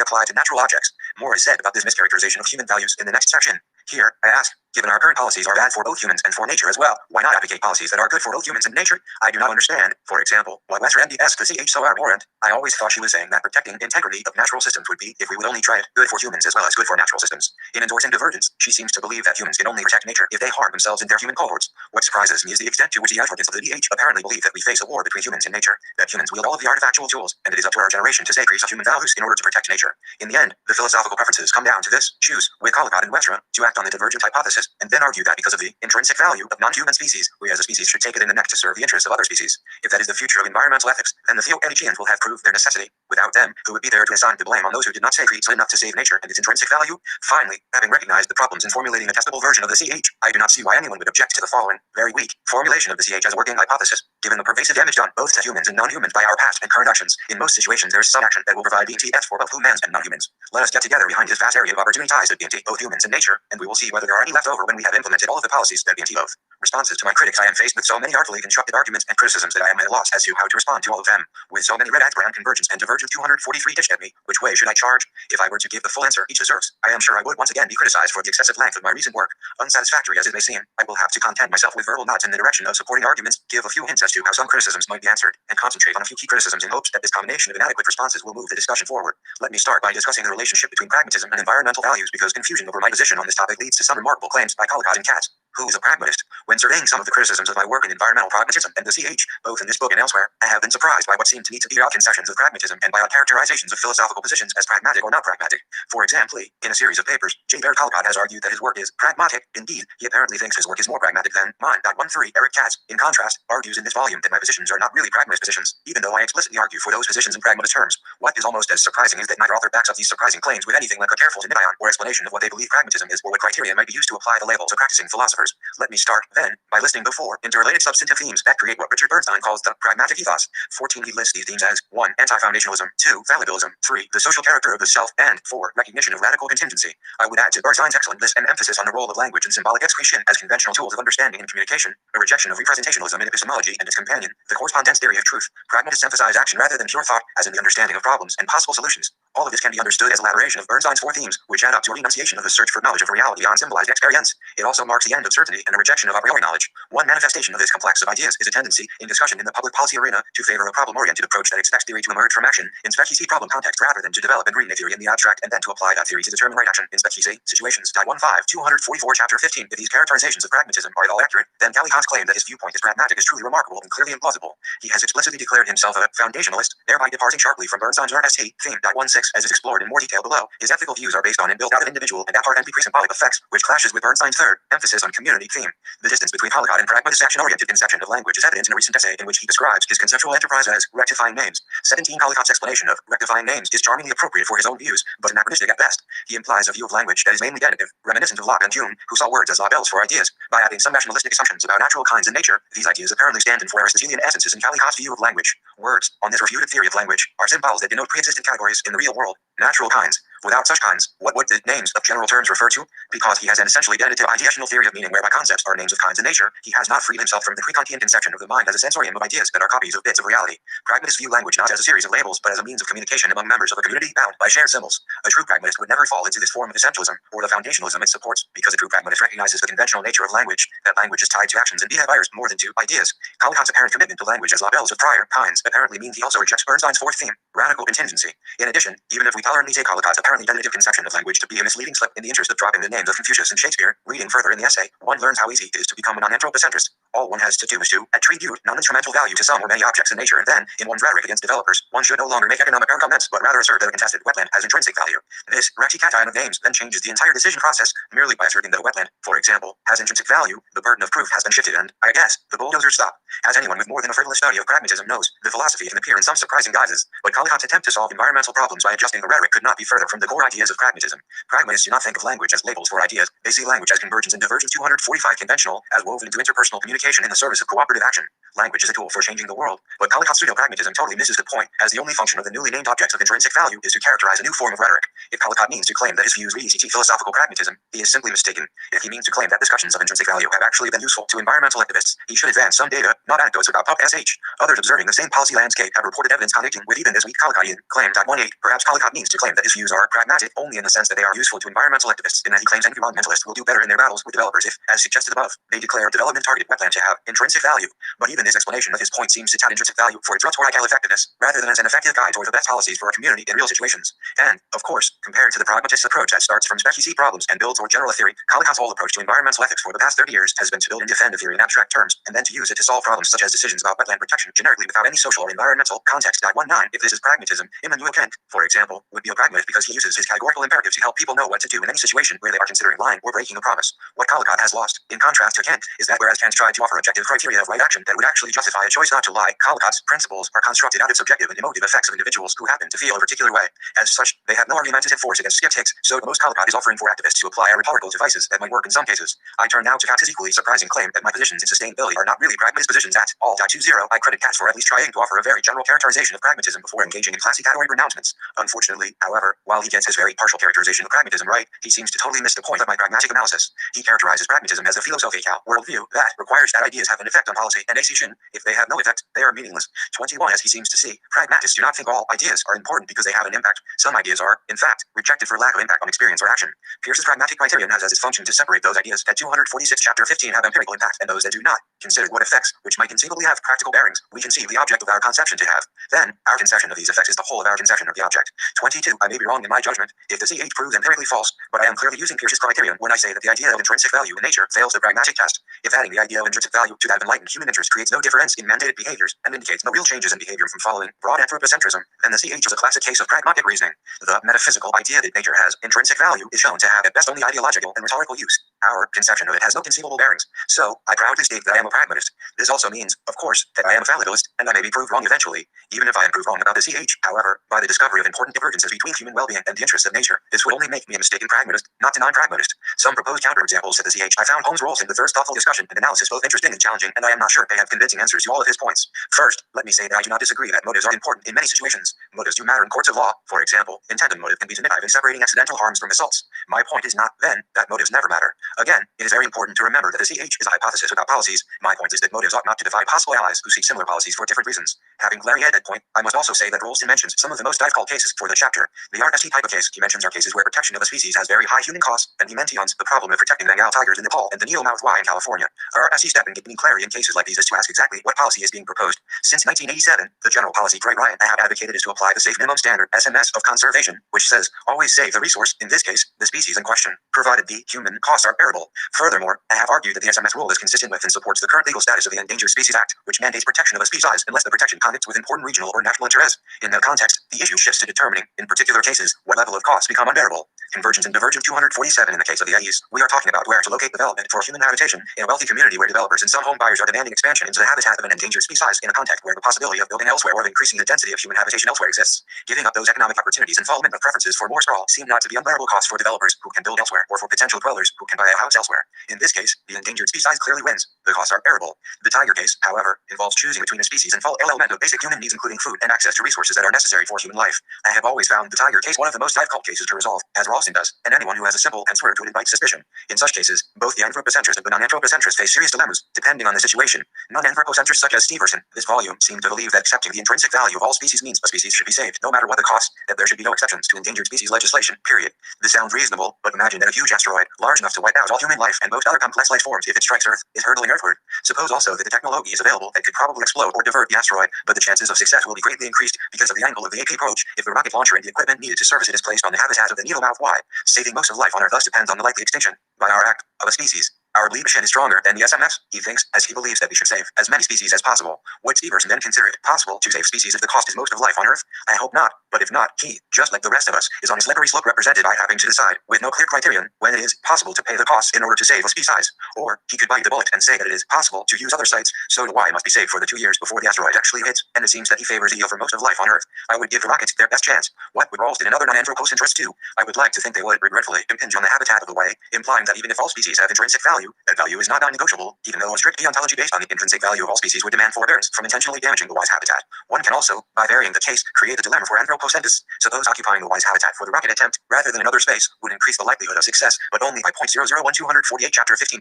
[SPEAKER 1] apply to natural objects. More is said about this mischaracterization of human values in the next section. Here, I ask, given our current policies are bad for both humans and for nature as well, why not advocate policies that are good for both humans and nature? I do not understand, for example, why Western MD asked the CH so abhorrent. I always thought she was saying that protecting integrity of natural systems would be, if we would only try it, good for humans as well as good for natural systems. In endorsing divergence, she seems to believe that humans can only protect nature if they harm themselves in their human cohorts. What surprises me is the extent to which the advocates of the DH apparently believe that we face a war between humans and nature, that humans wield all of the artifactual tools, and it is up to our generation to sacred human values in order to protect nature. In the end, the philosophical preferences come down to this: choose, with Collicott and Westra, to act on the divergent hypothesis, and then argue that because of the intrinsic value of non-human species, we as a species should take it in the neck to serve the interests of other species. If that is the future of environmental ethics, then the theo-Nietzscheans will have proved their necessity. Without them, who would be there to assign the blame on those who did not say creeds enough to save nature and its intrinsic value? Finally, having recognized the problems in formulating a testable version of the CH, I do not see why anyone would object to the following, very weak, formulation of the CH as a working hypothesis. Given the pervasive damage done both to humans and non-humans by our past and current actions, in most situations there is some action that will provide BTS for both humans and non-humans. Let us get together behind this vast area of opportunity ties that BNT both humans and nature, and we will see whether there are any left over when we have implemented all of the policies that BNT both. Responses to my critics: I am faced with so many artfully constructed arguments and criticisms that I am at a loss as to how to respond to all of them. With so many red ads, brown convergence, and divergent 243 ditched at me, which way should I charge? If I were to give the full answer each deserves, I am sure I would once again be criticized for the excessive length of my recent work. Unsatisfactory as it may seem, I will have to content myself with verbal nods in the direction of supporting arguments, give a few hints as to how some criticisms might be answered, and concentrate on a few key criticisms in hopes that this combination of inadequate responses will move the discussion forward. Let me start by discussing the relationship between pragmatism and environmental values, because confusion over my position on this topic leads to some remarkable claims by Collicott and Katz. Who is a pragmatist? When surveying some of the criticisms of my work in environmental pragmatism and the CH, both in this book and elsewhere, I have been surprised by what seemed to me to be odd conceptions of pragmatism and by odd characterizations of philosophical positions as pragmatic or not pragmatic. For example, in a series of papers, J. Baird Collicott has argued that his work is pragmatic. Indeed, he apparently thinks his work is more pragmatic than mine. 13 Eric Katz, in contrast, argues in this volume that my positions are not really pragmatist positions, even though I explicitly argue for those positions in pragmatist terms. What is almost as surprising is that neither author backs up these surprising claims with anything like a careful denial or explanation of what they believe pragmatism is or what criteria might be used to apply the label to practicing philosophers. Let me start, then, by listing the four interrelated substantive themes that create what Richard Bernstein calls the pragmatic ethos. 14. He lists these themes as 1. Anti-foundationalism, 2. Fallibilism, 3. The social character of the self, and 4. Recognition of radical contingency. I would add to Bernstein's excellent list an emphasis on the role of language and symbolic excretion as conventional tools of understanding and communication, a rejection of representationalism in epistemology and its companion, the correspondence theory of truth. Pragmatists emphasize action rather than pure thought, as in the understanding of problems and possible solutions. All of this can be understood as elaboration of Bernstein's four themes, which add up to a renunciation of the search for knowledge of reality beyond symbolized experience. It also marks the end of certainty and a rejection of a priori knowledge. One manifestation of this complex of ideas is a tendency, in discussion in the public policy arena, to favor a problem-oriented approach that expects theory to emerge from action in specie problem context rather than to develop and read a theory in the abstract and then to apply that theory to determine right action in specie situations. 244 Chapter 15. If these characterizations of pragmatism are at all accurate, then Collicott's claim that his viewpoint is pragmatic is truly remarkable and clearly implausible. He has explicitly declared himself a foundationalist, thereby departing sharply from Bernstein's RST theme. 16, as is explored in more detail below, his ethical views are based on and built out of individual and apart and pre-symbolic effects, which clashes with Bernstein's third emphasis on community theme. The distance between Collicott and pragmatist action-oriented conception of language is evident in a recent essay in which he describes his conceptual enterprise as rectifying names. 17. Collicott's explanation of rectifying names is charmingly appropriate for his own views, but anachronistic at best. He implies a view of language that is mainly denitive, reminiscent of Locke and Hume, who saw words as labels for ideas. By adding some rationalistic assumptions about natural kinds and nature, these ideas apparently stand in for Aristotelian essences in Collicott's view of language. Words, on this refuted theory of language, are symbols that denote pre-existent categories in the real world. Natural kinds. Without such kinds, what would the names of general terms refer to? Because he has an essentially denitive ideational theory of meaning whereby concepts are names of kinds in nature, he has not freed himself from the pre-Kantian conception of the mind as a sensorium of ideas that are copies of bits of reality. Pragmatists view language not as a series of labels but as a means of communication among members of a community bound by shared symbols. A true pragmatist would never fall into this form of essentialism or the foundationalism it supports, because a true pragmatist recognizes the conventional nature of language, that language is tied to actions and behaviors more than to ideas. Collicott's apparent commitment to language as labels of prior kinds apparently means he also rejects Bernstein's fourth theme, radical contingency. In addition, even if we tolerantly take Collicott's apparently denitive conception of language to be a misleading slip in the interest of dropping the names of Confucius and Shakespeare, reading further in the essay, one learns how easy it is to become a non-anthropocentrist. All one has to do is to attribute non-instrumental value to some or many objects in nature, and then, in one's rhetoric against developers, one should no longer make economic arguments, but rather assert that a contested wetland has intrinsic value. This rectification of names then changes the entire decision process merely by asserting that a wetland, for example, has intrinsic value. The burden of proof has been shifted, and, I guess, the bulldozers stop. As anyone with more than a frivolous study of pragmatism knows, the philosophy can appear in some surprising guises, but Collicott's attempt to solve environmental problems by adjusting the rhetoric could not be further from the core ideas of pragmatism. Pragmatists do not think of language as labels for ideas. They see language as convergence and divergence 245 conventional, as woven into interpersonal communication in the service of cooperative action. Language is a tool for changing the world, but Collicott's pseudo-pragmatism totally misses the point, as the only function of the newly named objects of intrinsic value is to characterize a new form of rhetoric. If Collicott means to claim that his views read ECT philosophical pragmatism, he is simply mistaken. If he means to claim that discussions of intrinsic value have actually been useful to environmental activists, he should advance some data, not anecdotes about PUP-SH. Others observing the same policy landscape have reported evidence contradicting with even this weak Collicottian claim. 18. Perhaps Collicott means to claim that his views are pragmatic only in the sense that they are useful to environmental activists, in that he claims environmentalists will do better in their battles with developers if, as suggested above, they declare development-targeted wetland to have intrinsic value. But even this explanation of his point seems to tout intrinsic value for its rhetorical effectiveness, rather than as an effective guide toward the best policies for a community in real situations. And, of course, compared to the pragmatist approach that starts from spec-EC problems and builds toward general theory, Collicott's whole approach to environmental ethics for the past 30 years has been to build and defend a theory in abstract terms, and then to use it to solve problems such as decisions about wetland protection generically without any social or environmental context. 19. If this is pragmatism, Immanuel Kant, for example, would be a pragmatist because he uses his categorical imperatives to help people know what to do in any situation where they are considering lying or breaking a promise. What Collicott has lost, in contrast to Kant, is that whereas Kant tried to offer objective criteria of right action that would actually justify a choice not to lie, Collicott's principles are constructed out of subjective and emotive effects of individuals who happen to feel a particular way. As such, they have no argumentative force against skeptics, so the most Collicott is offering for activists to apply are rhetorical devices that might work in some cases. I turn now to Kant's equally surprising claim that my positions in sustainability are not really pragmatist positions at all. 20. I credit Kant for at least trying to offer a very general characterization of pragmatism before engaging in classic category pronouncements. Unfortunately, however, while he gets his very partial characterization of pragmatism right, he seems to totally miss the point of my pragmatic analysis. He characterizes pragmatism as a philosophical worldview that requires that ideas have an effect on policy and action. If they have no effect, they are meaningless. 21. As he seems to see, pragmatists do not think all ideas are important because they have an impact. Some ideas are, in fact, rejected for lack of impact on experience or action. Peirce's pragmatic criterion has as its function to separate those ideas that 246 chapter 15 have empirical impact and those that do not. Consider what effects, which might conceivably have practical bearings, we conceive the object of our conception to have. Then, our conception of these effects is the whole of our conception of the object. 22. I may be wrong in my judgment if the CH proves empirically false, but I am clearly using Peirce's criterion when I say that the idea of intrinsic value in nature fails the pragmatic test. If adding the idea of intrinsic value to that of enlightened human interest creates no difference in mandated behaviors and indicates no real changes in behavior from following broad anthropocentrism, then the CH is a classic case of pragmatic reasoning. The metaphysical idea that nature has intrinsic value is shown to have at best only ideological and rhetorical use. Our conception of it has no conceivable bearings. So, I proudly state that I am a pragmatist. This also means, of course, that I am a fallibilist, and I may be proved wrong eventually. Even if I am proved wrong about the CH, however, by the discovery of important divergences between human well-being and the interests of nature, this would only make me a mistaken pragmatist, not a non-pragmatist. Some proposed counterexamples to the CH I found Holmes' roles in the first thoughtful discussion and analysis both interesting and challenging, and I am not sure they have convincing answers to all of his points. First, let me say that I do not disagree that motives are important in many situations. Motives do matter in courts of law. For example, intended motive can be definitive in separating accidental harms from assaults. My point is not, then, that motives never matter. Again, it is very important to remember that the CH is a hypothesis without policies. My point is that motives ought not to divide possible allies who seek similar policies for different reasons. Having clarified that point, I must also say that Rolston mentions some of the most difficult cases for the chapter. The RST type of case he mentions are cases where protection of a species has very high human costs, and he mentions the problem of protecting Bengal tigers in Nepal and the Needle-mouthed Y in California. RST step in giving clarity in cases like these is to ask exactly what policy is being proposed. Since 1987, the general policy Craig Ryan have advocated is to apply the safe minimum standard SMS of conservation, which says always save the resource, in this case, the species in question, provided the human costs are bearable. Furthermore, I have argued that the SMS rule is consistent with and supports the current legal status of the Endangered Species Act, which mandates protection of a species unless the protection conflicts with important regional or national interests. In that context, the issue shifts to determining, in particular cases, what level of costs become unbearable. Convergence and divergence 247 in the case of the AEs, we are talking about where to locate development for human habitation in a wealthy community where developers and some home buyers are demanding expansion into the habitat of an endangered species in a context where the possibility of building elsewhere or of increasing the density of human habitation elsewhere exists. Giving up those economic opportunities and involvement of preferences for more sprawl seem not to be unbearable costs for developers who can build elsewhere or for potential dwellers who can buy a house elsewhere. In this case, the endangered species clearly wins. The costs are bearable. The tiger case, however, involves choosing between a species and full element of basic human needs including food and access to resources that are necessary for human life. I have always found the tiger case one of the most difficult cases to resolve, as Ralston does, and anyone who has a simple answer to it invites suspicion. In such cases, both the anthropocentrist and the non-anthropocentrist face serious dilemmas, depending on the situation. Non-anthropocentrists such as Steverson, this volume, seem to believe that accepting the intrinsic value of all species means a species should be saved, no matter what the cost, that there should be no exceptions to endangered species legislation, period. This sounds reasonable, but imagine that a huge asteroid, large enough to wipe out all human life and most other complex life forms if it strikes Earth, is hurtling earthward. Suppose also that the technology is available that could probably explode or divert the asteroid, but the chances of success will be greatly increased because of the angle of the AP approach if the rocket launcher and the equipment needed to service it is placed on the habitat of the Needle-mouthed Y. Saving most of life on Earth thus depends on the likely extinction, by our act, of a species. Our bleedation is stronger than the SMS, he thinks, as he believes that we should save as many species as possible. Would Steverson then consider it possible to save species if the cost is most of life on Earth? I hope not, but if not, he, just like the rest of us, is on a slippery slope represented by having to decide, with no clear criterion, when it is possible to pay the cost in order to save a species. Or, he could bite the bullet and say that it is possible to use other sites, so the Y must be saved for the 2 years before the asteroid actually hits, and it seems that he favors EO for most of life on Earth. I would give the rockets their best chance. What would Ralston and other non-anthropocentrists do? I would like to think they would regretfully impinge on the habitat of the Y, implying that even if all species have intrinsic value, that value is not non-negotiable, even though a strict deontology based on the intrinsic value of all species would demand forbearance from intentionally damaging the Y's habitat. One can also, by varying the case, create a dilemma for anthropocentrists. Suppose occupying the Y's habitat for the rocket attempt, rather than another space, would increase the likelihood of success, but only by 0.001248 chapter 15%.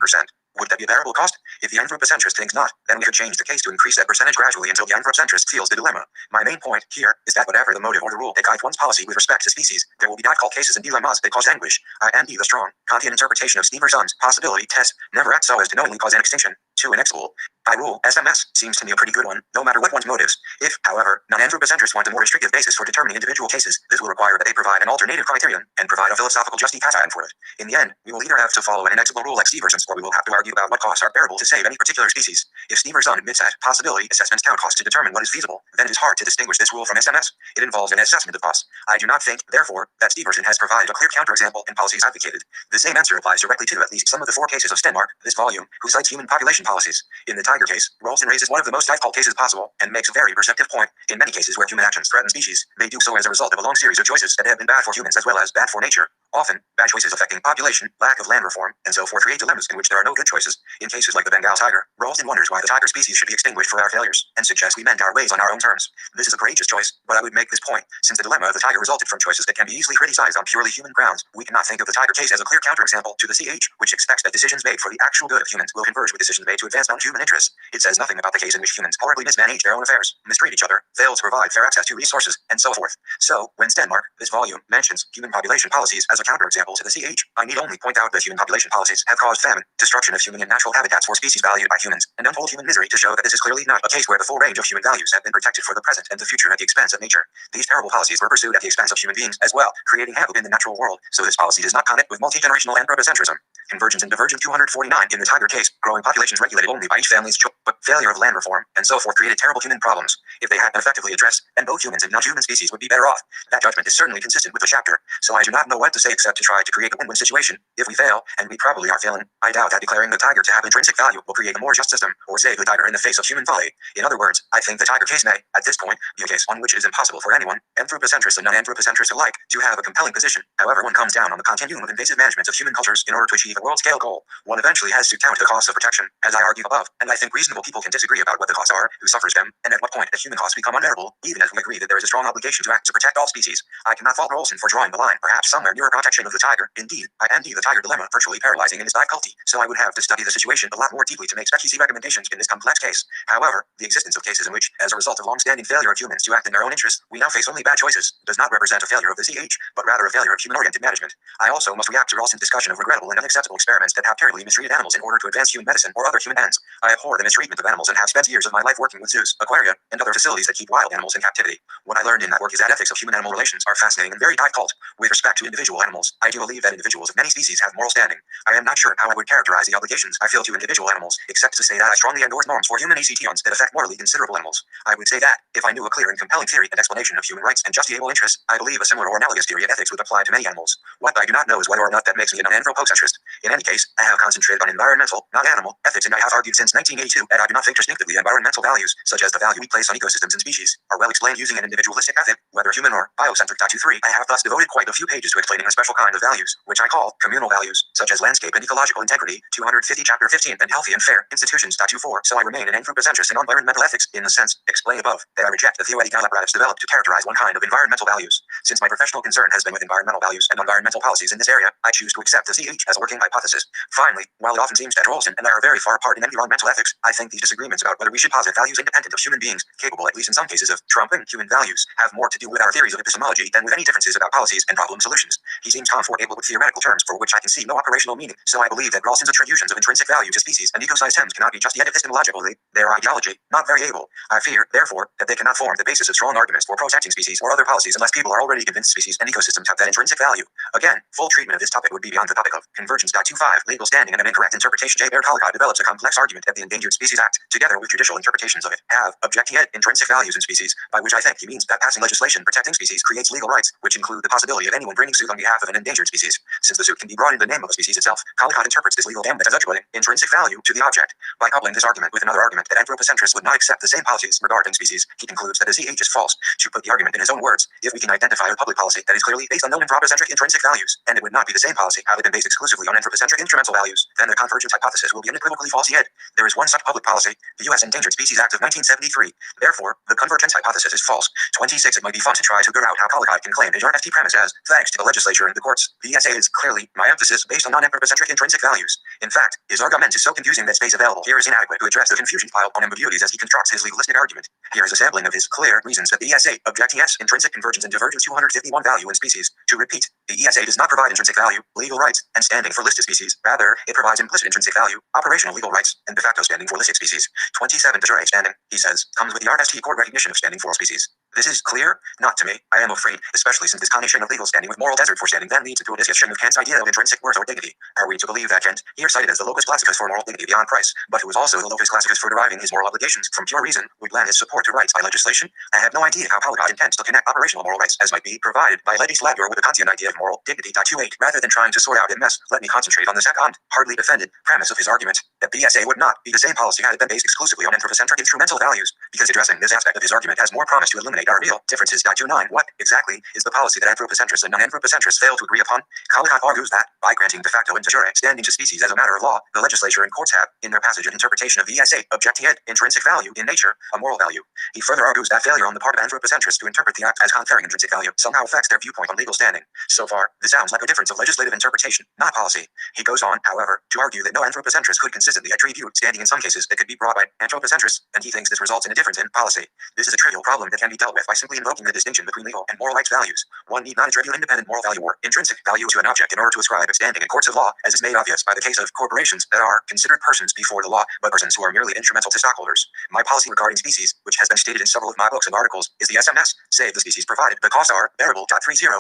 [SPEAKER 1] Would that be a bearable cost? If the anthropocentrist thinks not, then we could change the case to increase that percentage gradually until the anthropocentrist feels the dilemma. My main point here is that whatever the motive or the rule that guides one's policy with respect to species, there will be difficult cases and dilemmas that cause anguish. I and the strong Kantian interpretation of Steverson's possibility test never act so as to knowingly cause an extinction. To an example, I rule SMS seems to me a pretty good one, no matter what one's motives. If, however, non-anthropocentrists want a more restrictive basis for determining individual cases, this will require that they provide an alternative criterion and provide a philosophical justification for it. In the end, we will either have to follow an inexorable rule like Steverson's, or we will have to argue about what costs are bearable to save any particular species. If Steverson admits that possibility assessments count costs to determine what is feasible, then it is hard to distinguish this rule from SMS. It involves an assessment of costs. I do not think, therefore, that Steverson has provided a clear counterexample in policies advocated. The same answer applies directly to at least some of the 4 cases of Stenmark, this volume, who cites human population policies. In the tiger case, Ralston raises one of the most difficult cases possible, and makes a very perceptive point. In many cases where human actions threaten species, they do so as a result of a long series of choices that have been bad for humans as well as bad for nature. Often, bad choices affecting population, lack of land reform, and so forth create dilemmas in which there are no good choices. In cases like the Bengal tiger, Ralston wonders why the tiger species should be extinguished for our failures, and suggests we mend our ways on our own terms. This is a courageous choice, but I would make this point, since the dilemma of the tiger resulted from choices that can be easily criticized on purely human grounds, we cannot think of the tiger case as a clear counterexample to the CH, which expects that decisions made for the actual good of humans will converge with decisions made to advance non-human interests. It says nothing about the case in which humans horribly mismanage their own affairs, mistreat each other, fail to provide fair access to resources, and so forth. So, when Stenmark, this volume, mentions human population policies as a counterexample to the CH, I need only point out that human population policies have caused famine, destruction of human and natural habitats for species valued by humans, and untold human misery to show that this is clearly not a case where the full range of human values have been protected for the present and the future at the expense of nature. These terrible policies were pursued at the expense of human beings as well, creating havoc in the natural world, so this policy does not connect with multi-generational anthropocentrism. Convergence and divergence 249 in the tiger case, growing populations regulated only by each family's choice, but failure of land reform, and so forth created terrible human problems. If they had been effectively addressed, then both humans and non-human species would be better off. That judgment is certainly consistent with the chapter, so I do not know what to say except to try to create a win-win situation. If we fail, and we probably are failing, I doubt that declaring the tiger to have intrinsic value will create a more just system, or save the tiger in the face of human folly. In other words, I think the tiger case may, at this point, be a case on which it is impossible for anyone, anthropocentrists and non-anthropocentrists alike, to have a compelling position. However one comes down on the continuum of invasive management of human cultures in order to achieve a world-scale goal, one eventually has to count the costs of protection, as I argued above, and I think reasonable people can disagree about what the costs are, who suffers them, and at what point the human costs become unbearable, even as we agree that there is a strong obligation to act to protect all species. I cannot fault Ralston for drawing the line, perhaps somewhere near a protection of the tiger. Indeed, I envy the tiger dilemma virtually paralyzing in its difficulty, so I would have to study the situation a lot more deeply to make speculative recommendations in this complex case. However, the existence of cases in which, as a result of long-standing failure of humans to act in their own interests, we now face only bad choices, does not represent a failure of the CH, but rather a failure of human-oriented management. I also must react to Ralston's discussion of regrettable and unacceptable experiments that have terribly mistreated animals in order to advance human medicine or other human ends. I abhor the mistreatment of animals and have spent years of my life working with zoos, aquaria, and other facilities that keep wild animals in captivity. What I learned in that work is that ethics of human-animal relations are fascinating and very difficult. With respect to individual animals, I do believe that individuals of many species have moral standing. I am not sure how I would characterize the obligations I feel to individual animals, except to say that I strongly endorse norms for human ACTons that affect morally considerable animals. I would say that, if I knew a clear and compelling theory and explanation of human rights and justifiable interests, I believe a similar or analogous theory of ethics would apply to many animals. What I do not know is whether or not that makes me an anthropocentrist. In any case, I have concentrated on environmental, not animal, ethics, and I have argued since 1982 that I do not think distinctively environmental values, such as the value we place on ecosystems and species, are well explained using an individualistic ethic, whether human or biocentric. 23. I have thus devoted quite a few pages to explaining a special kind of values, which I call communal values, such as landscape and ecological integrity, 250 chapter 15, and healthy and fair institutions. 24. So I remain an anthropocentrist in environmental ethics in the sense explained above, that I reject the theoretical apparatus developed to characterize one kind of environmental values. Since my professional concern has been with environmental values and environmental policies in this area, I choose to accept the CH as a working hypothesis. Finally, while it often seems that Ralston and I are very far apart in environmental ethics, I think these disagreements about whether we should posit values independent of human beings, capable at least in some cases of trumping human values, have more to do with our theories of epistemology than with any differences about policies and problem solutions. He seems comfortable with theoretical terms for which I can see no operational meaning, so I believe that Ralston's attributions of intrinsic value to species and ecosystems cannot be just yet epistemologically, their ideology, not very able. I fear, therefore, that they cannot form the basis of strong arguments for protecting species or other policies unless people are already convinced species and ecosystems have that intrinsic value. Again, full treatment of this topic would be beyond the topic of convergence. 25. Legal standing and an incorrect interpretation. J. Baird Collicott develops a complex argument that the Endangered Species Act, together with judicial interpretations of it, have objecting at intrinsic values in species, by which I think he means that passing legislation protecting species creates legal rights, which include the possibility of anyone bringing suit on behalf of an endangered species. Since the suit can be brought in the name of a species itself, Collicott interprets this legal gambit as attributing intrinsic value to the object. By coupling this argument with another argument that anthropocentrists would not accept the same policies regarding species, he concludes that the CH is false. To put the argument in his own words, if we can identify a public policy that is clearly based on known anthropocentric intrinsic values, and it would not be the same policy had it been based exclusively on anthropocentric instrumental values, then the convergence hypothesis will be unequivocally false yet. There is one such public policy, the U.S. Endangered Species Act of 1973. Therefore, the convergence hypothesis is false. 26. It might be fun to try to figure out how Collicott can claim his RFT premise as, thanks to the legislature and the courts, the ESA is clearly my emphasis based on non-anthropocentric intrinsic values. In fact, his argument is so confusing that space available here is inadequate to address the confusion piled on ambiguities as he constructs his legalistic argument. Here is a sampling of his clear reasons that the ESA object yes, intrinsic convergence and divergence 251 value in species. To repeat, the ESA does not provide intrinsic value, legal rights, and standing for listed species. Rather, it provides implicit intrinsic value, operational legal rights, and de facto standing for listed species. 27. The standing, he says, comes with the RST court recognition of standing for all species. This is clear? Not to me. I am afraid, especially since this combination of legal standing with moral desert for standing then leads to a discussion of Kant's idea of intrinsic worth or dignity. Are we to believe that Kant, here cited as the locus classicus for moral dignity beyond price, but who was also the locus classicus for deriving his moral obligations from pure reason, would lend his support to rights by legislation? I have no idea how Collicott intends to connect operational moral rights as might be provided by legislator with a Kantian idea of moral dignity. 28. Rather than trying to sort out a mess, let me concentrate on the second, hardly defended, premise of his argument, that the ESA would not be the same policy had it been based exclusively on anthropocentric instrumental values, because addressing this aspect of his argument has more promise to eliminate our real differences. 29. What, exactly, is the policy that anthropocentrists and non-anthropocentrists fail to agree upon? Collicott argues that, by granting de facto and de jure standing to species as a matter of law, the legislature and courts have, in their passage and interpretation of the ESA, objecting at intrinsic value in nature, a moral value. He further argues that failure on the part of anthropocentrists to interpret the act as conferring intrinsic value somehow affects their viewpoint on legal standing. So far, this sounds like a difference of legislative interpretation, not policy. He goes on, however, to argue that no anthropocentrist could consistently attribute standing in some cases that could be brought by anthropocentrists, and he thinks this results in a difference in policy. This is a trivial problem that can be dealt with by simply invoking the distinction between legal and moral rights values. One need not attribute independent moral value or intrinsic value to an object in order to ascribe standing in courts of law, as is made obvious by the case of corporations that are considered persons before the law, but persons who are merely instrumental to stockholders. My policy regarding species, which has been stated in several of my books and articles, is the SMS, save the species provided the costs are bearable. 30.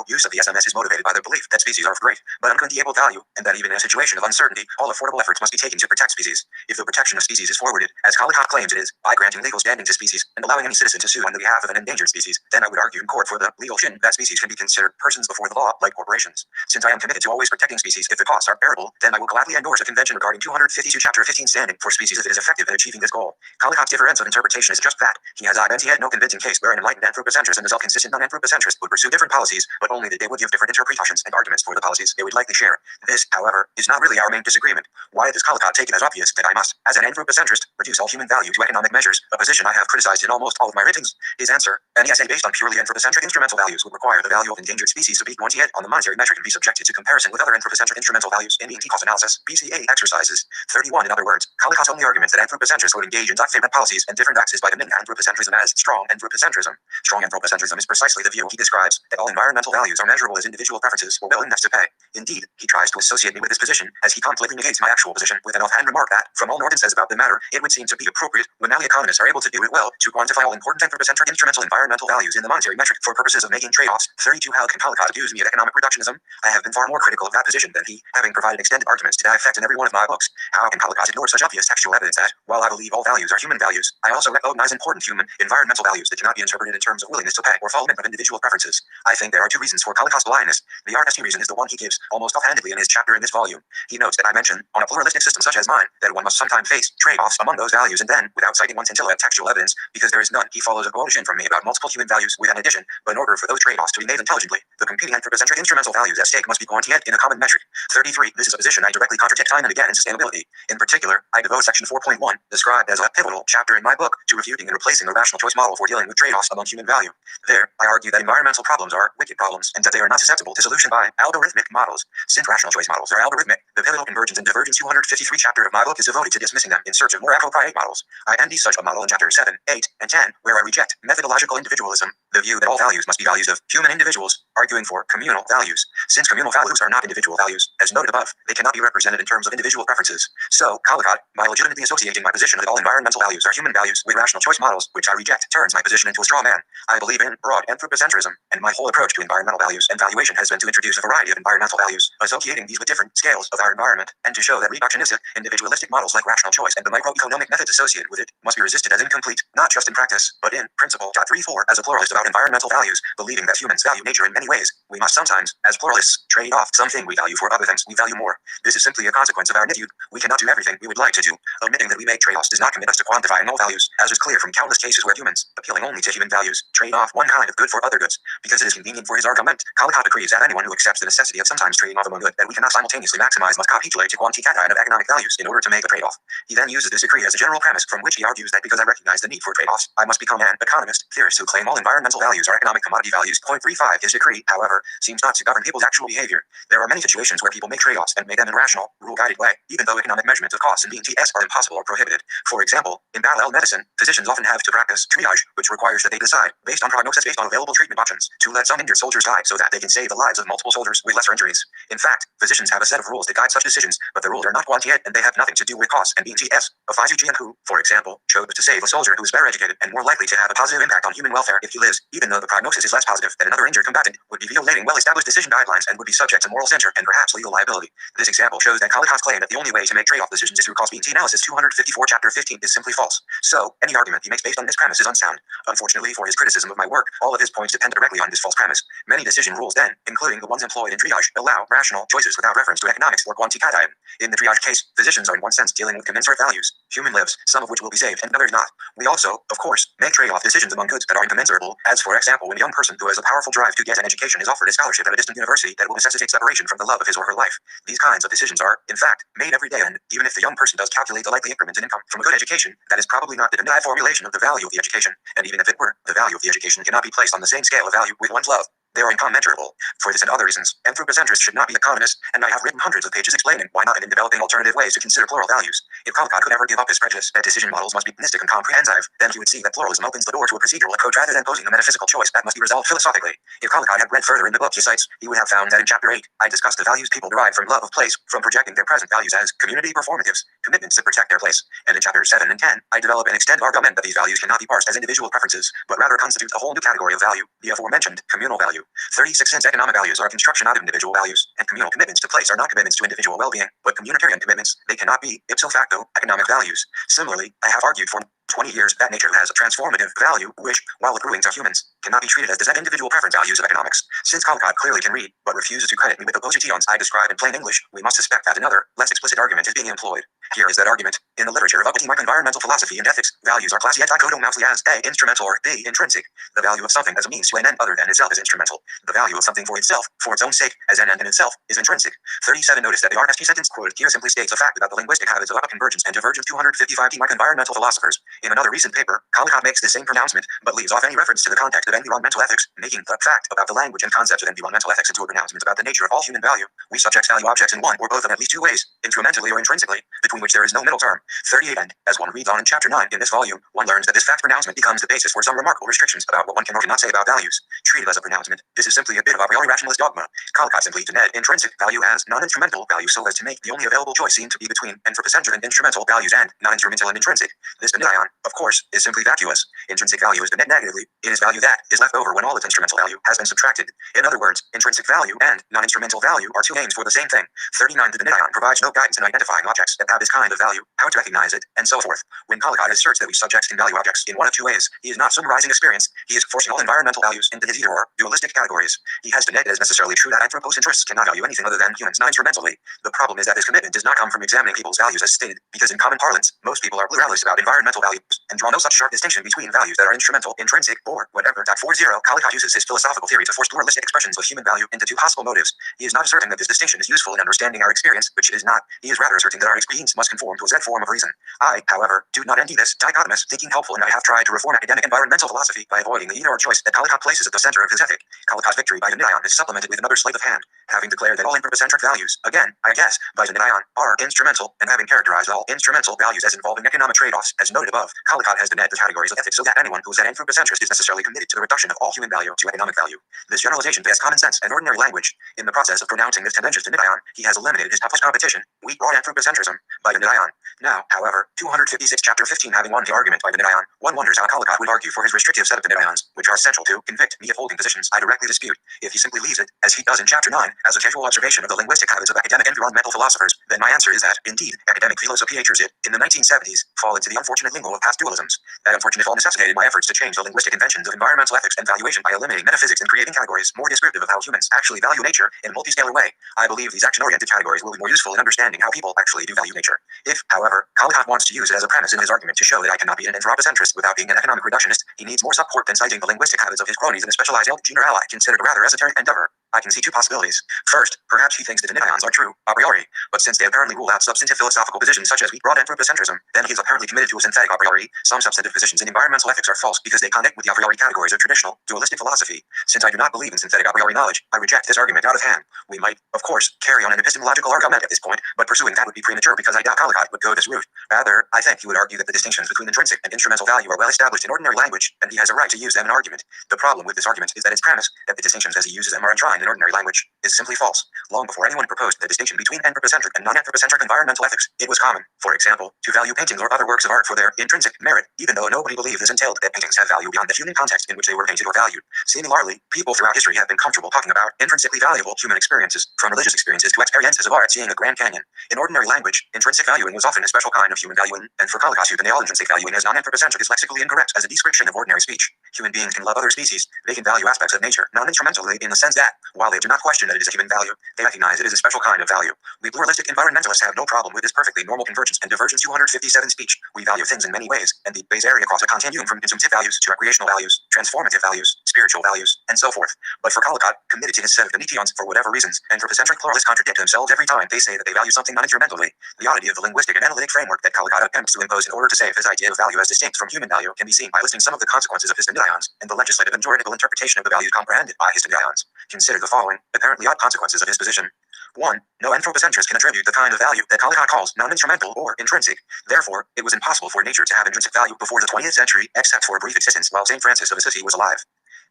[SPEAKER 1] Use of the SMS is motivated by the belief that species are of great, but uncondiable value, and that even in a situation of uncertainty, all affordable efforts must be taken to protect species. If the protection of species is forwarded, as Collicott claims it is, by granting legal standing to species and allowing any citizen to sue on the behalf of an endangered species, then I would argue in court for the legal shin that species can be considered persons before the law, like corporations. Since I am committed to always protecting species if the costs are bearable, then I will gladly endorse a convention regarding 252 Chapter 15 standing for species if it is effective in achieving this goal. Collicott's difference of interpretation is just that. He has had no convincing case where an enlightened anthropocentrist and a self-consistent non-anthropocentrist would pursue different policies, but only that they would give different interpretations and arguments for the policies they would likely share. This, however, is not really our main disagreement. Why does Collicott take it as obvious that I must, as an anthropocentrist, reduce all human value to economic measures, a position I have criticized in almost all of my writings? His answer, an ESA based on purely anthropocentric instrumental values would require the value of endangered species to be quantified on the monetary metric and be subjected to comparison with other anthropocentric instrumental values in the cost analysis, BCA exercises. 31. In other words, Collicott's only argument that anthropocentrists would engage in favorite policies and different axes by demeaning anthropocentrism as strong anthropocentrism. Strong anthropocentrism is precisely the view he describes, that all environmental values are measurable as individual preferences or willingness to pay. Indeed, he tries to associate me with this position, as he completely negates my actual position with an offhand remark that, from all Norton says about the matter, it would seem to be appropriate, when now the economists are able to do it well, to quantify all important anthropocentric instrumental environmental values in the monetary metric for purposes of making trade-offs. 32. How can Collicott accuse me of economic reductionism? I have been far more critical of that position than he, having provided extended arguments to that effect in every one of my books. How can Collicott ignore such obvious textual evidence that, while I believe all values are human values, I also recognize important human, environmental values that cannot be interpreted in terms of willingness to pay or fulfillment of individual preferences? I think there are two reasons for Collicott's blindness. The RST reason is the one he gives, almost offhandedly in his chapter in this volume. He notes that I mention, on a pluralistic system such as mine, that one must sometimes face trade-offs among those values, and then, without citing one scintilla of textual evidence, because there is none, he follows a quotation from me about multiple human values with an addition, but in order for those trade-offs to be made intelligibly, the competing anthropocentric instrumental values at stake must be quantified in a common metric. 33. This is a position I directly contradict time and again in sustainability. In particular, I devote section 4.1, described as a pivotal chapter in my book, to refuting and replacing the rational choice model for dealing with trade-offs among human value. There, I argue that environmental problems are wicked problems, and that they are not susceptible to solution by algorithmic models. Since rational choice models are algorithmic, the pivotal convergence and divergence 253 chapter of my book is devoted to dismissing them in search of more appropriate models. I envy such a model in chapters 7, 8, and 10, where I reject methodological individualism, the view that all values must be values of human individuals, arguing for communal values. Since communal values are not individual values, as noted above, they cannot be represented in terms of individual preferences. So, Caldecott, by legitimately associating my position that all environmental values are human values with rational choice models, which I reject, turns my position into a straw man. I believe in broad anthropocentrism, and my whole approach to environmental values and valuation has been to introduce a variety of environmental values, associating these with different scales of our environment, and to show that reductionistic, individualistic models like rational choice and the microeconomic methods associated with it must be resisted as incomplete, not just in practice, but in principle. 34. As a pluralist about environmental values, believing that humans value nature in many ways, we must sometimes, as pluralists, trade off something we value for other things we value more. This is simply a consequence of our attitude. We cannot do everything we would like to do. Admitting that we make trade-offs does not commit us to quantifying all values, as is clear from countless cases where humans, appealing only to human values, trade off one kind of good for other goods, because it is convenient for his argument. Caldecott agrees that anyone who accepts the necessity of sometimes trading off among good that we cannot simultaneously maximize must capitulate to quantification of economic values in order to make a trade-off. He then uses this decree as a general premise from which he argues that because I recognize the need for trade-offs, I must become an economist, theorist who claim all environmental values are economic commodity values. 35. His decree, however, seems not to govern people's actual behavior. There are many situations where people make trade-offs and make them in a rational, rule-guided way, even though economic measurements of costs and BTS are impossible or prohibited. For example, in parallel medicine, physicians often have to practice triage, which requires that they decide, based on prognosis based on available treatment options, to let some injured soldiers die so that they can save the lives of multiple soldiers with lesser injuries. In fact, physicians have a set of rules that guide such decisions, but the rules are not quantitative and they have nothing to do with costs and BTS. A physician who, for example, chose to save a soldier who is better educated and more likely to have a positive impact on human welfare if he lives, even though the prognosis is less positive than another injured combatant, would be violating well-established decision guidelines and would be subject to moral censure and perhaps legal liability. This example shows that Caldecott's claim that the only way to make trade-off decisions is through cost-BT analysis 254 chapter 15 is simply false. So, any argument he makes based on this premise is unsound. Unfortunately for his criticism of my work, all of his points depend directly on this false premise. Many decision rules then, including the ones employed in triage, allow rational choices without reference to economics or quantification. In the triage case, physicians are in one sense dealing with commensurate values, human lives, some of which will be saved and others not. We also, of course, make trade-off decisions among goods that are incommensurable, as for example when a young person who has a powerful drive to get an education is offered a scholarship at a distant university that will necessitate separation from the love of his or her life. These kinds of decisions are, in fact, made every day, and even if the young person does calculate the likely increment in income from a good education, that is probably not the denied formulation of the value of the education, and even if it were, the value of the education cannot be placed on the same scale of value with one's love. They are incommensurable. For this and other reasons, anthropocentrists should not be economists, and I have written hundreds of pages explaining why not and in developing alternative ways to consider plural values. If Caldecott could ever give up his prejudice that decision models must be monistic and comprehensive, then he would see that pluralism opens the door to a procedural approach rather than posing a metaphysical choice that must be resolved philosophically. If Caldecott had read further in the book he cites, he would have found that in chapter 8, I discussed the values people derive from love of place, from projecting their present values as community performatives, commitments that protect their place. And in chapters 7 and 10, I develop and extend argument that these values cannot be parsed as individual preferences, but rather constitute a whole new category of value, the aforementioned communal value. 36. Since economic values are a construction of individual values, and communal commitments to place are not commitments to individual well-being, but communitarian commitments, they cannot be, ipso facto, economic values. Similarly, I have argued for 20 years that nature has a transformative value, which, while accruing to humans, cannot be treated as the set individual preference values of economics. Since Caldecott clearly can read, but refuses to credit me with the positions I describe in plain English, we must suspect that another, less explicit argument is being employed. Here is that argument. In the literature of upper environmental philosophy and ethics, values are classified dichotomously as A, instrumental, or B, intrinsic. The value of something as a means to an end other than itself is instrumental. The value of something for itself, for its own sake, as an end in itself, is intrinsic. 37. Notice that the RST sentence quoted here simply states a fact about the linguistic habits of upper convergence and divergence 255 environmental philosophers. In another recent paper, Caldecott makes the same pronouncement, but leaves off any reference to the context of environmental ethics, making the fact about the language and concepts of environmental ethics into a pronouncement about the nature of all human value. We subjects value objects in one or both of at least two ways, instrumentally or intrinsically, between which there is no middle term. 38. And, as one reads on in chapter 9 in this volume, one learns that this fact pronouncement becomes the basis for some remarkable restrictions about what one can or cannot say about values. Treated as a pronouncement, this is simply a bit of a priori rationalist dogma. Caldecott simply dened intrinsic value as non-instrumental value so as to make the only available choice seem to be between anthropocentric and instrumental values and non-instrumental and intrinsic. This denion, of course, is simply vacuous. Intrinsic value is dened negatively. It is value that is left over when all its instrumental value has been subtracted. In other words, intrinsic value and non-instrumental value are two names for the same thing. 39. The denion provides no guidance in identifying objects that have this kind of value, how to recognize it, and so forth. When Caldecott asserts that we subjects can value objects in one of two ways, he is not summarizing experience, he is forcing all environmental values into his either-or, dualistic categories. He has dened it as necessarily true that anthropocentrists cannot value anything other than humans non-instrumentally. The problem is that this commitment does not come from examining people's values as stated, because in common parlance, most people are pluralists about environmental values, and draw no such sharp distinction between values that are instrumental, intrinsic, or whatever. 40. Caldecott uses his philosophical theory to force pluralistic expressions of human value into two possible motives. He is not asserting that this distinction is useful in understanding our experience, which it is not. He is rather asserting that our experience must conform to a Z form of reason. I, however, do not envy this dichotomous thinking helpful, and I have tried to reform academic environmental philosophy by avoiding the either-or choice that Caldecott places at the center of his ethic. Caldecott's victory by denion is supplemented with another sleight of hand. Having declared that all anthropocentric values, again, I guess, by denion, are instrumental, and having characterized all instrumental values as involving economic trade-offs, as noted above, Caldecott Caldecott has denuded the categories of ethics so that anyone who is an anthropocentrist is necessarily committed to the reduction of all human value to economic value. This generalization bears common sense and ordinary language. In the process of pronouncing this tendentious to Nidayon, he has eliminated his toughest competition, weak broad anthropocentrism, by the Nidayon. Now, however, 256 chapter 15 having won the argument by the Nidayon, one wonders how Caldecott would argue for his restrictive set of the Nidayons, which are central to convict me of holding positions I directly dispute. If he simply leaves it, as he does in chapter 9, as a casual observation of the linguistic habits of academic environmental philosophers, then my answer is that, indeed, academic philosophy did, in the 1970s, fall into the unfortunate lingo of past dualisms. That unfortunate fall necessitated my efforts to change the linguistic conventions of environmental ethics and valuation by eliminating metaphysics and creating categories more descriptive of how humans actually value nature in a multiscalar way. I believe these action-oriented categories will be more useful in understanding how people actually do value nature. If, however, Caldecott wants to use it as a premise in his argument to show that I cannot be an anthropocentrist without being an economic reductionist, he needs more support than citing the linguistic habits of his cronies in a specialized junior ally considered a rather esoteric endeavor. I can see two possibilities. First, perhaps he thinks that the Nidayons are true, a priori, but since they apparently rule out substantive philosophical positions such as weak broad anthropocentrism, then he is apparently committed to a synthetic a priori. Some substantive positions in environmental ethics are false because they connect with the a priori categories of traditional, dualistic philosophy. Since I do not believe in synthetic a priori knowledge, I reject this argument out of hand. We might, of course, carry on an epistemological argument at this point, but pursuing that would be premature because I doubt Caldecott would go this route. Rather, I think he would argue that the distinctions between intrinsic and instrumental value are well established in ordinary language, and he has a right to use them in argument. The problem with this argument is that its premise, that the distinctions as he uses them are enshrined in ordinary language, is simply false. Long before anyone proposed the distinction between anthropocentric and non-anthropocentric environmental ethics, it was common, for example, to value paintings or other works of art for their intrinsic merit, even though nobody believed this entailed that paintings have value beyond the human context in which they were painted or valued. Similarly, people throughout history have been comfortable talking about intrinsically valuable human experiences, from religious experiences to experiences of art, seeing the Grand Canyon. In ordinary language, intrinsic valuing was often a special kind of human valuing, and for Caldecott to deny intrinsic valuing as non-anthropocentric is lexically incorrect as a description of ordinary speech. Human beings can love other species, they can value aspects of nature, non-instrumentally in the sense that, while they do not question that it is a human value, they recognize it is a special kind of value. We pluralistic environmentalists have no problem with this perfectly normal convergence and divergence 257 speech. We value things in many ways, and the base area across a continuum from consumptive values to recreational values, transformative values, spiritual values, and so forth. But for Caldecott, committed to his set of Benitians for whatever reasons, anthropocentric pluralists contradict themselves every time they say that they value something non-instrumentally. The oddity of the linguistic and analytic framework that Caldecott attempts to impose in order to save his idea of value as distinct from human value can be seen by listing some of the consequences of his Benitians and the legislative and juridical interpretation of the values comprehended by his Benitians. Consider the following, apparently odd consequences of his position. 1. No anthropocentrist can attribute the kind of value that Caldecott calls non-instrumental or intrinsic. Therefore, it was impossible for nature to have intrinsic value before the 20th century, except for a brief existence while St. Francis of Assisi was alive.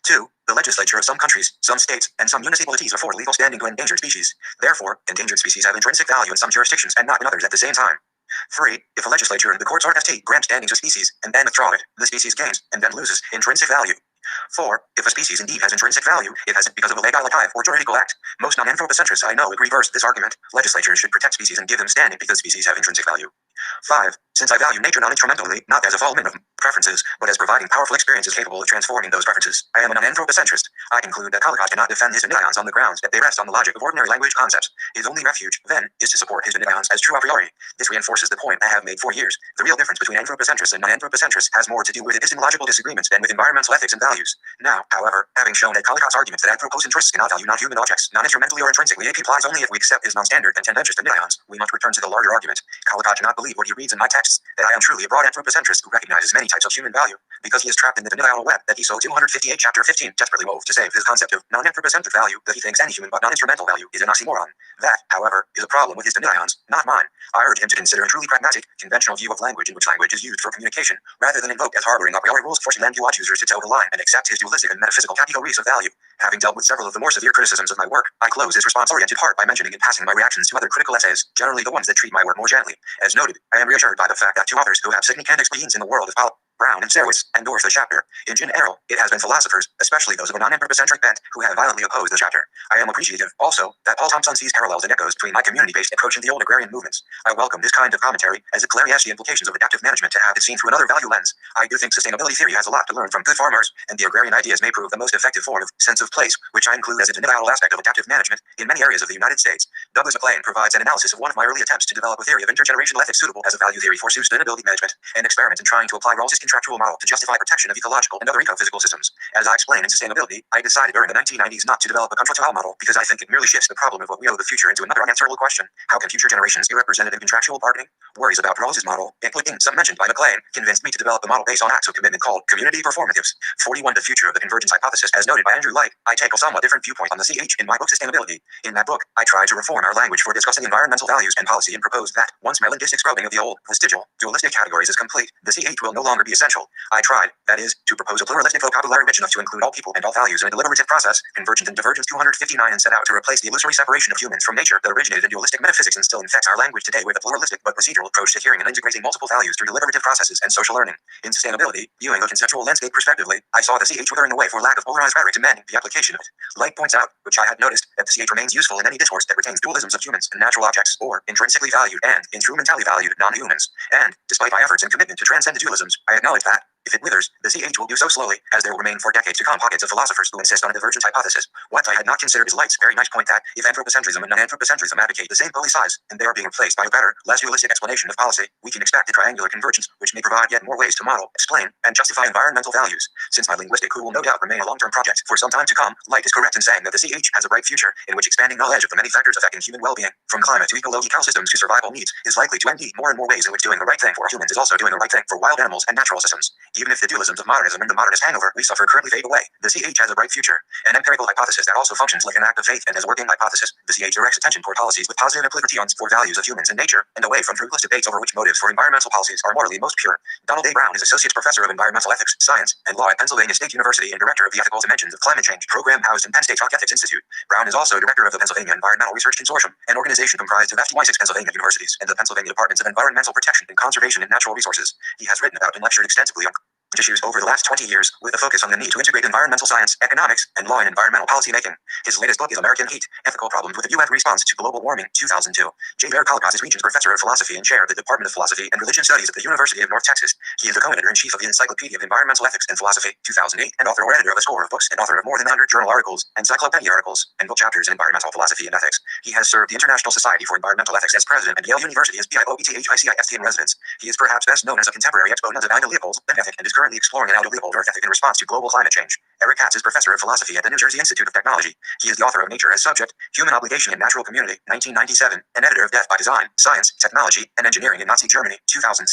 [SPEAKER 1] 2. The legislature of some countries, some states, and some municipalities afford legal standing to endangered species. Therefore, endangered species have intrinsic value in some jurisdictions and not in others at the same time. 3. If a legislature and the courts RFT grant standing to species and then withdraw it, the species gains and then loses intrinsic value. 4. If a species indeed has intrinsic value, it has it because of a legislative or juridical act. Most non-anthropocentrists I know would reverse this argument. Legislatures should protect species and give them standing because species have intrinsic value. 5. Since I value nature non-instrumentally, not as a fulfillment of preferences, but as providing powerful experiences capable of transforming those preferences, I am an anthropocentrist. I conclude that Caldecott cannot defend his Benitians on the grounds that they rest on the logic of ordinary language concepts. His only refuge, then, is to support his Benitians as true a priori. This reinforces the point I have made for years. The real difference between anthropocentrists and non-anthropocentrists has more to do with epistemological disagreements than with environmental ethics and values. Now, however, having shown that Caldecott's arguments that anthropocentrists cannot value non-human objects, non-instrumentally or intrinsically, it complies only if we accept his non-standard and tendentious Benitians, we must return to the larger argument. Caldecott cannot believe what he reads in my texts, that I am truly a broad anthropocentrist who recognizes many types of human value, because he is trapped in the Benitial web that he so 258 chapter 15 desperately wove to save his concept of non-anthropocentric value that he thinks any human but non-instrumental value is an oxymoron. That, however, is a problem with his Benitians, not mine. I urge him to consider a truly pragmatic, conventional view of language in which language is used for communication, rather than invoke as harboring a priori rules forcing language users to toe the line and accept his dualistic and metaphysical categories of value. Having dealt with several of the more severe criticisms of my work, I close this response-oriented part by mentioning in passing my reactions to other critical essays, generally the ones that treat my work more gently. As noted, I am reassured by the fact that two authors who have significant experience in the world of Brown and Serwitz endorse the chapter. In general, it has been philosophers, especially those of a non-anthropocentric bent, who have violently opposed the chapter. I am appreciative, also, that Paul Thompson sees parallels and echoes between my community-based approach and the old agrarian movements. I welcome this kind of commentary, as it clarifies the implications of adaptive management to have it seen through another value lens. I do think sustainability theory has a lot to learn from good farmers, and the agrarian ideas may prove the most effective form of sense of place, which I include as a denial aspect of adaptive management in many areas of the United States. Douglas MacLean provides an analysis of one of my early attempts to develop a theory of intergenerational ethics suitable as a value theory for sustainability management, and experiment in trying to apply Rawls's contractual model to justify protection of ecological and other ecophysical systems. As I explain in sustainability, I decided during the 1990s not to develop a contractual model because I think it merely shifts the problem of what we owe the future into another unanswerable question. How can future generations be represented in contractual bargaining? Worries about Rawls's model, including some mentioned by MacLean, convinced me to develop a model based on acts of commitment called community performatives. 41 The Future of the Convergence Hypothesis, as noted by Andrew Light. I take a somewhat different viewpoint on the CH in my book Sustainability. In that book, I try to reform our language for discussing environmental values and policy and propose that, once my linguistic scrubbing of the old, vestigial, dualistic categories is complete, the CH will no longer be a essential. I tried, that is, to propose a pluralistic vocabulary rich enough to include all people and all values in a deliberative process, Convergent and Divergence 259, and set out to replace the illusory separation of humans from nature that originated in dualistic metaphysics and still infects our language today with a pluralistic but procedural approach to hearing and integrating multiple values through deliberative processes and social learning. In sustainability, viewing the conceptual landscape prospectively, I saw the CH withering away for lack of polarized rhetoric demanding the application of it. Light points out, which I had noticed, that the CH remains useful in any discourse that retains dualisms of humans and natural objects, or intrinsically valued and instrumentally valued non-humans. And, despite my efforts and commitment to transcend the dualisms, I acknowledge that, if it withers, the CH will do so slowly, as there will remain for decades to come pockets of philosophers who insist on a divergent hypothesis. What I had not considered is Light's very nice point that, if anthropocentrism and non-anthropocentrism advocate the same policy size, and they are being replaced by a better, less dualistic explanation of policy, we can expect a triangular convergence, which may provide yet more ways to model, explain, and justify environmental values. Since my linguistic coup will no doubt remain a long-term project for some time to come, Light is correct in saying that the CH has a bright future, in which expanding knowledge of the many factors affecting human well-being, from climate to ecological systems to survival needs, is likely to indeed more and more ways in which doing the right thing for humans is also doing the right thing for wild animals and natural systems. Even if the dualisms of modernism and the modernist hangover we suffer currently fade away, the CH has a bright future, an empirical hypothesis that also functions like an act of faith and as a working hypothesis. The CH directs attention toward policies with positive implications for values of humans and nature, and away from fruitless debates over which motives for environmental policies are morally most pure. Donald A. Brown is Associate Professor of Environmental Ethics, Science, and Law at Pennsylvania State University and Director of the Ethical Dimensions of Climate Change program housed in Penn State's Rock Ethics Institute. Brown is also Director of the Pennsylvania Environmental Research Consortium, an organization comprised of FDY6 Pennsylvania universities and the Pennsylvania Departments of Environmental Protection and Conservation and Natural Resources. He has written about and lectured extensively on issues over the last 20 years, with a focus on the need to integrate environmental science, economics, and law in environmental policy making. His latest book is American Heat: Ethical Problems with the UN Response to Global Warming, 2002. J. Baer Kallikos is Regents Professor of Philosophy and Chair of the Department of Philosophy and Religion Studies at the University of North Texas. He is the co-editor-in-chief of the Encyclopedia of Environmental Ethics and Philosophy, 2008, and author or editor of a score of books and author of more than 100 journal articles, encyclopedia articles, and book chapters in environmental philosophy and ethics. He has served the International Society for Environmental Ethics as president and Yale University as BIOETHICIST in residence. He is perhaps best known as a contemporary exponent of Ida Leopold's ethic and is currently exploring an Ida Leopold Earth ethic in response to global climate change. Eric Katz is Professor of Philosophy at the New Jersey Institute of Technology. He is the author of Nature as Subject, Human Obligation in Natural Community, 1997, and editor of Death by Design, Science, Technology, and Engineering in Nazi Germany, 2006.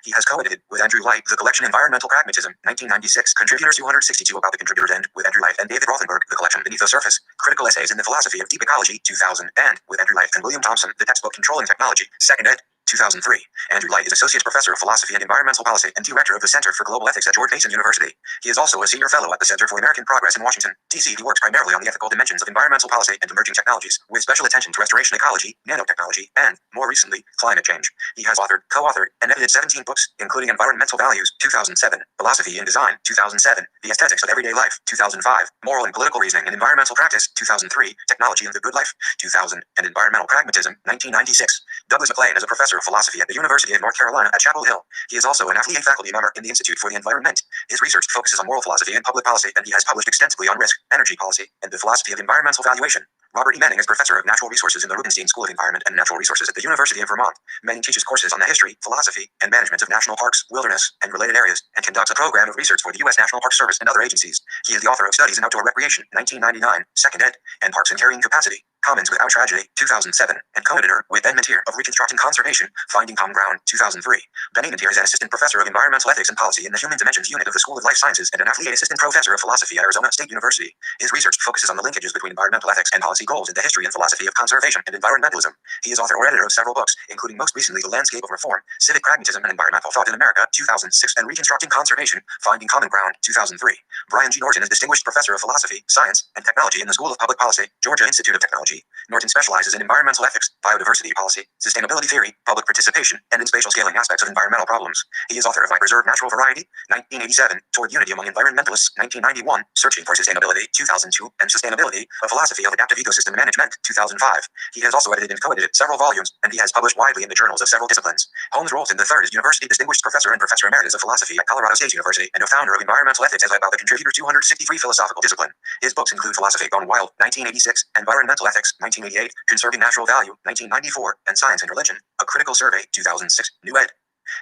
[SPEAKER 1] He has co-edited, with Andrew Light, the collection Environmental Pragmatism, 1996, Contributors 262 about the contributors end, with Andrew Light and David Rothenberg, the collection Beneath the Surface, Critical Essays in the Philosophy of Deep Ecology, 2000, and, with Andrew Light and William Thompson, the textbook Controlling Technology, 2nd ed. 2003. Andrew Light is Associate Professor of Philosophy and Environmental Policy and Director of the Center for Global Ethics at George Mason University. He is also a Senior Fellow at the Center for American Progress in Washington, D.C. He works primarily on the ethical dimensions of environmental policy and emerging technologies, with special attention to restoration ecology, nanotechnology, and, more recently, climate change. He has authored, co-authored, and edited 17 books, including Environmental Values, 2007, Philosophy in Design, 2007, The Aesthetics of Everyday Life, 2005, Moral and Political Reasoning in Environmental Practice, 2003, Technology of the Good Life, 2000, and Environmental Pragmatism, 1996. Douglas MacLean is a professor of philosophy at the University of North Carolina at Chapel Hill. He is also an affiliate faculty member in the Institute for the Environment. His research focuses on moral philosophy and public policy, and he has published extensively on risk, energy policy, and the philosophy of environmental valuation. Robert E. Manning is Professor of Natural Resources in the Rubenstein School of Environment and Natural Resources at the University of Vermont. Manning teaches courses on the history, philosophy, and management of national parks, wilderness, and related areas, and conducts a program of research for the U.S. National Park Service and other agencies. He is the author of Studies in Outdoor Recreation, 1999, 2nd ed., and Parks and Carrying Capacity, Commons Without Tragedy, 2007, and co-editor with Ben Mentier of Reconstructing Conservation, Finding Common Ground, 2003. Ben Mentier is an Assistant Professor of Environmental Ethics and Policy in the Human Dimensions Unit of the School of Life Sciences and an Affiliate Assistant Professor of Philosophy at Arizona State University. His research focuses on the linkages between environmental ethics and policy goals in the history and philosophy of conservation and environmentalism. He is author or editor of several books, including most recently The Landscape of Reform, Civic Pragmatism and Environmental Thought in America, 2006, and Reconstructing Conservation, Finding Common Ground, 2003. Brian G. Norton is Distinguished Professor of Philosophy, Science, and Technology in the School of Public Policy, Georgia Institute of Technology. Norton specializes in environmental ethics, biodiversity policy, sustainability theory, public participation, and in spatial scaling aspects of environmental problems. He is author of I Preserve Natural Variety, 1987, Toward Unity Among Environmentalists, 1991, Searching for Sustainability, 2002, and Sustainability, A Philosophy of Adaptive Ecosystem Management, 2005. He has also edited and co-edited several volumes, and he has published widely in the journals of several disciplines. Holmes Rolton III is University Distinguished Professor and Professor Emeritus of Philosophy at Colorado State University and a founder of Environmental Ethics as about the contributor 263 philosophical discipline. His books include Philosophy Gone Wild, 1986, Environmental Ethics, 1988, Conserving Natural Value, 1994, and Science and Religion, A Critical Survey, 2006, New ed.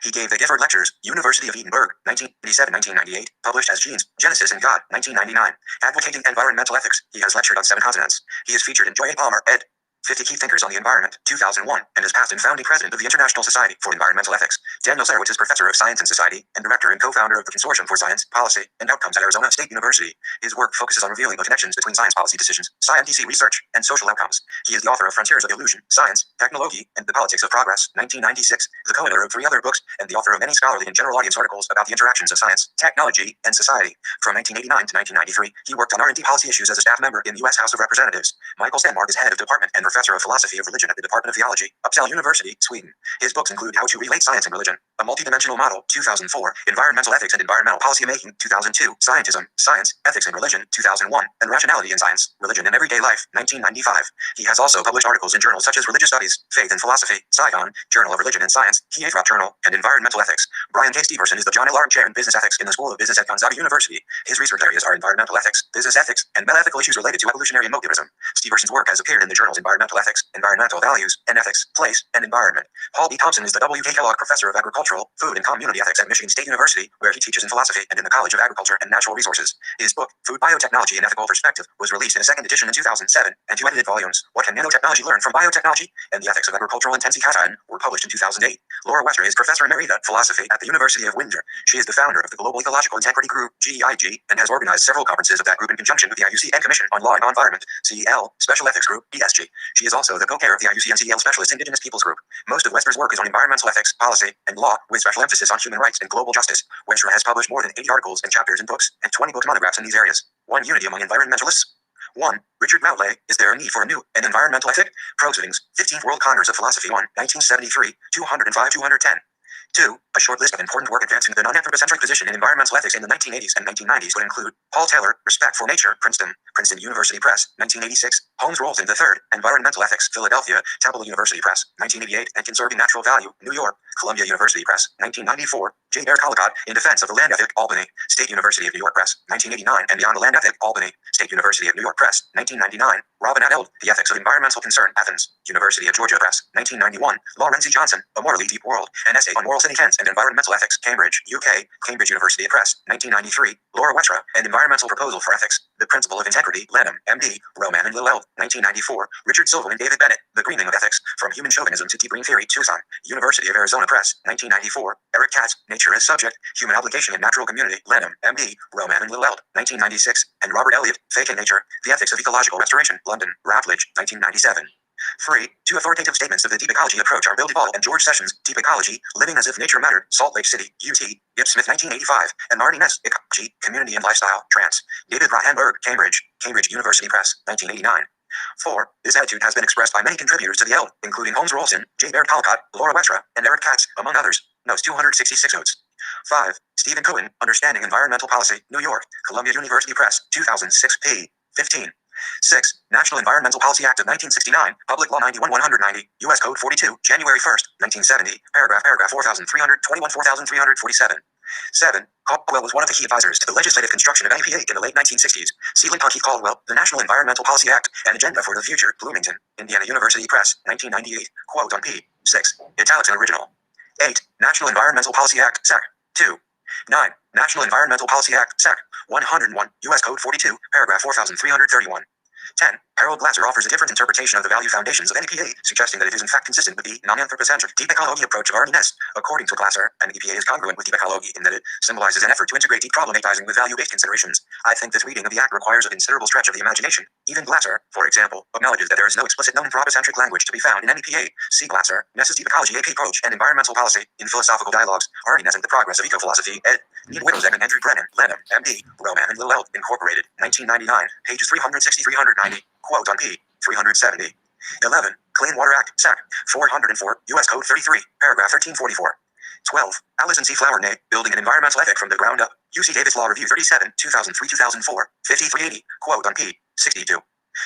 [SPEAKER 1] He gave the Gifford Lectures, University of Edinburgh, 1987-1998, published as Genesis and God, 1999. Advocating environmental ethics, he has lectured on 7 continents. He is featured in Joy A. Palmer, ed. 50 Key Thinkers on the Environment, 2001, and is past and founding president of the International Society for Environmental Ethics. Daniel Sarowitz is professor of science and society and director and co-founder of the Consortium for Science, Policy, and Outcomes at Arizona State University. His work focuses on revealing the connections between science policy decisions, scientific research, and social outcomes. He is the author of Frontiers of Illusion, Science, Technology, and the Politics of Progress, 1996, the co-editor of 3 other books, and the author of many scholarly and general audience articles about the interactions of science, technology, and society. From 1989 to 1993, he worked on R&D policy issues as a staff member in the U.S. House of Representatives. Michael Stenmark is head of department and professor of philosophy of religion at the Department of Theology, Uppsala University, Sweden. His books include How to Relate Science and Religion, A Multidimensional Model, 2004, Environmental Ethics and Environmental Policy Making, 2002, Scientism, Science, Ethics and Religion, 2001, and Rationality in Science, Religion and Everyday Life, 1995. He has also published articles in journals such as Religious Studies, Faith and Philosophy, Scion, Journal of Religion and Science, Kiev Journal, and Environmental Ethics. Brian K. Steverson is the John L. Arndt Chair in Business Ethics in the School of Business at Gonzaga University. His research areas are environmental ethics, business ethics, and metaphysical issues related to evolutionary emotivism. Steverson's work has appeared in the journals Environmental Ethics, Environmental Values, and Ethics, Place, and Environment. Paul B. Thompson is the W. K. Kellogg Professor of Agricultural, Food, and Community Ethics at Michigan State University, where he teaches in philosophy and in the College of Agriculture and Natural Resources. His book, Food Biotechnology and Ethical Perspective, was released in a second edition in 2007, and 2 edited volumes, What Can Nanotechnology Learn from Biotechnology, and The Ethics of Agricultural Intensification, were published in 2008. Laura Westra is Professor Emerita of Philosophy at the University of Windsor. She is the founder of the Global Ecological Integrity Group, GEIG, and has organized several conferences of that group in conjunction with the IUCN Commission on Law and Environment, CEL, Special Ethics Group, ESG. She is also the co-chair of the IUCN CEL Specialist Indigenous Peoples Group. Most of Westra's work is on environmental ethics, policy, and law, with special emphasis on human rights and global justice. Westra has published more than 80 articles and chapters in books, and 20 book monographs in these areas. 1 Unity among environmentalists. 1. Richard Moutley, Is There a Need for a New and Environmental Ethic? Proceedings, 15th World Congress of Philosophy 1, 1973, 205-210. 2. A short list of important work advancing the non-anthropocentric position in environmental ethics in the 1980s and 1990s would include Paul Taylor, Respect for Nature, Princeton University Press, 1986, Holmes Rolton III, Environmental Ethics, Philadelphia, Temple University Press, 1988, and Conserving Natural Value, New York, Columbia University Press, 1994, J. Baird Collicott, In Defense of the Land Ethic, Albany, State University of New York Press, 1989, and Beyond the Land Ethic, Albany, State University of New York Press, 1999, Robin Adeld, The Ethics of Environmental Concern, Athens, University of Georgia Press, 1991, Lawrence E. Johnson, A Morally Deep World, An Essay on Moral Sentience and Environmental Ethics, Cambridge, UK, Cambridge University Press, 1993, Laura Westra, An Environmental Proposal for Ethics, The Principle of Integrity, Lenham, MD, Roman and Lil Eld, 1994, Richard Silverman and David Bennett, The Greening of Ethics, From Human Chauvinism to Deep Green Theory, Tucson, University of Arizona Press, 1994, Eric Katz, Nature as Subject, Human Obligation in Natural Community, Lenham, MD, Roman and Lil Eld, 1996, and Robert Elliott, Fake in Nature, The Ethics of Ecological Restoration, London, Routledge, 1997. 3. 2 authoritative statements of the deep ecology approach are Bill Duvall and George Sessions, Deep Ecology, Living as if Nature Mattered, Salt Lake City, UT, Gibbs Smith, 1985, and Marty Ness, Ecology, Community and Lifestyle, Trans, David Rahenberg, Cambridge, Cambridge University Press, 1989. 4. This attitude has been expressed by many contributors to the ELD, including Holmes Rolson, J. Baird Collicott, Laura Westra, and Eric Katz, among others. Notes 266 notes. 5. Stephen Cohen, Understanding Environmental Policy, New York, Columbia University Press, 2006 p. 15. 6. National Environmental Policy Act of 1969, Public Law 91-190, U.S. Code 42, January 1st, 1970, paragraph 4321, 4347. 7. Caldwell was one of the key advisors to the legislative construction of NEPA in the late 1960s. Sealing Keith Caldwell, The National Environmental Policy Act, An Agenda for the Future, Bloomington, Indiana University Press, 1998, quote on p. 6. Italics and original. 8. National Environmental Policy Act, Sec. 2. 9. National Environmental Policy Act, Sec. 101, U.S. Code 42, paragraph 4331. 10. Harold Glasser offers a different interpretation of the value foundations of NEPA, suggesting that it is in fact consistent with the non-anthropocentric deep ecology approach of Arnie Ness. According to Glasser, NEPA is congruent with deep ecology in that it symbolizes an effort to integrate deep problematizing with value-based considerations. I think this reading of the act requires a considerable stretch of the imagination. Even Glasser, for example, acknowledges that there is no explicit non-anthropocentric language to be found in NEPA. See Glasser, Ness's Deep Ecology AP Approach and Environmental Policy in Philosophical Dialogues, Arnie Ness and the Progress of Eco-Philosophy, ed. Neil Whittlesek and Andrew Brennan, Lenham, MD, Roman and Lil Eld, Incorporated, 1999, pages 360-390, quote on p. 370. 11. Clean Water Act, Sec. 404, U.S. Code 33, paragraph 1344. 12. Allison C. Flowerday, Building an Environmental Ethic from the Ground Up, UC Davis Law Review 37, 2003-2004, 5380, quote on p. 62.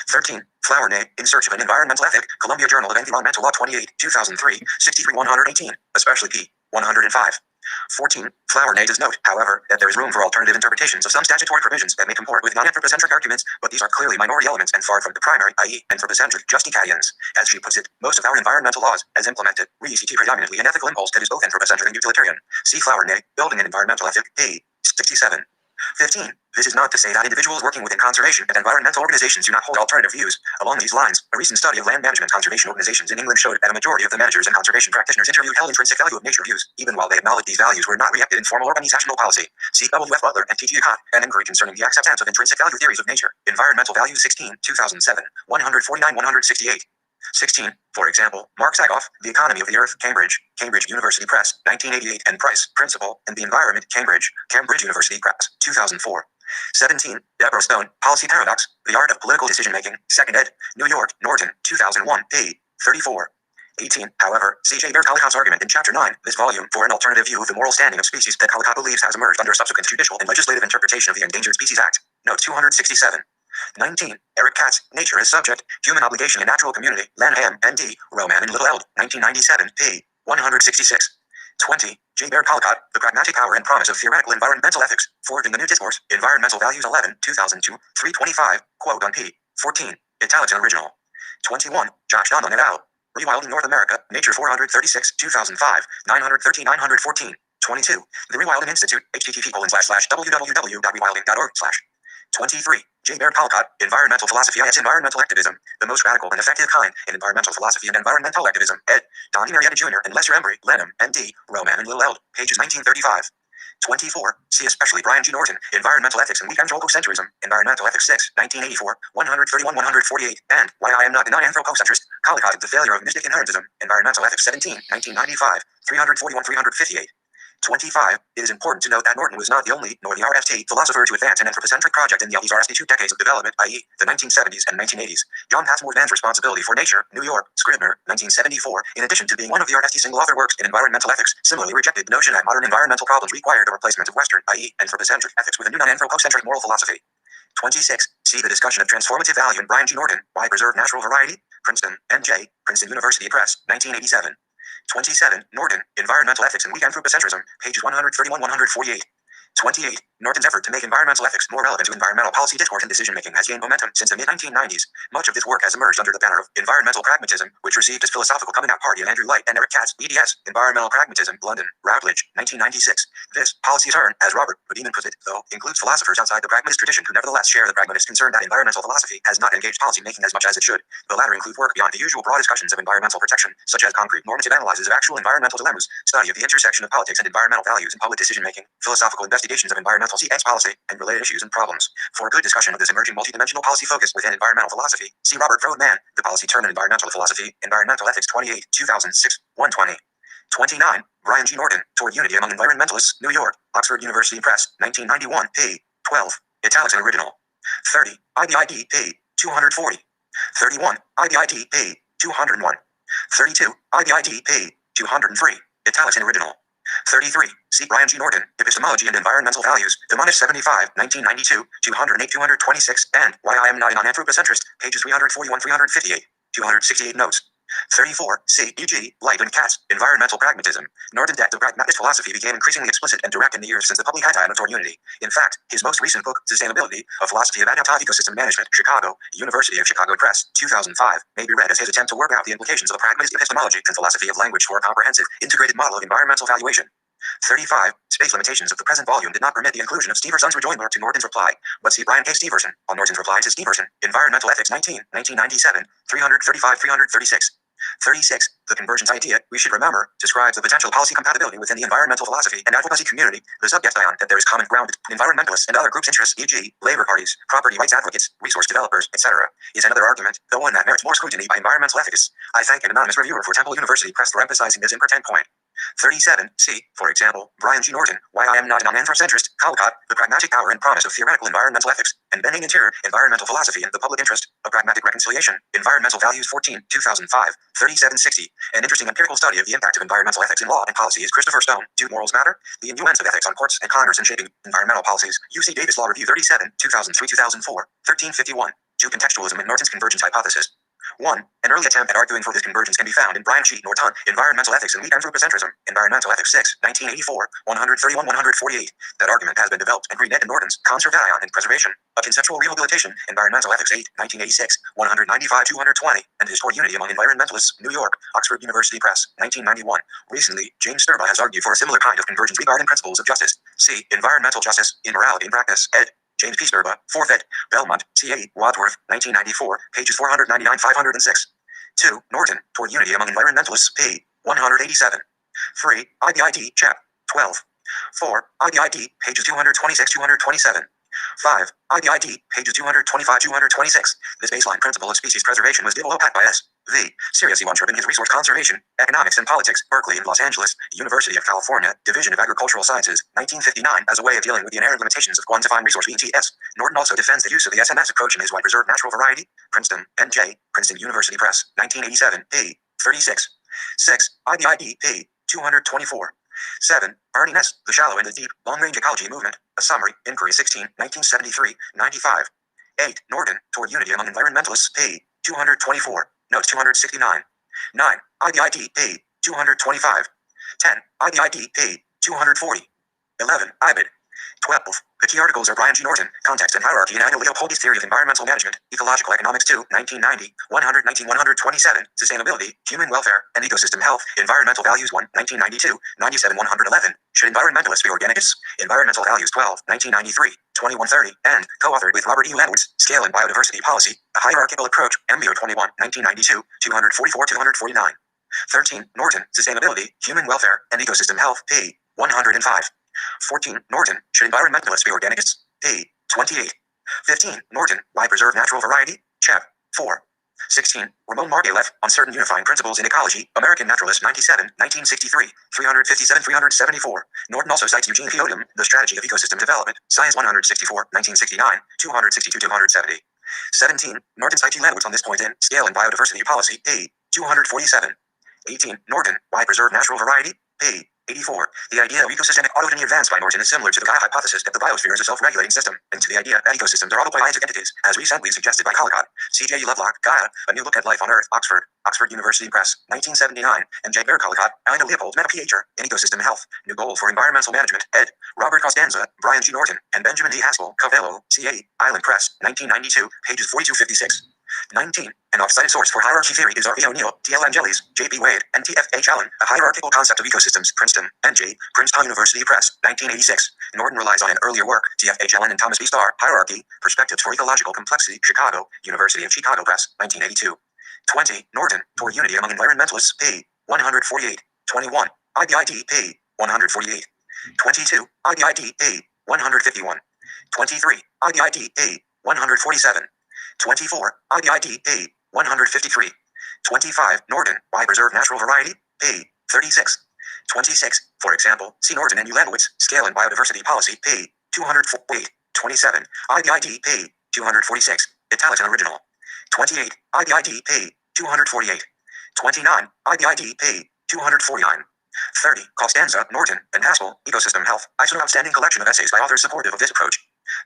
[SPEAKER 1] 13. Flowerday, In Search of an Environmental Ethic, Columbia Journal of Environmental Law 28, 2003, 63-118, especially p. 105. 14. Flowerday does note, however, that there is room for alternative interpretations of some statutory provisions that may comport with non-anthropocentric arguments, but these are clearly minority elements and far from the primary, i.e., anthropocentric justicarians. As she puts it, most of our environmental laws, as implemented, re-ECT predominantly an ethical impulse that is both anthropocentric and utilitarian. See Flowerday, Building an Environmental Ethic, p. 67. 15. This is not to say that individuals working within conservation and environmental organizations do not hold alternative views. Along these lines, a recent study of land management conservation organizations in England showed that a majority of the managers and conservation practitioners interviewed held intrinsic value of nature views, even while they acknowledged these values were not reflected in formal organizational policy. See W.F. Butler and T.G. Cott, an inquiry concerning the acceptance of intrinsic value theories of nature. Environmental Values 16, 2007, 149-168. 16. For example, Mark Sagoff, The Economy of the Earth, Cambridge, Cambridge University Press, 1988, and Price, Principal, in the Environment, Cambridge, Cambridge University Press, 2004. 17. Deborah Stone, Policy Paradox, The Art of Political Decision-Making, 2nd ed., New York, Norton, 2001, p. 34. 18. However, C.J. Baird Collicott's argument in Chapter 9, this volume, for an alternative view of the moral standing of species that Collicott believes has emerged under subsequent judicial and legislative interpretation of the Endangered Species Act. Note 267. 19. Eric Katz, Nature as Subject, Human Obligation in Natural Community, Lanham, N.D., Roman and Little Eld, 1997, p. 166. 20. J. Baird Collicott, The Pragmatic Power and Promise of Theoretical Environmental Ethics, Forward in the New Discourse, Environmental Values 11, 2002, 325, quote on p. 14, italics and original. 21. Josh Donlin et al., Rewilding North America, Nature 436, 2005, 913-914. 22. The Rewilding Institute, http://www.rewilding.org/. 23. J. Baird Collicott, Environmental Philosophy as Environmental Activism, the Most Radical and Effective Kind in Environmental Philosophy and Environmental Activism, ed. Don Marietta Jr. and Lester Embry, Lenham, M.D., Roman and Little Eld, pages 1935. 24. See especially Brian G. Norton, Environmental Ethics and Weak Anthropocentrism, Environmental Ethics 6, 1984, 131-148, and Why I Am Not a Non-Anthropocentrist, Collicott, The Failure of Mystic Inherentism, Environmental Ethics 17, 1995, 341-358. 25. It is important to note that Norton was not the only, nor the RFT, philosopher to advance an anthropocentric project in these RST 2 decades of development, i.e., the 1970s and 1980s. John Passmore Man's Responsibility for Nature, New York, Scribner, 1974, in addition to being one of the RFT single-author works in environmental ethics, similarly rejected the notion that modern environmental problems require the replacement of Western, i.e., anthropocentric ethics with a new non-anthropocentric moral philosophy. 26. See the discussion of transformative value in Brian G. Norton, Why Preserve Natural Variety? Princeton, N.J., Princeton University Press, 1987. 27. Norton, Environmental Ethics and Weak Anthropocentrism, pages 131-148. 28. Norton's effort to make environmental ethics more relevant to environmental policy discourse and decision-making has gained momentum since the mid-1990s. Much of this work has emerged under the banner of environmental pragmatism, which received its philosophical coming-out party of Andrew Light and Eric Katz, EDS, Environmental Pragmatism, London, Routledge, 1996. This policy turn, as Robert Budinman puts it, though, includes philosophers outside the pragmatist tradition who nevertheless share the pragmatist concern that environmental philosophy has not engaged policy-making as much as it should. The latter include work beyond the usual broad discussions of environmental protection, such as concrete normative analyses of actual environmental dilemmas, study of the intersection of politics and environmental values in public decision-making, philosophical investigations of environmental CX policy, and related issues and problems. For a good discussion of this emerging multidimensional policy focus within environmental philosophy, see Robert Frohman, The Policy Turn in Environmental Philosophy, Environmental Ethics 28, 2006, 120. 29. Brian G. Norton, Toward Unity Among Environmentalists, New York, Oxford University Press, 1991, p. 12, italics and original. 30. IBID, p. 240. 31. IBID, p. 201. 32. IBID, p. 203, italics and original. 33. See Brian G. Norton, Epistemology and Environmental Values, Demonish 75, 1992, 208, 226, and Why I Am Not a Non-Anthropocentrist, pages 341-358, 268 notes. 34. C. E.G. Light and Katz, Environmental Pragmatism. Norton's depth of pragmatist philosophy became increasingly explicit and direct in the years since the public had on toward unity. In fact, his most recent book, Sustainability, A Philosophy of Adaptive Ecosystem Management, Chicago, University of Chicago Press, 2005, may be read as his attempt to work out the implications of a pragmatist epistemology and philosophy of language for a comprehensive, integrated model of environmental valuation. 35. Space limitations of the present volume did not permit the inclusion of Steverson's rejoinder to Norton's reply, but see Brian K. Steverson on Norton's reply to Steverson, Environmental Ethics 19, 1997, 335-336. 36. The convergence idea, we should remember, describes the potential policy compatibility within the environmental philosophy and advocacy community, the subgestion that there is common ground between environmentalists and other groups' interests, e.g., labor parties, property rights advocates, resource developers, etc., is another argument, though one that merits more scrutiny by environmental ethicists. I thank an anonymous reviewer for Temple University Press for emphasizing this important point. 37. See, for example, Brian G. Norton, Why I Am Not a Non-Anthropocentrist, Collicott, The Pragmatic Power and Promise of Theoretical Environmental Ethics, and Bending Interior, Environmental Philosophy and the Public Interest, A Pragmatic Reconciliation, Environmental Values 14, 2005, 3760. An interesting empirical study of the impact of environmental ethics in law and policy is Christopher Stone, Do Morals Matter? The Influence of Ethics on Courts and Congress in Shaping Environmental Policies, UC Davis Law Review 37, 2003-2004, 1351. To Contextualism and Norton's Convergence Hypothesis. 1. An early attempt at arguing for this convergence can be found in Brian G. Norton, Environmental Ethics and Weak Anthropocentrism, Environmental Ethics 6, 1984, 131-148. That argument has been developed and read in Norton's Conservation and Preservation, A Conceptual Rehabilitation, Environmental Ethics 8, 1986, 195-220, and is Toward Unity Among Environmentalists, New York, Oxford University Press, 1991. Recently, James Sturba has argued for a similar kind of convergence regarding principles of justice. C. Environmental Justice, Immorality in Practice, ed. James P. Sturba, 4th ed. Belmont, C.A. Wadsworth, 1994, pages 499-506. 2. Norton, Toward Unity Among Environmentalists, p. 187. 3. IBID, chap. 12. 4. IBID, pages 226-227. 5. IBID, pages 225-226. This baseline principle of species preservation was developed by S. V. Sirius Ewantrip in his Resource Conservation, Economics and Politics, Berkeley and Los Angeles, University of California, Division of Agricultural Sciences, 1959, as a way of dealing with the inherent limitations of quantifying resource ETS. Norton also defends the use of the SMS approach in his Why Preserve Natural Variety? Princeton, N.J., Princeton University Press, 1987, p. 36. 6. IBID, p. 224. 7. Ernie Ness, The Shallow and the Deep, Long-Range Ecology Movement, a Summary, Inquiry 16, 1973, 95. 8. Norton, Toward Unity Among Environmentalists, p. 224, notes 269. 9. IBID, p. 225. 10. IBID, p. 240. 11. IBID. 12. The key articles are Brian G. Norton, Context and Hierarchy in Anno Leopold's Theory of Environmental Management, Ecological Economics 2, 1990, 119-127, Sustainability, Human Welfare, and Ecosystem Health, Environmental Values 1, 1992, 97-111, Should Environmentalists Be Organicists? Environmental Values 12, 1993, 2130, and, co-authored with Robert E. Edwards, Scale and Biodiversity Policy, A Hierarchical Approach, MBO 21, 1992, 244-249. 13. Norton, Sustainability, Human Welfare, and Ecosystem Health, p. 105. 14. Norton, Should Environmentalists Be Organicists? p. 28. 15. Norton, Why Preserve Natural Variety? chap. 4. 16. Ramon Margalef, On Certain Unifying Principles in Ecology, American Naturalist 97, 1963, 357-374. Norton also cites Eugene P. Odom, The Strategy of Ecosystem Development, Science 164, 1969, 262-270. 17. Norton cites G. Landwitz on this point in Scale and Biodiversity Policy, p. 247. 18. Norton, Why Preserve Natural Variety? p. 84. The idea of ecosystemic autotony advanced by Norton is similar to the Gaia hypothesis that the biosphere is a self-regulating system, and to the idea that ecosystems are autopoietic entities, as recently suggested by Collicott, C.J. Lovelock, Gaia, A New Look at Life on Earth, Oxford, Oxford University Press, 1979, and J. Bear Collicott, Ida Leopold, Meta-PHR, in Ecosystem Health, New Goal for Environmental Management, ed. Robert Costanza, Brian G. Norton, and Benjamin D. Haskell, Covello, C.A., Island Press, 1992, pages 42-56. 19. An off-cited source for hierarchy theory is R.E. O'Neill, T.L. Angelis, J.P. Wade, and T.F.H. Allen, A Hierarchical Concept of Ecosystems, Princeton, N.J., Princeton University Press, 1986. Norton relies on an earlier work, T.F.H. Allen and Thomas B. Starr, Hierarchy, Perspectives for Ecological Complexity, Chicago, University of Chicago Press, 1982. 20. Norton, Toward Unity Among Environmentalists, p. 148. 21. IBID, p. 148. 22. IBID, p. 151. 23. IBID, p. 147. 24. IBID, p. 153. 25. Norton, Why Preserve Natural Variety? p. 36. 26. For example, see Norton and Landwitz, Scale and Biodiversity Policy, p. 248. 27. IBID, p. 246. Italics and Original. 28. IBID, p. 248. 29. IBID, p. 249. 30. Costanza, Norton, and Haskell, Ecosystem Health, an outstanding collection of essays by authors supportive of this approach.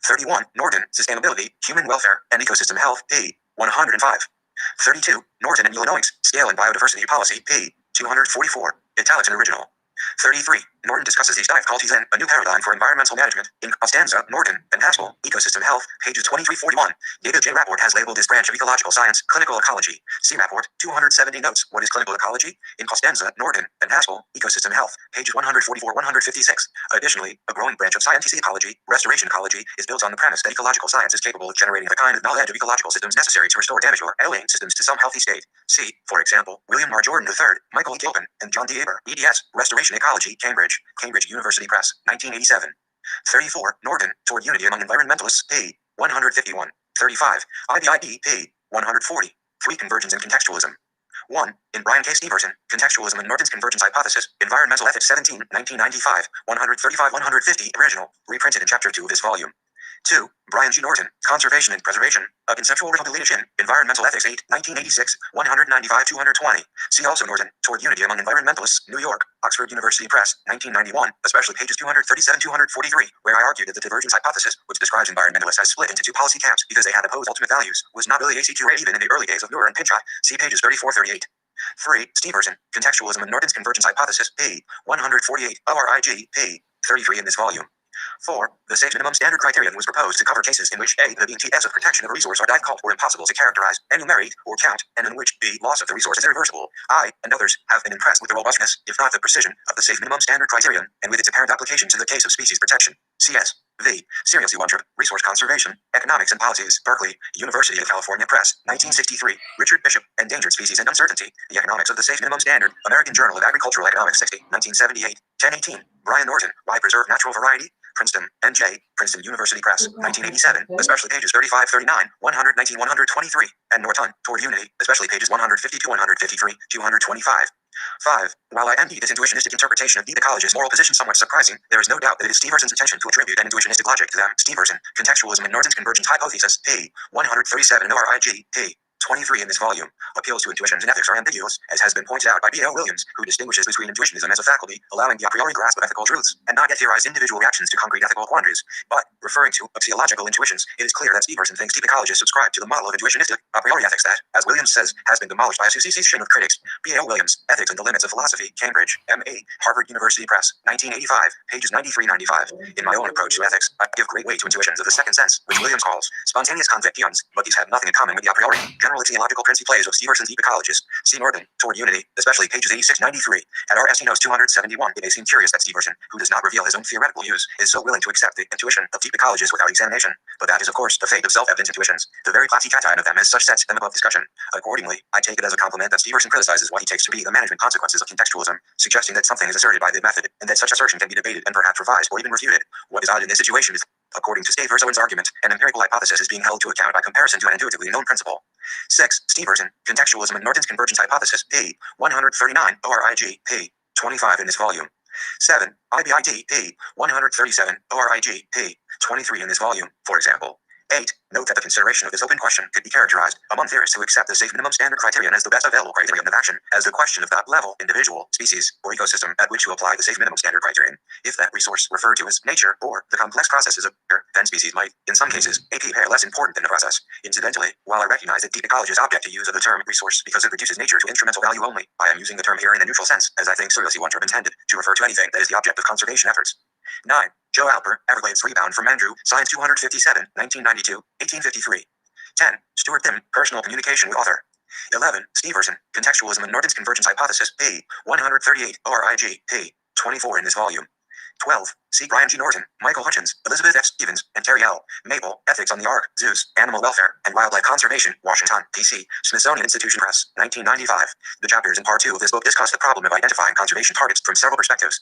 [SPEAKER 1] 31. Norton, Sustainability, Human Welfare, and Ecosystem Health, p. 105. 32. Norton and Illinois, Scale and Biodiversity Policy, p. 244. Italics and Original. 33. Norton discusses these difficulties in A New Paradigm for Environmental Management, in Costanza, Norton, and Haskell, Ecosystem Health, pages 23-41. David J. Rapport has labeled this branch of ecological science clinical ecology. See Rapport, 270 notes. What is clinical ecology? In Costanza, Norton, and Haskell, Ecosystem Health, pages 144-156. Additionally, a growing branch of scientific ecology, restoration ecology, is built on the premise that ecological science is capable of generating the kind of knowledge of ecological systems necessary to restore damaged or alien systems to some healthy state. See, for example, William R. Jordan III, Michael E. Gilpin, and John D. Aber, EDS, Restoration Ecology, Cambridge, Cambridge University Press, 1987. 34. Norton, Toward Unity Among Environmentalists, p. 151. 35. IBID, p. 140. 3. Convergence and Contextualism. 1. In Brian K. Steverson, Contextualism and Norton's Convergence Hypothesis, Environmental Ethics 17, 1995, 135-150, original, reprinted in Chapter 2 of this volume. 2. Brian G. Norton, Conservation and Preservation, A Conceptual Rehabilitation, Environmental Ethics 8, 1986, 195-220. See also Norton, Toward Unity Among Environmentalists, New York, Oxford University Press, 1991, especially pages 237-243, where I argued that the divergence hypothesis, which describes environmentalists as split into two policy camps because they had opposed ultimate values, was not really accurate even in the early days of Neuer and Pinchot. See pages 34-38. 3. Steverson, Contextualism and Norton's Convergence Hypothesis, p. 148, ORIG, p. 33 in this volume. 4. The safe minimum standard criterion was proposed to cover cases in which A. the BTS of protection of a resource are difficult or impossible to characterize, enumerate, or count, and in which B. loss of the resource is irreversible. I, and others, have been impressed with the robustness, if not the precision, of the safe minimum standard criterion, and with its apparent application to the case of species protection. CS. V. Seriously Wondrop, Resource Conservation, Economics and Policies, Berkeley, University of California Press, 1963, Richard Bishop, Endangered Species and Uncertainty, The Economics of the Safe Minimum Standard, American Journal of Agricultural Economics 60, 1978, 1018, Brian Norton, Why Preserve Natural Variety? Princeton, N.J., Princeton University Press, 1987, especially pages 35-39, 119-123, and Norton, Toward Unity, especially pages 150-153, 225. 5. While I envy this intuitionistic interpretation of deep ecologist's moral position somewhat surprising, there is no doubt that it is Steverson's intention to attribute an intuitionistic logic to them. Steverson, Contextualism and Norton's Convergence Hypothesis, p. 137 ORIG, p. 23 in this volume. Appeals to intuitions and ethics are ambiguous, as has been pointed out by B.L. Williams, who distinguishes between intuitionism as a faculty, allowing the a priori grasp of ethical truths, and not yet theorized individual reactions to concrete ethical quandaries. But, referring to axiological intuitions, it is clear that Steverson thinks deep ecologists subscribe to the model of intuitionistic, a priori ethics that, as Williams says, has been demolished by a succession of critics. B.L. Williams, Ethics and the Limits of Philosophy, Cambridge, M.A., Harvard University Press, 1985, pages 93-95. In my own approach to ethics, I give great weight to intuitions of the second sense, which Williams calls spontaneous convictions, but these have nothing in common with the a priori, general axiological principles plays of Steverson's deep ecologist, C. Norton, Toward Unity, especially pages 86-93. At RSC Notes 271, it may seem curious that Steverson, who does not reveal his own theoretical views, is so willing to accept the intuition of deep ecologists without examination. But that is, of course, the fate of self-evident intuitions. The very classification of them as such sets them above discussion. Accordingly, I take it as a compliment that Steverson criticizes what he takes to be the management consequences of contextualism, suggesting that something is asserted by the method, and that such assertion can be debated and perhaps revised or even refuted. What is odd in this situation is, according to Steverson's argument, an empirical hypothesis is being held to account by comparison to an intuitively known principle. 6. Steverson, Contextualism and Norton's Convergence Hypothesis, p. 139, ORIG, p. 25 in this volume. 7. IBID, p. 137, ORIG, p. 23 in this volume, for example. 8. Note that the consideration of this open question could be characterized, among theorists who accept the safe minimum standard criterion as the best available criterion of action, as the question of that level, individual, species, or ecosystem at which to apply the safe minimum standard criterion. If that resource referred to as nature or the complex processes of nature, then species might, in some cases, appear less important than the process. Incidentally, while I recognize that deep ecologists object to use of the term resource because it reduces nature to instrumental value only, I am using the term here in a neutral sense, as I think seriously Wondrop intended, to refer to anything that is the object of conservation efforts. 9. Joe Alper, Everglades Rebound from Andrew, Science 257, 1992, 1853. 10. Stuart Tim, Personal Communication with Author. 11. Steverson, Contextualism and Norton's Convergence Hypothesis, p. 138, ORIG, p. 24 in this volume. 12. C. Brian G. Norton, Michael Hutchins, Elizabeth F. Stevens, and Terry L. Maple, Ethics on the Ark, Zoos, Animal Welfare, and Wildlife Conservation, Washington, D.C., Smithsonian Institution Press, 1995. The chapters in Part 2 of this book discuss the problem of identifying conservation targets from several perspectives.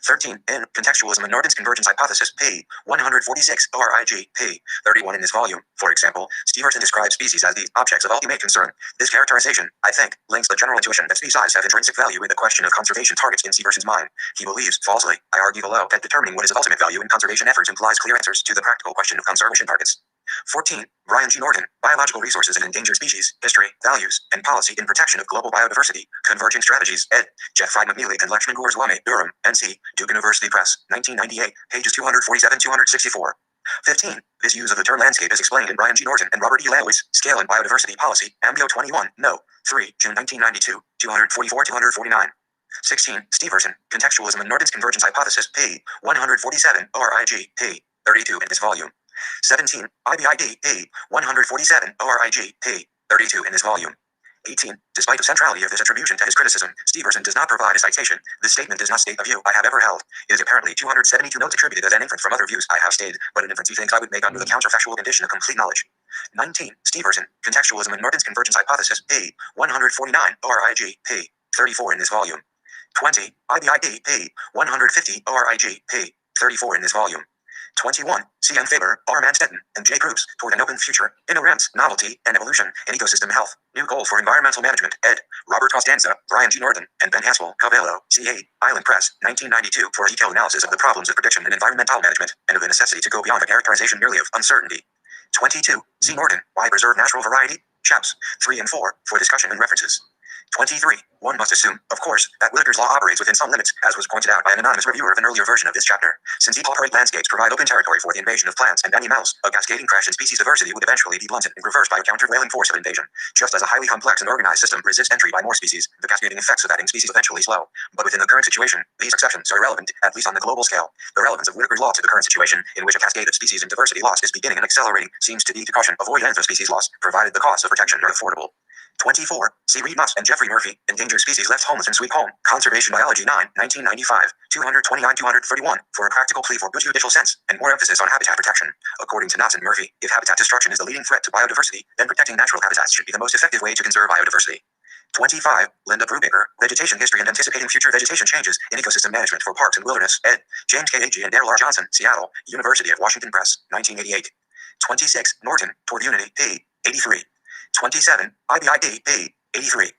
[SPEAKER 1] 13. In Contextualism and Norton's Convergence Hypothesis, p. 146, ORIG, p. 31 in this volume, for example, Steverson describes species as the objects of ultimate concern. This characterization, I think, links the general intuition that species have intrinsic value with the question of conservation targets in Steverson's mind. He believes, falsely, I argue below, that determining what is of ultimate value in conservation efforts implies clear answers to the practical question of conservation targets. 14. Brian G. Norton, Biological Resources and Endangered Species, History, Values, and Policy in Protection of Global Biodiversity, Converging Strategies, ed. Jeff Friedman Mealy and Lakshman Goswami, Durham, NC, Duke University Press, 1998, pages 247-264. 15. This use of the term landscape is explained in Brian G. Norton and Robert E. Lawley's Scale and Biodiversity Policy, AMBIO 21, No. 3, June 1992, 244-249. 16. Steverson, Contextualism and Norton's Convergence Hypothesis, p. 147, ORIG, p. 32 in this volume. 17. IBID, p. 147, ORIG, p. 32 in this volume. 18. Despite the centrality of this attribution to his criticism, Steverson does not provide a citation. This statement does not state a view I have ever held. It is apparently 272 notes attributed as an inference from other views I have stated, but an inference he thinks I would make under the counterfactual condition of complete knowledge. 19. Steverson, Contextualism and Norton's Convergence Hypothesis, p. 149, ORIG, p. 34 in this volume. 20. IBID, p. 150, ORIG, p. 34 in this volume. 21. C.M. Faber, R. Manstetten, and J. Proofs, Toward an Open Future, Ignorance, Novelty, and Evolution, in Ecosystem Health, New Goal for Environmental Management, ed. Robert Costanza, Brian G. Norton, and Ben Haspel, Cabello, C.A., Island Press, 1992, for a detailed analysis of the problems of prediction in environmental management, and of the necessity to go beyond the characterization merely of uncertainty. 22. C. Norton, Why Preserve Natural Variety, Chaps 3 and 4, for discussion and references. 23. One must assume, of course, that Whitaker's law operates within some limits, as was pointed out by an anonymous reviewer of an earlier version of this chapter. Since epoparate landscapes provide open territory for the invasion of plants and animals, a cascading crash in species diversity would eventually be blunted and reversed by a countervailing force of invasion. Just as a highly complex and organized system resists entry by more species, the cascading effects of adding species eventually slow. But within the current situation, these exceptions are irrelevant, at least on the global scale. The relevance of Whitaker's law to the current situation, in which a cascade of species and diversity loss is beginning and accelerating, seems to be to caution avoid species loss, provided the costs of protection are affordable. 24. C. Reed Nuss and Jeffrey Murphy, Endangered Species Left Homeless in Sweet Home, Conservation Biology 9, 1995, 229-231, for a practical plea for good judicial sense, and more emphasis on habitat protection. According to Nuss and Murphy, if habitat destruction is the leading threat to biodiversity, then protecting natural habitats should be the most effective way to conserve biodiversity. 25. Linda Brubaker, Vegetation History and Anticipating Future Vegetation Changes in Ecosystem Management for Parks and Wilderness, ed. James K. Agee and Daryl R. Johnson, Seattle, University of Washington Press, 1988. 26. Norton, Toward Unity, p. 83. 27. IBID, p. 83.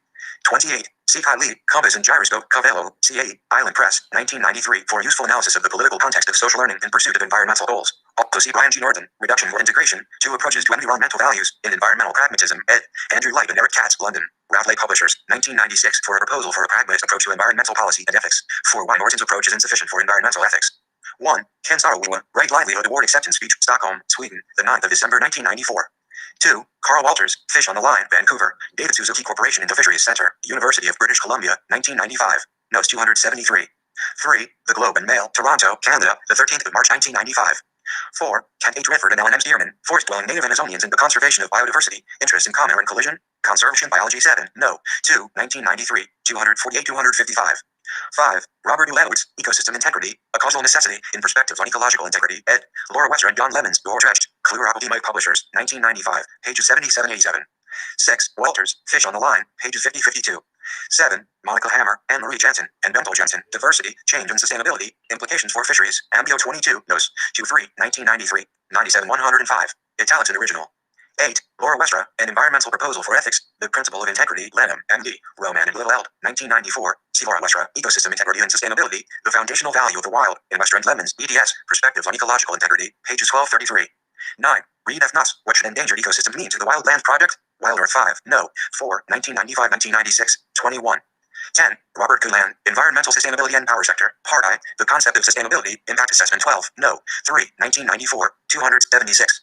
[SPEAKER 1] 28. C. Lee, Compass and Gyroscope, Cavello, C.A., Island Press, 1993, for useful analysis of the political context of social learning in pursuit of environmental goals. Also see Brian G. Norton, Reduction or Integration, Two Approaches to Environmental Values in Environmental Pragmatism, ed. Andrew Light and Eric Katz, London, Routledge Publishers, 1996, for a proposal for a pragmatist approach to environmental policy and ethics. 4. Why Norton's approach is insufficient for environmental ethics. 1. Ken Sarowiwa, Right Livelihood Award Acceptance Speech, Stockholm, Sweden, the 9th of December 1994. 2. Carl Walters, Fish on the Line, Vancouver, David Suzuki Corporation into Fisheries Center, University of British Columbia, 1995. Notes 273. 3. The Globe and Mail, Toronto, Canada, the 13th of March 1995. 4. Kent H. Redford and Ellen M. Stearman, Forest-Dwelling Native Amazonians in the Conservation of Biodiversity, Interest in Common and Collision, Conservation Biology 7, No. 2, 1993, 248-255. 5. Robert Ulewicz, Ecosystem Integrity, A Causal Necessity in Perspectives on Ecological Integrity, ed. Laura Wesser and John Lemons, Dordrecht, Clear Appledemite Publishers, 1995, pages 77-87. 6. Walters, Fish on the Line, pages 50-52. 7. Monica Hammer, Anne-Marie Jensen, and Bento Jensen, Diversity, Change and Sustainability, Implications for Fisheries, Ambio 22, Nos. 2-3, 1993, 97-105. Italics in original. 8. Laura Westra, An Environmental Proposal for Ethics, The Principle of Integrity, Lanham, M.D., Roman and Little Eld, 1994. C. Laura Westra, Ecosystem Integrity and Sustainability, The Foundational Value of the Wild, in Westra and Lemons, EDS, Perspectives on Ecological Integrity, pages 1233. 9. Reed F. Nuss, What Should Endangered Ecosystems Mean to the Wildlands Project? Wild Earth 5, No. 4, 1995-1996, 21. 10. Robert Gulan, Environmental Sustainability and Power Sector, Part I, The Concept of Sustainability, Impact Assessment 12, No. 3, 1994, 276.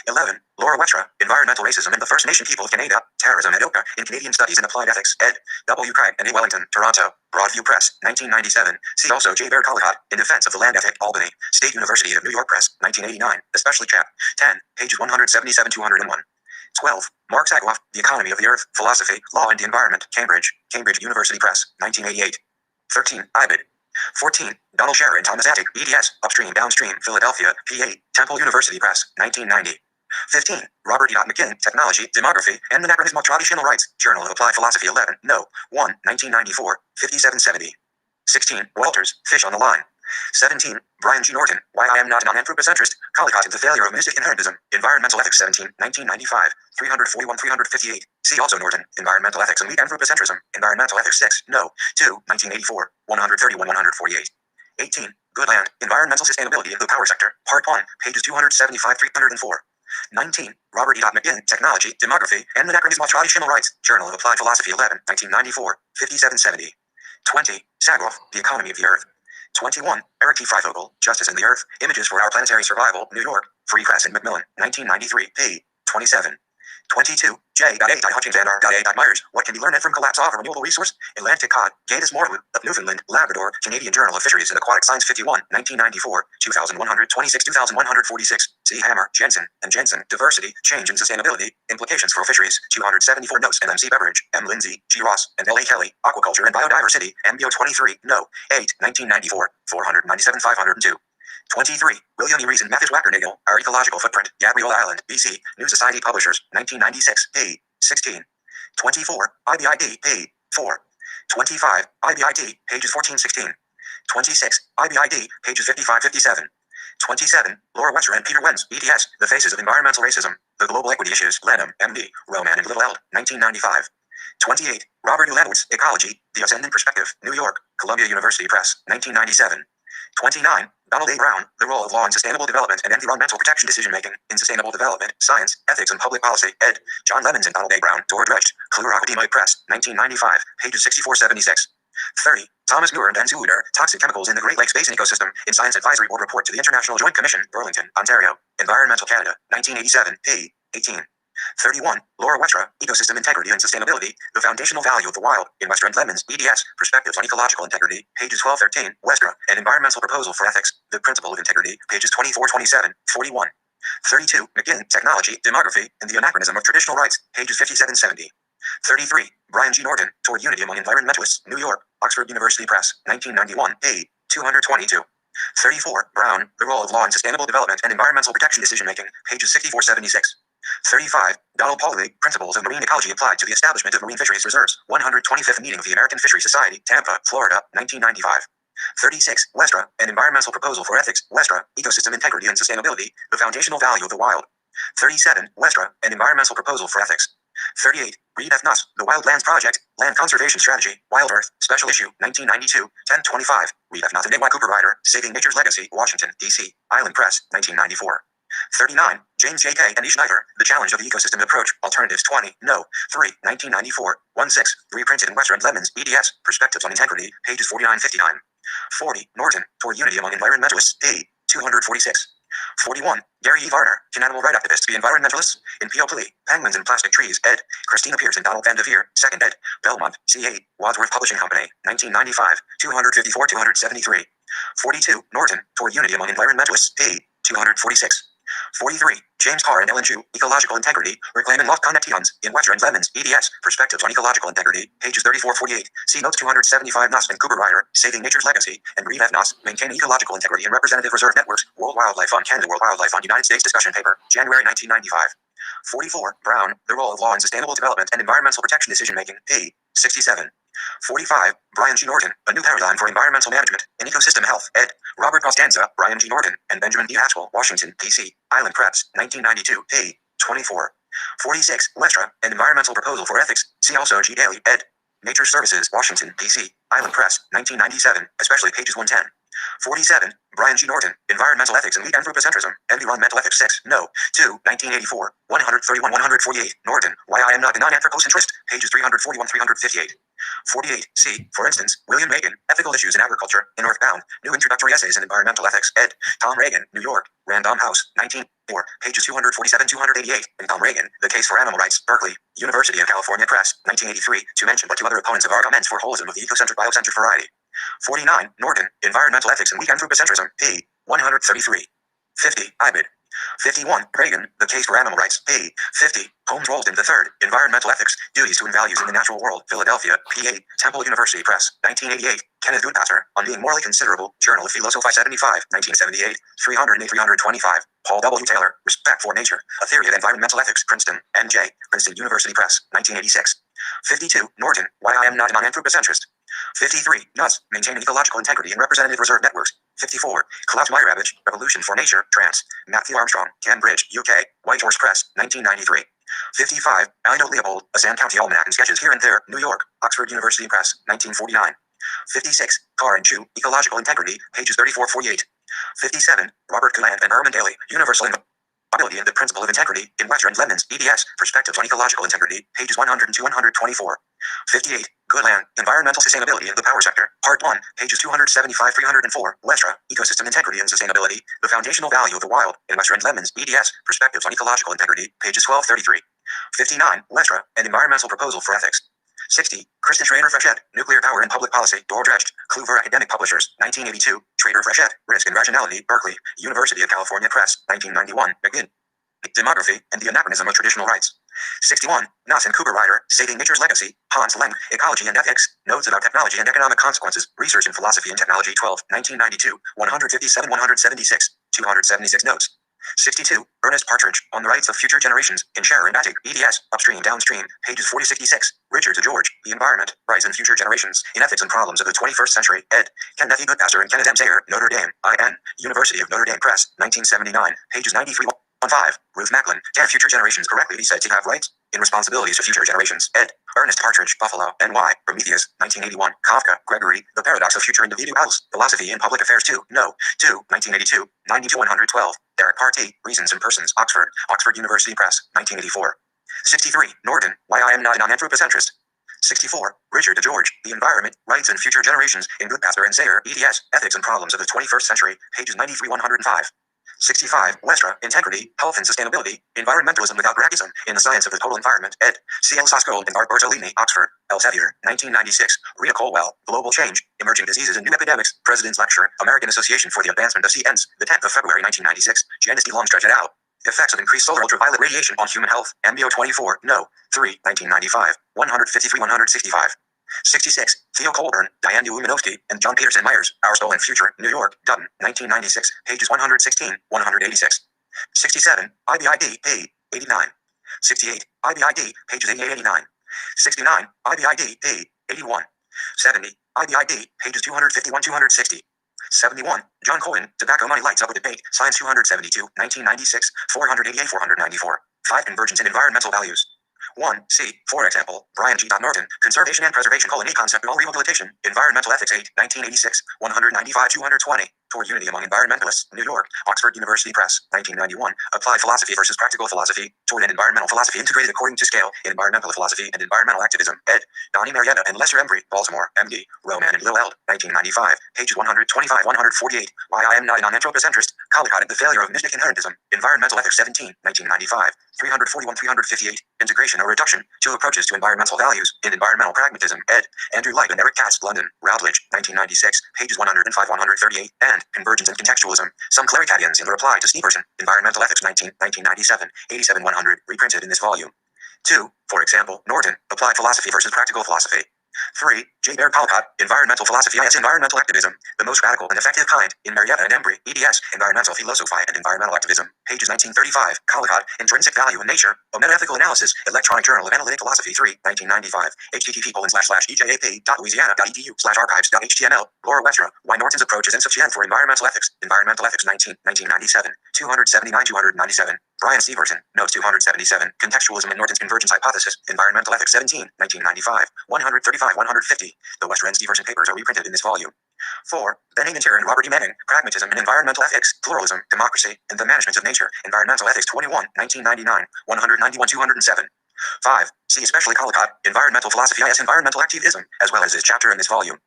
[SPEAKER 1] 11. Laura Westra, Environmental Racism in the First Nation People of Canada, Terrorism and Oka, in Canadian Studies and Applied Ethics, ed. W. Craig and A. Wellington, Toronto, Broadview Press, 1997. See also J. Baird Collicott, In Defense of the Land Ethic, Albany, State University of New York Press, 1989, especially Chap. 10, pages 177-201. 12. Mark Sagoff, The Economy of the Earth, Philosophy, Law and the Environment, Cambridge, Cambridge University Press, 1988. 13. IBID. 14. Donald Scherer and Thomas Attig, EDS, Upstream Downstream, Philadelphia, PA, Temple University Press, 1990. 15. Robert E. McKinn, Technology, Demography, and the Anachronism of Traditional Rights, Journal of Applied Philosophy 11, No. 1, 1994, 5770. 16. Walters, Fish on the Line. 17. Brian G. Norton, Why I Am Not an Anthropocentrist, Collicott and the Failure of Mystic Inherentism, Environmental Ethics 17, 1995, 341-358. See also Norton, Environmental Ethics and Weak Anthropocentrism, Environmental Ethics 6, No. 2, 1984, 131-148. 18. Goodland, Environmental Sustainability in the Power Sector, Part 1, pages 275-304. 19. Robert E. McGinn, Technology, Demography, and the Anachronism of Traditional Rights, Journal of Applied Philosophy 11, 1994, 5770. 20. Sagoff, The Economy of the Earth. 21. Eric T. Freifogel, Justice in the Earth, Images for Our Planetary Survival, New York, Free Press and Macmillan, 1993, p. 27. 22. J. A. Hutchings and R. A. Myers, What Can Be Learned from Collapse of a Renewable Resource? Atlantic Cod, Gatus Morwood, of Newfoundland, Labrador, Canadian Journal of Fisheries and Aquatic Science 51, 1994, 2126, 2146. C. Hammer, Jensen, and Jensen, Diversity, Change and Sustainability, Implications for Fisheries, 274 notes, and M.C. Beveridge, M. Lindsay, G. Ross, and L.A. Kelly, Aquaculture and Biodiversity, MBO 23, No. 8, 1994, 497, 502. 23. William E. Reason, Matthews Wackernagel, Our Ecological Footprint, Gabriel Island, BC, New Society Publishers, 1996, p. 16. 24. IBID, p. 4. 25. IBID, pages 14-16. 26. IBID, pages 55-57. 27. Laura Wesser and Peter Wenz, EDS, The Faces of Environmental Racism, The Global Equity Issues, Lanham, M.D., Roman and Little Eld, 1995. 28. Robert Ulewicz, Ecology, The Ascendant Perspective, New York, Columbia University Press, 1997. 29. Donald A. Brown, The Role of Law in Sustainable Development and Environmental Protection Decision-Making in Sustainable Development, Science, Ethics and Public Policy, ed. John Lemons and Donald A. Brown, Dordrecht, Kluwer Academic Press, 1995, pages 6476. 30. Thomas Muir and Ann Zuider, Toxic Chemicals in the Great Lakes Basin Ecosystem, in Science Advisory Board Report to the International Joint Commission, Burlington, Ontario, Environmental Canada, 1987, p. 18. 31. Laura Westra, Ecosystem Integrity and Sustainability, The Foundational Value of the Wild, in Westra and Lemons, EDS, Perspectives on Ecological Integrity, pages 12-13, Westra, An Environmental Proposal for Ethics, The Principle of Integrity, pages 24-27, 41. 32. McGinn, Technology, Demography, and the Anachronism of Traditional Rights, pages 57-70. 33. Brian G. Norton, Toward Unity Among Environmentalists, New York, Oxford University Press, 1991, p. 222. 34. Brown, The Role of Law in Sustainable Development and Environmental Protection Decision-Making, pages 64-76. 35. Donald Pauly, Principles of Marine Ecology Applied to the Establishment of Marine Fisheries Reserves, 125th Meeting of the American Fishery Society, Tampa, Florida, 1995. 36. Westra, An Environmental Proposal for Ethics, Westra, Ecosystem Integrity and Sustainability, The Foundational Value of the Wild. 37. Westra, An Environmental Proposal for Ethics. 38. Reed F. Nuss, The Wildlands Project, Land Conservation Strategy, Wild Earth, Special Issue, 1992, 1025. Reed F. Nuss and A. Cooper Ryder, Saving Nature's Legacy, Washington, D.C., Island Press, 1994. 39. James J. K. and E. Schneider, The Challenge of the Ecosystem Approach, Alternatives 20, No. 3, 1994, 16, reprinted in Westra and Lemons, EDS, Perspectives on Integrity, pages 49-59. 40. Norton, Toward Unity Among Environmentalists, p. 246. 41. Gary E. Varner, Can Animal Right Activists Be Environmentalists? In P.O. Plea, Penguins and Plastic Trees, ed. Christina Pierce and Donald Van Devere, 2nd ed. Belmont, C.A., Wadsworth Publishing Company, 1995, 254-273. 42. Norton, Toward Unity Among Environmentalists, p. 246. 43. James Carr and Ellen Chu, Ecological Integrity, Reclaiming Lost Connections, in Westra and Lemons, EDS, Perspectives on Ecological Integrity, pages 34-48, see notes 275. Nuss and Cooper Ryder, Saving Nature's Legacy, and Reed F. Nuss, Maintaining Ecological Integrity in Representative Reserve Networks, World Wildlife Fund Canada, World Wildlife Fund United States discussion paper, January 1995. 44. Brown, The Role of Law in Sustainable Development and Environmental Protection Decision-Making, p. 67. 45. Brian G. Norton, A New Paradigm for Environmental Management in Ecosystem Health, ed. Robert Costanza, Brian G. Norton, and Benjamin D. Haskell, Washington, D.C., Island Press, 1992, p. 24. 46. Westra, An Environmental Proposal for Ethics, see also G. Daly, ed. Nature Services, Washington, D.C., Island Press, 1997, especially pages 110. 47. Brian G. Norton, Environmental Ethics and Weak Anthropocentrism, Environmental Ethics 6, No. 2, 1984, 131-148, Norton, Why I Am Not a Non-Anthropocentrist, pages 341-358. 48. C. For instance, William Megan, Ethical Issues in Agriculture, in Northbound, New Introductory Essays in Environmental Ethics, ed. Tom Reagan, New York, Random House, 1904, pages 247-288, and Tom Reagan, The Case for Animal Rights, Berkeley, University of California Press, 1983, to mention but two other opponents of arguments for holism of the ecocentric biocentric variety. 49. Norton, Environmental Ethics and Weak Anthropocentrism, p. 133. 50. Ibid. 51. Reagan, The Case for Animal Rights, p. 50. Holmes Rolston III, Environmental Ethics, Duties to and Values in the Natural World, Philadelphia, PA, Temple University Press, 1988. Kenneth Goodpasser, On Being Morally Considerable, Journal of Philosophy 75, 1978, 300-325. Paul W. Taylor, Respect for Nature, A Theory of Environmental Ethics, Princeton, N.J., Princeton University Press, 1986. 52. Norton, Why I Am Not a Non-Anthropocentrist. 53. Nuss, Maintaining Ecological Integrity in Representative Reserve Networks. 54. Klaus Meyerabich, Revolution for Nature, Trans. Matthew Armstrong, Cambridge, UK, White Horse Press, 1993. 55. Alino Leopold, A Sand County Almanac and Sketches Here and There, New York, Oxford University Press, 1949. 56. Carr and Chu, Ecological Integrity, pages 34-48. 57. Robert Kuland and Herman Daly, Universal Inviolability and the Principle of Integrity, in Westra and Lemons, EDS, Perspectives on Ecological Integrity, pages 102-124. 58. Goodland, Environmental Sustainability in the Power Sector, Part 1, pages 275-304, Westra, Ecosystem Integrity and Sustainability, The Foundational Value of the Wild, in Westra and Lemons, EDS, Perspectives on Ecological Integrity, pages 12-33. 59. Westra, An Environmental Proposal for Ethics. 60. Kristen Schrader Frechette, Nuclear Power and Public Policy, Dordrecht, Kluwer Academic Publishers, 1982, Schrader Frechette, Risk and Rationality, Berkeley, University of California Press, 1991, McGinn. Demography and the Anachronism of Traditional Rights. 61. Nuss and Cooper Ryder, Saving Nature's Legacy, Hans Leng, Ecology and Ethics, Notes about Technology and Economic Consequences, Research in Philosophy and Technology, 12, 1992, 157-176, 276 notes. 62. Ernest Partridge, On the Rights of Future Generations, in Scherer and Attig, EDS, Upstream, Downstream, pages 40-66. Richard to George, The Environment, Rights and Future Generations, in Ethics and Problems of the 21st Century, ed. Kenneth E. Goodpasser and Kenneth M. Sayer, Notre Dame, IN, University of Notre Dame Press, 1979, pages 93-15. Ruth Macklin, Can Future Generations Correctly Be Said to Have Rights? in responsibilities to future generations. Ed. Ernest Partridge, Buffalo, N.Y., Prometheus, 1981. Kafka, Gregory, The Paradox of Future Individuals, Philosophy in Public Affairs 2, No. 2, 1982, 90-112. Derek Partee, Reasons and Persons, Oxford, Oxford University Press, 1984. 63. Norton, Why I Am Not an Anthropocentrist. 64. Richard de George, The Environment, Rights and Future Generations, in Goodpasser and Sayer, eds, Ethics and Problems of the 21st Century, pages 93-105. 65. Westra, Integrity, Health and Sustainability, Environmentalism Without Racism, in the Science of the Total Environment, ed. C. L. Sosgold and Art Bertolini, Oxford, Elsevier, 1996. Rita Colwell, Global Change, Emerging Diseases and New Epidemics, President's Lecture, American Association for the Advancement of Science, the 10th of February 1996, Janice D. Longstretch et al. Effects of increased solar ultraviolet radiation on human health, MBO 24, No. 3, 1995, 153-165. 66. Theo Colburn, Diane Umanovsky, and John Peterson Myers, Our Stolen Future, New York, Dutton, 1996, pages 116-186. 67. IBID, p. 89. 68. IBID, pages 88-89. 69. IBID, p. 81. 70. IBID, pages 251-260. 71. John Cohen, Tobacco Money Lights Up a Debate, Science 272, 1996, 488-494. 5. Convergence in Environmental Values. 1. C. For example, Brian G. Norton, Conservation and Preservation: A Conceptual Rehabilitation, Environmental Ethics 8, 1986, 195-220, Toward Unity Among Environmentalists, New York, Oxford University Press, 1991, Applied Philosophy versus Practical Philosophy, Toward an Environmental Philosophy Integrated According to Scale, in Environmental Philosophy and Environmental Activism, ed. Donnie Marietta and Lester Embry, Baltimore, M.D., Roman and Lil Eld, 1995, pages 125-148, Why I Am Not an Anthropocentrist, Collicott and the Failure of Mystic Inherentism, Environmental Ethics 17, 1995, 341-358, Integration or Reduction, Two Approaches to Environmental Values, in Environmental Pragmatism, ed. Andrew Light and Eric Katz, London, Routledge, 1996, pages 105-138, and Convergence and Contextualism, Some Claricadians in the Reply to Stevenson, Environmental Ethics 1997, 87-100, reprinted in this volume. 2. For example, Norton, Applied Philosophy versus Practical Philosophy. 3. J. Baird Collicott, Environmental Philosophy is Environmental Activism, the most radical and effective kind, in Marietta and Embry, eds, Environmental Philosophy and Environmental Activism, pages 1935, Collicott, Intrinsic Value in Nature, a Meta-Ethical Analysis, Electronic Journal of Analytic Philosophy 3, 1995, http://ejap.louisiana.edu/archives.html, Laura Westra, Why Norton's Approach is Insufficient for Environmental Ethics, Environmental Ethics 1997, 279-297, Brian Stevenson, Notes 277, Contextualism and Norton's Convergence Hypothesis, Environmental Ethics 17, 1995, 135-150. The Westra and Stevenson papers are reprinted in this volume. 4. Benning and Tier and Robert E. Manning, Pragmatism and Environmental Ethics, Pluralism, Democracy, and the Management of Nature, Environmental Ethics 21, 1999, 191-207. 5. See especially Collicott, Environmental Philosophy is Environmental Activism, as well as his chapter in this volume.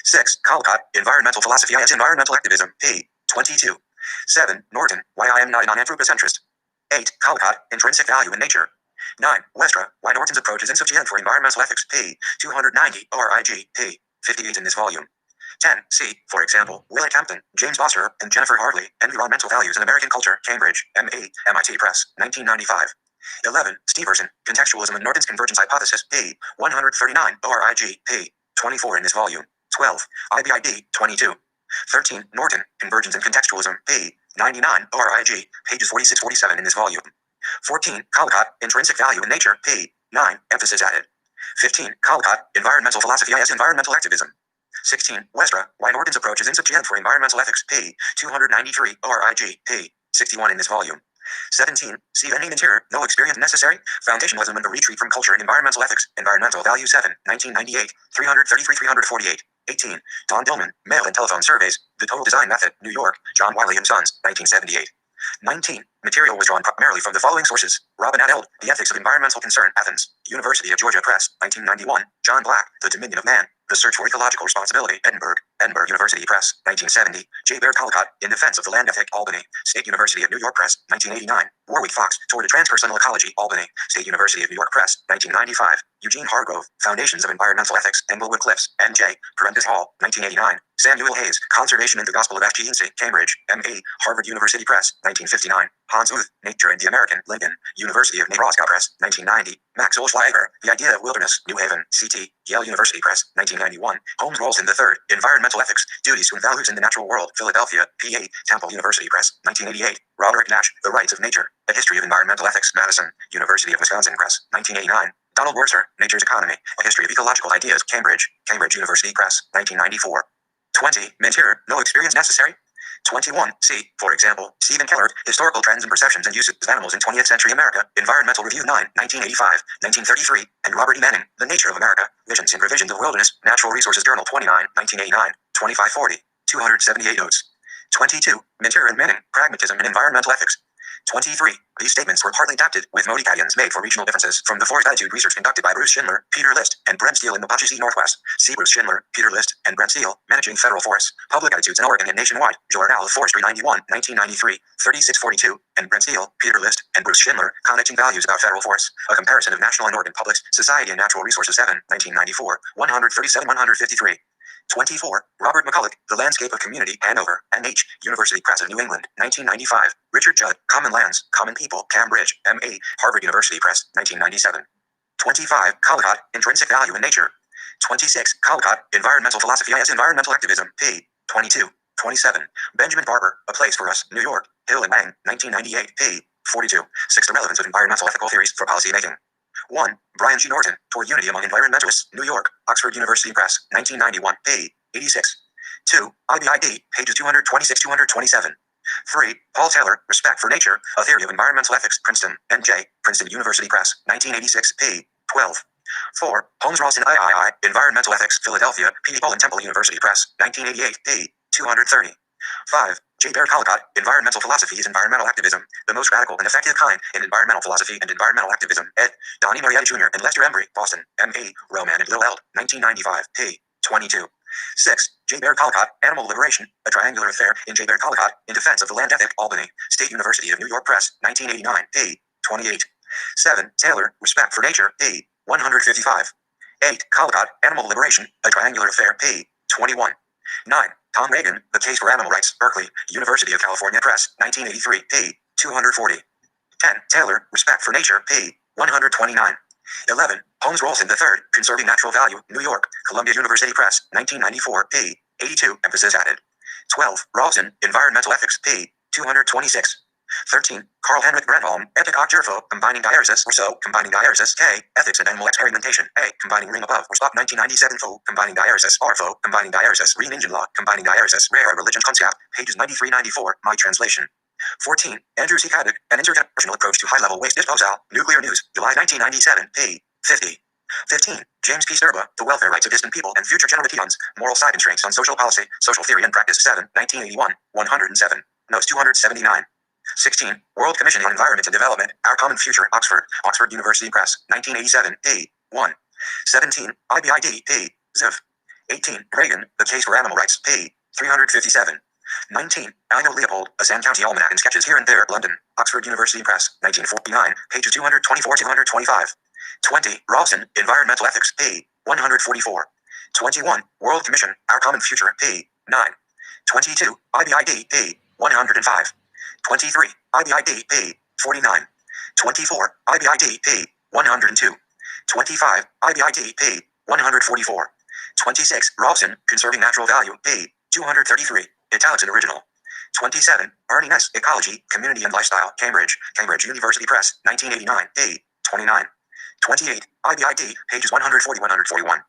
[SPEAKER 1] 6. Collicott, Environmental Philosophy is Environmental Activism, p. 22. 7. Norton, Why I Am Not an Anthropocentrist. 8. Collicott, Intrinsic Value in Nature. 9. Westra, Why Norton's Approach is Insufficient for Environmental Ethics, p. 290, RIG, p. 58 in this volume. 10. C. For example, Willett Hampton, James Foster, and Jennifer Hartley, Environmental Values in American Culture, Cambridge, M.A., MIT Press, 1995. 11. Stevenson, Contextualism and Norton's Convergence Hypothesis, p. 139, RIG, p. 24 in this volume. 12. IBID, 22. 13. Norton, Convergence and Contextualism, p. 99, RIG, pages 46-47 in this volume. 14. Collicott, Intrinsic Value in Nature, p. 9, emphasis added. 15. Collicott, Environmental Philosophy is Environmental Activism. 16. Westra, Why Norton's Approach is Insufficient for Environmental Ethics, p. 293, RIG, p. 61 in this volume. 17. See Benning and Tier, No Experience Necessary, Foundationalism and the Retreat from Culture in Environmental Ethics, Environmental Value 7, 1998, 333-348. 18. Don Dillman, Mail and Telephone Surveys, The Total Design Method, New York, John Wiley & Sons, 1978. 19. Material was drawn primarily from the following sources: Robin Adeld, The Ethics of Environmental Concern, Athens, University of Georgia Press, 1991. John Black, The Dominion of Man, The Search for Ecological Responsibility, Edinburgh, Edinburgh University Press, 1970. J. Baird Collicott, In Defense of the Land Ethic, Albany, State University of New York Press, 1989. Warwick Fox, Toward a Transpersonal Ecology, Albany, State University of New York Press, 1995. Eugene Hargrove, Foundations of Environmental Ethics, Englewood Cliffs, N.J., Parentis Hall, 1989. Samuel Hayes, Conservation and the Gospel of F.G. Yancey, Cambridge, M.A., Harvard University Press, 1959. Hans Uth, Nature and the American, Lincoln, University of Nebraska Press, 1990. Max Olschlager, The Idea of Wilderness, New Haven, C.T., Yale University Press, 1991. Holmes Rolston III, Environmental Ethics, Duties to Values in the Natural World, Philadelphia, PA, Temple University Press, 1988. Roderick Nash, The Rights of Nature, A History of Environmental Ethics, Madison, University of Wisconsin Press, 1989. Donald Wurzer, Nature's Economy, A History of Ecological Ideas, Cambridge, Cambridge University Press, 1994. 20. Mentir, No Experience Necessary, 21. C. For example, Stephen Keller, Historical Trends and Perceptions and Uses of Animals in 20th Century America, Environmental Review 9, 1985, 1933, and Robert E. Manning, The Nature of America, Visions and Revisions of Wilderness, Natural Resources Journal 29, 1989, 2540, 278 notes. 22. Minter and Manning, Pragmatism and Environmental Ethics. 23. These statements were partly adapted, with modifications made for regional differences, from the forest attitude research conducted by Bruce Schindler, Peter List, and Brent Steele in the Apache Northwest. See Bruce Schindler, Peter List, and Brent Steele, Managing Federal Forests, Public Attitudes in Oregon and Nationwide, Journal of Forestry 91, 1993, 3642, and Brent Steele, Peter List, and Bruce Schindler, Connecting Values About Federal Forests, A Comparison of National and Oregon Publics, Society and Natural Resources 7, 1994, 137-153. 24. Robert McCulloch, The Landscape of Community, Hanover, N.H., University Press of New England, 1995. Richard Judd, Common Lands, Common People, Cambridge, M.A., Harvard University Press, 1997. 25. Collicott, Intrinsic Value in Nature. 26. Collicott, Environmental Philosophy is Environmental Activism, p. 22. 27. Benjamin Barber, A Place for Us, New York, Hill and Wang, 1998, p. 42. 6. The Relevance of Environmental Ethical Theories for Policy Making. 1. Brian G. Norton, Toward Unity Among Environmentalists, New York, Oxford University Press, 1991, p. 86. 2. IBID, pages 226-227. 3. Paul Taylor, Respect for Nature, A Theory of Environmental Ethics, Princeton, N.J., Princeton University Press, 1986, p. 12. 4. Holmes Ralston III, Environmental Ethics, Philadelphia, P. Bowen Temple University Press, 1988, p. 230. 5. J. Baird Collicott, Environmental Philosophy is Environmental Activism, the Most Radical and Effective Kind in Environmental Philosophy and Environmental Activism, ed. Donnie Marietta Jr. and Lester Embry, Boston, M.A., Roman and Lil Eld, 1995, p. 22. 6. J. Baird Collicott, Animal Liberation, A Triangular Affair in J. Baird Collicott, In Defense of the Land Ethic, Albany, State University of New York Press, 1989, p. 28. 7. Taylor, Respect for Nature, p. 155. 8. Collicott, Animal Liberation, A Triangular Affair, p. 21. 9. Tom Reagan, The Case for Animal Rights, Berkeley, University of California Press, 1983, p. 240. 10. Taylor, Respect for Nature, p. 129. 11. Holmes Rolston III, Conserving Natural Value, New York, Columbia University Press, 1994, p. 82, emphasis added. 12. Ralston, Environmental Ethics, p. 226. 13. Carl Henrik Brandholm, Epic Ocgerfo, Combining Diaresis, Rousseau, Combining Diaresis, K, Ethics and Animal Experimentation, A, Combining Ring Above, Rostock 1997, Fo, Combining Diaresis, Arfo, Combining Diaresis, Green Engine Law, Combining Diaresis, Rare Religion Concept, pages 93-94, my translation. 14. Andrew C. Caddick, An Intergenerational Approach to High-Level Waste Disposal, Nuclear News, July 1997, p. 50. 15. James P. Sturba, The Welfare Rights of Distant People and Future Generations, Moral Side Constraints on Social Policy, Social Theory and Practice 7, 1981, 107. Notes 279. 16. World Commission on Environment and Development, Our Common Future, Oxford, Oxford University Press, 1987, p. 1. 17. IBID, p. Ziv. 18. Reagan, The Case for Animal Rights, p. 357. 19. Ino Leopold, A Sand County Almanac and Sketches Here and There, London, Oxford University Press, 1949, pages 224-225. 20. Ralston, Environmental Ethics, p. 144. 21. World Commission, Our Common Future, p. 9. 22. IBID, p. 105. 23. IBID, p. 49. 24. IBID, p. 102. 25. IBID, p. 144. 26. Ralston, Conserving Natural Value, p. 233. Italics in original. 27. Ernie Ness, Ecology, Community and Lifestyle, Cambridge, Cambridge University Press, 1989, p. 29. 28. IBID, pages 140-141.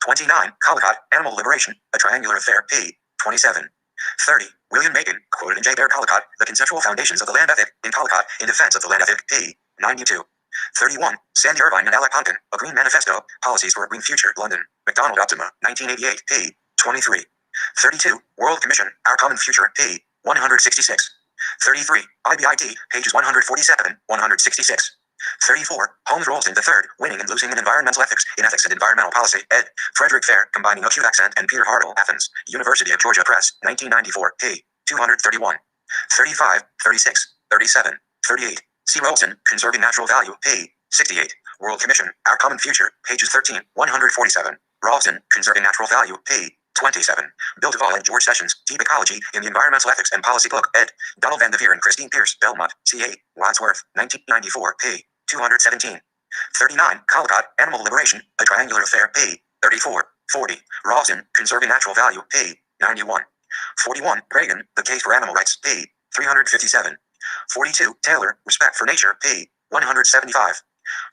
[SPEAKER 1] 29. Collicott, Animal Liberation, A Triangular Affair, p. 27. 30. William Macon, quoted in J. Baird Collicott, The Conceptual Foundations of the Land Ethic, in Collicott, In Defense of the Land Ethic, p. 92. 31. Sandy Irvine and Alec Ponkin, A Green Manifesto, Policies for a Green Future, London, MacDonald Optima, 1988, p. 23. 32. World Commission, Our Common Future, p. 166. 33. IBID, pages 147-166. 34. Holmes Rolston III, Winning and Losing in Environmental Ethics, in Ethics and Environmental Policy, ed. Frederick Fair, Combining Acute Accent and Peter Hartle, Athens, University of Georgia Press, 1994, p. 231. 35, 36, 37, 38. C. Rolston, Conserving Natural Value, p. 68. World Commission, Our Common Future, pages 13, 147. Ralston, Conserving Natural Value, p. 27. Bill Duvall and George Sessions, Deep Ecology in the Environmental Ethics and Policy Book, ed. Donald Van Devere and Christine Pierce, Belmont, C.A., Wadsworth, 1994, p. 217. 39. Collicott, Animal Liberation, A Triangular Affair, p. 34. 40. Ralston, Conserving Natural Value, p. 91. 41. Reagan, The Case for Animal Rights, p. 357. 42. Taylor, Respect for Nature, p. 175.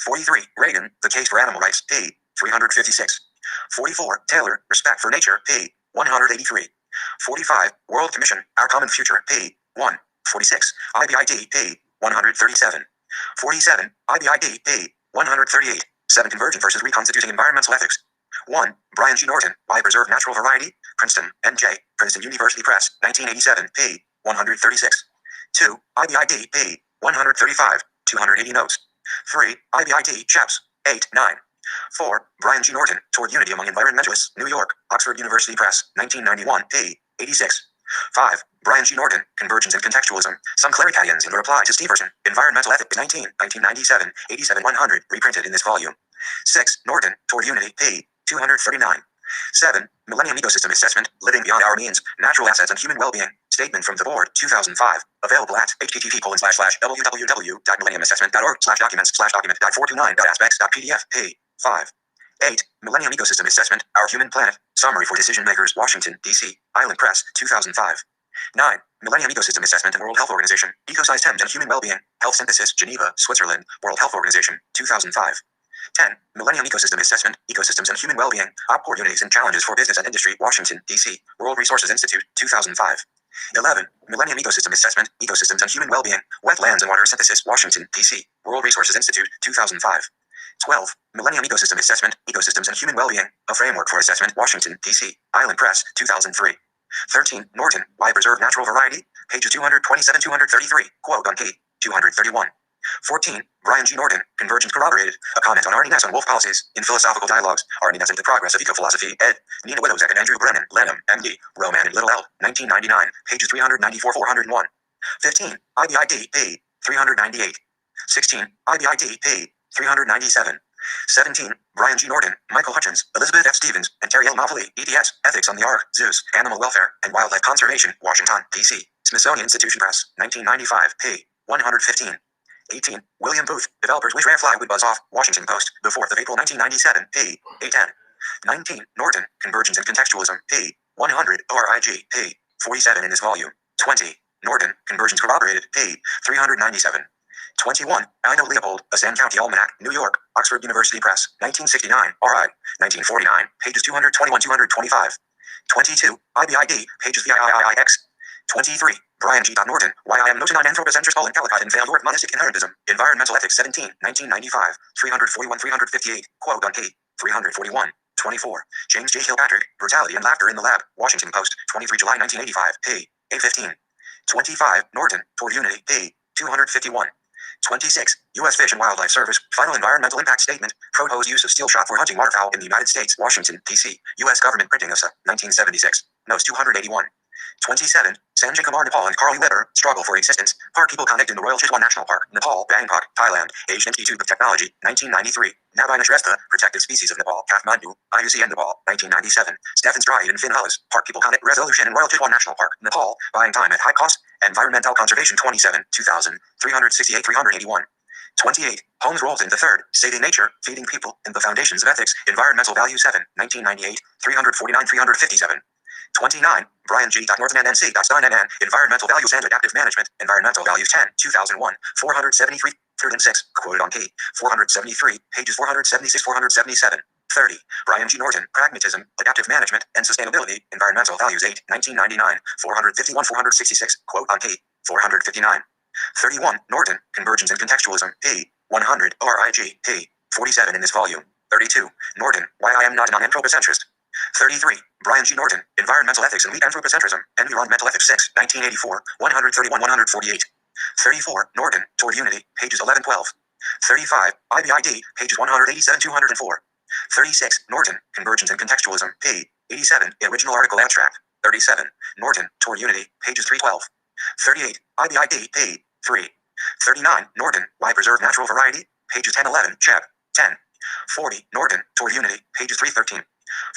[SPEAKER 1] 43. Reagan, The Case for Animal Rights, p. 356. 44. Taylor, Respect for Nature, p. 183. 45. World Commission, Our Common Future, p. 1. 46. IBID, p. 137. 47. IBID, p. 138. 7. Convergent versus Reconstituting Environmental Ethics. 1. Brian G. Norton, Why Preserve Natural Variety? Princeton, N.J., Princeton University Press, 1987, p. 136. 2. IBID, p. 135, 280 notes. 3. IBID, Chaps, 8, 9. 4. Brian G. Norton, Toward Unity Among Environmentalists, New York, Oxford University Press, 1991, p. 86. 5. Brian G. Norton, Convergence and Contextualism, Some Claricadians in the Reply to Steverson, Environmental Ethics 1997, 87 100, reprinted in this volume. 6. Norton, Toward Unity, p. 239. 7. Millennium Ecosystem Assessment, Living Beyond Our Means, Natural Assets and Human Wellbeing, Statement from the Board, 2005, available at http://www.millenniumassessment.org/documents/document.429.aspects.pdf, p. 5. 8. Millennium Ecosystem Assessment, Our Human Planet, Summary for Decision Makers, Washington, D.C., Island Press, 2005. 9. Millennium Ecosystem Assessment and World Health Organization, Ecosystems and Human Wellbeing, Health Synthesis, Geneva, Switzerland, World Health Organization, 2005. 10. Millennium Ecosystem Assessment, Ecosystems and Human Wellbeing, Opportunities and Challenges for Business and Industry, Washington, D.C., World Resources Institute, 2005. 11. Millennium Ecosystem Assessment, Ecosystems and Human Wellbeing, Wetlands and Water Synthesis, Washington, D.C., World Resources Institute, 2005. 12. Millennium Ecosystem Assessment, Ecosystems and Human Wellbeing, A Framework for Assessment, Washington, D.C., Island Press, 2003. 13. Norton, Why Preserve Natural Variety? Pages 227-233, quote on p. 231. 14. Brian G. Norton, Convergence Corroborated, A Comment on Arnie Ness on Wolf Policies, in Philosophical Dialogues, Arnie Ness and the Progress of Ecophilosophy, ed. Nina Widowsek and Andrew Brennan, Lenham, M.D., Roman and Little L, 1999, pages 394-401. 15. IBID, p. 398. 16. IBID, p. 397. 17. Brian G. Norton, Michael Hutchins, Elizabeth F. Stevens, and Terry L. Moffley, EDS, Ethics on the Ark, Zeus, Animal Welfare, and Wildlife Conservation, Washington, D.C., Smithsonian Institution Press, 1995, p. 115. 18. William Booth, Developers Wish Rare Fly Would Buzz Off, Washington Post, the 4th of April 1997, p. 810. 19. Norton, Convergence and Contextualism, p. 100, ORIG, p. 47 in this volume. 20. Norton, Convergence Corroborated, p. 397. 21. Ino Leopold, A Sand County Almanac, New York, Oxford University Press, 1969, RI, 1949, pages 221-225. 22. IBID, pages VIIIX. 23. Brian G. Norton, Why I Am Not an Anthropocentrist Paul and Calicut and Failure of Monistic Inherentism, Environmental Ethics 17, 1995, 341-358, quote on p. 341. 24. James J. Kilpatrick, Brutality and Laughter in the Lab, Washington Post, 23 July 1985, p. A15. 25. Norton, Toward Unity, p. 251. 26. U.S. Fish and Wildlife Service, Final Environmental Impact Statement, Proposed Use of Steel Shot for Hunting Waterfowl in the United States, Washington, D.C., U.S. Government Printing of 1976, Notes 281. 27. Sanjay Kumar Nepal and Carly Weber, Struggle for Existence, Park People Connect in the Royal Chitwan National Park, Nepal, Bangkok, Thailand, Asian Institute of Technology, 1993, Nabina Shrestha, Protected Species of Nepal, Kathmandu, IUCN Nepal, 1997, Stephen Stride and Finn Hollis, Park People Connect Resolution in Royal Chitwan National Park, Nepal, Buying Time at High Cost, Environmental Conservation 27, 2000, 368-381. 28. Holmes Rolton III, Saving Nature, Feeding People, and the Foundations of Ethics, Environmental Value 7, 1998, 349-357. 29. Brian G. Norton NNC. Stein NN, Environmental Values and Adaptive Management, Environmental Values 10, 2001, 473, 6, quoted on p. 473, pages 476-477. 30. Brian G. Norton, Pragmatism, Adaptive Management, and Sustainability, Environmental Values 8, 1999, 451-466, quote on p. 459. 31. Norton, Convergence and Contextualism, p. 100, ORIG, p. 47 in this volume. 32. Norton, Why I Am Not an Anthropocentrist. 33. Brian G. Norton, Environmental Ethics and Wheat Anthropocentrism, Environmental Ethics 6, 1984, 131-148. 34. Norton, Toward Unity, pages 11-12. 35. IBID, pages 187-204. 36. Norton, Convergence and Contextualism, p. 87, Original Article Abstract. 37. Norton, Toward Unity, pages 312. 38. IBID, p. 3. 39. Norton, Why Preserve Natural Variety, pages 10-11, Chap. 10. 40. Norton, Toward Unity, pages 313.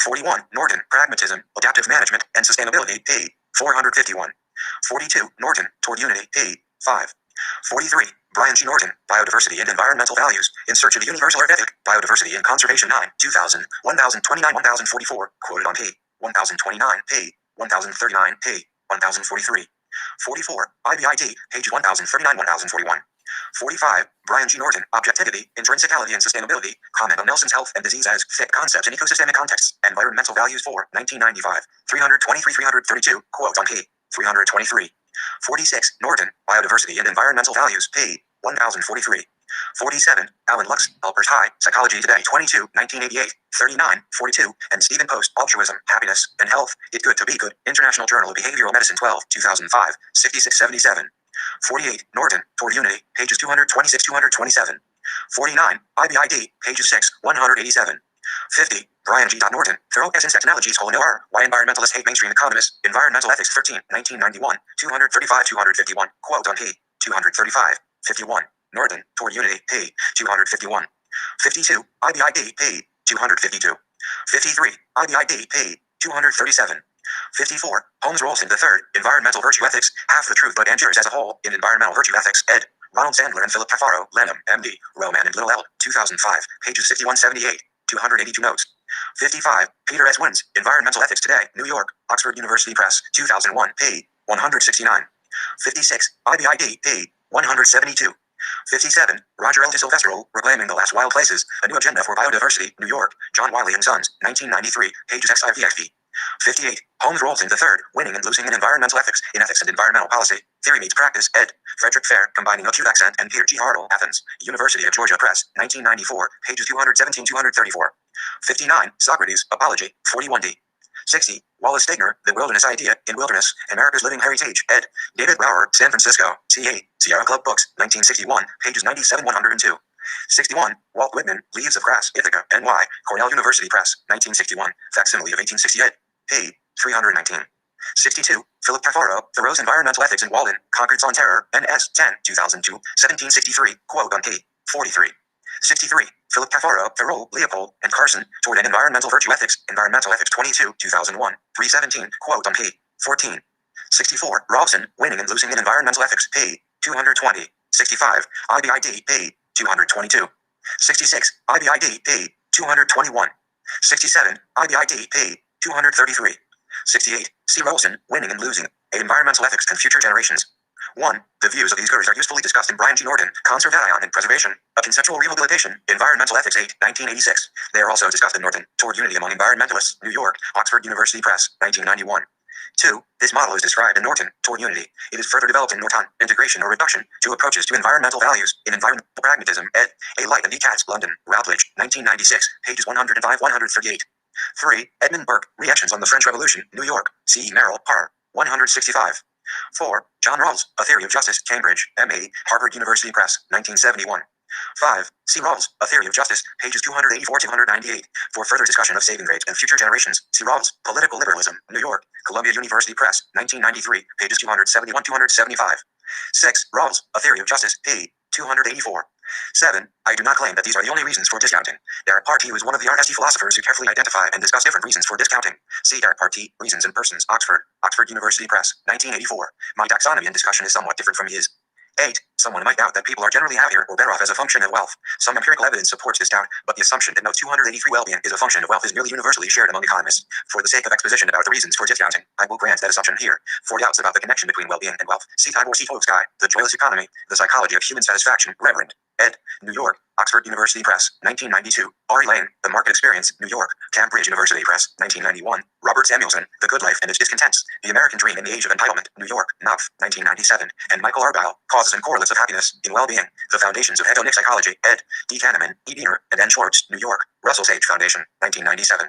[SPEAKER 1] 41. Norton, Pragmatism, Adaptive Management, and Sustainability, p. 451. 42. Norton, Toward Unity, p. 5. 43. Brian G. Norton, Biodiversity and Environmental Values, In Search of the Universal Earth Ethic, Biodiversity and Conservation 9, 2000, 1029, 1044, quoted on p. 1029, p. 1039, p. 1043. 44. IBID, page 1039-1041. 45. Brian G. Norton, Objectivity, Intrinsicality, and Sustainability. Comment on Nelson's health and disease as fit concepts in ecosystemic contexts. Environmental values for 1995. 323, 332. Quote on p. 323. 46. Norton, Biodiversity and Environmental Values. p. 1043. 47. Alan Lux, Alpert High, Psychology Today, 22, 1988, 39, 42, and Stephen Post, Altruism, Happiness, and Health, It's Good to Be Good, International Journal of Behavioral Medicine, 12, 2005, 6677. 48. Norton, Toward Unity, pages 226, 227. 49. IBID, pages 6, 187. 50. Brian G. Norton, Thorough Essence Technologies, R. Why Environmentalists Hate Mainstream Economists, Environmental Ethics, 13, 1991, 235, 251, quote on p. 235, 51. Norton, Toward Unity, p. 251. 52. IBID, p. 252. 53. IBID, p. 237. 54. Holmes Rolston III, Environmental Virtue Ethics, Half the Truth but Endures as a Whole, in Environmental Virtue Ethics, ed. Ronald Sandler and Philip Cafaro, Lenham, M.D., Roman and Little L, 2005, pages 6178, 282 notes. 55. Peter S. Wins, Environmental Ethics Today, New York, Oxford University Press, 2001, p. 169. 56. IBID, p. 172. 57. Roger L. DeSilvestro, Reclaiming the Last Wild Places, A New Agenda for Biodiversity, New York, John Wiley and Sons, 1993, pages XIVXV. 58. Holmes Rolston III, Winning and Losing in Environmental Ethics, in Ethics and Environmental Policy, Theory Meets Practice, ed. Frederick Fair, Combining Acute Accent and Peter G. Hartle, Athens, University of Georgia Press, 1994, pages 217, 234. 59. Socrates, Apology, 41d. 60. Wallace Stegner, The Wilderness Idea, in Wilderness, America's Living Heritage, ed. David Brower, San Francisco, CA, Sierra Club Books, 1961, pages 97, 102. 61. Walt Whitman, Leaves of Grass, Ithaca, NY, Cornell University Press, 1961, facsimile of 1868, p. 319. 62. Philip Cafaro, Thoreau's Environmental Ethics in Walden, Concord's on Terror, NS 10, 2002, 1763, quote on p. 43. 63. Philip Cafaro, Thoreau, Leopold, and Carson, Toward an Environmental Virtue Ethics, Environmental Ethics 22, 2001, 317, quote on p. 14. 64. Robson, Winning and Losing in Environmental Ethics, p. 220. 65. IBID, p. 222. 66. IBID, p. 221. 67. IBID, p. 233. 68. C. Rolston, Winning and Losing, Environmental Ethics and Future Generations. 1. The views of these gurus are usefully discussed in Brian G. Norton, Conservation and Preservation, A Conceptual Rehabilitation, Environmental Ethics 8, 1986. They are also discussed in Norton, Toward Unity Among Environmentalists, New York, Oxford University Press, 1991. 2. This model is described in Norton, Toward Unity. It is further developed in Norton, Integration or Reduction, to Approaches to Environmental Values, in Environmental Pragmatism, ed. A. Light and D. Katz, London, Routledge, 1996, pages 105, 138. 3. Edmund Burke, Reactions on the French Revolution, New York, C. E. Merrill, Par. 165. 4. John Rawls, A Theory of Justice, Cambridge, M.A., Harvard University Press, 1971. 5. C. Rawls, A Theory of Justice, pages 284-298. For further discussion of saving grades and future generations, see Rawls, Political Liberalism, New York, Columbia University Press, 1993, pages 271-275. 6. Rawls, A Theory of Justice, p. 284. 7. I do not claim that these are the only reasons for discounting. Derek Partee was one of the RST philosophers who carefully identify and discuss different reasons for discounting. See Derek Partee, Reasons and Persons, Oxford, Oxford University Press, 1984. My taxonomy and discussion is somewhat different from his. 8. Someone might doubt that people are generally happier or better off as a function of wealth. Some empirical evidence supports this doubt, but the assumption that note 283 well-being is a function of wealth is nearly universally shared among economists. For the sake of exposition about the reasons for discounting, I will grant that assumption here. For doubts about the connection between well-being and wealth, see Tibor Sitowski, The Joyless Economy, The Psychology of Human Satisfaction, Reverend. ed. New York, Oxford University Press, 1992. Ari Lane, The Market Experience, New York, Cambridge University Press, 1991. Robert Samuelson, The Good Life and Its Discontents, The American Dream in the Age of Entitlement, New York, Knopf, 1997. And Michael Argyle, Causes and Correlates of Happiness in Well-Being, The Foundations of Hedonic Psychology, ed. D. Kahneman, E. Diener, and N. Schwartz, New York, Russell Sage Foundation, 1997.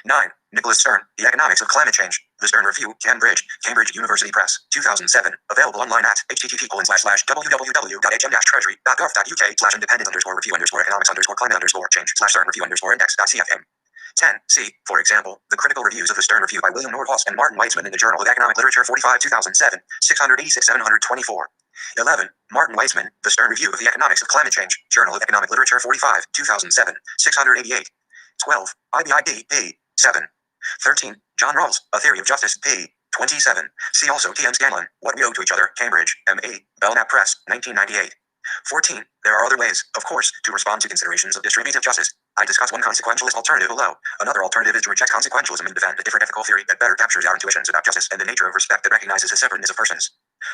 [SPEAKER 1] 9. Nicholas Stern, The Economics of Climate Change, The Stern Review, Cambridge, Cambridge University Press, 2007. Available online at http://www.hm-treasury.gov.uk/independent_review_climate_change/Stern review_index.cfm. 10. See, for example, the critical reviews of the Stern Review by William Nordhaus and Martin Weitzman in the Journal of Economic Literature 45 2007, 686 724. 11. Martin Weitzman, The Stern Review of the Economics of Climate Change, Journal of Economic Literature 45 2007, 688. 12. IBID, p. 7. 13. John Rawls, A Theory of Justice, p. 27. See also T. M. Scanlon, What We Owe to Each Other, Cambridge, M.A., Belknap Press, 1998. 14. There are other ways, of course, to respond to considerations of distributive justice. I discuss one consequentialist alternative below. Another alternative is to reject consequentialism and defend a different ethical theory that better captures our intuitions about justice and the nature of respect that recognizes the separateness of persons.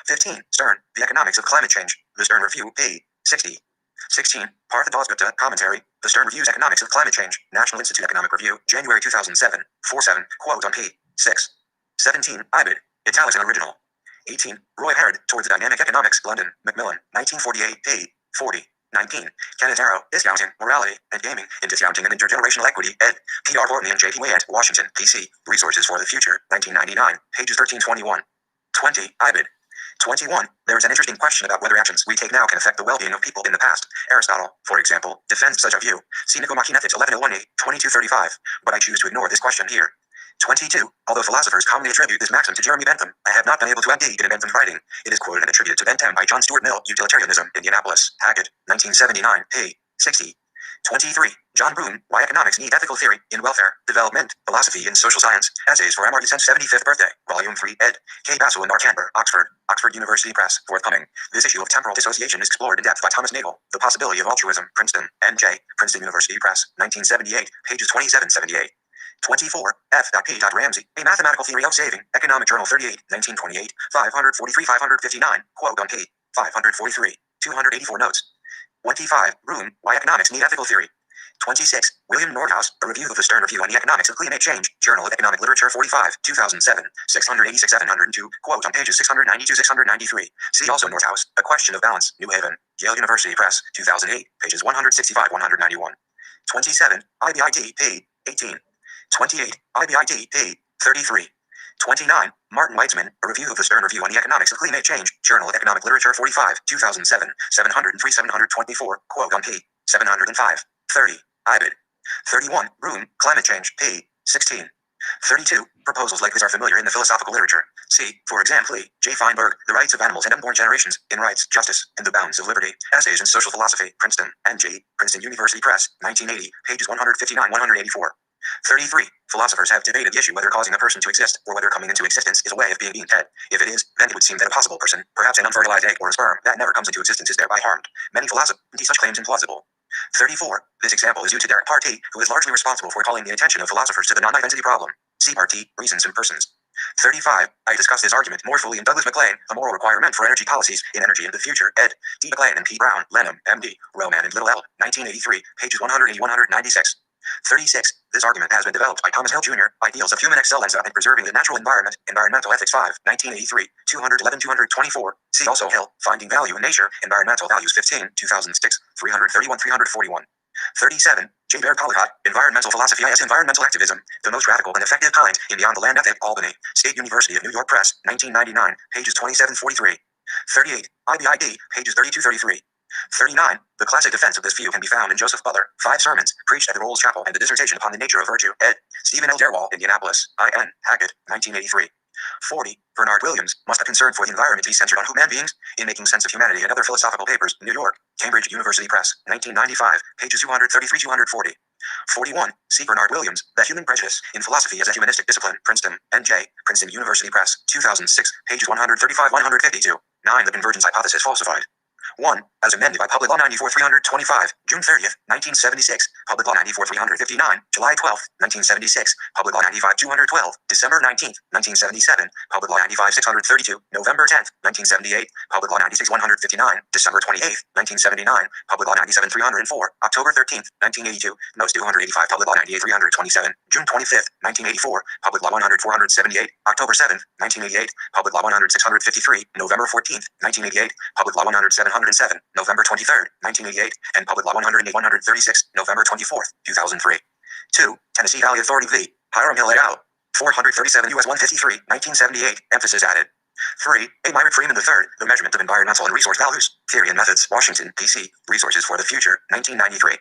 [SPEAKER 1] 15. Stern, The Economics of Climate Change, The Stern Review, p. 60. 16. Partha Dasgupta, Commentary, The Stern Reviews Economics of Climate Change, National Institute Economic Review, January 2007, 47, quote on p. 6. 17. Ibid, Italics and Original. 18. Roy Harrod, Towards the Dynamic Economics, London, Macmillan, 1948, p. 40. 19. Kenneth Arrow, Discounting, Morality, and Gaming, in Discounting and Intergenerational Equity, ed. P.R. Bortney and J.P. Wayant, Washington, D.C., Resources for the Future, 1999, pages 1321. 20. Ibid. 21. There is an interesting question about whether actions we take now can affect the well-being of people in the past. Aristotle, for example, defends such a view. See Nicomachean Ethics 1101a, 2235, but I choose to ignore this question here. 22. Although philosophers commonly attribute this maxim to Jeremy Bentham, I have not been able to ID it in Bentham's writing. It is quoted and attributed to Bentham by John Stuart Mill, Utilitarianism, Indianapolis, Hackett, 1979, p. 60. 23. John Boone, Why Economics Need Ethical Theory in Welfare, Development, Philosophy and Social Science, Essays for Amartya Sen's 75th Birthday, Volume 3, ed. K. Basu and R. Canberra, Oxford University Press, forthcoming. This issue of Temporal Dissociation is explored in depth by Thomas Nagel, The Possibility of Altruism, Princeton, N.J., Princeton University Press, 1978, pages 2778. 24. F.P. Ramsey, A Mathematical Theory of Saving, Economic Journal 38, 1928, 543-559, quote on p. 543, 284 notes. 25. Room, Why Economics Need Ethical Theory. 26. William Nordhaus, A Review of the Stern Review on the Economics of Climate Change, Journal of Economic Literature 45, 2007, 686-702, quote on pages 692-693. See also Nordhaus, A Question of Balance, New Haven, Yale University Press, 2008, pages 165-191. 27. IBIT, p. 18. 28. IBIT, p. 33. 29. Martin Weitzman, A Review of the Stern Review on the Economics of Climate Change, Journal of Economic Literature 45, 2007, 703-724, quote on p. 705. 30. Ibid. 31. Room, Climate Change, p. 16. 32. Proposals like this are familiar in the philosophical literature. See, for example, J. Feinberg, The Rights of Animals and Unborn Generations, in Rights, Justice, and the Bounds of Liberty, Essays in Social Philosophy, Princeton, N.J., Princeton University Press, 1980, pages 159-184. 33. Philosophers have debated the issue whether causing a person to exist or whether coming into existence is a way of being dead. If it is, then it would seem that a possible person, perhaps an unfertilized egg or a sperm, that never comes into existence is thereby harmed. Many philosophers see such claims implausible. 34. This example is due to Derek Partee, who is largely responsible for calling the attention of philosophers to the non-identity problem. See Partee, Reasons and Persons. 35. I discussed this argument more fully in Douglas MacLean, A Moral Requirement for Energy Policies in Energy in the Future, ed. D. MacLean and P. Brown, Lenham, M.D., Roman and Little L, 1983, pages 180-196. 36. This argument has been developed by Thomas Hill Jr., Ideals of Human Excellenza and Preserving the Natural Environment, Environmental Ethics 5, 1983, 211-224. See also Hill, Finding Value in Nature, Environmental Values 15, 2006, 331-341. 37. J. Baird Polycott, Environmental Philosophy is Environmental Activism, the most radical and effective kind, in Beyond the Land Ethic, Albany, State University of New York Press, 1999, pages 27-43. 38. IBID, pages 32-33. 39. The classic defense of this view can be found in Joseph Butler, 5 Sermons, Preached at the Rolls Chapel, and the Dissertation upon the Nature of Virtue, ed. Stephen L. Derwall, Indianapolis, I.N., Hackett, 1983. 40. Bernard Williams, Must a Concern for the Environment be Centered on Human Beings? In Making Sense of Humanity and Other Philosophical Papers, New York, Cambridge University Press, 1995, pages 233-240. 41. C. Bernard Williams, That Human Prejudice in Philosophy as a Humanistic Discipline, Princeton, N.J., Princeton University Press, 2006, pages 135-152. 9. The Convergence Hypothesis Falsified. 1. As amended by Public Law 94-325, June 30th, 1976, Public Law 94-359, July 12th, 1976, Public Law 95-212, December 19th, 1977, Public Law 95-632, November 10th, 1978, Public Law 96-159, December 28th, 1979, Public Law 97-304, October 13th, 1982, Notes 285, Public Law 98-327, June 25th, 1984, Public Law 100-478, October 7th, 1988, Public Law 100-653, November 14th, 1988, Public Law 100-707, November 23rd, 1988, and Public Law 108-136, November 24th, 2003. 2. Tennessee Valley Authority v. Hiram Hill et al. 437 U.S. 153, 1978, emphasis added. 3. A. Myrick Freeman III, The Measurement of Environmental and Resource Values, Theory and Methods, Washington, D.C., Resources for the Future, 1993.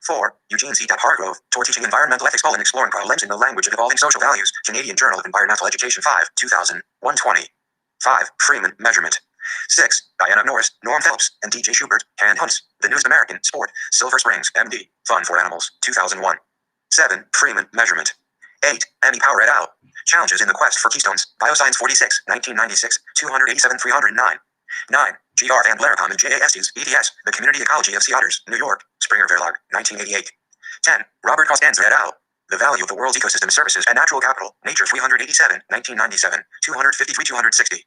[SPEAKER 1] 4. Eugene C. Hargrove, Toward Teaching Environmental Ethics, Exploring Problems in the Language of Evolving Social Values, Canadian Journal of Environmental Education 5, 2000, 120. 5. Freeman, Measurement. 6. Diana Norris, Norm Phelps, and D.J. Schubert, Hand Hunts, The Newest American, Sport, Silver Springs, M.D., Fun for Animals, 2001. 7. Freeman, Measurement. 8. Emmy Power et al. Challenges in the Quest for Keystones, Bioscience 46, 1996, 287-309. 9. G. R. Van Blericom and J. A. Estes, ETS, The Community Ecology of Sea Otters, New York, Springer Verlag, 1988. 10. Robert Costanza et al. The Value of the World's Ecosystem Services and Natural Capital, Nature 387, 1997, 253-260.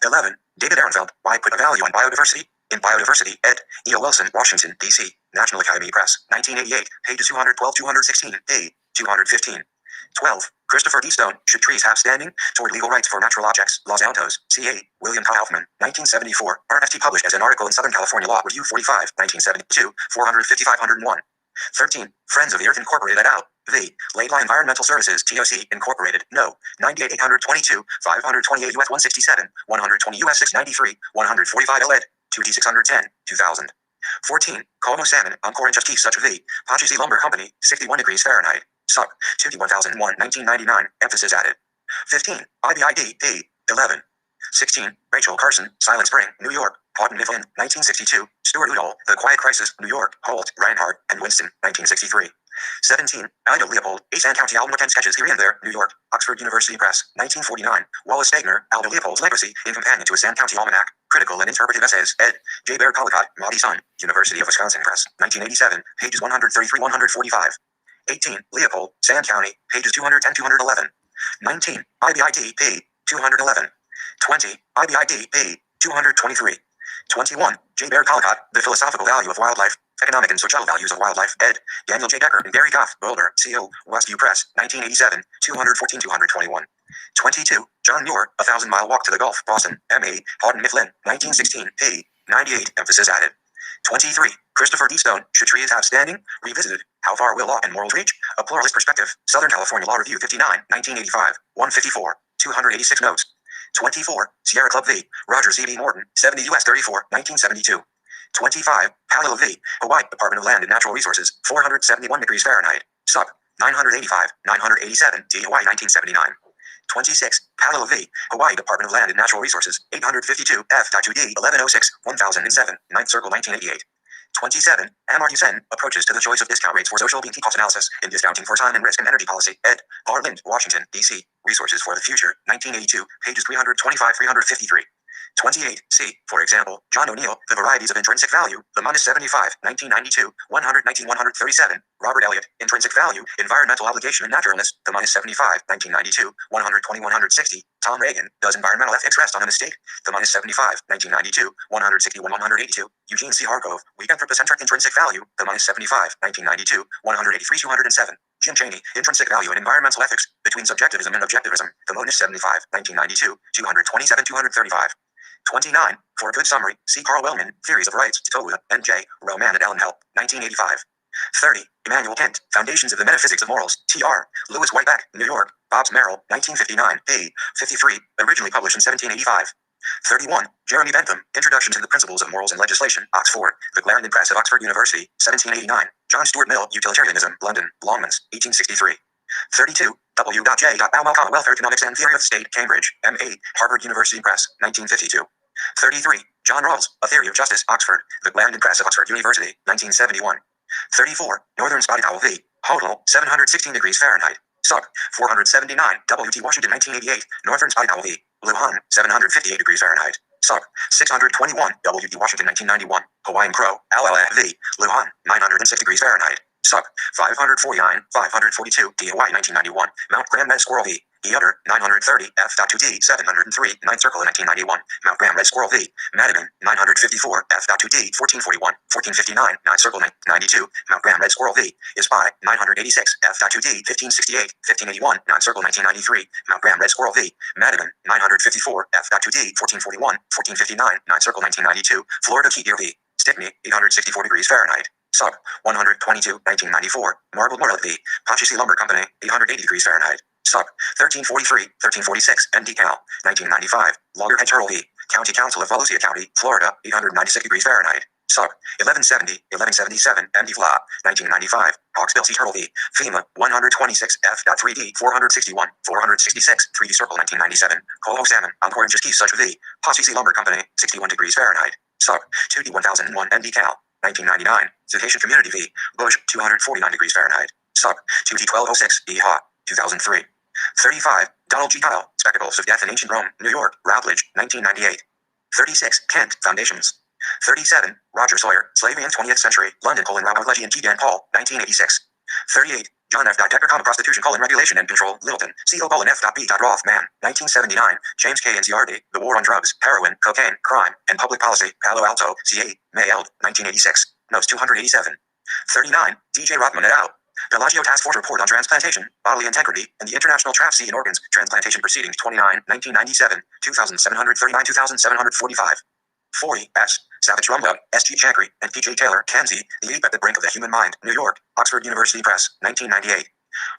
[SPEAKER 1] 11. David Ehrenfeld, Why Put a Value on Biodiversity? in Biodiversity, ed. E.O. Wilson, Washington, D.C., National Academy Press, 1988, pages 212, 216, a. 215. 12. Christopher D. Stone, Should Trees Have Standing? Toward Legal Rights for Natural Objects, Los Altos, C.A., William Kaufman, 1974, RFT published as an article in Southern California Law Review 45, 1972, 450-501. 13. Friends of the Earth Incorporated et al. V. Laidlaw Environmental Services, TOC, Incorporated, No. 98-822, 528 U.S. 167, 120 U.S. 693, 145 ed. 2D 610, 2000. 14. Como Salmon, Encore and Just Keys Such V. Pachisi Lumber Company, 61 degrees Fahrenheit. Sup. 2D 1001, 1999, emphasis added. 15. IBID, P. 11. 16. Rachel Carson, Silent Spring, New York, Houghton Mifflin, 1962, Stuart Udall, The Quiet Crisis, New York, Holt, Reinhardt, and Winston, 1963. 17. Ida Leopold, East Kent County Alden Kent Sketches Here and There, New York, Oxford University Press, 1949, Wallace Stegner, Alda Leopold's Legacy, in Companion to a Sand County Almanac, Critical and Interpretive Essays, ed. J. Baird Collicott, Maudie Son, University of Wisconsin Press, 1987, pages 133-145. 18. Leopold, Sand County, pages 210-211. 19. IBID, p. 211. 20. IBID, p. 223. 21. J. Baird Collicott, The Philosophical Value of Wildlife, Economic and Social Values of Wildlife, ed. Daniel J. Decker and Gary Goff, Boulder, CO, Westview Press, 1987, 214-221. 22. John Muir, A Thousand Mile Walk to the Gulf, Boston, M.A., Houghton Mifflin, 1916, p. 98, emphasis added. 23. Christopher D. Stone, Should Trees Have Standing? Revisited, How Far Will Law and Morals Reach? A Pluralist Perspective, Southern California Law Review 59, 1985, 154, 286 notes. 24. Sierra Club v. Roger C. B. Morton, 70 U.S. 34, 1972. 25. Palillo v. Hawaii Department of Land and Natural Resources, 471 degrees Fahrenheit, Sup. 985, 987, D. Hawaii 1979. 26. Palillo v. Hawaii Department of Land and Natural Resources, 852, F.2D, 1106, 1007, 9th Circle 1988. 27. Amar Hussein, Approaches to the Choice of Discount Rates for Social Being Cost Analysis in Discounting for Time and Risk and Energy Policy, ed. R. Lind, Washington, D.C., Resources for the Future, 1982, pages 325-353. 28. C. For example, John O'Neill, The Varieties of Intrinsic Value, The -75, 1992, 119-137. Robert Elliott, Intrinsic Value, Environmental Obligation and Naturalness, The -75, 1992, 120-160. Tom Reagan, Does Environmental Ethics Rest on a Mistake? The -75, 1992, 161-182. Eugene C. Hargrove, Weak Anthropocentric Intrinsic Value, The -75, 1992, 183-207. Jim Chaney, Intrinsic Value and Environmental Ethics, Between Subjectivism and Objectivism, The -75, 1992, 227-235. 29. For a good summary, see Carl Wellman, Theories of Rights, Towa, N.J., Roman and Ellen Help, 1985. 30. Immanuel Kant, Foundations of the Metaphysics of Morals, T.R., Lewis Whiteback, New York, Bobbs Merrill, 1959, p. 53, originally published in 1785. 31. Jeremy Bentham, Introduction to the Principles of Morals and Legislation, Oxford, The Clarendon Press of Oxford University, 1789. John Stuart Mill, Utilitarianism, London, Longmans, 1863. 32. W.J. Baumel, Welfare Economics and Theory of the State, Cambridge, M.A., Harvard University Press, 1952. 33. John Rawls, A Theory of Justice, Oxford, The Clarendon Press of Oxford University, 1971. 34. Northern Spotted Owl v. Hodel, 716 degrees Fahrenheit, Sup. 479, W.T. Washington, 1988, Northern Spotted Owl v. Lujan, 758 degrees Fahrenheit, Sup. 621, W.T. Washington, 1991, Hawaiian Crow, LLF v. Lujan, 906 degrees Fahrenheit, Sup. 549, 542, D. Hawaii, 1991, Mount Graham Red Squirrel v. Eater, 930, F.2D, 703, 9th Circle, 1991, Mount Graham Red Squirrel v. Madigan, 954, F.2D, 1441, 1459, 9th Circle, 1992, Mount Graham Red Squirrel v. Ispai, 986, F.2D, 1568, 1581, 9th Circle, 1993, Mount Graham Red Squirrel v. Madigan, 954, F.2D, 1441, 1459, 9th Circle, 1992, Florida Key Deer v. Stickney, 864 degrees Fahrenheit, Sup. 122, 1994, Marble Morlet v. Pachisi Lumber Company, 880 degrees Fahrenheit, Sup. 1343, 1346, MD Cal, 1995, Loggerhead Turtle v. County Council of Volusia County, Florida, 896 degrees Fahrenheit, Sup. 1170, 1177, MD Fla, 1995, Hawksbill C. Turtle v. FEMA, 126, F.3D, 461, 466, 3D Circle, 1997, Colo Salmon, Encore and Just Keys Such v. Pachisi Lumber Company, 61 degrees Fahrenheit, Sup. 2D 1001, MD Cal, 1999, Cetacean Community v. Bush, 249 degrees Fahrenheit, Sup. 2D 1206, E. Ha, 2003. 35. Donald G. Kyle, Spectacles of Death in Ancient Rome, New York, Routledge, 1998. 36. Kent, Foundations. 37. Roger Sawyer, Slavery in 20th Century, London, Routledge and G. Dan Paul, 1986. 38. John F. Decker, Prostitution, Regulation and Control, Littleton, C.O. F. B. Roth, Mann, 1979, James K. NCRD, The War on Drugs, Heroin, Cocaine, Crime, and Public Policy, Palo Alto, CA, May Eld, 1986, Notes 287. 39, D.J. Rothman et al. Bellagio Task Force Report on Transplantation, Bodily Integrity, and the International Trafficking in Organs, Transplantation Proceedings 29, 1997, 2739, 2745. 40, S. Savage Rumba, S.G. Chankry, and P.J. Taylor, Kanzi, The Ape at the Brink of the Human Mind, New York, Oxford University Press, 1998.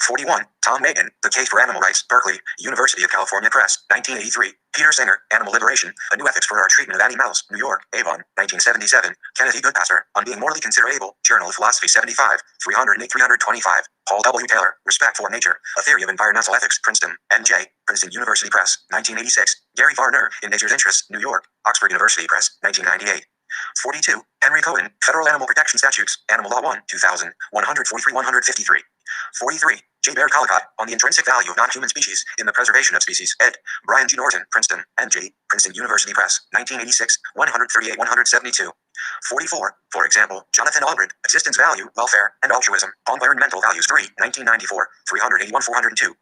[SPEAKER 1] 41, Tom Megan, The Case for Animal Rights, Berkeley, University of California Press, 1983. Peter Singer, Animal Liberation, A New Ethics for Our Treatment of Animals, New York, Avon, 1977. Kenneth E. Goodpaster, On Being Morally Considerable, Journal of Philosophy 75, 308, 325. Paul W. Taylor, Respect for Nature, A Theory of Environmental Ethics, Princeton, N.J., Princeton University Press, 1986. Gary Varner, In Nature's Interests, New York, Oxford University Press, 1998. 42, Henry Cohen, Federal Animal Protection Statutes, Animal Law 1, 2000, 143, 153. 43, J. Baird Collicott, On the Intrinsic Value of Non-Human Species in the Preservation of Species, ed. Brian G. Norton, Princeton, N.J., Princeton University Press, 1986, 138, 172. 44, for example, Jonathan Aldred, Existence Value, Welfare, and Altruism, Environmental Values 3, 1994, 381, 402.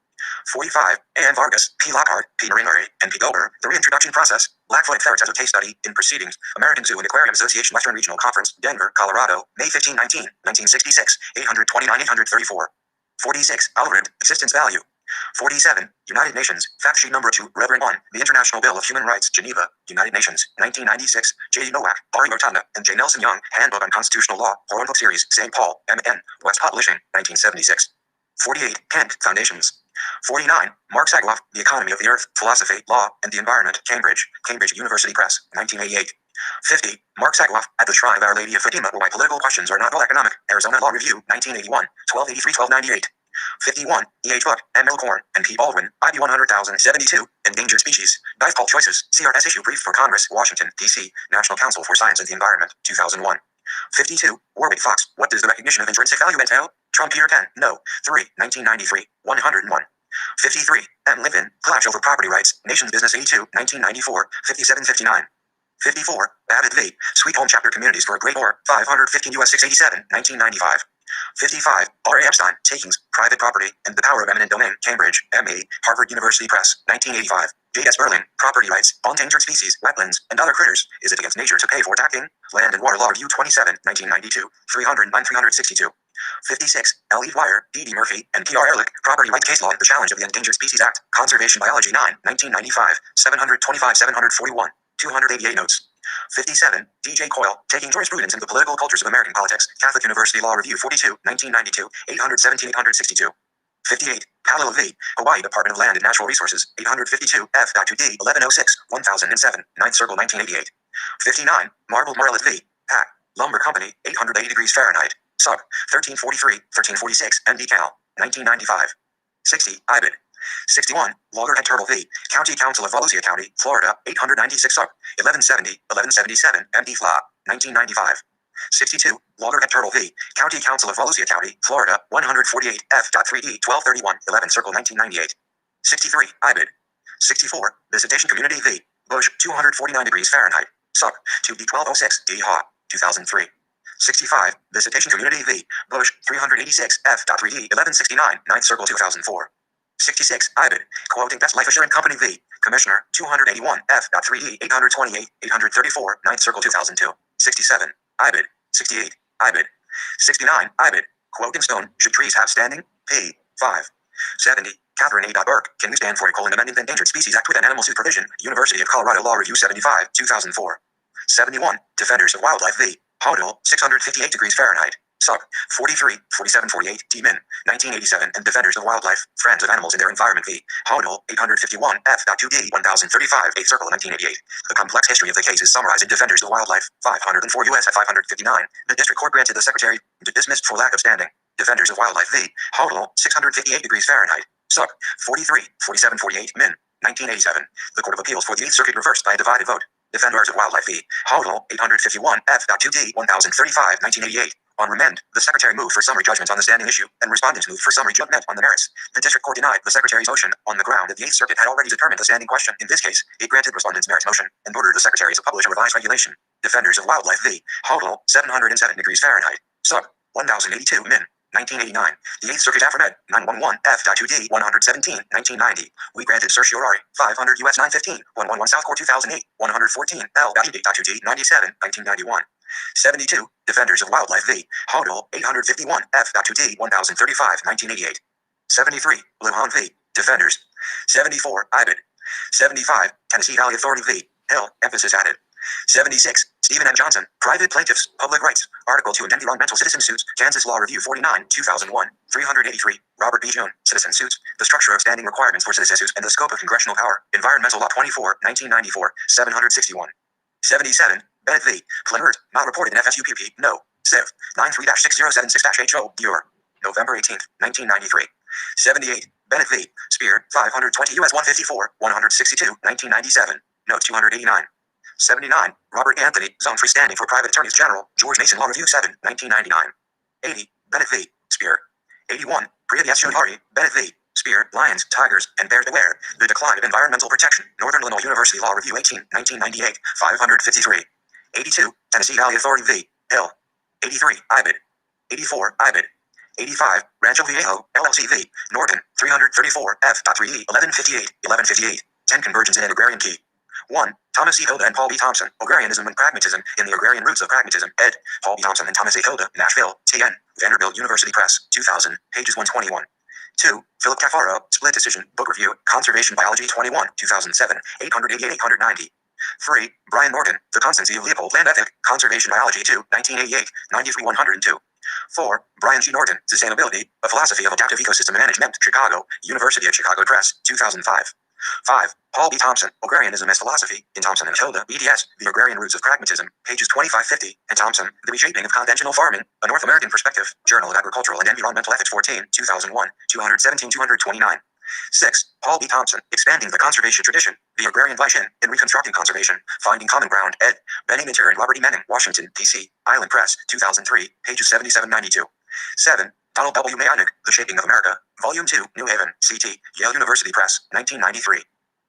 [SPEAKER 1] 45, A.N. Vargas, P. Lockhart, P. Maringari, and P. Gober, The Reintroduction Process, Blackfoot Ferrets as a Case Study, in Proceedings, American Zoo and Aquarium Association Western Regional Conference, Denver, Colorado, May 15, 1966, 829, 834. 46, Aldred, Existence Value. 47, United Nations, Fact Sheet Number 2, Reverend 1, The International Bill of Human Rights, Geneva, United Nations, 1996, J. Nowak, Ari Rotunda, and J. Nelson Young, Handbook on Constitutional Law, Hornbook Series, St. Paul, M.N., West Publishing, 1976. 48, Kent, Foundations. 49, Mark Sagloff, The Economy of the Earth, Philosophy, Law, and the Environment, Cambridge, Cambridge University Press, 1988. 50, Mark Sagloff, At the Shrine of Our Lady of Fatima, Why Political Questions Are Not All Economic, Arizona Law Review, 1981, 1283, 1298. 51, E.H. Buck, M. Milcorn, and P. Baldwin, IB 100,072, Endangered Species, Dive Call Choices, CRS Issue Brief for Congress, Washington, D.C., National Council for Science and the Environment, 2001. 52, Warwick Fox, What Does the Recognition of Intrinsic Value Entail? Trump Peter 10, No, 3, 1993, 101. 53, M. Livin, Clash Over Property Rights, Nations Business 82, 1994, 5759. 54, Babbitt v. Sweet Home Chapter Communities for a Great War, 515 U.S. 687, 1995. 55, R. A. Epstein, Takings, Private Property, and the Power of Eminent Domain, Cambridge, M.A., Harvard University Press, 1985. J. S. Berlin, Property Rights, Endangered Species, Wetlands, and Other Critters, Is It Against Nature to Pay for Tacking? Land and Water Law Review 27, 1992, 309, 362. 56, L. E. Dwyer, D. D. Murphy, and P. R. Ehrlich, Property Rights Case Law, The Challenge of the Endangered Species Act, Conservation Biology 9, 1995, 725, 741, 288 notes. 57, D.J. Coyle, Taking Jurisprudence into the Political Cultures of American Politics, Catholic University Law Review 42, 1992, 817, 862. 58, Palo V, Hawaii Department of Land and Natural Resources, 852, F.2D, 1106, 1007, 9th Circle, 1988. 59, Marble Marlet V, Pack, Lumber Company, 880 degrees Fahrenheit, Sub, 1343, 1346, MD Cal, 1995. 60, IBID. 61, Loggerhead Turtle v. County Council of Volusia County, Florida, 896 Sub, 1170, 1177, MD Fla, 1995. 62, Loggerhead Turtle v. County Council of Volusia County, Florida, 148 F.3D 1231, 11 Circle, 1998. 63, IBID. 64, Visitation Community v. Bush, 249 degrees Fahrenheit, Sub, 2D 1206, D. Ha, 2003. 65, Visitation Community v. Bush, 386 F.3D 1169, 9th Circle, 2004. 66, IBID, quoting Best Life Assurance Company v. Commissioner, 281 F.3D 828, 834, 9th Circle, 2002. 67, IBID. 68, IBID. 69, IBID, quoting Stone, Should Trees Have Standing? P. 5. 70, Catherine A. Burke, Can We Stand for Equal and Amending the Endangered Species Act with an Animal Supervision? University of Colorado Law Review 75, 2004. 71, Defenders of Wildlife v. Hodel, 658 degrees Fahrenheit, Sub, 43, 47, 48, D-Min, 1987, and Defenders of Wildlife, Friends of Animals in Their Environment v. Hodel, 851, F.2D, 1035, 8th Circle, 1988. The complex history of the case is summarized in Defenders of Wildlife, 504 U.S. at 559. The district court granted the secretary dismissed for lack of standing. Defenders of Wildlife v. Hodel, 658 degrees Fahrenheit, Sub, 43, 47, 48, Min, 1987. The Court of Appeals for the 8th Circuit reversed by a divided vote. Defenders of Wildlife v. Hodel, 851, F.2D, 1035, 1988. On remand, the Secretary moved for summary judgment on the standing issue, and respondents moved for summary judgment on the merits. The District Court denied the Secretary's motion on the ground that the 8th Circuit had already determined the standing question. In this case, it granted respondents' merits motion and ordered the Secretary to publish a revised regulation. Defenders of Wildlife v. Hodel, 707 degrees Fahrenheit, Sub, 1082, Min, 1989. The 8th Circuit Aftermed, 911, F.2D, 117, 1990. We granted certiorari, 500 U.S. 915, 111 South Court 2008, 114, L.2D, 97, 1991. 72. Defenders of Wildlife v. Hodel, 851, F.2D, 1035, 1988. 73. Lujan v. Defenders. 74. IBID. 75. Tennessee Valley Authority v. Hill, emphasis added. 76. Stephen M. Johnson, Private Plaintiffs, Public Rights, Article 2 and Environmental Citizen Suits, Kansas Law Review 49, 2001, 383. Robert B. Jones, Citizen Suits, The Structure of Standing Requirements for Citizen Suits and the Scope of Congressional Power, Environmental Law 24, 1994, 761. 77. Bennett v. Clemert, not reported in FSUPP, no, Civ. 93-6076-HO, Bureau. November 18, 1993. 78. Bennett v. Spear, 520 U.S. 154, 162, 1997, note 289. 79. Robert Anthony, Zone Freestanding for Private Attorneys General, George Mason Law Review 7, 1999. 80. Bennett v. Spear. 81. Priya Shudhari, Bennett v. Spear, Lions, Tigers, and Bears Beware, The Decline of Environmental Protection, Northern Illinois University Law Review 18, 1998, 553. 82. Tennessee Valley Authority v. Hill. 83. IBID. 84. IBID. 85. Rancho Viejo, LLC v. Norton, 334, F.3E, 1158, 1158. 10 Convergence in an Agrarian Key. 1. Thomas E. Hilda and Paul B. Thompson, Agrarianism and Pragmatism, in the Agrarian Roots of Pragmatism, ed. Paul B. Thompson and Thomas A. Hilda, Nashville, T.N., Vanderbilt University Press, 2000, pages 121. 2. Philip Cafaro, Split Decision, Book Review, Conservation Biology 21, 2007, 888-890. 3. Brian Norton, The Constancy of Leopold Land Ethic, Conservation Biology 2, 1988, 93-102. 4. Brian G. Norton, Sustainability, A Philosophy of Adaptive Ecosystem Management, Chicago, University of Chicago Press, 2005. 5. Paul B. Thompson, Agrarianism as Philosophy, in Thompson and Hilda, eds, The Agrarian Roots of Pragmatism, pages 2550, and Thompson, The Reshaping of Conventional Farming, A North American Perspective, Journal of Agricultural and Environmental Ethics 14, 2001, 217-229. 6. Paul B. Thompson, Expanding the Conservation Tradition, The Agrarian Vision, in Reconstructing Conservation, Finding Common Ground, ed. Benny Minter and Robert E. Manning, Washington, D.C., Island Press, 2003, pages 77-92. 7. Donald W. Mayonik, The Shaping of America, Volume 2, New Haven, C.T., Yale University Press, 1993.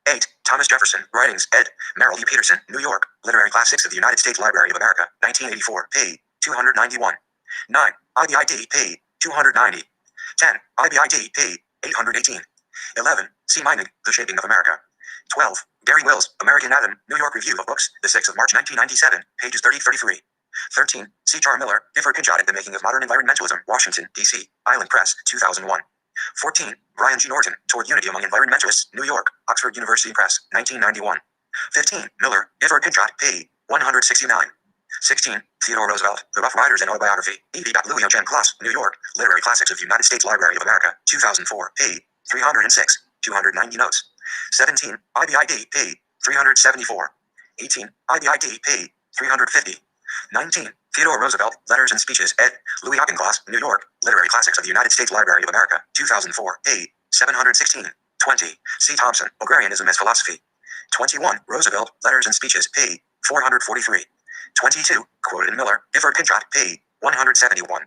[SPEAKER 1] 8. Thomas Jefferson, Writings, ed. Merrill E. Peterson, New York, Literary Class 6 of the United States Library of America, 1984, p. 291. 9. IBID, p. 290. 10. IBID, p. 818. 11. C. Meinig, The Shaping of America. 12. Gary Wills, American Atom, New York Review of Books, the 6th of March 1997, pages 30-33. 13. C. Char Miller, Gifford Pinchot and the Making of Modern Environmentalism, Washington, D.C., Island Press, 2001. 14. Brian G. Norton, Toward Unity Among Environmentalists, New York, Oxford University Press, 1991. 15. Miller, Gifford Pinchot, p. 169. 16. Theodore Roosevelt, The Rough Riders and Autobiography, E.V. Louis Eugene Kloss, New York, Literary Classics of the United States Library of America, 2004, p. 306, 290 notes. 17. IBID, p. 374. 18. IBID, p. 350. 19. Theodore Roosevelt, Letters and Speeches, ed. Louis Auchincloss, New York, Literary Classics of the United States Library of America, 2004, p. 716. 20. C. Thompson, Agrarianism as Philosophy. 21. Roosevelt, Letters and Speeches, p. 443. 22. Quoted in Miller, Gifford Pinchot, p. 171.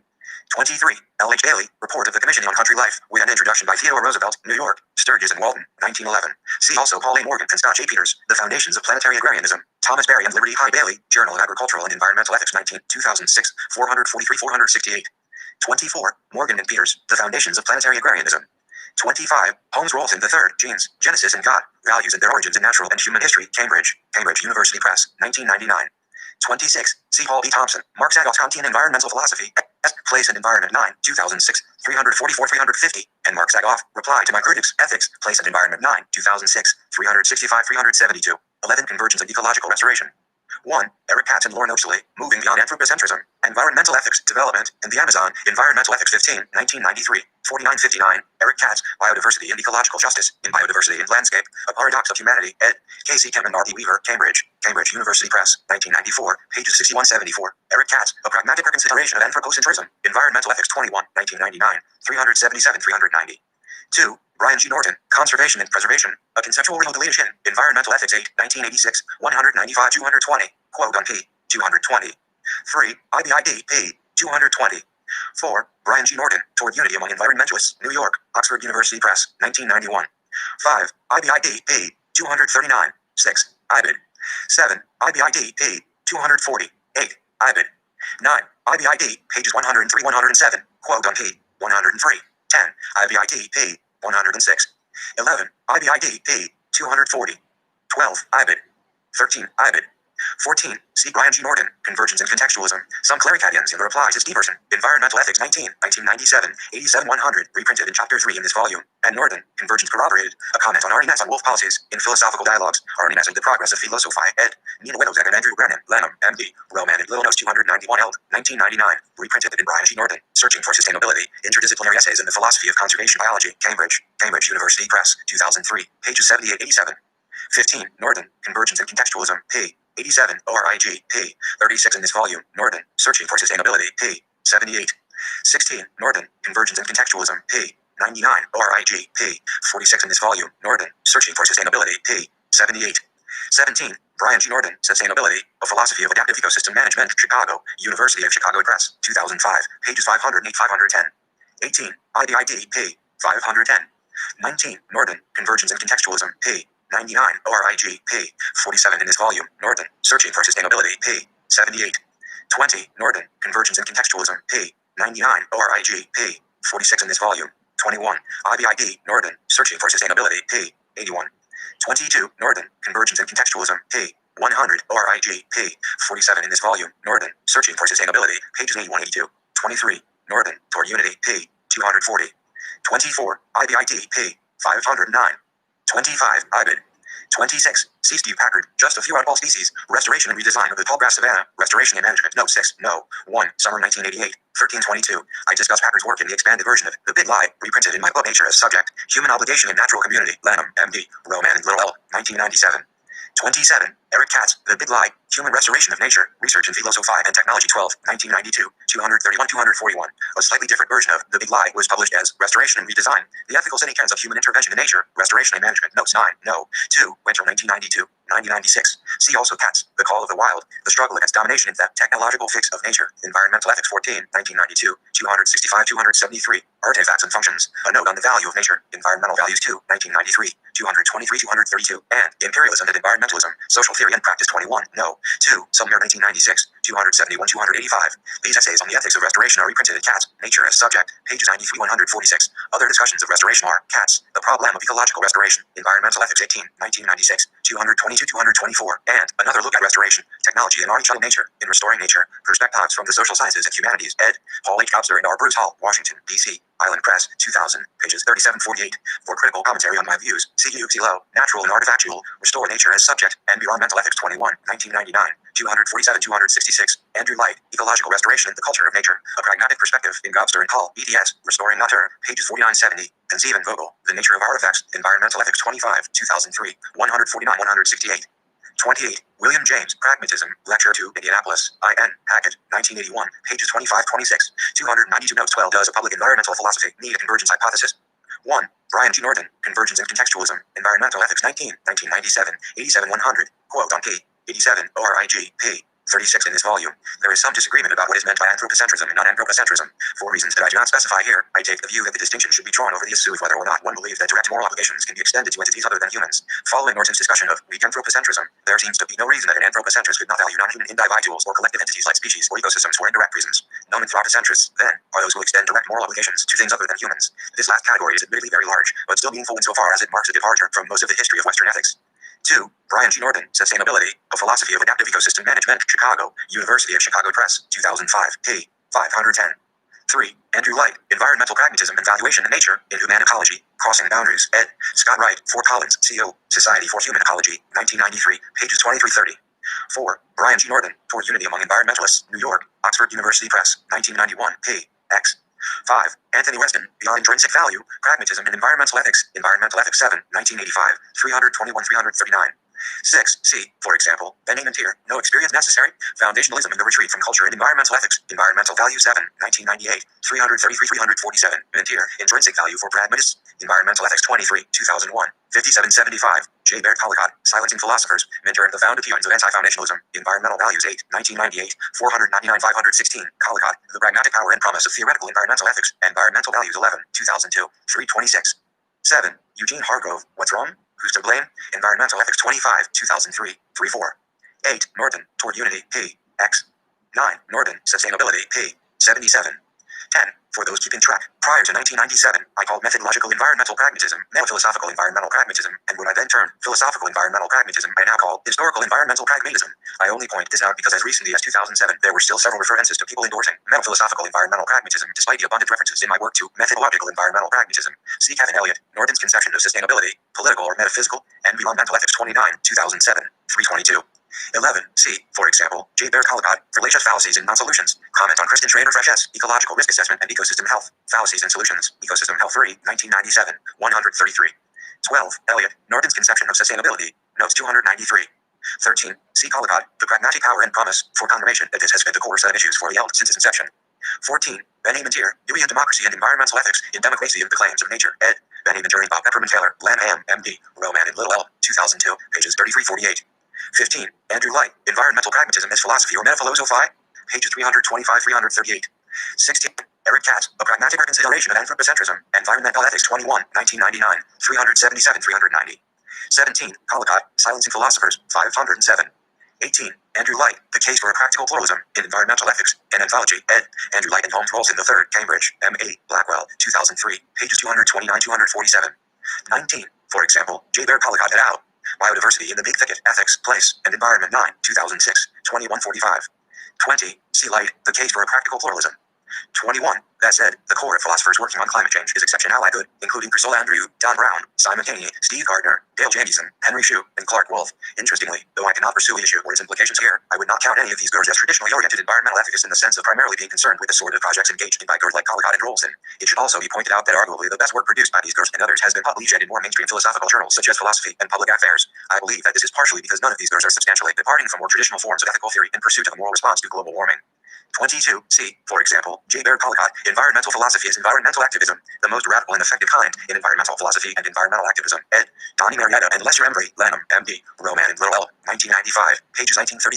[SPEAKER 1] 23. L. H. Daly, Report of the Commission on Country Life, with an introduction by Theodore Roosevelt, New York, Sturgis and Walton, 1911. See also Paul A. Morgan and Scott J. Peters, The Foundations of Planetary Agrarianism, Thomas Berry and Liberty High Bailey, Journal of Agricultural and Environmental Ethics, 2006, 443-468. 24. Morgan and Peters, The Foundations of Planetary Agrarianism. 25. Holmes Rolton III, Genes, Genesis and God, Values and Their Origins in Natural and Human History, Cambridge, Cambridge University Press, 1999. 26. C. Paul B. Thompson, Mark Zagoff's Kantian Environmental Philosophy, Place and Environment 9, 2006, 344-350, and Mark Zagoff, Reply to My Critics, Ethics, Place and Environment 9, 2006, 365-372. 11. Convergence and Ecological Restoration. 1. Eric Katz and Lauren Oaksley, Moving Beyond Anthropocentrism, Environmental Ethics, Development, in the Amazon, Environmental Ethics 15, 1993, 49-59, Eric Katz, Biodiversity and Ecological Justice, in Biodiversity and Landscape, A Paradox of Humanity, ed. K.C. Kemp, R.D. Weaver, Cambridge, Cambridge University Press, 1994, pages 61-74, Eric Katz, A Pragmatic Reconsideration of Anthropocentrism, Environmental Ethics 21, 1999, 377-390. 2. Brian G. Norton, Conservation and Preservation, A Conceptual Rehabilitation, Environmental Ethics 8, 1986, 195-220, quote on p. 220. 3. IBID, p. 220. 4. Brian G. Norton, Toward Unity Among Environmentalists, New York, Oxford University Press, 1991. 5. IBID, p. 239. 6. IBID. 7. IBID, p. 240. 8. IBID. 9. IBID, pages 103-107, quote on p. 103. 10. IBID P. 106. 11. IBID P. 240. 12. IBID. 13. IBID. 14. C. Brian G. Norton, Convergence and Contextualism. Some Claricadians in the reply to Steverson. Environmental Ethics 19, 1997, 87-100, reprinted in Chapter 3 in this volume. And Norton, Convergence Corroborated. A comment on Arnie Ness on wolf policies. In Philosophical Dialogues, Arnie Ness and the Progress of Philosophy, ed. Nina Widowzek and Andrew Brennan, Lanham, M.D., Roman and Little Notes 291 L, 1999, reprinted in Brian G. Norton, Searching for Sustainability, Interdisciplinary Essays in the Philosophy of Conservation Biology, Cambridge, Cambridge University Press, 2003, pages 78-87. 15. Norton, Convergence and Contextualism, p. 87, ORIG, p. 36 in this volume. Norton, Searching for Sustainability, p. 78. 16. Norton, Convergence and Contextualism, p. 99, ORIG, p. 46 in this volume. Norton, Searching for Sustainability, p. 78. 17. Brian G. Norton, Sustainability, A Philosophy of Adaptive Ecosystem Management, Chicago, University of Chicago Press, 2005, pages 508-510. 18. IBID, p. 510. 19. Norton, Convergence and Contextualism, p. 99, ORIG, p. 47 in this volume. Norton, Searching for Sustainability, p. 78. 20. Norton, Convergence and Contextualism, p. 99, ORIG, p. 46 in this volume. 21. IBID, Norton, Searching for Sustainability, p. 81. 22. Norton, Convergence and Contextualism, p. 100, ORIG, p. 47 in this volume. Norton, Searching for Sustainability, pages 81-82. 23. Norton, Toward Unity, p. 240. 24. IBID, p. 509. 25. IBID. 26. C. Steve Packard, Just a Few Oddball Species, Restoration and Redesign of the Tallgrass Savanna, Restoration and Management, Note 6, No. 1, Summer 1988, 1322. I discuss Packard's work in the expanded version of The Big Lie, reprinted in my book Nature as Subject, Human Obligation and Natural Community, Lanham, M.D., Roman and Little L, 1997. 27. Eric Katz, The Big Lie, Human Restoration of Nature, Research in Philosophy and Technology 12, 1992, 231-241. A slightly different version of The Big Lie was published as Restoration and Redesign, The Ethical Significance of Human Intervention in Nature, Restoration and Management, Notes 9, No. 2, Winter 1992, 1996. See also Katz, The Call of the Wild, The Struggle Against Domination in the Technological Fix of Nature, Environmental Ethics 14, 1992, 265-273. Artifacts and Functions, A Note on the Value of Nature, Environmental Values 2, 1993, 223-232, and Imperialism and Environmentalism, Social Theory and Practice 21, No. 2, Sumner 1996, 271-285. These essays on the ethics of restoration are reprinted in Katz, Nature as Subject, pages 93-146. Other discussions of restoration are Katz, The Problem of Ecological Restoration, Environmental Ethics 18, 1996, 222-224, and Another Look at Restoration, Technology and Artificial Nature, in Restoring Nature, Perspectives from the Social Sciences and Humanities, ed. Paul H. Gobster and R. Bruce Hall, Washington, D.C., Island Press, 2000, pages 37-48. For critical commentary on my views, see Low, Natural and Artifactual, Restore Nature as Subject, Environmental Ethics 21, 1999, 247-266. Andrew Light, Ecological Restoration and the Culture of Nature, A Pragmatic Perspective in Gobster and Hall, ETS, Restoring Nature, pages 49-70. And Stephen Vogel, The Nature of Artifacts, Environmental Ethics 25, 2003, 149-168. 28. William James, Pragmatism, Lecture 2, Indianapolis, I.N., Hackett, 1981, pages 25-26, 292 Notes 12. Does a public environmental philosophy need a convergence hypothesis? 1. Brian G. Norton, Convergence and Contextualism, Environmental Ethics 19, 1997, 87-100, quote on p. 87, ORIG, p. 36 in this volume. There is some disagreement about what is meant by anthropocentrism and non-anthropocentrism. For reasons that I do not specify here, I take the view that the distinction should be drawn over the issue of whether or not one believes that direct moral obligations can be extended to entities other than humans. Following Norton's discussion of weak anthropocentrism, there seems to be no reason that an anthropocentrist could not value non-human individuals or collective entities like species or ecosystems for indirect reasons. Non-anthropocentrists, then, are those who extend direct moral obligations to things other than humans. This last category is admittedly very large, but still meaningful insofar as it marks a departure from most of the history of Western ethics. 2. Brian G. Norton, Sustainability, A Philosophy of Adaptive Ecosystem Management, Chicago, University of Chicago Press, 2005, p. 510. 3. Andrew Light, Environmental Pragmatism and Valuation in Nature, in Human Ecology, Crossing Boundaries, ed. Scott Wright, Fort Collins, CO, Society for Human Ecology, 1993, pages 23-30. 4. Brian G. Norton, Toward Unity Among Environmentalists, New York, Oxford University Press, 1991, p. X. 5. Anthony Weston, Beyond Intrinsic Value, Pragmatism and Environmental Ethics, Environmental Ethics 7, 1985, 321-339. 6. C. For example, Benning and Tier, No Experience Necessary, Foundationalism and the Retreat from Culture in Environmental Ethics, Environmental Value 7, 1998, 333-347. Mentir, Intrinsic Value for Pragmatists, Environmental Ethics 23, 2001, 5775. J. Baird Collicott, Silencing Philosophers, Mentor and the Found Appearance of Anti-Foundationalism, Environmental Values 8, 1998, 499-516. Collicott, The Pragmatic Power and Promise of Theoretical Environmental Ethics, Environmental Values 11, 2002, 326. 7. Eugene Hargrove, What's Wrong? Who's to Blame? Environmental Ethics 25, 2003, 34. 8. Norton, Toward Unity, p. X. 9. Norton, Sustainability, p. 77. 10. For those keeping track, prior to 1997, I called methodological environmental pragmatism neo-philosophical environmental pragmatism, and what I then termed philosophical environmental pragmatism, I now call historical environmental pragmatism. I only point this out because as recently as 2007, there were still several references to people endorsing meta-philosophical environmental pragmatism, despite the abundant references in my work to methodological environmental pragmatism. See Kevin Elliott, Norton's Conception of Sustainability, Political or Metaphysical, and Environmental Ethics 29, 2007, 322. 11. See, for example, J. Baird Collicott, Fallacious Fallacies and Non-Solutions. Comment on Kristen Schrader Fresh Ecological Risk Assessment and Ecosystem Health. Fallacies and Solutions. Ecosystem Health 3, 1997, 133. 12. Elliott, Norton's Conception of Sustainability. Notes 293. 13. C. Collicott, The Pragmatic Power and Promise, for confirmation that this has been the core set of issues for the since its inception. 14. Ben Amentier, Dewey and Democracy and Environmental Ethics in Democracy of the Claims of Nature, ed. Ben Amentier and Bob Pepperman Taylor, Lam Ham, M.D., Roman and Little L, 2002, pages 33-48. 15. Andrew Light, Environmental Pragmatism as Philosophy or Metaphilosophy, pages 325-338. 16. Eric Katz, A Pragmatic Consideration of Anthropocentrism, Environmental Ethics 21, 1999, 377-390. 17. Collicott, Silencing Philosophers, 507. 18. Andrew Light, The Case for a Practical Pluralism in Environmental Ethics, an Anthology, ed. Andrew Light and Holmes Rolson III, Cambridge, M.A., Blackwell, 2003, pages 229-247. 19. For example, J. Baird Collicott et al., Biodiversity in the Big Thicket, Ethics, Place, and Environment 9, 2006, 2145. 20. C. Light, The Case for a Practical Pluralism. 21. That said, the core of philosophers working on climate change is exception ally good, including Priscilla Andrew, Don Brown, Simon Caney, Steve Gardner, Dale Jamieson, Henry Shue, and Clark Wolf. Interestingly, though I cannot pursue the issue or its implications here, I would not count any of these Gurs as traditionally oriented environmental ethicists in the sense of primarily being concerned with the sort of projects engaged in by Gurs like Collicott and Rolson. It should also be pointed out that arguably the best work produced by these Gurs and others has been published in more mainstream philosophical journals such as Philosophy and Public Affairs. I believe that this is partially because none of these Gurs are substantially departing from more traditional forms of ethical theory in pursuit of a moral response to global warming. 22. See, for example, J. Baird Collicott, Environmental Philosophy is Environmental Activism, the most radical and effective kind in environmental philosophy and environmental activism, ed. Donnie Marietta and Lester Embry, Lanham, M.D., Roman and Little L, 1995, pages 1936,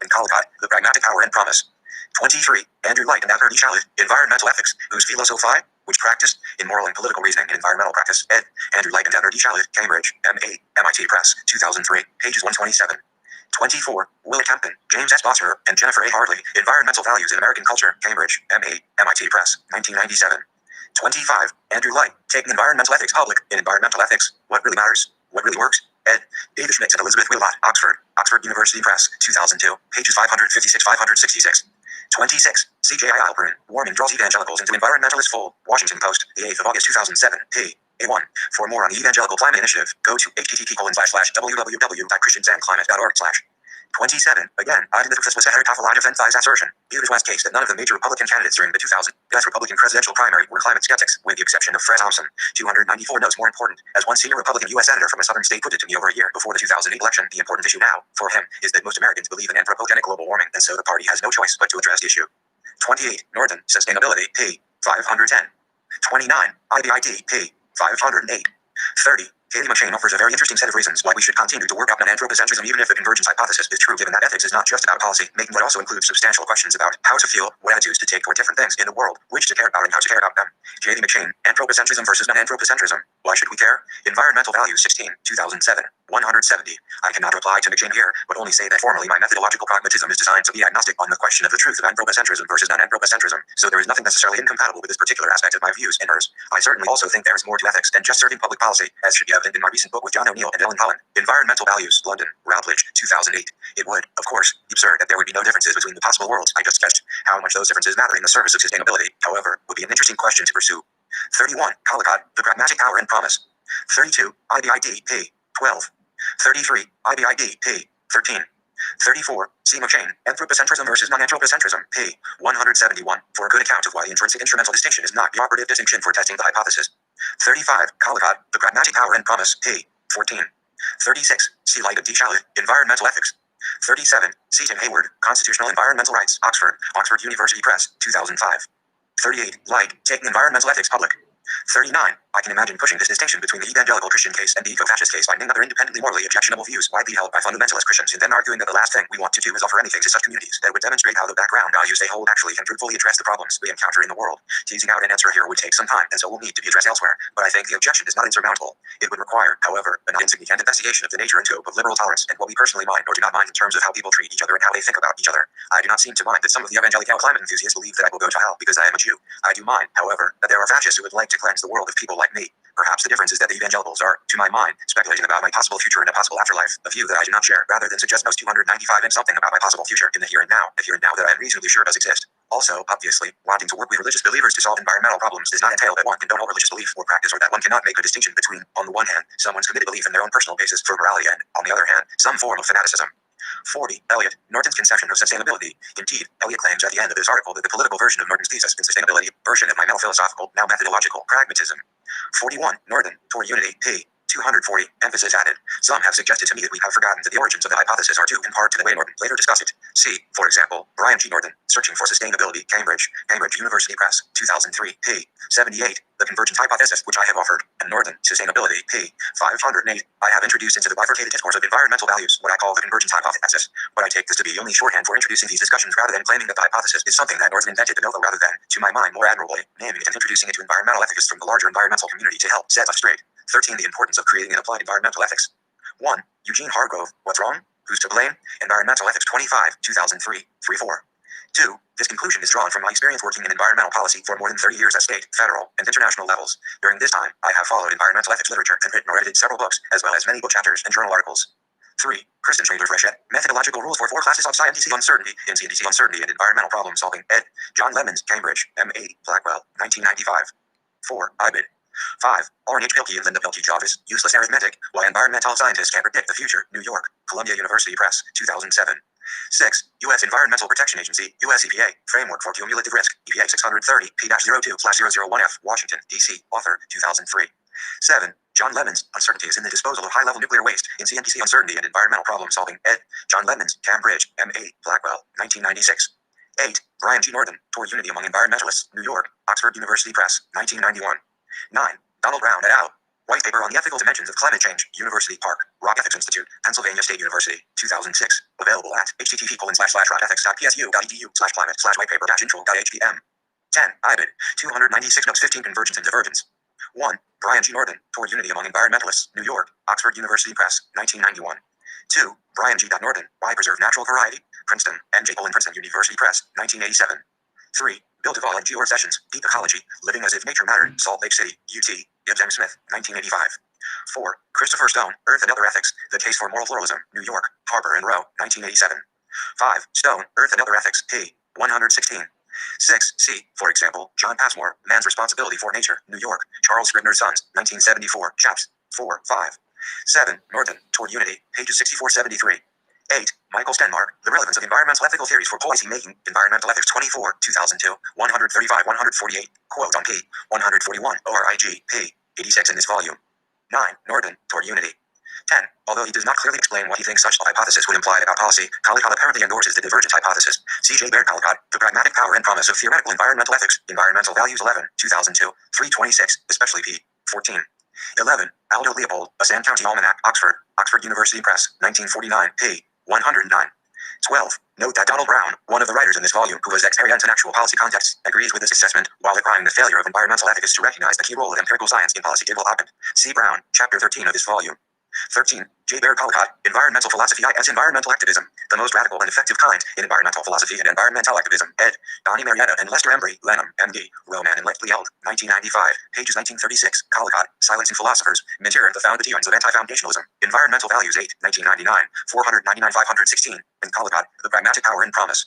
[SPEAKER 1] and Collicott, The Pragmatic Power and Promise. 23. Andrew Light and Abner D. Shalit, Environmental Ethics, whose philosophy, which practiced in moral and political reasoning and environmental practice, ed. Andrew Light and Abner D. Shalit, Cambridge, M.A., MIT Press, 2003, pages 127. 24. Willett Kempton, James S. Bosser, and Jennifer A. Hartley, Environmental Values in American Culture, Cambridge, M.A., MIT Press, 1997. 25. Andrew Light, Taking Environmental Ethics Public in Environmental Ethics, What Really Matters, What Really Works, ed. David Schmitz and Elizabeth Willott, Oxford, Oxford University Press, 2002, pages 556-566. 26. C.J.I. Alperin, Warming Draws Evangelicals into Environmentalist Fold, Washington Post, the 8th of August 2007, p. A1. For more on the Evangelical Climate Initiative, go to http://www.christiansandclimate.org/. 27. Again, I did the was a Harry defense assertion. It was West's case that none of the major Republican candidates during the 2000 Republican presidential primary were climate skeptics, with the exception of Fred Thompson. 294 notes more important, as one senior Republican U.S. senator from a southern state put it to me over a year before the 2008 election. The important issue now, for him, is that most Americans believe in anthropogenic global warming, and so the party has no choice but to address the issue. 28. Norton, Sustainability, p. 510. 29. IBID, p. 508. 30. Katie McShane offers a very interesting set of reasons why we should continue to work up non-anthropocentrism even if the convergence hypothesis is true, given that ethics is not just about policy making but also includes substantial questions about how to feel, what attitudes to take toward different things in the world, which to care about and how to care about them. Katie McShane, Anthropocentrism versus non-anthropocentrism. Why should we care? Environmental Values 16, 2007, 170. I cannot reply to McShane here, but only say that formally my methodological pragmatism is designed to be agnostic on the question of the truth of anthropocentrism versus non-anthropocentrism, so there is nothing necessarily incompatible with this particular aspect of my views and hers. I certainly also think there is more to ethics than just serving public policy, as should be evident in my recent book with John O'Neill and Ellen Holland, Environmental Values, London, Routledge, 2008. It would, of course, be absurd that there would be no differences between the possible worlds I just sketched. How much those differences matter in the service of sustainability, however, would be an interesting question to pursue. 31. Collicott, The Pragmatic Power and Promise. 32. IBID, p. 12. 33. IBID, p. 13. 34. C. McShane, Anthropocentrism versus non-anthropocentrism, p. 171, for a good account of why the intrinsic instrumental distinction is not the operative distinction for testing the hypothesis. 35. Collicott, The Pragmatic Power and Promise, p. 14. 36. C. Light of D. Shalit, Environmental Ethics. 37. C. Tim Hayward, Constitutional Environmental Rights, Oxford, Oxford University Press, 2005. 38. Light, Taking Environmental Ethics Public. 39. I can imagine pushing this distinction between the evangelical Christian case and the eco-fascist case, finding other independently morally objectionable views widely held by fundamentalist Christians, and then arguing that the last thing we want to do is offer anything to such communities that would demonstrate how the background values they hold actually can truthfully address the problems we encounter in the world. Teasing out an answer here would take some time, and so will need to be addressed elsewhere, but I think the objection is not insurmountable. It would require, however, a not insignificant investigation of the nature and scope of liberal tolerance and what we personally mind or do not mind in terms of how people treat each other and how they think about each other. I do not seem to mind that some of the evangelical climate enthusiasts believe that I will go to hell because I am a Jew. I do mind, however, that there are fascists who would like to cleanse the world of people like me. Perhaps the difference is that the evangelicals are, to my mind, speculating about my possible future and a possible afterlife, a view that I do not share, rather than suggest most 295 and something about my possible future in the here and now, the here and now that I am reasonably sure does exist. Also, obviously, wanting to work with religious believers to solve environmental problems does not entail that one condone all religious belief or practice, or that one cannot make a distinction between, on the one hand, someone's committed belief in their own personal basis for morality and, on the other hand, some form of fanaticism. 40. Eliot, Norton's conception of sustainability. Indeed, Eliot claims at the end of this article that the political version of Norton's thesis in sustainability, version of my now philosophical, now methodological, pragmatism. 41. Norton, toward unity, p. 240, emphasis added. Some have suggested to me that we have forgotten that the origins of the hypothesis are due in part to the way Norton later discussed it. See, for example, Brian G. Norton, Searching for Sustainability, Cambridge University Press, 2003, p. 78, The Convergence Hypothesis, which I have offered, and Norton, Sustainability, p. 508. I have introduced into the bifurcated discourse of environmental values what I call the convergence hypothesis, but I take this to be only shorthand for introducing these discussions rather than claiming that the hypothesis is something that Norton invented de novo, rather than, to my mind more admirably, naming it and introducing it to environmental ethicists from the larger environmental community to help set us straight. 13. The importance of creating and applied environmental ethics. 1. Eugene Hargrove, What's Wrong? Who's to Blame? Environmental Ethics 25, 2003, 3-4. 2. This conclusion is drawn from my experience working in environmental policy for more than 30 years at state, federal, and international levels. During this time, I have followed environmental ethics literature and written or edited several books, as well as many book chapters and journal articles. 3. Kristen Schrader-Frechette, Methodological Rules for 4 Classes of Scientific Uncertainty in CNDC Uncertainty and Environmental Problem Solving, ed. John Lemons, Cambridge, M.A., Blackwell, 1995. 4. IBID. 5. Oren H. Pilkey and Linda Pilkey Jarvis, Useless Arithmetic, Why Environmental Scientists Can't Predict the Future, New York, Columbia University Press, 2007. 6. U.S. Environmental Protection Agency, U.S. EPA, Framework for Cumulative Risk, EPA 630, P-02/001F, Washington, D.C., author, 2003. 7. John Lemons, Uncertainties in the Disposal of High-Level Nuclear Waste, in CNDC Uncertainty and Environmental Problem Solving, ed. John Lemons, Cambridge, M.A., Blackwell, 1996. 8. Brian G. Norton, Toward Unity Among Environmentalists, New York, Oxford University Press, 1991. 9. Donald Brown et al. White Paper on the Ethical Dimensions of Climate Change, University Park, Rock Ethics Institute, Pennsylvania State University, 2006. Available at http://ethics.psu.edu/climate/whitepaper-intro.htm. 10. IBID. 296 notes 15 Convergence and Divergence. 1. Brian G. Norton, Toward Unity Among Environmentalists, New York, Oxford University Press, 1991. 2. Brian G. Norton, Why Preserve Natural Variety? Princeton, M.J. Poland Princeton University Press, 1987. 3. Bill Duvall and George Sessions, Deep Ecology, Living as If Nature Mattered, Salt Lake City, UT, Gibbs M. Smith, 1985. 4. Christopher Stone, Earth and Other Ethics, The Case for Moral Pluralism, New York, Harper and Row, 1987. 5. Stone, Earth and Other Ethics, p. 116. 6. C. For example, John Passmore, Man's Responsibility for Nature, New York, Charles Scribner's Sons, 1974, chaps 4, 5. 7. Norton, Toward Unity, pages 64-73. 8. Michael Stenmark, The Relevance of Environmental Ethical Theories for Policy Making, Environmental Ethics 24, 2002, 135-148, quote on p. 141, ORIG, p. 86 in this volume. 9. Norton, Toward Unity. 10. Although he does not clearly explain what he thinks such a hypothesis would imply about policy, Collicott apparently endorses the divergent hypothesis. C.J. Baird Collicott, The Pragmatic Power and Promise of Theoretical Environmental Ethics, Environmental Values 11, 2002, 326, especially p. 14. 11. Aldo Leopold, A Sand County Almanac, Oxford, Oxford University Press, 1949, p. 109. 12. Note that Donald Brown, one of the writers in this volume who was experienced in actual policy contexts, agrees with this assessment, while decrying the failure of environmental ethicists to recognize the key role of empirical science in policy development. C. Brown, Chapter 13 of this volume. 13. J. Baird Collicott, Environmental Philosophy is Environmental Activism, the most radical and effective kind in environmental philosophy and environmental activism, ed. Donnie Marietta and Lester Embry, Lenham, M.D., Roman and Lechley Eld, 1995, pages 1936, Collicott, Silencing Philosophers, Minter, The Foundations of Anti-Foundationalism, Environmental Values 8, 1999, 499-516, and Collicott, The Pragmatic Power and Promise.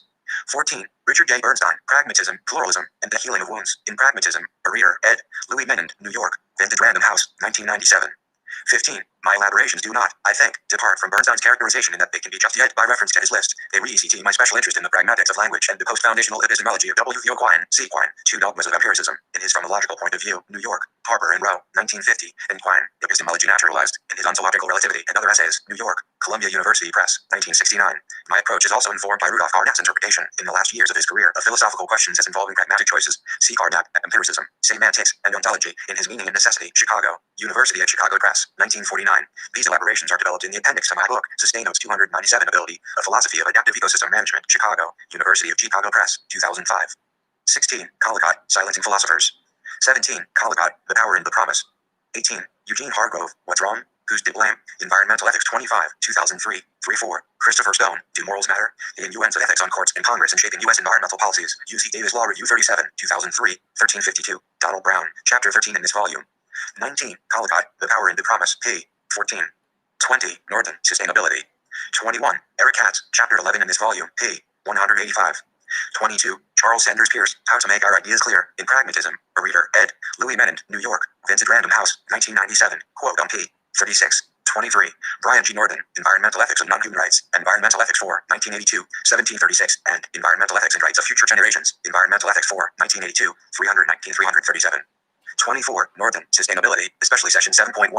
[SPEAKER 1] 14. Richard J. Bernstein, Pragmatism, Pluralism, and the Healing of Wounds, in Pragmatism, a reader, ed. Louis Menand, New York, Vintage Random House, 1997. 15. My elaborations do not, I think, depart from Bernstein's characterization in that they can be justified by reference to his list. They re-ECT my special interest in the pragmatics of language and the post-foundational epistemology of W. Theo Quine, C. Quine, Two Dogmas of Empiricism, in his From a Logical Point of View, New York, Harper and Row, 1950, and Quine, Epistemology Naturalized, in his Ontological Relativity and Other Essays, New York, Columbia University Press, 1969. My approach is also informed by Rudolf Carnap's interpretation, in the last years of his career, of philosophical questions as involving pragmatic choices. See Carnap, Empiricism, Semantics, and Ontology, in his Meaning and Necessity, Chicago, University of Chicago Press, 1949. These elaborations are developed in the appendix to my book, Sustain Notes 297 Ability, A Philosophy of Adaptive Ecosystem Management, Chicago, University of Chicago Press, 2005. 16. Collicott, Silencing Philosophers. 17. Collicott, The Power and the Promise. 18. Eugene Hargrove, What's Wrong? Who's to Blame? Environmental Ethics 25, 2003, 3-4. Christopher Stone, Do Morals Matter? The Innuendo of Ethics on Courts and Congress and Shaping U.S. Environmental Policies. UC Davis Law Review 37, 2003, 1352. Donald Brown, Chapter 13 in this volume. 19. Collicott, The Power and the Promise, p. 14. 20. Norton, Sustainability. 21. Eric Katz, Chapter 11 in this volume, p. 185. 22. Charles Sanders Peirce, How to Make Our Ideas Clear, in Pragmatism, a reader, ed. Louis Menand, New York, Vincent Random House, 1997, quote on p. 36. 23. Brian G. Norton, Environmental Ethics of Non-Human Rights, Environmental Ethics 4, 1982, 1736, and Environmental Ethics and Rights of Future Generations, Environmental Ethics 4, 1982, 319, 337. 24. Norton, Sustainability, especially Section 7.1.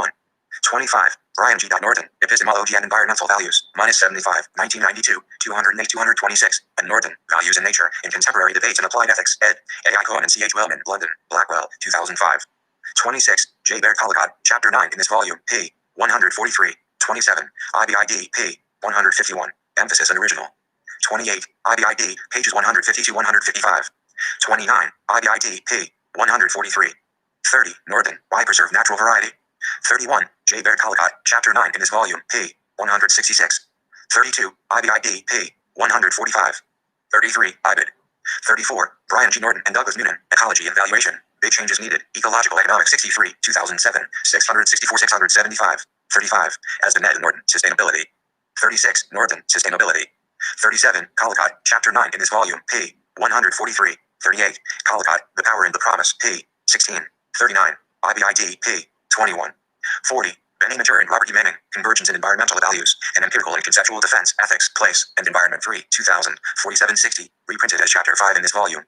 [SPEAKER 1] 25. Brian G. Norton, Epistemology and Environmental Values, -75, 1992, 208, 226, and Norton, Values in Nature, in Contemporary Debates and Applied Ethics, ed. A.I. Cohen and C.H. Wellman, London, Blackwell, 2005. 26. J. Baird Collicott, Chapter 9 in this volume, p. 143. 27. IBID, p. 151. Emphasis and Original. 28. IBID, pages 150 to 155. 29. IBID, p. 143. 30. Norton, Why Preserve Natural Variety? 31. J. Baird Collicott, Chapter 9 in this volume, p. 166. 32. IBID, p. 145. 33. IBID. 34. Brian G. Norton and Douglas Noonan, Ecology and Valuation, Big Changes Needed, Ecological Economics 63, 2007, 664, 675. 35. Asden and Norton, Sustainability. 36. Norton, Sustainability. 37. Collicott, Chapter 9 in this volume, p. 143. 38. Collicott, The Power and the Promise, p. 16. 39. IBID, p. 21. 40. Benny Mature and Robert E. Manning, Convergence in Environmental Values, an Empirical and Conceptual Defense, Ethics, Place, and Environment 3, 2000, 4760, reprinted as Chapter 5 in this volume.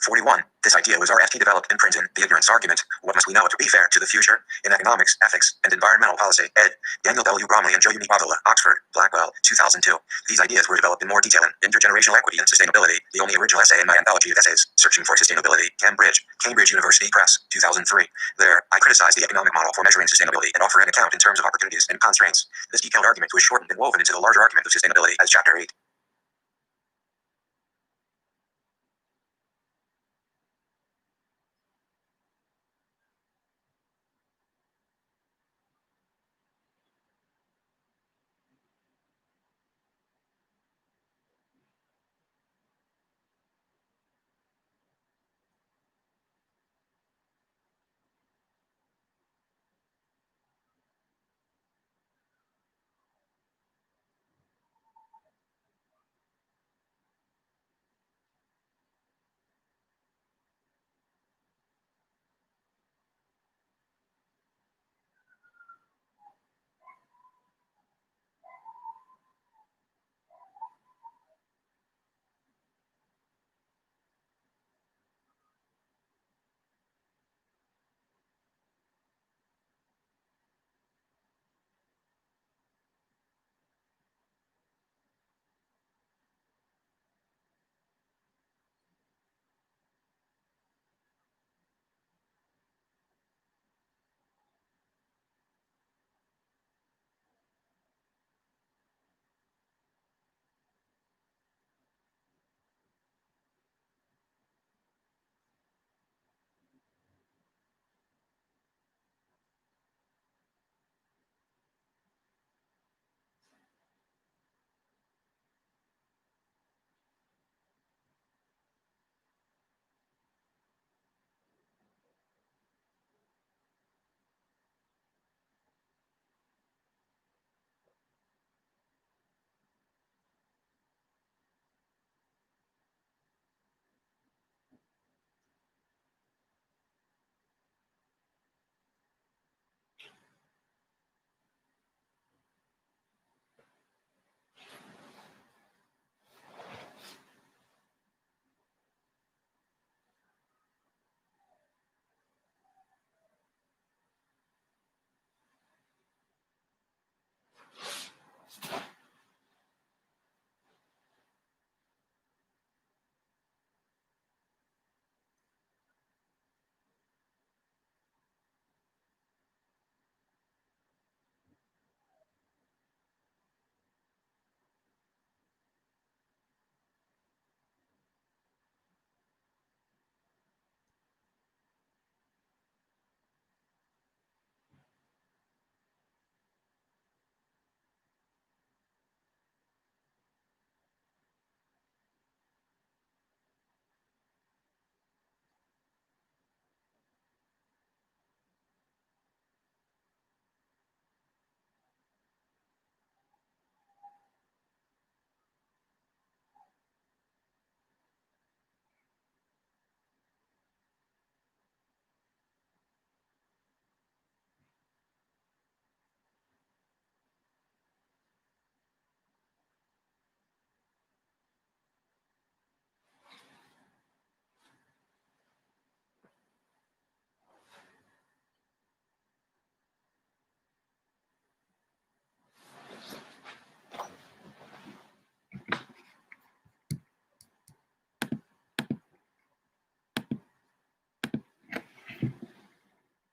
[SPEAKER 1] 41. This idea was RFT developed in Princeton, The Ignorance Argument, What Must We Know to Be Fair to the Future, in Economics, Ethics, and Environmental Policy, ed. Daniel W. Bromley and Joe Unibovola, Oxford, Blackwell, 2002. These ideas were developed in more detail in Intergenerational Equity and Sustainability, the only original essay in my anthology of essays, Searching for Sustainability, Cambridge University Press, 2003. There, I criticize the economic model for measuring sustainability and offer an account in terms of opportunities and constraints. This detailed argument was shortened and woven into the larger argument of sustainability as Chapter 8.